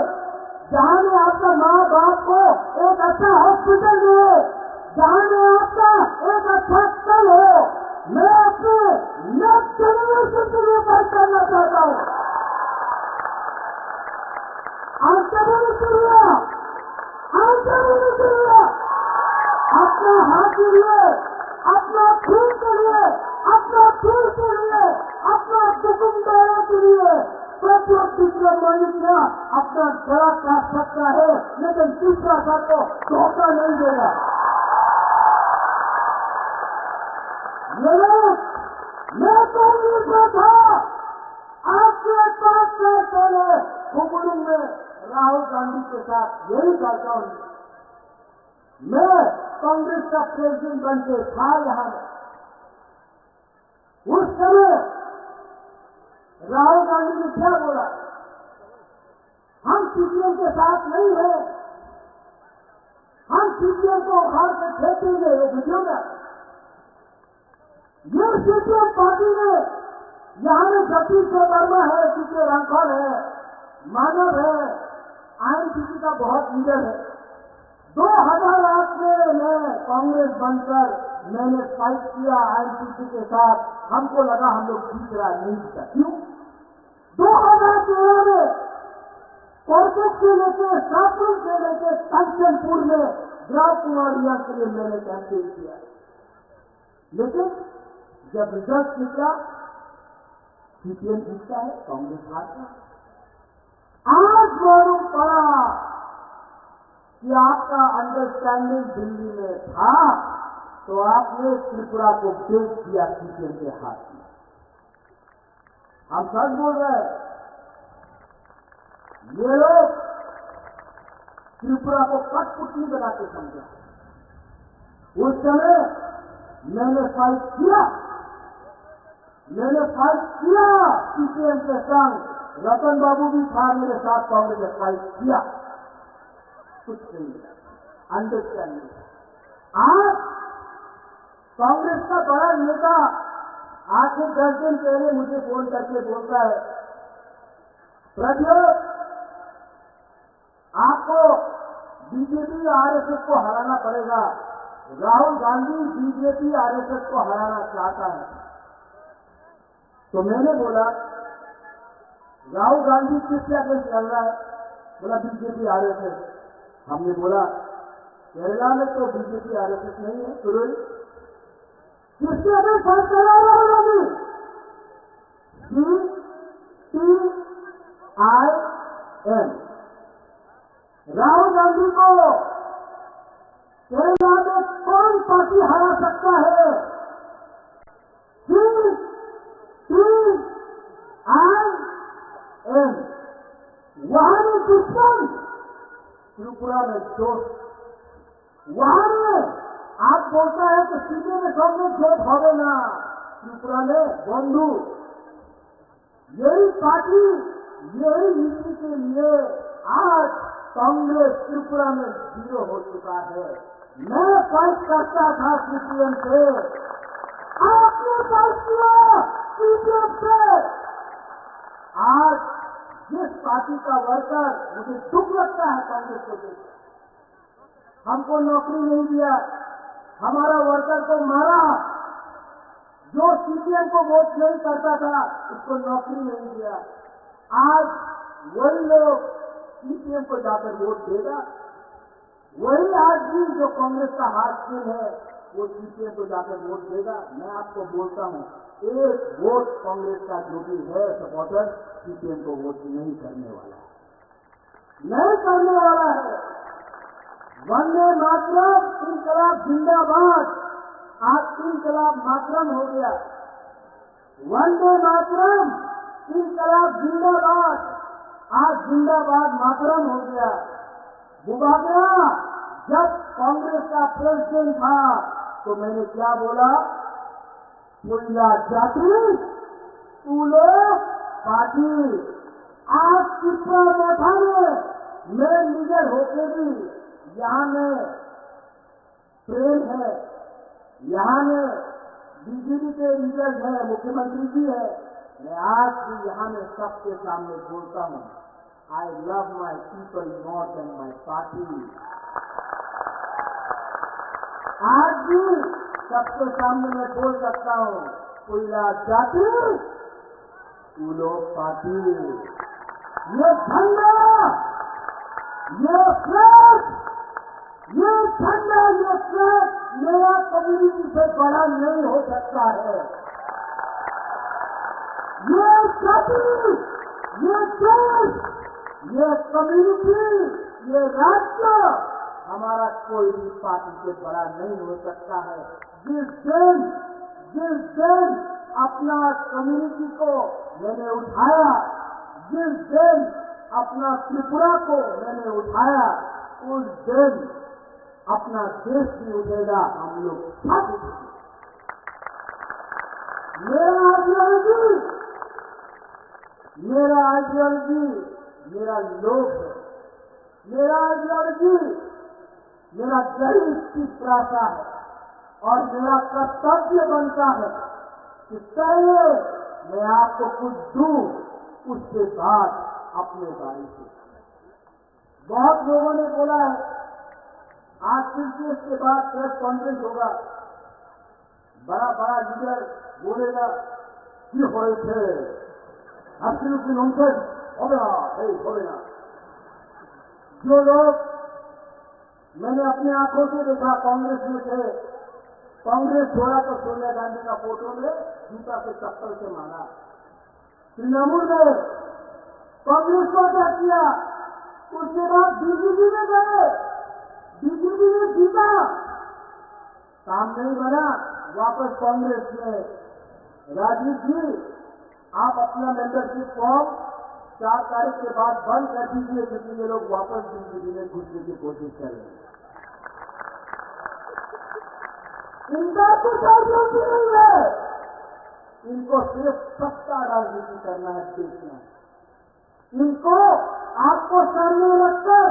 जहां में आपका माँ बाप को एक अच्छा हॉस्पिटल मिले, जहां में आपका एक अच्छा कल हो। मैं अपने नेक्स्ट जनरेशन के लिए बात करना चाहता हूं। अपना हाथ के लिए, अपना खून के लिए, अपना दिल के लिए, अपना दुकानदारों के लिए प्रत्येक दूसरे मनुष्य अपना गला काट सकता है, लेकिन तीसरा सबको धोखा नहीं देगा। ये लोग, मैं कांग्रेस में था, आपके 5 साल पहले खुबड़ू में राहुल गांधी के साथ यही करता हूं। मैं कांग्रेस का प्रेसिडेंट बनके था यहां। उस समय राहुल गांधी ने क्या बोला? हम सीपीएम के साथ नहीं है, हम सीपीएम को उखाड़ के फेंकेंगे। वो वीडियो में ये सीपीएम पार्टी ने यहां में जगदीश वर्मा है, सीपीएम रामपाल है, मानव है, आईएनसीसी का बहुत लीडर है। 2008 में मैं कांग्रेस बनकर मैंने फाइट किया आईएनसीसी के साथ। हमको लगा हम लोग जीत रहा, नहीं जीता। क्यों? 2013 में कोलकाता से लेकर शाहपुर से लेकर कंचनपुर में ग्राम कुमारिया के लिए मैंने कैंपेन किया, लेकिन जब रिजल्ट निकला सीपीएम जीतता है, कांग्रेस हारता है। आज मालूम पड़ा कि आपका अंडरस्टैंडिंग दिल्ली में था, तो आपने त्रिपुरा को बेच दिया सीपीएम के हाथ में। हम सच बोल रहे हैं। ये लोग त्रिपुरा को कठपुतली बना के समझा। उस समय मैंने फाइट किया, सीपीएम के संग। रतन बाबू भी था मेरे साथ, कांग्रेस ने फाइट किया, कुछ नहीं अंडरस्टैंडिंग। आज कांग्रेस का बड़ा नेता आज से 10 दिन पहले मुझे फोन करके बोलता है, प्रज्वल आपको बीजेपी आरएसएस को हराना पड़ेगा। राहुल गांधी बीजेपी आरएसएस को हराना चाहता है। तो मैंने बोला राहुल गांधी किसके अगेंस्ट चल रहा है? बोला बीजेपी आरएसएस। हमने बोला केरला में तो बीजेपी आरएसएस नहीं है, तो किसके अगेंस्ट फाइट कर रहा है राहुल गांधी? CPIM। राहुल गांधी को केरला में कौन पार्टी हरा सकता है? CPIM। वहां में दुश्मन, त्रिपुरा में दोस्त। वहां में आप बोलता है कि सीधे में कांग्रेस जोत होवे ना, त्रिपुरा में बंधु। यही पार्टी, यही नीति के लिए आज कांग्रेस त्रिपुरा में 0 हो चुका है। मैं फाइट करता था सीपीएम से, आपने फाइट किया सीपीएम से। आज जिस पार्टी का वर्कर, मुझे दुख लगता है कांग्रेस को देख, हमको नौकरी नहीं दिया, हमारा वर्कर को मारा। जो सीपीएम को वोट नहीं करता था उसको नौकरी नहीं दिया। आज वही लोग सीपीएम को जाकर वोट देगा। वही आदमी जो कांग्रेस का हाशिम है वो सीपीएम को जाकर वोट देगा। मैं आपको बोलता हूं, एक वोट कांग्रेस का जो भी है सपोर्टर सीपीएम को वोट नहीं करने वाला है, नहीं करने वाला है। वंदे मातरम, इनकलाब जिंदाबाद। आज इनकलाब मातरम हो गया। वंदे मातरम, इनकलाब जिंदाबाद। आज जिंदाबाद मातरम हो गया। बुबागरा जब कांग्रेस का प्रेसिडेंट था तो मैंने क्या बोला? कोयला जाति तू लोग पार्टी। आज त्रिपुरा मोठा में मैं लीडर होके भी यहां में प्रेम है, यहां में बीजेपी के लीडर है, मुख्यमंत्री जी है। मैं आज भी यहां में सबके सामने बोलता हूं, I love my people more than my party. आज भी सबके सामने मैं बोल सकता हूं, कोयला जाति तू लोग पार्टी। ये झंडा, ये फ्लैग, ये झंडा, ये फ्लैग मेरा कम्युनिटी से बड़ा नहीं हो सकता है। ये जाति, ये देश, ये कम्युनिटी, ये राज्य हमारा कोई भी पार्टी से बड़ा नहीं हो सकता है। जिस दिन अपना कम्युनिटी को मैंने उठाया, जिस दिन अपना त्रिपुरा को मैंने उठाया, उस दिन अपना देश भी उठेगा। हम लोग सब उठेंगे। मेरा आइडियोलॉजी मेरा लोग है। मेरा आइडियोलॉजी मेरा गरीब की प्रासा है और मेरा कर्तव्य बनता है कि पहले मैं आपको कुछ दूं, उसके बाद अपने बारे से। बहुत लोगों ने बोला है आज फिर से इसके बाद प्रेस कॉन्फ्रेंस होगा, बड़ा बड़ा लीडर बोलेगा कि होए थे absolutely nonsense, হবে না। जो लोग मैंने अपनी आंखों से देखा कांग्रेस में थे, कांग्रेस छोड़ा तो सोनिया गांधी का फोटो में जूता से चप्पल से मारा। तृणमूल ने कांग्रेस को क्या किया, उसके बाद बीजेपी में गए, बीजेपी ने जीता, काम नहीं बना, वापस कांग्रेस में। राजीव जी आप अपना मेंबरशिप फॉर्म 4 तारीख के बाद बंद कर दीजिए, क्योंकि ये लोग वापस बीजेपी में घुसने की कोशिश कर रहे हैं। इनका कुछ आइडियोलॉजी नहीं है, इनको सिर्फ सत्ता राजनीति करना है, देखना है। इनको आपको सामने रखकर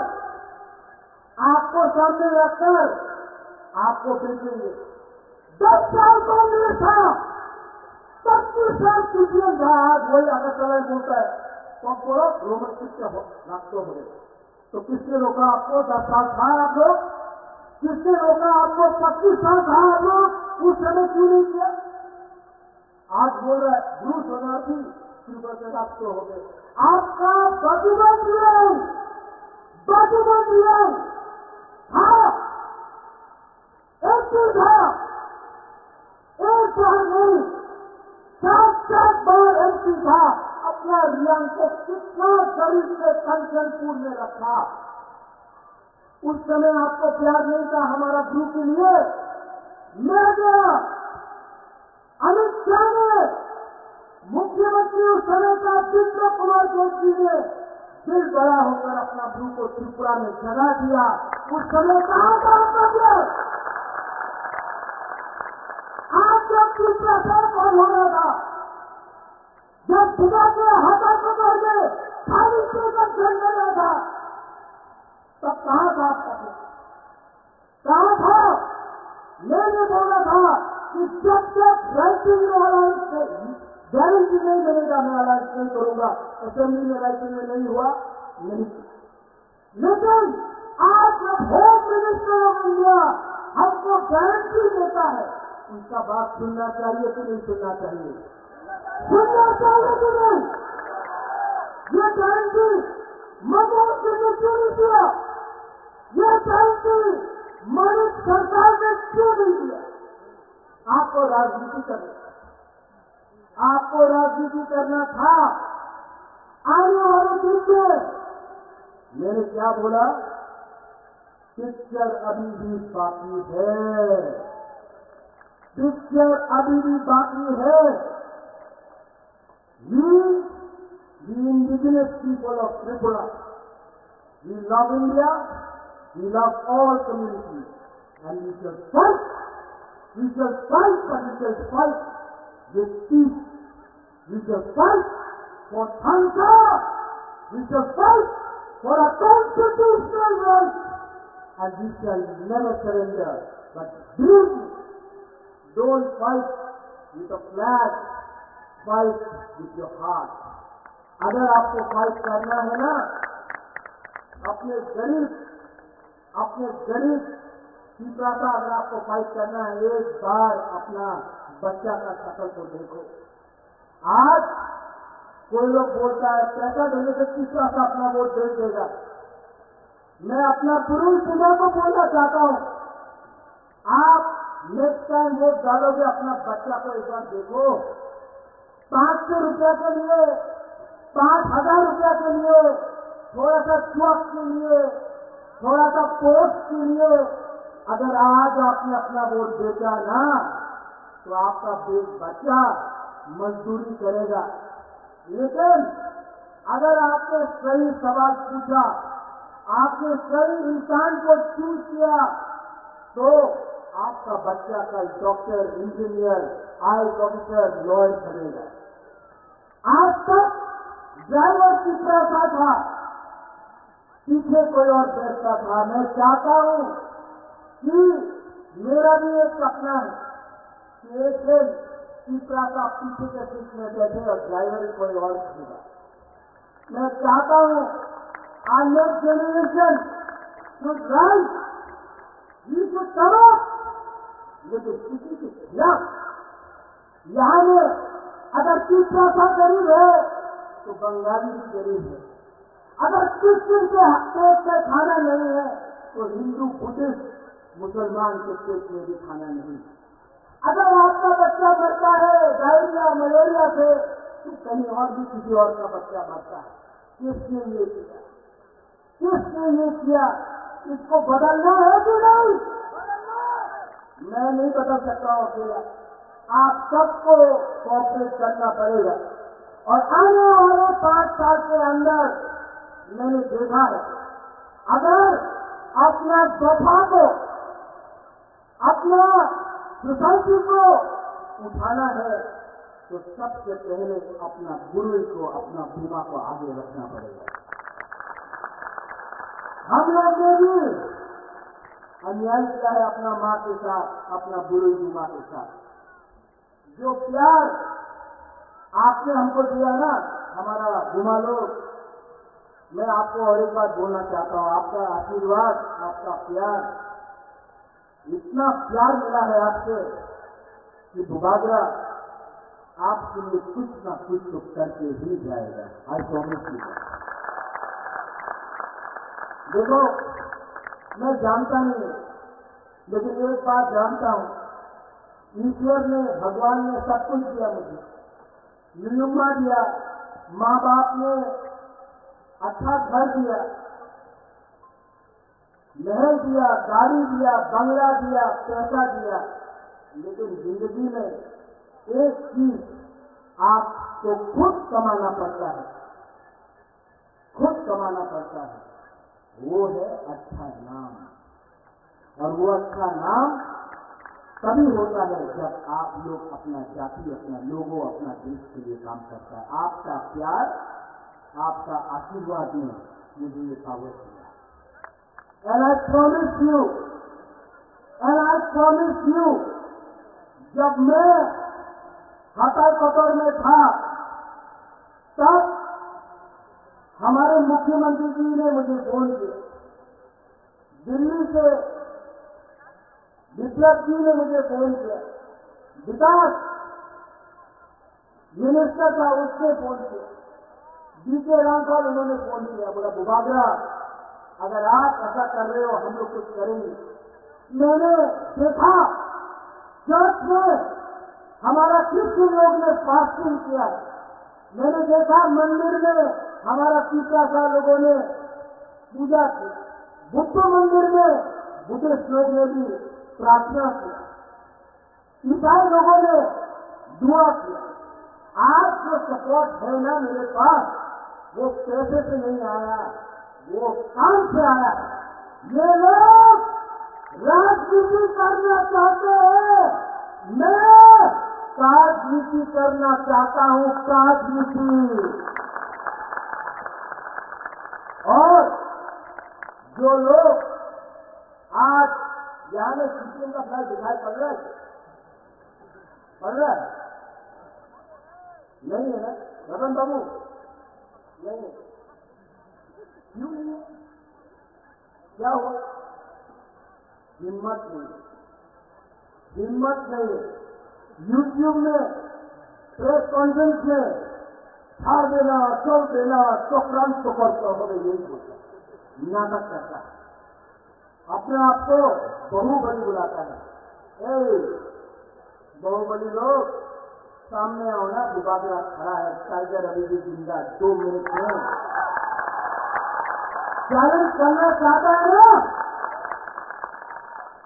आपको बेचेंगे। 10 साल कांग्रेस था, 25 साल सीपीएम था। आज वही अगर समय बोलता है तो बोलो रोमन के रखते हो गए, तो किसने रोका आपको? 10 साल था आप लोग, किसने रोका आपको? 25 साल था आप लोग, उस समय क्यों नहीं किया? आज बोल रहा है ब्रूस बनाती शुरू से रखते हो गए। आपका बाजूबंद नियम था, एक बार नहीं 7 बार एमपी था। अपना रियांग को कितना गरीब से कंचनपुर में रखा। उस समय आपको प्यार नहीं था हमारा ग्रुप के लिए। मैं गया, अमित शाह ने, मुख्यमंत्री उस समय का विप्लव कुमार जोशी ने दिल बड़ा होकर अपना ग्रुप को त्रिपुरा में जगा दिया। उस समय कहां था आपका प्यार? आज जब त्रिपुरा से कौन हो रहा था, जब सुबह के हाथा को बढ़ गए खाली स्टेशन खेल रहा था, तब कहां था आपका प्यार? कहां था? मैंने बोला था कि जब तक राइटिंग में अलायंस से गारंटी नहीं मिलेगा मैं अलायंस नहीं करूंगा। असेंबली में राइटिंग में नहीं हुआ, नहीं। लेकिन आज जब होम मिनिस्टर ऑफ इंडिया हमको गारंटी देता है, उनका बात सुनना चाहिए कि नहीं सुनना चाहिए? सुनना चाहिए कि नहीं? ये गारंटी मनमोहन सिंह ने क्यों नहीं दिया? ये गारंटी मणिक सरकार ने क्यों नहीं दिया? आपको राजनीति करना था। आने वाले दिन में मैंने क्या बोला? पिक्चर अभी भी बाकी है, पिक्चर अभी भी बाकी है। The indigenous people of Tripura, we love India, we love all communities, and we shall fight, but we shall fight with peace. We shall fight for Tanka, we shall fight for our constitutional rights, and we shall never surrender. But believe me, don't fight with a flag, fight with your heart. अगर आपको fight करना है ना, अपने गरीब पिता का अगर आपको फाइट करना है, एक बार अपना बच्चा का शक्ल को देखो। आज कोई लोग बोलता है पैसा देने से किस तरह अपना वोट दे देगा। मैं अपना पूरी सुबह को बोलना चाहता हूं, आप नेक्स्ट टाइम वोट डालोगे, अपना बच्चा को एक बार देखो। 500 रुपया के लिए 5,000 रुपया के लिए, थोड़ा सा चौक के लिए, थोड़ा सा पोस्ट के लिए अगर आज आपने अपना वोट बेचा ना, तो आपका बच्चा मजदूरी करेगा। लेकिन अगर आपने सही सवाल पूछा, आपने सही इंसान को चूज किया, तो आपका बच्चा कल doctor, engineer, IAS officer, lawyer बनेगा। आज तक ड्राइवर की तरह था, पीछे कोई और बैठता था। मैं चाहता हूं कि मेरा भी एक सपना है कि एक दिन तीसरा का पीछे के सीट में बैठे और ड्राइवर कोई और खरीदा। मैं चाहता हूं our next generation should rise, we should come up, लेकिन किसी के खिलाफ। यहां में अगर तीसरा सा गरीब है तो बंगाली भी गरीब है। अगर क्रिश्चियन के पेट में खाना नहीं है तो हिंदू, बुद्धिस्ट, मुसलमान के पेट में भी खाना नहीं। अगर आपका बच्चा मरता है डायरिया, मलेरिया से, तो कहीं और भी किसी और का बच्चा मरता है। किसने ये किया? किसने ये किया? इसको बदलना है कि नहीं? मैं नहीं बदल सकता हूं अकेला, आप सबको कोऑपरेट करना पड़ेगा। और आने वाले 5 साल के अंदर मैंने देखा है, अगर अपना दफा को, अपना सोसाइटी को उठाना है तो सबसे पहले अपना गुरु को, अपना बीमा को आगे रखना पड़ेगा। हम लोग ने भी अन्याय किया है अपना माँ के साथ, अपना गुरु बीमा के साथ। जो प्यार आपने हमको दिया ना, हमारा गुमा लोग, मैं आपको और एक बात बोलना चाहता हूं, आपका आशीर्वाद, आपका प्यार, इतना प्यार मिला है आपसे कि बुबागरा आपके लिए कुछ ना कुछ तो करके ही जाएगा। I promise you. देखो, मैं जानता नहीं, लेकिन एक बात जानता हूं, ईश्वर ने, भगवान ने सब कुछ दिया मुझे, नियुम्मा दिया, माँ बाप ने अच्छा घर दिया, महल दिया, गाड़ी दिया, बंगला दिया, पैसा दिया, लेकिन जिंदगी में एक चीज आपको खुद कमाना पड़ता है, खुद कमाना पड़ता है, वो है अच्छा नाम। और वो अच्छा नाम तभी होता है जब आप लोग अपना जाति, अपना लोगों, अपना देश के लिए काम करता है। आपका प्यार, आपका आशीर्वाद ने मुझे ये पावर दिया। And I promise you, जब मैं हाथा कतर में था, तब हमारे मुख्यमंत्री जी ने मुझे फोन किया, दिल्ली से विप्लव जी ने मुझे फोन किया, विकास मिनिस्टर था उसने फोन किया, डीके रामपाल उन्होंने फोन किया, बोला बुबागरा अगर आप ऐसा कर रहे हो हम लोग कुछ करेंगे। मैंने देखा चर्च में हमारा क्रिश्चियन लोग ने फास्टिंग किया, मैंने देखा मंदिर में हमारा तीसरा सा लोगों ने पूजा की, बुद्ध मंदिर में बुद्धिस्ट लोग ने भी प्रार्थना किया, ईसाई लोगों ने दुआ किया। आज जो सपोर्ट है ना मेरे पास, वो पैसे से नहीं आया, वो काम से आया। ये लोग राजनीति करना चाहते हैं, मैं राजनीति करना चाहता हूं, राजनीति। और जो लोग आज यहां में सीपीएम का फ्लैग दिखाई पड़ रहा है, नहीं है ना रतन बाबू? नहीं है। क्यों नहीं है? क्या हुआ? हिम्मत नहीं, हिम्मत नहीं है। यूट्यूब में प्रेस कॉन्फ्रेंस में छाड़ देना, चोर देना, चोक्रांत तो करता हो, यही बोलता, नाटक करता है, अपने आप को बाहुबली बुलाता है। बाहुबली लोग सामने आओ ना, बुबागरा खड़ा है, टाइगर अभी भी जिंदा, 2 मिनट में चैलेंज करना चाहता है ना?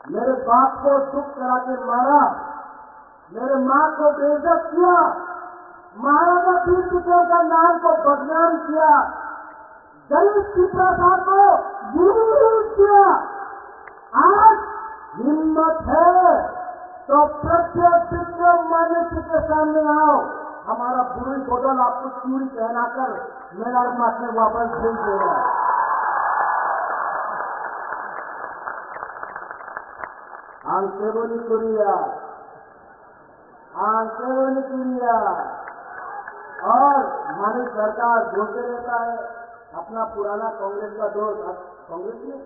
मेरे बाप को दुख करा के मारा, मेरे मां को बेइज्जत किया, महाराजा पीर सिंह का नाम को बदनाम किया, गरीब शिवप्रसाद को यूज किया। आज हिम्मत है तो प्रत्येक विक्रम मान्य के सामने आओ, हमारा बुरी बोतल आपको चूड़ी पहनाकर मेरा मत में वापस भेज देगा। आंखेबोनी कुरिया, आंखेबोनी कुरिया। और हमारी सरकार बोलते रहता है अपना पुराना कांग्रेस का दोस्त, कांग्रेस में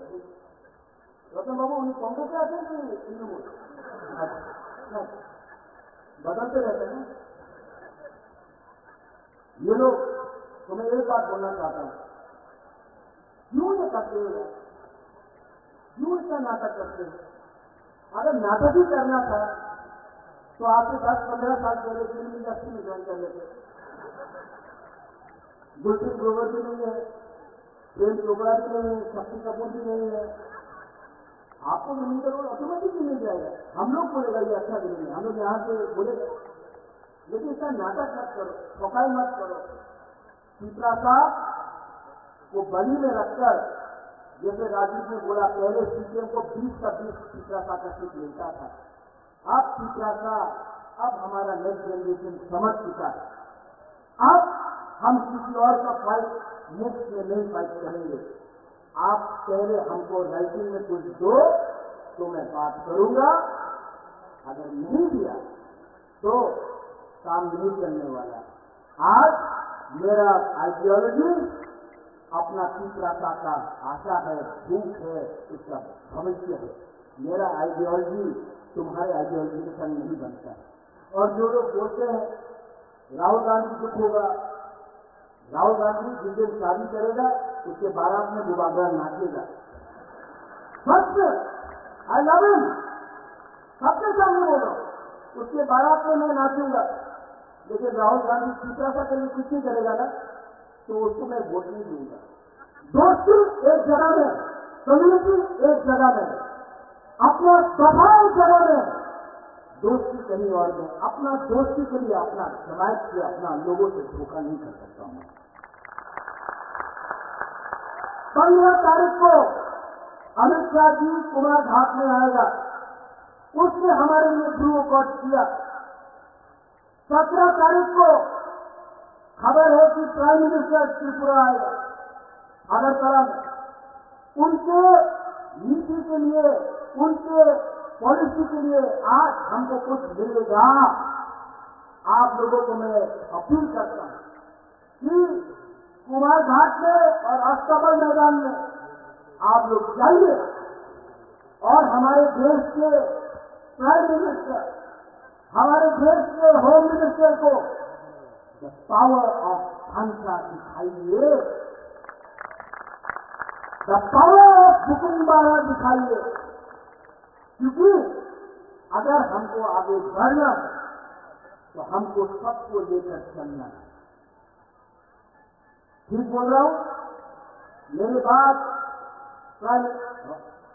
रतन बाबू उन्हें कांग्रेस में आते हैं तृणमूल बदलते रहते हैं। ये लोग, तो मैं एक बात बोलना चाहता हूं, क्यों ये करते हो, क्यों इसका नाटक करते हो? अगर नाटक ही करना था तो आपके 10-15 साल पहले फिल्म इंडस्ट्री में ज्वाइन कर लेते। गुलशन ग्रोवर भी नहीं है, प्रेम चोपड़ा भी नहीं है, शक्ति कपूर भी नहीं है, आपको मिलने का रोल ऑटोमेटिक मिल जाएगा। हम लोग बोलेगा ये अच्छा करेंगे, हम लोग यहाँ से बोलेगा, लेकिन इसका नाटक मत करो, ठोकाई मत करो। पिपरा साहब को बली में रखकर, जैसे राजीव ने बोला पहले सीपीएम को 20 का 20 पिपरा साहब का सीट मिलता था, अब पिपरा साहब, अब हमारा नेक्स्ट जनरेशन समझ चुका है। अब हम किसी और का फाइट मुफ्त में नहीं फाइट करेंगे। आप पहले हमको राइटिंग में कुछ दो तो मैं बात करूंगा, अगर नहीं दिया तो काम नहीं करने वाला। आज मेरा आइडियोलॉजी अपना पिपरासा का आशा है, भूख है, उसका भविष्य है। मेरा आइडियोलॉजी तुम्हारे आइडियोलॉजी के संग नहीं बनता। और जो लोग बोलते हैं राहुल गांधी दुख होगा, राहुल गांधी जिस दिन शादी करेगा उसके बारात में बुबागरा नाचेगा। फर्स्ट आई लव हिम, सबके सामने बोलो, उसके बारात में मैं नाचूंगा। लेकिन राहुल गांधी पिपरासा के लिए कुछ नहीं करेगा ना, तो उसको मैं वोट नहीं दूंगा। दोस्ती एक जगह में, कम्युनिटी एक जगह में, अपना सभा एक जगह में, दोस्ती कहीं और में। अपना दोस्ती के लिए अपना जमायत से, अपना लोगों से धोखा नहीं कर सकता हूं। 15 तारीख को अमित शाह जी कुमार घाट में आएगा, उसने हमारे लिए ब्रू कॉट किया। 17 तारीख को खबर है कि प्राइम मिनिस्टर त्रिपुरा आएगा अगरतला में। उनके नीति के लिए, उनके पॉलिसी के लिए आज हमको कुछ मिलेगा। आप लोगों को मैं अपील करता हूं कि कुमार घाट में और अस्तबल मैदान में आप लोग जाइए और हमारे देश के प्राइम मिनिस्टर, हमारे देश के होम मिनिस्टर को द पावर ऑफ भाषा दिखाइए, द पावर ऑफ बुकुम्बारा दिखाइए। क्योंकि अगर हमको आगे बढ़ना है तो हमको सबको लेकर चलना है। ठीक बोल रहा हूं? मेरी बात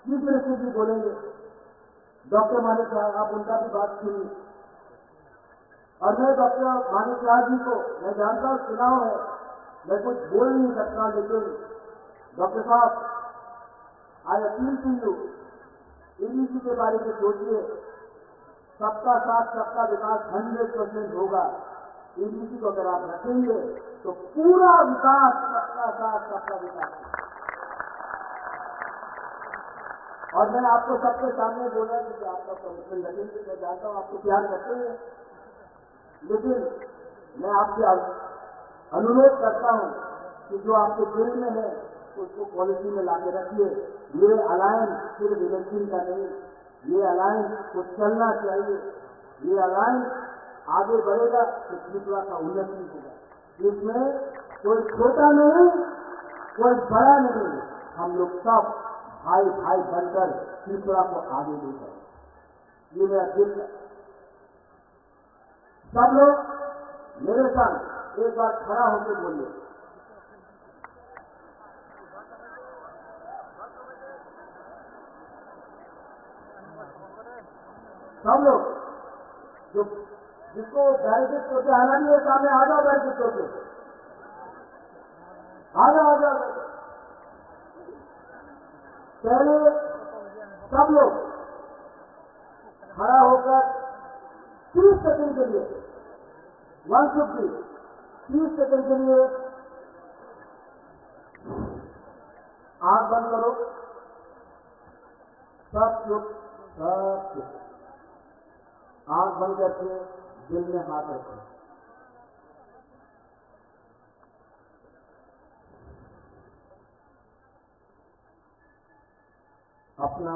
चीफ मिनिस्टर जी बोलेंगे, डॉक्टर मानिक साहब, आप उनका भी बात सुनिए। और मैं डॉक्टर मानिक साहब जी को, मैं जानता हूं चुनाव है, मैं कुछ बोल नहीं सकता, लेकिन डॉक्टर साहब, I appeal to you, ABC के बारे में सोचिए। सबका साथ सबका विकास 100% होगा। एबीसी को अगर आप रखेंगे तो पूरा विकास, सबका साथ सबका विकास। और मैं आपको सबके सामने बोला कि आपका कमिटमेंट रखेंगे। मैं जानता हूं आपको प्यार करते हैं, लेकिन मैं आपसे अनुरोध करता हूं कि जो आपके दिल में है उसको पॉलिसी में लाके रखिए। ये अलायंस सिर्फ इलेक्शन का नहीं, ये अलायंस को चलना चाहिए। ये अलायंस आगे बढ़ेगा तो त्रिपुरा का उन्नति होगा। इसमें कोई छोटा नहीं, कोई बड़ा नहीं, हम लोग सब भाई भाई बनकर त्रिपुरा को आगे ले जाए। ये मेरा दिल है। सब लोग मेरे साथ एक बार खड़ा होकर बोलिए। सब लोग जो जिसको बैरिकेड को आना नहीं है सामने आ जाओ, बैरिकेड को आ जाओ। पहले सब लोग खड़ा होकर 30 सेकंड के लिए 30 सेकंड के लिए आंख बंद करो। सब चुप, सब चुप। आंख बंद करके दिल में हाथ रखो। अपना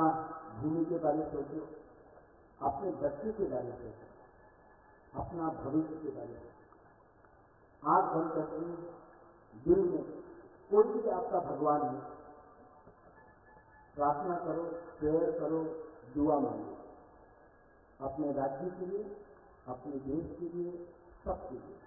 भूमि के बारे में सोचो, अपने बच्चे के बारे में सोचो, अपना भविष्य के बारे में। आंख बंद करके दिल में कोई भी आपका भगवान है, प्रार्थना करो, प्रेयर करो, दुआ मांगो, अपने राज्य के लिए, अपने देश के लिए, सबके लिए।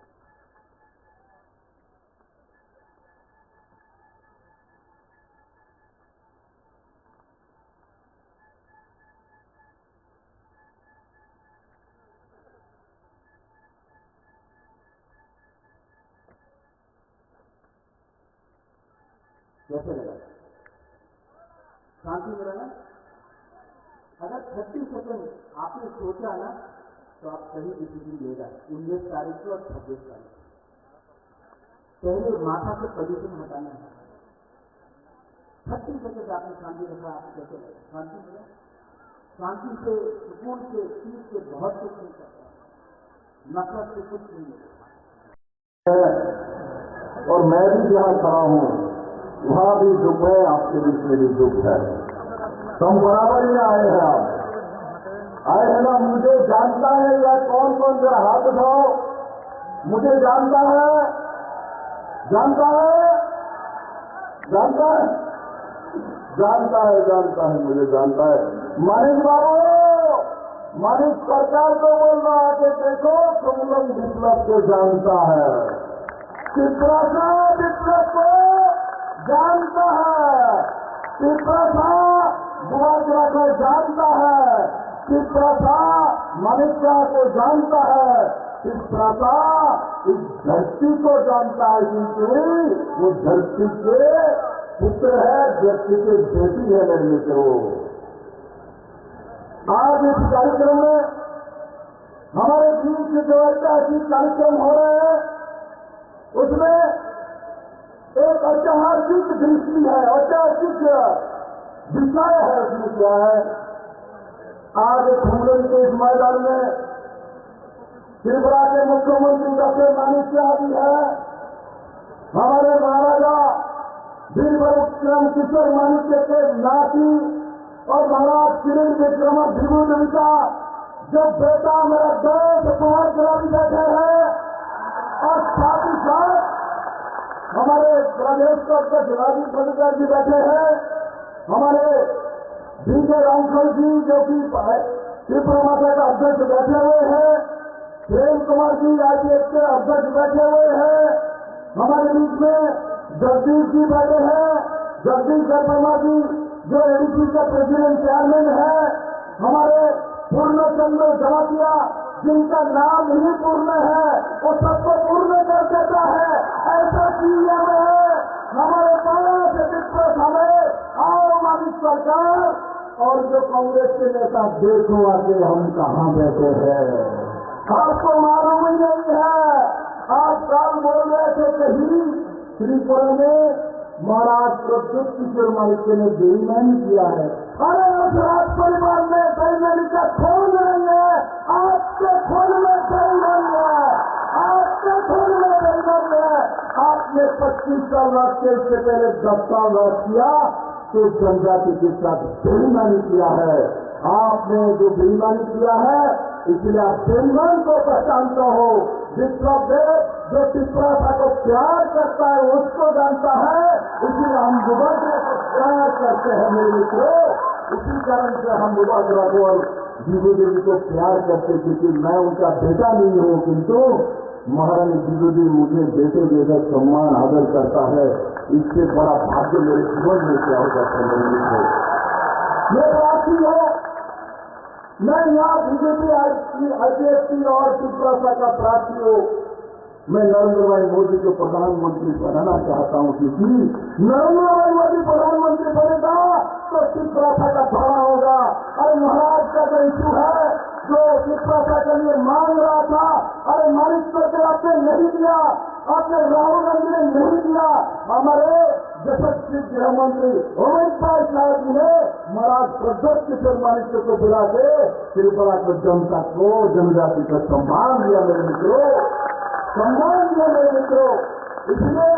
कैसे लगा? शांति मिला ना? अगर 30 सेकंड आपने सोचा ना तो आप सही डिसीजन लेगा। 19 तारीख को और 26 तारीख को पहले माथा से पोल्यूशन हटाना है। 30 सेकंड आपने शांति रखा, आपको कैसे लगा? शांति मिला? शांति से, सुकून से, चीज से बहुत कुछ नहीं करता, नफरत से कुछ नहीं मिलता। और मैं भी जहां खड़ा हूं वहां भी दुख है, आपके बीच में भी दुख है। तो हम बराबर ही आए हैं। आप आए हैं ना? मुझे जानता है या कौन कौन जरा हाथ उठाओ। मुझे जानता है, जानता है, जानता है, जानता है, जानता है, मुझे जानता है। मानिक बाबू, मानिक सरकार को बोल रहा है कि देखो तुम लोग विप्लव को जानता है, चित्रा विप्लव को जानता है, चित्रा बुआजरा को जानता है, चित्रा मनुष्य को जानता है, चित्रा इस धरती को जानता है, क्योंकि वो धरती के पुत्र है, धरती के बेटी है। मेरे मित्रों, आज इस कार्यक्रम में हमारे बीच जो ऐतिहासिक कार्यक्रम हो रहे हैं उसमें एक ऐतिहासिक दृष्टि है, ऐतिहासिक विषय है। उसमें क्या है? आज फूलन के इस मैदान में त्रिपुरा के मुख्यमंत्री डॉक्टर मानिक शाह जी है, हमारे महाराजा वीर विक्रम किशोर मानिक के नाती और महाराज किरण विक्रम द्विभुजा जो बेटा मेरा देश पहुंच भी बैठे हैं, और साथ ही साथ हमारे प्रदेश के अध्यक्ष राजीव पटकर जी बैठे हैं, हमारे विजय रामखल जी जो कि त्रिपुरा माता का अध्यक्ष बैठे हुए हैं, प्रेम कुमार जी आईपीएस के अध्यक्ष बैठे हुए हैं, हमारे बीच में जगदीश जी बैठे हैं, जगदीश वर्मा जी जो एडीसी का प्रेसिडेंट चेयरमैन है, हमारे पूर्णचंद्र जमातिया जिनका नाम ही पूर्ण है, वो सबको पूर्ण कर देता है, ऐसा सीएम है हमारे पास। दिक्कत हमें आओ मानिक सरकार और जो कांग्रेस के नेता देखो आगे हम कहां बैठे हैं, आपको मालूम ही नहीं है। आप कल बोल रहे थे कहीं त्रिपुरा में महाराज प्रद्युत किशोर मानिक ने बेईमानी किया है। अरे उस राज परिवार में बेईमानी का खून नहीं है, आपके खून में बेईमानी है, आपके खून में बेईमानी है। आपने 25 साल राज के इससे पहले 10 साल राज किया तो जनजाति के साथ बेईमानी किया है। आपने जो बेईमानी किया है इसलिए आप बेईमान को पहचानते हो। विप्लव देव जो त्रिपुरा को प्यार करता है उसको जानता है, इसलिए हम मुबाजरा को प्यार करते हैं मेरे मित्रों। इसी कारण से हम मुबाजरा को जीवो देवी को प्यार करते थे कि मैं उनका बेटा नहीं हूं, किंतु महारानी जीवो देवी मुझे बेटे जैसा सम्मान आदर करता है। इससे बड़ा भाग्य मेरे जीवन में क्या होगा संबंधित है। ये प्रार्थी है, मैं यहाँ बीजेपी आईपीएसपी और शिवराज का प्रार्थी हूँ। मैं नरेंद्र भाई मोदी को प्रधानमंत्री बनाना चाहता हूँ, क्योंकि नरेंद्र भाई मोदी प्रधानमंत्री बनेगा तो शिवराज का भाड़ा होगा। अरे महाराज का जो इशू है जो शिवराज के लिए मांग रहा था, अरे मानिक करके आपने नहीं दिया, आपने राहुल गांधी ने नहीं दिया। हमारे यशस्वी गृह मंत्री अमित भाई शाह जी ने महाराज प्रदत्त किशोर मानिक को बुला के त्रिपुरा को जनता को जनजाति को सम्मान दिया मेरे मित्रों, सम्मान दिया मेरे मित्रों। इसलिए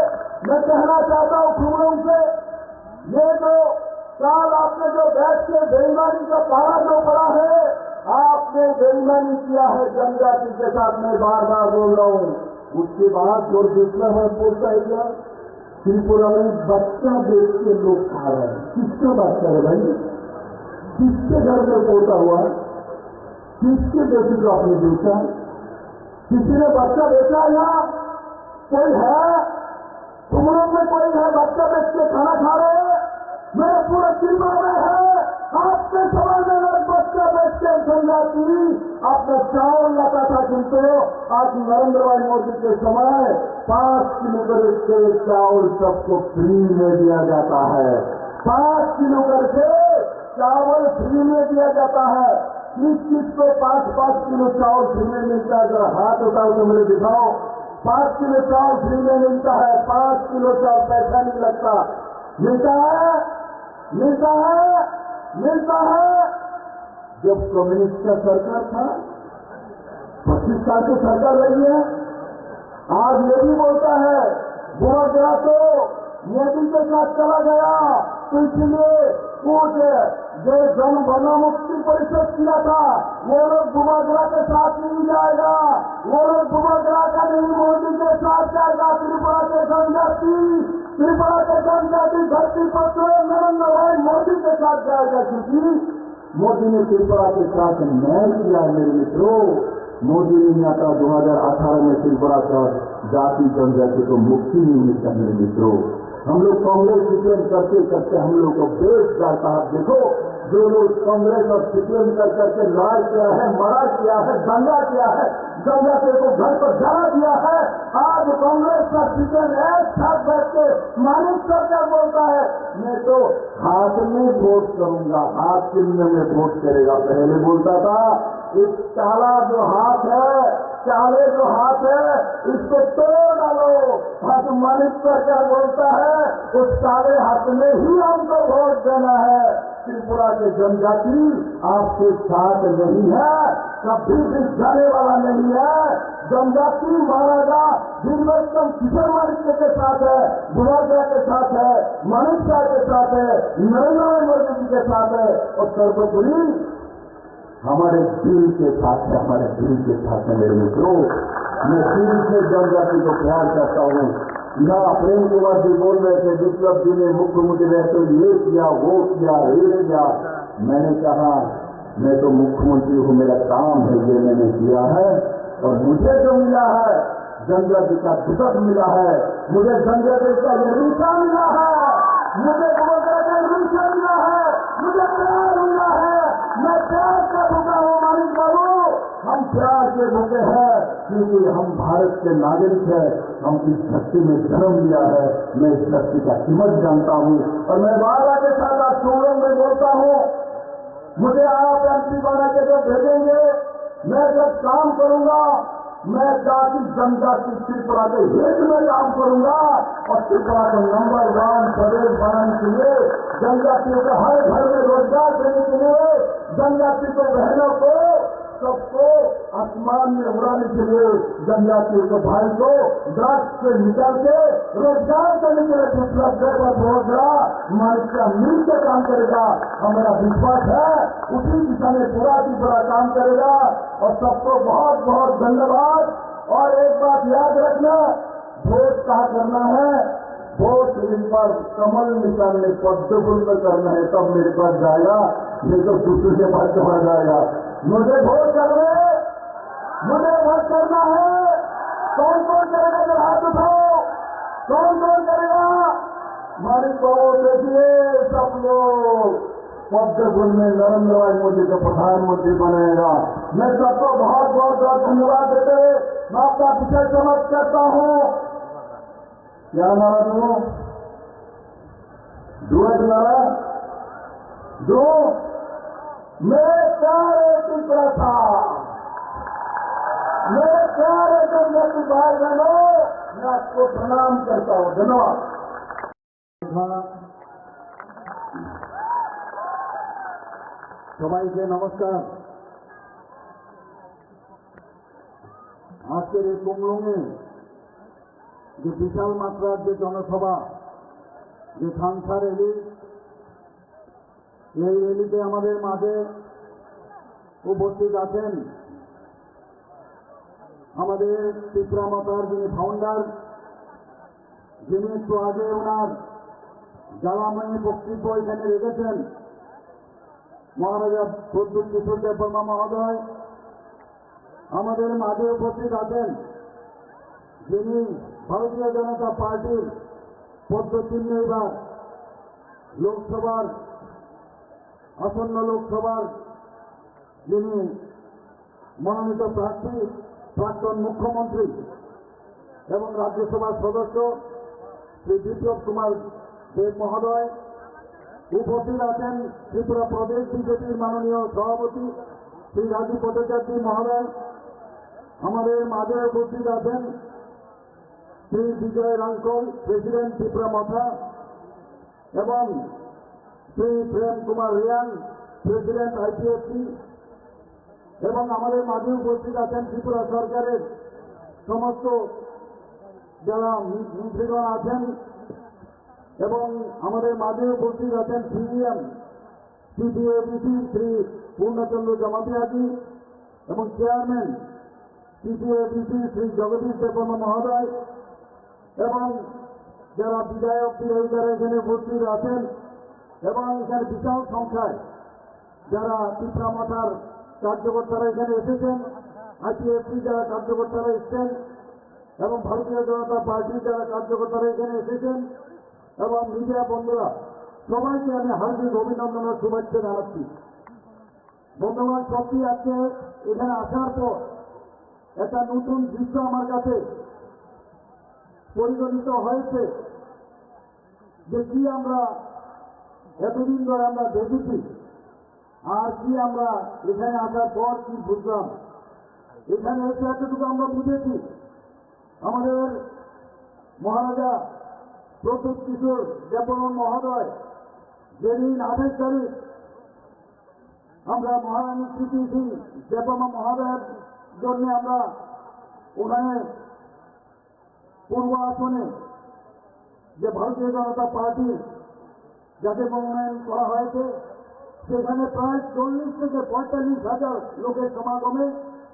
मैं कहना चाहता हूँ खूबरों से, ये जो साल आपने जो बैठ के बेईमानी का पहाड़ा जो पड़ा है, आपने बेईमानी किया है जनजाति के साथ, मैं बार बार बोल रहा हूँ। उसके बाद जो दूसरा है बोलता है क्या, त्रिपुरा में बच्चा बेच के लोग खा रहे हैं। किसका बच्चा है भाई, किसके घर में पोता हुआ, किसके बेटी को आपने बेचा, किसी ने बच्चा बेचा या कोई है, तुम लोग में कोई है बच्चा बेच के खाना खा रहे हैं? मेरे पूरे त्रिपुरा में है, आपके समाज में अगर बच्चा बेच के जनजाति आपने चावल लाता था, किंतु आज नरेंद्र भाई मोदी के समय 5 किलो करके चावल सबको फ्री में दिया जाता है। 5 किलो करके चावल फ्री में दिया जाता है। किस को 5-5 किलो चावल फ्री में मिलता है? अगर हाथ उठाओ तो मुझे दिखाओ। 5 किलो चावल फ्री में मिलता है, 5 किलो चावल पैसा नहीं लगता। मिलता है, मिलता है, मिलता है। जब कम्युनिस्ट का सरकार था, 25 साल की सरकार रही है, आज ये भी बोलता है बुरा तो मोदी के साथ चला गया, तो इसलिए कुछ जो जन बना मुक्ति परिषद किया था वो लोग बुमागरा के साथ नहीं जाएगा, वो लोग बुमागरा का नहीं मोदी के साथ जाएगा। त्रिपुरा के जनजाति, त्रिपुरा के जनजाति धरती पर नरेंद्र भाई मोदी के साथ जाएगा, क्योंकि मोदी ने त्रिपुरा के साथ न्याय किया है मेरे मित्रों। मोदी ने यहाँ का 2018 में त्रिपुरा का जाति जनजाति को मुक्ति नहीं मिलता मेरे मित्रों। हम लोग कांग्रेस सीपीएम करते करते हम लोग को बेच जाता है। देखो जो लोग कांग्रेस और सीपीएम कर करके लड़ाई किया है, मरा किया है, दंगा किया है, जनजाति को घर पर जला दिया है, आज कांग्रेस का सीपीएम एक साथ बैठ के मानिक सरकार बोलता है मैं तो हाथ में वोट करूंगा, हाथ चिन्ह में वोट करेगा। पहले बोलता था इस काला जो हाथ है, काले जो हाथ है इसको तोड़ डालो। आज मानिक सरकार बोलता है उस काले हाथ में ही हमको वोट देना है। त्रिपुरा के जनजाति आपके साथ नहीं है, कभी भी जाने वाला नहीं है। जनजाति महाराजा वीरभद्र किशोर मानिक के साथ है, बुमागरा के साथ है, मानिक शाह के साथ है, नरेंद्र मोदी जी के साथ है, और सर्वोपरि हमारे दिल के साथ है, हमारे दिल के साथ है मेरे मित्रों। मैं दिल से जनजाति को प्यार करता हूँ। यहाँ प्रेम कुमार जी बोल रहे थे विप्लव जी ने मुख्यमंत्री रहते ये किया, वो किया, ये किया। मैंने कहा मैं तो मुख्यमंत्री हूँ, मेरा काम है ये मैंने किया है, और मुझे जो मिला है जनजाति का टिकट मिला है, मुझे जनजाति का ये रिश्ता मिला है, मुझे बुमागरा का रिश्ता मिला है, मुझे प्यार मिला है। मैं प्यार का भूखा हूँ मानिक बाबू, हम प्यार के भूखे हैं, क्योंकि हम भारत के नागरिक हैं, हम इस धरती में जन्म लिया है। मैं इस धरती का कीमत जानता हूँ, और मैं बाबा के साथ आज शोरूम में बोलता हूँ मुझे आप एमपी बना के जो भेजेंगे, मैं जब काम करूंगा मैं जाति जनजाति त्रिपुरा के हित में काम करूंगा, और त्रिपुरा को नंबर 1 प्रदेश बनाने के लिए, जनजातियों को हर घर में रोजगार देने के लिए, जनजाति को बहनों को सबको आसमान में उड़ाने के लिए, जनजातियों के भाई को ड्रग्स से निकाल के रोजगार करने के लिए बुमागरा मानिक का मिलकर काम करेगा। हमारा विश्वास है उसी दिशा में पूरा की पूरा काम करेगा। और सबको बहुत बहुत धन्यवाद। और एक बात याद रखना, वोट कहाँ करना है, वोट इन पर कमल निशान में पद्म फूल में करना है, तब मेरे पास जाएगा, नहीं तो दूसरे के पास चला जाएगा। मुझे वोट कर दे, मुझे वोट करना है। कौन कौन करेगा जरा हाथ उठाओ, कौन कौन करेगा? हमारी बहुत देखिए सब लोग पद्म में नरेंद्र मोदी को प्रधानमंत्री बनाएगा। मैं सबको बहुत बहुत धन्यवाद देते मैं आपका विषय समझ करता हूं। क्या नारा दूं? डुएट नारा दो। मेरे प्यारे टिकरा था, मेरे प्यारे जन्मती भाई बहनों, मैं आपको प्रणाम करता हूं। धन्यवाद। সবাইকে নমস্কার। আজকের এই কুমলুঙে যে বিশাল মাত্রার যে জনসভা, যে সাংসা র্যালি, এই র্যালিতে আমাদের মাঝে উপস্থিত আছেন আমাদের ত্রিপুরা মাতার যিনি ফাউন্ডার, যিনি একটু আগে ওনার জ্বালাময়ী বক্তব্য এখানে রেখেছেন, মহারাজা প্রদ্যুৎ কিশোর দেববর্মা মহোদয়। আমাদের মাঝে উপস্থিত আছেন যিনি ভারতীয় জনতা পার্টির পদ্ধতি নির্বাচন লোকসভার আসন্ন লোকসভার যিনি মনোনীত প্রার্থী, প্রাক্তন মুখ্যমন্ত্রী এবং রাজ্যসভার সদস্য শ্রী বিপ্লব কুমার দেব মহোদয়। উপস্থিত আছেন ত্রিপুরা প্রদেশ বিজেপির মাননীয় সভাপতি শ্রী রাজীব ভট্টাচার্য মহোদয়। আমাদের মাঝে উপস্থিত আছেন শ্রী বিজয় রাঙ্কল, প্রেসিডেন্ট ত্রিপুরা মথা, এবং শ্রী প্রেম কুমার রিয়াং, প্রেসিডেন্ট আইপিএফসি। এবং আমাদের মাঝে উপস্থিত আছেন ত্রিপুরা সরকারের সমস্ত যারা মন্ত্রীগণ আছেন, এবং আমাদের মাঝে উপস্থিত আছেন সিএম সিপিএবিসি শ্রী পূর্ণচন্দ্র জমাতিয়াজি এবং চেয়ারম্যান সিপিএবিসি শ্রী জগদীশ দেববর্মা মহোদয়, এবং যারা বিধায়ক বিধায়িকারা এখানে উপস্থিত আছেন, এবং এখানে বিশাল সংখ্যায় যারা ত্রিপুরা মাতার কার্যকর্তারা এখানে এসেছেন, আইপিএফসি যারা কার্যকর্তারা এসেছেন, এবং ভারতীয় জনতা পার্টির যারা কার্যকর্তারা এখানে এসেছেন, এবং মিডিয়া বন্ধুরা, সবাইকে আমি হার্দিক অভিনন্দন ও শুভেচ্ছা জানাচ্ছি। বন্ধুগণ, সত্যি আজকে এখানে আসার পর একটা নতুন দৃশ্য আমার কাছে পরিগণিত হয়েছে, যে কি আমরা এতদিন ধরে আমরা দেখেছি আর কি আমরা এখানে আসার পর কি বুঝলাম। এখানে এসে এতটুকু আমরা বুঝেছি, আমাদের মহারাজা প্রদ্যুৎ কিশোর দেববর্মা মহোদয় যেদিন 28 তারিখ আমরা মহারানী স্মৃতি সিং দেববর্মা মহোদয়ের জন্য আমরা ওখানে পূর্ব আসনে যে ভারতীয় জনতা পার্টির যাকে মনোনয়ন করা হয়েছে, সেখানে প্রায় 40 থেকে 45 হাজার লোকের সমাগমে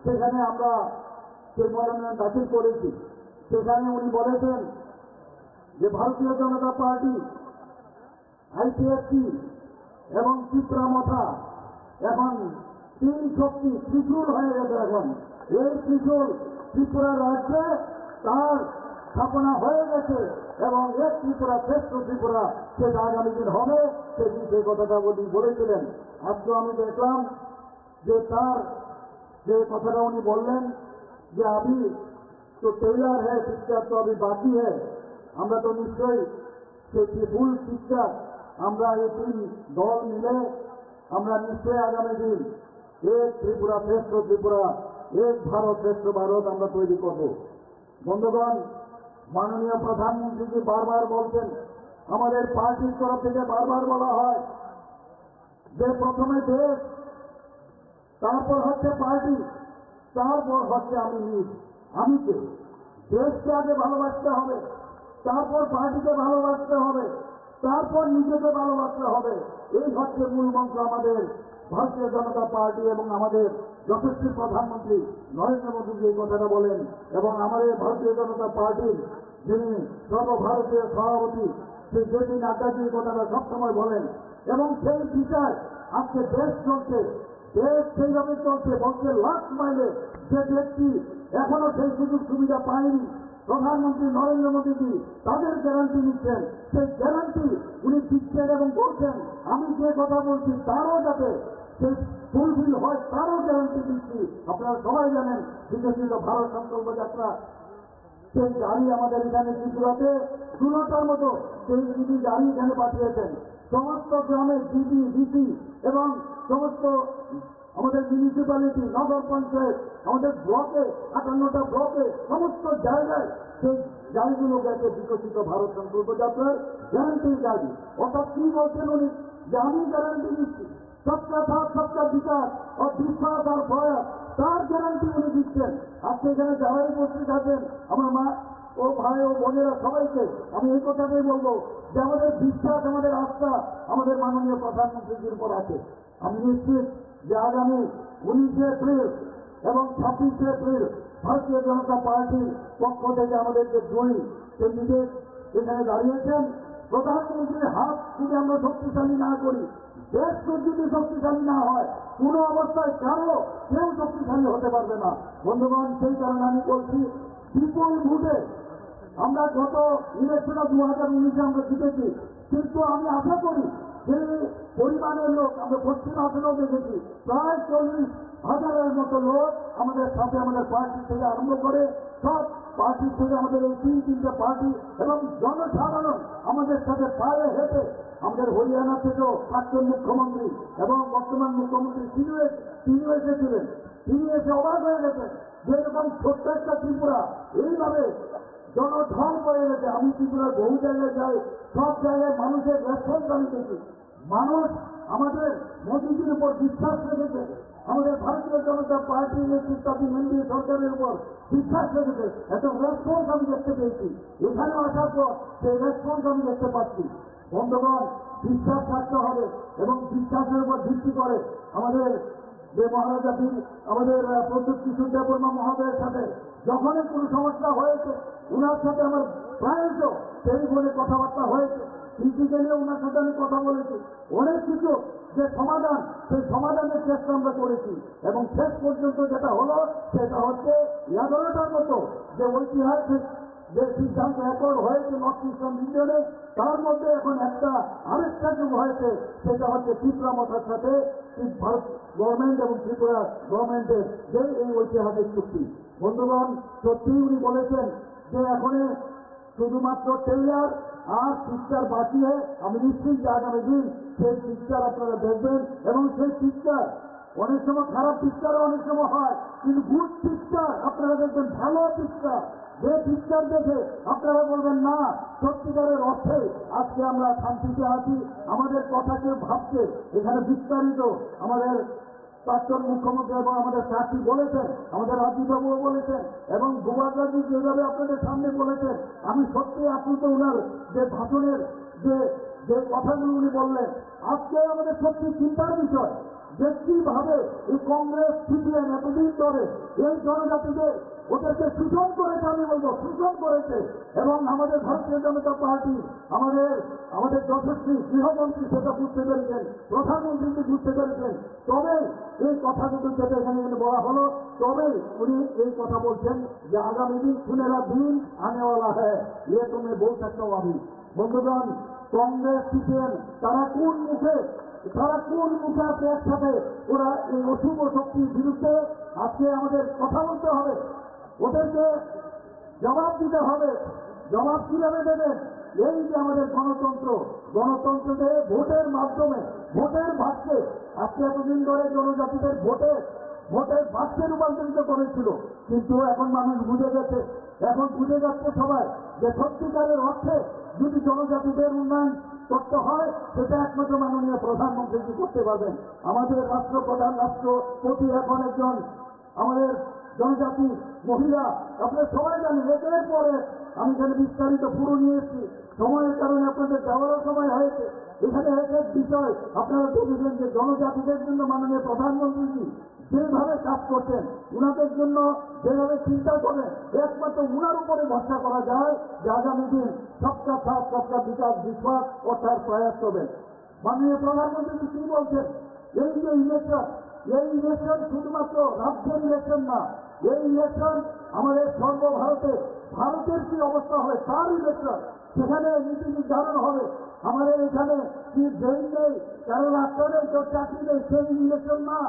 সেখানে আমরা সেই মনোনয়ন দাখিল করেছি। সেখানে উনি বলেছেন যে ভারতীয় জনতা পার্টি, আইপিএফসি এবং ত্রিপুরা মথা এখন তিন শক্তি ত্রিশূল হয়ে গেছে। এখন এই ত্রিশূল ত্রিপুরা রাজ্যে তার স্থাপনা হয়ে গেছে, এবং এক ত্রিপুরা শ্রেষ্ঠ ত্রিপুরা সেটা আগামী দিন হবে, সেদিন সেই কথাটা উনি বলেছিলেন। আজকে আমি দেখলাম যে তার যে কথাটা উনি বললেন যে আমি তো তৈয়ার হ্যাঁ, পিকচার তো আমি বাকি হ্যাঁ। আমরা তো নিশ্চয়ই সেই ফুল পিকচার আমরা এই তিন দল মিলে আমরা নিশ্চয়ই আগামী দিন এক ত্রিপুরা শ্রেষ্ঠ ত্রিপুরা, এক ভারত শ্রেষ্ঠ ভারত আমরা তৈরি করব। বন্ধুগণ, মাননীয় প্রধানমন্ত্রীজি বারবার বলছেন, আমাদের পার্টির তরফ থেকে বারবার বলা হয় যে প্রথমে দেশ, তারপর হচ্ছে পার্টি, তারপর হচ্ছে আমি নিজ। আমি কে? দেশকে আগে ভালোবাসতে হবে, তারপর পার্টিকে ভালোবাসতে হবে, তারপর নিজেকে ভালোবাসতে হবে। এই হচ্ছে মূল মন্ত্র আমাদের ভারতীয় জনতা পার্টি এবং আমাদের যশস্বী প্রধানমন্ত্রী নরেন্দ্র মোদী এই কথাটা বলেন, এবং আমাদের ভারতীয় জনতা পার্টির যিনি সর্বভারতীয় সভাপতি শ্রী জেপি নাড্ডাজি এই কথাটা সবসময় বলেন। এবং সেই বিচার আজকে দেশ চলছে, দেশ সেইভাবে চলছে, বলছে লাস্ট মাইলে যে ব্যক্তি এখনো সেই সুযোগ সুবিধা পায়নি, প্রধানমন্ত্রী নরেন্দ্র মোদীজি তাদের গ্যারান্টি নিচ্ছেন, সেই গ্যারান্টি উনি দিচ্ছেন এবং বলছেন আমি যে কথা বলছি তারও যাতে সেই ফুলফিল হয় তারও গ্যারান্টি দিচ্ছি। আপনারা সবাই জানেন বিকশিত ভারত সংকল্প যাত্রা, সেই গাড়ি আমাদের এখানে ত্রিপুরাতে 16টার মতো সেই জিবি গাড়ি এখানে পাঠিয়েছেন। সমস্ত গ্রামে জিবি ডিসি এবং সমস্ত আমাদের মিউনিসিপ্যালিটি, নগর পঞ্চায়েত, আমাদের ব্লকে 58টা ব্লকে সমস্ত জায়গায় সেই গাড়িগুলো গেছে বিকশিত ভারত সংকল্প যাত্রার গ্যারান্টির গাড়ি। অর্থাৎ কি বলছেন উনি যে আমি গ্যারান্টি দিচ্ছি সবকা সাথ সবকা বিকাশ ও বিশ্বাস আর প্রয়াস, তার গ্যারান্টি উনি দিচ্ছেন। আজকে এখানে যারাই উপস্থিত আছেন আমার মা ও ভাই ও বোনেরা সবাইকে আমি এই কথাটাই বলবো যে আমাদের বিশ্বাস, আমাদের আস্থা আমাদের মাননীয় প্রধানমন্ত্রীর উপর আছে। আমি নিশ্চিত যে আগামী 19শে এপ্রিল এবং 26শে এপ্রিল ভারতীয় জনতা পার্টির পক্ষ থেকে আমাদের যে দুই ক্যান্ডিডেট এখানে দাঁড়িয়েছেন, প্রধানমন্ত্রীর হাত যদি আমরা শক্তিশালী না করি, দেশ যদি শক্তিশালী না হয়, কোনো অবস্থায় কেউ শক্তিশালী হতে পারবে না। বন্ধুগণ, সেই কারণে আমি বলছি বিপুল ভোটে আমরা গত ইলেকশনে 2019-এ আমরা জিতেছি, কিন্তু আমি আশা করি যে পরিমাণের লোক আমরা পশ্চিম আসনেও দেখেছি প্রায় 40,000-এর মতো লোক আমাদের সাথে, আমাদের পার্টি থেকে আরম্ভ করে সব পার্টি থেকে আমাদের এই তিনটে পার্টি এবং জনসাধারণ আমাদের সাথে পায়ে হেঁটে আমাদের হরিয়ানা থেকেও প্রাক্তন মুখ্যমন্ত্রী এবং বর্তমান মুখ্যমন্ত্রী তিনিও এসেছিলেন। তিনি এসে অবাক হয়ে গেছেন যে এরকম ছোট্ট একটা ত্রিপুরা এইভাবে জনঢল পড়ে গেছে। আমি ত্রিপুরার বহু জায়গায় যাই, সব জায়গায় মানুষের রেসপন্স আমি দেখি। মানুষ আমাদের মোদীজির উপর বিশ্বাস রেখেছে, আমাদের ভারতীয় জনতা পার্টির নেতৃত্বাধীন এনডিএ সরকারের উপর বিশ্বাস রেখেছে। একটা রেসপন্স আমি দেখতে পেয়েছি। এখানেও আসার পর সেই রেসপন্স আমি দেখতে পাচ্ছি। বন্ধুগণ, বিশ্বাস থাকতে হবে এবং বিশ্বাসের উপর ভিত্তি করে আমাদের যে মহারাজা আমাদের প্রদ্যুৎ কিশোর দেববর্মা মহোদয়ের সাথে যখনই কোনো সমস্যা হয়েছে উনার সাথে আমার প্রায়শ টেলিফোনে কথাবার্তা হয়েছে, ফিজিক্যালি ওনার সাথে আমি কথা বলেছি। অনেক কিছু যে সমাধান, সেই সমাধানের চেষ্টা আমরা করেছি এবং শেষ পর্যন্ত যেটা হলো সেটা হচ্ছে 11টার মতো যে ঐতিহাসিক যে সিদ্ধান্ত অ্যাকর্ড হয়েছে নর্থ ইস্টার্ন রিজিয়নে, তার মধ্যে এখন আরেকটা যুগ হয়েছে, সেটা হচ্ছে ত্রিপুরা মথার সাথে ভারত গভর্নমেন্ট এবং ত্রিপুরা গভর্নমেন্টের যে এই ঐতিহাসিক চুক্তি। বন্ধুগণ, সত্যিই উনি বলেছেন যে এখন শুধুমাত্র টেইলার আর পিকচার বাকি হয়। আমি নিশ্চিত যে আগামী দিন সেই পিকচার আপনারা দেখবেন এবং সেই পিকচার অনেক সময় খারাপ পিকচারও অনেক সময় হয়, কিন্তু গুড পিকচার আপনারা দেখবেন, ভালো পিকচার, যে পিকচার দেখে আপনারা বলবেন না সত্যিকারের অর্থে আজকে আমরা শান্তিতে আছি, আমাদের কথা কেউ ভাবছে। এখানে বিস্তারিত আমাদের প্রাক্তন মুখ্যমন্ত্রী এবং আমাদের চাকরি বলেছেন, আমাদের রাজ্যবাবুও বলেছেন এবং গোবাগাজি যেভাবে আপনাদের সামনে বলেছেন, আমি সত্যি আপ্লুত ওনার যে ভাষণের যে কথাগুলো উনি বললেন। আজকে আমাদের সত্যি চিন্তার বিষয় যে কিভাবে এই কংগ্রেস সিপিএম এতদিন ধরে এই জনজাতিদের ওদেরকে শোষণ করেছে, আমি বলবো শোষণ করেছে, এবং আমাদের ভারতীয় জনতা পার্টি আমাদের যশস্বী গৃহমন্ত্রী সেটা বুঝতে পেরেছেন, প্রধানমন্ত্রীকে বুঝতে পেরেছেন। তবে এই কথাগুলো যেটা এখানে বলা হলো, তবে উনি এই কথা বলছেন যে আগামী দিন সুনেরা দিন আনেওয়ালা হ্যাঁ, ইয়ে তুমি বল सकता हूं আমি। বন্ধুগণ, কংগ্রেস সিপিএম তারা কোন মুখে আপনি একসাথে ওরা এই অশুভ শক্তির বিরুদ্ধে আজকে আমাদের কথা বলতে হবে, ওদেরকে জবাব দিতে হবে। জবাব কিভাবে দেবেন? এই যে আমাদের গণতন্ত্রতে ভোটের মাধ্যমে, ভোটের ভাগ্যে আজকে এতদিন ধরে জনজাতিদের ভোটের ভাগ্যে রূপান্তরিত করেছিল, কিন্তু এখন মানুষ বুঝে গেছে, এখন বুঝে যাচ্ছে সবাই যে সত্যিকারের অর্থে যদি জনজাতিদের উন্নয়ন করতে হয় সেটা একমাত্র মাননীয় প্রধানমন্ত্রী করতে পারবেন। আমাদের রাষ্ট্রপ্রধান, রাষ্ট্রপতি এখন একজন আমাদের জনজাতি মহিলা। আপনারা সবাই জানেন, একের পরে আমি এখানে বিস্তারিত পুরো নিয়ে এসেছি, সময়ের কারণে আপনাদের যাওয়ারও সময় হয়েছে। এখানে এক বিষয় আপনারা দেখেছেন যে জনজাতিদের জন্য মাননীয় প্রধানমন্ত্রী যেভাবে কাজ করছেন, উনাদের জন্য যেভাবে চিন্তা করেন, একমাত্র উনার উপরে ভরসা করা যায় যে আগামী দিন সবকা সাথ সবকা বিকাশ বিশ্বাস ও তার প্রয়াস করবেন। মাননীয় প্রধানমন্ত্রী কি বলছেন? এই যে ইলেকশন এই ইলেকশন শুধুমাত্র রাজ্যের ইলেকশন না, এই ইলেকশন আমাদের সর্বভারতে, ভারতের কি অবস্থা হয় তার ইলেকশন। সেখানে নীতি নির্ধারণ হবে। আমাদের এখানে কি জেল নেই, কারণ রাষ্ট্রের কেউ চাকরি নেই, সেই ইলেকশন না,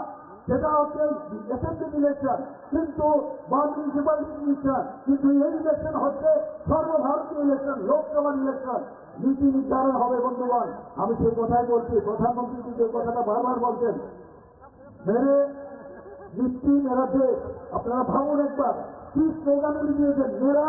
সেটা হচ্ছে অ্যাসেম্বলি ইলেকশন কিন্তু বা মিউনিসিপ্যালিটি ইলেকশন। কিন্তু এই ইলেকশন হচ্ছে সর্বভারতীয় ইলেকশন, লোকসভার ইলেকশন। নীতি নির্ধারণ হবে বন্ধুগণ। আমি সেই কথাই বলছি, প্রধানমন্ত্রী যে কথাটা বারবার বলছেন, মেরে নীতি মেরা দেশ। আপনারা ভাবুন একবার কি স্লোগানগুলি দিয়েছেন, মেরা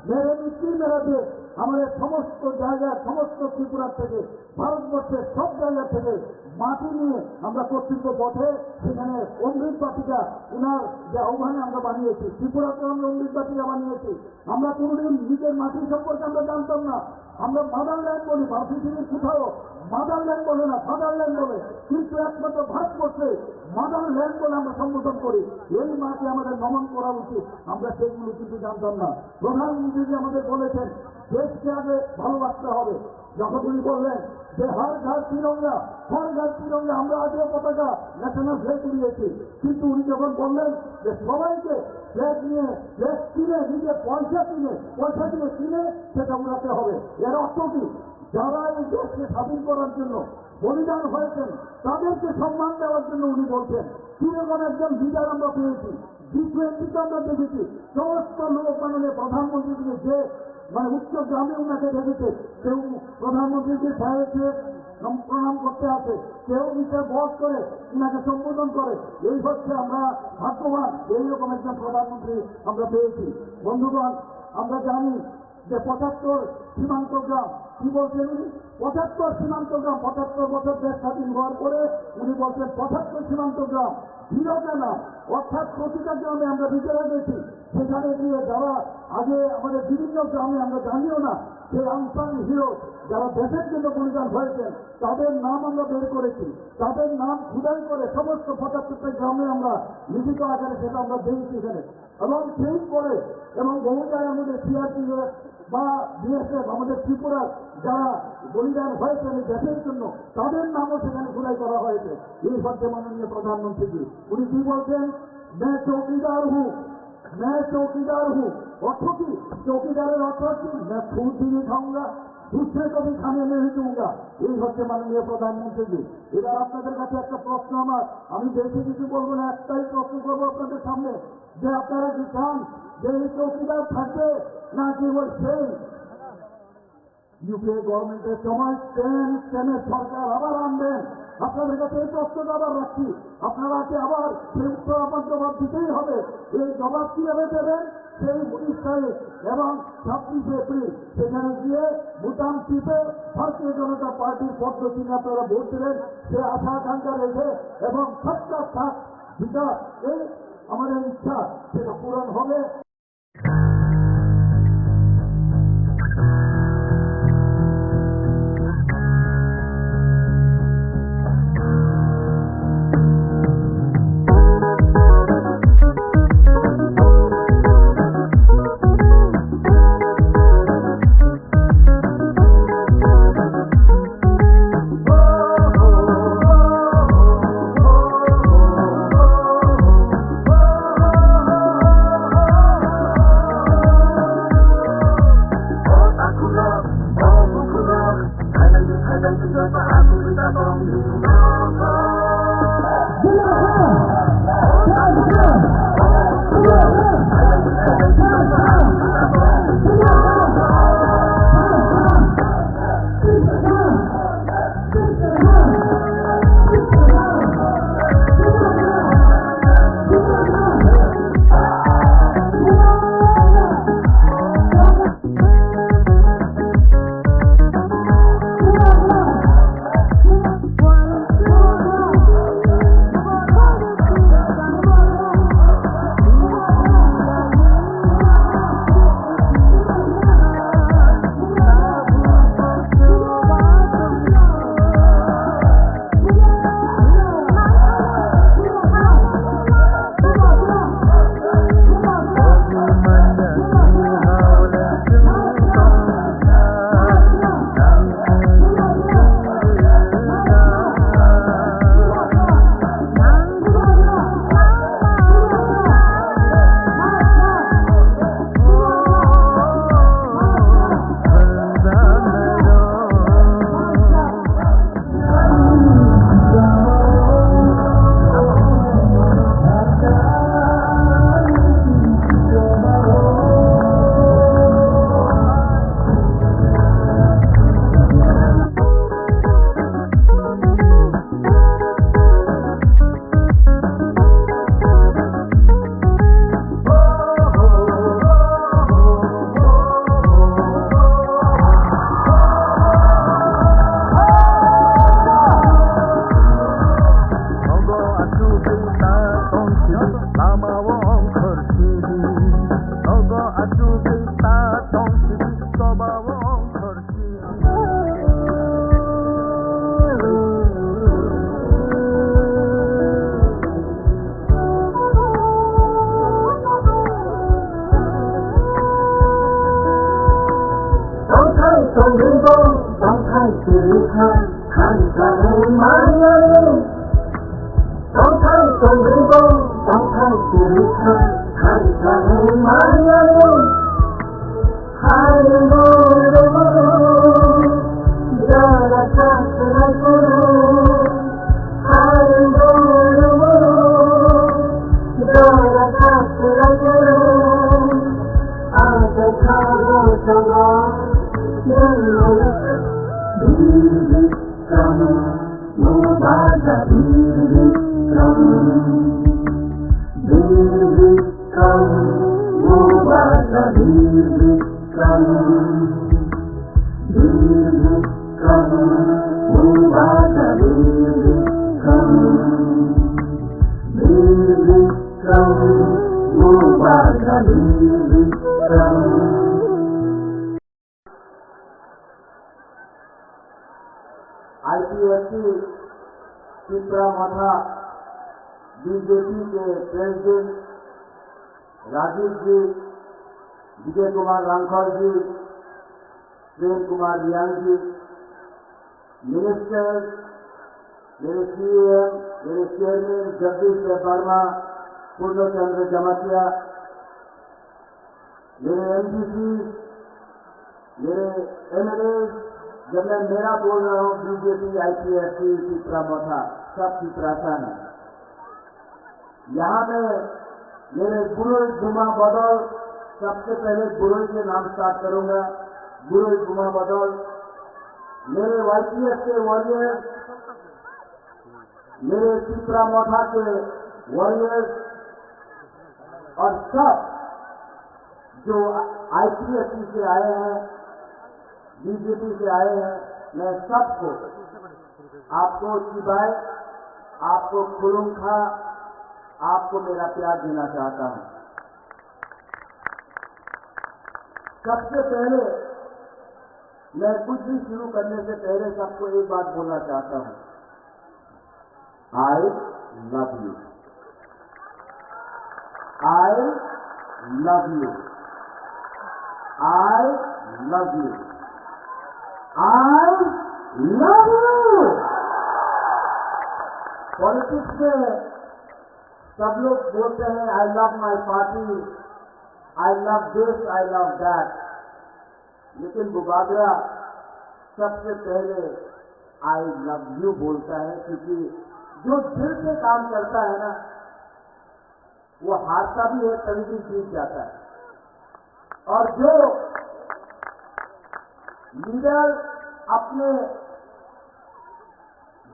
মেরে নীতি মেরা দেশ। আমাদের সমস্ত জায়গায়, সমস্ত ত্রিপুরার থেকে, ভারতবর্ষের সব জায়গা থেকে মাটি নিয়ে আমরা কর্তৃত্ব পথে সেখানে অমৃত বাটিকা উনার যে আহ্বানে আমরা বানিয়েছি, ত্রিপুরাতে আমরা অমৃত বাটিকা বানিয়েছি। আমরা কোনোদিন নিজের মাটি সম্পর্কে আমরা জানতাম না। আমরা মাদারল্যান্ড বলি, পৃথিবীর কোথাও মাদারল্যান্ড বলে না, ফাদারল্যান্ড বলে, কিন্তু একমাত্র ভারতবর্ষে মাদারল্যান্ড বলে আমরা সম্বোধন করি। এই মাকে আমাদের নমন করা উচিত। আমরা সেগুলো কিন্তু জানতাম না। প্রধানমন্ত্রী আমাদের বলেছেন দেশকে আগে ভালোবাসতে হবে। যখন উনি বললেন যে হর ঘর তিরঙ্গা, হর ঘর তিরঙ্গা, আমরা আজও পতাকা ন্যাশনাল ফ্ল্যাগ উড়িয়েছি, কিন্তু উনি যখন বললেন যে সবাইকে ফ্ল্যাগ নিয়ে, ফ্ল্যাগ কিনে, নিজের পয়সা দিয়ে কিনে সেটা উড়াতে হবে, এর অর্থ কি? যারা এই দেশকে স্বাধীন করার জন্য বলিদান হয়েছেন তাদেরকে সম্মান দেওয়ার জন্য উনি বলছেন। কিরকম একজন লিডার আমরা পেয়েছি, G20 আমরা দেখেছি, সমস্ত লোক মাননীয় প্রধানমন্ত্রীকে যে উচ্চ গ্রামে উনাকে দেখেছে, কেউ প্রধানমন্ত্রীকে সাহেবকে প্রণাম করতে আসে, কেউ নিচে বস করে উনাকে সম্বোধন করে। এই হচ্ছে আমরা ভাগ্যবান, এইরকম একজন প্রধানমন্ত্রী আমরা পেয়েছি। বন্ধুগণ, আমরা জানি যে 75 সীমান্ত গ্রাম, কি বলছেন উনি? 75 সীমান্ত গ্রাম, 75 বছর দেশ স্বাধীন হওয়ার পরে উনি বলছেন 75 সীমান্ত গ্রাম হিরোটা না, অর্থাৎ প্রতিটা গ্রামে আমরা বিজয় গেছি। সেখানে গিয়ে যারা আগে আমাদের বিভিন্ন গ্রামে আমরা জানিও না, সেই আনসাং হিরো যারা দেশের জন্য বলিদান হয়েছেন তাদের নাম আমরা বের করেছি, তাদের নাম খুদাই করে সমস্ত 75টা গ্রামে আমরা লিখিত আকারে সেটা আমরা দিয়েছি এখানে। এবং সেই করে এবং বহু জায়গায় আমাদের সিআরপিএফ বা বিএসএফ, আমাদের ত্রিপুরার যারা বলিদান হয়েছেন এই দেশের জন্য, তাদের নামও সেখানে খুদাই করা হয়েছে। এই হচ্ছে মাননীয় প্রধানমন্ত্রীজি। উনি কি বলছেন? मैं चौकीदार हूँ, मैं चौकीदार हूँ। অর্থ কি? চৌকিদারের অর্থ কি? मैं खुद भी नहीं खाऊंगा, दूसरे को भी खाने नहीं दूंगा। এই হচ্ছে মাননীয় প্রধানমন্ত্রীজি। এবার আপনাদের কাছে একটা প্রশ্ন আমার, আমি বেশি কিছু বলবো না, একটাই প্রশ্ন করবো আপনাদের সামনে, যে আপনারা কি চান যে এই চৌকিদার থাকবে নাকি ওই সেই ইউপিএ গভর্নমেন্টের সময় স্টেনের সরকার আবার আনবেন? আপনাদের কাছে এই প্রশ্নটা আবার রাখছি, আপনারা কি আবার সেই উত্তর আপনার জবাব দিতেই হবে। এই জবাব কিভাবে দেবেন? সেই 19 তারিখ এবং 26 এপ্রিল সেখানে গিয়ে ভুটান টিপে ভারতীয় জনতা পার্টির পদ্ধতি আপনারা ভোট দেবেন। সে আশা আকাঙ্ক্ষা রেখে এবং সবটা সাথ বিকাশ, এই আমাদের ইচ্ছা, সেটা পূরণ হবে। 마리아를 성탄 동그리고 성탄 기리카 가리카의 마리아를 하늘으로 열어tas으라고 하늘으로 열어tas으라고 아득하고 정말 Vikram, Mubada Vikram, Vikram, Mubada Vikram, Vikram, Mubada Vikram, Vikram, Mubada Vikram. IPSC Pipra मथा बीजेपी के प्रेसिडेंट राजीव जी, विजय कुमार रांखल जी, प्रेम कुमार रियांग जी, मिनिस्टर, मेरे सीएम, मेरे चेयरमैन जगदीश वर्मा, पूर्णचंद्र जमातिया, मेरे एमडीसी, मेरे एमएलए, जब मैं मेरा बोल रहा हूं बीजेपी आईपीएससी पिपरा मथा सब पिपरासन है। यहां में मेरे गुरु गुमा बदौल, सबसे पहले गुरु के नाम स्टार्ट करूंगा। गुरु गुमा बदौल, मेरे वाईपीएस के वॉरियर्स, मेरे पिपरा मथा के वॉरियर्स और सब जो आईपीएससी से आए हैं, बीजेपी से आए हैं, मैं सबको, आपको शिवाय, आपको खुलुमखा, आपको मेरा प्यार देना चाहता हूं। सबसे पहले मैं कुछ भी शुरू करने से पहले सबको एक बात बोलना चाहता हूं, I love you, I love you, I love you, I love you. Politics में सब लोग बोलते हैं I love my party, I love this, I love that, लेकिन बुबागरा सबसे पहले आई लव यू बोलता है, क्योंकि जो दिल से काम करता है ना, वो हारता भी है कभी भी जीत जाता है। और जो लीडर अपने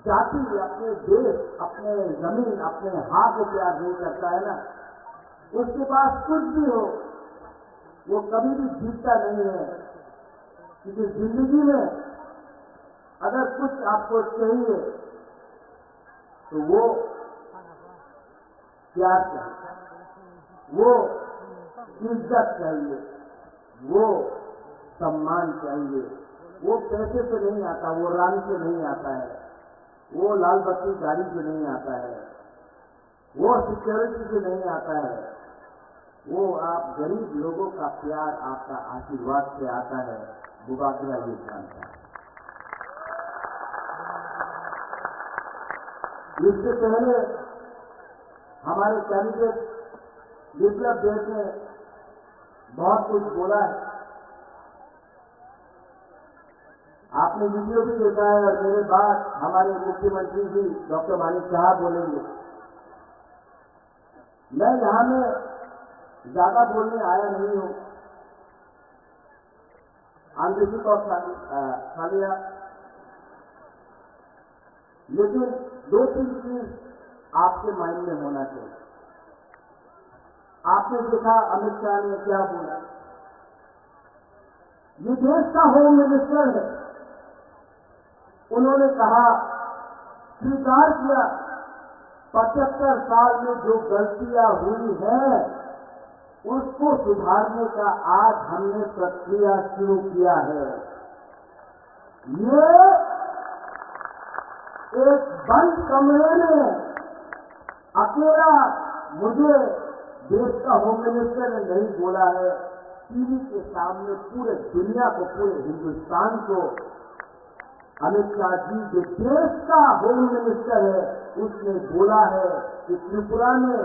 जाति, अपने देश, अपने जमीन, अपने हाथ को प्यार नहीं करता है ना, उसके पास कुछ भी हो वो कभी भी जीतता नहीं है। क्योंकि जिंदगी में अगर कुछ आपको चाहिए तो वो प्यार चाहिए, वो इज्जत चाहिए, वो सम्मान चाहिए। वो पैसे से नहीं आता, वो रंग से नहीं आता है, वो लाल बत्ती गाड़ी से नहीं आता है, वो सिक्योरिटी से नहीं आता है, वो आप गरीब लोगों का प्यार, आपका आशीर्वाद से आता है। बुबागरा ये जानता है। इससे पहले हमारे कैंडिडेट विप्लव देव ने बहुत कुछ बोला है, आपने वीडियो भी देखा है, और मेरे बाद हमारे मुख्यमंत्री जी डॉक्टर मानिक साहब बोलेंगे। मैं यहां में ज्यादा बोलने आया नहीं हूं, आंदोलन को खा लिया, लेकिन दो तीन चीज आपके माइंड में होना चाहिए। आपने देखा अमित शाह ने क्या बोला, ये देश का होम मिनिस्टर है, उन्होंने कहा, स्वीकार किया 75 साल में जो गलतियां हुई हैं उसको सुधारने का आज हमने प्रक्रिया शुरू किया है। ये एक बंद कमरे में अकेला मुझे देश का होम मिनिस्टर ने नहीं बोला है, टीवी के सामने पूरे दुनिया को, पूरे हिंदुस्तान को अमित शाह जी जो देश का होम मिनिस्टर है, उसने बोला है कि त्रिपुरा में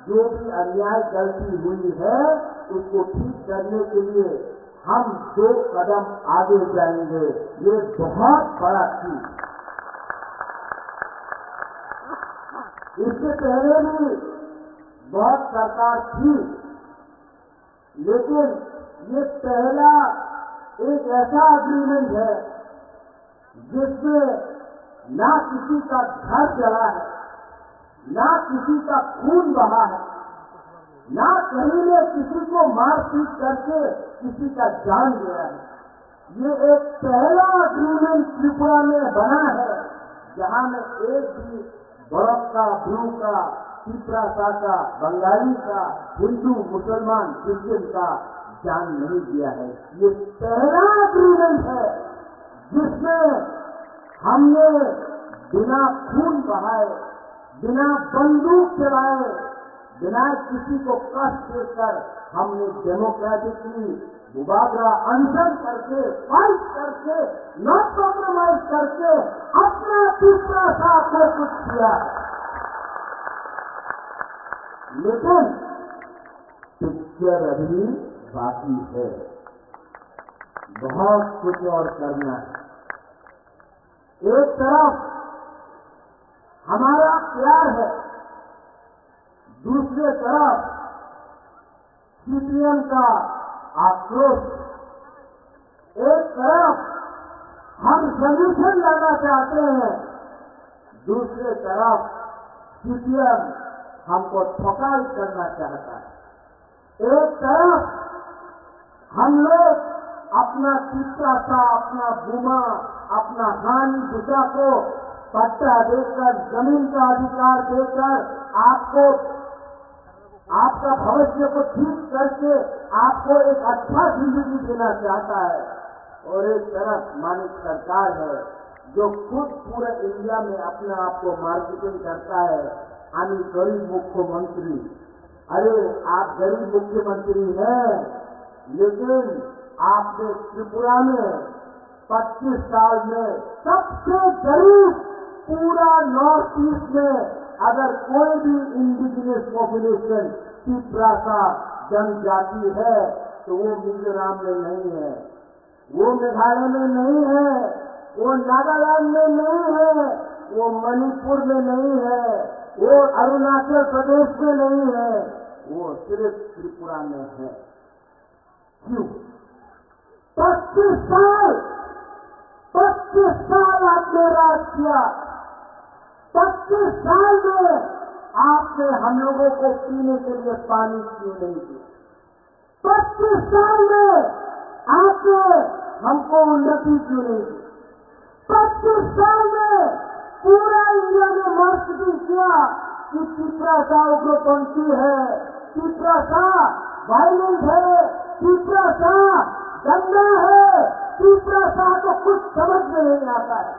जो भी अन्याय गलती हुई है उसको ठीक करने के लिए हम 2 कदम आगे जाएंगे। ये बहुत बड़ा चीज। इससे पहले भी बहुत सरकार थी, लेकिन ये पहला एक ऐसा अग्रीमेंट है जिसमें ना किसी का घर जला है, ना किसी का खून बहा है, ना कहीं ने किसी को मारपीट करके किसी का जान गया है। ये एक पहला अग्रीमेंट त्रिपुरा में बना है जहां में एक भी बरफ का, ब्रू का, तिपरासा का, बंगाली का, हिंदू, मुसलमान, क्रिश्चियन का जान नहीं दिया है। ये पहला अग्रीमेंट है जिसमें हमने बिना खून बहाए, बिना बंदूक चलाए, बिना किसी को कष्ट देकर हमने डेमोक्रेटिकली मुबादला अनशन करके, फाइट करके, नॉट कॉम्प्रोमाइज करके अपना तीसरा साथ को कुछ किया। लेकिन पिक्चर अभी बाकी है, बहुत कुछ और करना है। एक तरफ हमारा प्यार है, दूसरे तरफ सीपीएम का आक्रोश। एक तरफ हम सोल्यूशन लाना चाहते हैं, दूसरे तरफ सीपीएम हमको ठोकाई करना चाहता है। एक तरफ हम लोग अपना चित्रासा, अपना बुमा, अपना हानि दिशा को पट्टा देकर, जमीन का अधिकार देकर आपको, आपका भविष्य को ठीक करके आपको एक अच्छा जिंदगी देना चाहता है। और एक तरफ मानिक सरकार है जो खुद पूरे इंडिया में अपने आप को मार्केटिंग करता है, यानी गरीब मुख्यमंत्री। अरे आप गरीब मुख्यमंत्री हैं, लेकिन आपने त्रिपुरा में 25 साल में सबसे गरीब पूरा नॉर्थ ईस्ट में अगर कोई भी इंडिजिनियस पॉपुलेशन तिपरासा जनजाति है तो वो मिजोरम में नहीं है, वो मेघालय में नहीं है, वो नागालैंड में नहीं है, वो मणिपुर में नहीं है, वो अरुणाचल प्रदेश में नहीं है, वो सिर्फ त्रिपुरा में है। क्यों? 25 साल आपने राज किया। 25 साल में आपने हम लोगों को पीने के लिए पानी क्यों नहीं दिया? 25 साल में आपने हमको उन्नति क्यों नहीं दी? 25 साल में पूरा इंडिया में मार्केटिंग किया कि तिपरासा उग्रपंथी है, तिपरासा वायलेंट है, तिपरासा गंदा है, तिपरासा को कुछ समझ में नहीं आता है।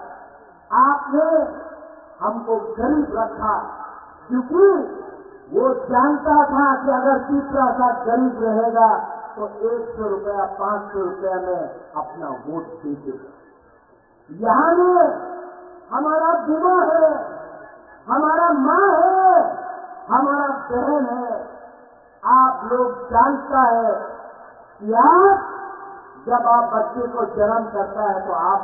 आपने हमको गरीब रखा क्योंकि वो जानता था कि अगर तिपरासा गरीब रहेगा तो 100 रुपया 500 रुपया में अपना वोट दे देगा। यहाँ में हमारा बुआ है, हमारा माँ है, हमारा बहन है। आप लोग जानता है कि आप जब आप बच्चे को जन्म करता है तो आप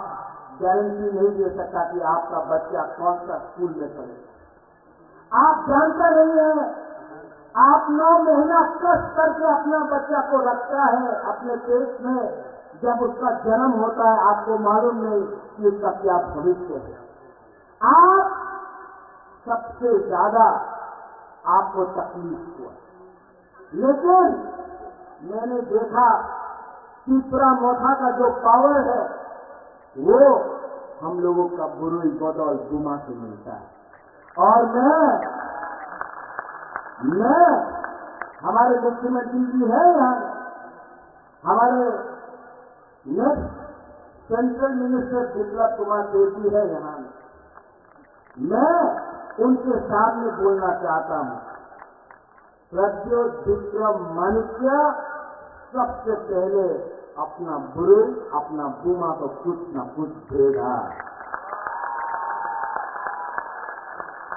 गारंटी नहीं दे सकता कि आपका बच्चा कौन सा स्कूल में पढ़ेगा। आप जानता नहीं है, आप 9 महीना कष्ट करके अपना बच्चा को रखता है अपने पेट में, जब उसका जन्म होता है आपको मालूम नहीं कि उसका क्या भविष्य है। आप सबसे ज्यादा आपको तकलीफ हुआ, लेकिन मैंने देखा तीसरा मोथा का जो पावर है वो हम लोगों का बुरुई बदौल गुमा से मिलता है। और मैं हमारे मुख्यमंत्री जी है यहाँ, हमारे next central minister Biplab Kumar Deb ji है यहाँ। मैं उनके सामने बोलना चाहता हूँ, प्रद्योत विक्रमादित्य सबसे पहले अपना बुरुई, अपना बुमा को कुछ न कुछ देगा।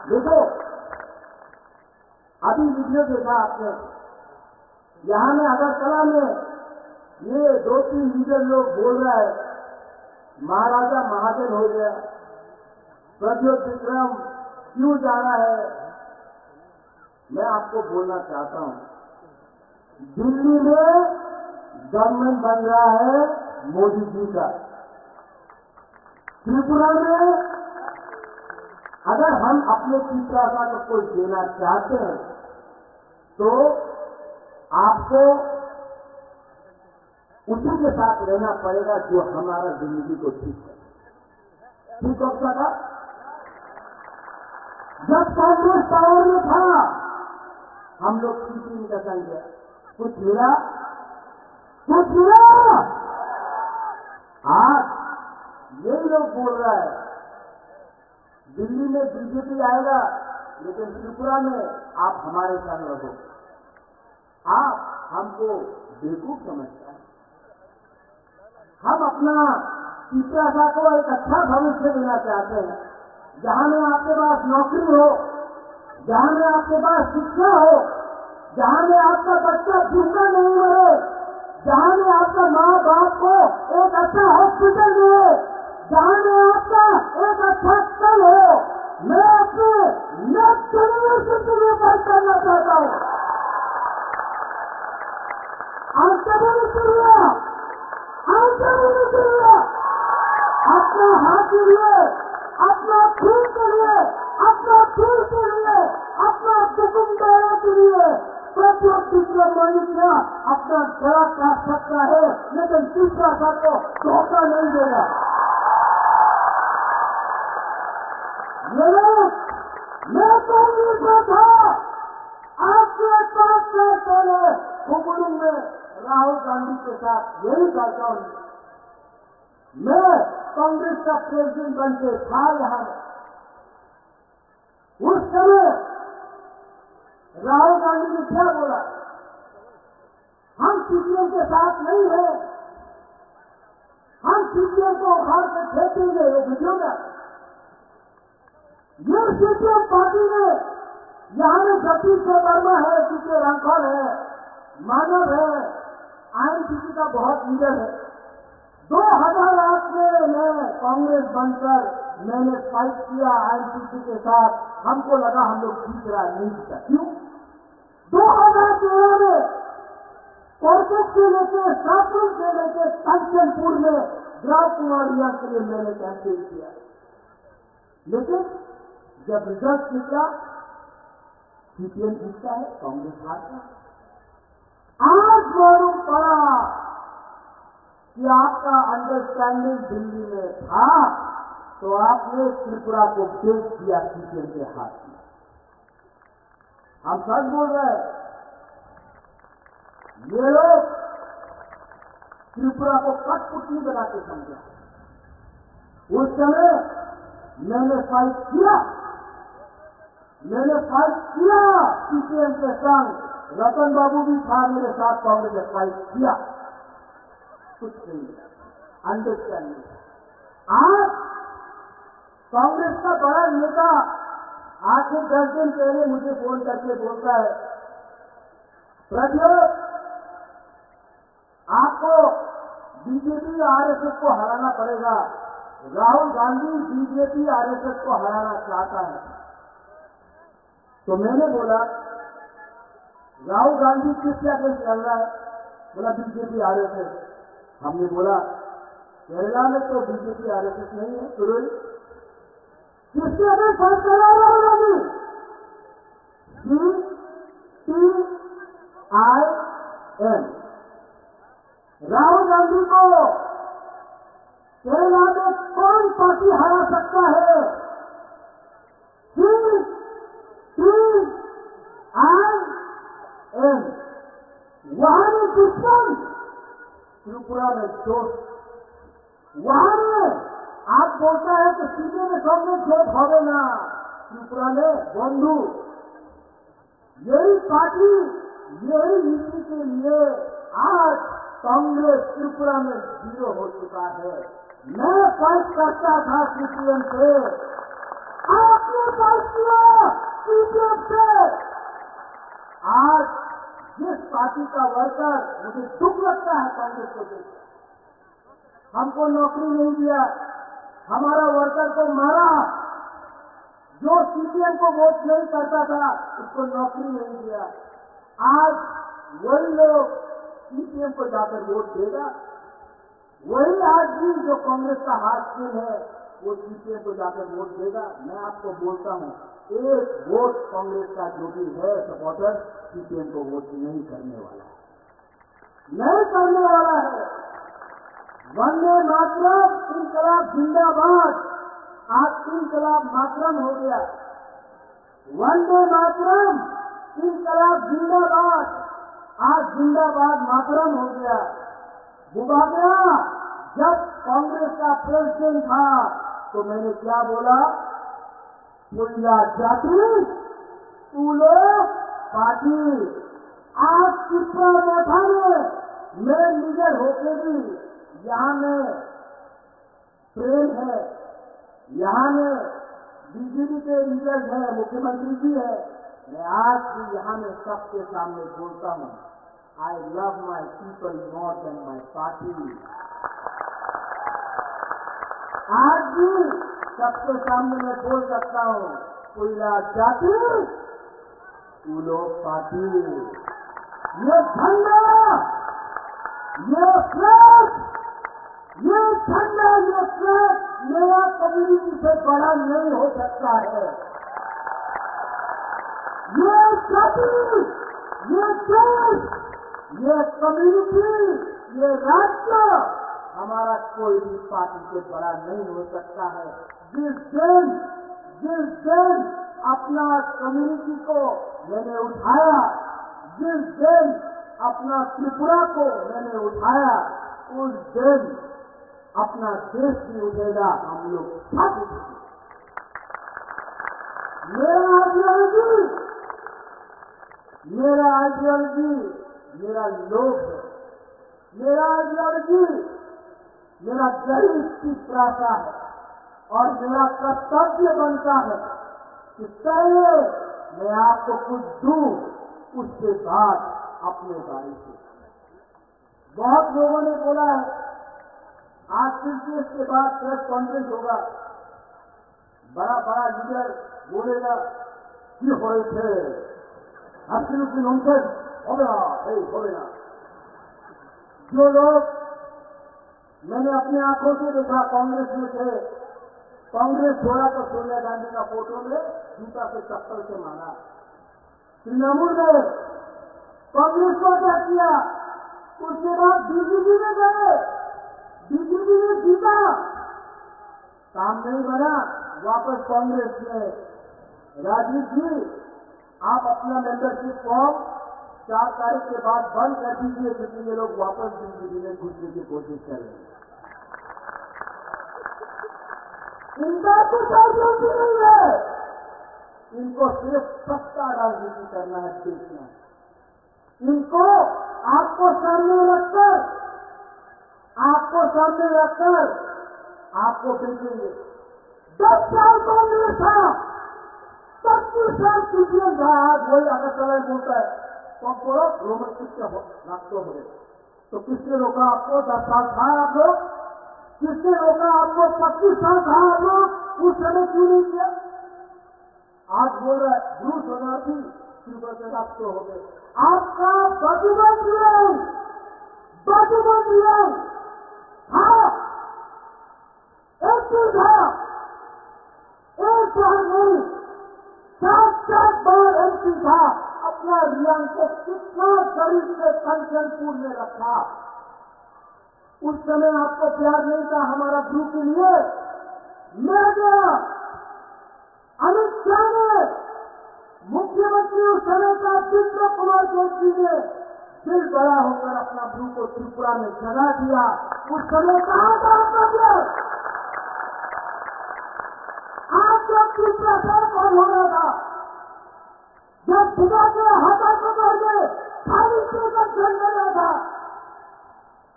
देखो, अभी वीडियो देखा आपने, यहां में अगरतला में ये 2-3 लीडर लोग बोल रहा है महाराजा महाजन हो गया, प्रज्योत विक्रम क्यों जा रहा है। मैं आपको बोलना चाहता हूं, दिल्ली में गवर्नमेंट बन रहा है मोदी जी का। त्रिपुरा में अगर हम अपने चित्रासा को कोई देना चाहते हैं तो आपको उसी के साथ रहना पड़ेगा जो हमारा जिंदगी को ठीक है। ठीक हो सका? जब कांग्रेस पावर में था हम लोग सीपीएम का संग गया, कुछ मिला? कुछ मिला? आज यही लोग बोल रहा है दिल्ली में बीजेपी आएगा लेकिन त्रिपुरा में आप हमारे संग रहो। आप हमको बेवकूफ समझता है। हम अपना चित्रासा को एक अच्छा भविष्य देना चाहते हैं, जहां में आपके पास नौकरी हो, जहां में आपके पास शिक्षा हो, जहां में आपका बच्चा भूखा नहीं मरे, जहां में आपका माँ बाप को एक अच्छा हॉस्पिटल मिले, जहां में आपका एक अच्छा स्कूल हो। मैं अपने नेक्स्ट यूनिवर्सिटी में बात करना चाहता हूं। अपना हाथ के लिए, अपना खून के लिए, अपना दिल के लिए, अपना दुकानदारों के लिए प्रत्येक दूसरा मनुष्य अपना गला काट सकता है लेकिन तीसरा सबको धोखा नहीं देगा। मैं कांग्रेस में था, आपके 5 साल पहले कुकुड़ू में राहुल गांधी के साथ यही करता हूं। मैं कांग्रेस का प्रेसिडेंट बन के था यहां। उस समय राहुल गांधी ने क्या बोला? हम सीपीएम के साथ नहीं हैं, हम सीपीएम को उखाड़ के फेंकेंगे। वो वीडियो में ये सीपीएम पार्टी में यहां में सतीश वर्मा है, सीके राठौर है, मानव है, आईएनसीसी का बहुत लीडर है। 2008 में मैं कांग्रेस बनकर मैंने फाइट किया आईएनसीसी के साथ। हमको लगा हम लोग जीत रहा, नहीं जीता। क्यों? 2013 में कोरकट से लेकर शाहपुर से लेकर कंचनपुर में ग्राम कुमारिया के लिए मैंने कैंपेन किया, लेकिन जब रिजल्ट निकला सीपीएम जीतता है, कांग्रेस हारता है। आज मालूम पड़ा कि आपका अंडरस्टैंडिंग दिल्ली में था तो आपने त्रिपुरा को बेच दिया सीपीएम के हाथ में। हम सच बोल रहे हैं, ये लोग त्रिपुरा को कठपुतली बना के समझा। उस समय मैंने फाइट किया, सीपीएम के संग। रतन बाबू भी था मेरे साथ, कांग्रेस ने फाइट किया, कुछ नहीं अंडरस्टैंडिंग। आज कांग्रेस का बड़ा नेता आज से 10 दिन पहले मुझे फोन करके बोलता है, प्रज्योत आपको बीजेपी आरएसएस को हराना पड़ेगा। राहुल गांधी बीजेपी आरएसएस को हराना चाहता है। तो मैंने बोला राहुल गांधी किस अगेंस्ट चल रहा है? बोला बीजेपी आरएसएस। हमने बोला केरला में तो बीजेपी आरएसएस नहीं है, तो किसके अगेंस्ट फाइट कर रहा है राहुल गांधी? CPIM। राहुल गांधी को केरला में कौन पार्टी हरा सकता है? CPIM। वहां में दुश्मन, त्रिपुरा में दोस्त। वहां में आप बोलता है कि सीधे में कांग्रेस वोट होवे ना, त्रिपुरा में बंधु। यही पार्टी, यही नीति के लिए आज कांग्रेस त्रिपुरा में 0 हो चुका है। मैं फाइट करता था सीपीएम से, आपने पार्टियां सीपीएम से आज जिस पार्टी का वर्कर, मुझे दुख लगता है कांग्रेस को देखकर, हमको नौकरी नहीं दिया, हमारा वर्कर को मारा, जो सीपीएम को वोट नहीं करता था उसको नौकरी नहीं दिया। आज वही लोग सीपीएम को जाकर वोट देगा, वही आदमी जो कांग्रेस का हाथ है वो सीपीएम को जाकर वोट देगा। मैं आपको बोलता हूं, एक वोट कांग्रेस का जो भी है सपोर्टर सीपीएम को वोट नहीं करने वाला है, नहीं करने वाला है। वंदे मातरम, इनकलाब जिंदाबाद, आज इनकलाब मातरम हो गया। वंदे मातरम, इनकलाब जिंदाबाद, आज जिंदाबाद मातरम हो गया। बुबागरा जब कांग्रेस का प्रेसिडेंट था तो मैंने क्या बोला, कोयला जाति तूलो पार्टी। आज त्रिपुरा मोठा में मैं लीडर होके भी यहाँ में प्रेम है, यहाँ में बीजेपी के लीडर है, मुख्यमंत्री जी है। मैं आज भी यहाँ में सबके सामने बोलता हूँ, I love my people more than my party. आज भी सबके सामने मैं बोल सकता हूँ, कोयला जाति तूलो पार्टी। ये झंडा, ये फ्लैग, ये झंडा, ये फ्लैग मेरा कम्युनिटी से बड़ा नहीं हो सकता है। ये जाति, ये देश, ये कम्युनिटी, ये राज्य हमारा कोई भी पार्टी से बड़ा नहीं हो सकता है। जिस दिन अपना कम्युनिटी को मैंने उठाया, जिस दिन अपना त्रिपुरा को मैंने उठाया, उस दिन अपना देश भी उठेगा। हम लोग साथ उठेंगे। मेरा आइडियोलॉजी मेरा लोग है, मेरा आइडियोलॉजी मेरा गरीब की प्रासा है, और मेरा कर्तव्य बनता है कि पहले मैं आपको कुछ दूं, उसके बाद अपने बारे से। बहुत लोगों ने बोला है आज फिर के बाद प्रेस कॉन्फ्रेंस होगा, बड़ा बड़ा लीडर बोलेगा कि होए थे एब्सोल्युटली नॉनसेंस, होगा ना। जो लोग मैंने अपनी आंखों से देखा कांग्रेस में थे, कांग्रेस छोड़ा तो सोनिया गांधी का फोटो में जूता से चप्पल से मारा। तृणमूल ने कांग्रेस को क्या किया, उसके बाद बीजेपी में गए, बीजेपी ने जीता, काम नहीं बना, वापस कांग्रेस में। राजीव जी, आप अपना मेंबरशिप फॉर्म 4 तारीख के बाद बंद कर दीजिए, क्योंकि ये लोग वापस बीजेपी में घुसने की कोशिश कर रहे हैं। इनका कुछ राजनीति नहीं है, इनको सिर्फ सत्ता राजनीति करना है, देखना है। इनको आपको सामने रखकर आपको बेचेंगे। 10 साल कांग्रेस था, 25 साल सीपीएम था। आज वही अगर चला बोलता है तो बोलो रोमन किसके रखते हो गए, तो किसने रोका आपको? 10 साल था आप लोग, किसने रोका आपको? 25 साल था आप लोग, उस समय क्यों नहीं किया? आज बोल रहा है ब्रूस बनाती शुरू से रखते हो गए। आपका बाजूबंद दिया हाँ, एक दिन था, एक बार नहीं 7 बार एमपी था। अपना रियान को कितना गरीब से कंचनपुर में रखा। उस समय आपको प्यार नहीं था हमारा गुरु के लिए। मैं गया, अमित शाह ने, मुख्यमंत्री उस समय का विप्र कुमार जोशी ने दिल बड़ा होकर अपना गुरु को त्रिपुरा में जगा दिया। उस समय कहा था आपका प्यार? आप जब त्रिपुरा से कौन हो रहा था, जब सुबह के हाथा को करके खाली कर चल रहा था,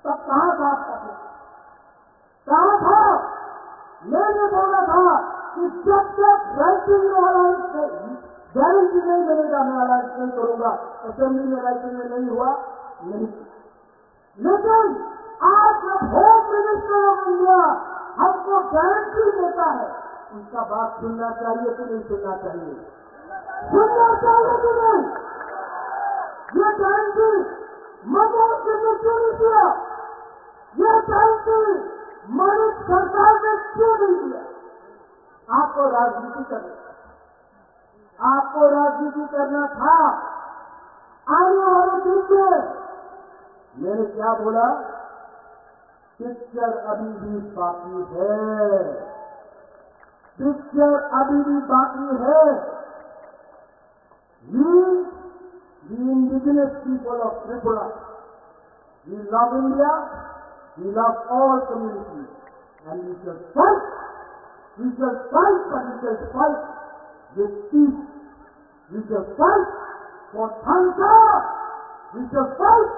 तब कहां था आपका प्यार? कहां था? मैंने बोला था कि जब तक रैंकिंग नहीं बनेगा मैं अलायंस नहीं करूंगा। असेंबली में राइटिंग में नहीं हुआ, नहीं। लेकिन आज जब होम मिनिस्टर ऑफ इंडिया हमको गारंटी देता है, उनका बात सुनना चाहिए कि नहीं सुनना चाहिए? सुनना चाहिए कि नहीं? ये गारंटी मनमोहन सिंह ने क्यों नहीं दिया? ये गारंटी मणिक सरकार ने क्यों नहीं दिया? आपको राजनीति करना, आपको राजनीति करना था। आने वाले दिन में मैंने क्या बोला? पिक्चर अभी भी बाकी है, पिक्चर अभी भी बाकी है। The indigenous people of Tripura, we love India, we love all communities, and we shall fight. We shall fight, but we shall fight with peace. We shall fight for Thanta. We shall fight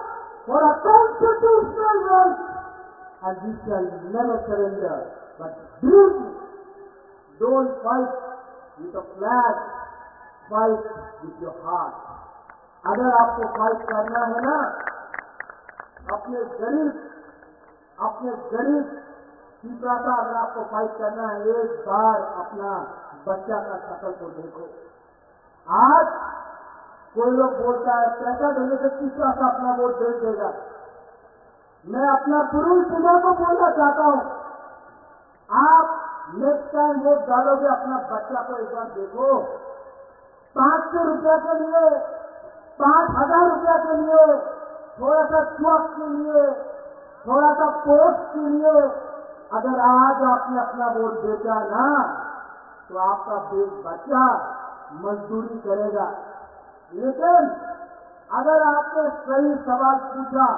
for a constitutional right, and we shall never surrender. But believe me, don't fight with a flag, fight with your heart. अगर आपको fight करना है ना, अपने गरीब पिता का अगर आपको फाइट करना है, एक बार अपना बच्चा का शक्ल को देखो। आज कोई लोग बोलता है पैसा देने से तीसरा सा अपना वोट दे देगा। मैं अपना पूरी पूजा को बोलना चाहता हूं, आप नेक्स्ट टाइम वोट डालोगे, अपना बच्चा को एक बार देखो। 500 रुपया के लिए, 5,000 रुपया के लिए, थोड़ा सा चौक के लिए, थोड़ा सा पोस्ट के लिए अगर आज आपने अपना वोट बेचा ना, तो आपका बच्चा मजदूरी करेगा। लेकिन अगर आपने सही सवाल पूछा,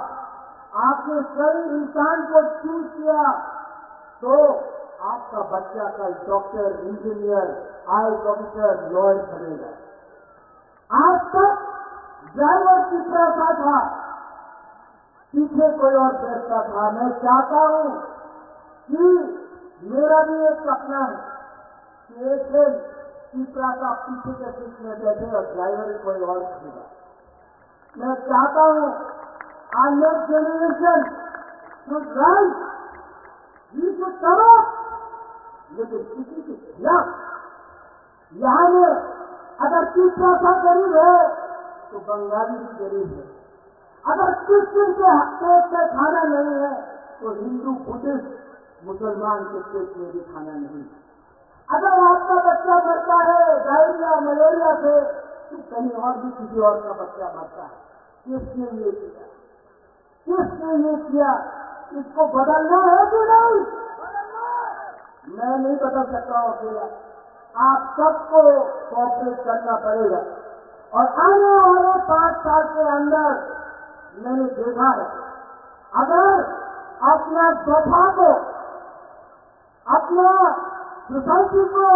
आपने सही इंसान को चूज किया, तो आपका बच्चा कल doctor, engineer, IAS officer, lawyer बनेगा। आज तक ड्राइवर की पैसा था, पीछे कोई और बैठता था। मैं चाहता हूं कि मेरा भी एक सपना है कि एक दिन तीसरा का पीछे के सीट में बैठे और ड्राइवर कोई और खरीदा। मैं चाहता हूं our next generation should rise, we should come up, लेकिन किसी के खिलाफ। यहाँ में अगर तीसरा सा गरीब है तो बंगाली भी गरीब है। अगर क्रिश्चियन के पेट में खाना नहीं है तो हिंदू, बुद्धिस्ट, मुसलमान के पेट में भी खाना नहीं। अगर आपका बच्चा मरता है डायरिया, मलेरिया से, तो कहीं और भी किसी और का बच्चा मरता है। किसने ये किया? किसने ये किया? इसको बदलना है कि नहीं? मैं नहीं बदल सकता हूं अकेला, आप सबको कोऑपरेट करना पड़ेगा। और आने वाले 5 साल के अंदर मैंने देखा है, अगर अपना दफा को, अपना सोसाइटी को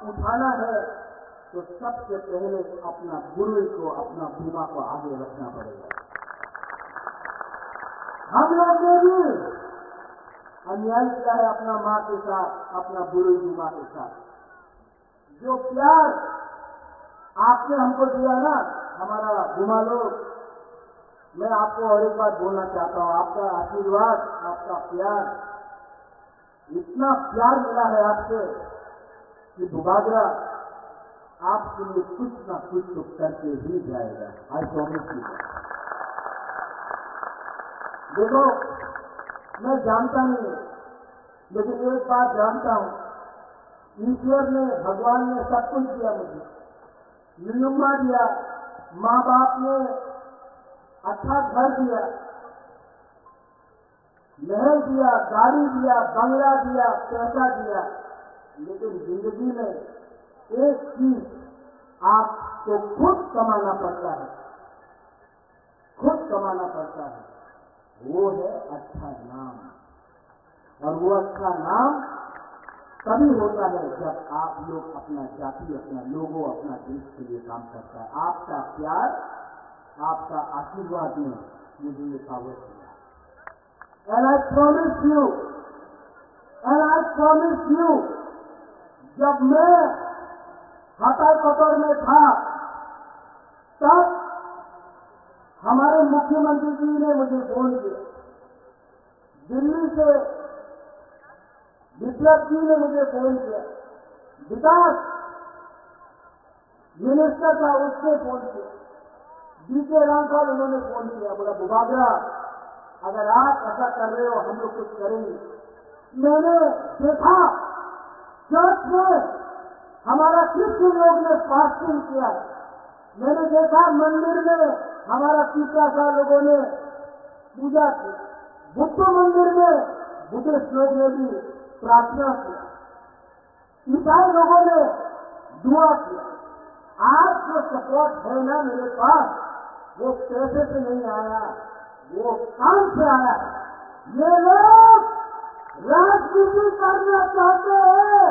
उठाना है, तो सबसे पहले अपना गुरु को, अपना बीमा को आगे रखना पड़ेगा। हम लोग ने भी अन्याय किया है अपना माँ के साथ, अपना गुरु बीमा के साथ। जो प्यार आपने हमको दिया ना, हमारा गुमा लोग, मैं आपको और एक बात बोलना चाहता हूं, आपका आशीर्वाद, आपका प्यार, इतना प्यार मिला है आपसे कि बुबागरा आपके लिए कुछ ना कुछ तो करके ही जाएगा। I promise you. देखो, मैं जानता नहीं, लेकिन एक बात जानता हूं, ईश्वर ने, भगवान ने सब कुछ दिया मुझे। नियुम्मा दिया, माँ बाप ने अच्छा घर दिया, महल दिया, गाड़ी दिया, बंगला दिया, पैसा दिया, लेकिन जिंदगी में एक चीज आपको खुद कमाना पड़ता है, खुद कमाना पड़ता है, वो है अच्छा नाम। और वो अच्छा नाम तभी होता है जब आप लोग अपना जाति, अपना लोगों, अपना देश के लिए काम करता है। आपका प्यार, आपका आशीर्वाद ने मुझे ये पावर दिया। And I promise you, जब मैं हटाई पतौर में था, तब हमारे मुख्यमंत्री जी ने मुझे फोन किया, दिल्ली से विप्लव जी ने मुझे फोन किया, विकास मिनिस्टर था उसने फोन किया, डीके रामपाल उन्होंने फोन किया, बोला बुबागरा अगर आप ऐसा कर रहे हो हम लोग कुछ करेंगे। मैंने देखा चर्च में हमारा क्रिश्चियन लोग ने फास्टिंग किया, मैंने देखा मंदिर में हमारा पीपरासा लोगों ने पूजा की, बुद्ध मंदिर में बुद्धिस्ट लोग ने भी प्रार्थना किया, ईसाई लोगों ने दुआ किया। आज जो सपोर्ट है ना मेरे पास, वो पैसे से नहीं आया, वो काम से आया। ये लोग राजनीति करना चाहते हैं,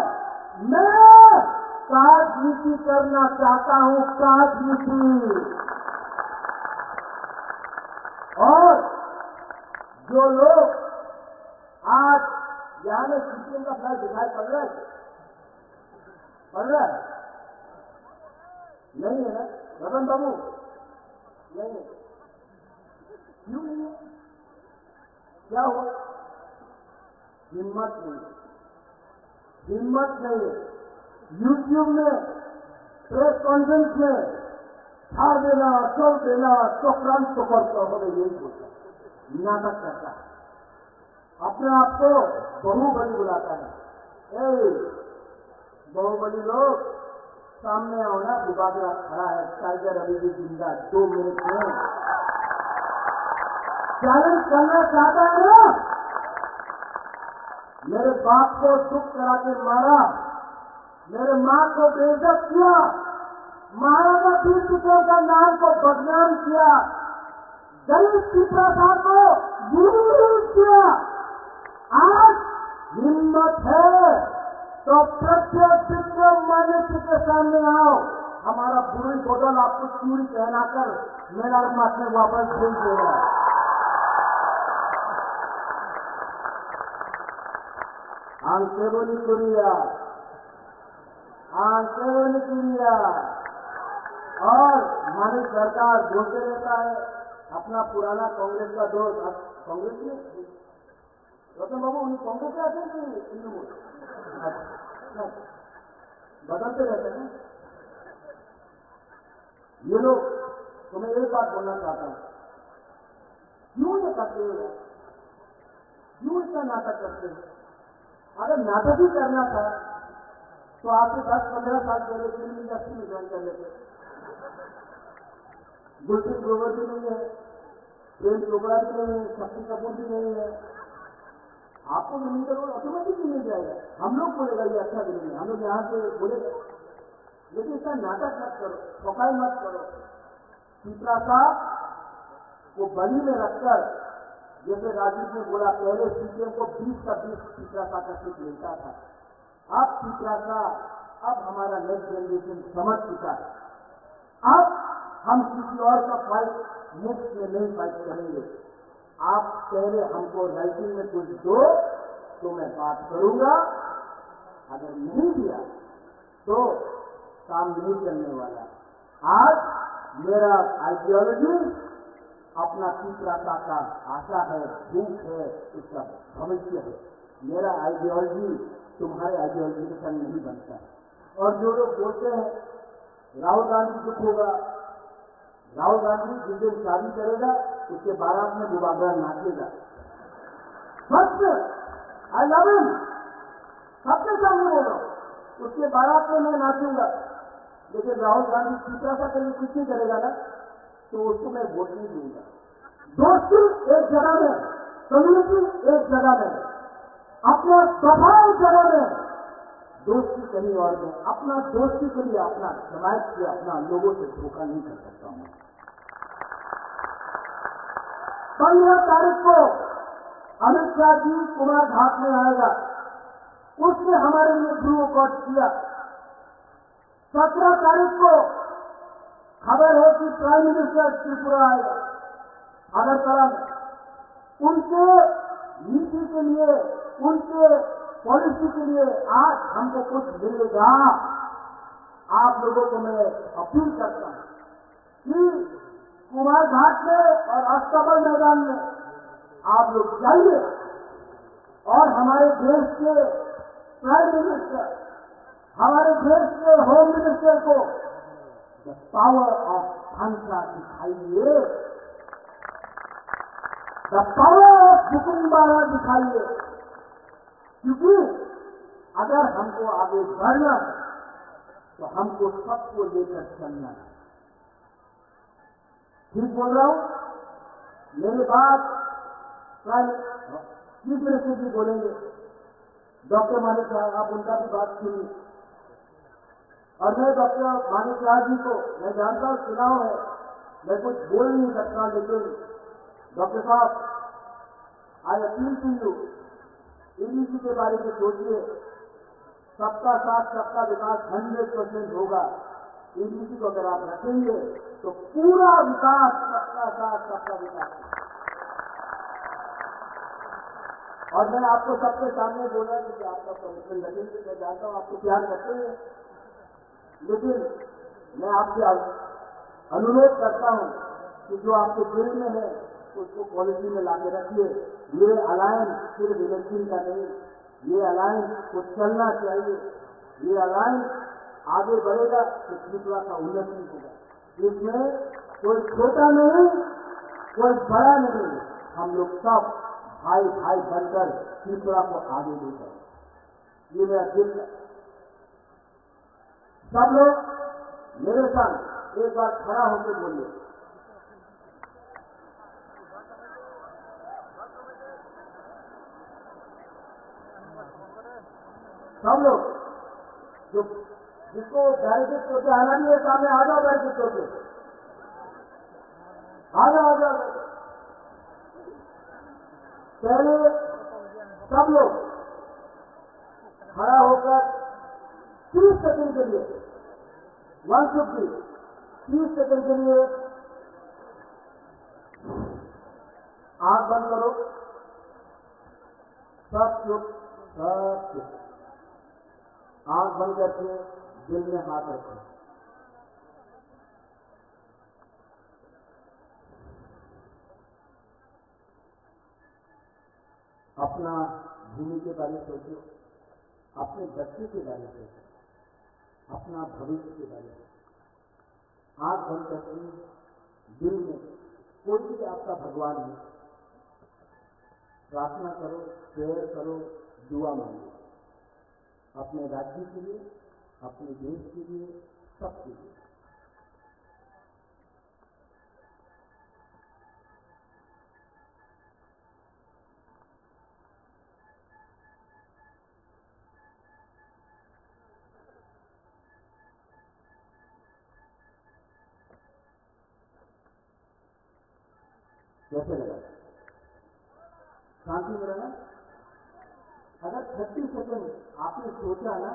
मैं राजनीति करना चाहता हूं, राजनीति। और जो लोग आज यहां में सीपीएम का फ्लैग दिखाई पड़ रहा है, पड़ रहा है नहीं है ना रतन बाबू? नहीं है। क्यों नहीं है? क्या हुआ? हिम्मत नहीं, हिम्मत नहीं है। यूट्यूब में प्रेस कॉन्फ्रेंस में छाड़ देना, चोट देना, चोक्रांत तो करता हो, यही बोलता, नाटक करता है, अपने आप को बहुबली बुलाता है। बहुबली लोग सामने आओ ना, बुबागरा खड़ा है, टाइगर अभी भी जिंदा, 2 मिनट में चैलेंज करना चाहता है ना। मेरे बाप को दुख करा के मारा, मेरे मां को बेइज्जत किया, महाराजा पीर सिंह का नाम को बदनाम किया, गरीब पीपरासा को यूज किया। आज हिम्मत है तो प्रत्येक विक्रम मान्यता के सामने आओ, हमारा बुरी बोतल आपको चूड़ी पहनाकर मेरा मत में वापस भेज देगा। आंखेबोनी कुरिया, आंखेबोनी कुरिया। और हमारी सरकार बोलते रहता है अपना पुराना कांग्रेस का दोस्त, अब कांग्रेस में रतन बाबू उन्हें कांग्रेस से आते हैं कि तृणमूल बदलते रहते हैं। ये लोग, तुम्हें एक बात बोलना चाहता हूं, क्यों ये करते हो, क्यों इसका नाटक करते हो? अगर नाटक ही करना था तो आपसे 10-15 साल पहले फिल्म इंडस्ट्री में ज्वाइन कर लेते। गुलशन ग्रोवर भी नहीं है, प्रेम चोपड़ा भी नहीं है, शक्ति कपूर भी नहीं है, आपको जमीन का रोल ऑटोमेटिक ही मिल जाएगा। हम लोग बोलेगा ये अच्छा फिल्म है, हम लोग यहाँ से बोलेगा, लेकिन इसका नाटक मत करो, ठोकाई मत करो। पीपरासा को बली में रखकर, जैसे राजीव ने बोला पहले सीपीएम को 20 का 20 पीपरासा का सीट मिलता था, अब पीपरासा, अब हमारा नेक्स्ट जनरेशन समझ चुका है, अब हम किसी और का फाइट मुफ्त में नहीं फाइट करेंगे। आप पहले हमको राइटिंग में कुछ दो तो मैं बात करूंगा, अगर नहीं दिया तो काम नहीं चलने वाला। आज मेरा आइडियोलॉजी अपना पीपरासा का आशा है, भूख है, उसका भविष्य है। मेरा आइडियोलॉजी तुम्हारे आइडियोलॉजी के संग नहीं बनता है। और जो लोग बोलते हैं राहुल गांधी चुप होगा, राहुल गांधी जिस दिन शादी करेगा उसके बारात में बुबागरा नाचेगा, सच, आई लव हिम, सबके सामने बोलो, उसके बारात में मैं नाचूंगा। लेकिन राहुल गांधी पीपरासा के लिए कुछ नहीं करेगा ना, तो उसको मैं वोट नहीं दूंगा। दोस्ती एक जगह में, कम्युनिटी एक जगह में, अपना सभा एक जगह में, दोस्ती कहीं और में। अपना दोस्ती के लिए अपना समाज से, अपना लोगों से धोखा नहीं कर सकता हूं। 15 तारीख को अमित शाह जी कुमार घाट में आएगा, उसने हमारे लिए ब्लू वॉकआउट किया। 17 तारीख को खबर है कि प्राइम मिनिस्टर त्रिपुरा आएगा, अगरतला में। उनके नीति के लिए, उनके पॉलिसी के लिए आज हमको कुछ मिलेगा। आप लोगों को मैं अपील करता हूं, कि कुमार घाट में और अस्तबल मैदान में आप लोग जाइए और हमारे देश के प्राइम मिनिस्टर, हमारे देश के होम मिनिस्टर को द पावर ऑफ भाषा दिखाइए, द पावर ऑफ हुकुमबारा दिखाइए। क्योंकि अगर हमको आगे बढ़ना है तो हमको सबको लेकर चलना है। ठीक बोल रहा हूं? मेरी बात चीफ मिनिस्टर जी बोलेंगे, डॉक्टर मानिक साहब, आप उनका भी बात सुनिए। और मैं डॉक्टर मानिक साहब जी को मैं जानता हूं चुनाव है, मैं कुछ बोल नहीं सकता, लेकिन डॉक्टर साहब, I appeal to you, ABC के बारे में सोचिए। सबका साथ सबका विकास 100% होगा। एबीसी को अगर आप रखेंगे तो पूरा विकास, सबका साथ सबका विकास। और मैं आपको सबके सामने बोला कि आपका परमिशन लगेंगे, मैं जानता हूं आपको प्यार करते हैं, लेकिन मैं आपसे अनुरोध करता हूं कि जो आपके दिल में है उसको पॉलिसी में लाके रखिए। ये अलायंस सिर्फ इलेक्शन का नहीं, ये अलायंस को चलना चाहिए। ये अलायंस आगे बढ़ेगा तो त्रिपुरा का उन्नति होगा। इसमें कोई छोटा नहीं, कोई बड़ा नहीं, हम लोग सब भाई भाई बनकर त्रिपुरा को आगे ले जाए। ये मेरा दिल है। सब लोग मेरे संग एक बार खड़ा होकर बोलिए, सब लोग जो जिसको बैरिकेड करके आना नहीं है सामने आ जाओ, बैरिकेड करके आ जाओ। पहले सब लोग खड़ा होकर 30 सेकंड के लिए 30 सेकंड के लिए आंख बंद करो, सब चुप, सब चुप। आंख बंद करके दिल में हाथ रखो। अपना भूमि के बारे में सोचो, अपने बच्चे के बारे में सोचो, अपना भविष्य के बारे में। आंख बंद करके दिल में कोई भी आपका भगवान है, प्रार्थना करो, प्रेयर करो, दुआ मांगो, अपने राज्य के लिए, अपने देश के लिए, सबके लिए। कैसे लगा? शांति में रहना। अगर 30 सेकंड आपने सोचा ना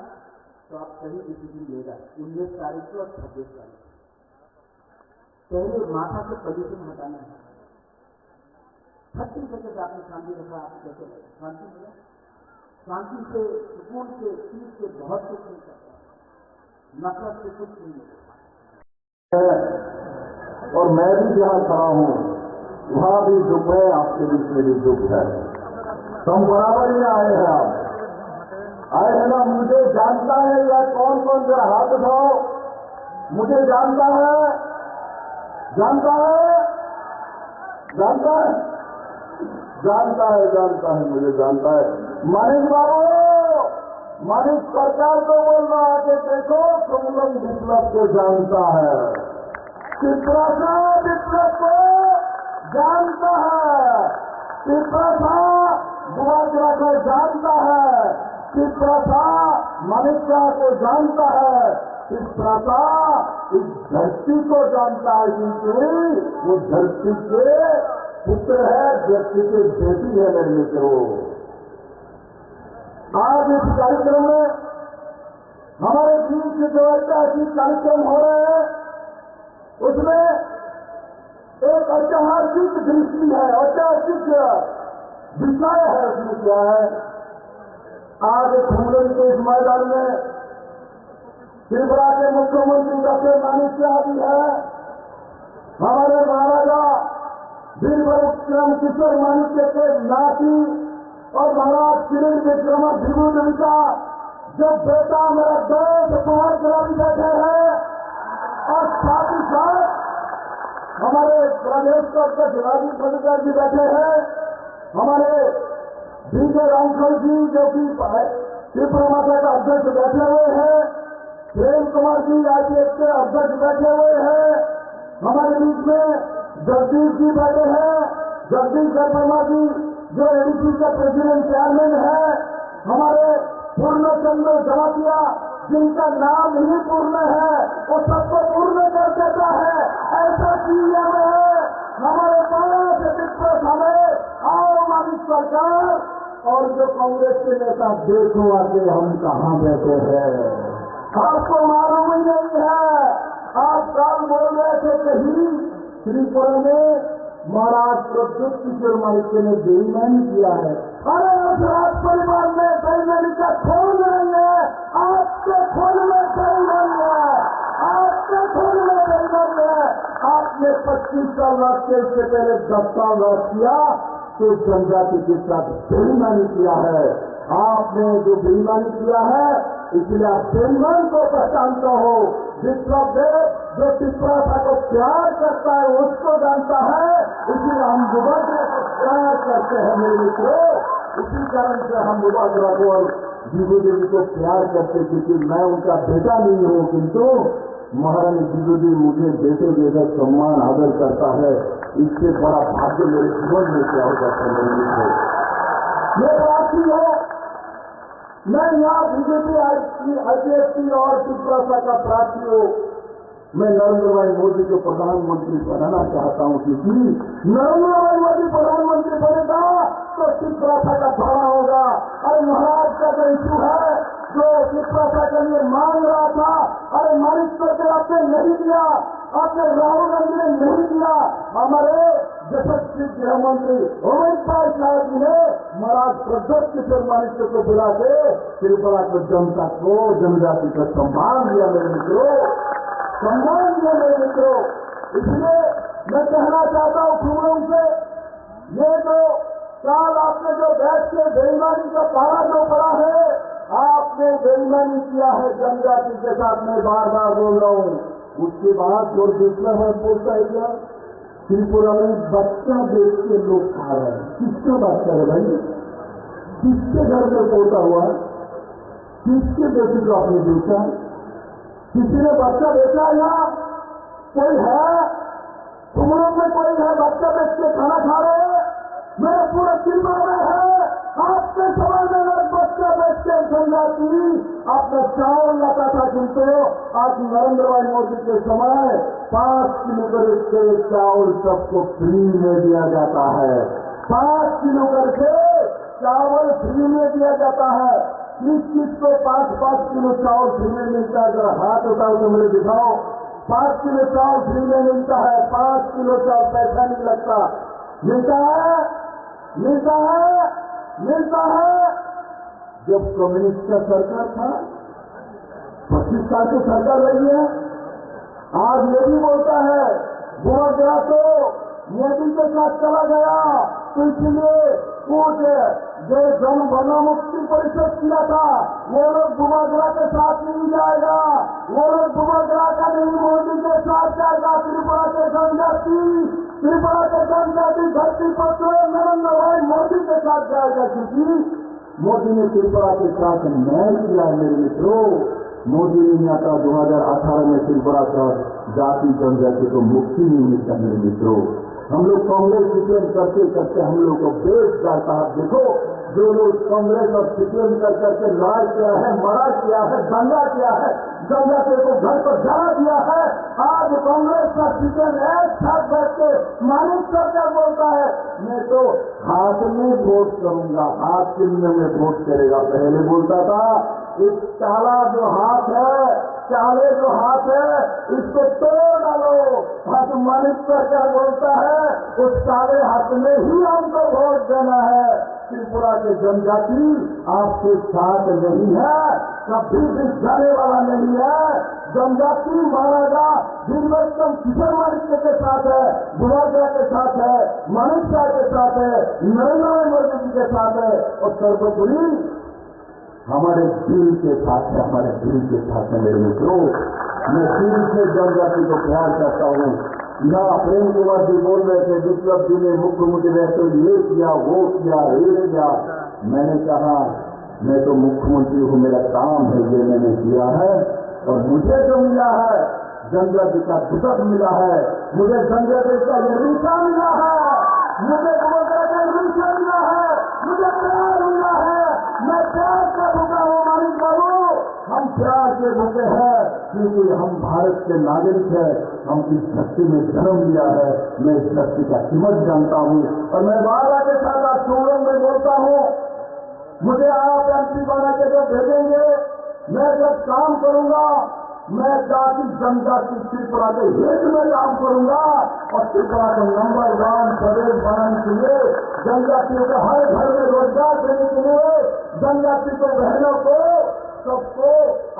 तो आप सही डिसीजन लेगा। 19 तारीख को और 26 तारीख को पहले माथा से पोल्यूशन हटाना है। 30 सेकंड आपने शांति रखा, आप कैसे लगा? शांति मिला? शांति से, सुकून से, चीज से बहुत कुछ नहीं करता, नफरत से कुछ नहीं होता। और मैं भी जहां खड़ा हूं वहां भी दुख है, आपके बीच में भी दुख है। तो हम बराबर ही आए हैं। आप आए हैं ना? मुझे जानता है या कौन कौन जरा हाथ उठाओ। मुझे जानता है, जानता है, जानता है, जानता है, जानता है, मुझे जानता है। मानिक बाबू, मानिक सरकार को बोल रहा है कि देखो तुम लोग विप्लव को जानता है, त्रिपुरा विप्लव को जानता है, त्रिपुरा बुआ को जानता है, त्रिपुरा मनुष्य को जानता है, त्रिपुरा इस धरती को जानता है, क्योंकि वो धरती के पुत्र है, धरती के बेटी है। मेरे मित्रों, आज इस कार्यक्रम में हमारे बीच जो ऐतिहासिक कार्यक्रम हो रहे हैं उसमें एक ऐतिहासिक दृष्टि है, ऐतिहासिक विषय है। उसमें क्या है? आज खुमलन के इस मैदान में त्रिपुरा के मुख्यमंत्री डॉक्टर मानिक शाह जी है, हमारे महाराजा वीर विक्रम किशोर माणिक्य के नाती और महाराज किरण विक्रम विभूति का जो बेटा मेरा देश कुमार गिलानी बैठे हैं, और साथ ही साथ हमारे प्रदेश के अध्यक्ष राजीव खंडेलवाल जी बैठे हैं, हमारे विजय रामखल जी जो कि त्रिपुरा माता का अध्यक्ष बैठे हुए हैं, प्रेम कुमार जी आईपीएस के अध्यक्ष बैठे हुए हैं, हमारे बीच में जगदीश जी बैठे हैं, जगदीश वर्मा जी जो एडीसी के प्रेसिडेंट चेयरमैन है, हमारे पूर्णचंद्र जमातिया जिनका नाम ही पूर्ण है वो सबको पूर्ण कर देता है, ऐसा सीएम है हमारे पास। हमें आम आदमी सरकार और जो कांग्रेस के नेता देखो आगे हम कहां बैठे हैं, आपको मालूम ही नहीं है। आप कल बोल रहे थे कहीं त्रिपुरा में महाराज प्रद्युत किशोर माणिक्य ने बेईमानी किया है। अरे उस राज परिवार में बेईमानी का खून नहीं है, आपके खून में बेईमानी है, आपके खून में बेईमानी है। आपने 25 साल राज्य से पहले 10 साल राज किया तो जनजाति के साथ बेईमानी किया है। आपने जो बेईमानी किया है इसलिए आप बेईमान को पहचानता हो। विश्वदेव जो त्रिपुरा को प्यार करता है उसको जानता है, इसलिए हम मुबादरा को प्यार करते हैं मेरे मित्रों। इसी कारण से हम मुबादरा को और जीवो देवी को प्यार करते, क्योंकि मैं उनका बेटा नहीं हूं, किंतु महारानी जीवो देवी मुझे बेटे जैसा सम्मान आदर करता है। इससे बड़ा भाग्य मेरे जीवन में क्या हो सकता है मेरे मित्रों। मैं प्रार्थी हूं, मैं यहाँ बीजेपी आईपीएससी और त्रिपुरा का प्रार्थी हूं। मैं नरेंद्र भाई मोदी को प्रधानमंत्री बनाना चाहता हूं, क्योंकि नरेंद्र भाई मोदी प्रधानमंत्री बनेगा तो त्रिपुरा का भला होगा। अरे महाराज का जो इशू है जो त्रिपुरा के लिए मांग रहा था, अरे मानिक के आपने नहीं दिया, आपने राहुल गांधी ने नहीं दिया। हमारे यशस्वी गृह मंत्री अमित शाह साहब जी ने महाराज प्रद्युत किशोर माणिक्य को बुला के त्रिपुरा की जनता को जनजाति का सम्मान दिया मेरे मित्रों, सम्मान दिया मेरे मित्रों। इसलिए मैं कहना चाहता हूं खूबरों से, ये जो कल आपने जो बैठ के बेईमानी का पारा जो पड़ा है, आपने बेईमानी किया है जनजाति के साथ, मैं बार बार बोल रहा हूं। उसके बाद जो दूसरा है बोलता है क्या, त्रिपुरा में बच्चा देख के लोग खा रहे हैं। किसका बच्चा है भाई, किसके घर में पोता हुआ, किसके बेटी को आपने बेचा, किसी ने बच्चा बेचा या कोई है, तुम लोग में कोई है बच्चा बेच के खाना खा रहे हैं? मेरे पूरे त्रिपुरा में है। आपके समय में लोग बच्चा बेच के जनजाति आपने चावल लाता था, किंतु आज नरेंद्र भाई मोदी के समय 5 किलो करके चावल सबको फ्री में दिया जाता है। 5 किलो करके चावल फ्री में दिया जाता है। किस को 5-5 किलो चावल फ्री में मिलता है? जरा हाथ उठाओ तो मुझे दिखाओ। 5 किलो चावल फ्री में मिलता है, 5 किलो चावल पैसा नहीं लगता। मिलता है, मिलता है, मिलता है। जब कम्युनिस्ट का सरकार था, 25 साल की सरकार रही है, आज ये भी बोलता है बुआ गया तो मोदी के साथ चला गया, तो इसलिए कुछ जो जन गण मुक्ति परिषद किया था वो लोग बुबागरा के साथ नहीं जाएगा, वो लोग बुबागरा का नहीं मोदी के साथ जाएगा। त्रिपुरा के जनजाति, त्रिपुरा के जनजाति धरती पर नरेंद्र भाई मोदी के साथ जाएगा, क्योंकि मोदी ने त्रिपुरा के साथ न्याय किया है मेरे मित्रों। मोदी ने यहाँ का 2018 में त्रिपुरा का जाति जनजाति को मुक्ति नहीं मिलता मेरे मित्रों। हम लोग कांग्रेस सीपीएम करते करते हम लोग को बेच जाता है। देखो जो लोग कांग्रेस और सीपीएम कर करके लड़ाई किया है, मरा किया है, दंगा किया है, जनजाति को घर पर जला दिया है, आज कांग्रेस का सीपीएम एक साथ बैठ के मानिक सरकार बोलता है मैं तो हाथ में वोट करूंगा, हाथ के लिए मैं वोट करेगा। पहले बोलता था इस काला जो हाथ है, काले जो हाथ है इसको तोड़ डालो। आज मानिक सरकार बोलता है उस काले हाथ में ही हमको वोट देना है। त्रिपुरा के जनजाति आपके साथ नहीं है, कभी भी जाने वाला नहीं है। जनजाति महाराजा वीरवंशम किशोर माणिक्य के साथ है, बुराजा के साथ है, माणिक शाह के साथ है, नरेंद्र मोदी जी के साथ है, और सर्वोपरि हमारे दिल के साथ है, हमारे दिल के साथ है। मेरे मित्रों, मैं दिल से जनजाति को प्यार करता हूँ। यहाँ प्रेम कुमार जी बोल रहे थे, विप्लव जी ने मुख्यमंत्री रहते ये किया, वो किया, ये किया। मैंने कहा मैं तो मुख्यमंत्री हूँ, मेरा काम है, ये मैंने किया है, और मुझे जो मिला है जनजाति का दुखद मिला है, मुझे जनजाति का ये रिश्ता मिला है, मुझे गुरुद्वारा का रिश्ता मिला है, मुझे प्यार मिला है। मैं प्यार का भूखा हूँ मानिक बाबू, हम प्यार के भूखे हैं, क्योंकि हम भारत के नागरिक हैं, हम इस धरती में जन्म लिया है। मैं इस धरती का कीमत जानता हूँ, और मैं वादा के साथ आज शोरूम में बोलता हूँ, मुझे आप एमपी बना के जो भेजेंगे, मैं जब काम करूंगा, मैं जाति जनजाति त्रिपुरा के हित में काम करूंगा, और त्रिपुरा को नंबर 1 प्रदेश बनाने के लिए, जनजातियों को हर घर में रोजगार देने के लिए, जनजाति को बहनों को सबको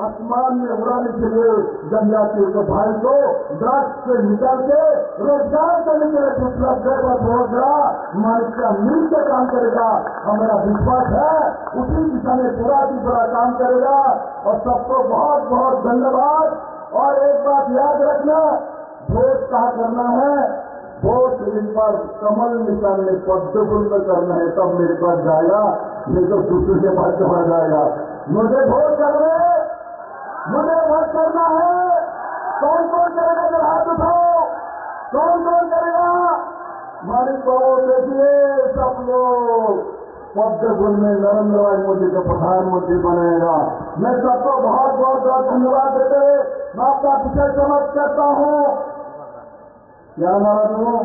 आसमान में उड़ाने के लिए, जनजातियों के भाई को ड्रग्स से निकाल के रोजगार करने के लिए विप्लव पर बहुत बड़ा मानिका मिलकर काम करेगा। हमारा विश्वास है उसी दिशा में पूरा की पूरा काम करेगा। और सबको बहुत बहुत धन्यवाद। और एक बात याद रखना, वोट कहा करना है, वोट इन पर कमल निकालने पद्म फूल में करना है, तब मेरे पास जाएगा, नहीं तो दूसरे के पास चला जाएगा। मुझे वोट करने, मुझे वोट करना है। कौन कौन करेगा, जब हाथ उठाओ, कौन कौन करेगा? हमारी बाबू देखिए, सब लोग पद्म फूल में नरेंद्र भाई मोदी को प्रधानमंत्री बनाएगा। मैं सबको बहुत बहुत बहुत धन्यवाद देते हुए मैं आपका विषय समाप्त करता हूँ। क्या नारा दूं?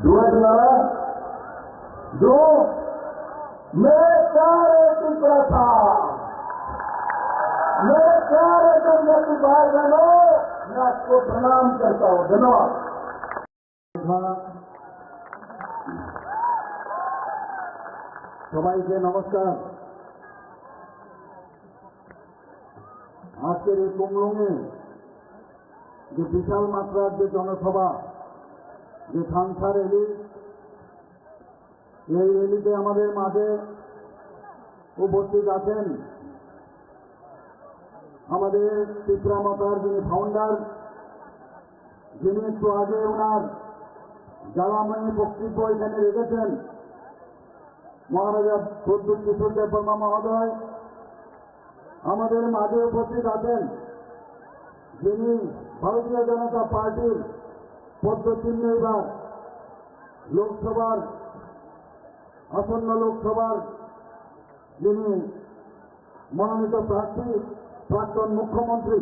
दुआ नारा दो। मेरे प्यारे त्रिपुरा था, मेरे प्यारे जनजाति भाई बहनों, मैं आपको प्रणाम करता हूँ। धन्यवाद। সবাইকে নমস্কার। আজকের এই কুমলুঙে যে বিশাল মাত্রার যে জনসভা, যে সংখ্যা র্যালি, এই র্যালিতে আমাদের মাঝে উপস্থিত আছেন আমাদের ত্রিপুরা মাতার যিনি ফাউন্ডার, যিনি একটু আগে ওনার জ্বালাময়ী বক্তব্য এখানে রেখেছেন, মহারাজা প্রদ্যুৎ কিশোর দেববর্মা মহোদয়। আমাদের মাঝে উপস্থিত আছেন যিনি ভারতীয় জনতা পার্টির পদ্মচিহ্ন এবার লোকসভার আসন্ন লোকসভার যিনি মনোনীত প্রার্থী, প্রাক্তন মুখ্যমন্ত্রী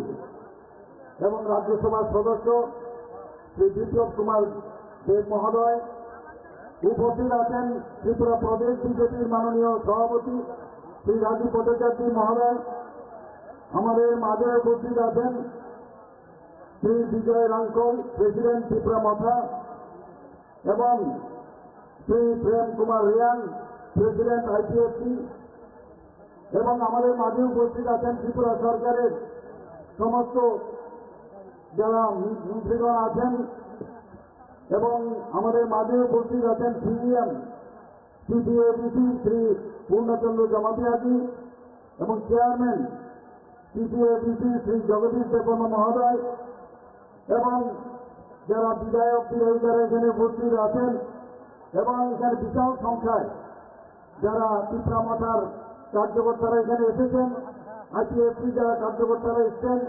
এবং রাজ্যসভার সদস্য শ্রী বিপ্লব কুমার দেব মহোদয়। উপস্থিত আছেন ত্রিপুরা প্রদেশ বিজেপির মাননীয় সভাপতি শ্রী রাজীব ভট্টাচার্য মহোদয়। আমাদের মাঝে উপস্থিত আছেন শ্রী বিজয় রাঙ্কল, প্রেসিডেন্ট ত্রিপুরা মথা, এবং শ্রী প্রেম কুমার রিয়াং, প্রেসিডেন্ট আইপিএফসি। এবং আমাদের মাঝে উপস্থিত আছেন ত্রিপুরা সরকারের সমস্ত যারা মন্ত্রীগণ আছেন, এবং আমাদের মাঝে উপস্থিত আছেন সিএম সিপিএবিসি শ্রী পূর্ণচন্দ্র জমাতিয়াজি এবং চেয়ারম্যান সিপিএবিসি শ্রী জগদীশ দেববর্মা মহোদয়, এবং যারা বিধায়ক বিধায়িকারা এখানে উপস্থিত আছেন, এবং এখানে বিশাল সংখ্যায় যারা ত্রিপুরা মাতার কার্যকর্তারা এখানে এসেছেন, আইপিএফসি যারা কার্যকর্তারা এসেছেন,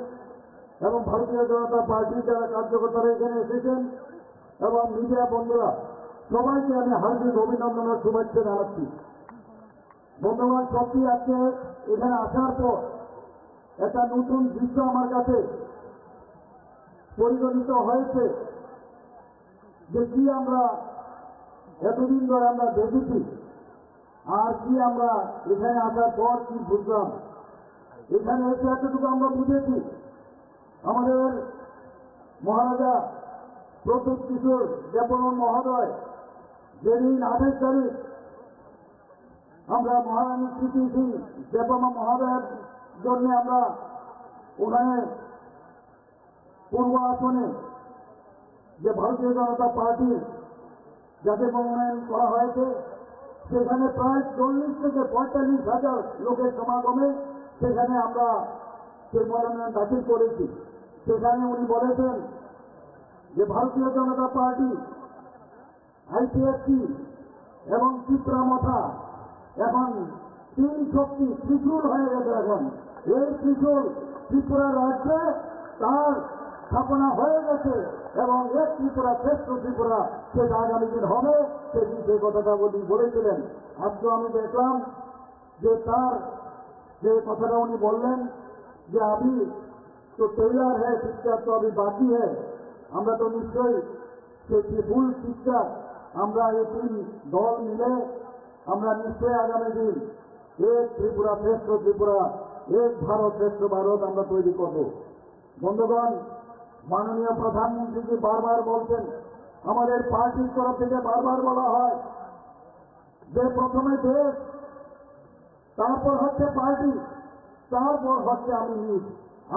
এবং ভারতীয় জনতা পার্টির যারা কার্যকর্তারা এখানে এসেছেন, এবং মিডিয়া বন্ধুরা, সবাইকে আমি হার্দিক অভিনন্দন ও শুভেচ্ছা জানাচ্ছি। বন্ধুগণ, সত্যি আজকে এখানে আসার পর একটা নতুন দৃশ্য আমার কাছে পরিগণিত হয়েছে, যে কি আমরা এতদিন ধরে আমরা দেখেছি, আর কি আমরা এখানে আসার পর কি বুঝলাম। এখানে এসে এতটুকু আমরা বুঝেছি, আমাদের মহারাজা প্রদ্যুৎ কিশোর দেববর্মা মহোদয় যেদিন 28 তারিখ আমরা মহারানী স্মৃতি সিং দেবমা মহোদয়ের জন্য আমরা ওখানে পূর্ব আসনে যে ভারতীয় জনতা পার্টির যাকে মনোনয়ন করা হয়েছে সেখানে প্রায় 40 থেকে 45,000 লোকের সমাগমে সেখানে আমরা সেই মনোনয়ন দাখিল করেছি। সেখানে উনি বলেছেন যে ভারতীয় জনতা পার্টি, আইপিএফটি এবং ত্রিপুরা এখন তিন শক্তি ত্রিশূল হয়ে গেছে। এখন এই ত্রিশূল ত্রিপুরা রাজ্যে তার স্থাপনা হয়ে গেছে এবং এক ত্রিপুরা শ্রেষ্ঠ ত্রিপুরা সেটা আগামী দিন হবে, সেদিন সেই কথাটা উনি বলেছিলেন। আজকে আমি দেখলাম যে তার যে কথাটা উনি বললেন যে আমি তো টেইলার হ্যাঁ পিকচার তো আমি বাকি হ্যাঁ, আমরা তো নিশ্চয়ই সেই ত্রিপুল পিকচার আমরা এই তিন দল মিলে আমরা নিশ্চয়ই আগামী দিন এক ত্রিপুরা শ্রেষ্ঠ ত্রিপুরা, এক ভারত শ্রেষ্ঠ ভারত আমরা তৈরি করব। বন্ধুগণ, মাননীয় প্রধানমন্ত্রীজি বারবার বলছেন, আমাদের পার্টির তরফ থেকে বারবার বলা হয় যে প্রথমে দেশ, তারপর হচ্ছে পার্টি, তারপর হচ্ছে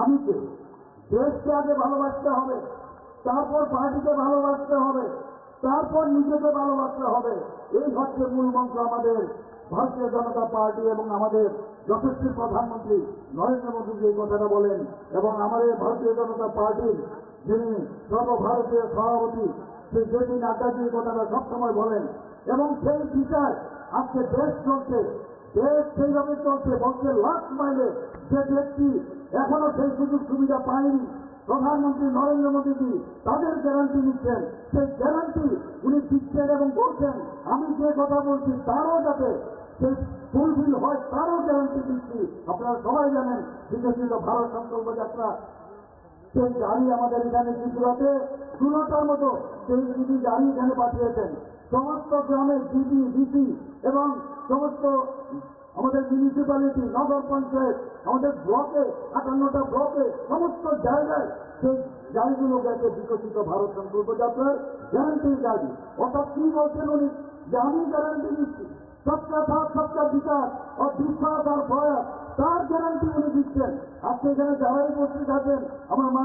আমি কে। দেশকে আগে ভালোবাসতে হবে, তারপর পার্টিকে ভালোবাসতে হবে, তারপর নিজেকে ভালোবাসতে হবে। এই হচ্ছে মূল মন্ত্র আমাদের ভারতীয় জনতা পার্টি এবং আমাদের যশস্বী প্রধানমন্ত্রী নরেন্দ্র মোদীজি এই কথাটা বলেন। এবং আমাদের ভারতীয় জনতা পার্টির যিনি সর্বভারতীয় সভাপতি শ্রী জেপি নাড্ডাজি এই কথাটা সবসময় বলেন। এবং সেই বিচার আজকে দেশ চলছে, দেশ সেইভাবে চলছে বলছে লাস্ট মাইলে যে ব্যক্তি এখনো সেই সুযোগ সুবিধা পায়নি, প্রধানমন্ত্রী নরেন্দ্র মোদীজি তাদের গ্যারান্টি নিচ্ছেন। সেই গ্যারান্টি উনি দিচ্ছেন এবং বলছেন আমি যে কথা বলছি তারও যাতে সেই ফুলফিল হয় তারও গ্যারান্টি দিচ্ছি। আপনারা সবাই জানেন বিকশিত ভারত সংকল্প যাত্রা সেই গাড়ি আমাদের এখানে ত্রিপুরাতে 16টার মতো সেই দিদি গাড়ি এখানে পাঠিয়েছেন। সমস্ত গ্রামে ডিডি ডিসি এবং সমস্ত আমাদের মিউনিসিপ্যালিটি, নগর পঞ্চায়েত, আমাদের ব্লকে 58টা ব্লকে সমস্ত জায়গায় সেই গাড়িগুলো গেছে বিকশিত ভারত সংকল্প যাত্রার গ্যারান্টির গাড়ি। অর্থাৎ কি বলছেন উনি যে আমি গ্যারান্টি দিচ্ছি সবকা সাথ সবকা বিকাশ ও বিশ্বাস আর প্রয়াস, তার গ্যারান্টি উনি দিচ্ছেন। আজকে এখানে যারাই উপস্থিত আছেন আমার মা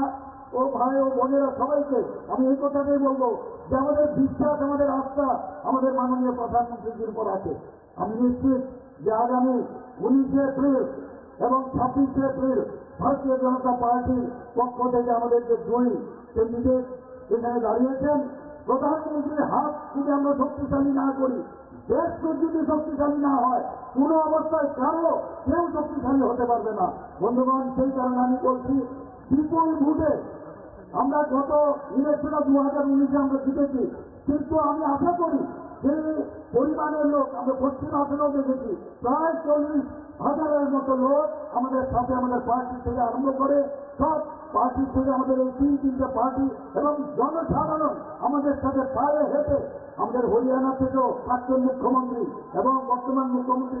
ও ভাই ও বোনেরা সবাইকে আমি এই কথাটাই বলবো যে আমাদের বিশ্বাস, আমাদের আস্থা আমাদের মাননীয় প্রধানমন্ত্রীর উপর আছে। আমি নিশ্চিত যে আগামী 19 এপ্রিল এবং 26 এপ্রিল ভারতীয় জনতা পার্টির পক্ষ থেকে আমাদের যে দুই ক্যান্ডিডেট এখানে দাঁড়িয়েছেন, প্রধানমন্ত্রীর হাত যদি আমরা শক্তিশালী না করি, দেশ যদি শক্তিশালী না হয়, কোন অবস্থায় কেউ শক্তিশালী হতে পারবে না। বন্ধুগণ, সেই কারণে আমি বলছি বিপুল ভোটে আমরা গত ইলেকশনে 2019 আমরা জিতেছি, কিন্তু আমি আশা করি যে পরিমাণের লোক আমরা পশ্চিম আসনেও দেখেছি প্রায় 40,000-এর মতো লোক আমাদের সাথে, আমাদের পার্টি থেকে আরম্ভ করে সব পার্টি থেকে আমাদের এই তিনটা পার্টি এবং জনসাধারণ আমাদের সাথে পায়ে হেঁটে আমাদের হরিয়ানা থেকেও প্রাক্তন মুখ্যমন্ত্রী এবং বর্তমান মুখ্যমন্ত্রী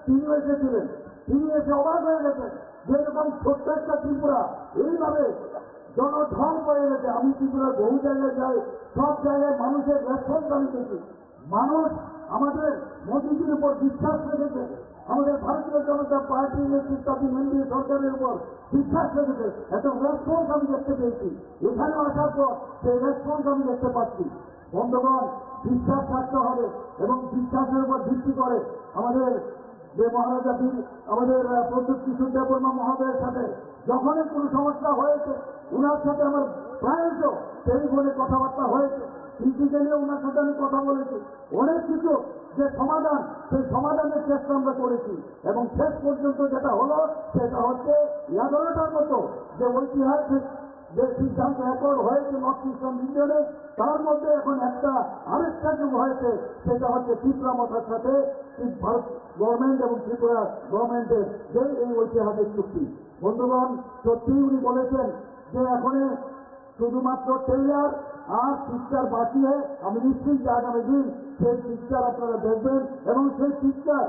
তিনি এসেছিলেন। তিনি এসে অবাক হয়ে গেছেন যে এরকম ছোট্ট একটা ত্রিপুরা এইভাবে জনঢল পড়ে গেছে। আমি ত্রিপুরার বহু জায়গায় যাই, সব জায়গায় মানুষের রেসপন্স আমি দেখি। মানুষ আমাদের মোদীজির উপর বিশ্বাস রেখেছে, আমাদের ভারতীয় জনতা পার্টির নেতৃত্বাধীন এনডিএ সরকারের উপর বিশ্বাস রেখেছে। এত রেসপন্স আমি দেখতে পেয়েছি। এখানেও আসার পর সেই রেসপন্স আমি দেখতে পাচ্ছি। বন্ধুগণ, বিশ্বাস থাকতে হবে এবং বিশ্বাসের উপর ভিত্তি করে আমাদের যে মহারাজা আমাদের প্রদ্যুৎ কিশোর দেববর্মা মহোদয়ের সাথে যখনই কোনো সমস্যা হয়েছে উনার সাথে আমার প্রায়শ টেলিফোনে কথাবার্তা হয়েছে, ফিজিক্যালিও উনার সাথে আমি কথা বলেছি। অনেক কিছু যে সমাধান, সেই সমাধানের চেষ্টা আমরা করেছি এবং শেষ পর্যন্ত যেটা হলো সেটা হচ্ছে 11টার মতো যে ঐতিহাসিক যে সিদ্ধান্ত অ্যাকর্ড হয়েছে নর্থ ইস্টার্ন রিজনে, তার মধ্যে এখন আরেকটা যুগ হয়েছে, সেটা হচ্ছে ত্রিপুরা মথার সাথে ভারত গভর্নমেন্ট এবং ত্রিপুরা গভর্নমেন্টের যে এই ঐতিহাসিক চুক্তি। বন্ধুগণ, সত্যিই উনি বলেছেন যে এখন শুধুমাত্র টেইলার আর পিকচার বাকি হয়। আমি নিশ্চিত যে আগামী দিন সেই পিকচার আপনারা দেখবেন এবং সেই পিকচার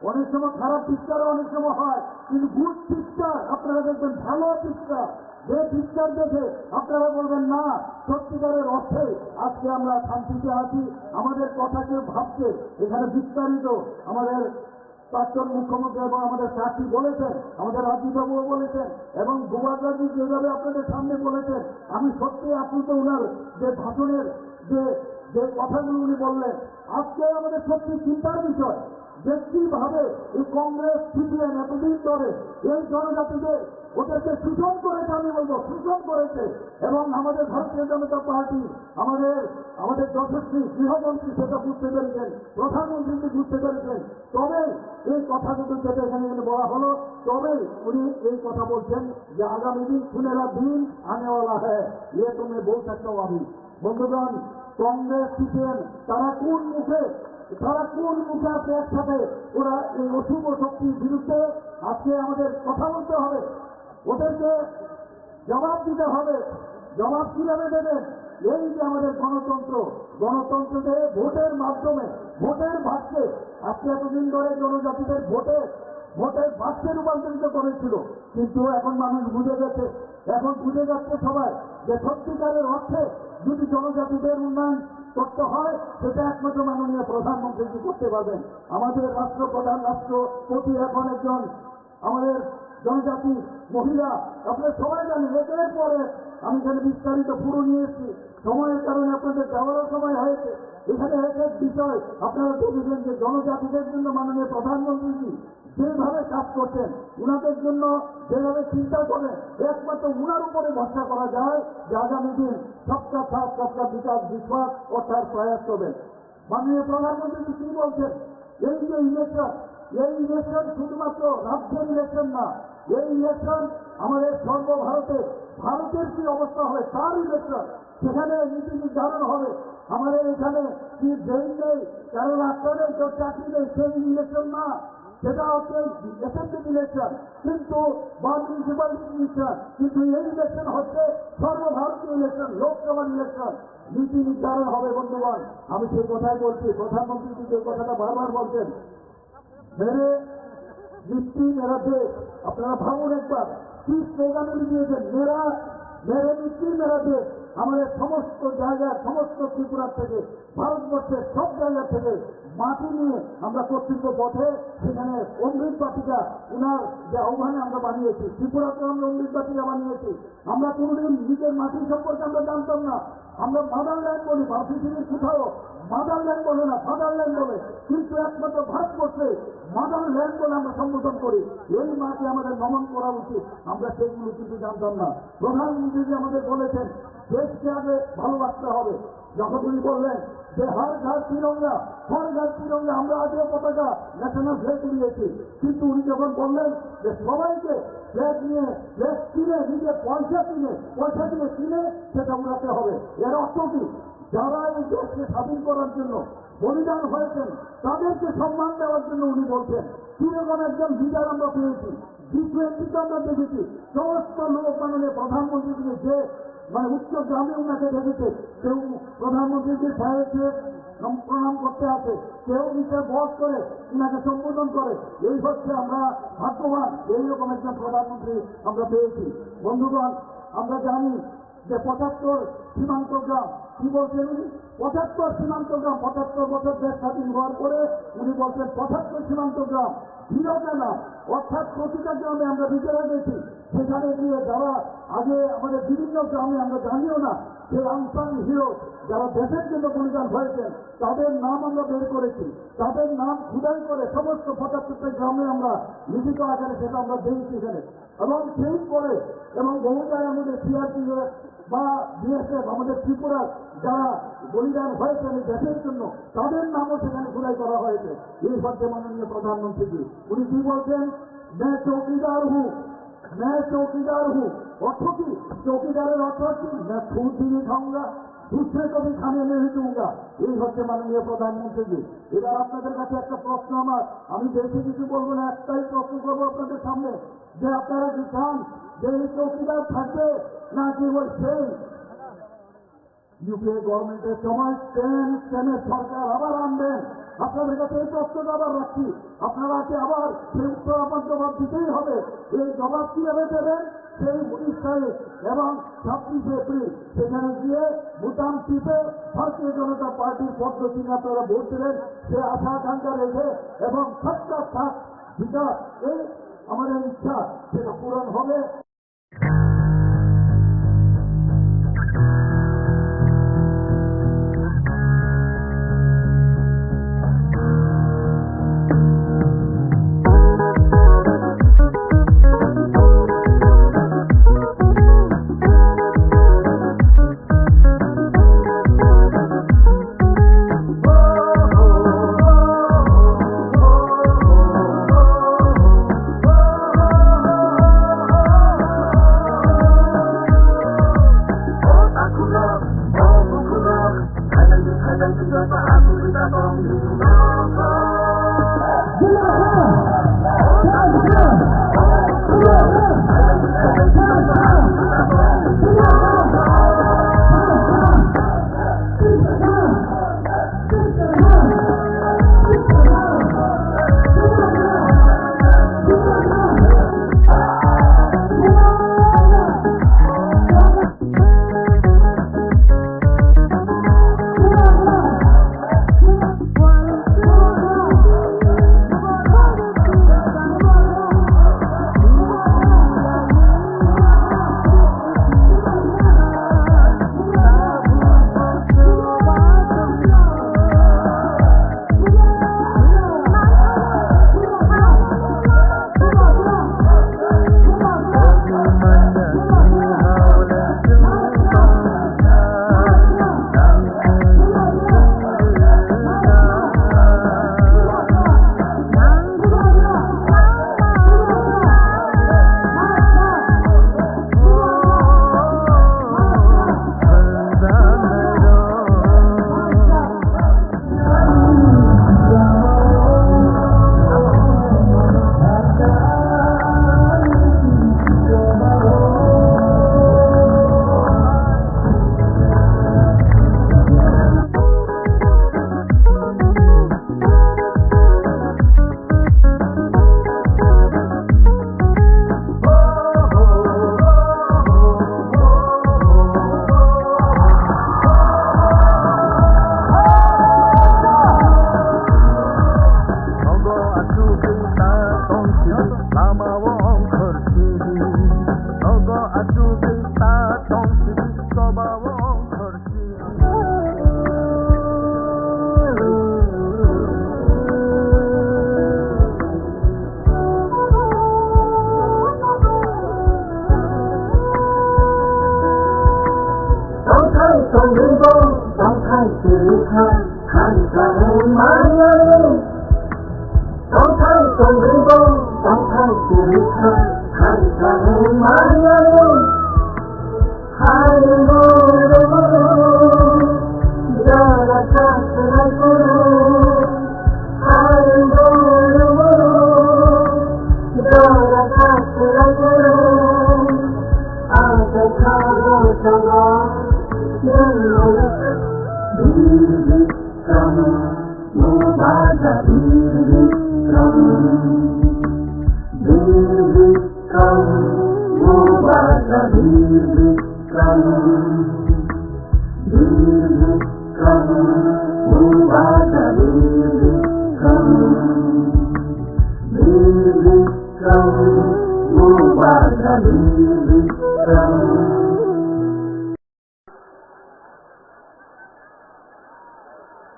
অনেক সময় খারাপ পিকচারও অনেক সময় হয়, কিন্তু গুড পিকচার আপনারা দেখবেন, ভালো পিকচার, যে পিকচার দেখে আপনারা বলবেন না সত্যিকারের অর্থে আজকে আমরা শান্তিতে আছি, আমাদের কথা কেউ ভাবছে। এখানে বিস্তারিত আমাদের প্রাক্তন মুখ্যমন্ত্রী এবং আমাদের প্রার্থী বলেছেন, আমাদের রাজীববাবুও বলেছেন, এবং গোয়াগাজি যেভাবে আপনাদের সামনে বলেছেন, আমি সত্যি আপ্লুত ওনার যে ভাষণের যে যে কথাগুলো উনি বললেন, আজকে আমাদের সত্যি চিন্তার বিষয় যে কিভাবে এই কংগ্রেস সিপিএম এতদিন ধরে এই জনজাতিদের ওদেরকে শোষণ করেছে, আমি বলবো শোষণ করেছে। এবং আমাদের ভারতীয় জনতা পার্টি আমাদের যশস্বী গৃহমন্ত্রী সেটা বুঝতে পেরেছেন, প্রধানমন্ত্রীকে বুঝতে পেরেছেন, তবে এই কথাগুলো যেটা এখানে বলা হলো, তবে উনি এই কথা বলছেন যে আগামী দিন সুনেরা দিন আনেওয়ালা হ্যাঁ, ইয়ে তুমি বল सकता हूं अभी। বন্ধুগণ, কংগ্রেস সিপিএম তারা কোন মুখে আপনি একসাথে ওরা এই অশুভ শক্তির বিরুদ্ধে আজকে আমাদের কথা বলতে হবে, ওদেরকে জবাব দিতে হবে। জবাব কিভাবে দেবেন? এই যে আমাদের গণতন্ত্রতে ভোটের মাধ্যমে ভোটের ভাগকে আজকে এতদিন ধরে জনজাতিদের ভোটের ভাগকে রূপান্তরিত করেছিল, কিন্তু এখন মানুষ বুঝে গেছে, এখন বুঝে যাচ্ছে সবাই যে সত্যিকারের অর্থে যদি জনজাতিদের উন্নয়ন করতে হয় সেটা একমাত্র মাননীয় প্রধানমন্ত্রী করতে পারবেন। আমাদের রাষ্ট্রপ্রধান রাষ্ট্রপতি এখন একজন আমাদের জনজাতি মহিলা, আপনারা সবাই জানেন। একের পরে আমি এখানে বিস্তারিত পুরো নিয়ে এসেছি, সময়ের কারণে আপনাদের যাওয়ারও সময় হয়েছে। এখানে এক এক বিষয় আপনারা দেখেছেন যে জনজাতিদের জন্য মাননীয় প্রধানমন্ত্রী যেভাবে কাজ করছেন, উনাদের জন্য যেভাবে চিন্তা করেন, একমাত্র উনার উপরে ভরসা করা যায় যে আগামী দিন সবকা সাথ সবকা বিকাশ বিশ্বাস ও তার প্রয়াস করবেন। মাননীয় প্রধানমন্ত্রী কি বলছেন? এই যে ইলেকশন শুধুমাত্র রাজ্যের ইলেকশন না, এই ইলেকশন আমাদের ভারতের কি অবস্থা হবে তার ইলেকশন। সেখানে নীতি নির্ধারণ হবে। আমাদের এখানে কি জেল নেই, কারো রাস্তা নেই, কেউ চাকরি নেই, সেই ইলেকশন না, সেটা হচ্ছে অ্যাসেম্বলি ইলেকশন কিন্তু বা মিউনিসিপ্যালিটি ইলেকশন। কিন্তু এই ইলেকশন হচ্ছে সর্বভারতীয় ইলেকশন, লোকসভার ইলেকশন। নীতি নির্ধারণ হবে। বন্ধুগণ, আমি সেই কথাই বলছি, প্রধানমন্ত্রী যে কথাটা বারবার বলছেন, মেরে নীতি মেরা দেশ। আপনারা ভাবুন একবার কি স্লোগান উনি দিয়েছেন, মেরে নীতি মেরা দেশ। আমাদের সমস্ত জায়গায়, সমস্ত ত্রিপুরার থেকে, ভারতবর্ষের সব জায়গা থেকে মাটি নিয়ে আমরা কর্তৃত্ব পথে সেখানে অমৃত বাটিকা উনার যে আহ্বানে আমরা বানিয়েছি, ত্রিপুরাতে আমরা অমৃত বাটিকা বানিয়েছি। আমরা কোনোদিন নিজের মাটি সম্পর্কে আমরা জানতাম না, আমরা মাদারল্যান্ড বলি, পৃথিবীর কোথাও মাদারল্যান্ড বলে না, ফাদারল্যান্ড বলে, কিন্তু একমাত্র ভারতবর্ষে মাদারল্যান্ড বলে আমরা সম্বোধন করি। এই মাকে আমাদের নমন করা উচিত, আমরা সেগুলো কিন্তু জানতাম না। প্রধানমন্ত্রী যে আমাদের বলেছেন দেশকে আগে ভালোবাসতে হবে, যখন উনি বললেন যে হর ঘর তিরঙ্গা, আমরা আজও পতাকা ন্যাশনাল ফ্ল্যাগ উড়িয়েছি, কিন্তু উনি যখন বললেন যে সবাইকে ফ্ল্যাগ কিনে নিজের পয়সা দিয়ে কিনে সেটা উড়াতে হবে, এর অর্থ কি? যারা এই দেশকে স্বাধীন করার জন্য বলিদান হয়েছেন তাদেরকে সম্মান দেওয়ার জন্য উনি বলছেন। কিরকম একজন লিডার আমরা পেয়েছি, G20 আমরা দেখেছি, সমস্ত লোক মাননীয় প্রধানমন্ত্রীকে যে উচ্চ গ্রামে উনাকে দেখেছে, কেউ প্রধানমন্ত্রীকে সাহেবকে প্রণাম করতে আসে, কেউ নিচে বস করে উনাকে সম্বোধন করে। এই হচ্ছে আমরা ভাগ্যবান, এইরকম একজন প্রধানমন্ত্রী আমরা পেয়েছি। বন্ধুগণ, আমরা জানি যে 75 সীমান্ত গ্রাম, কি বলছেন উনি? 75 সীমান্ত গ্রাম, 75 বছর দেশ স্বাধীন হওয়ার পরে উনি বলছেন 75 সীমান্ত গ্রাম বিরোধে না, অর্থাৎ প্রতিটা গ্রামে আমরা বিজয় গেছি। সেখানে গিয়ে যারা আগে আমাদের বিভিন্ন গ্রামে আমরা জানিও না, সেই আনসান হিরো যারা দেশের জন্য বলিদান হয়েছেন তাদের নাম আমরা বের করেছি, তাদের নাম খুদাই করে সমস্ত 75টা গ্রামে আমরা লিখিত আকারে সেটা আমরা দিয়েছি এখানে। এবং সেই করে এবং বহু জায়গায় আমাদের সিআরপিএফ বা বিএসএফ আমাদের ত্রিপুরার যারা বলিদান হয়েছেন এই দেশের জন্য তাদের নামও সেখানে খুদাই করা হয়েছে। এই হচ্ছে মাননীয় প্রধানমন্ত্রীজি। উনি কি বলছেন? मैं चौकीदार हूँ। অর্থ কি? চৌকিদারের অর্থ কি? मैं खुद भी नहीं खाऊंगा, दूसरे को भी खाने नहीं दूंगा। এই হচ্ছে মাননীয় প্রধানমন্ত্রীজি। এবার আপনাদের কাছে একটা প্রশ্ন আমার, আমি বেশি কিছু বলবো না, একটাই প্রশ্ন করবো আপনাদের সামনে, যে আপনারা কি চান যে এই চৌকিদার থাকবে নাকি ওই সেই ইউপিএ গভর্নমেন্টের সময় সেনের সরকার আবার আনবেন? আপনাদের কাছে এই প্রশ্নটা আবার রাখছি, আপনারা কি আবার সেই উত্তর আমার জবাব দিতেই হবে? এই জবাব কিভাবে দেবেন? সেই 19 তারিখ এবং 26 এপ্রিল সেখানে গিয়ে বুতাম টিপে ভারতীয় জনতা পার্টির পদ্ধতি আপনারা ভোট দেবেন, সে আশা আকাঙ্ক্ষা রেখে এবং সরকার সাথ বিকাশ, এই আমাদের ইচ্ছা সেটা পূরণ হবে।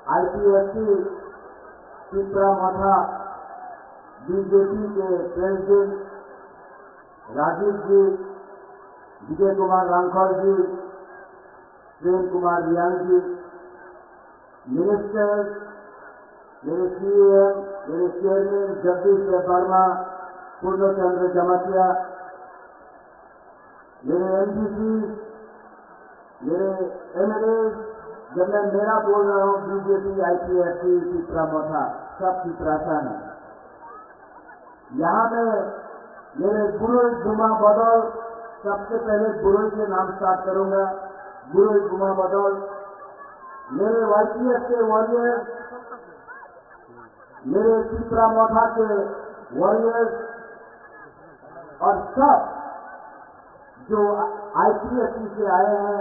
आईपीएफटी पिपरा मथा बीजेपी के प्रेसिडेंट राजीव जी, विजय कुमार रांखल जी, प्रेम कुमार रियांग जी, मिनिस्टर, मेरे सीएम, मेरे चेयरमैन जगदीश वर्मा, पूर्णचंद्र जमातिया, मेरे एमपीसी, मेरे एमएलए, जब मैं मेरा बोल रहा हूं बीजेपी आईपीएफटी पिपरा मथा सब पिपरासा है। यहां में मेरे गुरु गुमा बदल, सबसे पहले गुरु के नाम स्टार्ट करूंगा। गुरु गुमा बदल, मेरे वाईपीएफ के वॉरियर मेरे चित्रा मोथा के वॉरियर्स और सब जो आईपीएससी से आए हैं,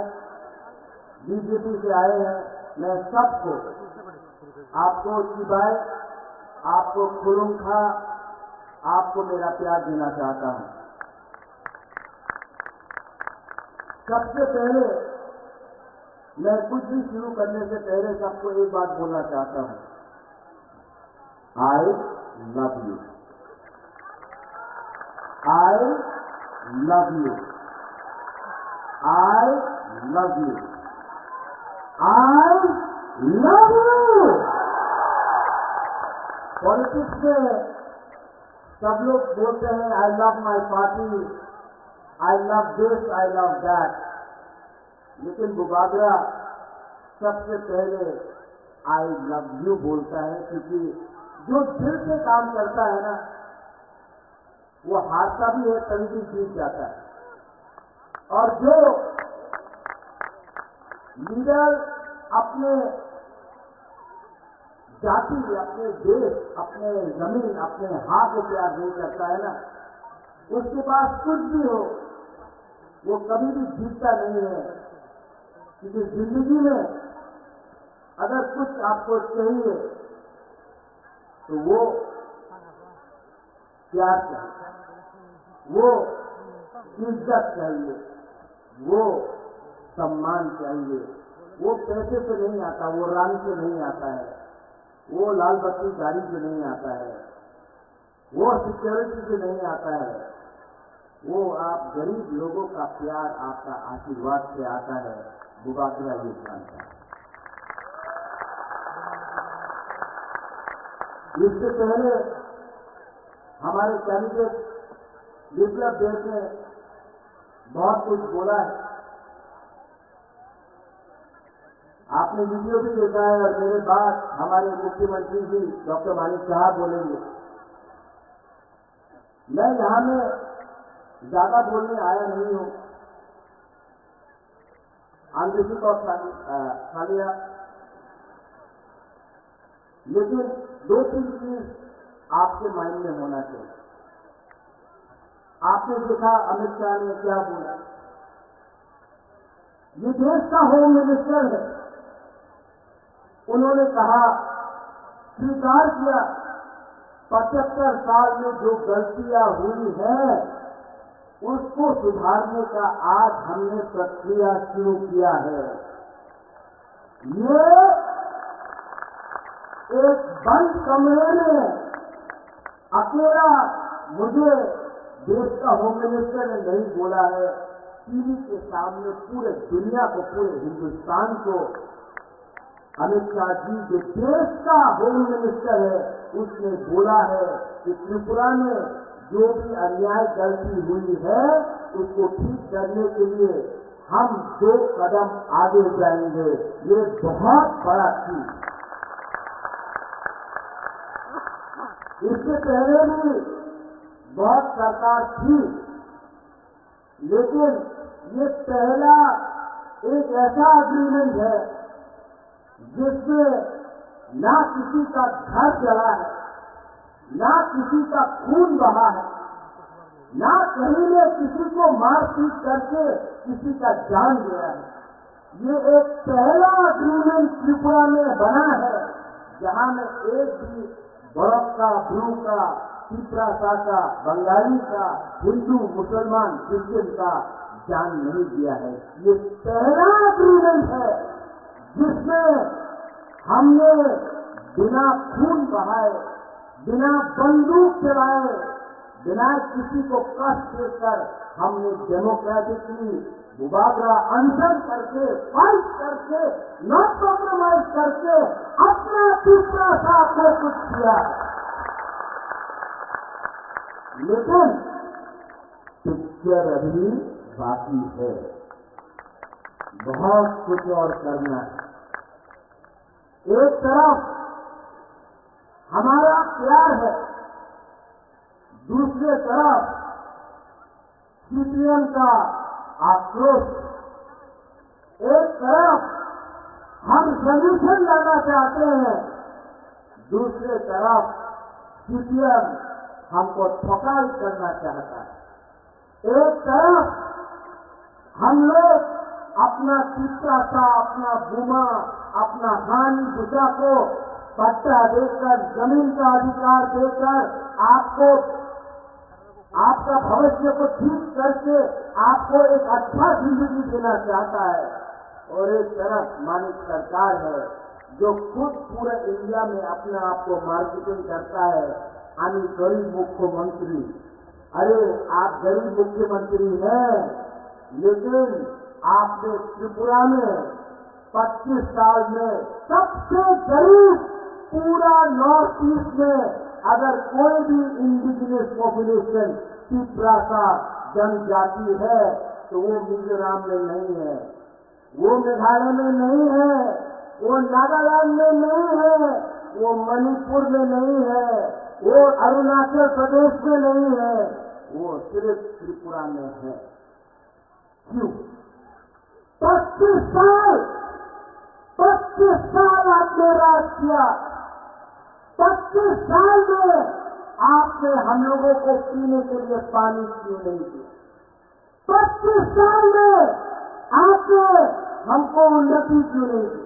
बीजेपी से आए हैं, मैं सबको, आपको चिबाए, आपको खुलूंखा, आपको मेरा प्यार देना चाहता हूं। सबसे पहले मैं कुछ भी शुरू करने से पहले सबको एक बात बोलना चाहता हूं, I love you, I love you, I love you, I love you. Politics में सब लोग बोलते हैं I love my party, I love this, I love that, लेकिन बुबागरा सबसे पहले आई लव यू बोलता है, क्योंकि जो दिल से काम करता है ना, वो हारता भी है, कभी भी जीत जाता है। और जो लीडर अपने जाति, अपने देश, अपने जमीन, अपने हाथ को प्यार नहीं करता है ना, उसके पास कुछ भी हो, वो कभी भी जीतता नहीं है। क्योंकि जिंदगी में अगर कुछ आपको चाहिए तो वो प्यार चाहिए, वो इज्जत चाहिए, वो सम्मान चाहिए। वो पैसे से नहीं आता, वो रंग से नहीं आता है, वो लाल बत्ती गाड़ी से नहीं आता है, वो सिक्योरिटी से नहीं आता है, वो आप गरीब लोगों का प्यार, आपका आशीर्वाद से आता है। बुबागरा ये जानता है। इससे पहले हमारे कैंडिडेट विप्लव देव ने बहुत कुछ बोला है, आपने वीडियो भी देखा है, और मेरे बाद हमारे मुख्यमंत्री जी डॉक्टर मानिक साहब बोलेंगे। मैं यहां में ज्यादा बोलने आया नहीं हूं, आंतरिक और खालिया, लेकिन दो तीन चीज आपके माइंड में होना चाहिए। आपने देखा अमित शाह ने क्या बोला, ये देश का होम मिनिस्टर है, उन्होंने कहा, स्वीकार किया 75 साल में जो गलतियां हुई हैं उसको सुधारने का आज हमने प्रक्रिया शुरू किया है। ये एक बंद कमरे में अकेला मुझे देश का होम मिनिस्टर ने नहीं बोला है, टीवी के सामने पूरे दुनिया को, पूरे हिंदुस्तान को अमित शाह जी जो देश का होम मिनिस्टर है उसने बोला है कि त्रिपुरा में जो भी अन्याय गलती हुई है उसको ठीक करने के लिए हम 2 कदम आगे जाएंगे। ये बहुत बड़ा चीज। इससे पहले भी बहुत सरकार थी, लेकिन ये पहला एक ऐसा एग्रीमेंट है जिसमें ना किसी का घर जला है, ना किसी का खून बहा है, ना कहीं ने किसी को मारपीट करके किसी का जान गया है। ये एक पहला एग्रीमेंट त्रिपुरा में बना है जहां में एक भी बड़क का, ब्रू का, चित्रासा का, बंगाली का, हिंदू, मुसलमान, क्रिश्चियन का जान नहीं दिया है। ये पहला एग्रीमेंट है जिसमें हमने बिना खून बहाए, बिना बंदूक चलाए, बिना किसी को कष्ट देकर हमने डेमोक्रेटिकली बुबागरा अनशन करके, फाइट करके, नॉट कॉम्प्रोमाइज करके अपना तीसरा साथ सब कुछ किया। लेकिन पिक्चर अभी बाकी है, बहुत कुछ और करना है। एक तरफ हमारा प्यार है, दूसरे तरफ सीपीएम का आक्रोश। एक तरफ हम सॉल्यूशन लाना चाहते हैं, दूसरे तरफ सीपीएम हमको ठोकाई करना चाहता है। एक तरफ हम लोग अपना तीसरा सा, अपना बुमा, अपना हानि बुझा को पट्टा देकर, जमीन का अधिकार देकर आपको आपका भविष्य को ठीक करके आपको एक अच्छा जिंदगी देना चाहता है। और एक तरफ मानिक सरकार है जो खुद पूरे इंडिया में अपने आप को मार्केटिंग करता है, यानी गरीब मुख्यमंत्री। अरे आप गरीब मुख्यमंत्री हैं, लेकिन आपने त्रिपुरा में 25 साल में सबसे गरीब पूरा नॉर्थ ईस्ट में अगर कोई भी इंडिजिनियस पॉपुलेशन त्रिपुरा का जनजाति है तो वो मिजोरम में नहीं है, वो मेघालय में नहीं है, वो नागालैंड में नहीं है, वो मणिपुर में नहीं है, वो अरुणाचल प्रदेश में नहीं है, वो सिर्फ त्रिपुरा में है। क्यों? 25 साल आपने राज किया। 25 साल में आपने हम लोगों को पीने के लिए पानी क्यों नहीं दिया? 25 साल में आपने हमको उन्नति क्यों नहीं दी?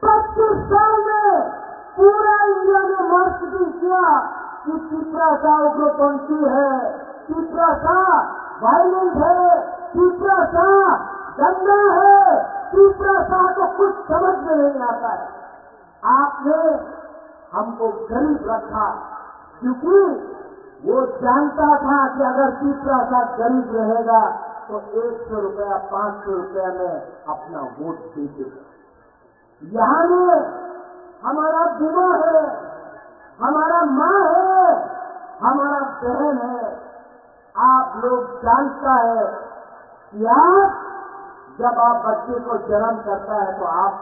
25 साल में पूरा इंडिया में मार्केटिंग किया कि त्रिपुरा सा उग्रपंथी है, त्रिपुरा सा वायलेंट है, त्रिपुरा सा गंदा है, त्रिपुरा सा तो कुछ समझ में नहीं आता है। आपने हमको गरीब रखा क्योंकि वो जानता था कि अगर तीसरा सा गरीब रहेगा तो 100 रुपया 500 रुपया में अपना वोट दे देगा। यहाँ में हमारा बुआ है, हमारा माँ है, हमारा बहन है। आप लोग जानता है कि आप जब आप बच्चे को जन्म करता है तो आप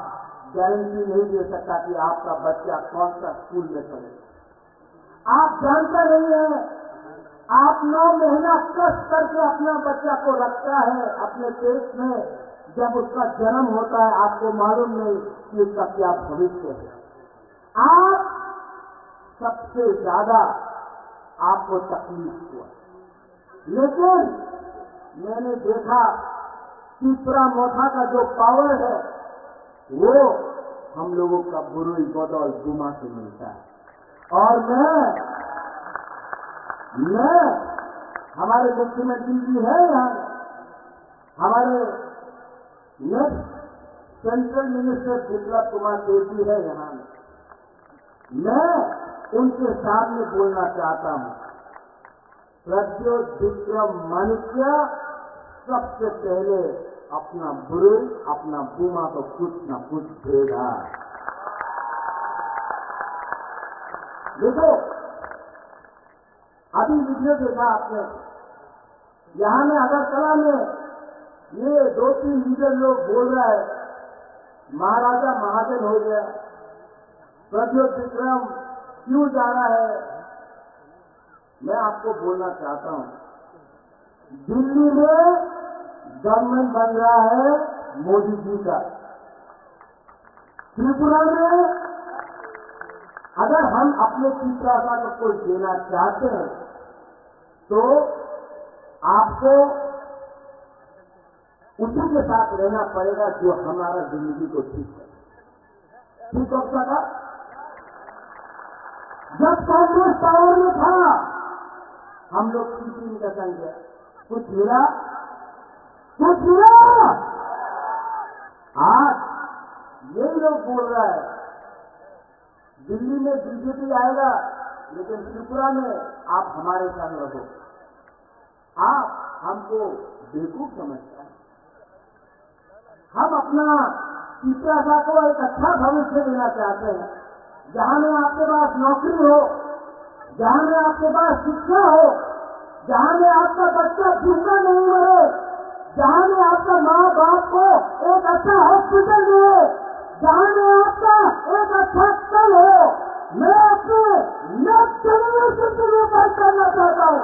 गारंटी नहीं दे सकता कि आपका बच्चा कौन सा स्कूल में पढ़ेगा। आप जानता नहीं है, आप 9 महीना कष्ट करके अपना बच्चा को रखता है अपने पेट में। जब उसका जन्म होता है आपको मालूम नहीं कि उसका क्या भविष्य है। आप सबसे ज्यादा आपको तकलीफ हुआ, लेकिन मैंने देखा त्रिपुरा मोथा का जो पावर है वो हम लोगों का बुरुई बदौल गुमा से मिलता है। और मैं हमारे मुख्यमंत्री जी है यहाँ, हमारे next central minister Biplab Kumar Deb ji है यहाँ में। मैं उनके सामने बोलना चाहता हूँ, प्रद्योत विक्रम माणिक्य सबसे पहले अपना बुरुई, अपना बुमा को कुछ न कुछ देगा। देखो अभी वीडियो देखा आपने, यहाँ में अगरतला में ये 2-3 लीडर लोग बोल रहा है महाराजा महाजन हो गया, प्रद्योत विक्रम क्यों जा रहा है। मैं आपको बोलना चाहता हूं, दिल्ली में गवर्नमेंट बन रहा है मोदी जी का। त्रिपुरा में अगर हम अपने तीसरा को कोई देना चाहते हैं तो आपको उसी के साथ रहना पड़ेगा जो हमारा जिंदगी को ठीक है। ठीक हो सका? जब कांग्रेस पावर में था हम लोग सीपी का संख्या कुछ मिला, कुछ मिला। आज यही लोग बोल रहा है दिल्ली में बीजेपी आएगा लेकिन त्रिपुरा में आप हमारे संग रहो। आप हमको बेवकूफ समझते हैं। हम अपना तीसरा को एक अच्छा भविष्य देना चाहते हैं, जहां में आपके पास नौकरी हो, जहां में आपके पास शिक्षा हो, जहां में आपका बच्चा भूखा नहीं मरे, जहां में आपका माँ बाप को एक अच्छा हॉस्पिटल मिले, जहां में आपका एक अच्छा कल हो। मैं अपने नेक्स्ट जनरेशन के लिए बात करना चाहता हूं।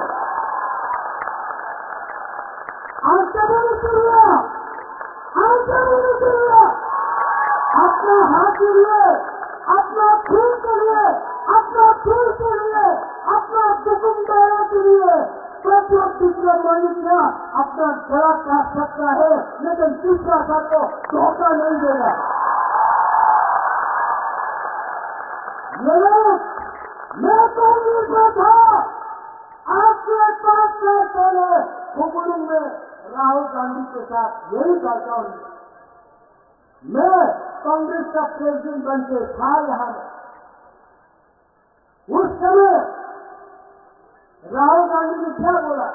अपना हाथ गिरिए, अपना खून के लिए, अपना दिल के लिए, अपना दुकानदारों के लिए प्रत्येक दूसरे मनुष्य अपना गला काट सकता है, लेकिन दूसरा सबको धोखा नहीं देगा। ये लोग, मैं कांग्रेस में था, आज से 5 साल पहले खुगड़ू में राहुल गांधी के साथ यही करता हूं। मैं कांग्रेस का प्रेसिडेंट बन के था यहां में। उस समय राहुल गांधी ने क्या बोला,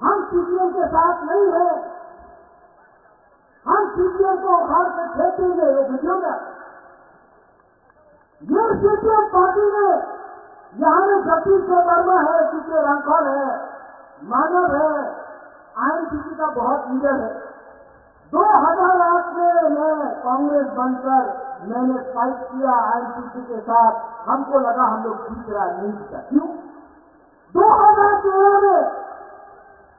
हम सीपीएम के साथ नहीं है, हम सीपीएम को उखाड़ के फेंकेंगे। वो वीडियो में ये सीपीएम पार्टी ने यहां में जगदीश वर्मा है, सीपीएम रामपाल है, मानव है, आईएनसीसी का बहुत लीडर है। 2008 में मैं कांग्रेस बनकर मैंने फाइट किया आईएनसीसी के साथ। हमको लगा हम लोग जीत रहा नहीं जीता। क्यों? 2013 में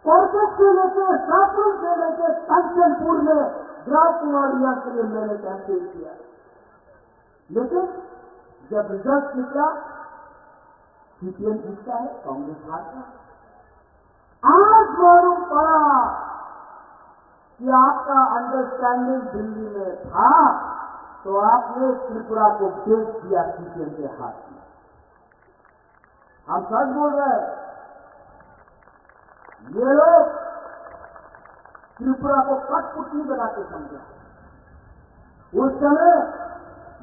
कोलकाता से लेकर शाहपुर से लेकर कंचनपुर में ग्राम कुमारिया के लिए मैंने कैंपेन किया, लेकिन जब रिजल्ट निकला सीपीएम जीतता है, कांग्रेस हारता है। आज मालूम पड़ा कि आपका अंडरस्टैंडिंग दिल्ली में था, तो आपने त्रिपुरा को बेच दिया सीपीएम के हाथ में। हम सच बोल रहे हैं, ये लोग त्रिपुरा को कठपुतली बना के समझा। उस समय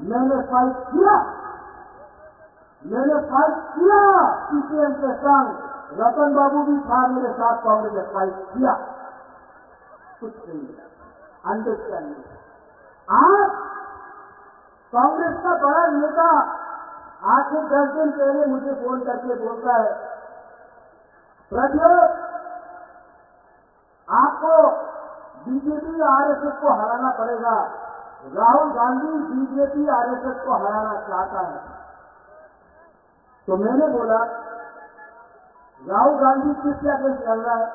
मैंने फाइट किया, सीपीएम के संग। रतन बाबू भी था मेरे साथ, कांग्रेस ने फाइट किया, कुछ नहीं मिला, अंडरस्टैंडिंग। आज कांग्रेस का बड़ा नेता आज से 10 दिन पहले मुझे फोन करके बोलता है, प्रज्वल आपको बीजेपी आरएसएस को हराना पड़ेगा। राहुल गांधी बीजेपी आरएसएस को हराना चाहता है। तो मैंने बोला, राहुल गांधी किस अगेंस्ट चल रहा है?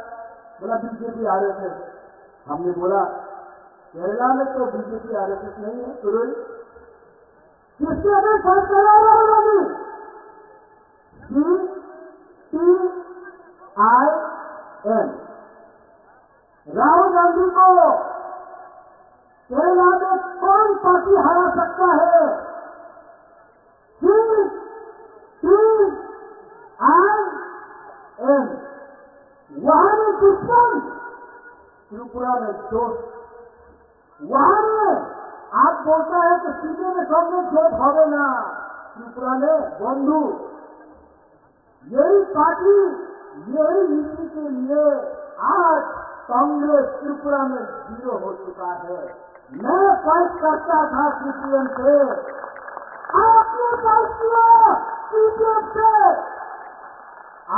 बोला बीजेपी आरएसएस। हमने बोला केरला में तो बीजेपी आरएसएस नहीं है, तो किसके अगेंस्ट फाइट कर रहा है राहुल गांधी? CPIM। राहुल गांधी को केरला में कौन पार्टी हरा सकता है? CPIM। वहां में दुश्मन, त्रिपुरा में दोस्त। वहां में आप बोलता है कि सीधे में सबने जोत হবে না, त्रिपुरा में बंधु। यही पार्टी, यही नीति के लिए आज कांग्रेस त्रिपुरा में 0 हो चुका है। मैं फाइट करता था सीपीएम से, आपने फाइट किया सीपीएम से।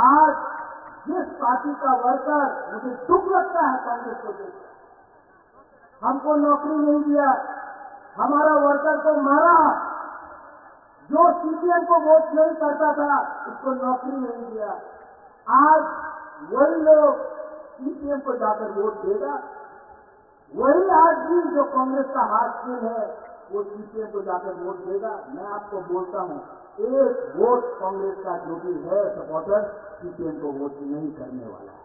आज जिस पार्टी का वर्कर, मुझे दुख लगता है कांग्रेस को देखकर, हमको नौकरी नहीं दिया, हमारा वर्कर को मारा। जो सीपीएम को वोट नहीं करता था उसको नौकरी नहीं दिया। आज वही लोग सीपीएम को जाकर वोट देगा, वही आदमी जो कांग्रेस का हाथ है वो सीपीएम को जाकर वोट देगा। मैं आपको बोलता हूं, एक वोट कांग्रेस का जो भी है सपोर्टर सीपीएम को वोट नहीं करने वाला है,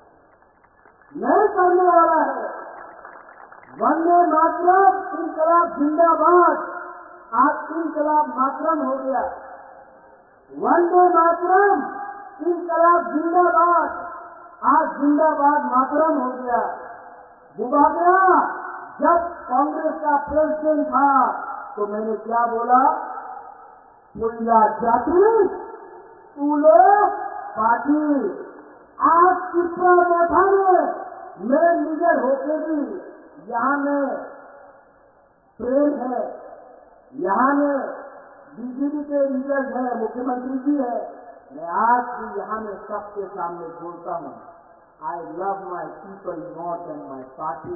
नहीं करने वाला है। वंदे मातरम, इनकलाब जिंदाबाद। आज इनकलाब मातरम हो गया। वंदे मातरम, इनकलाब जिंदाबाद। आज जिंदाबाद मातरम हो गया। बुबा गया। जब कांग्रेस का प्रेसिडेंट था तो मैंने क्या बोला? पुलिया जाति तूलो पार्टी। आज त्रिपुरा मोठा में मैं लीडर होके भी यहां में प्रेम है, यहां में बीजेपी के लीडर है, मुख्यमंत्री जी है। मैं आज भी यहां में सबके सामने बोलता हूं, I love my people more than my party.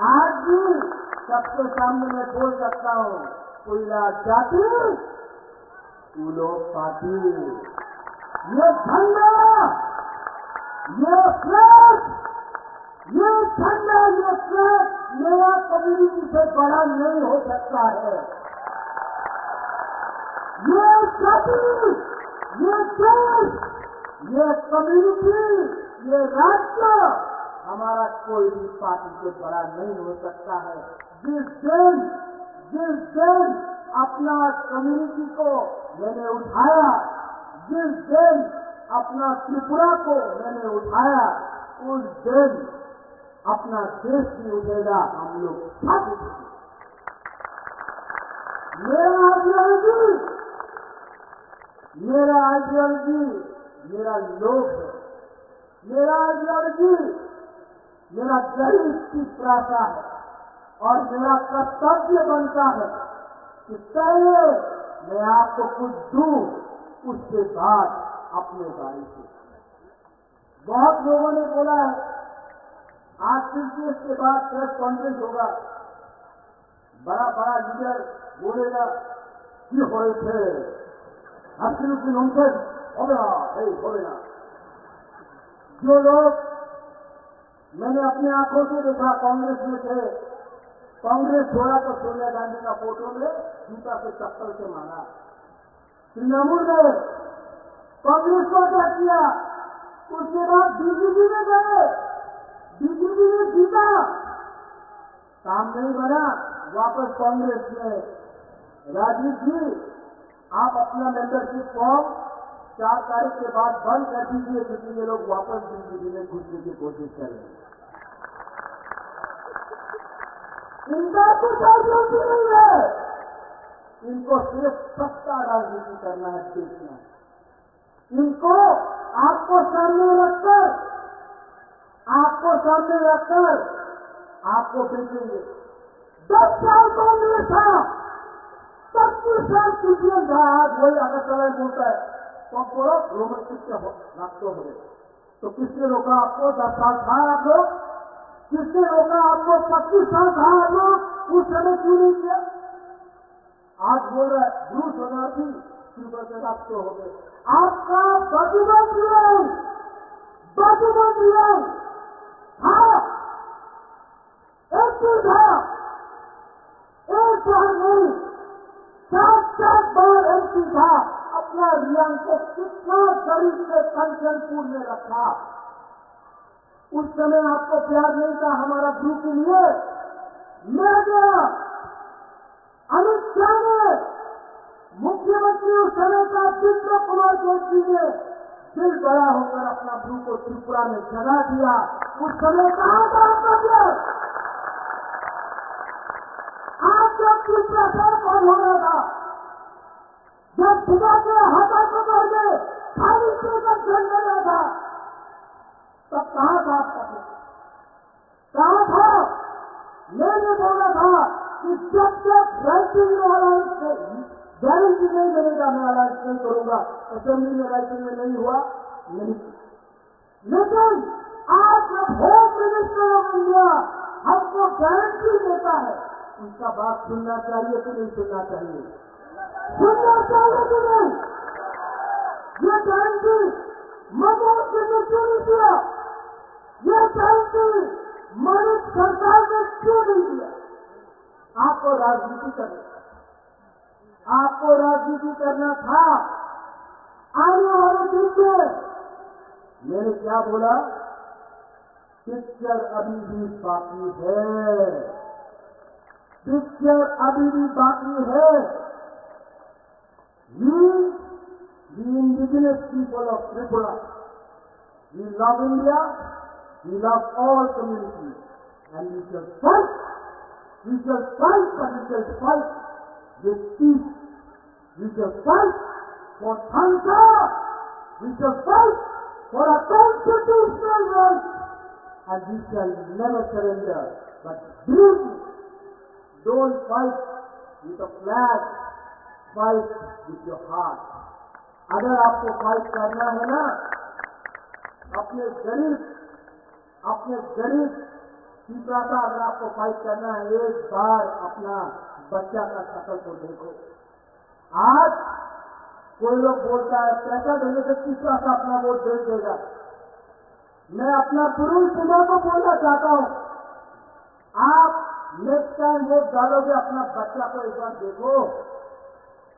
आज भी सबके सामने मैं बोल सकता हूं, पुलिया जाति तूलो पार्टी। ये झंडा, ये फ्लैग, ये झंडा, ये फ्लैग मेरा कम्युनिटी से बड़ा नहीं हो सकता है। ये जाति, ये देश, ये कम्युनिटी, ये राज्य हमारा कोई भी पार्टी से बड़ा नहीं हो सकता है। जिस दिन अपना कम्युनिटी को मैंने उठाया, जिस दिन अपना त्रिपुरा को मैंने उठाया, उस दिन अपना देश भी उठेगा। हम लोग सब उठेंगे। मेरा आइडियोलॉजी मेरा लोग है। मेरा आइडियोलॉजी मेरा गरीब की प्रासा है और मेरा कर्तव्य बनता है कि पहले मैं आपको कुछ दूं, उसके बाद अपने बारे से। बहुत लोगों ने बोला है आज फिर इसके बाद प्रेस कॉन्फ्रेंस होगा, बड़ा बड़ा लीडर बोलेगा कि होए थे absolutely nonsense, होगा होगा। जो लोग मैंने अपने आंखों से देखा कांग्रेस में थे, कांग्रेस छोड़ा तो सोनिया गांधी का फोटो में जूता से चप्पल से मारा। तृणमूल ने कांग्रेस को क्या किया, उसके बाद बीजेपी में गए, बीजेपी ने जीता, काम नहीं बना, वापस कांग्रेस में। राजीव जी आप अपना मेंबरशिप फॉर्म 4 तारीख के बाद बंद कर दीजिए, क्योंकि ये लोग वापस बीजेपी में घुसने की कोशिश करेंगे। इनका कुछ राजनीति नहीं है, इनको सिर्फ सत्ता राजनीति करना है, देखना है। इनको आपको सामने रखकर आपको बेचेंगे। 10 साल कांग्रेस था, 25 साल सीपीएम था, आज वही अगर चला बोलता है तो आप बोलो रोमस्टिक से रखते हो गए। तो किसने रोका आपको? 10 साल था आप लोग? किसने रोका आपको? 25 साल था आप लोग? उस समय क्यों नहीं किया? आज बोल रहा है ब्रूस शरणार्थी शुरू से रखते हो गए। आपका बाजूबंद नियम था, एक चीज था, एक बार नहीं 7 बार एमपी था। अपना रियांग को कितना गरीब से कंचनपुर में रखा। उस समय आपको प्यार नहीं था हमारा ग्रुप के लिए। मैं गया, अमित शाह ने, मुख्यमंत्री उस समय का विक्रम कुमार जोशी ने दिल बड़ा होकर अपना ग्रुप को त्रिपुरा में जगा दिया। उस समय कहा था आपका प्यार? आप जब त्रिपुरा से कौन हो रहा था, जब सुबह के हाथा को बढ़ गए खाली लेकर झंडा रहा था, तब कहा था आपका प्यार? कहा था? मैंने बोला था कि जब तक राइटिंग में अलायंस गारंटी नहीं मिलेगा मैं अलायंस नहीं करूंगा। असेंबली में राइटिंग में नहीं हुआ, नहीं। लेकिन आज जब होम मिनिस्टर ऑफ इंडिया हमको गारंटी देता है, उनका बात सुनना चाहिए कि नहीं सुनना चाहिए? सुनना चाहिए कि नहीं? ये गारंटी मनमोहन सिंह ने क्यों नहीं दिया? ये गारंटी मणिक सरकार ने क्यों नहीं दिया? आपको राजनीति करना था। आने वाले दिन में मैंने क्या बोला? पिक्चर अभी भी बाकी है, पिक्चर अभी भी बाकी है। The indigenous people of Tripura, we love India, we love all communities, and we shall fight, but we shall fight with peace. We shall fight for Tanka, we shall fight for a constitutional right, and we shall never surrender. But believe me, don't fight with a flag, fight with your heart. अगर आपको fight करना है ना, अपने गरीब पिता का अगर आपको फाइट करना है, एक बार अपना बच्चा का शक्ल को देखो। आज कोई लोग बोलता है पैसा देने से तीसरा सा अपना वोट दे देगा। मैं अपना पुरुष सीमा को बोलना चाहता हूं, आप नेक्स्ट टाइम वोट डालोगे अपना बच्चा को एक बार देखो,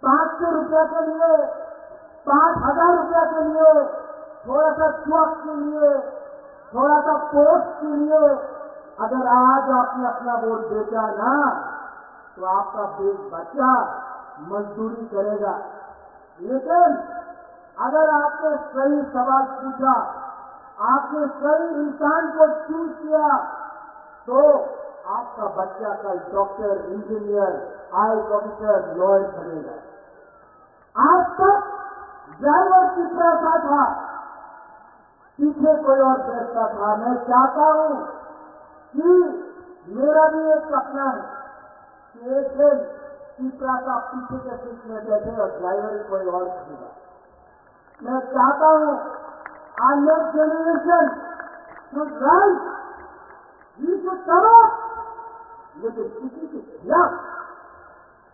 500 रुपया के लिए, 5,000 रुपया के लिए, थोड़ा सा चौक के लिए, थोड़ा सा पोस्ट के लिए अगर आज आपने अपना वोट बेचा ना, तो आपका बच्चा मजदूरी करेगा। लेकिन अगर आपने सही सवाल पूछा, आपने सही इंसान को चूज किया, तो आपका बच्चा कल doctor, engineer, IAS officer, lawyer बनेगा। आज तक ड्राइवर की तरह था, पीछे कोई और बैठता था। मैं चाहता हूं कि मेरा भी एक सपना है कि एक दिन तीसरा का पीछे के सीट में बैठे और ड्राइवर कोई और खरीदा। मैं चाहता हूं our next generation should rise, we should come up, लेकिन किसी के खिलाफ।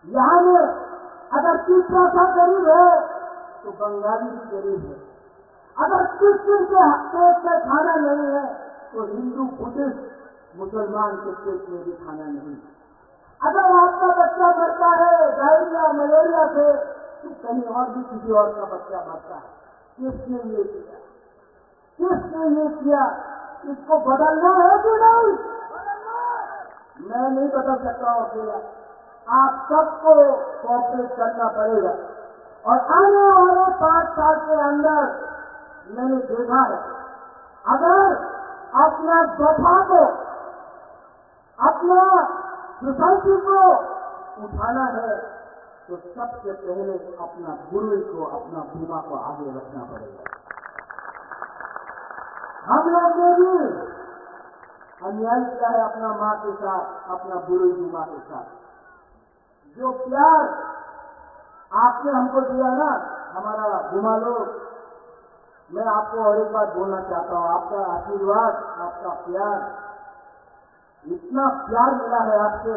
यहां में अगर तीसरा सा गरीब है तो बंगाली भी गरीब है, अगर क्रिश्चियन के पेट में खाना नहीं है तो हिंदू, बुद्धिस्ट, मुसलमान के पेट में भी खाना नहीं। अगर आपका बच्चा मरता है डायरिया, मलेरिया से, तो कहीं और भी किसी और का बच्चा मरता है। किसने ये किया? किसने ये किया? इसको बदलना है कि नहीं? मैं नहीं बदल सकता हूं अकेला, आप सबको कोऑपरेट करना पड़ेगा। और आने वाले 5 साल के अंदर मैंने देखा है, अगर अपना दफा को, अपना सोसाइटी को उठाना है, तो सबसे पहले अपना गुरु को, अपना भूमा को आगे रखना पड़ेगा। हम लोग ने भी अन्याय किया है अपना माँ के साथ, अपना गुरु भूमा के साथ। जो प्यार आपने हमको दिया ना, हमारा भूमा लोग, मैं आपको और एक बात बोलना चाहता हूं, आपका आशीर्वाद, आपका प्यार, इतना प्यार मिला है आपसे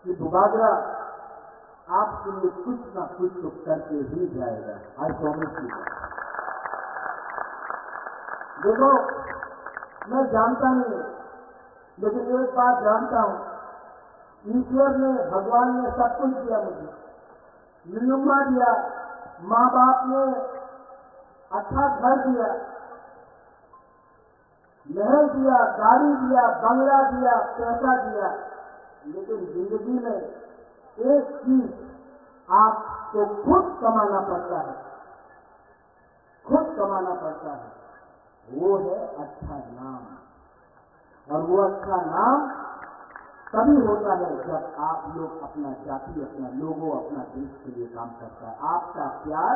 कि बुबागरा आपके लिए कुछ ना कुछ तो करके ही जाएगा। I promise you. देखो, मैं जानता नहीं, लेकिन एक बात जानता हूं, ईश्वर ने, भगवान ने सब कुछ दिया मुझे, नियमा दिया, माँ बाप ने अच्छा घर दिया, महल दिया, गाड़ी दिया, बंगला दिया, पैसा दिया, लेकिन जिंदगी में एक चीज आपको खुद कमाना पड़ता है, खुद कमाना पड़ता है, वो है अच्छा नाम। और वो अच्छा नाम तभी होता है जब आप लोग अपना जाति, अपना लोगों, अपना देश के लिए काम करता है। आपका प्यार,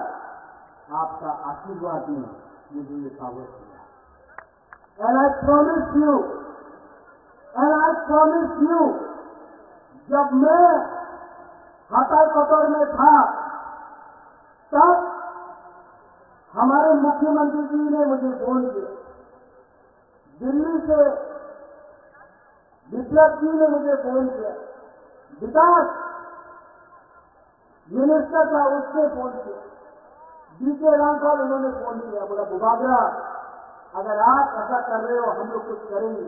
आपका आशीर्वाद ने मुझे ये पावर दिया। And I promise you, जब मैं हाथा कतर में था, तब हमारे मुख्यमंत्री जी ने मुझे फोन किया, दिल्ली से विप्लव जी ने मुझे फोन किया, विकास मिनिस्टर था उसने फोन किया, डीके रामपाल उन्होंने फोन किया, बोला बुबागरा अगर आप ऐसा कर रहे हो हम लोग कुछ करेंगे।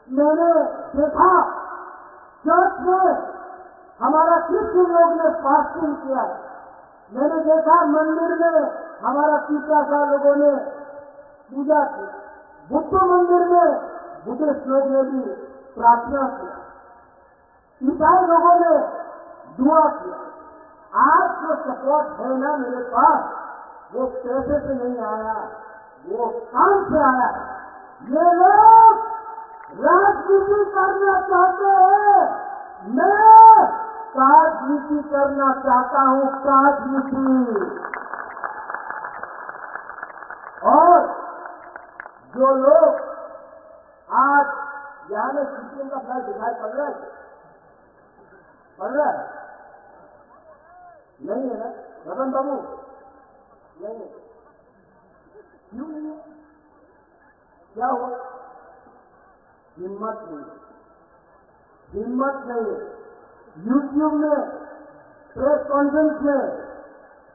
मैंने देखा चर्च में हमारा क्रिश्चियन लोग ने फास्टिंग किया, मैंने देखा मंदिर में हमारा तीसरा लोगों ने पूजा की, बुद्ध मंदिर में बुद्धिस्ट लोग ने भी प्रार्थना किया, ईसाई लोगों ने दुआ किया। आज जो सपोर्ट है ना मेरे पास, वो पैसे से नहीं आया, वो काम से आया। ये लोग राजनीति करना चाहते हैं, मैं राजनीति करना चाहता हूं, राजनीति। और जो लोग आज यहां में सीपीएम का फ्लैग दिखाई पड़ रहा है, नहीं है ना रतन बाबू? नहीं है। क्यों नहीं है? क्या हुआ? हिम्मत नहीं, हिम्मत नहीं है। यूट्यूब में प्रेस कॉन्फ्रेंस में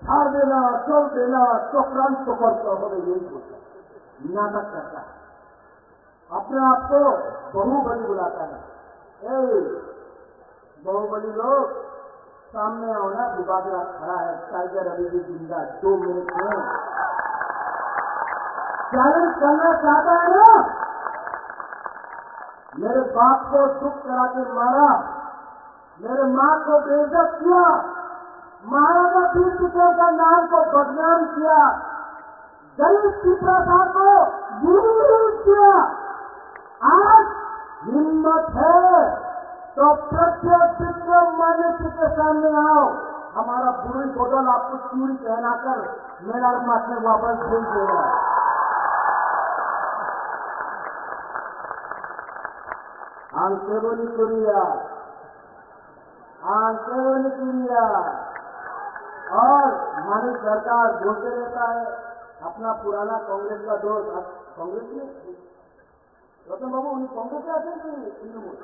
छाड़ देना, चोट देना, चोक्रांत तो करता हो, यही होता, नाटक करता है, अपने आप को बहुबली बुलाता है। बाहुबली लोग सामने आओ ना, बुबागरा खड़ा है, टाइगर अभी भी जिंदा, 2 मिनट में चैलेंज करना चाहता है ना। मेरे बाप को दुख करा के मारा, मेरे मां को बेइज्जत किया, महाराजा वीर किशोर का नाम को बदनाम किया, गरीब की प्रथा को यूज किया। आज हिम्मत है तो प्रत्येक विक्रम मनुष्य के सामने आओ, हमारा बुरी बोतल आपको चूड़ी पहनाकर मेरा मत में वापस भेज देगा। आंखेबोनी कुरिया, आंखेबोनी कुरिया। और हमारी सरकार बोलते रहता है अपना पुराना कांग्रेस का दोस्त, कांग्रेस में रतन बाबू उन्हें कांग्रेस से आते हैं कि तृणमूल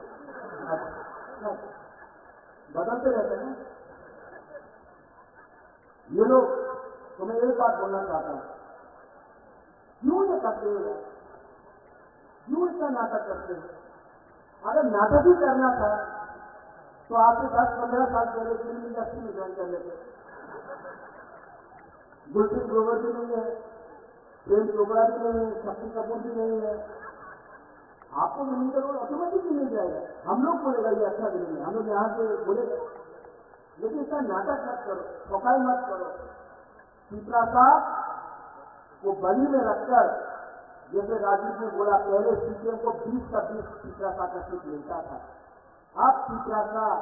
बदलते रहते हैं ये लोग। तो मैं एक बात बोलना चाहता हूं, क्यों ये करते हो यार, क्यों इतना नाटक करते हो? अगर नाटक ही करना था तो आपसे 10-15 साल पहले फिल्म इंडस्ट्री में ज्वाइन कर लेते। गुलशन ग्रोवर भी नहीं है, प्रेम चोपड़ा भी नहीं है, शक्ति कपूर भी नहीं है, आपको मिलने करोड़ ऑटोमेटिक मिल जाएगा। हम लोग बोलेगा ये अच्छा नहीं है, हम लोग यहाँ से बोलेगा, लेकिन इसका नाटक मत करो, ठोकाई मत करो। पिपरा साहब को बली में रखकर, जैसे राजीव ने बोला पहले सीपीएम को 20 का 20 पिपरा साहब का सीट मिलता था, अब पिपरा साहब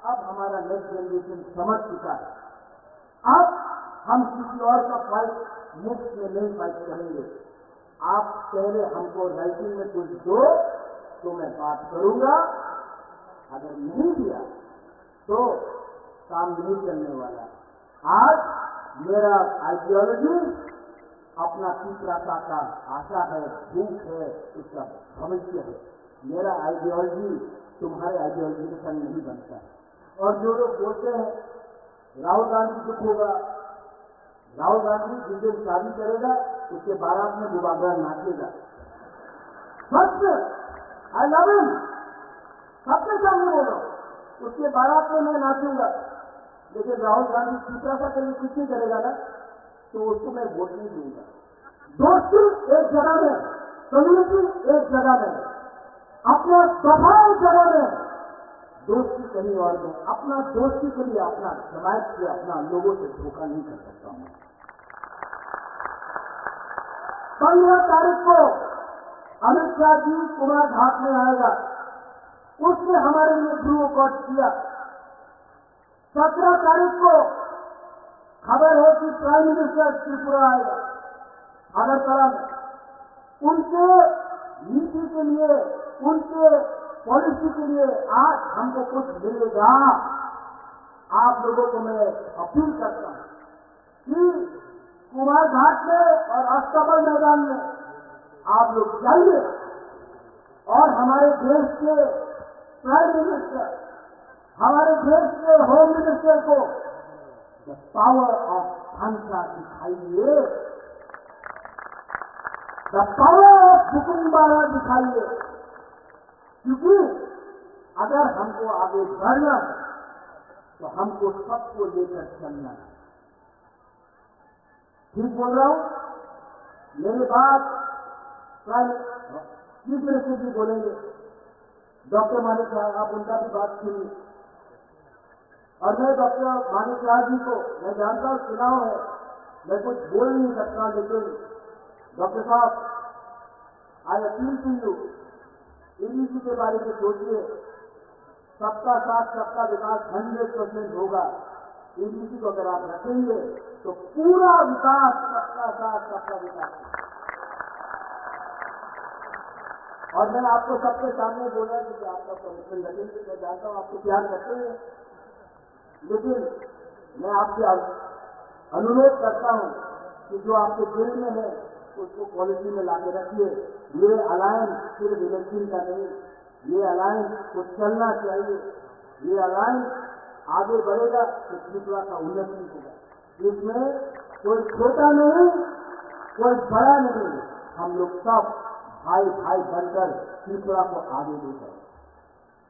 अब हमारा नेक्स्ट जनरेशन समझ चुका है। अब हम किसी और का फाइट मुफ्त में नहीं फाइट करेंगे। आप पहले हमको राइटिंग में कुछ दो तो मैं बात करूंगा, अगर नहीं दिया तो काम नहीं चलने वाला। आज मेरा आइडियोलॉजी अपना पिपरासा का आशा है, भूख है, उसका भविष्य है। मेरा आइडियोलॉजी तुम्हारे आइडियोलॉजी के संग नहीं बनता है। और जो लोग बोलते हैं राहुल गांधी दुख होगा, राहुल गांधी जिस दिन शादी करेगा उसके बारात में बुबागरा नाचेगा, फर्स्ट आई लव हिम, सबके सामने बोलो, उसके बारात में मैं नाचूंगा। लेकिन राहुल गांधी पिपरासा के लिए कुछ नहीं करेगा ना, तो उसको मैं वोट नहीं दूंगा। दोस्ती एक जगह में, कम्युनिटी एक जगह में, अपना सभा एक जगह में, दोस्ती कहीं और में। अपना दोस्ती के लिए अपना जमायत से, अपना लोगों से धोखा नहीं कर सकता हूं। 15 तारीख को अमित शाह जी कुमार घाट में आएगा, उसने हमारे लिए ब्लू अकॉर्ड किया। 17 तारीख को खबर हो कि प्राइम मिनिस्टर त्रिपुरा आएगा अगरतला में। उनके नीति के लिए, उनके पॉलिसी के लिए आज हमको कुछ मिलेगा। आप लोगों को मैं अपील करता हूं कि कुमार घाट में और अस्तबल मैदान में आप लोग जाइए और हमारे देश के प्राइम मिनिस्टर, हमारे देश के होम मिनिस्टर को द पावर ऑफ भाषा दिखाइए, द पावर ऑफ हुकुमबारा दिखाइए। क्योंकि अगर हमको आगे बढ़ना है तो हमको सबको लेकर चलना है। ठीक बोल रहा हूं? मेरी बात चीफ मिनिस्टर जी बोलेंगे, डॉक्टर मानिक शाह, आप उनका भी बात सुनिए। और मैं डॉक्टर मानिक शाह जी को, मैं जानता हूं चुनाव है, मैं कुछ बोल नहीं सकता, लेकिन डॉक्टर साहब I appeal to you, ABC के बारे में सोचिए। सबका साथ सबका विकास 100% होगा। एबीसी को अगर आप रखेंगे तो पूरा विकास, सबका साथ सबका विकास। और मैं आपको सबके सामने बोला कि आपका कमिटमेंट रखेंगे, मैं जानता हूं आपको प्यार करते हैं, लेकिन मैं आपसे अनुरोध करता हूं कि जो आपके दिल में है उसको पॉलिसी में लाके रखिए। ये अलायंस सिर्फ इलेक्शन का नहीं, ये अलायंस को चलना चाहिए। ये अलायंस आगे बढ़ेगा तो त्रिपुरा का उन्नति होगा। इसमें कोई छोटा नहीं, कोई बड़ा नहीं, हम लोग सब भाई भाई बनकर त्रिपुरा को आगे ले जाए।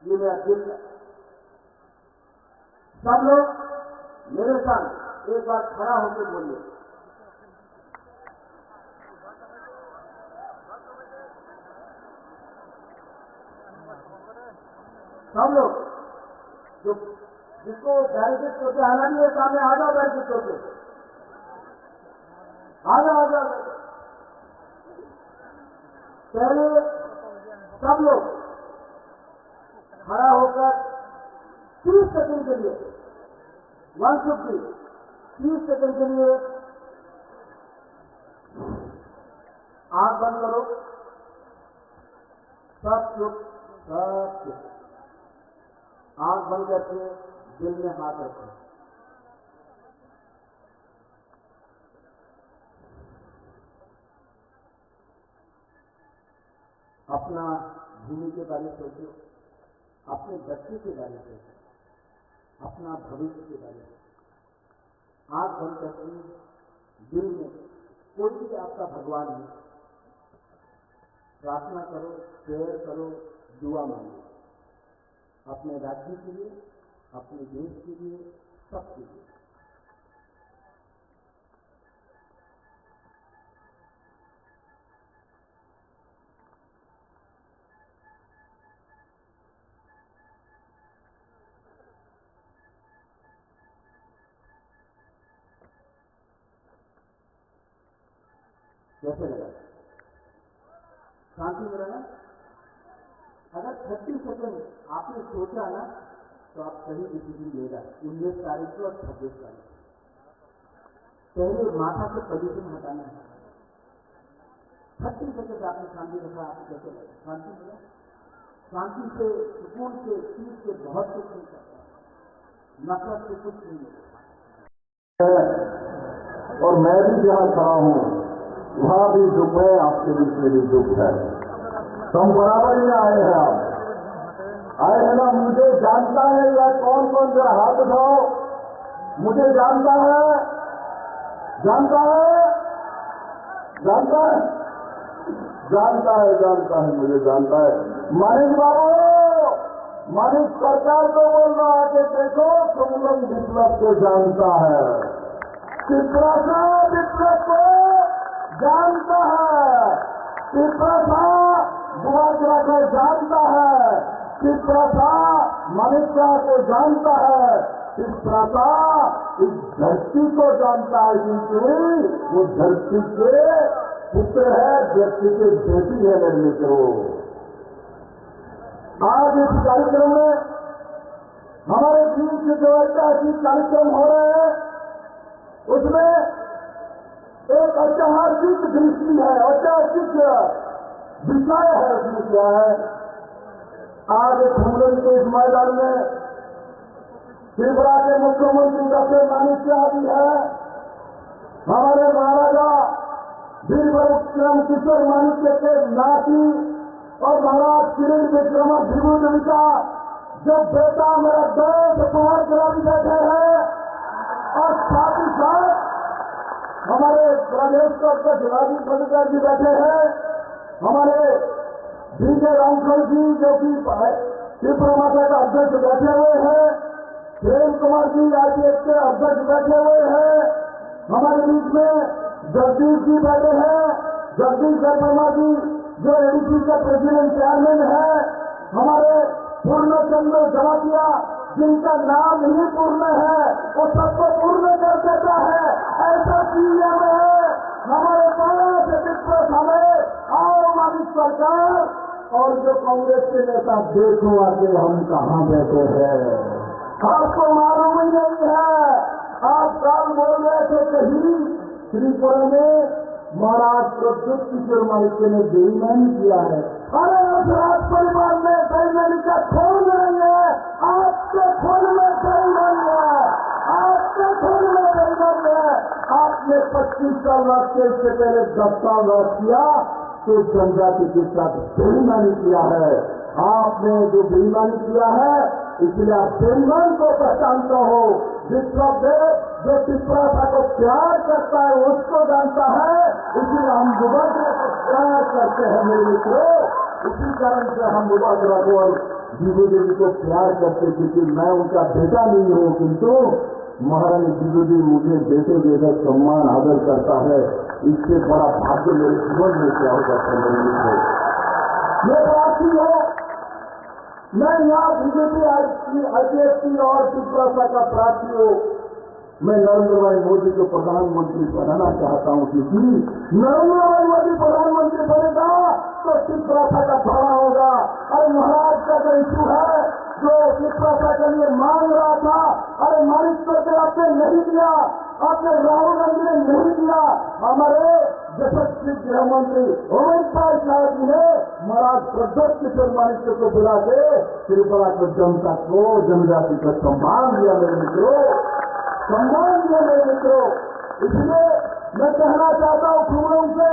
ये मेरा दिल है। सब लोग मेरे संग एक बार खड़ा होकर बोलिए। सब लोग जो जिसको बैरिकेड होते आना नहीं है सामने आ जाओ, बैरिकेड होते आ जाओ। पहले सब लोग खड़ा होकर 30 सेकंड के लिए 30 सेकंड के लिए आंख बंद करो। सब चुप, सब चुप। आंख बंद करके दिल में हाथ रखो। अपना भूमि के बारे में सोचो, अपने बच्चे के बारे में सोचो, अपना भविष्य के बारे में। आंख बंद करके दिल में कोई भी आपका भगवान है, प्रार्थना करो, प्रेयर करो, दुआ मांगो, अपने राज्य के लिए, अपने देश के लिए, सबके लिए। कैसे लगा? शांति में रहना। अगर 30 सेकंड आपने सोचा ना तो आप सही डिसीजन लेगा। 19 तारीख को और 26 तारीख को पहले माथा से पोजीशन हटाना है। 30 सेकंड आपने शांति रखा, आपको कैसे लगा? शांति मिला? शांति से, सुकून से, चीज से बहुत कुछ नहीं करता, नफरत से कुछ नहीं मिलता। और मैं भी जहां खड़ा हूं वहां भी दुख है, आपके बीच में भी दुख है। तो हम बराबर ही आए हैं। आप आए हैं ना? मुझे जानता है या कौन कौन जरा हाथ उठाओ। मुझे जानता है, जानता है, जानता है, जानता है, जानता है, मुझे जानता है। मानिक बाबू, मानिक सरकार को बोल रहा है कि देखो तुम लोग विप्लव को जानता है, पिपरासा विप्लव को जानता है, पिपरासा बुआजरा को जानता है, पिपरासा मनुष्य को जानता है, पिपरासा इस धरती को जानता है, क्योंकि वो धरती के पुत्र है, धरती के बेटी है। मेरे मित्रों, आज इस कार्यक्रम में हमारे बीच जो ऐतिहासिक कार्यक्रम हो रहे हैं उसमें एक ऐतिहासिक दृष्टि है, ऐतिहासिक विषय है। उसमें क्या है? आज फूलन के इस मैदान में त्रिपुरा के मुख्यमंत्री डॉक्टर मानिक आदि है, हमारे महाराजा वीर विक्रम किशोर मानिक के नाती और महाराज किरण विक्रमादित्य का जो बेटा मेरा देश कुमार गिरावी बैठे हैं, और साथ ही साथ हमारे प्रदेश के शिवाजी पटकर जी बैठे हैं, हमारे विजय रामखल जी जो कि त्रिपुरा माता का अध्यक्ष बैठे हुए हैं, प्रेम कुमार जी आईपीएस के अध्यक्ष बैठे हुए हैं, हमारे बीच में जगदीश जी बैठे हैं, जगदीश वर्मा जी जो एडीसी का प्रेसिडेंट चेयरमैन है, हमारे पूर्णचंद्र जमातिया जिनका नाम ही पूर्ण है वो सबको पूर्ण कर देता है, ऐसा सीएम है हमारे पास। विपक्ष हमें और हमारी सरकार और जो कांग्रेस के नेता देखो आगे हम कहां बैठे हैं, आपको मालूम ही नहीं है। आप कल बोल रहे थे कहीं त्रिपुरा में महाराज प्रद्युत किशोर मानिक ने बेईमानी किया है। अरे उस राज परिवार में बेईमानी का खोल नहीं है, आपके खोल में बेईमानी है, आपके खोल में बेईमानी है। आपने 25 साल बाद के इससे पहले 10 साल बाद किया तो जनजाति के साथ बेईमानी किया है। आपने जो बेईमानी किया है इसलिए आप बेईमान को पहचानते हो। विप्लव देव जो पिपरासा को प्यार करता है उसको जानता है, इसलिए हम मुबाजरा को प्यार करते हैं मेरे मित्रों। इसी कारण से हम मुबाजरा को और जीवो देवी को प्यार करते थे कि मैं उनका बेटा नहीं हूं, किंतु महारानी जीवो देवी मुझे बेटे जैसा सम्मान आदर करता है। इससे बड़ा भाग्य मेरे जीवन में क्या होगा संबंधित है। ये प्रार्थी है। मैं यहाँ बीजेपी आईपीएसपी और शिवराजा का प्रार्थी हूँ। मैं नरेंद्र भाई मोदी को प्रधानमंत्री बनाना चाहता हूँ, क्योंकि नरेंद्र भाई मोदी प्रधानमंत्री बनेगा तो शिवराजा का भाड़ा होगा। अरे महाराज का जो इशू है जो शिवराजा के लिए मांग रहा था, अरे मानिक करके आपने नहीं दिया, आपने राहुल गांधी ने नहीं दिया। हमारे यशस्वी गृह मंत्री अमित शाह जी ने महाराज प्रज्वत किशोर मानिक को बुला के त्रिपुरा को जनता को जनजाति को सम्मान दिया मेरे मित्रों, सम्मान दिया मेरे मित्रों। इसलिए मैं कहना चाहता हूं खूबरों से,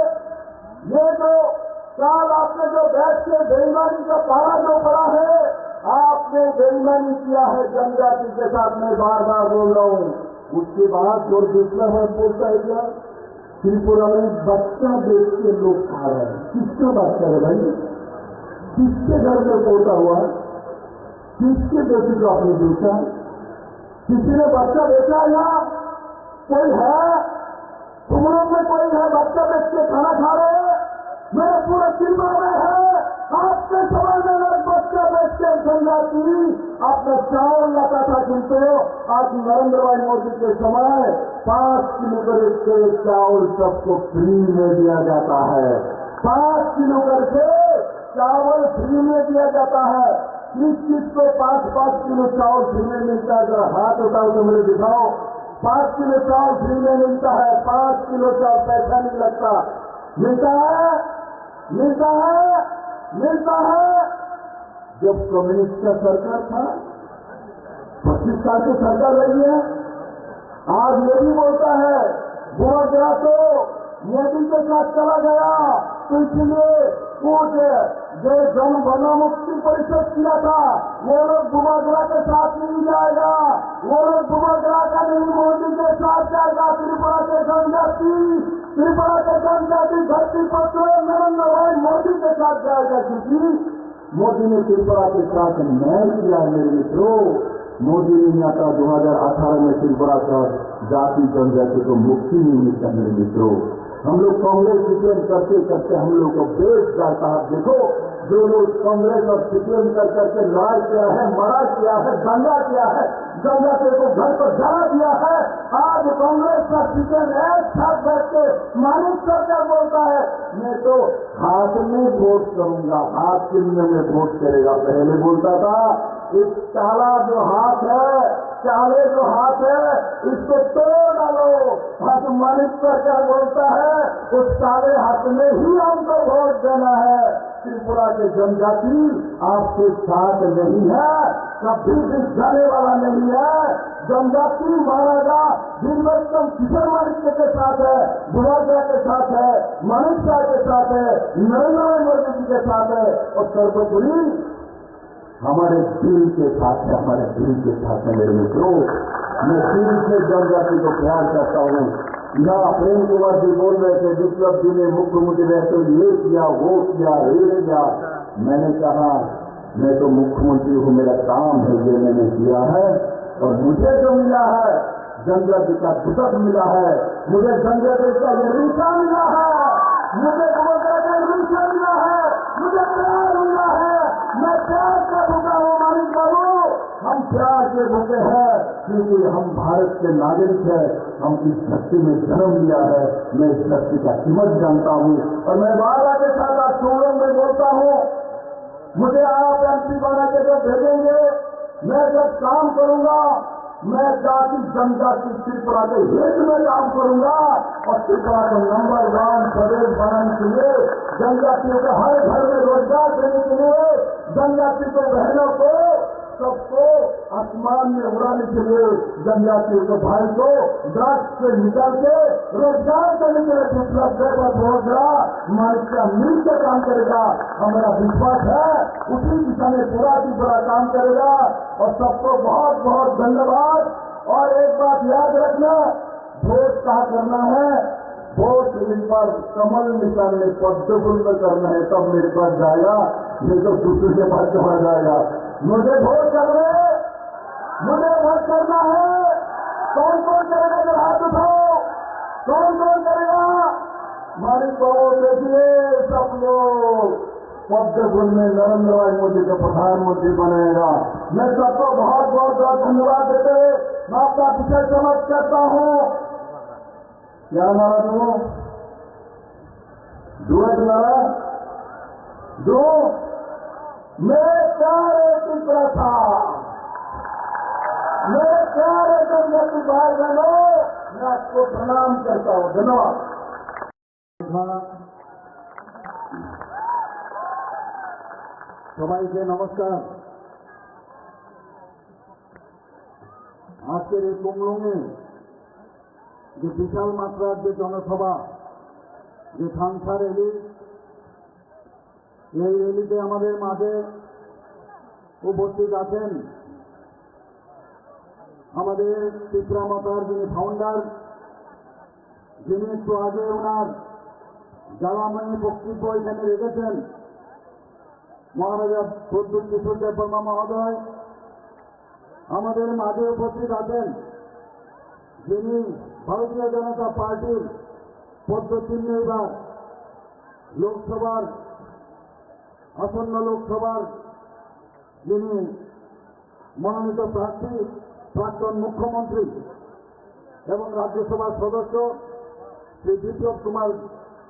ये जो साल आपने जो बैठ के बेईमानी का पहाड़ा जो पड़ा है, आपने बेईमानी किया है जनजाति के साथ। मैं बार बार बोल रहा हूं। उसके बाद जो दूसरा है बोलता है क्या, त्रिपुरा में बच्चा बेच के लोग खा रहे हैं। किसका बच्चा है भाई? किसके घर में पोता हुआ? किसके बेटी को आपने बेचा? किसी ने बच्चा बेचा या कोई है? तुम लोग में कोई है बच्चा बेच के खाना खा रहे हैं? मेरे पूरे त्रिपुरा में है। आपके समय में लोग बच्चा बेच के जनजाति आपने चावल लाता था, किंतु आज नरेंद्र भाई मोदी के समय 5 किलो करके चावल सबको फ्री में दिया जाता है। 5 किलो करके चावल फ्री में दिया जाता है। किस चीज को 5-5 किलो चावल फ्री में मिलता है? जरा हाथ उठाओ तो मुझे दिखाओ। 5 किलो चावल फ्री में मिलता है। 5 किलो चावल पैसा नहीं लगता। मिलता है, मिलता है, मिलता है। जब कम्युनिस्ट का सरकार था, 25 साल की सरकार रही है, आज ये भी बोलता है बुआ गया तो मोदी के साथ चला गया, तो इसलिए कुछ जो जन बना मुक्ति परिषद किया था वो लोग बुबागरा के साथ नहीं जाएगा, वो लोग बुबागरा का नहीं मोदी के साथ जाएगा। त्रिपुरा के जनजाति, त्रिपुरा के जनजाति धरती पत्र नरेंद्र भाई मोदी के साथ जाएगा, क्योंकि मोदी ने त्रिपुरा के साथ न्याय किया है मेरे मित्रों। मोदी ने यहाँ का 2018 में त्रिपुरा का जाति जनजाति को मुक्ति नहीं मिलता मेरे मित्रों। हम लोग कांग्रेस सीपीएम करते करते हम लोग को बेच जाता है। देखो जो लोग कांग्रेस और सीपीएम कर करके लड़ाई किया है, मरा किया है, दंगा किया है, जनजाति को घर पर जला दिया है, आज कांग्रेस का सीपीएम एक साथ बैठ के मानिक सरकार बोलता है मैं तो हाथ में वोट करूंगा, हाथ चिन्ह में वोट करेगा। पहले बोलता था इस काला जो हाथ है, काले जो हाथ है इसको तोड़ डालो। आज मानिक सरकार बोलता है उस काले हाथ में ही हमको वोट देना है। त्रिपुरा के जनजाति आपके साथ नहीं है, कभी भी जाने वाला नहीं है। जनजाति महाराजा वीरभद्र किशोर मानिक के साथ है, बुराजा के साथ है, मानिक शाह के साथ है, नरेंद्र मोदी जी के साथ है, और सर्वोपरि हमारे दिल के साथ है, हमारे दिल के साथ है मेरे मित्रों। मैं दिल से जनजाति को प्यार करता हूँ। यहाँ प्रेम कुमार जी बोल रहे थे विप्लव जी ने मुख्यमंत्री रहते ये किया, वो किया, ये किया। मैंने कहा मैं तो मुख्यमंत्री हूँ, मेरा काम है ये मैंने किया है, और मुझे जो मिला है जनजाति का दुखद मिला है, मुझे जनजाति का ये रिश्ता मिला है, मुझे का रिश्ता मिला है, मुझे प्यार मिला है। मैं प्यार का भूखा हूँ मानिक बाबू। हम प्यार के भूखे हैं क्योंकि हम भारत के नागरिक हैं, हम इस धरती में जन्म लिया है। मैं इस धरती का कीमत जानता हूँ, और मैं बाबा के साथ आज सोलों में बोलता हूँ मुझे आप एमपी बना के जब भेजेंगे, मैं जब काम करूंगा मैं जाति जनजाति त्रिपुरा के हित में काम करूंगा, और त्रिपुरा को नंबर 1 प्रदेश बनाने के लिए, जनजातियों को हर घर में रोजगार देने के लिए, जनजाति को बहनों को सबको आसमान में उड़ाने के लिए, जनजातियों के भाई को ड्रग्स से निकाल के रोजगार देने के लिए विप्लव प्रोग्रा मानिक का मिलकर काम करेगा। हमारा विश्वास है उसी दिशा में पूरा की पूरा काम करेगा। और सबको बहुत बहुत धन्यवाद। और एक बात याद रखना, वोट कहा करना है, वोट इस बार कमल निशान में पद्म फूल में करना है, तब मेरे पास जाएगा, नहीं तो दूसरे के पास चला जाएगा। मुझे वोट करने, मुझे वोट करना है। कौन कौन करेगा जरा हाथ उठाओ, कौन कौन करेगा? हमारी वोट देखिए सब लोग। पद्म में नरेंद्र भाई मोदी को प्रधानमंत्री बनाएगा। मैं सबको बहुत बहुत बहुत धन्यवाद देते हुए मैं आपका विषय समझ करता हूँ। क्या नारा दूं? एक नारा दो, मेरे प्यारे त्रिपुरा था, मेरे प्यारे जनजाति भाई बहनों, मैं आपको प्रणाम करता हूँ। धन्यवाद। সবাইকে নমস্কার। আজকের এই কুমলুঙে যে বিশাল মাত্রার যে জনসভা, যে থানসা র্যালি, এই র্যালিতে আমাদের মাঝে উপস্থিত আছেন আমাদের ত্রিপুরা মাতার যিনি ফাউন্ডার, যিনি একটু আগে ওনার জ্বালাময়ী বক্তব্য এখানে রেখেছেন, মহারাজা প্রদ্যুৎ কিশোর দেববর্মা মহোদয়। আমাদের মাঝে উপস্থিত আছেন যিনি ভারতীয় জনতা পার্টির পদ্ধতির এবার লোকসভার আসন্ন লোকসভার যিনি মনোনীত প্রার্থী, প্রাক্তন মুখ্যমন্ত্রী এবং রাজ্যসভার সদস্য শ্রী বিপ্লব কুমার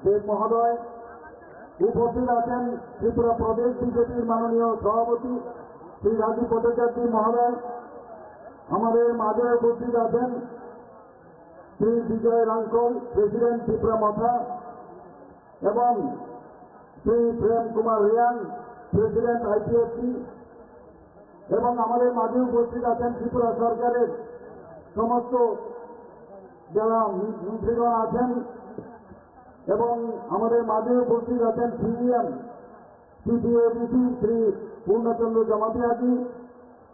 দেব মহোদয়। উপস্থিত আছেন ত্রিপুরা প্রদেশ বিজেপির মাননীয় সভাপতি শ্রী রাজীব ভট্টাচার্য মহোদয়। আমাদের মাঝে উপস্থিত আছেন শ্রী বিজয় রাঙ্কল, প্রেসিডেন্ট ত্রিপুরা মথা, এবং শ্রী প্রেম কুমার রিয়াং, প্রেসিডেন্ট আইপিএফসি। এবং আমাদের মাঝে উপস্থিত আছেন ত্রিপুরা সরকারের সমস্ত যারা মন্ত্রীগণ আছেন, এবং আমাদের মাঝে উপস্থিত আছেন সিএম সিপিএবিসি শ্রী পূর্ণচন্দ্র জমাতিয়াজি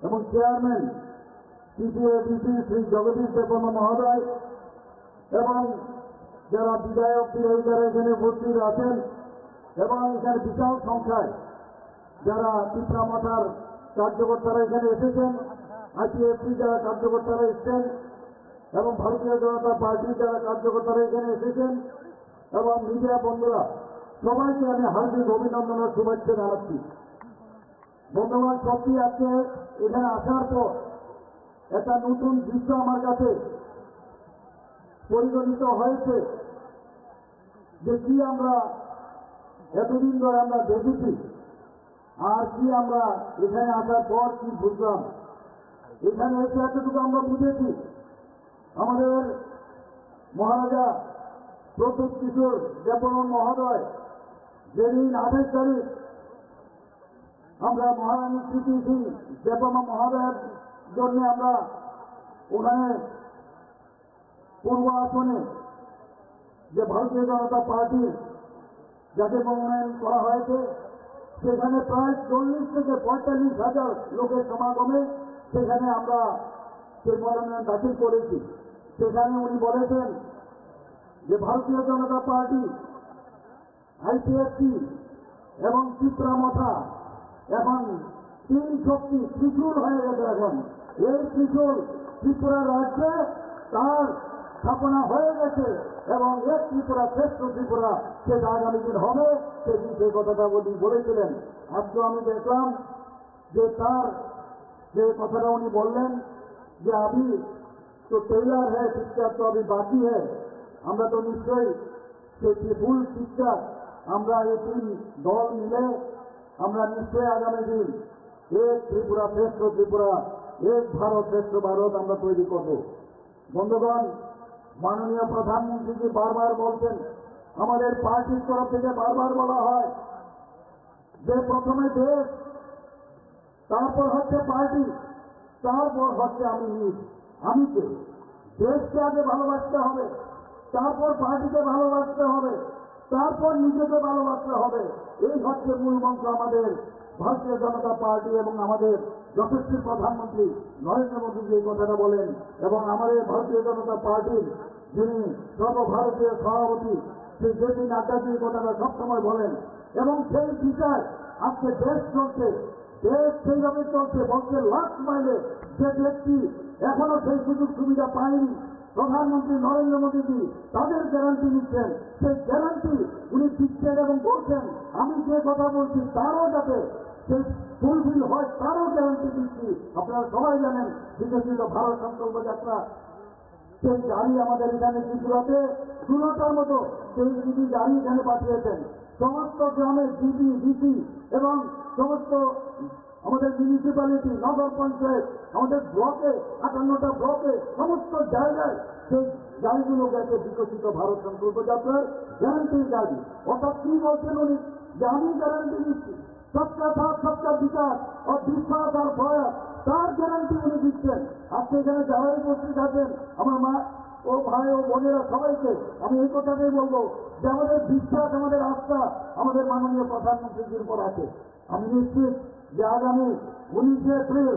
এবং চেয়ারম্যান সিপিএবিসি শ্রী জগদীশ দেববর্মা মহোদয়, এবং যারা বিধায়ক বিধায়িকারা এখানে উপস্থিত আছেন, এবং এখানে বিশাল সংখ্যায় যারা ত্রিপুরা মাতার কার্যকর্তারা এখানে এসেছেন, আইপিএফসি যারা কার্যকর্তারা এসেছেন, এবং ভারতীয় জনতা পার্টির যারা কার্যকর্তারা এখানে এসেছেন, এবং মিডিয়া বন্ধুরা, সবাইকে আমি হার্দিক অভিনন্দন ও শুভেচ্ছা জানাচ্ছি। বন্ধুগণ, সত্যি আজকে এখানে আসার পর একটা নতুন দৃশ্য আমার কাছে পরিগণিত হয়েছে, যে কি আমরা এতদিন ধরে আমরা দেখেছি, আর কি আমরা এখানে আসার পর কি বুঝলাম। এখানে এসে এতটুকু আমরা বুঝেছি, আমাদের মহারাজা প্রদ্যুৎ কিশোর দেববর্মা মহোদয় যেদিন 28 তারিখ আমরা মহারানী স্মৃতি সিং দেববর্মা মহোদয়ের জন্য আমরা ওখানে পূর্ব আসনে যে ভারতীয় জনতা পার্টির যাকে মনোনয়ন করা হয়েছে, সেখানে প্রায় 40 থেকে 45 হাজার লোকের সমাগমে সেখানে আমরা সেই মনোনয়ন দাখিল করেছি। সেখানে উনি বলেছেন যে ভারতীয় জনতা পার্টি, আইপিএফসি এবং ত্রিপুরা মথা এখন তিন শক্তি ত্রিশূল হয়ে গেছে। এখন এই ত্রিশূল ত্রিপুরা রাজ্যে তার স্থাপনা হয়ে গেছে, এবং এক ত্রিপুরা শ্রেষ্ঠ ত্রিপুরা সেটা আগামী দিন হবে, সেদিন সেই কথাটা উনি বলেছিলেন। আজকে আমি দেখলাম যে তার যে কথাটা উনি বললেন যে আমি তো টেইলার হ্যাঁ, পিকচার তো আমি বাকি হ্যাঁ, আমরা তো নিশ্চয়ই সেই ফুল পিকচার আমরা এই তিন দল মিলে আমরা নিশ্চয়ই আগামী দিন এক ত্রিপুরা শ্রেষ্ঠ ত্রিপুরা, এক ভারত শ্রেষ্ঠ ভারত আমরা তৈরি করব। বন্ধুগণ, মাননীয় প্রধানমন্ত্রীজি বারবার বলছেন, আমাদের পার্টির তরফ থেকে বারবার বলা হয় যে প্রথমে দেশ, তারপর হচ্ছে পার্টি, তারপর হচ্ছে আমি নিজ। আমি কে? দেশকে আগে ভালোবাসতে হবে, তারপর পার্টিকে ভালোবাসতে হবে, তারপর নিজেকে ভালোবাসতে হবে। এই হচ্ছে মূল মন্ত্র আমাদের ভারতীয় জনতা পার্টি এবং আমাদের যশস্বী প্রধানমন্ত্রী নরেন্দ্র মোদী যে কথাটা বলেন, এবং আমাদের ভারতীয় জনতা পার্টির যিনি সর্বভারতীয় সভাপতি শ্রী জেপি নাড্ডাজি কথাটা সবসময় বলেন, এবং সেই বিচার আজকে দেশ চলছে, দেশ সেইভাবে চলছে, বলছে লাস্ট মাইলে যে ব্যক্তি এখনো সেই সুযোগ সুবিধা পায়নি, প্রধানমন্ত্রী নরেন্দ্র মোদীজি তাদের গ্যারান্টি নিচ্ছেন, সেই গ্যারান্টি উনি দিচ্ছেন এবং বলছেন আমি যে কথা বলছি তারও যাতে সেই ফুলফিল হয় তারও গ্যারান্টি দিচ্ছি। আপনারা সবাই জানেন বিকশিত ভারত সংকল্প যাত্রা সেই গাড়ি আমাদের এখানে ত্রিপুরাতে 16টার মতো সেই জিবি গাড়ি এখানে পাঠিয়েছেন। সমস্ত গ্রামের জিবি ডিসি এবং সমস্ত আমাদের মিউনিসিপ্যালিটি, নগর পঞ্চায়েত, আমাদের ব্লকে 58টা ব্লকে সমস্ত জায়গায় সেই গাড়িগুলো গেছে বিকশিত ভারত সংকল্প যাত্রার গ্যারান্টির গাড়ি। অর্থাৎ কি বলছেন উনি যে আমি গ্যারান্টি দিচ্ছি সবকা সাথ সবকা বিকাশ ও বিশ্বাস আর প্রয়াস, তার গ্যারান্টি উনি দিচ্ছেন। আজকে এখানে যারাই উপস্থিত আছেন আমার মা ও ভাই ও বোনেরা সবাইকে আমি এই কথাটাই বলবো যে আমাদের বিশ্বাস, আমাদের আস্থা আমাদের মাননীয় প্রধানমন্ত্রীর উপর আছে। আমি নিশ্চিত যে আগামী 19 এপ্রিল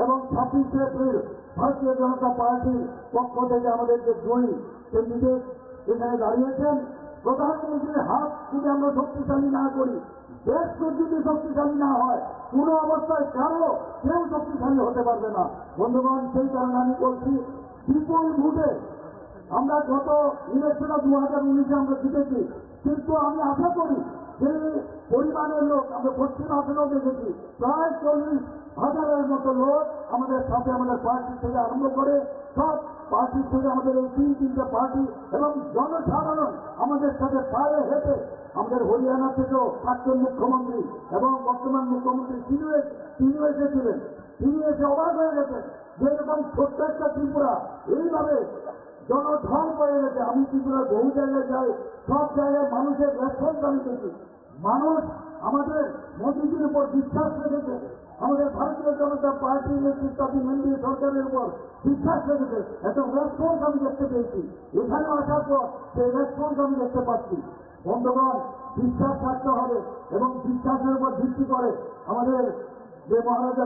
এবং 26 এপ্রিল ভারতীয় জনতা পার্টির পক্ষ থেকে আমাদের যে দুই ক্যান্ডিডেট এখানে দাঁড়িয়েছেন, প্রধানমন্ত্রীর হাত যদি আমরা শক্তিশালী না করি, দেশ যদি শক্তিশালী না হয়, কোনো অবস্থায় কেউ শক্তিশালী হতে পারবে না। বন্ধুগণ, সেই কারণে আমি বলছি বিপুল ভোটে আমরা গত ইলেকশনে 2019-এ আমরা জিতেছি, কিন্তু আমি আশা করি যে পরিমাণের লোক আমরা পশ্চিম আসনেও দেখেছি প্রায় 40,000-এর মতো লোক আমাদের সাথে, আমাদের পার্টি থেকে আরম্ভ করে সব পার্টি থেকে আমাদের এই তিনটা পার্টি এবং জনসাধারণ আমাদের সাথে পায়ে হেঁটে আমাদের হরিয়ানা থেকেও প্রাক্তন মুখ্যমন্ত্রী এবং বর্তমান মুখ্যমন্ত্রী তিনিও এসেছিলেন। তিনি এসে অবাক হয়ে গেছেন যে এরকম ছোট্ট একটা ত্রিপুরা এইভাবে জনঢল হয়ে গেছে। আমি ত্রিপুরার বহু জায়গায় যাই, সব জায়গায় মানুষের রেসপন্স আমি দেখি। মানুষ আমাদের মোদীজির উপর বিশ্বাস রেখেছে, আমাদের ভারতীয় জনতা পার্টির নেতৃত্বাধীন এনডিএ সরকারের উপর বিশ্বাস রেখেছে। এত রেসপন্স আমি দেখতে পেয়েছি। এখানে আসার পর সেই রেসপন্স আমি দেখতে পাচ্ছি। বন্ধুগণ, বিশ্বাস থাকতে হবে এবং বিশ্বাসের উপর ভিত্তি করে আমাদের যে মহারাজা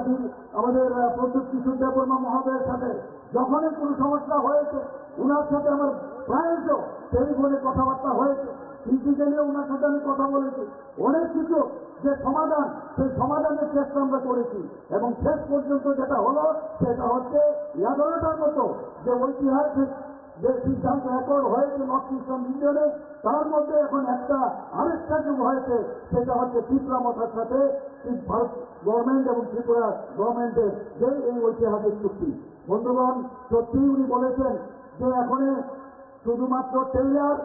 আমাদের প্রদ্যুৎ কিশোর দেববর্মা মহোদয়ের সাথে যখনই কোনো সমস্যা হয়েছে উনার সাথে আমার প্রায়শ টেলিফোনে কথাবার্তা হয়েছে, ফিজিক্যালিও উনার সাথে আমি কথা বলেছি। অনেক কিছু যে সমাধান, সেই সমাধানের চেষ্টা আমরা করেছি এবং শেষ পর্যন্ত যেটা হলো সেটা হচ্ছে 11টার মতো যে ঐতিহাসিক যে সিদ্ধান্ত অ্যাকর্ড হয়েছে নর্থ ইস্টার্ন রিজিয়নে, তার মধ্যে এখন আরেকটা যুগ হয়েছে, সেটা হচ্ছে ত্রিপুরা মথার সাথে ভারত গভর্নমেন্ট এবং ত্রিপুরা গভর্নমেন্টের যে এই ঐতিহাসিক চুক্তি। বন্ধুগণ, সত্যিই উনি বলেছেন যে এখন শুধুমাত্র টেইলার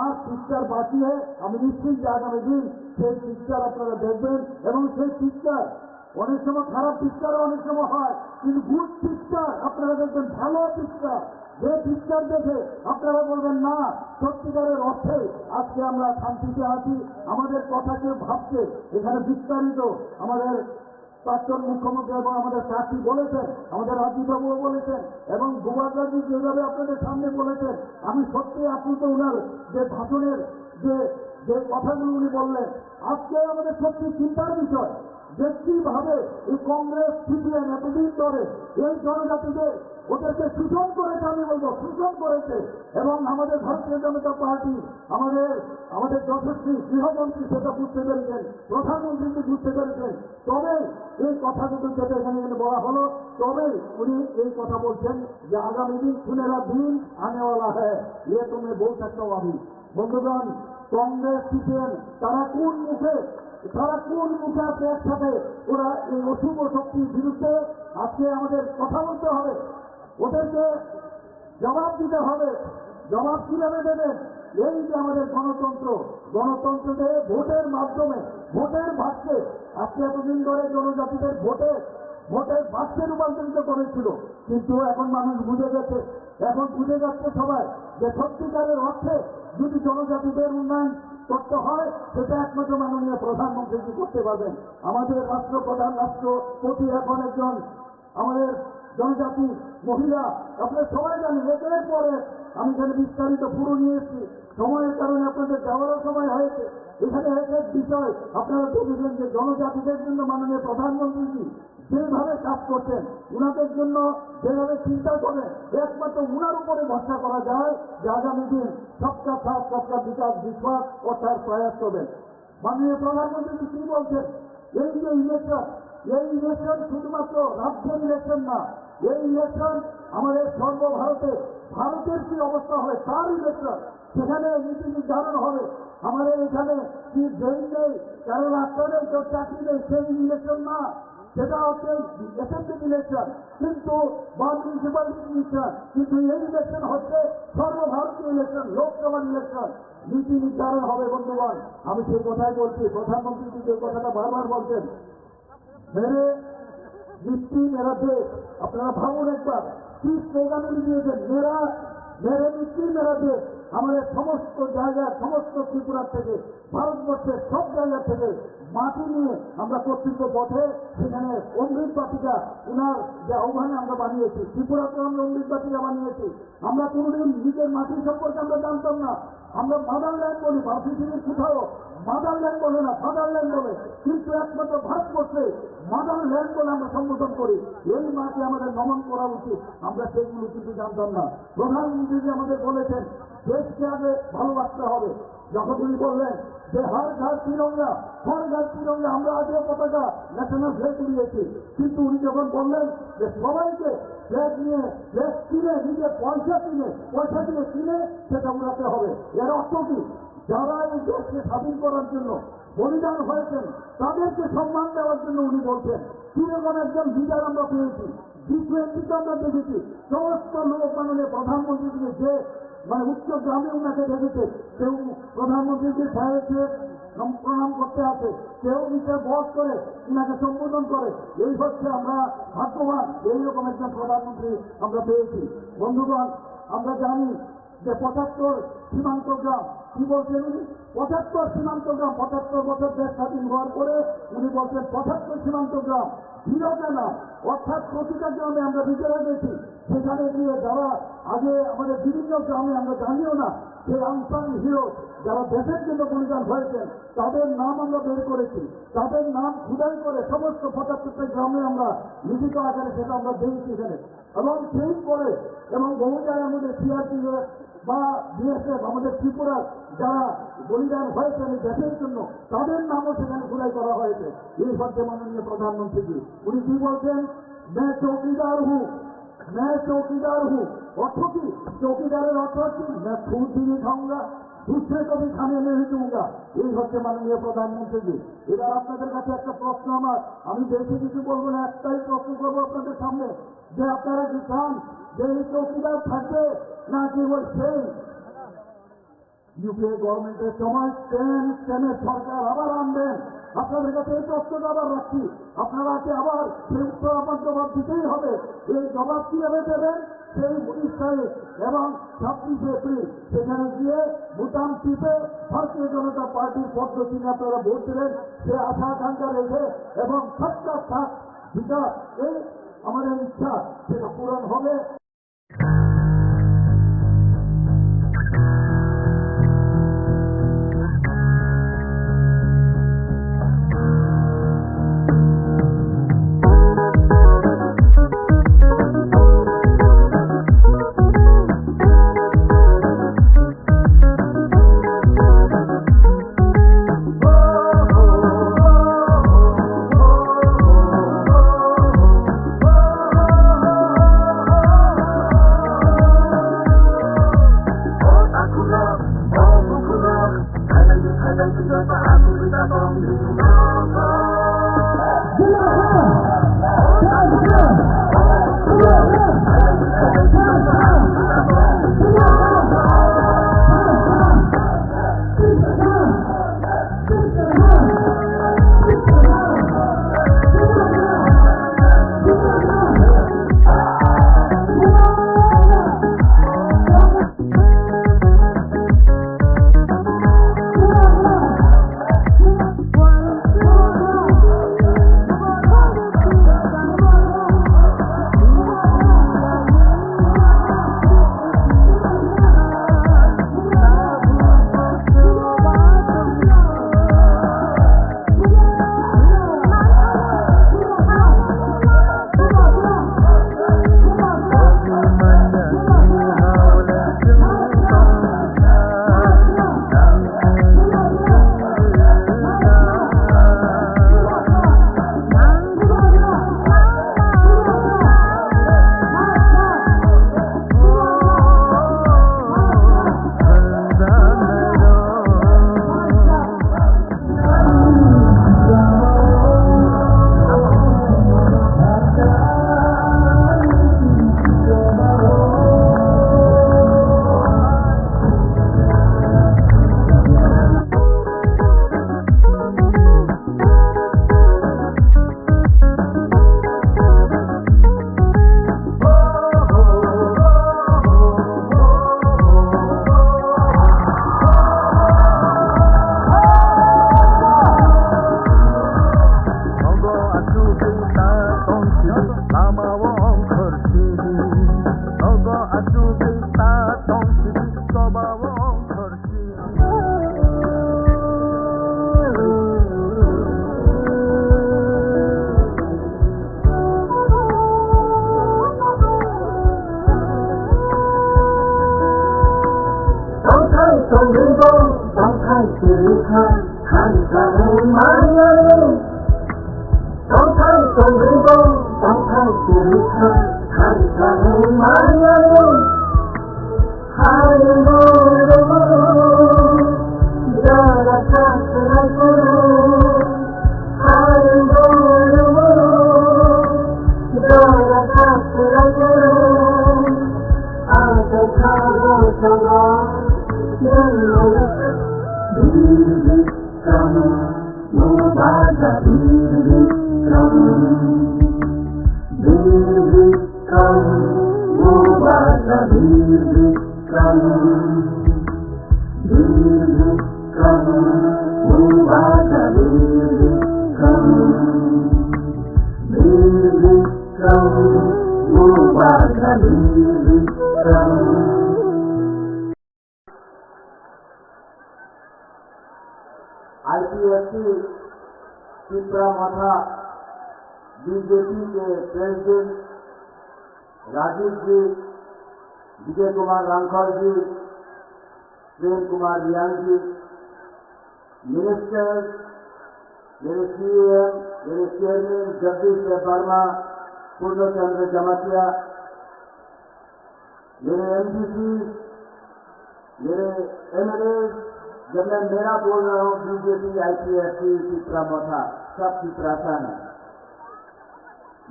আর পিকচার বাঁচিয়ে আমি নিশ্চিত যে আগামী দিন সেই পিকচার আপনারা দেখবেন এবং সেই পিকচার অনেক সময় খারাপ পিকচারও অনেক সময় হয়, কিন্তু গুড পিকচার আপনারা দেখবেন, ভালো পিকচার, যে পিকচার দেখে আপনারা বলবেন না সত্যিকারের অর্থে আজকে আমরা শান্তিতে আছি, আমাদের কথা কেউ ভাবছে। এখানে বিস্তারিত আমাদের প্রাক্তন মুখ্যমন্ত্রী এবং আমাদের প্রার্থী বলেছেন, আমাদের রাজীববাবুও বলেছেন এবং গোবাগাজি যেভাবে আপনাদের সামনে বলেছেন, আমি সত্যি আপ্লুত উনার যে ভাষণের যে কথাগুলো উনি বললেন, আজকে আমাদের সত্যি চিন্তার বিষয় যে কিভাবে এই কংগ্রেস সিপিএম এতদিন ধরে এই জনজাতিদের ওদেরকে শোষণ করেছে, আমি বলবো শোষণ করেছে। এবং আমাদের ভারতীয় জনতা পার্টি আমাদের যশস্বী গৃহমন্ত্রী সেটা বুঝতে পেরেছেন, প্রধানমন্ত্রীকে বুঝতে পেরেছেন, তবে এই কথাগুলো যেটা এখানে বলা হলো, তবে উনি এই কথা বলছেন যে আগামী দিন সুনেরা দিন আনেওয়ালা হ্যাঁ, ইয়ে তুমি বল सकता हूं अभी। বন্ধুগণ, কংগ্রেস সিপিএম তারা কোন মুখে আপনি একসাথে ওরা এই অশুভ শক্তির বিরুদ্ধে আজকে আমাদের কথা বলতে হবে, ওদেরকে জবাব দিতে হবে। জবাব কিভাবে দেবেন? এই যে আমাদের গণতন্ত্রকে ভোটের মাধ্যমে, ভোটের ভাগকে আজকে এতদিন ধরে জনজাতিদের ভোটের ভাগকে রূপান্তরিত করেছিল, কিন্তু এখন মানুষ বুঝে গেছে, এখন বুঝে যাচ্ছে সবাই যে সত্যিকারের অর্থে যদি জনজাতিদের উন্নয়ন করতে হয় সেটা একমাত্র মাননীয় প্রধানমন্ত্রী করতে পারবেন। আমাদের রাষ্ট্রপ্রধান, রাষ্ট্রপতি এখন একজন আমাদের জনজাতি মহিলা। আপনারা সবাই জানেন, একের পরে আমি এখানে বিস্তারিত পুরো নিয়ে এসেছি, সময়ের কারণে আপনাদের যাওয়ারও সময় হয়েছে। এখানে এক বিষয় আপনারা দেখেছেন যে জনজাতিদের জন্য মাননীয় প্রধানমন্ত্রী যেভাবে কাজ করছেন, উনাদের জন্য যেভাবে চিন্তা করেন, একমাত্র উনার উপরে ভরসা করা যায় যে আগামী দিন সবকা সাথ সবকা বিকাশ, বিশ্বাস ও তার প্রয়াস করবেন। মাননীয় প্রধানমন্ত্রী কি বলছেন? এই যে ইলেকশন এই ইলেকশন শুধুমাত্র রাজ্যের ইলেকশন না, এই ইলেকশন আমাদের সর্বভারতে, ভারতের কি অবস্থা হবে তার ইলেকশন। সেখানে নীতি নির্ধারণ হবে। আমাদের এখানে কি ড্রেন নেই, কারো রাস্তা নেই, কেউ চাকরি নেই, সেই ইলেকশন না, সেটা হচ্ছে অ্যাসেম্বলি ইলেকশন কিন্তু বা মিউনিসিপ্যালিটি ইলেকশন। কিন্তু এই ইলেকশন হচ্ছে সর্বভারতীয় ইলেকশন, লোকসভার ইলেকশন। নীতি নির্ধারণ হবে বন্ধুগণ। আমি সেই কথাই বলছি, প্রধানমন্ত্রী যে কথাটা বারবার বলছেন, মেরে মিট্টি মেরা দেশ। আপনারা ভাবুন একবার কি স্লোগান উনি দিয়েছেন, মেরা মেরে মিট্টি মেরা দেশ। আমাদের সমস্ত জায়গায়, সমস্ত ত্রিপুরা থেকে, ভারতবর্ষের সব জায়গা থেকে মাটি নিয়ে আমরা কর্তৃত্ব পথে সেখানে অমৃত বাটিকা উনার যে আহ্বানে আমরা বানিয়েছি, ত্রিপুরাতে আমরা অমৃত বাটিকা বানিয়েছি। আমরা কোনোদিন নিজের মাটি সম্পর্কে আমরা জানতাম না, আমরা মাদারল্যান্ড বলি, পৃথিবীর কোথাও মাদারল্যান্ড বলে না, ফাদারল্যান্ড বলে, কিন্তু একমাত্র ভারতবর্ষে মাদারল্যান্ড বলে আমরা সম্বোধন করি। এই মাকে আমাদের নমন করা উচিত, আমরা সেগুলো কিন্তু জানতাম না। প্রধানমন্ত্রী যে আমাদের বলেছেন দেশকে আগে ভালোবাসতে হবে, যখন উনি বললেন যে হর ঘর তিরঙ্গা, হর ঘর তিরঙ্গা, আমরা আজও পতাকা ন্যাশনাল ফ্ল্যাগ উড়িয়েছি, কিন্তু উনি যখন বললেন যে সবাইকে ফ্ল্যাগ নিয়ে, ফ্ল্যাগ কিনে, নিজের পয়সা দিয়ে কিনে সেটা উড়াতে হবে, এর অর্থ কি? যারা এই দেশকে স্বাধীন করার জন্য বলিদান হয়েছেন তাদেরকে সম্মান দেওয়ার জন্য উনি বলছেন। কিরকম একজন লিডার আমরা পেয়েছি, G20 আমরা দেখেছি, সমস্ত লোক মাননীয় প্রধানমন্ত্রীকে যে মানে উচ্চ গ্রামে উনাকে দেখেছে, কেউ প্রধানমন্ত্রীকে সাহেবকে প্রণাম করতে আসে, কেউ নিচে বস করে উনাকে সম্বোধন করে। এই হচ্ছে আমরা ভাগ্যবান, এইরকম একজন প্রধানমন্ত্রী আমরা পেয়েছি। বন্ধুগণ, আমরা জানি যে 75 সীমান্ত গ্রাম, কি বলছেন উনি? 75 সীমান্ত গ্রাম, 75 বছর দেশ স্বাধীন হওয়ার পরে উনি বলছেন 75 সীমান্ত গ্রাম হিরোটা না, অর্থাৎ প্রতিটা গ্রামে আমরা নিজেরা গেছি, সেখানে গিয়ে যারা আগে আমাদের বিভিন্ন গ্রামে আমরা জানিও না, সেই আনসাং হিরো যারা দেশের জন্য বলিদান হয়েছেন তাদের নাম আমরা বের করেছি, তাদের নাম খুদাই করে সমস্ত 75টা গ্রামে আমরা লিখিত আকারে সেটা আমরা দিয়েছি এখানে। এবং সেই করে এবং বহু জায়গায় আমাদের সিআরপিএফ বা বিএসএফ, আমাদের ত্রিপুরার যারা বলিদান হয়েছেন এই দেশের জন্য, তাদের নামও সেখানে খুদাই করা হয়েছে। এই হচ্ছে মাননীয় প্রধানমন্ত্রীজি। উনি কি বলছেন? मैं चौकीदार हूँ। অর্থ কি? চৌকিদারের অর্থ কি? मैं खुद भी नहीं खाऊंगा, दूसरे को भी खाने नहीं दूंगा। এই হচ্ছে মাননীয় প্রধানমন্ত্রীজি। এবার আপনাদের কাছে একটা প্রশ্ন আমার, আমি বেশি কিছু বলবো না, একটাই প্রশ্ন করবো আপনাদের সামনে, যে আপনারা কি চান যে এই চৌকিদার থাকবে নাকি ওই সেই ইউপিএ গভর্নমেন্টের সময় স্টেমের সরকার আবার আনবেন? আপনাদের কাছে এই প্রশ্নটা আবার রাখছি, আপনারা কি আবার সেই উত্তর আমার জবাব দিতেই হবে। এই জবাব কিভাবে দেবেন? সেই 19 তারিখ এবং 26 এপ্রিল সেখানে গিয়ে ভুটান টিপে ভারতীয় জনতা পার্টির পদ্ধতি নিয়ে আপনারা ভোট দিলেন, সে আশা আকাঙ্ক্ষা রেখে এবং সবটা সাথ বিকাশ, এই আমাদের ইচ্ছা সেটা পূরণ হবে। आईपीएफटी पिपरामथा बीजेपी के प्रेसिडेंट राजीव जी, विजय कुमार रांखल जी, प्रेम कुमार रियांग जी, मिनिस्टर, मेरे सीएम, मेरे चेयरमैन जगदीश वर्मा, पूर्णचंद्र जमातिया, मेरे एमडीसी, मेरे एमएलए, जब मैं मेरा बोल रहा हूं बीजेपी आईपीएफटी पिपरामथा सब पिपरासा है।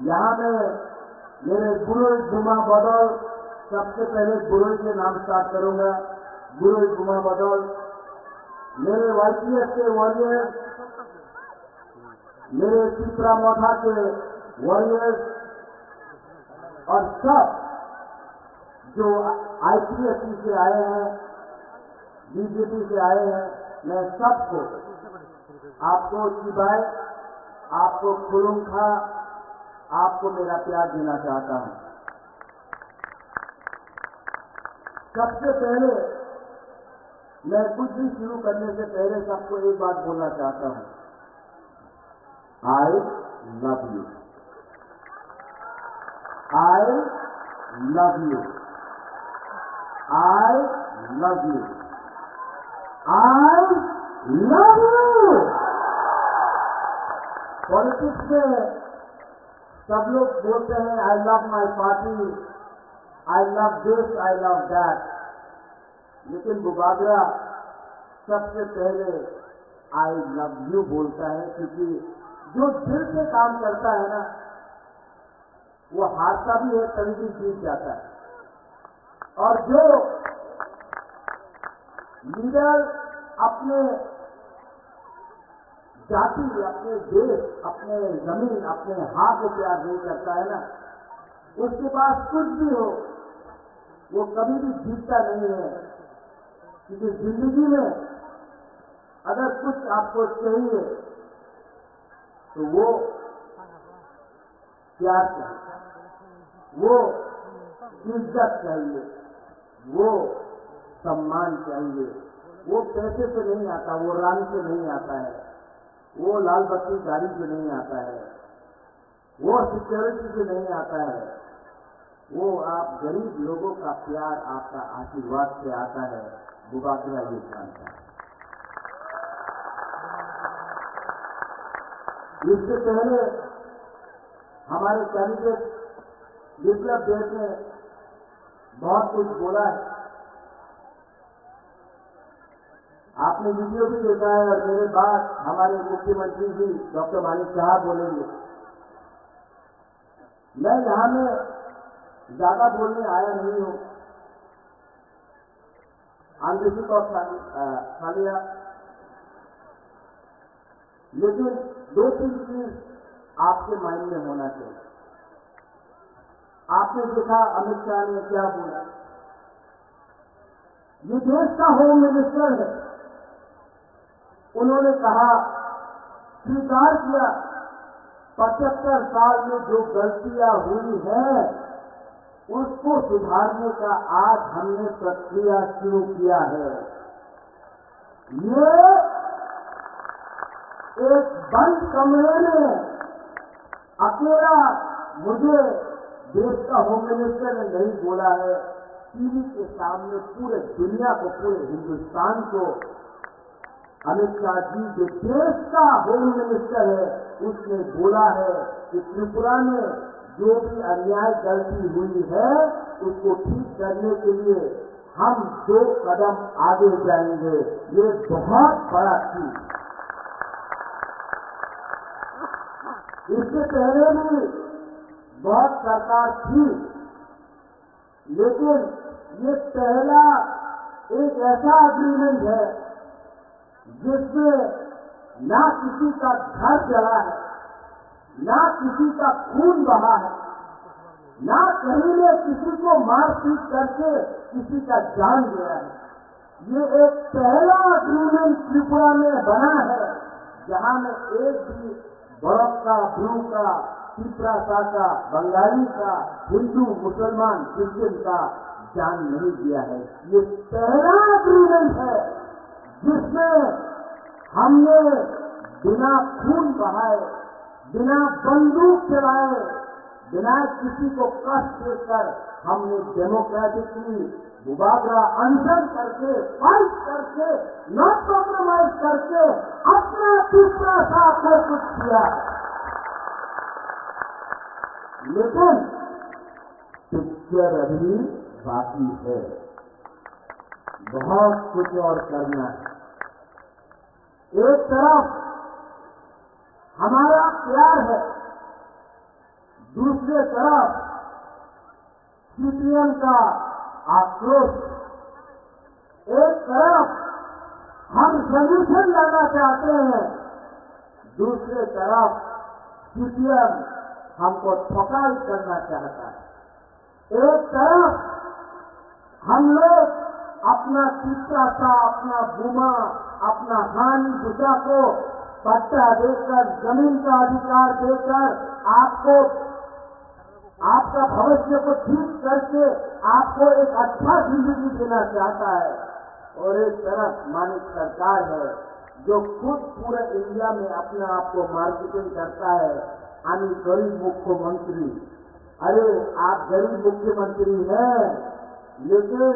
यहां में मेरे बुरुज गुमा बदौल, सबसे पहले बुरुज के नाम स्टार्ट करूंगा। बुरुज गुमा बदौल, मेरे वाईपीएफ के वॉरियर्स, मेरे पिपरामथा के वॉरियर्स और सब जो आईपीएफटी से आए हैं, बीजेपी से आए हैं, मैं सबको, आपको चिबाए, आपको खुलूंखा, आपको मेरा प्यार देना चाहता हूं। सबसे पहले मैं कुछ भी शुरू करने से पहले सबको एक बात बोलना चाहता हूं, I love you, I love you, I love you, I love you. Politics में सब लोग बोलते हैं I love my party, I love this, I love that, लेकिन बुबागरा सबसे पहले आई लव यू बोलता है, क्योंकि जो दिल से काम करता है ना, वो हारता भी है कभी भी जीत जाता है। और जो लीडर अपने जाति, अपने देश, अपने जमीन, अपने हाथ को प्यार नहीं करता है ना, उसके पास कुछ भी हो वो कभी भी जीतता नहीं है। क्योंकि जिंदगी में अगर कुछ आपको चाहिए तो वो प्यार चाहिए, वो इज्जत चाहिए, वो सम्मान चाहिए। वो पैसे से नहीं आता, वो रानी से नहीं आता है, वो लाल बत्ती गाड़ी से नहीं आता है, वो सिक्योरिटी से नहीं आता है, वो आप गरीब लोगों का प्यार, आपका आशीर्वाद से आता है। बुबागरा ये जानता है। इससे पहले हमारे कैंडिडेट विप्लव देव ने बहुत कुछ बोला है, आपने वीडियो भी देखा है, और मेरे बाद हमारे मुख्यमंत्री जी डॉक्टर मानिक साहब बोलेंगे। मैं यहां में ज्यादा बोलने आया नहीं हूं, आंदोलन को खालिया, लेकिन दो तीन चीज आपके माइंड में होना चाहिए। आपने देखा अमित शाह ने क्या बोला, ये देश का होम मिनिस्टर है, उन्होंने कहा, स्वीकार किया 75 साल में जो गलतियां हुई हैं उसको सुधारने का आज हमने प्रक्रिया शुरू किया है। ये एक बंद कमरे में अकेला मुझे देश का होम मिनिस्टर ने नहीं बोला है, टीवी के सामने पूरे दुनिया को, पूरे हिंदुस्तान को अमित शाह जी जो देश का होम मिनिस्टर है उसने बोला है कि त्रिपुरा में जो भी अन्याय गलती हुई है उसको ठीक करने के लिए हम 2 कदम आगे जाएंगे। ये बहुत बड़ा चीज। इससे पहले भी बहुत सरकार थी, लेकिन ये पहला एक ऐसा अग्रीमेंट है जिसमें ना किसी का घर जला है, ना किसी का खून बहा है, ना कहीं ने किसी को मारपीट करके किसी का जान गया है। ये एक पहला अग्रीमेंट त्रिपुरा में बना है जहां में एक भी बड़क का, ब्रू का, तिपरासा का, बंगाली का, हिंदू, मुसलमान, क्रिश्चियन का जान नहीं दिया है। ये पहला अग्रीमेंट है जिसमें हमने बिना खून बहाए, बिना बंदूक चलाए, बिना किसी को कष्ट देकर हमने डेमोक्रेटिकली मुबादला अनशन करके, फाइट करके, नॉट कॉम्प्रोमाइज करके अपना तीसरा साथ को कुछ किया। लेकिन पिक्चर अभी बाकी है, बहुत कुछ और करना है। एक तरफ हमारा प्यार है, दूसरे तरफ सीपीएम का आक्रोश। एक तरफ हम सॉल्यूशन लाना चाहते हैं, दूसरे तरफ सीपीएम हमको ठोकाई करना चाहता है। एक तरफ हम लोग अपना चित्रासा, अपना बुमा, अपना हानि बुझा को पट्टा देकर, जमीन का अधिकार देकर आपको, आपका भविष्य को ठीक करके आपको एक अच्छा जिंदगी देना चाहता है। और एक तरफ मानिक सरकार है जो खुद पूरे इंडिया में अपने आप को मार्केटिंग करता है, यानी गरीब मुख्यमंत्री। अरे आप गरीब मुख्यमंत्री हैं, लेकिन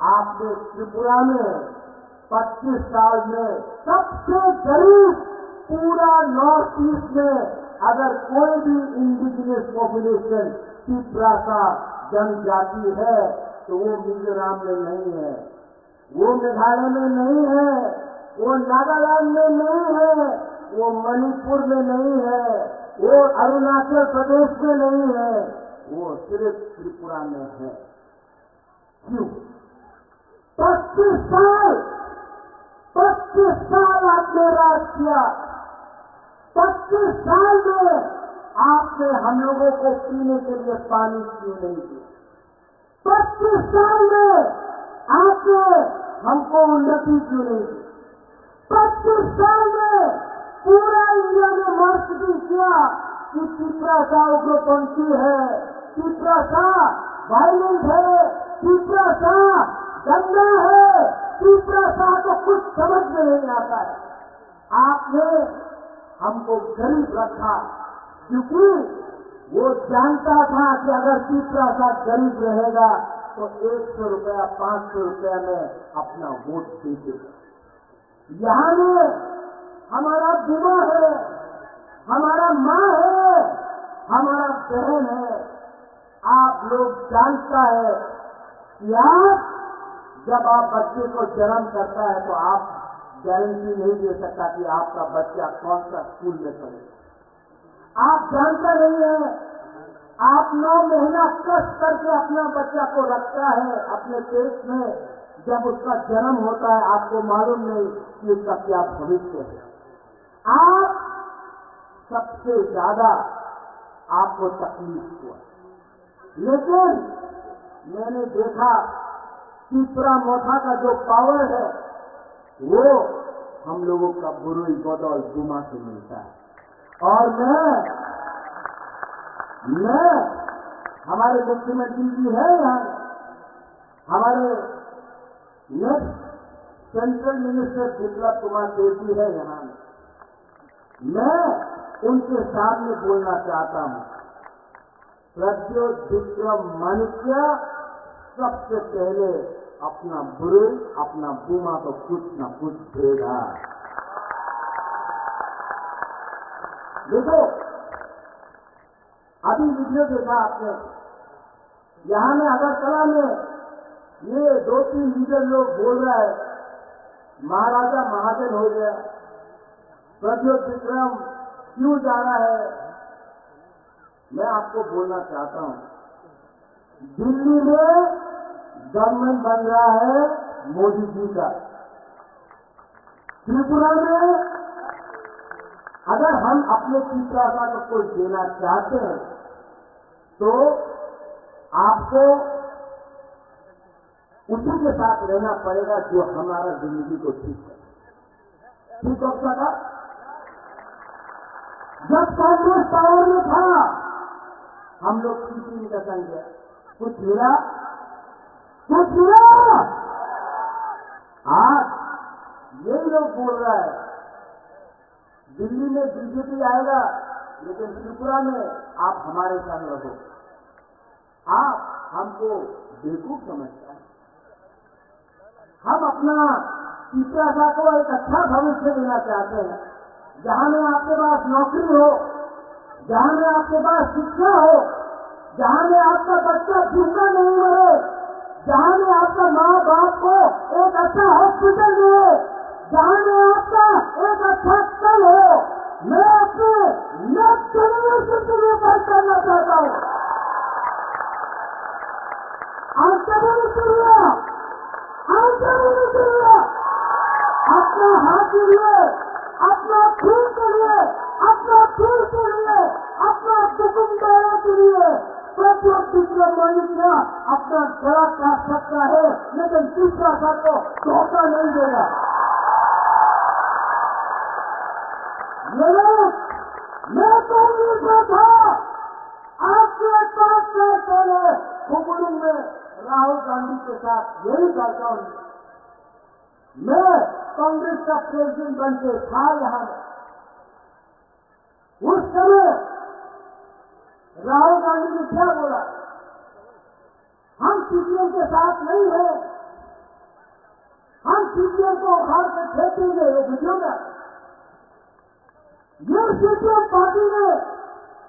आपने त्रिपुरा में 25 साल में सबसे गरीब पूरा नॉर्थ ईस्ट में अगर कोई भी इंडिजिनियस पॉपुलेशन तिपरासा जनजाति है तो वो मिजोरम में नहीं है, वो मेघालय में नहीं है, वो नागालैंड में नहीं है, वो मणिपुर में नहीं है, वो अरुणाचल प्रदेश में नहीं है, वो सिर्फ त्रिपुरा में है। क्यों? 25 साल आपने राज किया। 25 साल में आपने हम लोगों को पीने के लिए पानी क्यों नहीं दिया? 25 साल में आपने हमको उन्नति क्यों नहीं दी? 25 साल में पूरा इंडिया में मार्केटिंग किया कि तिपरासा उग्रपंथी है, तिपरासा वायलेंट है, तिपरासा गंदा है, तिपरासा को कुछ समझ में नहीं आता है। आपने हमको गरीब रखा क्योंकि वो जानता था कि अगर तिपरासा गरीब रहेगा तो 100 रुपया 500 रुपया में अपना वोट दे देगा। यहाँ में हमारा बुआ है, हमारा माँ है, हमारा बहन है। आप लोग जानता है कि आप जब आप बच्चे को जन्म करता है तो आप गारंटी नहीं दे सकता कि आपका बच्चा कौन सा स्कूल में पढ़ेगा। आप जानता नहीं है, आप 9 महीना कष्ट करके अपना बच्चा को रखता है अपने पेट में, जब उसका जन्म होता है आपको मालूम नहीं कि उसका क्या भविष्य है। आप सबसे ज्यादा आपको तकलीफ हुआ, लेकिन मैंने देखा तीसरा मोथा का जो पावर है वो हम लोगों का बुरुई बदौल गुमा से मिलता है। और मैं हमारे मुख्यमंत्री जी हैं यहाँ, हमारे next central minister Biplab Kumar Deb ji है यहाँ। मैं उनके सामने बोलना चाहता हूं, प्रद्योत विक्रम माणिक्य सबसे पहले अपना बुरे अपना बूमा को कुछ न कुछ देगा। देखो, अभी वीडियो देखा आपने, यहां में अगरतला में ये 2-3 लीडर लोग बोल रहा है महाराजा महाजन हो गया, प्रद्योत विक्रम क्यों जा रहा है। मैं आपको बोलना चाहता हूं, दिल्ली में गवर्नमेंट बन रहा है मोदी जी का। त्रिपुरा में अगर हम अपने पिछड़ा को कोई देना चाहते हैं तो आपको उसी के साथ रहना पड़ेगा जो हमारा जिंदगी को ठीक है। ठीक हो सका? जब कांग्रेस पावर में था हम लोग सीपी का संख्या कुछ मिला, कुछ मिला। आज यही लोग बोल रहा है दिल्ली में बीजेपी आएगा लेकिन त्रिपुरा में आप हमारे संग रहो। आप हमको बेवकूफ समझते हैं। हम अपना पिछड़ा को एक अच्छा भविष्य देना चाहते हैं, जहां में आपके पास नौकरी हो, जहां में आपके पास शिक्षा हो, जहां में आपका बच्चा भूखा नहीं मरे, जहां में आपका माँ बाप को एक अच्छा हॉस्पिटल मिले, जहां में आपका एक अच्छा स्कूल हो। मैं अपने नेक्स्ट जनरेशन के लिए बात करना चाहता हूं। अपना हाथ के लिए, अपना खून के लिए, अपना दिल के लिए, अपना दुकानदारों के लिए प्रद्योत विक्रम माणिक्य अपना गला काट सकता है लेकिन तीसरा साथ को धोखा नहीं देगा। ये लोग, मैं कांग्रेस में था, आज से 5 साल पहले खुबड़ू में राहुल गांधी के साथ यही करता हूं। मैं कांग्रेस का प्रेसिडेंट बन के था यहां। उस समय राहुल गांधी ने क्या बोला, हम सीपीएम के साथ नहीं है, हम सीपीएम को उखाड़ के फेंकेंगे। ये वीडियो में ये सीपीएम पार्टी में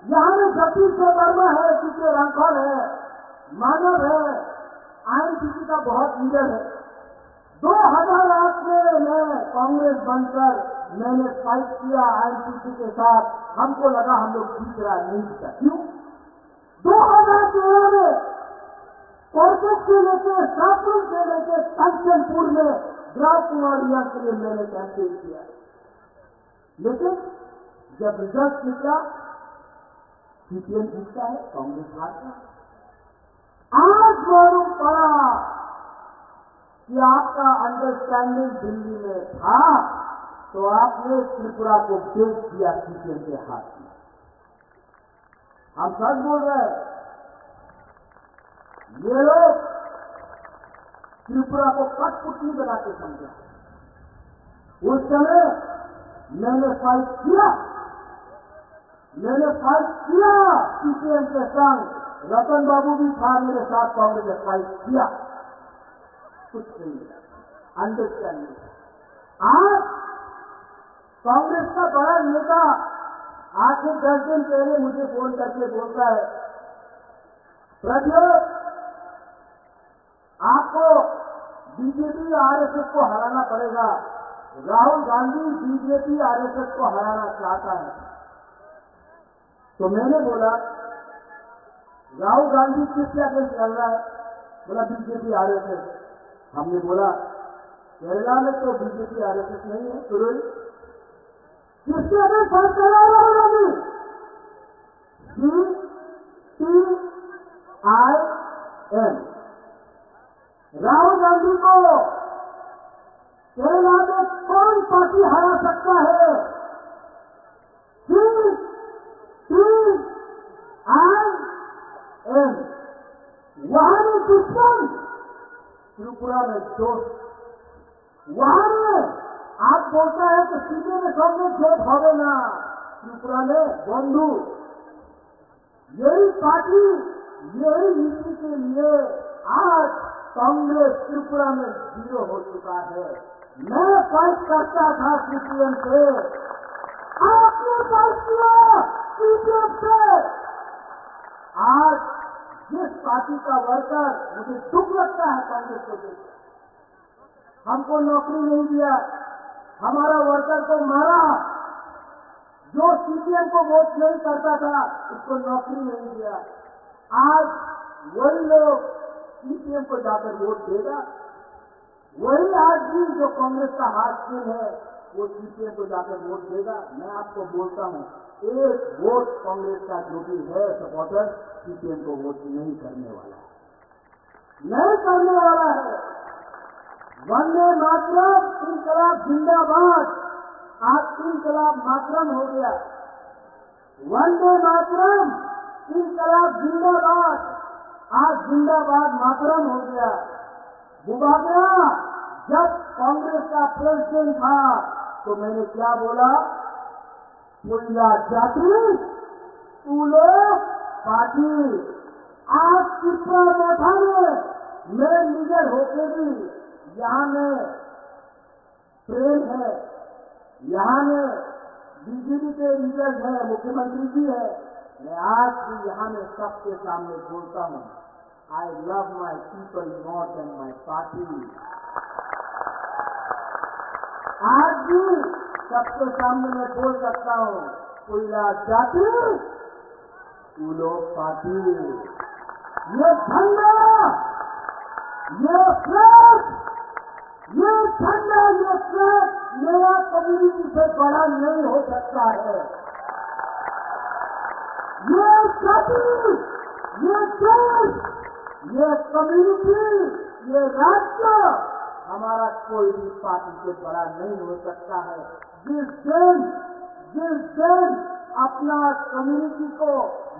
यहां में जगदीश वर्मा है, सीपी रामपाल है, मानव है, आईएनसीसी का बहुत लीडर है। 2008 में मैं कांग्रेस बनकर मैंने फाइट किया आईएनसीसी के साथ। हमको लगा हम लोग जीत रहा, नहीं जीता। क्यों? 2013 में कोरकट से लेकर शाहपुर से लेकर कंचनपुर में द्रव कुमारिया के लिए मैंने कैंपेन किया, लेकिन जब रिजल्ट निकला सीपीएम जीतता है, कांग्रेस हारता है। आज मालूम पड़ा कि आपका अंडरस्टैंडिंग दिल्ली में था तो आपने त्रिपुरा को बेच दिया सीपीएम के हाथ में। हम सच बोल रहे हैं, ये लोग त्रिपुरा को कठपुतली बना के समझा। उस समय मैंने फाइट किया, मैंने फाइट किया सीपीएम के संग। रतन बाबू भी था मेरे साथ, कांग्रेस ने फाइट किया, कुछ नहीं मिला अंडरस्टैंडिंग। आज कांग्रेस का बड़ा नेता आज से 10 दिन पहले मुझे फोन करके बोलता है, प्रद्योत आपको बीजेपी आरएसएस को हराना पड़ेगा। राहुल गांधी बीजेपी आरएसएस को हराना चाहता है। तो मैंने बोला राहुल गांधी किस अगेंस्ट लड़ रहा है? बोला बीजेपी आरएसएस। हमने बोला केरला में तो बीजेपी आरएसएस नहीं है, तो किसके अगेंस्ट फाइट कर रहा है राहुल गांधी? CPIM। राहुल गांधी को केरला में कौन पार्टी हरा सकता है? CPIM। त्रिपुरा में दोस्त वहां में आप बोलता है कि सीधे में सबने जोत होवे ना, त्रिपुरा में बंधु यही पार्टी यही नीति के लिए आज कांग्रेस त्रिपुरा में 0 हो चुका है। मैं फाइट करता था सीपीएम से, आपने फाइट किया सीपीएम से। आज जिस पार्टी का वर्कर, मुझे दुख लगता है कांग्रेस को देखकर, हमको नौकरी नहीं दिया, हमारा वर्कर को मारा, जो सीपीएम को वोट नहीं करता था उसको नौकरी नहीं दिया। आज वही लोग सीपीएम को जाकर वोट देगा, वही आदमी जो कांग्रेस का हाथ है वो सीपीएम को जाकर वोट देगा। मैं आपको बोलता हूं, एक वोट कांग्रेस का जो भी है सपोर्टर सीपीएम को वोट नहीं करने वाला है, नहीं करने वाला है। वंदे मातरम इनकलाब जिंदाबाद, आज इनकलाब मातरम हो गया। वंदे मातरम इनकलाब जिंदाबाद, आज जिंदाबाद मातरम हो गया। बुबागया जब कांग्रेस का प्रेसिडेंट था तो मैंने क्या बोला, पुलिया जाति तूलो पार्टी। आज त्रिपुरा मोठा में मैं लीडर होके भी यहाँ में प्रेम है, यहाँ में बीजेपी के लीडर है, मुख्यमंत्री जी है। मैं आज भी यहाँ में सबके सामने बोलता हूँ, I love my people more than my party. आज भी सबके सामने मैं बोल सकता हूँ, पुलिया जाति तूलो पार्टी। ये झंडा, ये फ्लैग, ये झंडा, ये फ्लैग मेरा कम्युनिटी से बड़ा नहीं हो सकता है। ये जाति, ये देश, ये कम्युनिटी, ये राज्य हमारा कोई भी पार्टी से बड़ा नहीं हो सकता है। जिस दिन अपना कम्युनिटी को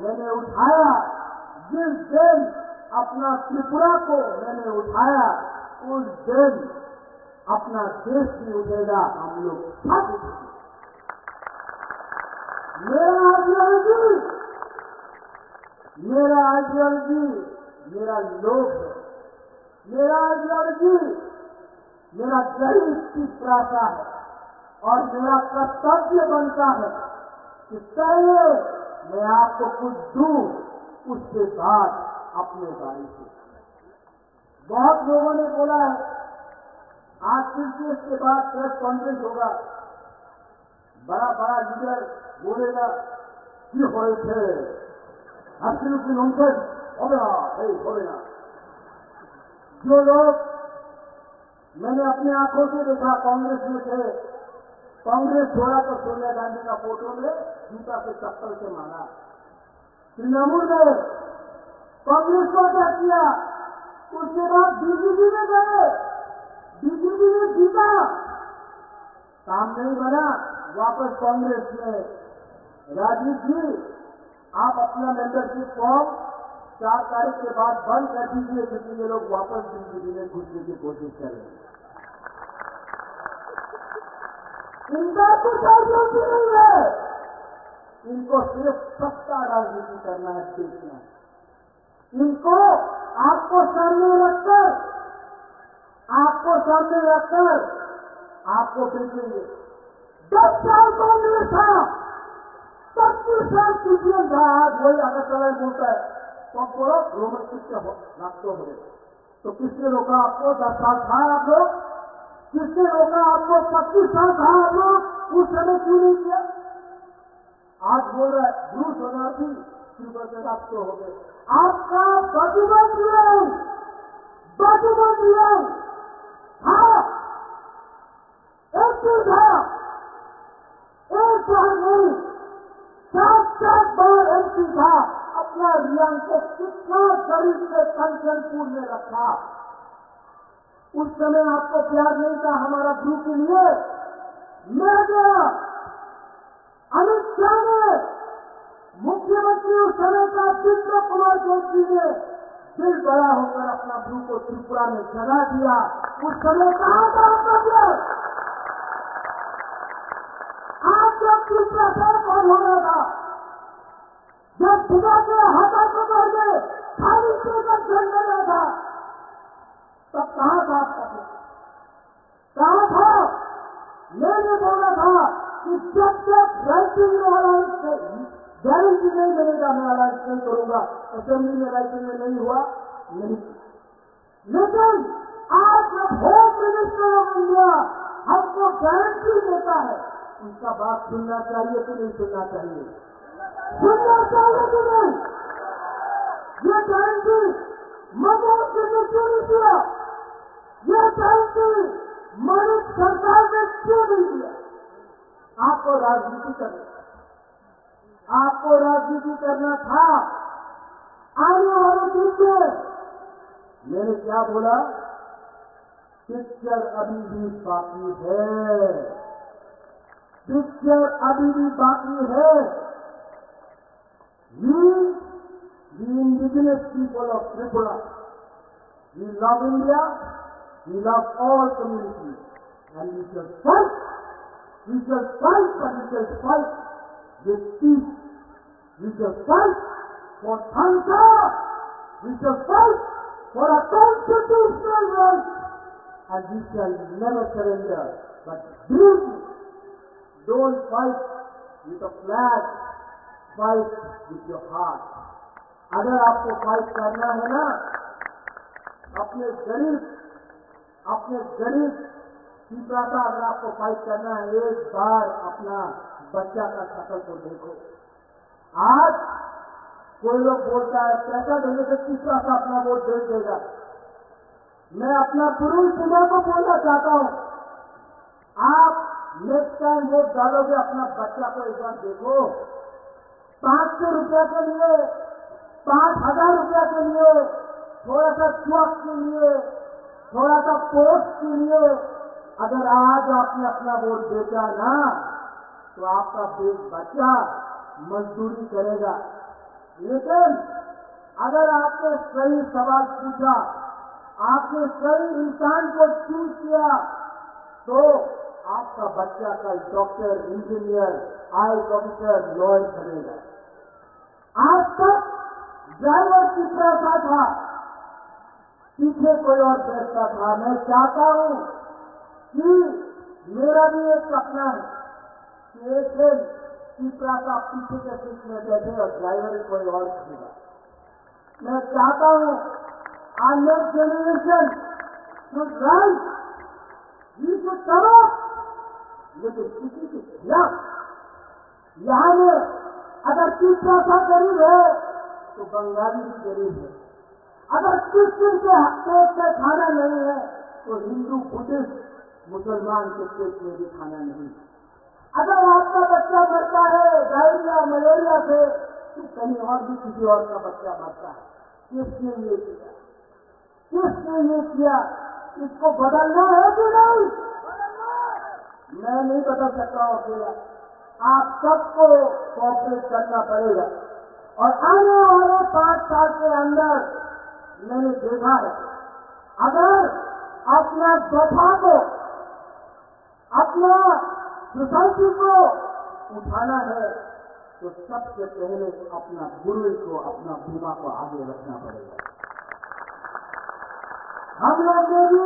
मैंने उठाया, जिस दिन अपना त्रिपुरा को मैंने उठाया, उस दिन अपना देश भी उठेगा, हम लोग सब उठेंगे। मेरा आइडियोलॉजी मेरा लोग है, मेरा आइडियोलॉजी मेरा गरीब की प्रार्थना है और मेरा कर्तव्य बनता है कि पहले मैं आपको कुछ दूं, उसके बाद अपने बारे से। बहुत लोगों ने बोला है आज फिर के बाद प्रेस कॉन्फ्रेंस होगा, बड़ा बड़ा लीडर बोलेगा कि होए थे एब्सोल्युटली नॉनसेंस, होवे ना। जो लोग मैंने अपनी आंखों से देखा कांग्रेस में थे, कांग्रेस छोड़ा तो सोनिया गांधी का फोटो में जूता से चप्पल से मारा। तृणमूल में कांग्रेस को क्या किया, उसके बाद बीजेपी में गए, बीजेपी में जीता, काम नहीं बना, वापस कांग्रेस में। राजीव जी आप अपना मेंबरशिप फॉर्म 4 तारीख के बाद बंद कर दीजिए, क्योंकि ये लोग वापस बीजेपी में घुसने की कोशिश कर रहे हैं। इनका कुछ राजनीति नहीं है, इनको सिर्फ सत्ता राजनीति करना है, देखना है। इनको आपको सामने रखकर आपको बेचेंगे। 10 साल कांग्रेस था, 25 साल सीपीएम था, आज वही अगर चलाए बोलता है तो बोलो रोमन किसके लागते हो गए। तो किसने रोका आपको? 10 साल था आप लोग, किसने रोका आपको? 25 साल था आप लोग, उस समय क्यों नहीं किया? आज बोल रहा है ब्रूस शरणार्थी श्रीबर से लागते हो गए। आपका बाजूबंद हाँ, एक दिन था, एक बार नहीं 7 बार एमपी था। अपना रियांग को कितना गरीब से कंचनपुर में रखा। उस समय आपको प्यार नहीं था हमारा ग्रुप के लिए। मैं गया, अमित शाह ने, मुख्यमंत्री उस समय का विक्रम कुमार जोशी ने दिल बड़ा होकर अपना गुरु को त्रिपुरा में जगा दिया, उस समय कहाँ था आपका प्यार? आज जब त्रिपुरा से कौन हो रहा था, जब सुबह के हाथों को करके खाली लेकर चल रहा था, तब कहाँ था आपका प्यार? कहाँ था? मैंने बोला था कि जब तक राइटिंग में अलायंस गारंटी नहीं मिलेगा मैं अलायंस नहीं करूंगा। असेंबली में राइटिंग में नहीं हुआ, नहीं। लेकिन आज जब होम मिनिस्टर ऑफ इंडिया हमको गारंटी देता है, उनका बात सुनना चाहिए कि नहीं सुनना चाहिए? सुनना चाहिए कि नहीं? ये गारंटी मनमोहन सिंह ने क्यों नहीं दिया? ये गारंटी मणिक सरकार ने क्यों नहीं दिया? आपको राजनीति करना, आपको राजनीति करना था। आने वाले दिन में मैंने क्या बोला? पिक्चर अभी भी बाकी है, पिक्चर अभी भी बाकी है। The indigenous people of Tripura, we love India, we love all communities, and we shall fight. We shall fight, but we shall fight with peace. We shall fight for Tanka. We shall fight for a constitutional right, and we shall never surrender. But believe me, don't fight with a flag, fight with your heart. अगर आपको fight करना है ना, अपने गरीब तीसरा का अगर आपको फाइट करना है, एक बार अपना बच्चा का शक्ल को देखो। आज कोई लोग बोलता है पैसा देने से तीसरा का अपना वोट दे देगा। मैं अपना गुरु सुना को बोलना चाहता हूं, आप नेक्स्ट टाइम वोट डालोगे, अपना बच्चा को एक बार देखो। 500 रुपये के लिए, 5000 रुपये के लिए, थोड़ा सा चौक के लिए, थोड़ा सा पोस्ट के लिए अगर आज आपने अपना वोट बेचा ना, तो आपका बच्चा मजदूरी करेगा। लेकिन अगर आपने सही सवाल पूछा, आपने सही इंसान को चूज किया, तो आपका बच्चा कल doctor, engineer, IAS officer, lawyer बनेगा। आज तक ड्राइवर की पैसा था, पीछे कोई और बैठता था। मैं चाहता हूं कि मेरा भी एक सपना है कि एक दिन तीसरा का पीछे के सीट में बैठे और ड्राइवर कोई और खरीदा। मैं चाहता हूं our next generation should rise, we should come up, लेकिन किसी के खिलाफ। यहाँ में अगर तीसरा सा गरीब है तो बंगाली भी गरीब है। अगर क्रिश्चियन के पेट में खाना नहीं है तो हिंदू, बुद्धिस्ट, मुसलमान के पेट में भी खाना नहीं। अगर आपका बच्चा मरता है डायरिया, मलेरिया से, तो कहीं और भी किसी और का बच्चा मरता है। किसने ये किया? किसने ये किया? इसको बदलना है कि नहीं? मैं नहीं बदल सकता हूं अकेला, आप सबको कोऑपरेट करना पड़ेगा। और आने वाले 5 साल के अंदर मैंने देखा है, अगर अपना दफा को, अपना सोसाइटी को उठाना है, तो सबसे पहले अपना गुरु को, अपना बीमा को आगे रखना पड़ेगा। हम लोग ने भी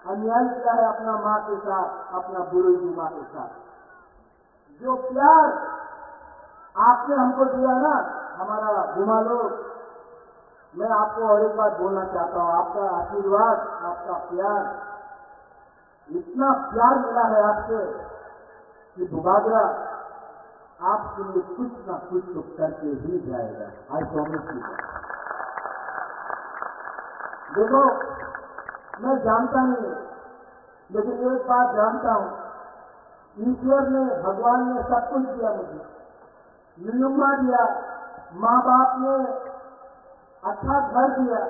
अन्याय किया है अपना माँ के साथ, अपना गुरु बीमा के साथ। जो प्यार आपने हमको दिया ना, हमारा बीमा लोग, मैं आपको और एक बात बोलना चाहता हूं, आपका आशीर्वाद, आपका प्यार, इतना प्यार मिला है आपसे कि बुबागरा आपके लिए कुछ ना कुछ तो करके ही जाएगा। I promise you. देखो, मैं जानता नहीं, लेकिन एक बात जानता हूं, ईश्वर ने, भगवान ने सब कुछ दिया मुझे, नियुमा दिया, माँ बाप ने अच्छा घर दिया,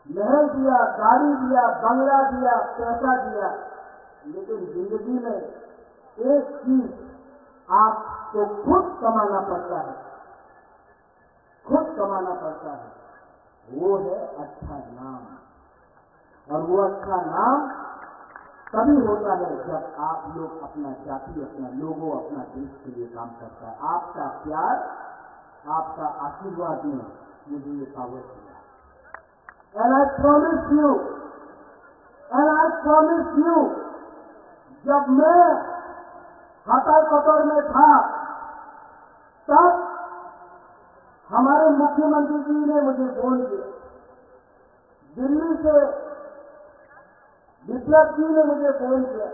महल दिया, गाड़ी दिया, बंगला दिया, पैसा दिया, लेकिन जिंदगी में एक चीज आपको खुद कमाना पड़ता है। खुद कमाना पड़ता है, वो है अच्छा नाम। और वो अच्छा नाम तभी होता है जब आप लोग अपना जाति, अपना लोगो, अपना देश के लिए काम करता है। आपका प्यार, आपका आशीर्वाद ने मुझे ये पावर दिया। And I promise you, जब मैं हटाई कटोर में था, तब हमारे मुख्यमंत्री जी ने मुझे फोन किया। दिल्ली से विप्लव जी ने मुझे फोन किया।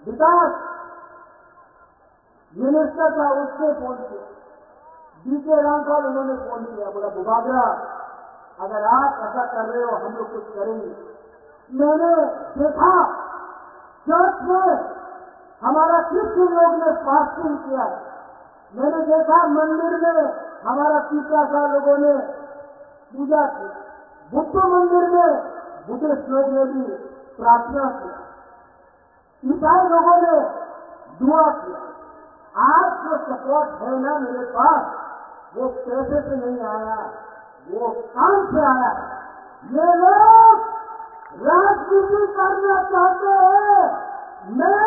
विकास मिनिस्टर था, उसने फोन किया। डीके रामपाल उन्होंने फोन किया, बोला बुबागरा अगर आप ऐसा कर रहे हो हम लोग कुछ करेंगे। मैंने देखा चर्च में हमारा क्रिश्चियन लोग ने फास्टिंग किया। मैंने देखा मंदिर में हमारा पीछा लोगों ने पूजा की। बुद्ध मंदिर में बुद्धिस्ट लोग ने भी प्रार्थना किया। ईसाई लोगों ने दुआ किया। आज जो सपोर्ट है ना मेरे पास, वो पैसे से नहीं आया, वो काम से आया। ये लोग राजनीति करना चाहते हैं, मैं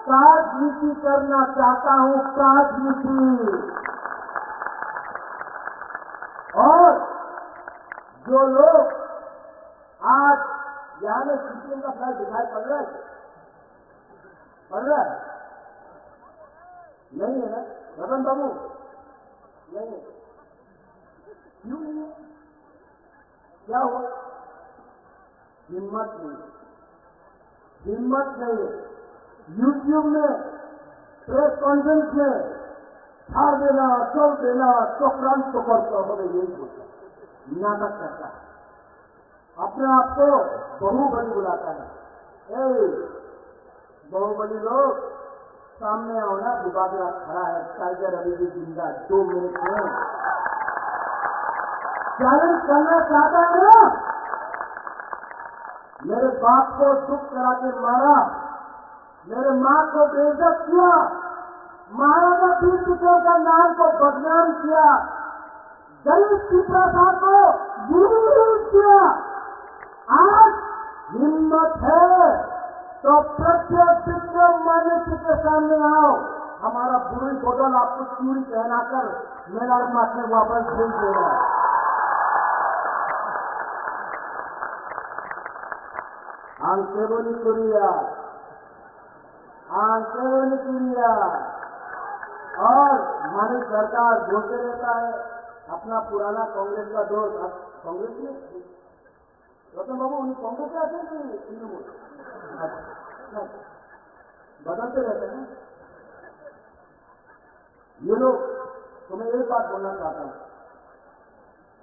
राजनीति करना चाहता हूं, राजनीति। और जो लोग आज यहां में सीपीएम का फ्लैग दिखाई पड़ रहा है, नहीं है ना रतन बाबू? नहीं है। क्यों नहीं है? क्या हुआ? हिम्मत नहीं है। यूट्यूब में प्रेस कॉन्फ्रेंस में छाड़ देना, चोल देना, चक्रांत तो करता हो, यही सोचता, नाटक करता है, अपने आप को बहुबली बुलाता है। बहुबली लोग सामने आओ ना, बुबागरा खड़ा है, टाइगर अभी भी जिंदा, 2 मिनट में चैलेंज करना चाहता है ना। मेरे बाप को दुख करा के मारा, मेरे मां को बेइज्जत किया, महाराजा पीर किशोर का नाम को बदनाम किया, गरीब पिपरा साहब को गिरफ्तार किया। आज हिम्मत है तो प्रत्येक विक्रम मान्यता के सामने आओ। हमारा बुरी बोतल आपको चूड़ी पहनाकर मेरा मत में वापस भेज देगा। आंखेबोली कुरिया, और हमारी सरकार बोलते रहता है अपना पुराना कांग्रेस का दोस्त। अब कांग्रेस में रतन बाबू उन्हें कांग्रेस से आते हैं कि तृणमूल? बदलते रहते हैं ये लोग। तो मैं एक बात बोलना चाहता हूं,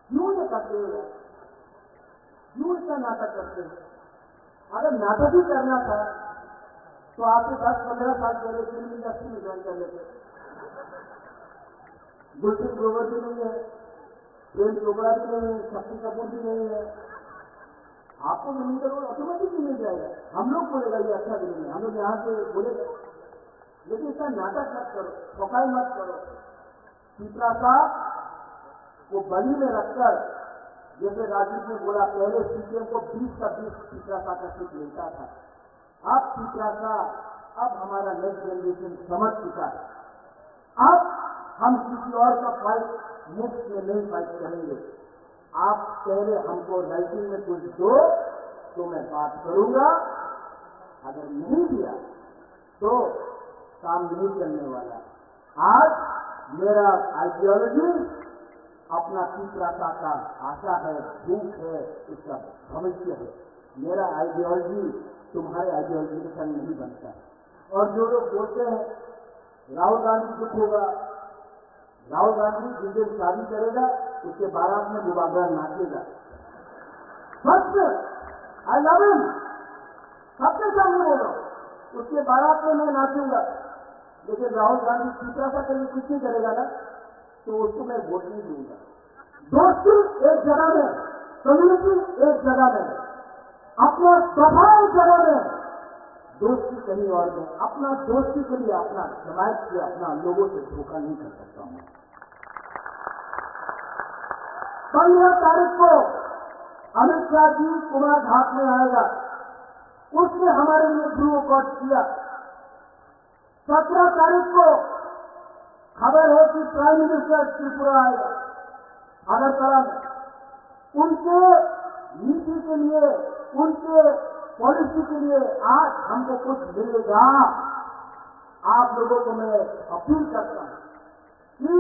क्यों ये करते हो? क्यों इसका नाटक करते हो? अगर नाटक ही करना था तो आपसे 10-15 साल पहले फिल्म इंडस्ट्री में ज्वाइन कर लेते। गुलशन ग्रोवर भी नहीं है, प्रेम चोपड़ा भी नहीं है, शक्ति कपूर भी नहीं है। आपको जमीन का रोल ऑटोमेटिक ही मिल जाएगा। हम लोग बोलेगा ये अच्छा जमीन है, हम लोग यहाँ से बोलेगा। लेकिन इसका नाटक मत करो, ठोकाई मत करो। पिपरा साहब को बली में रखकर, जैसे राजीव ने बोला, पहले सीपीएम को 20 का 20 पिपरा साहब का सीट मिलता था। अब पिपरा साहब, अब हमारा नेक्स्ट जनरेशन समझ चुका है। अब हम किसी और का फाइट मुफ्त में नहीं फाइट करेंगे। आप पहले हमको राइटिंग में कुछ दो तो मैं बात करूंगा, अगर नहीं दिया तो काम नहीं चलने वाला। आज मेरा आइडियोलॉजी अपना तीसरा का आशा है, भूख है, उसका भविष्य है। मेरा आइडियोलॉजी तुम्हारे आइडियोलॉजी के संग नहीं बनता है। और जो लोग बोलते हैं राहुल गांधी दुख होगा, राहुल गांधी जिस दिन शादी करेगा उसके बारात में बुबागरा नाचेगा। सच, आई लव हिम, सबके सामने बोलो, उसके बारात में मैं नाचूंगा। लेकिन राहुल गांधी तीसरा सा कभी कुछ नहीं करेगा ना, तो उसको मैं वोट नहीं दूंगा। दोस्ती एक जगह में, कम्युनिटी एक जगह में, अपना सभा एक जगह में, दोस्ती कहीं और में। अपना दोस्ती के लिए, अपना समाज से, अपना लोगों से धोखा नहीं कर सकता हूं। 15 तारीख को अमित शाह जी कुमार घाट में आएगा, उसने हमारे लिए ब्लू अकॉर्ड किया। 17 तारीख को खबर है कि प्राइम मिनिस्टर त्रिपुरा आएगा अगरतला में। उनके नीति के लिए, उनके पॉलिसी के लिए आज हमको कुछ मिलेगा। आप लोगों को मैं अपील करता हूं कि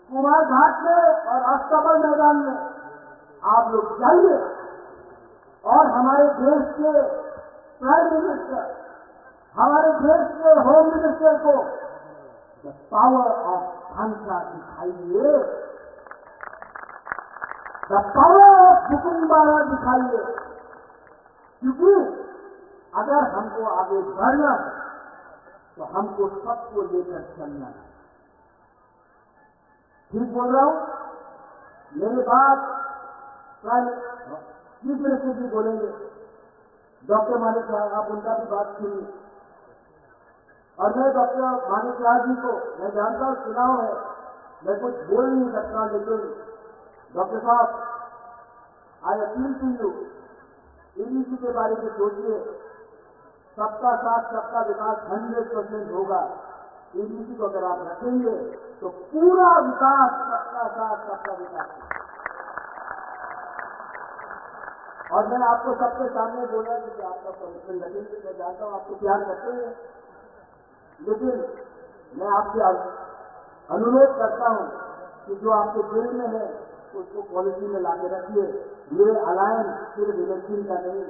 कुमार घाट में और अस्तबल मैदान में आप लोग जाइए और हमारे देश के प्राइम मिनिस्टर, हमारे देश के होम मिनिस्टर को द पावर ऑफ भाषा दिखाइए, द पावर ऑफ बुकुम्बारा दिखाइए। क्योंकि अगर हमको आगे बढ़ना है तो हमको सबको लेकर चलना है। ठीक बोल रहा हूं? मेरी बात चीफ मिनिस्टर जी बोलेंगे, डॉक्टर मानिक साहब, आप उनका भी बात सुनिए। और मैं डॉक्टर मानिक साहब जी को मैं जानता हूं चुनाव है, मैं कुछ बोल नहीं सकता, लेकिन डॉक्टर साहब, I appeal to you, ABC के बारे में सोचिए। सबका साथ सबका विकास 100% होगा। एबीसी को अगर आप रखेंगे तो पूरा विकास, सबका साथ सबका विकास। और मैं आपको सबके सामने बोला कि आपका कमिटमेंट रखेंगे। मैं जानता हूं आपको प्यार करते हैं, लेकिन मैं आपसे अनुरोध करता हूं कि जो आपके दिल में है उसको पॉलिसी में लाके रखिए। ये अलायंस सिर्फ इलेक्शन का नहीं,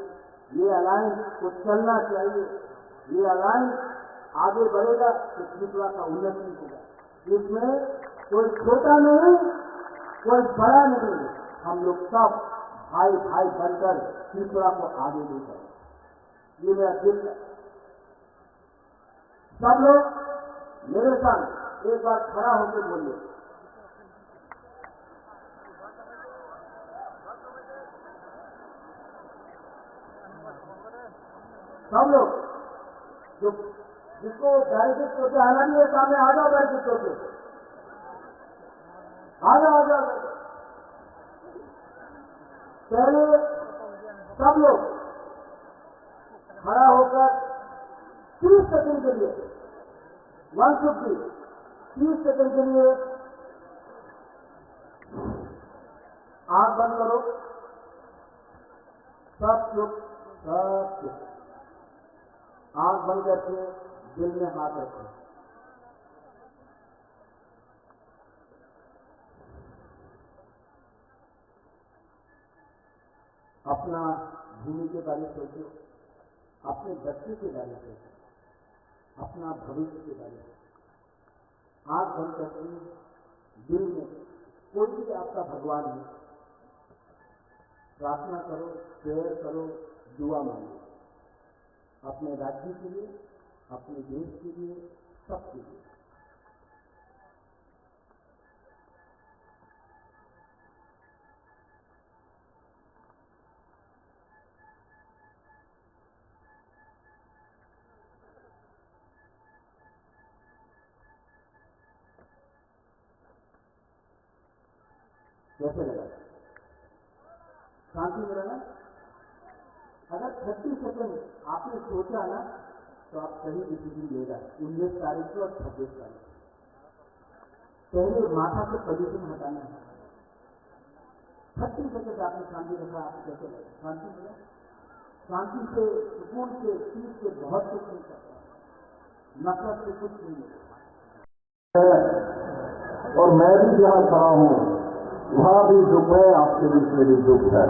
ये अलायंस को चलना चाहिए। ये अलायंस आगे बढ़ेगा तो त्रिपुरा का उन्नति होगा। इसमें कोई छोटा नहीं, कोई बड़ा नहीं, हम लोग सब भाई भाई बनकर त्रिपुरा को आगे ले जाए। ये मेरा दिल है। सब लोग मेरे संग एक बार खड़ा होकर बोलिए, सब लोग जो जिसको बैरिकेड होते आना नहीं है सामने आ जाओ, बैरिकेड होते आ जाओ। पहले सब लोग खड़ा होकर 30 सेकंड के लिए, 150 30 सेकंड के लिए आंख बंद करो। सब लोग आंख बंद करके दिल में हाथ रखो। अपना भूमि के बारे में सोचो, अपने बच्चे के बारे में सोचो, अपना भविष्य के बारे में। आंख बंद करके दिल में कोई भी आपका भगवान है, प्रार्थना करो, प्रेयर करो, दुआ मांगो, अपने राज्य के लिए, अपने देश के लिए, सबके लिए। कैसे लगा? शांति मिला ना? अगर 30 सेकंड आपने सोचा ना तो आप सही डिसीजन लेगा। 19 तारीख को और 26 तारीख को पहले माथा से पोजीशन हटाना है। 30 सेकंड आपने शांति रखा, आपको कैसे लगा? शांति मिला? शांति से, सुकून से, चीज से बहुत कुछ नहीं सकता, नफरत से कुछ नहीं मिलता। और मैं भी जहां खड़ा हूं वहां भी दुख है, आपके बीच में भी दुख है।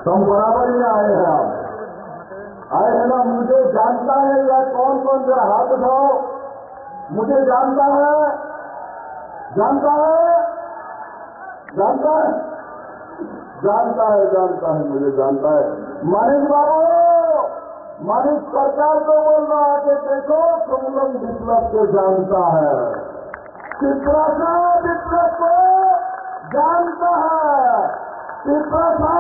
तो हम बराबर ही आए हैं। आप आए हैं ना? मुझे जानता है या कौन कौन जरा हाथ उठाओ। मुझे जानता है, जानता है, जानता है, जानता है, जानता है, मुझे जानता है। मानिक बाबू, मानिक सरकार को बोल रहा है कि देखो तुम लोग विप्लव को जानता है, त्रिपुरा विप्लव को जानता है, त्रिपुरा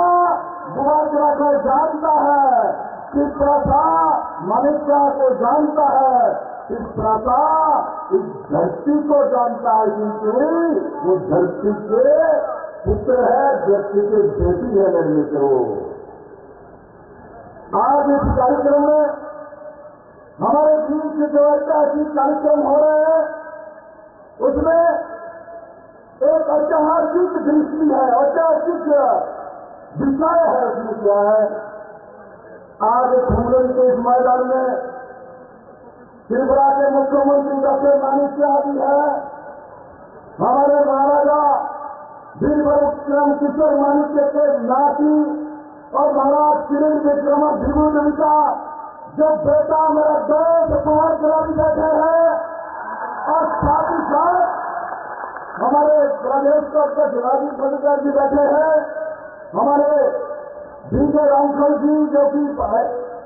बुआ को जानता है, त्रिपुरा मनुष्य को जानता है, त्रिपुरा इस धरती को जानता है, क्योंकि वो धरती के पुत्र है, व्यक्ति की बेटी है मेरे मित्रों। आज इस कार्यक्रम में हमारे बीच जो ऐतिहासिक कार्यक्रम हो रहे हैं उसमें एक ऐतिहासिक दृष्टि है, ऐतिहासिक विषय है। उसमें क्या है, आज खुमरन के इस मैदान में त्रिपुरा के मुख्यमंत्री डॉक्टर माणिक्य आदि है, हमारे महाराजा वीरभद्र किशोर माणिक्य के नाती और महाराज किरण विक्रम विभूति का जो बेटा मेरा दोस्त कुमार गिरावी बैठे हैं, और साथ ही साथ हमारे प्रदेश के अध्यक्ष राजीव खंडेकर जी बैठे हैं, हमारे डीके रामखल जी जो कि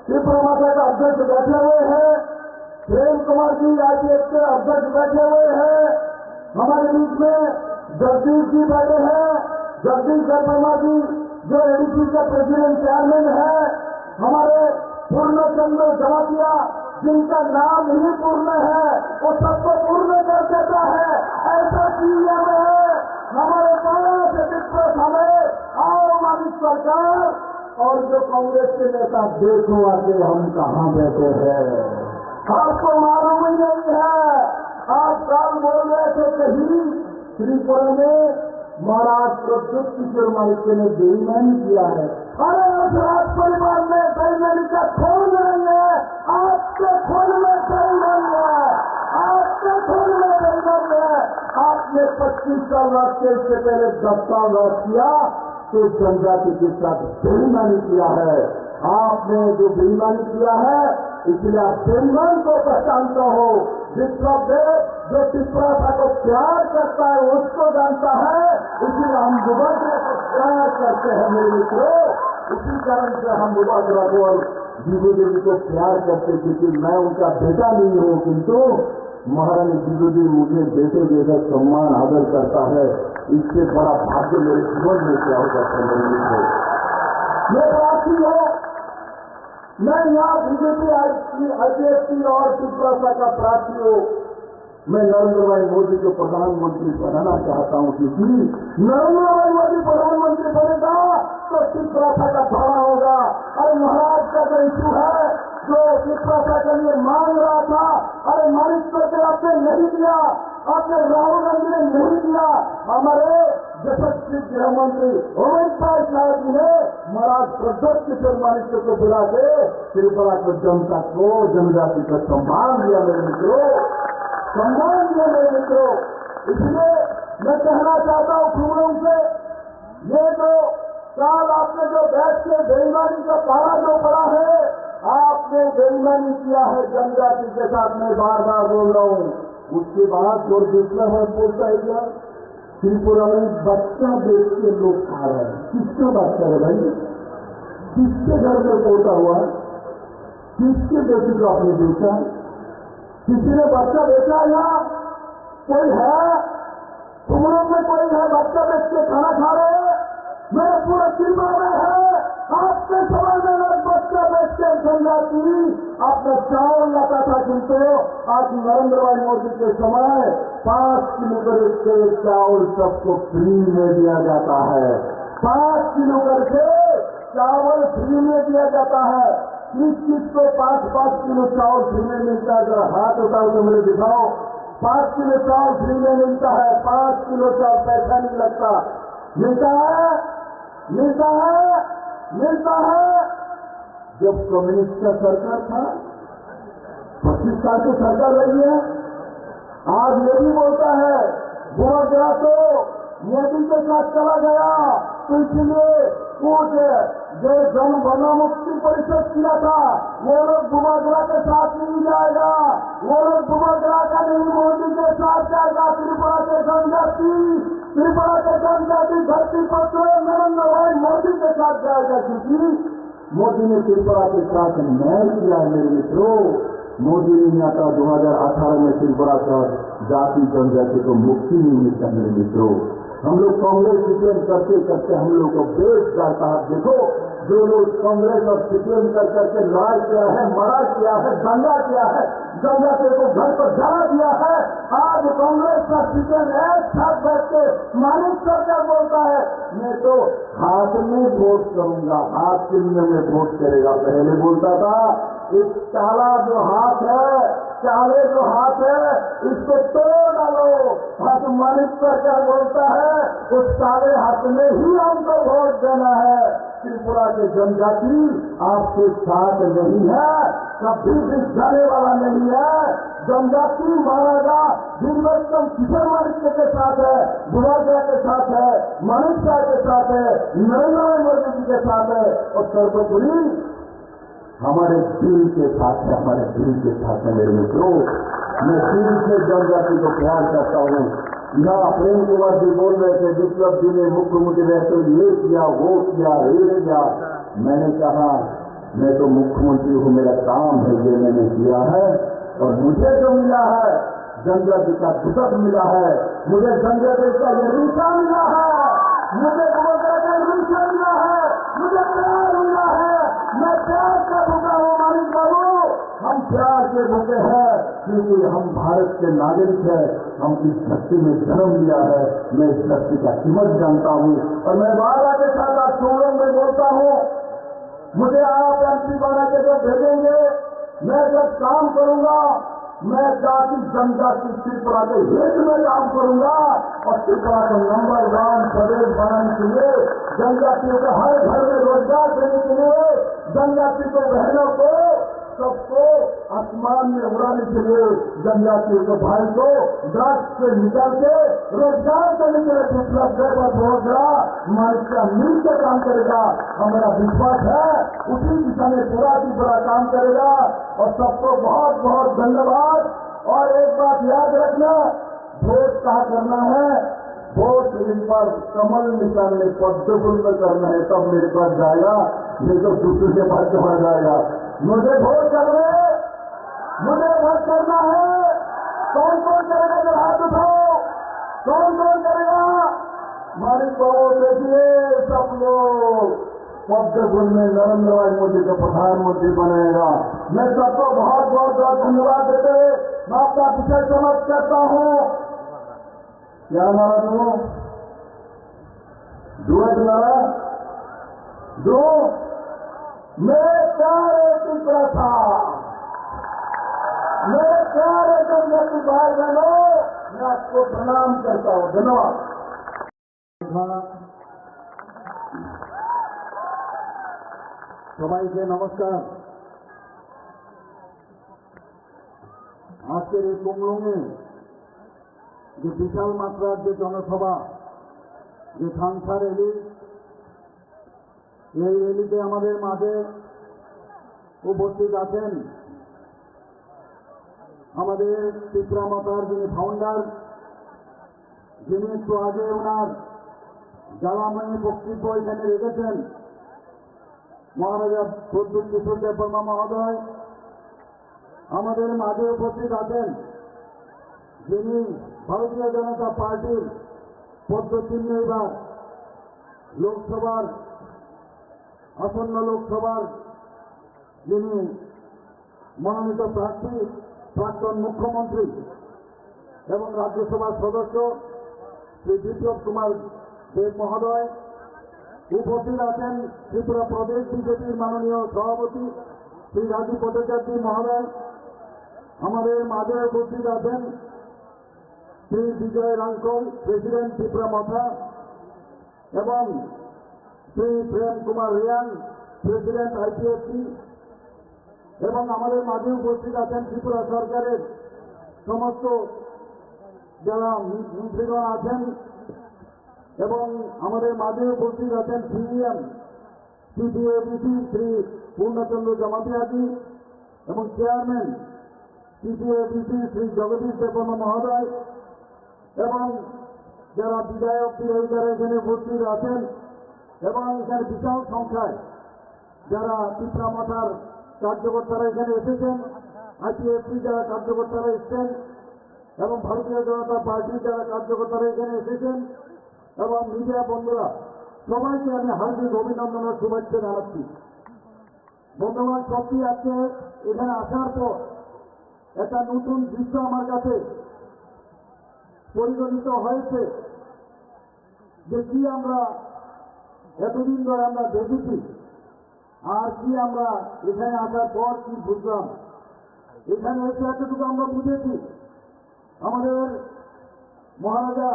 त्रिपुरा माता का अध्यक्ष बैठे हुए हैं, प्रेम कुमार जी आईपीएफ के अध्यक्ष बैठे हुए हैं, हमारे बीच में जगदीश जी बैठे हैं, जगदीश वर्मा जी जो एडीसी के प्रेसिडेंट चेयरमैन है, हमारे पूर्णचंद्र जमातिया जिनका नाम ही पूर्ण है वो सबको पूर्ण कर देता है, ऐसा सीएम है हमारे पास। आम आदमी सरकार और जो कांग्रेस के नेता देखो आगे हम कहां बैठे हैं, आपको मालूम ही नहीं है। आप कल बोल रहे थे कहीं त्रिपुरा में महाराज प्रद्युत किशोर माणिक्य ने बेईमानी किया है। अरे उस राज परिवार में बेईमानी का खून नहीं है, आपके खून में बेईमानी है, आपके खून में बेईमानी है। आपने 25 साल राज्य से पहले 10 साल राज किया तो जनजाति के साथ बेईमानी किया है। आपने जो बेईमानी किया है इसलिए आप बेईमान को पहचानते हो। विश्वदेव जो त्रिपुरा को प्यार करता है उसको जानता है, इसलिए हम बुबागरा को प्यार करते हैं मेरे मित्रों। इसी कारण से हम बुबागरा को और जीवो देवी को प्यार करते, क्योंकि मैं उनका बेटा नहीं हूं, किंतु महारानी जीवो देवी मुझे बेटे जैसा सम्मान आदर करता है। इससे बड़ा भाग्य मेरे जीवन में क्या हो सकता है मेरे मित्रों। ये प्रार्थी हो, मैं यहाँ बीजेपी आईपीएफटी और त्रिपुरा का प्रार्थी हो, मैं नरेंद्र भाई मोदी को प्रधानमंत्री बनाना चाहता हूँ, क्योंकि नरेंद्र भाई मोदी प्रधानमंत्री बनेगा तो त्रिपुरा का भाड़ा होगा। अरे महाराज का जो इशू है जो त्रिपुरा के लिए मांग रहा था, अरे माणिक्य के आपने नहीं दिया, आपने राहुल गांधी ने नहीं दिया, हमारे यशस्वी गृह मंत्री अमित शाह जी ने महाराज प्रद्युत किशोर माणिक्य को बुला के त्रिपुरा की जनता को जनजाति का सम्मान दिया मेरे मित्रों, सम्मान दिया मेरे मित्रों। इसलिए मैं कहना चाहता हूं खुमरन से, ये जो साल आपने जो बैठ के बेईमानी का पहाड़ा जो पड़ा है, आपने बेईमानी किया है जनजाति के साथ, मैं बार बार बोल रहा हूं। उसके बाद जो दूसरा है बोलता है क्या, त्रिपुरा में बच्चा देख के लोग खा रहे हैं। किसका बच्चा है भाई, किसके घर में पोता हुआ, किसके बेटी को आपने बेचा, किसी ने बच्चा बेचा या कोई है खुमरन में, कोई है बच्चा बेच के खाना खा रहे हैं, मेरे पूरे त्रिपुरा में है। आपके समय में लोग बच्चा बेच के जनजाति आपने चावल लाता था, किंतु आज नरेंद्र भाई मोदी के समय 5 किलो करके चावल सबको फ्री में दिया जाता है, 5 किलो करके चावल फ्री में दिया जाता है। किस को 5-5 किलो चावल फ्री में मिलता है, जरा हाथ उठाओ तो मुझे दिखाओ। 5 किलो चावल फ्री में मिलता है, 5 किलो चावल पैसा नहीं लगता, मिलता है, मिलता है, मिलता है। जब कम्युनिस्ट का सरकार था, 25 साल की सरकार रही है, आज ये भी बोलता है बुबागरा तो मोदी के साथ चला गया, तो इसलिए कुछ जो जन गण मुक्ति परिषद किया था वो लोग बुबागरा के साथ नहीं जाएगा, वो लोग बुबागरा का नहीं मोदी के साथ जाएगा। त्रिपुरा के जनजाति, त्रिपुरा के जनजाति धरती पर नरेंद्र भाई मोदी के साथ जाएगा, क्योंकि मोदी ने त्रिपुरा के साथ न्याय किया है मेरे मित्रों। मोदी ने यहाँ का 2018 में त्रिपुरा का जाति जनजाति को मुक्ति नहीं मिलता मेरे मित्रों। हम लोग कांग्रेस सीपीएम करते करते हम लोग को बेच जाता है। देखो जो लोग कांग्रेस और सीपीएम कर करके लड़ाई किया है, मरा किया है, दंगा किया है, जनजाति को घर पर जला दिया है। आज कांग्रेस का चिकन एक साथ बैठ के मानिक सरकार बोलता है मैं तो हाथ में वोट करूंगा, हाथ चिन्ह में वोट करेगा। पहले बोलता था इस काला जो हाथ है, काले जो हाथ है, इसको तोड़ डालो। आज मानिक सरकार बोलता है उस काले हाथ में ही हमको वोट देना है। त्रिपुरा के जनजाति आपके साथ नहीं है, कभी भी जाने वाला नहीं है। जनजाति महाराजा वीरभद्र किशोर माणिक्य के साथ है, बुराजा के साथ है, माणिक शाह के साथ है, नरेंद्र मोदी जी के साथ है और सर्वोपरि हमारे दिल के साथ है, हमारे दिल के साथ है। मेरे मित्रों, मैं दिल से जनजाति को प्यार करता हूँ। यहाँ प्रेम कुमार जी बोल रहे थे विप्लव जी ने मुख्यमंत्री रहते ये किया, वो किया, ये किया। मैंने कहा मैं तो मुख्यमंत्री हूँ, मेरा काम है ये मैंने किया है और मुझे जो मिला है जनजाति का दुखद मिला है, मुझे जनजाति का ये रिश्ता मिला है, मुझे का रिश्ता मिला है, मुझे प्यार मिला है। मैं प्यार का भूखा हूँ मानिक बाबू, हम प्यार के भूखे हैं क्योंकि हम भारत के नागरिक हैं, हम इस धरती में जन्म लिया है। मैं इस धरती का कीमत जानता हूँ और मैं वादा के साथ आज सोलम में बोलता हूँ मुझे आप एमपी बना के जो भेजेंगे मैं जब काम करूंगा मैं जाति जनजाति त्रिपुरा के हित में काम करूंगा और त्रिपुरा को नंबर 1 प्रदेश बनाने के लिए, जनजातियों को हर घर में रोजगार देने के लिए, जनजाति को बहनों को सबको आसमान में उड़ाने के लिए, जनजातियों के भाई को ड्रग्स से निकाल के रोजगार देने के लिए विप्लव देवत होगा मानिक का मिलकर काम करेगा। हमारा विश्वास है उसी दिशा में पूरा की पूरा काम करेगा और सबको बहुत बहुत धन्यवाद। और एक बात याद रखना, वोट कहाँ करना है, वोट इन पर कमल निकालने पद्म फूल में करना है, तब मेरे पास जाएगा, नहीं तो दूसरे के पास चला जाएगा। मुझे वोट करना है, मुझे वोट करना है। कौन कौन करेगा जब हाथ उठाओ, कौन कौन करेगा? हमारी बाबू देखिए सब लोग पद्म फूल में नरेंद्र भाई मोदी को प्रधानमंत्री बनाएगा। मैं सबको बहुत बहुत बहुत धन्यवाद देते मैं आपका विषय समाप्त करता हूँ। क्या नारा दूं? दुआ नारा दो। मेरे प्यारे त्रिपुरा था, मेरे प्यारे जनजाति भाई बहनों, मैं आपको प्रणाम करता हूँ। धन्यवाद। সবাইকে নমস্কার। আজকের এই কুমলুঙে যে বিশাল মাত্রার যে জনসভা, যে থানসা র্যালি, এই র্যালিতে আমাদের মাঝে উপস্থিত আছেন আমাদের ত্রিপুরা মাতার যিনি ফাউন্ডার, যিনি একটু আগে ওনার জ্বালাময়ী বক্তব্য এখানে রেখেছেন, মহারাজা প্রদ্যুৎ কিশোর দেববর্মা মহোদয়। আমাদের মাঝে উপস্থিত আছেন যিনি ভারতীয় জনতা পার্টির পদ্মচিহ্ন এবার লোকসভার আসন্ন লোকসভার যিনি মনোনীত প্রার্থী, প্রাক্তন মুখ্যমন্ত্রী এবং রাজ্যসভার সদস্য শ্রী বিপ্লব কুমার দেব মহোদয়। উপস্থিত আছেন ত্রিপুরা প্রদেশ বিজেপির মাননীয় সভাপতি শ্রী রাজীব ভট্টাচার্য মহোদয়। আমাদের মাঝে উপস্থিত আছেন শ্রী বিজয় রাঙ্কল, প্রেসিডেন্ট ত্রিপুরা মথা, এবং শ্রী প্রেম কুমার রিয়াং, প্রেসিডেন্ট আইপিএফসি। এবং আমাদের মাঝে উপস্থিত আছেন ত্রিপুরা সরকারের সমস্ত যারা মন্ত্রীগণ আছেন এবং আমাদের মাঝে উপস্থিত আছেন সিএম সিপিএবিসি শ্রী পূর্ণচন্দ্র জমাতিয়াজি এবং চেয়ারম্যান সিপিএবিসি শ্রী জগদীশ দেববর্মা মহোদয় এবং যারা বিধায়ক বিধায়িকারা এখানে উপস্থিত আছেন এবং এখানে বিশাল সংখ্যায় যারা ত্রিপুরা মাতার কার্যকর্তারা এখানে এসেছেন, আইপিএফসি যারা কার্যকর্তারা এসেছেন এবং ভারতীয় জনতা পার্টির যারা কার্যকর্তারা এখানে এসেছেন এবং মিডিয়া বন্ধুরা, সবাইকে আমি হার্দিক অভিনন্দন ও শুভেচ্ছা জানাচ্ছি। বন্ধুগণ, সত্যি আজকে এখানে আসার পর একটা নতুন দৃশ্য আমার কাছে পরিগণিত হয়েছে, যে কি আমরা এতদিন ধরে আমরা দেখেছি আর কি আমরা এখানে আসার পর কি বুঝলাম। এখানে এসে এতটুকু আমরা বুঝেছি, আমাদের মহারাজা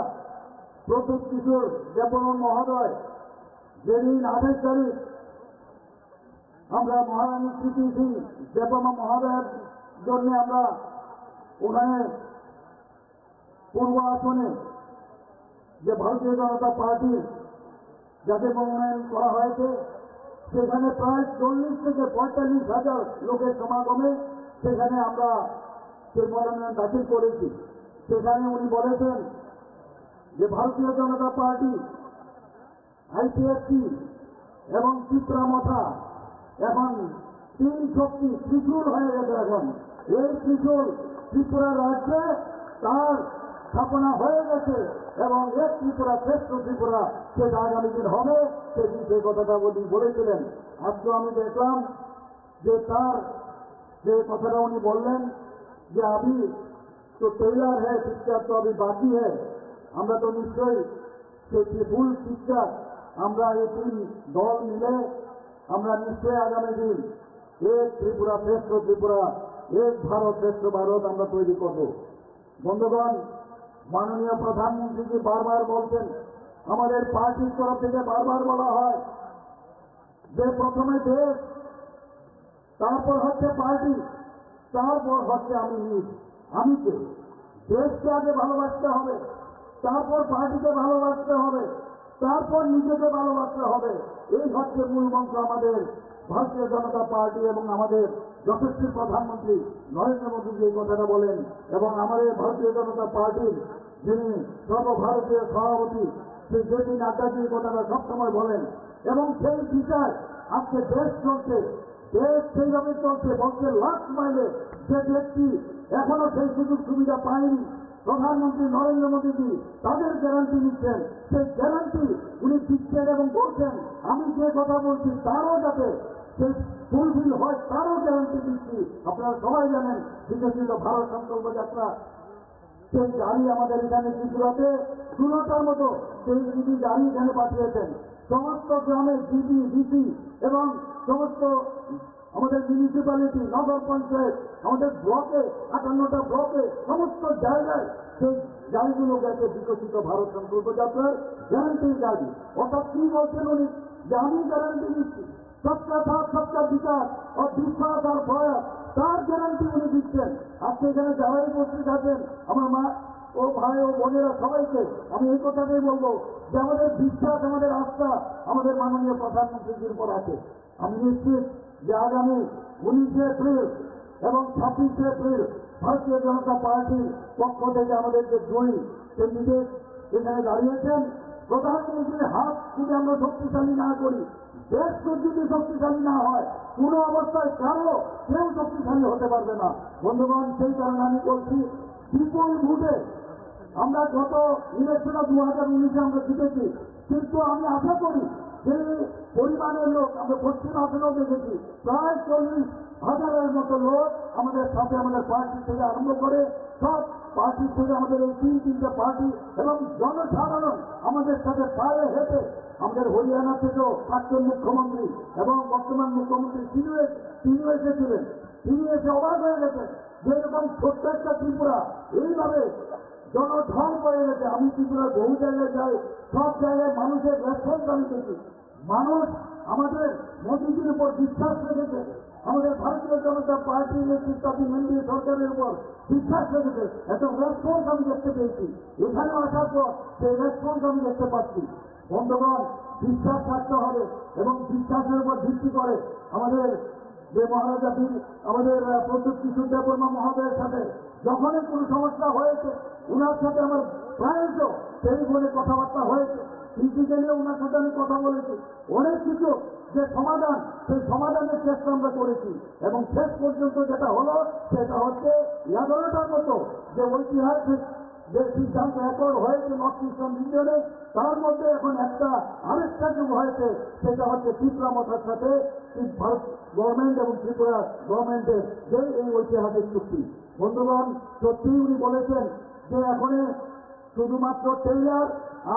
প্রদ্যোৎ কিশোর দেববর্মন মহোদয় যেদিন 28 তারিখ আমরা মহারানী স্মৃতি সিং দেববর্মা মহোদয়ের জন্য আমরা ওখানে পূর্ব আসনে যে ভারতীয় জনতা পার্টির যাকে মনোনয়ন করা হয়েছে, সেখানে প্রায় 40 থেকে 45,000 লোকের সমাগমে সেখানে আমরা সেই মনোনয়ন দাখিল করেছি। সেখানে উনি বলেছেন যে ভারতীয় জনতা পার্টি, আইপিএফটি এবং ত্রিপুরা মথা এখন 3 শক্তি ত্রিশূল হয়ে গেছে। এখন এই ত্রিশূল ত্রিপুরা রাজ্যে তার স্থাপনা হয়ে গেছে এবং এক ত্রিপুরা শ্রেষ্ঠ ত্রিপুরা সেটা আগামী দিন হবে, সেদিন সেই কথাটা উনি বলেছিলেন। আজকে আমি দেখলাম যে তার যে কথাটা উনি বললেন যে আমি তো তৈয়ার হ্যাঁ, পিকচার তো আমি বাকি হ্যাঁ। আমরা তো নিশ্চয়ই সেই ফুল পিকচার আমরা এই 3 দল মিলে আমরা নিশ্চয়ই আগামী দিন এক ত্রিপুরা শ্রেষ্ঠ ত্রিপুরা, এক ভারত শ্রেষ্ঠ ভারত আমরা তৈরি করব। বন্ধুগণ, মাননীয় প্রধানমন্ত্রীজি বারবার বলছেন, আমাদের পার্টির তরফ থেকে বারবার বলা হয় যে প্রথমে দেশ, তারপর হচ্ছে পার্টি, তারপর হচ্ছে আমি নিজ। আমি কে? দেশকে আগে ভালোবাসতে হবে, তারপর পার্টিকে ভালোবাসতে হবে, তারপর নিজেকে ভালোবাসতে হবে। এই হচ্ছে মূল মন্ত্র আমাদের ভারতীয় জনতা পার্টি এবং আমাদের যশস্বী প্রধানমন্ত্রী নরেন্দ্র মোদীজি এই কথাটা বলেন। এবং আমাদের ভারতীয় জনতা পার্টির যিনি সর্বভারতীয় সভাপতি শ্রী জেপি নাড্ডাজি এই কথাটা সবসময় বলেন। এবং সেই বিচার আজকে দেশ চলছে, দেশ সেইভাবে চলছে। বলছে লাস্ট মাইলে যে ব্যক্তি এখনো সেই সুযোগ সুবিধা পায়নি, প্রধানমন্ত্রী নরেন্দ্র মোদীজি তাদের গ্যারান্টি নিচ্ছেন। সেই গ্যারান্টি উনি দিচ্ছেন এবং বলছেন আমি যে কথা বলছি তারও যাতে সেই ফুলফিল হয় তারও গ্যারান্টি দিচ্ছি। আপনারা সবাই জানেন বিকশিত ভারত সংকল্প যাত্রা, সেই গাড়ি আমাদের এখানে ত্রিপুরাতে 16টার মতো সেই দিদি গাড়ি এখানে পাঠিয়েছেন। সমস্ত গ্রামে ডিডি, ডিসি এবং সমস্ত আমাদের মিউনিসিপ্যালিটি, নগর পঞ্চায়েত, আমাদের ব্লকে 58টা ব্লকে সমস্ত জায়গায় সেই গাড়িগুলো গেছে বিকশিত ভারত সংকল্প যাত্রার গ্যারান্টির গাড়ি। অর্থাৎ কি বলছেন উনি, যে আমি গ্যারান্টি দিচ্ছি সবকা সাথ সবকা বিকাশ ও বিশ্বাস আর প্রয়াস, তার গ্যারান্টি উনি দিচ্ছেন। আজকে এখানে যারাই উপস্থিত আছেন আমার মা ও ভাই ও বোনেরা সবাইকে আমি এই কথাটাই বলবো যে আমাদের বিশ্বাস, আমাদের আস্থা আমাদের মাননীয় প্রধানমন্ত্রীর উপর আছে। আমি নিশ্চিত যে আগামী 19শে এপ্রিল এবং 26শে এপ্রিল ভারতীয় জনতা পার্টির পক্ষ থেকে আমাদের যে 2 ক্যান্ডিডেট এখানে দাঁড়িয়েছেন, প্রধানমন্ত্রীর হাত যদি আমরা শক্তিশালী না করি, দেশ যদি শক্তিশালী না হয়, কোন অবস্থায় কেউ শক্তিশালী হতে পারবে না। বন্ধুগণ, সেই কারণে আমি বলছি বিপুল ভোটে আমরা গত ইলেকশনে 2019-এ আমরা জিতেছি, কিন্তু আমি আশা করি সেই পরিমাণের লোক আমরা পশ্চিম আসনেও দেখেছি প্রায় 40,000-এর মতো লোক আমাদের সাথে, আমাদের পার্টি থেকে আরম্ভ করে সব পার্টি থেকে আমাদের এই 3-3টে পার্টি এবং জনসাধারণ আমাদের সাথে পায়ে হেঁটে, আমাদের হরিয়ানা থেকেও প্রাক্তন মুখ্যমন্ত্রী এবং বর্তমান মুখ্যমন্ত্রী তিনিও এসেছিলেন। তিনি এসে অবাক হয়ে গেছেন যে এরকম ছোট্ট একটা ত্রিপুরা এইভাবে জনঢল হয়ে গেছে। আমি ত্রিপুরার বহু জায়গায় যাই, সব জায়গায় মানুষের রেসপন্স আমি দেখি। মানুষ আমাদের মোদীজির উপর বিশ্বাস রেখেছে, আমাদের ভারতীয় জনতা পার্টির নেতৃত্বাধীন এনডিএ সরকারের উপর বিশ্বাস রেখেছে। এত রেসপন্স আমি দেখতে পেয়েছি। এখানেও আসার পর সেই রেসপন্স আমি দেখতে পাচ্ছি। বন্ধুগণ, বিশ্বাস থাকতে হবে এবং বিশ্বাসের উপর ভিত্তি করে আমাদের যে মহারাজা আমাদের প্রদ্যোৎ কিশোর দেববর্মা মহোদয়ের সাথে যখনই কোনো সমস্যা হয়েছে, উনার সাথে আমার প্রায়শ টেলিফোনে কথাবার্তা হয়েছে, ফিজিক্যালিও ওনার সাথে আমি কথা বলেছি। অনেক কিছু যে সমাধান, সেই সমাধানের চেষ্টা আমরা করেছি এবং শেষ পর্যন্ত যেটা হলো সেটা হচ্ছে 11টার মতো যে ঐতিহাসিক যে সিদ্ধান্ত একর হয়েছে নর্থ ইস্টার্ন রিজনে, তার মধ্যে এখন আরেকটা যুগ হয়েছে, সেটা হচ্ছে ত্রিপুরা মথার সাথে ভারত গভর্নমেন্ট এবং ত্রিপুরা গভর্নমেন্টের যে এই ঐতিহাসিক চুক্তি। বন্ধুগণ, সত্যিই উনি বলেছেন যে এখন শুধুমাত্র টেইলার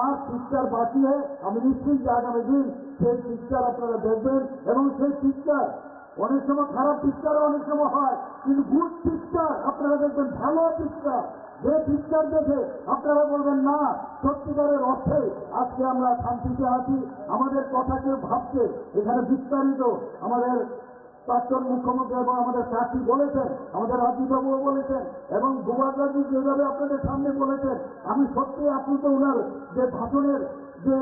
আর পিকচার বাকি আমি নিশ্চিত যে আগামী দিন সেই পিকচার আপনারা দেখবেন, এবং সেই পিকচার অনেক সময় খারাপ পিকচারও অনেক সময় হয়, কিন্তু গুড পিকচার আপনারা দেখবেন, ভালো পিকচার, যে পিকচার দেখে আপনারা বলবেন না সত্যিকারের অর্থে আজকে আমরা শান্তিতে আছি, আমাদের কথা কেউ ভাবছে। এখানে বিস্তারিত আমাদের প্রাক্তন মুখ্যমন্ত্রী এবং আমাদের প্রার্থী বলেছেন, আমাদের রাজীববাবুও বলেছেন, এবং গোবাগাজি যেভাবে আপনাদের সামনে বলেছেন, আমি সত্যি আপ্লুত ওনার যে ভাষণের যে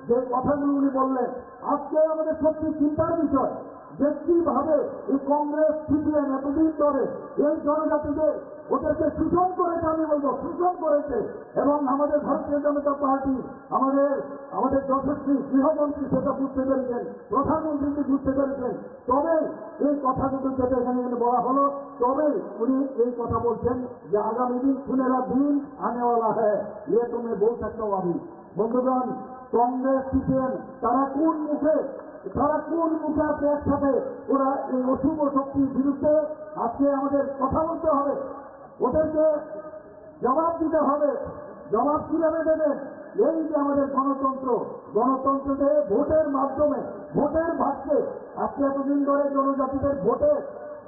যে কথাগুলো উনি বললেন, আজকে আমাদের সত্যি চিন্তার বিষয় যে কিভাবে এই কংগ্রেস সিপিএম এতদিন ধরে এই জনজাতিদের ওদেরকে শোষণ করেছে, আমি বলবো শোষণ করেছে, এবং আমাদের ভারতীয় জনতা পার্টি আমাদের যশস্বী গৃহমন্ত্রী সেটা বুঝতে পেরেছেন, প্রধানমন্ত্রীকে বুঝতে পেরেছেন। তবে এই কথাগুলো যেটা এখানে বলা হলো, তবে উনি এই কথা বলছেন যে আগামী দিন সুনেরা দিন আনেওয়ালা হ্যাঁ, ইয়ে তুমি বল सकता हूं अभी। বন্ধুগণ, কংগ্রেস সিপিএম তারা কোন মুখে আপনি একসাথে ওরা এই অশুভ শক্তির বিরুদ্ধে আজকে আমাদের কথা বলতে হবে, ওদেরকে জবাব দিতে হবে। জবাব কিভাবে দেবেন? এই যে আমাদের গণতন্ত্রকে ভোটের মাধ্যমে ভোটের ভাগকে আজকে এতদিন ধরে জনজাতিদের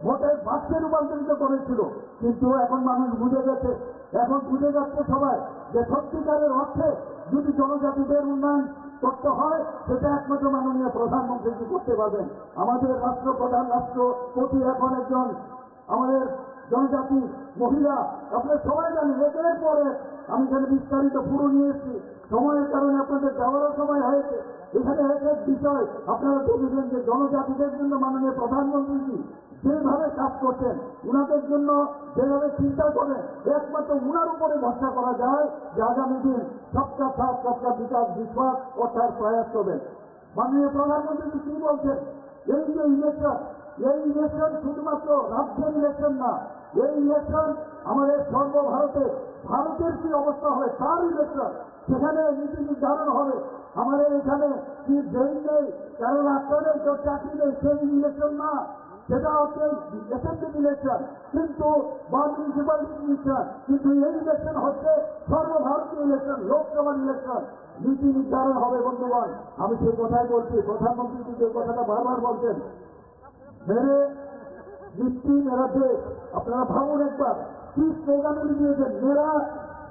ভোটের ভাগকে রূপান্তরিত করেছিল, কিন্তু এখন মানুষ বুঝে গেছে, এখন বুঝে যাচ্ছে সবাই যে সত্যিকারের অর্থে যদি জনজাতিদের উন্নয়ন করতে হয় সেটা একমাত্র মাননীয় প্রধানমন্ত্রী করতে পারবেন। আমাদের রাষ্ট্রপ্রধান রাষ্ট্রপতি এখন একজন আমাদের জনজাতি মহিলা, আপনারা সবাই জানেন। একের পরে আমি এখানে বিস্তারিত পুরো নিয়ে এসেছি, সময়ের কারণে আপনাদের যাওয়ারও সময় হয়েছে। এখানে এক বিষয় আপনারা দেখেছেন যে জনজাতিদের জন্য মাননীয় প্রধানমন্ত্রী যেভাবে কাজ করছেন, উনাদের জন্য যেভাবে চিন্তা করেন, একমাত্র উনার উপরে ভরসা করা যায় যে আগামী দিন সবকা সাথ সবকা বিকাশ বিশ্বাস ও তার প্রয়াস করবেন। মাননীয় প্রধানমন্ত্রী কি বলছেন? এই যে ইলেকশন শুধুমাত্র রাজ্যের ইলেকশন না, এই ইলেকশন আমাদের ভারতের কি অবস্থা হবে তার ইলেকশন। সেখানে নীতি নির্ধারণ হবে। আমাদের এখানে কি জেল নেই, কারণ আপনাদের কেউ চাকরি নেই, সেই ইলেকশন না, সেটা হচ্ছে অ্যাসেম্বলি ইলেকশন কিন্তু বা মিউনিসিপ্যালিটি ইলেকশন, কিন্তু এই ইলেকশন হচ্ছে সর্বভারতীয় ইলেকশন, লোকসভার ইলেকশন। নীতি নির্ধারণ হবে। বন্ধুগণ, আমি সেই কথাই বলছি, প্রধানমন্ত্রী যে কথাটা বারবার বলছেন, মেরে মিষ্টি মেরা দেশ, আপনারা ভাবুন একবার কি স্লোগান উনি দিয়েছেন,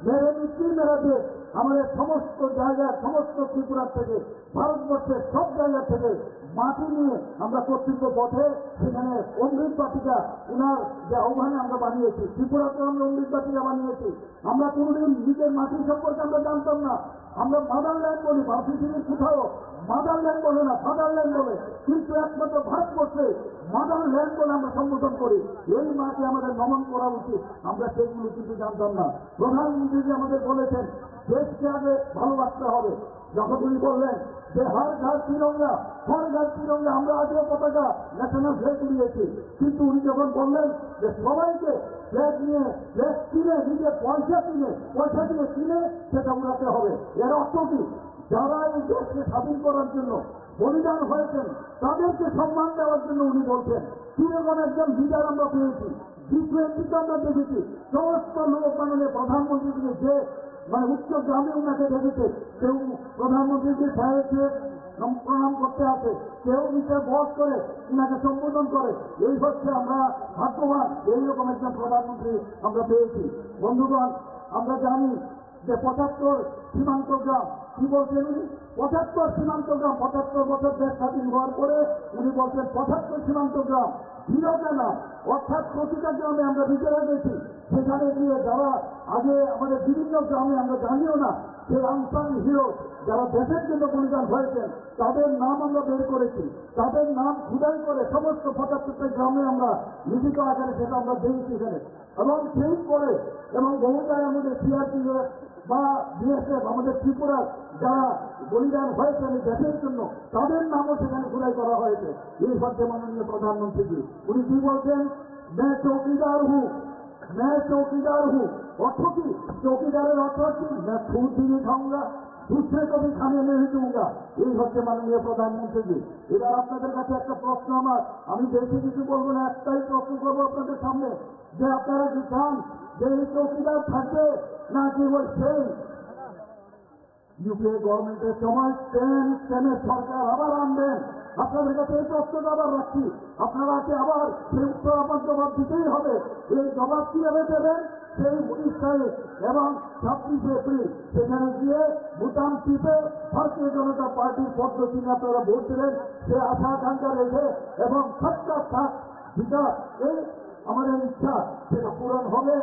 মেরে মিষ্টি মেরা দেশ। আমাদের সমস্ত জায়গার, সমস্ত ত্রিপুরা থেকে, ভারতবর্ষের সব জায়গা থেকে মাটি নিয়ে আমরা কর্তৃত্ব পথে সেখানে অমৃত বাটিকা উনার যে আহ্বানে আমরা বানিয়েছি, ত্রিপুরাতে আমরা অমৃত বাটিকা বানিয়েছি। আমরা কোনোদিন নিজের মাটি সম্পর্কে আমরা জানতাম না, আমরা মাদারল্যান্ড বলি, পৃথিবীর কোথাও মাদারল্যান্ড বলে না, ফাদারল্যান্ড বলে, কিন্তু একমাত্র ভারতবর্ষে মাদারল্যান্ড বলে আমরা সম্বোধন করি। এই মাকে আমাদের নমন করা উচিত, আমরা সেগুলো কিন্তু জানতাম না। প্রধানমন্ত্রী আমাদের বলেছেন দেশকে আগে ভালোবাসতে হবে। যখন উনি বললেন যে হর ঘর তিরঙ্গা, আমরা আজও পতাকা ন্যাশনাল ফ্ল্যাগ উড়িয়েছি, কিন্তু উনি যখন বললেন যে সবাইকে ফ্ল্যাগ কিনে নিজের পয়সা দিয়ে কিনে সেটা উড়াতে হবে, এর অর্থ কি? যারা এই দেশকে স্বাধীন করার জন্য বলিদান হয়েছেন তাদেরকে সম্মান দেওয়ার জন্য উনি বলছেন। কিরকম একজন লিডার আমরা পেয়েছি, G20 আমরা দেখেছি, সমস্ত লোক মাননীয় প্রধানমন্ত্রীকে যে উচ্চ গ্রামে উনাকে দেখেছে, কেউ প্রধানমন্ত্রীকে সাহেবকে প্রণাম করতে আসে, কেউ নিচে বস করে উনাকে সম্বোধন করে। এই হচ্ছে আমরা ভাগ্যবান, এইরকম একজন প্রধানমন্ত্রী আমরা পেয়েছি। বন্ধুগণ, আমরা জানি যে 75 সীমান্ত গ্রাম, কি বলছেন উনি? 75 সীমান্ত গ্রাম, 75 বছর দেশ স্বাধীন হওয়ার পরে উনি বলছেন 75 সীমান্ত গ্রাম হিরোটা না, অর্থাৎ প্রতিটা গ্রামে আমরা বিচারা গেছি। সেখানে গিয়ে যারা আগে আমাদের বিভিন্ন গ্রামে আমরা জানিও না, সেই আনসাং হিরো যারা দেশের জন্য বলিদান হয়েছেন তাদের নাম আমরা বের করেছি, তাদের নাম খুদাই করে সমস্ত 75টা গ্রামে আমরা লিখিত আকারে সেটা আমরা দিয়েছি এখানে। এবং সেই করে এবং বহু জায়গায় আমাদের সিআরপিএফ বা বিএসএফ আমাদের ত্রিপুরার যারা বলিদান হয়েছেন এই দেশের জন্য তাদের নামও সেখানে খুদাই করা হয়েছে। এই হচ্ছে মাননীয় প্রধানমন্ত্রী। উনি কি বলছেন? मैं चौकीदार हूँ, मैं चौकीदार हूँ। अर्थ की चौकीदार अर्थ की मैं खुद भी नहीं खाऊंगा, दूसरे को भी खाने नहीं दूंगा। এই হচ্ছে মাননীয় প্রধানমন্ত্রী। এবার আপনাদের কাছে একটা প্রশ্ন আমার, আমি বেশি কিছু বলবো না, একটাই প্রশ্ন করবো আপনাদের সামনে যে আপনারা কি চান যে এই চৌকিদার থাকবে নাকি ওই সেই ইউপিএ গভর্নমেন্টের সময় কেনের সরকার আবার আনবেন? আপনাদের কাছে এই প্রশ্নটা আবার রাখছি, আপনারা কি আবার সেই উত্তর আমার জবাব দিতেই হবে। এই জবাব কিভাবে দেবেন? সেই 19 তারিখ এবং 26 এপ্রিল সেখানে গিয়ে ভুটান টিপে ভারতীয় জনতা পার্টির পদ্ধতি আপনারা ভোট দেবেন, সে আশা আকাঙ্ক্ষা রেখে এবং সরকার থাক বিকাশ, এই আমাদের ইচ্ছা সেটা পূরণ হবে।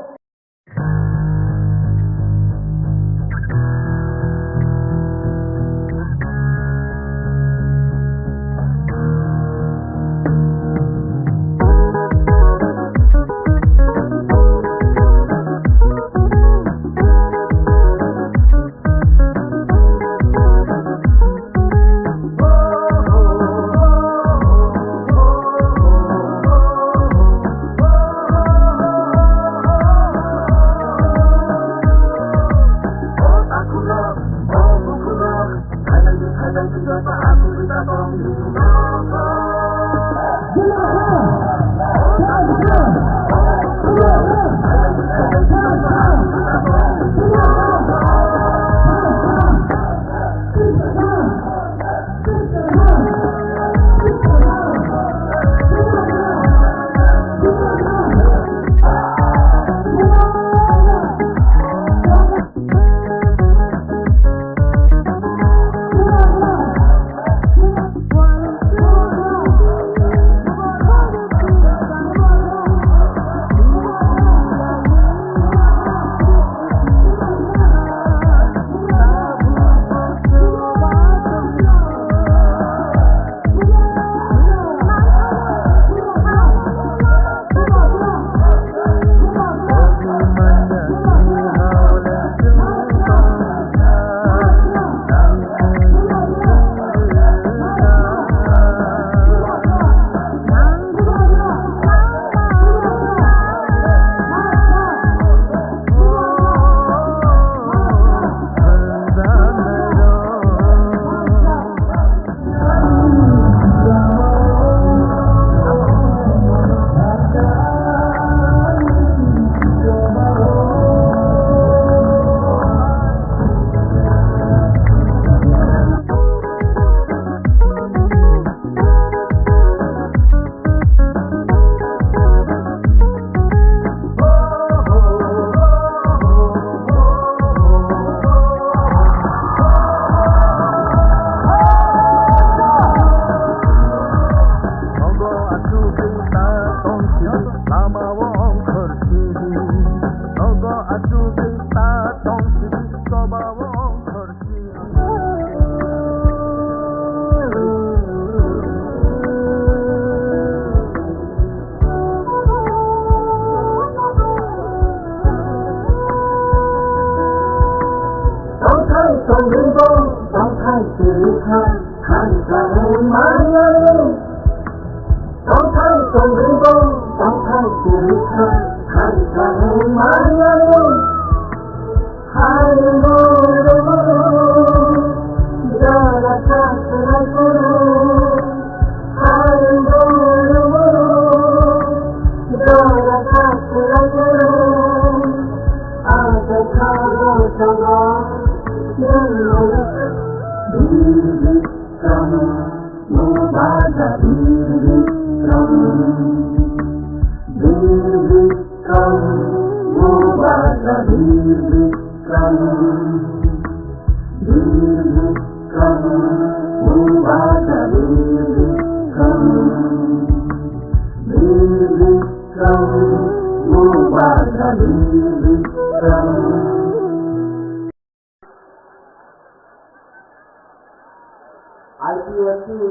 आईपीएफटी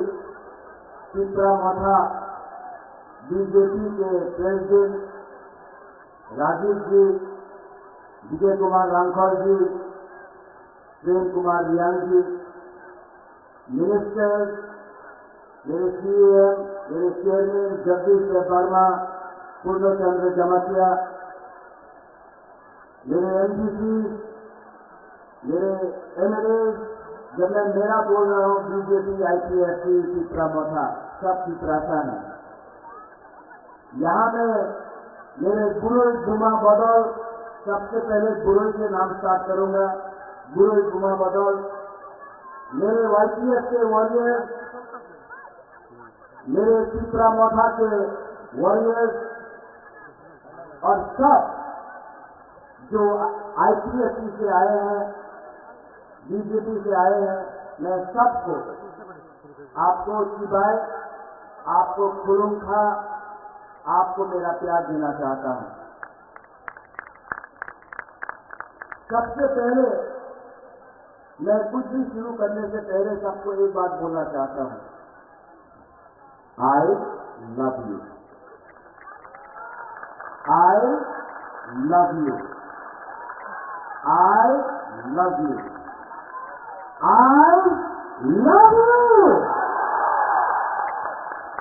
पिपरा मथा बीजेपी के प्रेसिडेंट राजीव जी, विजय कुमार रांखल जी, प्रेम कुमार रियाल जी, मिनिस्टर, मेरे सीएम, मेरे चेयरमैन जगदीश वर्मा, पूर्णचंद्र जमातिया, मेरे एमडीसी, मेरे एमएलए, जब मैं मेरा बोल रहा हूं, बीजेपी, आईपीएफसी, चित्रा मोथा, सब चित्रासा है। यहां में मेरे बुरोई गुमा बदौल, सबसे पहले बुरोई के नाम स्टार्ट करूंगा। बुरोई गुमा बदौल, मेरे वाईपीएफ के वॉरियर्स, मेरे चित्रा मोथा के वॉरियर्स और सब जो आईपीएफसी से आए हैं, बीजेपी से आए हैं, मैं सबको, आपको शिवाय, आपको खुलुमखा, आपको मेरा प्यार देना चाहता हूं। सबसे पहले मैं कुछ भी शुरू करने से पहले सबको एक बात बोलना चाहता हूं, I love you, I love you, I love you, I love you.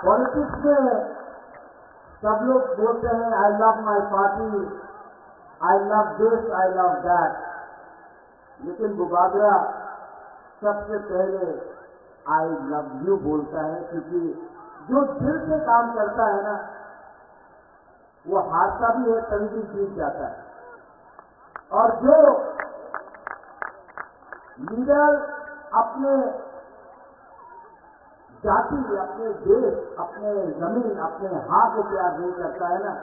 Politics में सब लोग बोलते हैं I love my party, I love this, I love that, लेकिन बुबागरा सबसे पहले आई लव यू बोलता है, क्योंकि जो दिल से काम करता है ना, वो हारता भी है तभी भी जीत जाता है। और जो लीडर अपने जाति, अपने देश, अपने जमीन, अपने हाथ को प्यार नहीं करता है ना,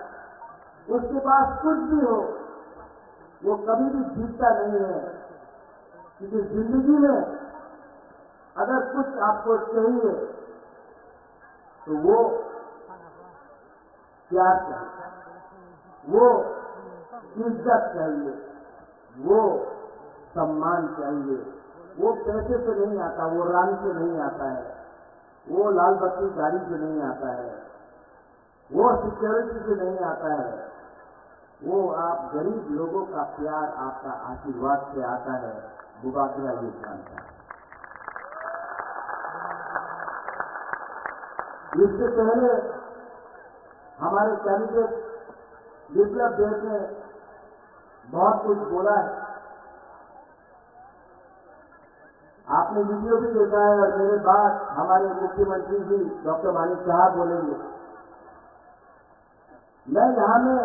उसके पास कुछ भी हो, वो कभी भी जीतता नहीं है। क्योंकि जिंदगी में अगर कुछ आपको चाहिए तो वो प्यार चाहिए, वो इज्जत चाहिए, वो सम्मान चाहिए। वो पैसे से नहीं आता, वो रानी से नहीं आता है, वो लाल बत्ती गाड़ी से नहीं आता है, वो सिक्योरिटी से नहीं आता है, वो आप गरीब लोगों का प्यार, आपका आशीर्वाद से आता है। बुबागरा ये जानता है। इससे पहले हमारे कैंडिडेट विप्लव देव ने बहुत कुछ बोला है, आपने वीडियो भी देखा है, और मेरे बाद हमारे मुख्यमंत्री जी डॉक्टर मानिक साहब बोलेंगे। मैं यहां में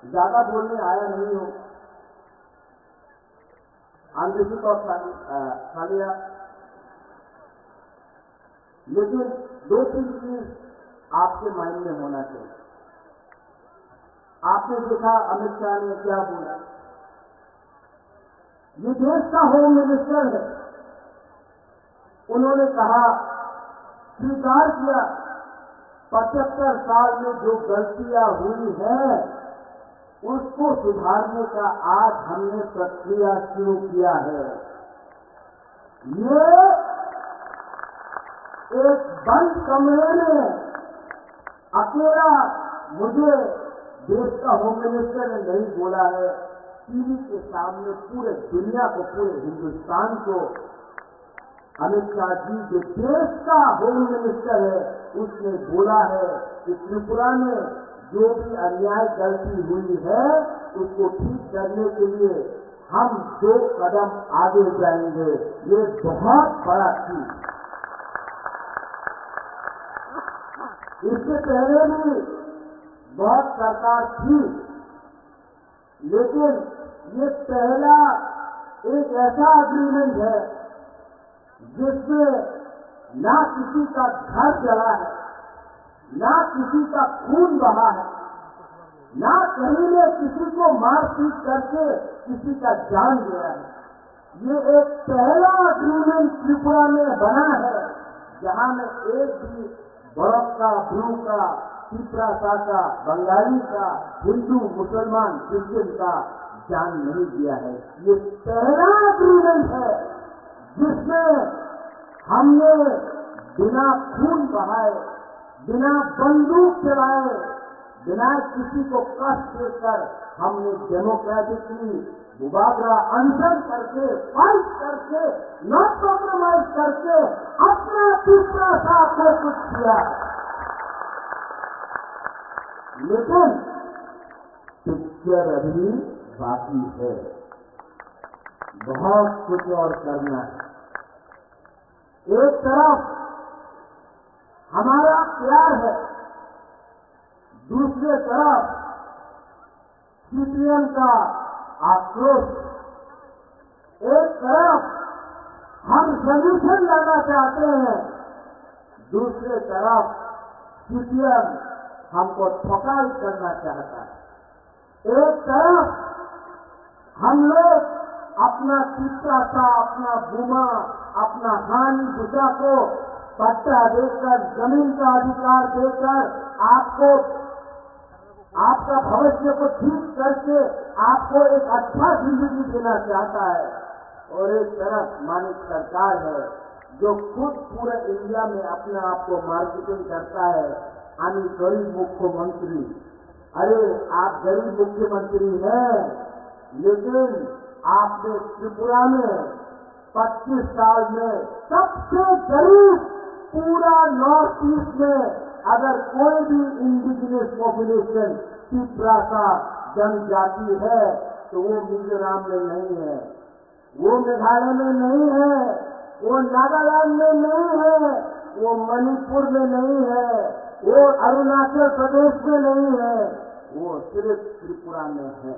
ज्यादा बोलने आया नहीं हूं, आंध्र को खालिया, लेकिन दो तीन चीज आपके माइंड में होना चाहिए। आपने देखा अमित शाह ने क्या बोला, ये देश का होम मिनिस्टर है, उन्होंने कहा, स्वीकार किया 75 साल में जो गलतियां हुई हैं उसको सुधारने का आज हमने प्रक्रिया शुरू किया है। ये एक बंद कमरे में अकेला मुझे देश का होम मिनिस्टर ने नहीं बोला है, टीवी के सामने पूरे दुनिया को, पूरे हिंदुस्तान को अमित शाह जी जो देश का होम मिनिस्टर है उसने बोला है कि त्रिपुरा में जो भी अन्याय गलती हुई है उसको ठीक करने के लिए हम 2 कदम आगे जाएंगे। ये बहुत बड़ा चीज। इससे पहले भी बहुत सरकार थी, लेकिन ये पहला एक ऐसा अग्रीमेंट है जिसमें ना किसी का घर जला है, ना किसी का खून बहा है, ना कहीं ने किसी को मारपीट करके किसी का जान गया है। ये एक पहला अग्रीमेंट त्रिपुरा में बना है जहां में एक भी बड़क का, ब्रू का, चित्रासा का, बंगाली का, हिंदू, मुसलमान, क्रिश्चियन का जान नहीं दिया है। ये पहला अग्रीमेंट है जिसमें हमने बिना खून बहाए, बिना बंदूक चलाए, बिना किसी को कष्ट देकर हमने डेमोक्रेटिकली बुबागरा अनशन करके, फाइट करके, नॉट कॉम्प्रोमाइज करके अपना तीसरा साथ को कुछ किया। लेकिन पिक्चर अभी बाकी है, बहुत कुछ और करना है। एक तरफ हमारा प्यार है, दूसरे तरफ सीपीएम का आक्रोश। एक तरफ हम सॉल्यूशन लाना चाहते हैं, दूसरे तरफ सीपीएम हमको ठोकाई करना चाहता है। एक तरफ हम लोग अपना चित्रासा, अपना बुमा, अपना हानि बुझा को पट्टा देकर, जमीन का अधिकार देकर आपको आपका भविष्य को ठीक करके आपको एक अच्छा जिंदगी देना चाहता है। और एक तरफ मानिक सरकार है जो खुद पूरे इंडिया में अपने आप को मार्केटिंग करता है, यानी गरीब मुख्यमंत्री। अरे आप गरीब मुख्यमंत्री हैं, लेकिन आपने त्रिपुरा में 25 साल में सबसे गरीब पूरा नॉर्थ ईस्ट में अगर कोई भी इंडिजिनियस पॉपुलेशन त्रिपुरा जनजाति है तो वो मिजोरम में नहीं है, वो मेघालय में नहीं है, वो नागालैंड में नहीं है, वो मणिपुर में नहीं है, वो अरुणाचल प्रदेश में नहीं है, वो सिर्फ त्रिपुरा में है।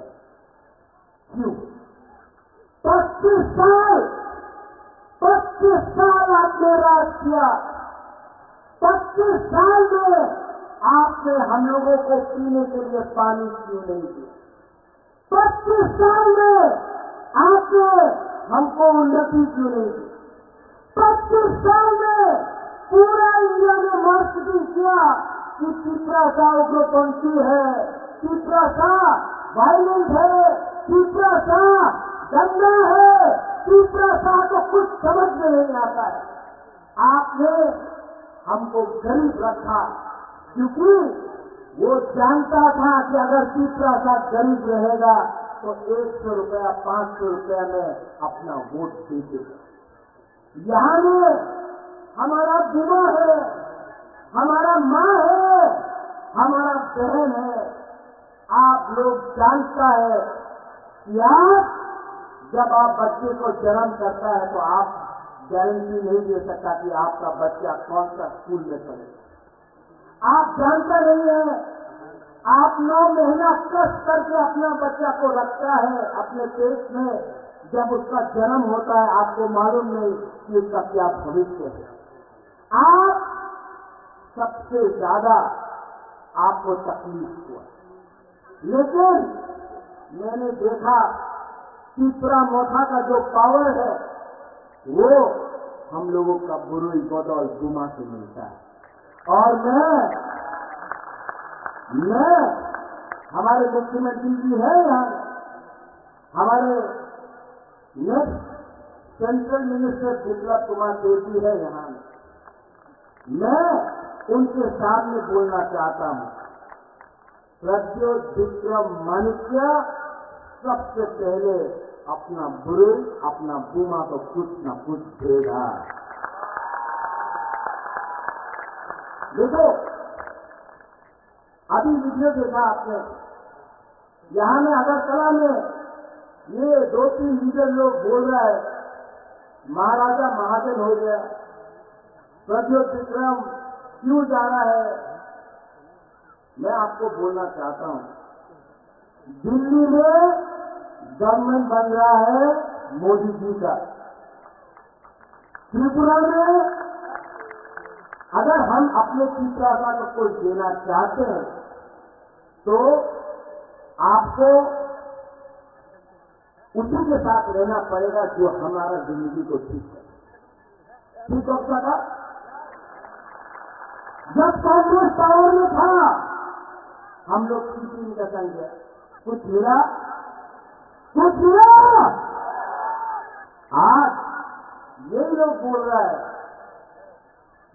क्यों? 25 साल आपने राज किया। 25 साल में आपने हम लोगों को पीने के लिए पानी क्यों नहीं दिया? 25 साल में आपने हमको उन्नति क्यों नहीं दी? 25 साल में पूरा इंडिया में मार्केटिंग किया कि त्रिपुरा उग्रपंथी है, त्रिपुरा वायलेंट है, त्रिपुरा गंदा है, त्रिपुरा को कुछ समझ में नहीं आता है। आपने हमको गरीब रखा क्योंकि वो जानता था कि अगर त्रिपुरा गरीब रहेगा तो 100 रुपया 500 रुपया में अपना वोट दे देगा। यहाँ में हमारा बुआ है, हमारा माँ है, हमारा बहन है। आप लोग जानता है कि आप जब आप बच्चे को जन्म करता है तो आप गारंटी नहीं दे सकता कि आपका बच्चा कौन सा स्कूल में पढ़ेगा। आप जानता नहीं है, आप 9 महीना कष्ट करके अपना बच्चा को रखता है अपने पेट में। जब उसका जन्म होता है आपको मालूम नहीं कि उसका क्या भविष्य है। आप सबसे ज्यादा आपको तकलीफ हुआ, लेकिन मैंने देखा त्रिपुरा मोथा का जो पावर है वो हम लोगों का बुरुई गोदौल गुमा से मिलता है। और मैं हमारे मुख्यमंत्री जी है यहाँ, हमारे next central minister Biplab Kumar Deb ji है यहाँ। मैं उनके सामने बोलना चाहता हूँ, प्रद्योत विक्रम माणिक्य सबसे पहले अपना बुरुई, अपना बुमा को कुछ न कुछ देगा। देखो अभी वीडियो देखा आपने, यहाँ में अगरतला में ये 2-3 लीडर लोग बोल रहा है महाराजा महाजन हो गया, प्रद्योत विक्रम क्यों जा रहा है। मैं आपको बोलना चाहता हूं, दिल्ली में गवर्नमेंट बन रहा है मोदी जी का। त्रिपुरा में अगर हम अपने त्रिपुरा को कोई देना चाहते हैं तो आपको उसी के साथ रहना पड़ेगा जो हमारा जिंदगी को ठीक है। ठीक होगा? जब कांग्रेस पावर में था हम लोग सीपी का संख्या कुछ मिला, कुछ मिला। आज यही लोग बोल रहा है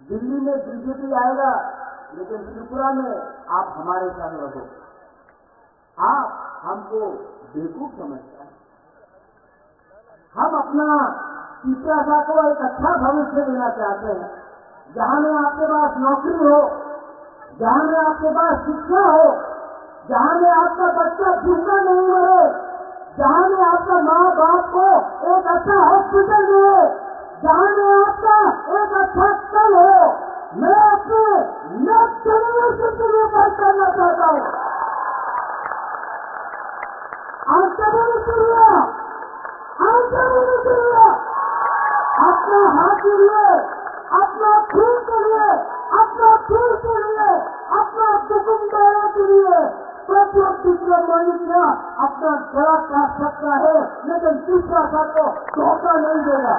दिल्ली में बीजेपी आएगा लेकिन त्रिपुरा में आप हमारे संग रहो। आप हमको बेवकूफ समझते हैं। हम अपना त्रिपुरा को एक अच्छा भविष्य देना चाहते हैं, जहां में आपके पास नौकरी हो, जहां में आपके पास शिक्षा हो, जहां में आपका बच्चा भूखा नहीं मरे, जहां में आपका माँ बाप को एक अच्छा हॉस्पिटल मिले, जहां में आपका एक अच्छा स्थल हो। मैं अपने नेक्स्ट जनरेशन के लिए बात करना चाहता हूं। अपना हाथ के लिए, अपना खून के लिए, अपना दिल के लिए, अपना दुकानदारों के लिए प्रत्येक दूसरा मनुष्य अपना गला काट सकता है, लेकिन तीसरा सर को धोखा नहीं देगा।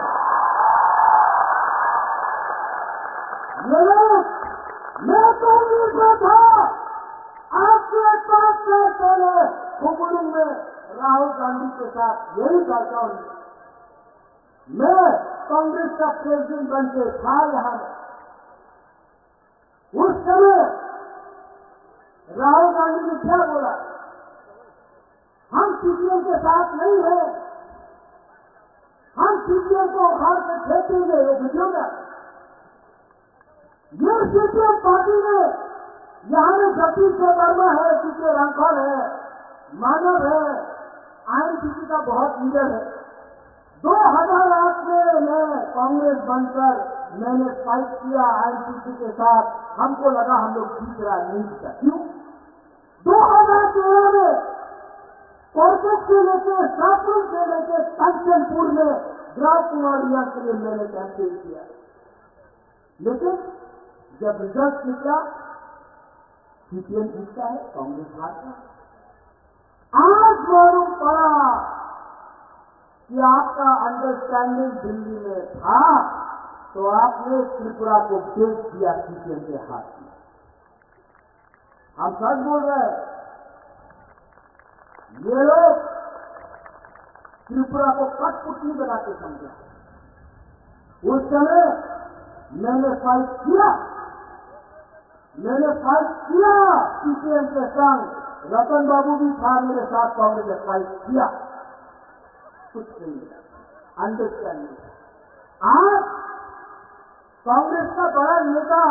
ये लोग, मैं कांग्रेस में था, आज से 5 साल पहले खुबड़ू में राहुल गांधी के साथ यही करता हूं। मैं कांग्रेस का प्रेसिडेंट बन के था यहां। उस समय राहुल गांधी ने क्या बोला, हम सीपीएम के साथ नहीं है, हम सीपीएम को उखाड़ के फेंकेंगे। ये वीडियो में ये सीपीएम पार्टी ने यहां में जगदीश वर्मा है, सीपी रामपाल है, मानव है, आईएनसीसी का बहुत लीडर है। 2008 में मैं कांग्रेस बनकर मैंने फाइट किया आईएनसीसी के साथ। हमको लगा हम लोग जीत रहा, नहीं जीता। क्यों? 2013 में कोलकाता से लेकर शाहपुर से लेकर कंचनपुर में ग्राम कुमारिया के लिए मैंने कैंपेन किया, लेकिन जब रिजल्ट निकला सीपीएम जीतता है, कांग्रेस हारता है। आज मालूम पड़ा कि आपका अंडरस्टैंडिंग दिल्ली में था, तो आपने त्रिपुरा को बेच दिया सीपीएम के हाथ में। हम सच बोल रहे हैं। ये लोग त्रिपुरा को कठपुतली बना के समझा। उस समय मैंने फाइट किया, सीपीएम के संग। रतन बाबू भी था मेरे साथ, कांग्रेस ने फाइट किया, कुछ नहीं मिला, अंडरस्टैंडिंग। आज कांग्रेस का बड़ा नेता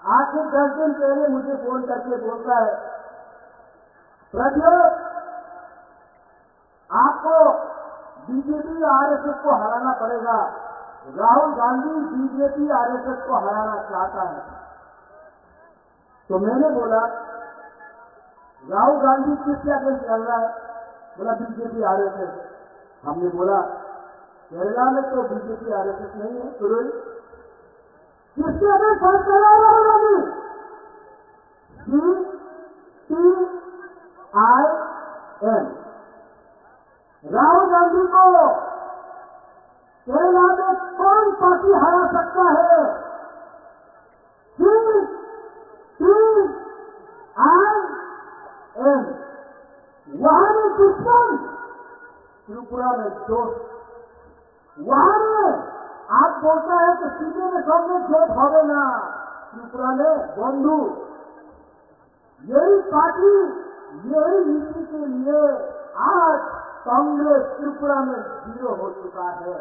आज से 10 दिन पहले मुझे फोन करके बोलता है, प्रज्योत आपको बीजेपी आरएसएस को हराना पड़ेगा। राहुल गांधी बीजेपी आरएसएस को हराना चाहता है। तो मैंने बोला, राहुल गांधी किस अगेंस्ट लड़ रहा है? बोला बीजेपी आरएसएस। हमने बोला केरला में तो बीजेपी आरएसएस नहीं है, तो किसके अगेंस्ट फाइट कर रहा है राहुल गांधी? CPIM। राहुल गांधी को केरला में कौन पार्टी हरा सकता है? CPIM। वहां में दुश्मन, त्रिपुरा में दोस्त। वहां में आप बोलता है कि सीधे में कांग्रेस जोत होवे ना, त्रिपुरा में बंधु। यही पार्टी, यही नीति के लिए आज कांग्रेस त्रिपुरा में 0 हो चुका है।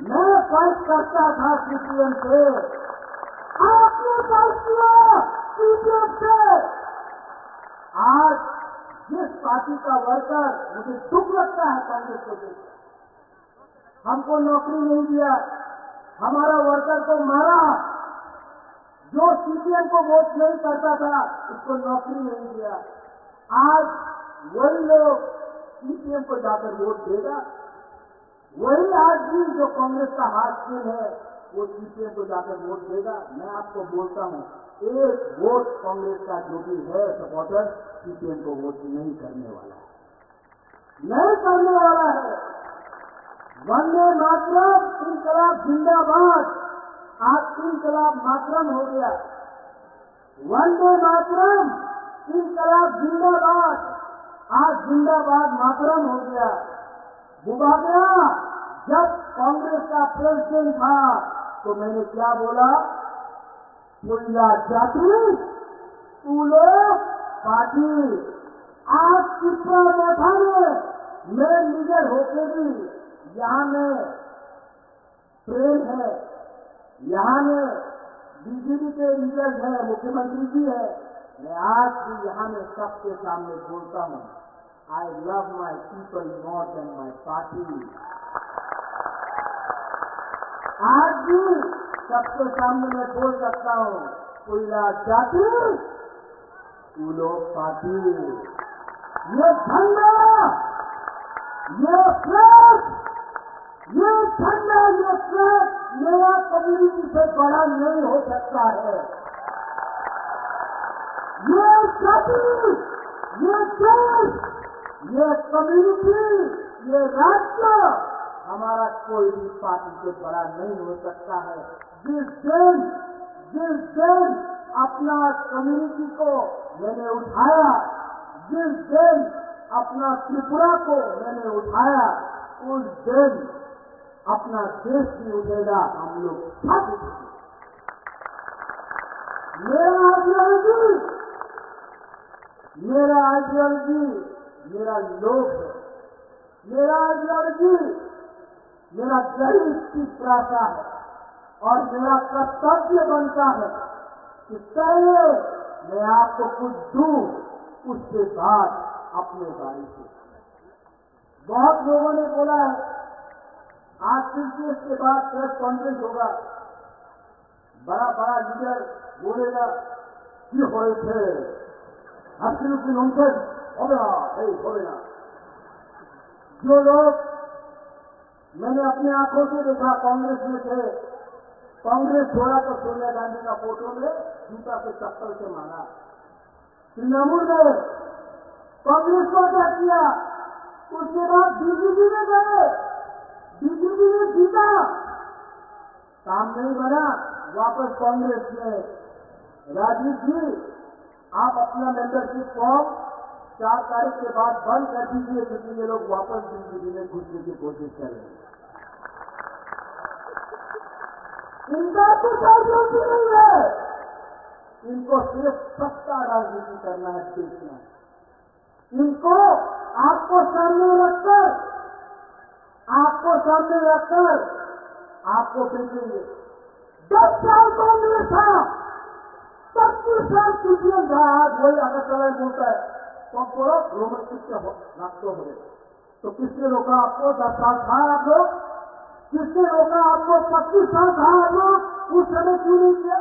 मैं फाइट करता था सीपीएम से, आपने फाइट किया सीपीएम से। आज जिस पार्टी का वर्कर, मुझे दुख लगता है कांग्रेस को देखकर, हमको नौकरी नहीं दिया, हमारा वर्कर को मारा। जो सीपीएम को वोट नहीं करता था उसको नौकरी नहीं दिया। आज वही लोग सीपीएम को जाकर वोट देगा। वही आदमी जो कांग्रेस का हाथ है वो सीपीएम को जाकर वोट देगा। मैं आपको बोलता हूं, एक वोट कांग्रेस का जो भी है सपोर्टर सीपीएम को वोट नहीं करने वाला है, नहीं करने वाला है। वंदे मातरम, इनकलाब जिंदाबाद। आज इनकलाब मातरम हो गया। वंदे मातरम, इनकलाब जिंदाबाद। आज जिंदाबाद मातरम हो गया। बुबा गया। जब कांग्रेस का प्रेसिडेंट था तो मैंने क्या बोला? पुलिया जाति तूलो पार्टी। आज त्रिपुरा मोठा में मैं लीडर होके भी यहां में प्रेम है, यहां में बीजेपी के लीडर है, मुख्यमंत्री जी है। मैं आज भी यहां में सबके सामने बोलता हूं, I love my people more than my party. आज भी सबके सामने मैं बोल सकता हूं, कोयला जाति फूलो पार्टी। ये झंडा, ये फ्लैग, ये झंडा, ये फ्लैग मेरा कम्युनिटी से बड़ा नहीं हो सकता है। ये जाति, ये देश, ये कम्युनिटी, ये राज्य हमारा कोई भी पार्टी से बड़ा नहीं हो सकता है। जिस दिन अपना कम्युनिटी को मैंने उठाया, जिस दिन अपना त्रिपुरा को मैंने उठाया, उस दिन अपना देश भी उठेगा। हम लोग स्थापित होंगे। मेरा आइडियोलॉजी मेरा लोग है। मेरा आइडियोलॉजी मेरा गरीब की प्रार्थना है और मेरा कर्तव्य बनता है कि पहले मैं आपको कुछ दूं, उसके बाद अपने बारे से। बहुत लोगों ने बोला है आज फिर के बाद प्रेस कॉन्फ्रेंस होगा, बड़ा बड़ा लीडर बोलेगा कि होए थे absolutely nonsense, होगा ना। जो लोग मैंने अपने आंखों से देखा कांग्रेस में थे, कांग्रेस छोड़ा तो सोनिया गांधी का फोटो में जूता से चप्पल से मारा। तृणमूल ने कांग्रेस को क्या किया, उसके बाद बीजेपी में गए, बीजेपी ने जीता, काम नहीं बना, वापस कांग्रेस में। राजीव जी आप अपना मेंबरशिप फॉर्म 4 तारीख के बाद बंद कर दीजिए, क्योंकि ये लोग वापस बीजेपी में घुसने की कोशिश कर रहे हैं। इनका कुछ राजनीति नहीं है, इनको सिर्फ सत्ता राजनीति करना है, देखना है। इनको आपको सामने रखकर आपको बेचेंगे। 10 साल कांग्रेस था, 25 साल सीपीएम था। आज वही अगर चलाए बोलता है तो पूरा रोमांटिक के लागते हो गए। तो किसने रोका आपको? 10 साल था आप लोग? किसने रोका आपको? 25 साल था आप लोग? उस समय क्यों नहीं किया?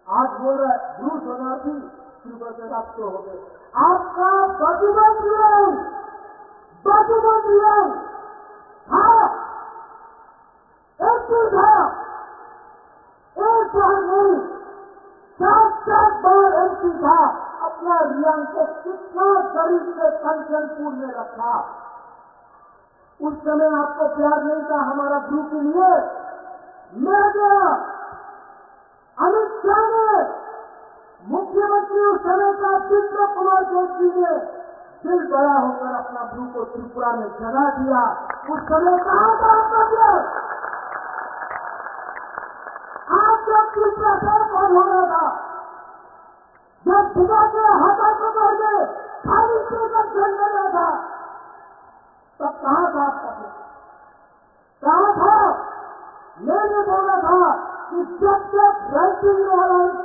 आज बोल रहा है ब्रूस बनाती शुरू से लागते हो गए। आपका बाजूबंद हाँ, एक था, एक बार नहीं 7 बार एमपी था। अपना रियांग को कितना गरीब से कंचनपुर में रखा। उस समय आपको प्यार नहीं था हमारा ग्रुप के लिए। मैं गया, अमित शाह ने, मुख्यमंत्री उस समय का विक्रम कुमार जोशी ने दिल बड़ा होकर अपना ग्रुप को त्रिपुरा में जगा दिया। उस समय कहां था आपका प्यार? आप जब त्रिपुरा से कौन हो रहा था, जब सुबह के हाथों को करके खाली कर चल रहा था, तब कहां था आपका प्यार? कहां था? मैंने बोला था कि जब तक राइटिंग में अलायंस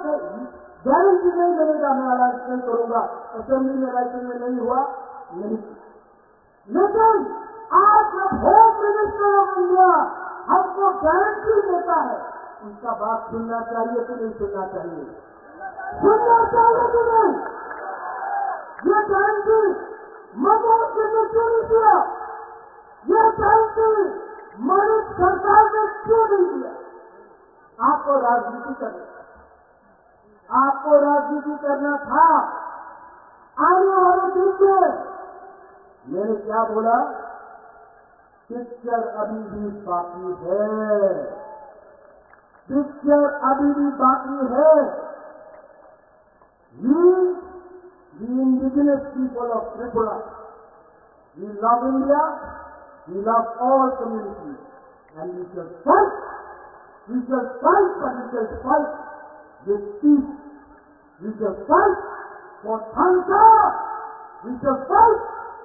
गारंटी नहीं मिलेगा मैं अलायंस नहीं करूंगा। असेंबली में राइटिंग में नहीं हुआ, नहीं। लेकिन आज जब होम मिनिस्टर ऑफ इंडिया हमको गारंटी देता है, उनका बात सुनना चाहिए कि नहीं सुनना चाहिए? सुनना चाहिए कि नहीं? ये गारंटी मनमोहन सिंह ने क्यों नहीं दिया? ये गारंटी मणिक सरकार ने क्यों नहीं दिया? आपको राजनीति करना था। आने वाले दिन में मैंने क्या बोला? पिक्चर अभी भी बाकी है, पिक्चर अभी भी बाकी है। The indigenous people of Tripura, we love India, we love all communities, and we shall fight, but we shall fight with peace. We shall fight for Tanka, we shall fight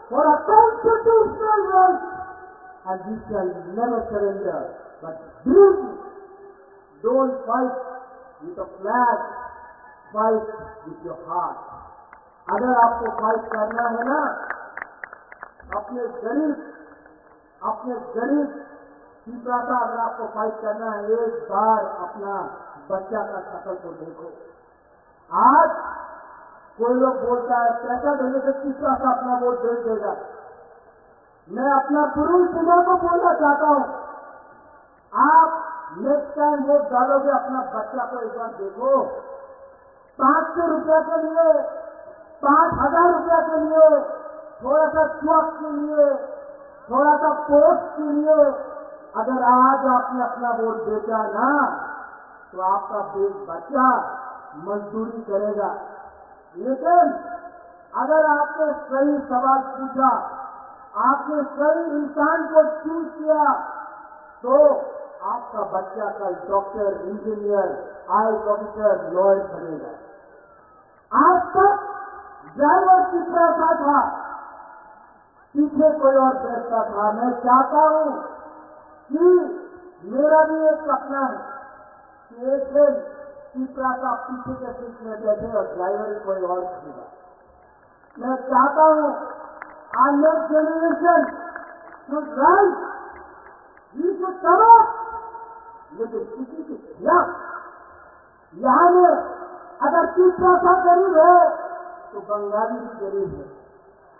for a constitutional right, and we shall never surrender. But believe me, don't fight with a flag, fight with your heart. अगर आपको fight करना है ना, अपने गरीब पिता का अगर आपको फाइट करना है, एक बार अपना बच्चा का शक्ल को देखो। आज कोई लोग बोलता है पैसा देने से तीसरा सा अपना वोट दे देगा। मैं अपना पूरी दुनिया को बोलना चाहता हूं, आप नेक्स्ट टाइम वोट डालोगे, अपना बच्चा को एक बार देखो। 500 रुपये के लिए, 5,000 रुपये के लिए, थोड़ा सा चौक के लिए, थोड़ा सा पोस्ट के लिए अगर आज आपने अपना वोट बेचा ना, तो आपका बच्चा मजदूरी करेगा। लेकिन अगर आपने सही सवाल पूछा, आपने सही इंसान को चूज किया, तो आपका बच्चा कल doctor, engineer, IAS officer, lawyer बनेगा। आज तक ड्राइवर की पैसा था, पीछे कोई और बैठता था। मैं चाहता हूं कि मेरा भी एक सपना है कि एक दिन तीसरा का पीछे के सीट में बैठे और ड्राइवर कोई और होगा। मैं चाहता हूं our next generation should rise, we should come up, लेकिन किसी के खिलाफ। यहां में अगर तीसरा सा गरीब है तो बंगाली भी गरीब है।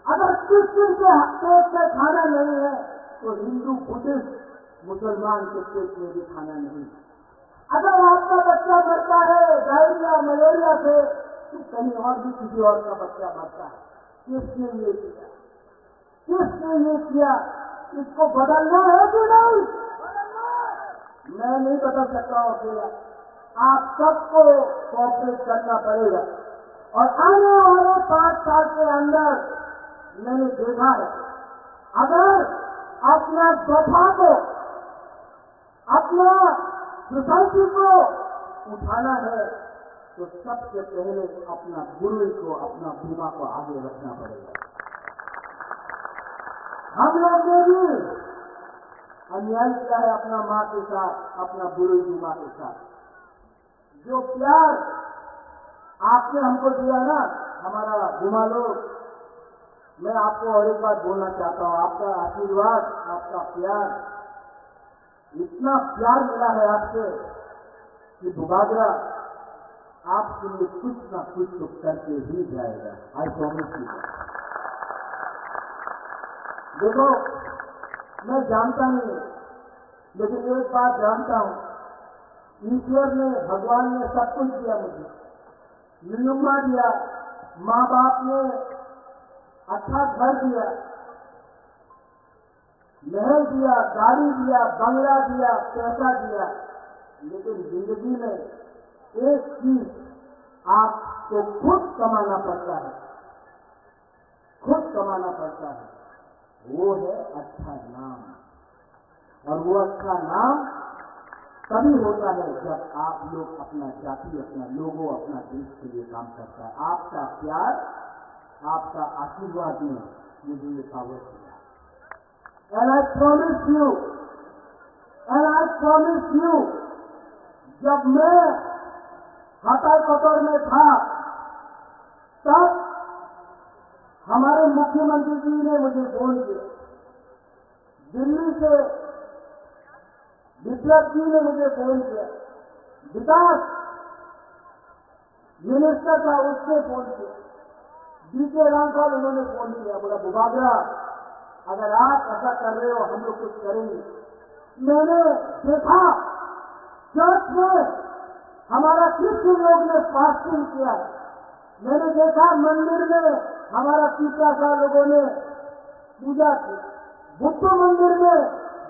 अगर क्रिश्चियन के पेट में खाना नहीं है तो हिंदू, बुद्धिस्ट, मुसलमान के पेट में भी खाना नहीं है। अगर आपका बच्चा मरता है डायरिया, मलेरिया से, तो कहीं और भी किसी और का बच्चा मरता है। किसने ये किया? किसने ये किया? इसको बदलना है कि नहीं? मैं नहीं बदल सकता हूं अकेला, आप सबको कोऑपरेट करना पड़ेगा। और आने वाले 5 साल के अंदर मैंने देखा है, अगर अपना दफा को, अपना सोसाइटी को उठाना है, तो सबसे पहले अपना गुरु को, अपना बीमा को आगे रखना पड़ेगा। हम लोग ने भी अन्याय किया है अपना माँ के साथ, अपना गुरु बीमा के साथ। जो प्यार आपने हमको दिया ना, हमारा बीमा लोग, मैं आपको और एक बात बोलना चाहता हूं, आपका आशीर्वाद, आपका प्यार, इतना प्यार मिला है आपसे कि बुबागरा आपके लिए कुछ ना कुछ तो करके ही जाएगा। I promise you. देखो, मैं जानता नहीं, लेकिन एक बात जानता हूं, ईश्वर ने, भगवान ने सब कुछ दिया मुझे, नियुमा दिया, माँ बाप ने अच्छा घर दिया, महल दिया, गाड़ी दिया, बंगला दिया, पैसा दिया, लेकिन जिंदगी में एक चीज आपको खुद कमाना पड़ता है, खुद कमाना पड़ता है, वो है अच्छा नाम। और वो अच्छा नाम तभी होता है जब आप लोग अपना जाति, अपना लोगों, अपना देश के लिए काम करता है। आपका प्यार, आपका आशीर्वाद ने मुझे ये पावर दिया। And I promise you, जब मैं हटाई कटोर में था, तब हमारे मुख्यमंत्री जी ने मुझे फोन किया, दिल्ली से विप्लव जी ने मुझे फोन किया, विकास मिनिस्टर था उसने फोन किया, डीके रामपाल उन्होंने फोन किया, बोला बुबागरा अगर आप ऐसा कर रहे हो हम लोग कुछ करेंगे। मैंने देखा चर्च में हमारा क्रिश्चियन लोग ने फास्टिंग किया, मैंने देखा मंदिर में हमारा तीसरा सा लोगों ने पूजा की, बुद्ध मंदिर में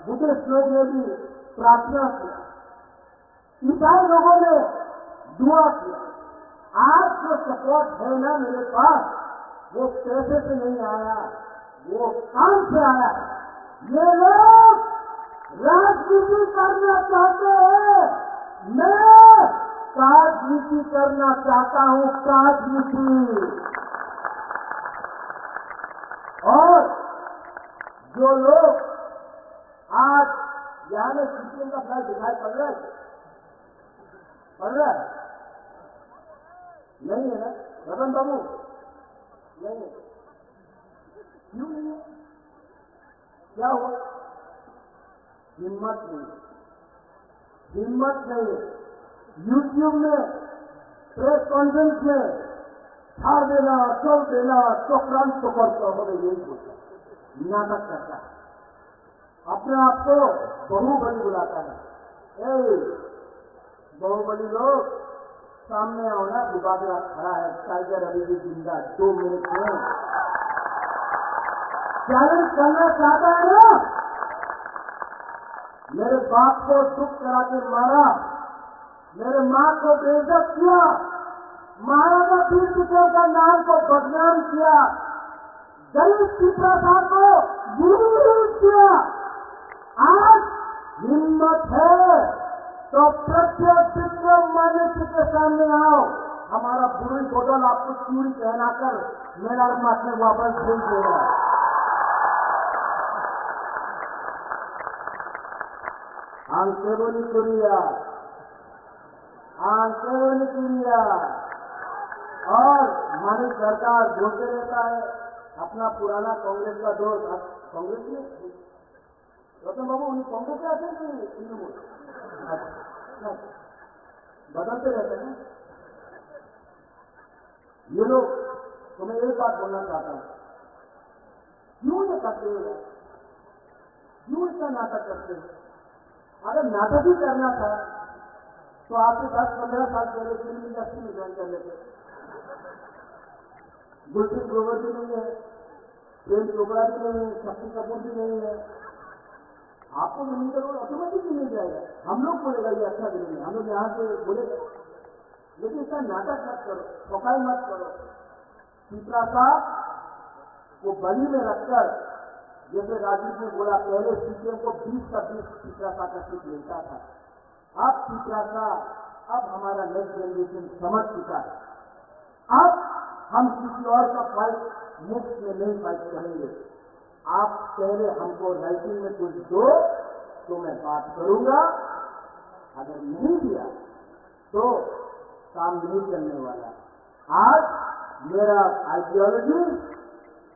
बुद्धिस्ट लोग ने भी प्रार्थना किया, ईसाई लोगों ने दुआ किया। आज जो सपोर्ट है ना मेरे पास, वो पैसे से नहीं आया, वो काम से आया। ये लोग राजनीति करना चाहते हैं, मैं राजनीति करना चाहता हूं, राजनीति। और जो लोग आज यहां में सीपीएम का फ्लैग दिखाई पड़ रहा है, नहीं है ना रतन बाबू? नहीं है। क्यों नहीं है? क्या हुआ? हिम्मत नहीं, हिम्मत नहीं है। यूट्यूब में प्रेस कॉन्फ्रेंस में छाड़ देना, चल देना, चक्रांत तो करता हो, यही सोचा, नाटक करता है, अपने आप को बाहुबली बुलाता है। बाहुबली लोग सामने आओ ना, मुकाबला खड़ा है, टाइगर अभी भी जिंदा, 2 मिनट में चैलेंज करना चाहता है ना। मेरे बाप को दुख करा के मारा, मेरे मां को बेइज्जत किया, महाराजा वीर किशोर का नाम को बदनाम किया, गरीब पिपरा साहब को गिरफ्तार किया। आज हिम्मत है तो प्रत्येक विक्रम मान्यता के सामने आओ, हमारा बुरी बोतल आपको चूड़ी पहनाकर मेरा मत में वापस भेज देगा। आंखेबोली कुरिया, आंखेबोली कुरिया। और हमारी सरकार बोलते रहता है, अपना पुराना कांग्रेस का दोस्त, अब कांग्रेस में रतन बाबू उन्हें कांग्रेस से आते हैं कि तृणमूल? अच्छा, बदलते रहते हैं। ये लोग, तो मैं एक बात बोलना चाहता हूं, क्यों ये करते हो? क्यों इसका नाटक करते हो? अगर नाटक ही करना था तो आपसे 10-15 साल पहले फिल्म इंडस्ट्री में ज्वाइन कर लेते। गुलशन ग्रोवर भी नहीं है, प्रेम चोपड़ा भी नहीं है, शक्ति कपूर भी नहीं है। आपको जमीन करोड़ ऑटोमेटिकली मिल जाएगा। हम लोग बोलेगा ये अच्छा जमीन है, हम लोग यहां से बोलेगा, लेकिन इसका नाटक मत करो, ठोकाई मत करो। पिपरा साहब को बली में रखकर, जैसे राजीव ने बोला, पहले सीपीएम को 20 का 20 पिपरा साहब का सीट मिलता था। अब पिपरा साहब, अब हमारा नेक्स्ट जनरेशन समझ चुका है, अब हम किसी और का फाइट मुफ्त में नहीं फाइट करेंगे। आप पहले हमको राइटिंग में कुछ दो तो मैं बात करूंगा, अगर नहीं दिया तो काम नहीं चलने वाला। आज मेरा आइडियोलॉजी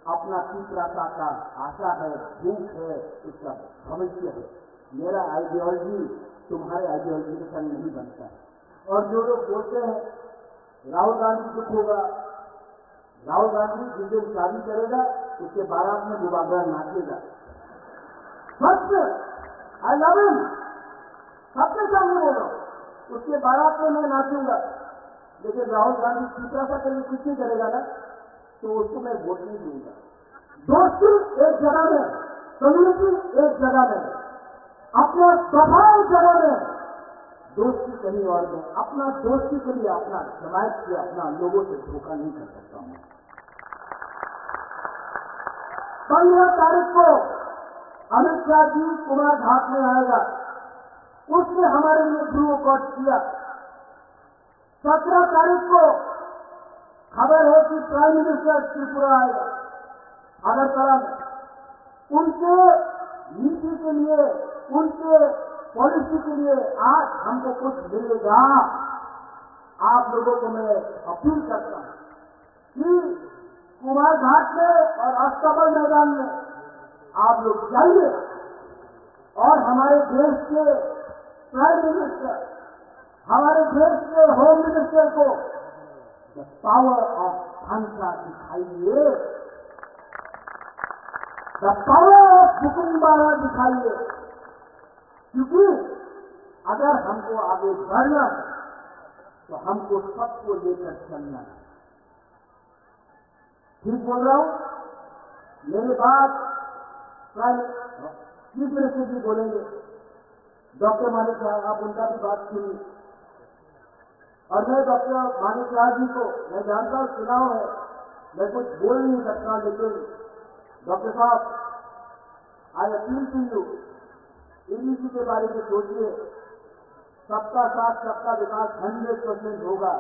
अपना पिपरासा का आशा है, भूख है, उसका भविष्य है। मेरा आइडियोलॉजी तुम्हारे आइडियोलॉजी के संग नहीं बनता है। और जो लोग बोलते हैं राहुल गांधी दुख होगा, राहुल गांधी जिस दिन शादी करेगा उसके बारात में दुबारा नाचेगा, सच, आई लव हिम, सबके सामने बोलो, उसके बारात में मैं नाचूंगा। लेकिन राहुल गांधी पिपरासा के लिए कुछ नहीं करेगा ना, तो उसको मैं वोट नहीं दूंगा। दोस्ती एक जगह में, कम्युनिटी एक जगह में, अपना सभा एक जगह में, दोस्ती कहीं और में। अपना दोस्ती के लिए अपना जमायत से, अपना लोगों से धोखा नहीं कर सकता हूं। 15 तारीख को अमित शाह जी कुमार घाट में आएगा, उसने हमारे लिए ब्लू वॉकआउट किया। 17 तारीख को खबर है कि प्राइम मिनिस्टर त्रिपुरा आएगा, अगरतला में। उनके नीति के लिए, उनके पॉलिसी के लिए आज हमको कुछ मिलेगा। आप लोगों को मैं अपील करता हूं कि कुमार घाट में और अस्तबल मैदान में आप लोग जाइए और हमारे देश के प्राइम मिनिस्टर, हमारे देश के होम मिनिस्टर को द पावर ऑफ भाषा दिखाइए, द पावर ऑफ बुकुम्बारा दिखाइए। क्योंकि अगर हमको आगे बढ़ना है तो हमको सबको लेकर चलना है। ठीक बोल रहा हूं? मेरे बाद चीफ मिनिस्टर जी बोलेंगे, डॉक्टर मानिक साहब, आप उनका भी बात सुनिए। और मैं डॉक्टर मानिक साहब जी को, मैं जानता हूं चुनाव है, मैं कुछ बोल नहीं सकता, लेकिन डॉक्टर साहब, I appeal to you, ABC के बारे में सोचिए। सबका साथ सबका विकास 100% होगा।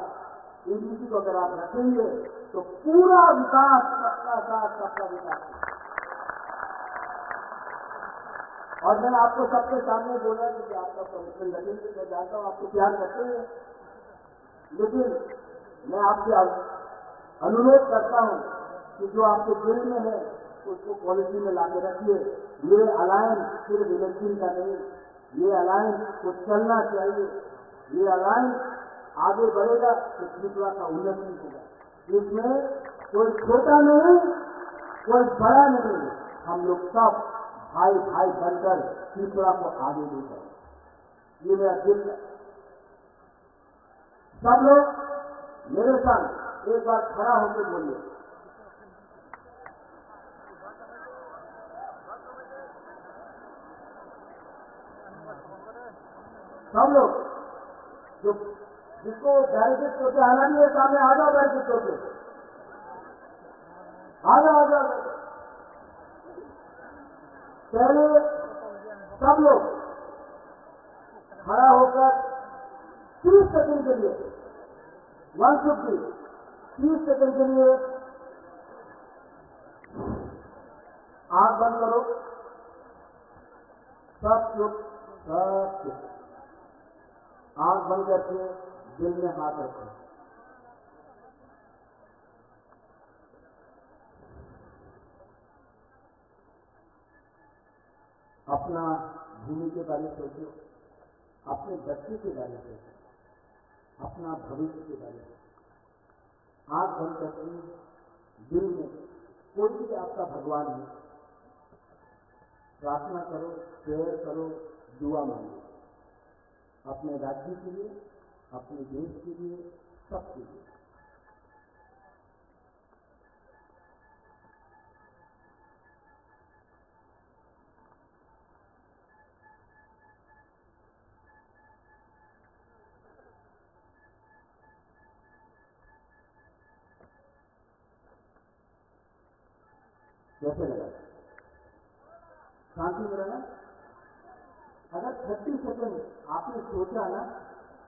एबीसी को अगर आप रखेंगे तो पूरा विकास, सबका साथ सबका विकास। और मैं आपको सबके सामने बोला कि आपका कमिटमेंट लगेंगे, मैं जानता हूं आपको प्यार करते हैं, लेकिन मैं आपसे अनुरोध करता हूं कि जो आपके दिल में है उसको पॉलिसी में लाके रखिए। ये अलायंस सिर्फ इलेक्शन का नहीं, ये अलायंस को चलना चाहिए। ये अलायंस आगे बढ़ेगा तो त्रिपुरा का उन्नति होगा। इसमें कोई छोटा नहीं, कोई बड़ा नहीं, हम लोग सब भाई भाई बनकर त्रिपुरा को आगे ले जाएंगे। ये मेरा दिल है। सब लोग मेरे साथ एक बार खड़ा होकर बोलिए। सब लोग जो जिसको बैरिकेड होते आना नहीं है सामने आ जाओ, बैरिकेड होते आ जाओ। पहले सब लोग खड़ा होकर 30 सेकंड के लिए 30 सेकंड के लिए आंख बंद करो। सब लोग आंख बंद करके दिल में हाथ रखो। अपना भूमि के बारे में सोचो, अपने बच्चे के बारे में सोचो, अपना भविष्य के बारे में। आंख बंद करके दिल में कोई भी आपका भगवान है, प्रार्थना करो, प्रेयर करो, दुआ मांगो, अपने राज्य के लिए, अपने देश के लिए, सबके लिए। कैसे लगा? शांति में रहना। अगर 30 सेकंड आपने सोचा ना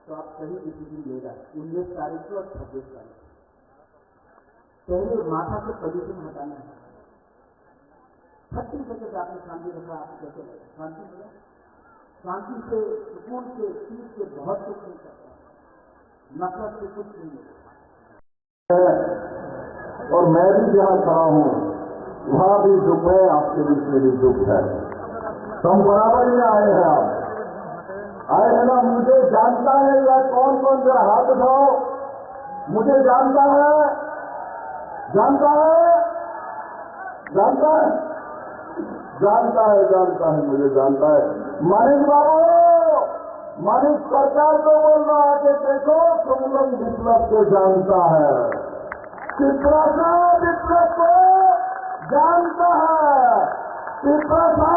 तो आप सही डिसीजन लेगा। 19 तारीख को और 26 तारीख को पहले माथा से पोजीशन हटाना है। 30 सेकंड आपने शांति रखा, आपको कैसे लगा? शांति मिला? शांति से, सुकून से, चीज से बहुत कुछ नहीं करता, नफरत से कुछ नहीं मिलता। और मैं भी जहां खड़ा हूं वहां भी दुख है, आपके बीच में भी दुख है। तो हम बराबर ही आए हैं। आप आए हैं ना? मुझे जानता है या कौन कौन जरा हाथ उठाओ। मुझे जानता है, जानता है, जानता है, जानता है, जानता है, मुझे जानता है। मानिक बाबू, मानिक सरकार को बोल रहा है कि देखो तुम लोग विप्लव को जानता है, त्रिपुरा विप्लव को जानता है, त्रिपुरा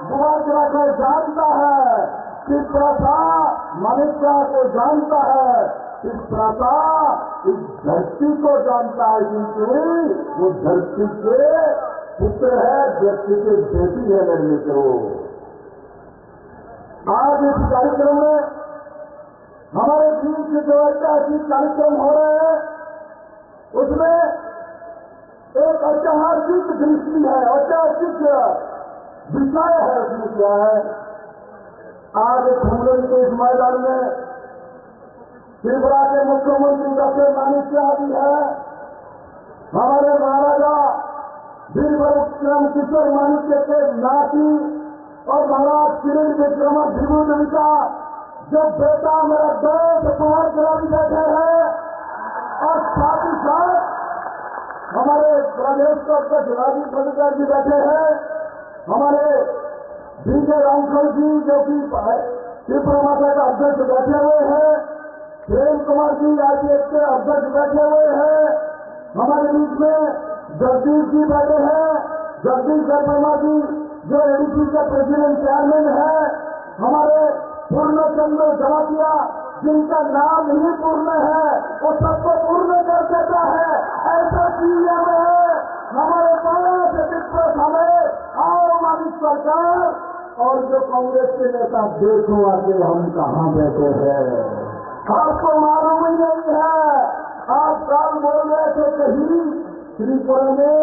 बुआ को जानता है, त्रिपुरा मनुष्य को जानता है, त्रिपुरा इस धरती को जानता है, क्योंकि वो धरती के पुत्र है, धरती के बेटी है। मेरे मित्रों, आज इस कार्यक्रम में हमारे बीच जो ऐतिहासिक कार्यक्रम हो रहे हैं उसमें एक ऐतिहासिक दृष्टि है, ऐतिहासिक विषय है। उसमें क्या है? आज खुमरन के इस मैदान में त्रिपुरा के मुख्यमंत्री डॉक्टर मानिक शाह जी है, हमारे महाराजा वीर विक्रम किशोर मानिक के नाती और महाराज किरण विक्रम विभूति का जो बेटा मेरा दोस्त कुमार ग्राम बैठे हैं, और साथ ही साथ हमारे प्रदेश के अध्यक्ष राजीव खंडेकर जी बैठे हैं, हमारे विजय रामखल जी जो कि त्रिपुरा माता का अध्यक्ष बैठे हुए हैं, प्रेम कुमार जी आईपीएस के अध्यक्ष बैठे हुए हैं, हमारे बीच में जगदीश जी बैठे हैं, जगदीश वर्मा जी जो एडीसी के प्रेसिडेंट चेयरमैन है, हमारे पूर्णचंद्र जमातिया जिनका नाम ही पूर्ण है वो सबको पूर्ण कर देता है, ऐसा सीएम है हमारे पास। समेत और मानिक सरकार और जो कांग्रेस के नेता, देखो आगे हम कहां बैठे हैं, आपको मालूम ही नहीं है। आप कल बोल रहे थे कहीं त्रिपुरा में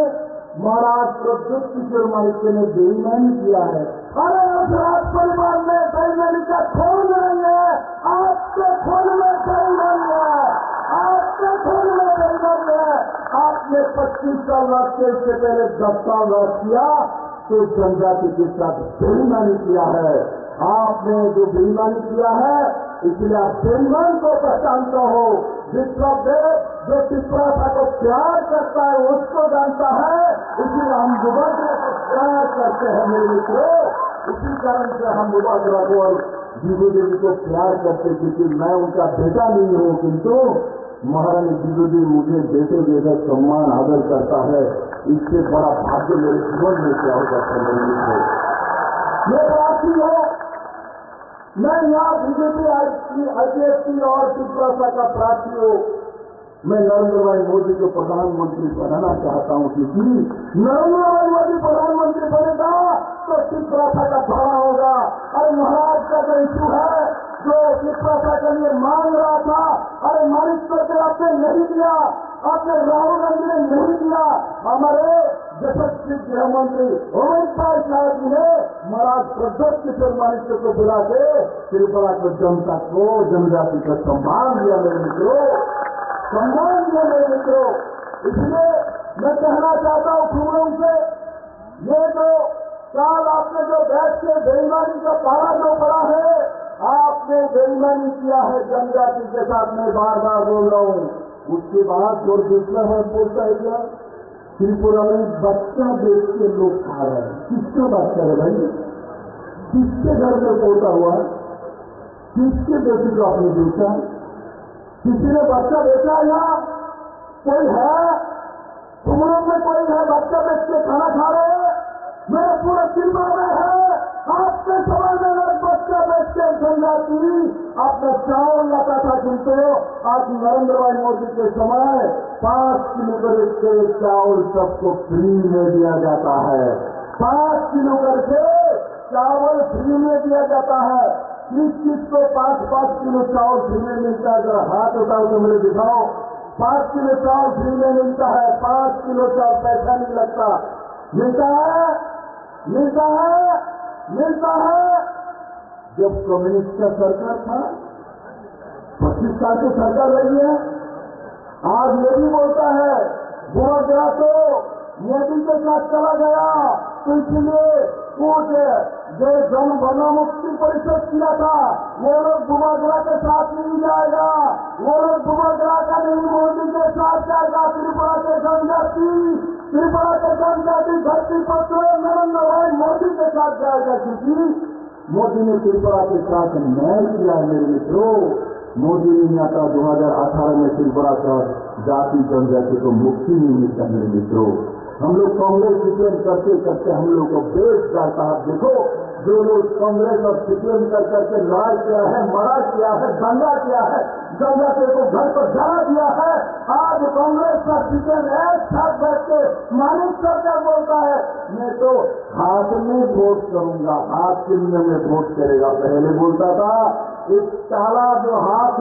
महाराज प्रद्युत किशोर मानिक ने बेईमानी किया है। अरे उस राज परिवार में बेईमानी का खून नहीं है, आपके खून में बेईमानी है, आपके खून में बेईमानी है। आप आपने 25 साल बाद के इससे पहले 10 साल बाद किया तो जनजाति के साथ बेईमानी किया है। आपने जो बेईमानी किया है इसलिए आप बेईमान को पहचानते हो। विश्वदेव जो पिपरासा को प्यार करता है उसको जानता है, इसलिए हम मुबादला को प्यार करते हैं मेरे मित्रों। इसी कारण से हम मुबादला को और जीवो देवी को प्यार करते, क्योंकि मैं उनका बेटा नहीं हूं, किंतु महारानी जीवो देवी मुझे बेटे जैसा सम्मान आदर करता है। इससे बड़ा भाग्य मेरे जीवन में क्या हो सकता है मेरे मित्रों। ये प्रार्थी हो, मैं यहाँ बीजेपी आईपीएसपी और पिपरासा का प्रार्थी हूँ। मैं नरेंद्र भाई मोदी को प्रधानमंत्री बनाना चाहता हूँ, क्योंकि नरेंद्र भाई मोदी प्रधानमंत्री बनेगा तो पिपरासा का भाड़ा होगा। अरे महाराज का जो इशू है जो पिपरासा के लिए मांग रहा था, अरे मानिक करके आपने नहीं दिया, आपने राहुल गांधी ने नहीं दिया। हमारे यशस्वी गृह मंत्री अमित शाह जी ने महाराज प्रदत्त किशोर मानिक को बुला के त्रिपुरा को जनता को जनजाति का सम्मान दिया मेरे मित्रों, सम्मान दिया मेरे मित्रों। इसलिए मैं कहना चाहता हूं खूबरों से, ये जो काल आपने जो बैठ के बेईमानी का पारा जो पड़ा है, आपने बेईमानी किया है जनजाति के साथ, मैं बार बार बोल रहा हूं। उसके बाद जो दूसरा है बोलता है क्या, त्रिपुरा में बच्चा देख के लोग खा रहे हैं। किसका बच्चा है भाई, किसके घर में पोता हुआ, किसके बेटी को आपने बेचा, किसी ने बच्चा बेचा या कोई है, तुम लोग में कोई है बच्चा बेच के खाना खा रहे हैं? मेरे पूरे त्रिपुरा में है। आपके समय में अगर बच्चा बेच के जनजाति आपने चावल लाता था, किंतु आज नरेंद्र भाई मोदी के समय 5 किलो करके चावल सबको फ्री में दिया जाता है। 5 किलो करके चावल फ्री में दिया जाता है। किस को 5-5 किलो चावल फ्री में मिलता है? जरा हाथ उठाओ तो मुझे दिखाओ। 5 किलो चावल फ्री में मिलता है, 5 किलो चावल पैसा नहीं लगता। मिलता है, मिलता है, मिलता है। जब कम्युनिस्ट का सरकार था, 25 साल की सरकार रही है, आज ये भी बोलता है बुआ गया तो मोदी के साथ चला गया, तो इसलिए वो जो जन गण मुक्ति परिषद किया था वो लोग बुबागरा के साथ नहीं जाएगा, वो लोग बुबागरा का नहीं मोदी के साथ जाएगा। त्रिपुरा के जनजाति, त्रिपुरा के जनजाति धरती पत्र नरेंद्र भाई मोदी के साथ जाएगा, क्योंकि मोदी ने त्रिपुरा के साथ न्याय किया है मेरे मित्रों। मोदी ने यहाँ का 2018 में त्रिपुरा का जाति जनजाति को मुक्ति नहीं मिलता मेरे मित्रों। हम लोग कांग्रेस सीपीएम करते करते हम लोग को बेच जाता है। देखो जो लोग कांग्रेस और सीपीएम कर करके लड़ाई किया है, मरा किया है, दंगा किया है, जनजाति को घर पर जला दिया है, आज कांग्रेस और सीपीएम एक साथ बैठ के मानिक सरकार बोलता है मैं तो हाथ में वोट करूंगा, हाथ के लिए में वोट करेगा। पहले बोलता था एक काला जो हाथ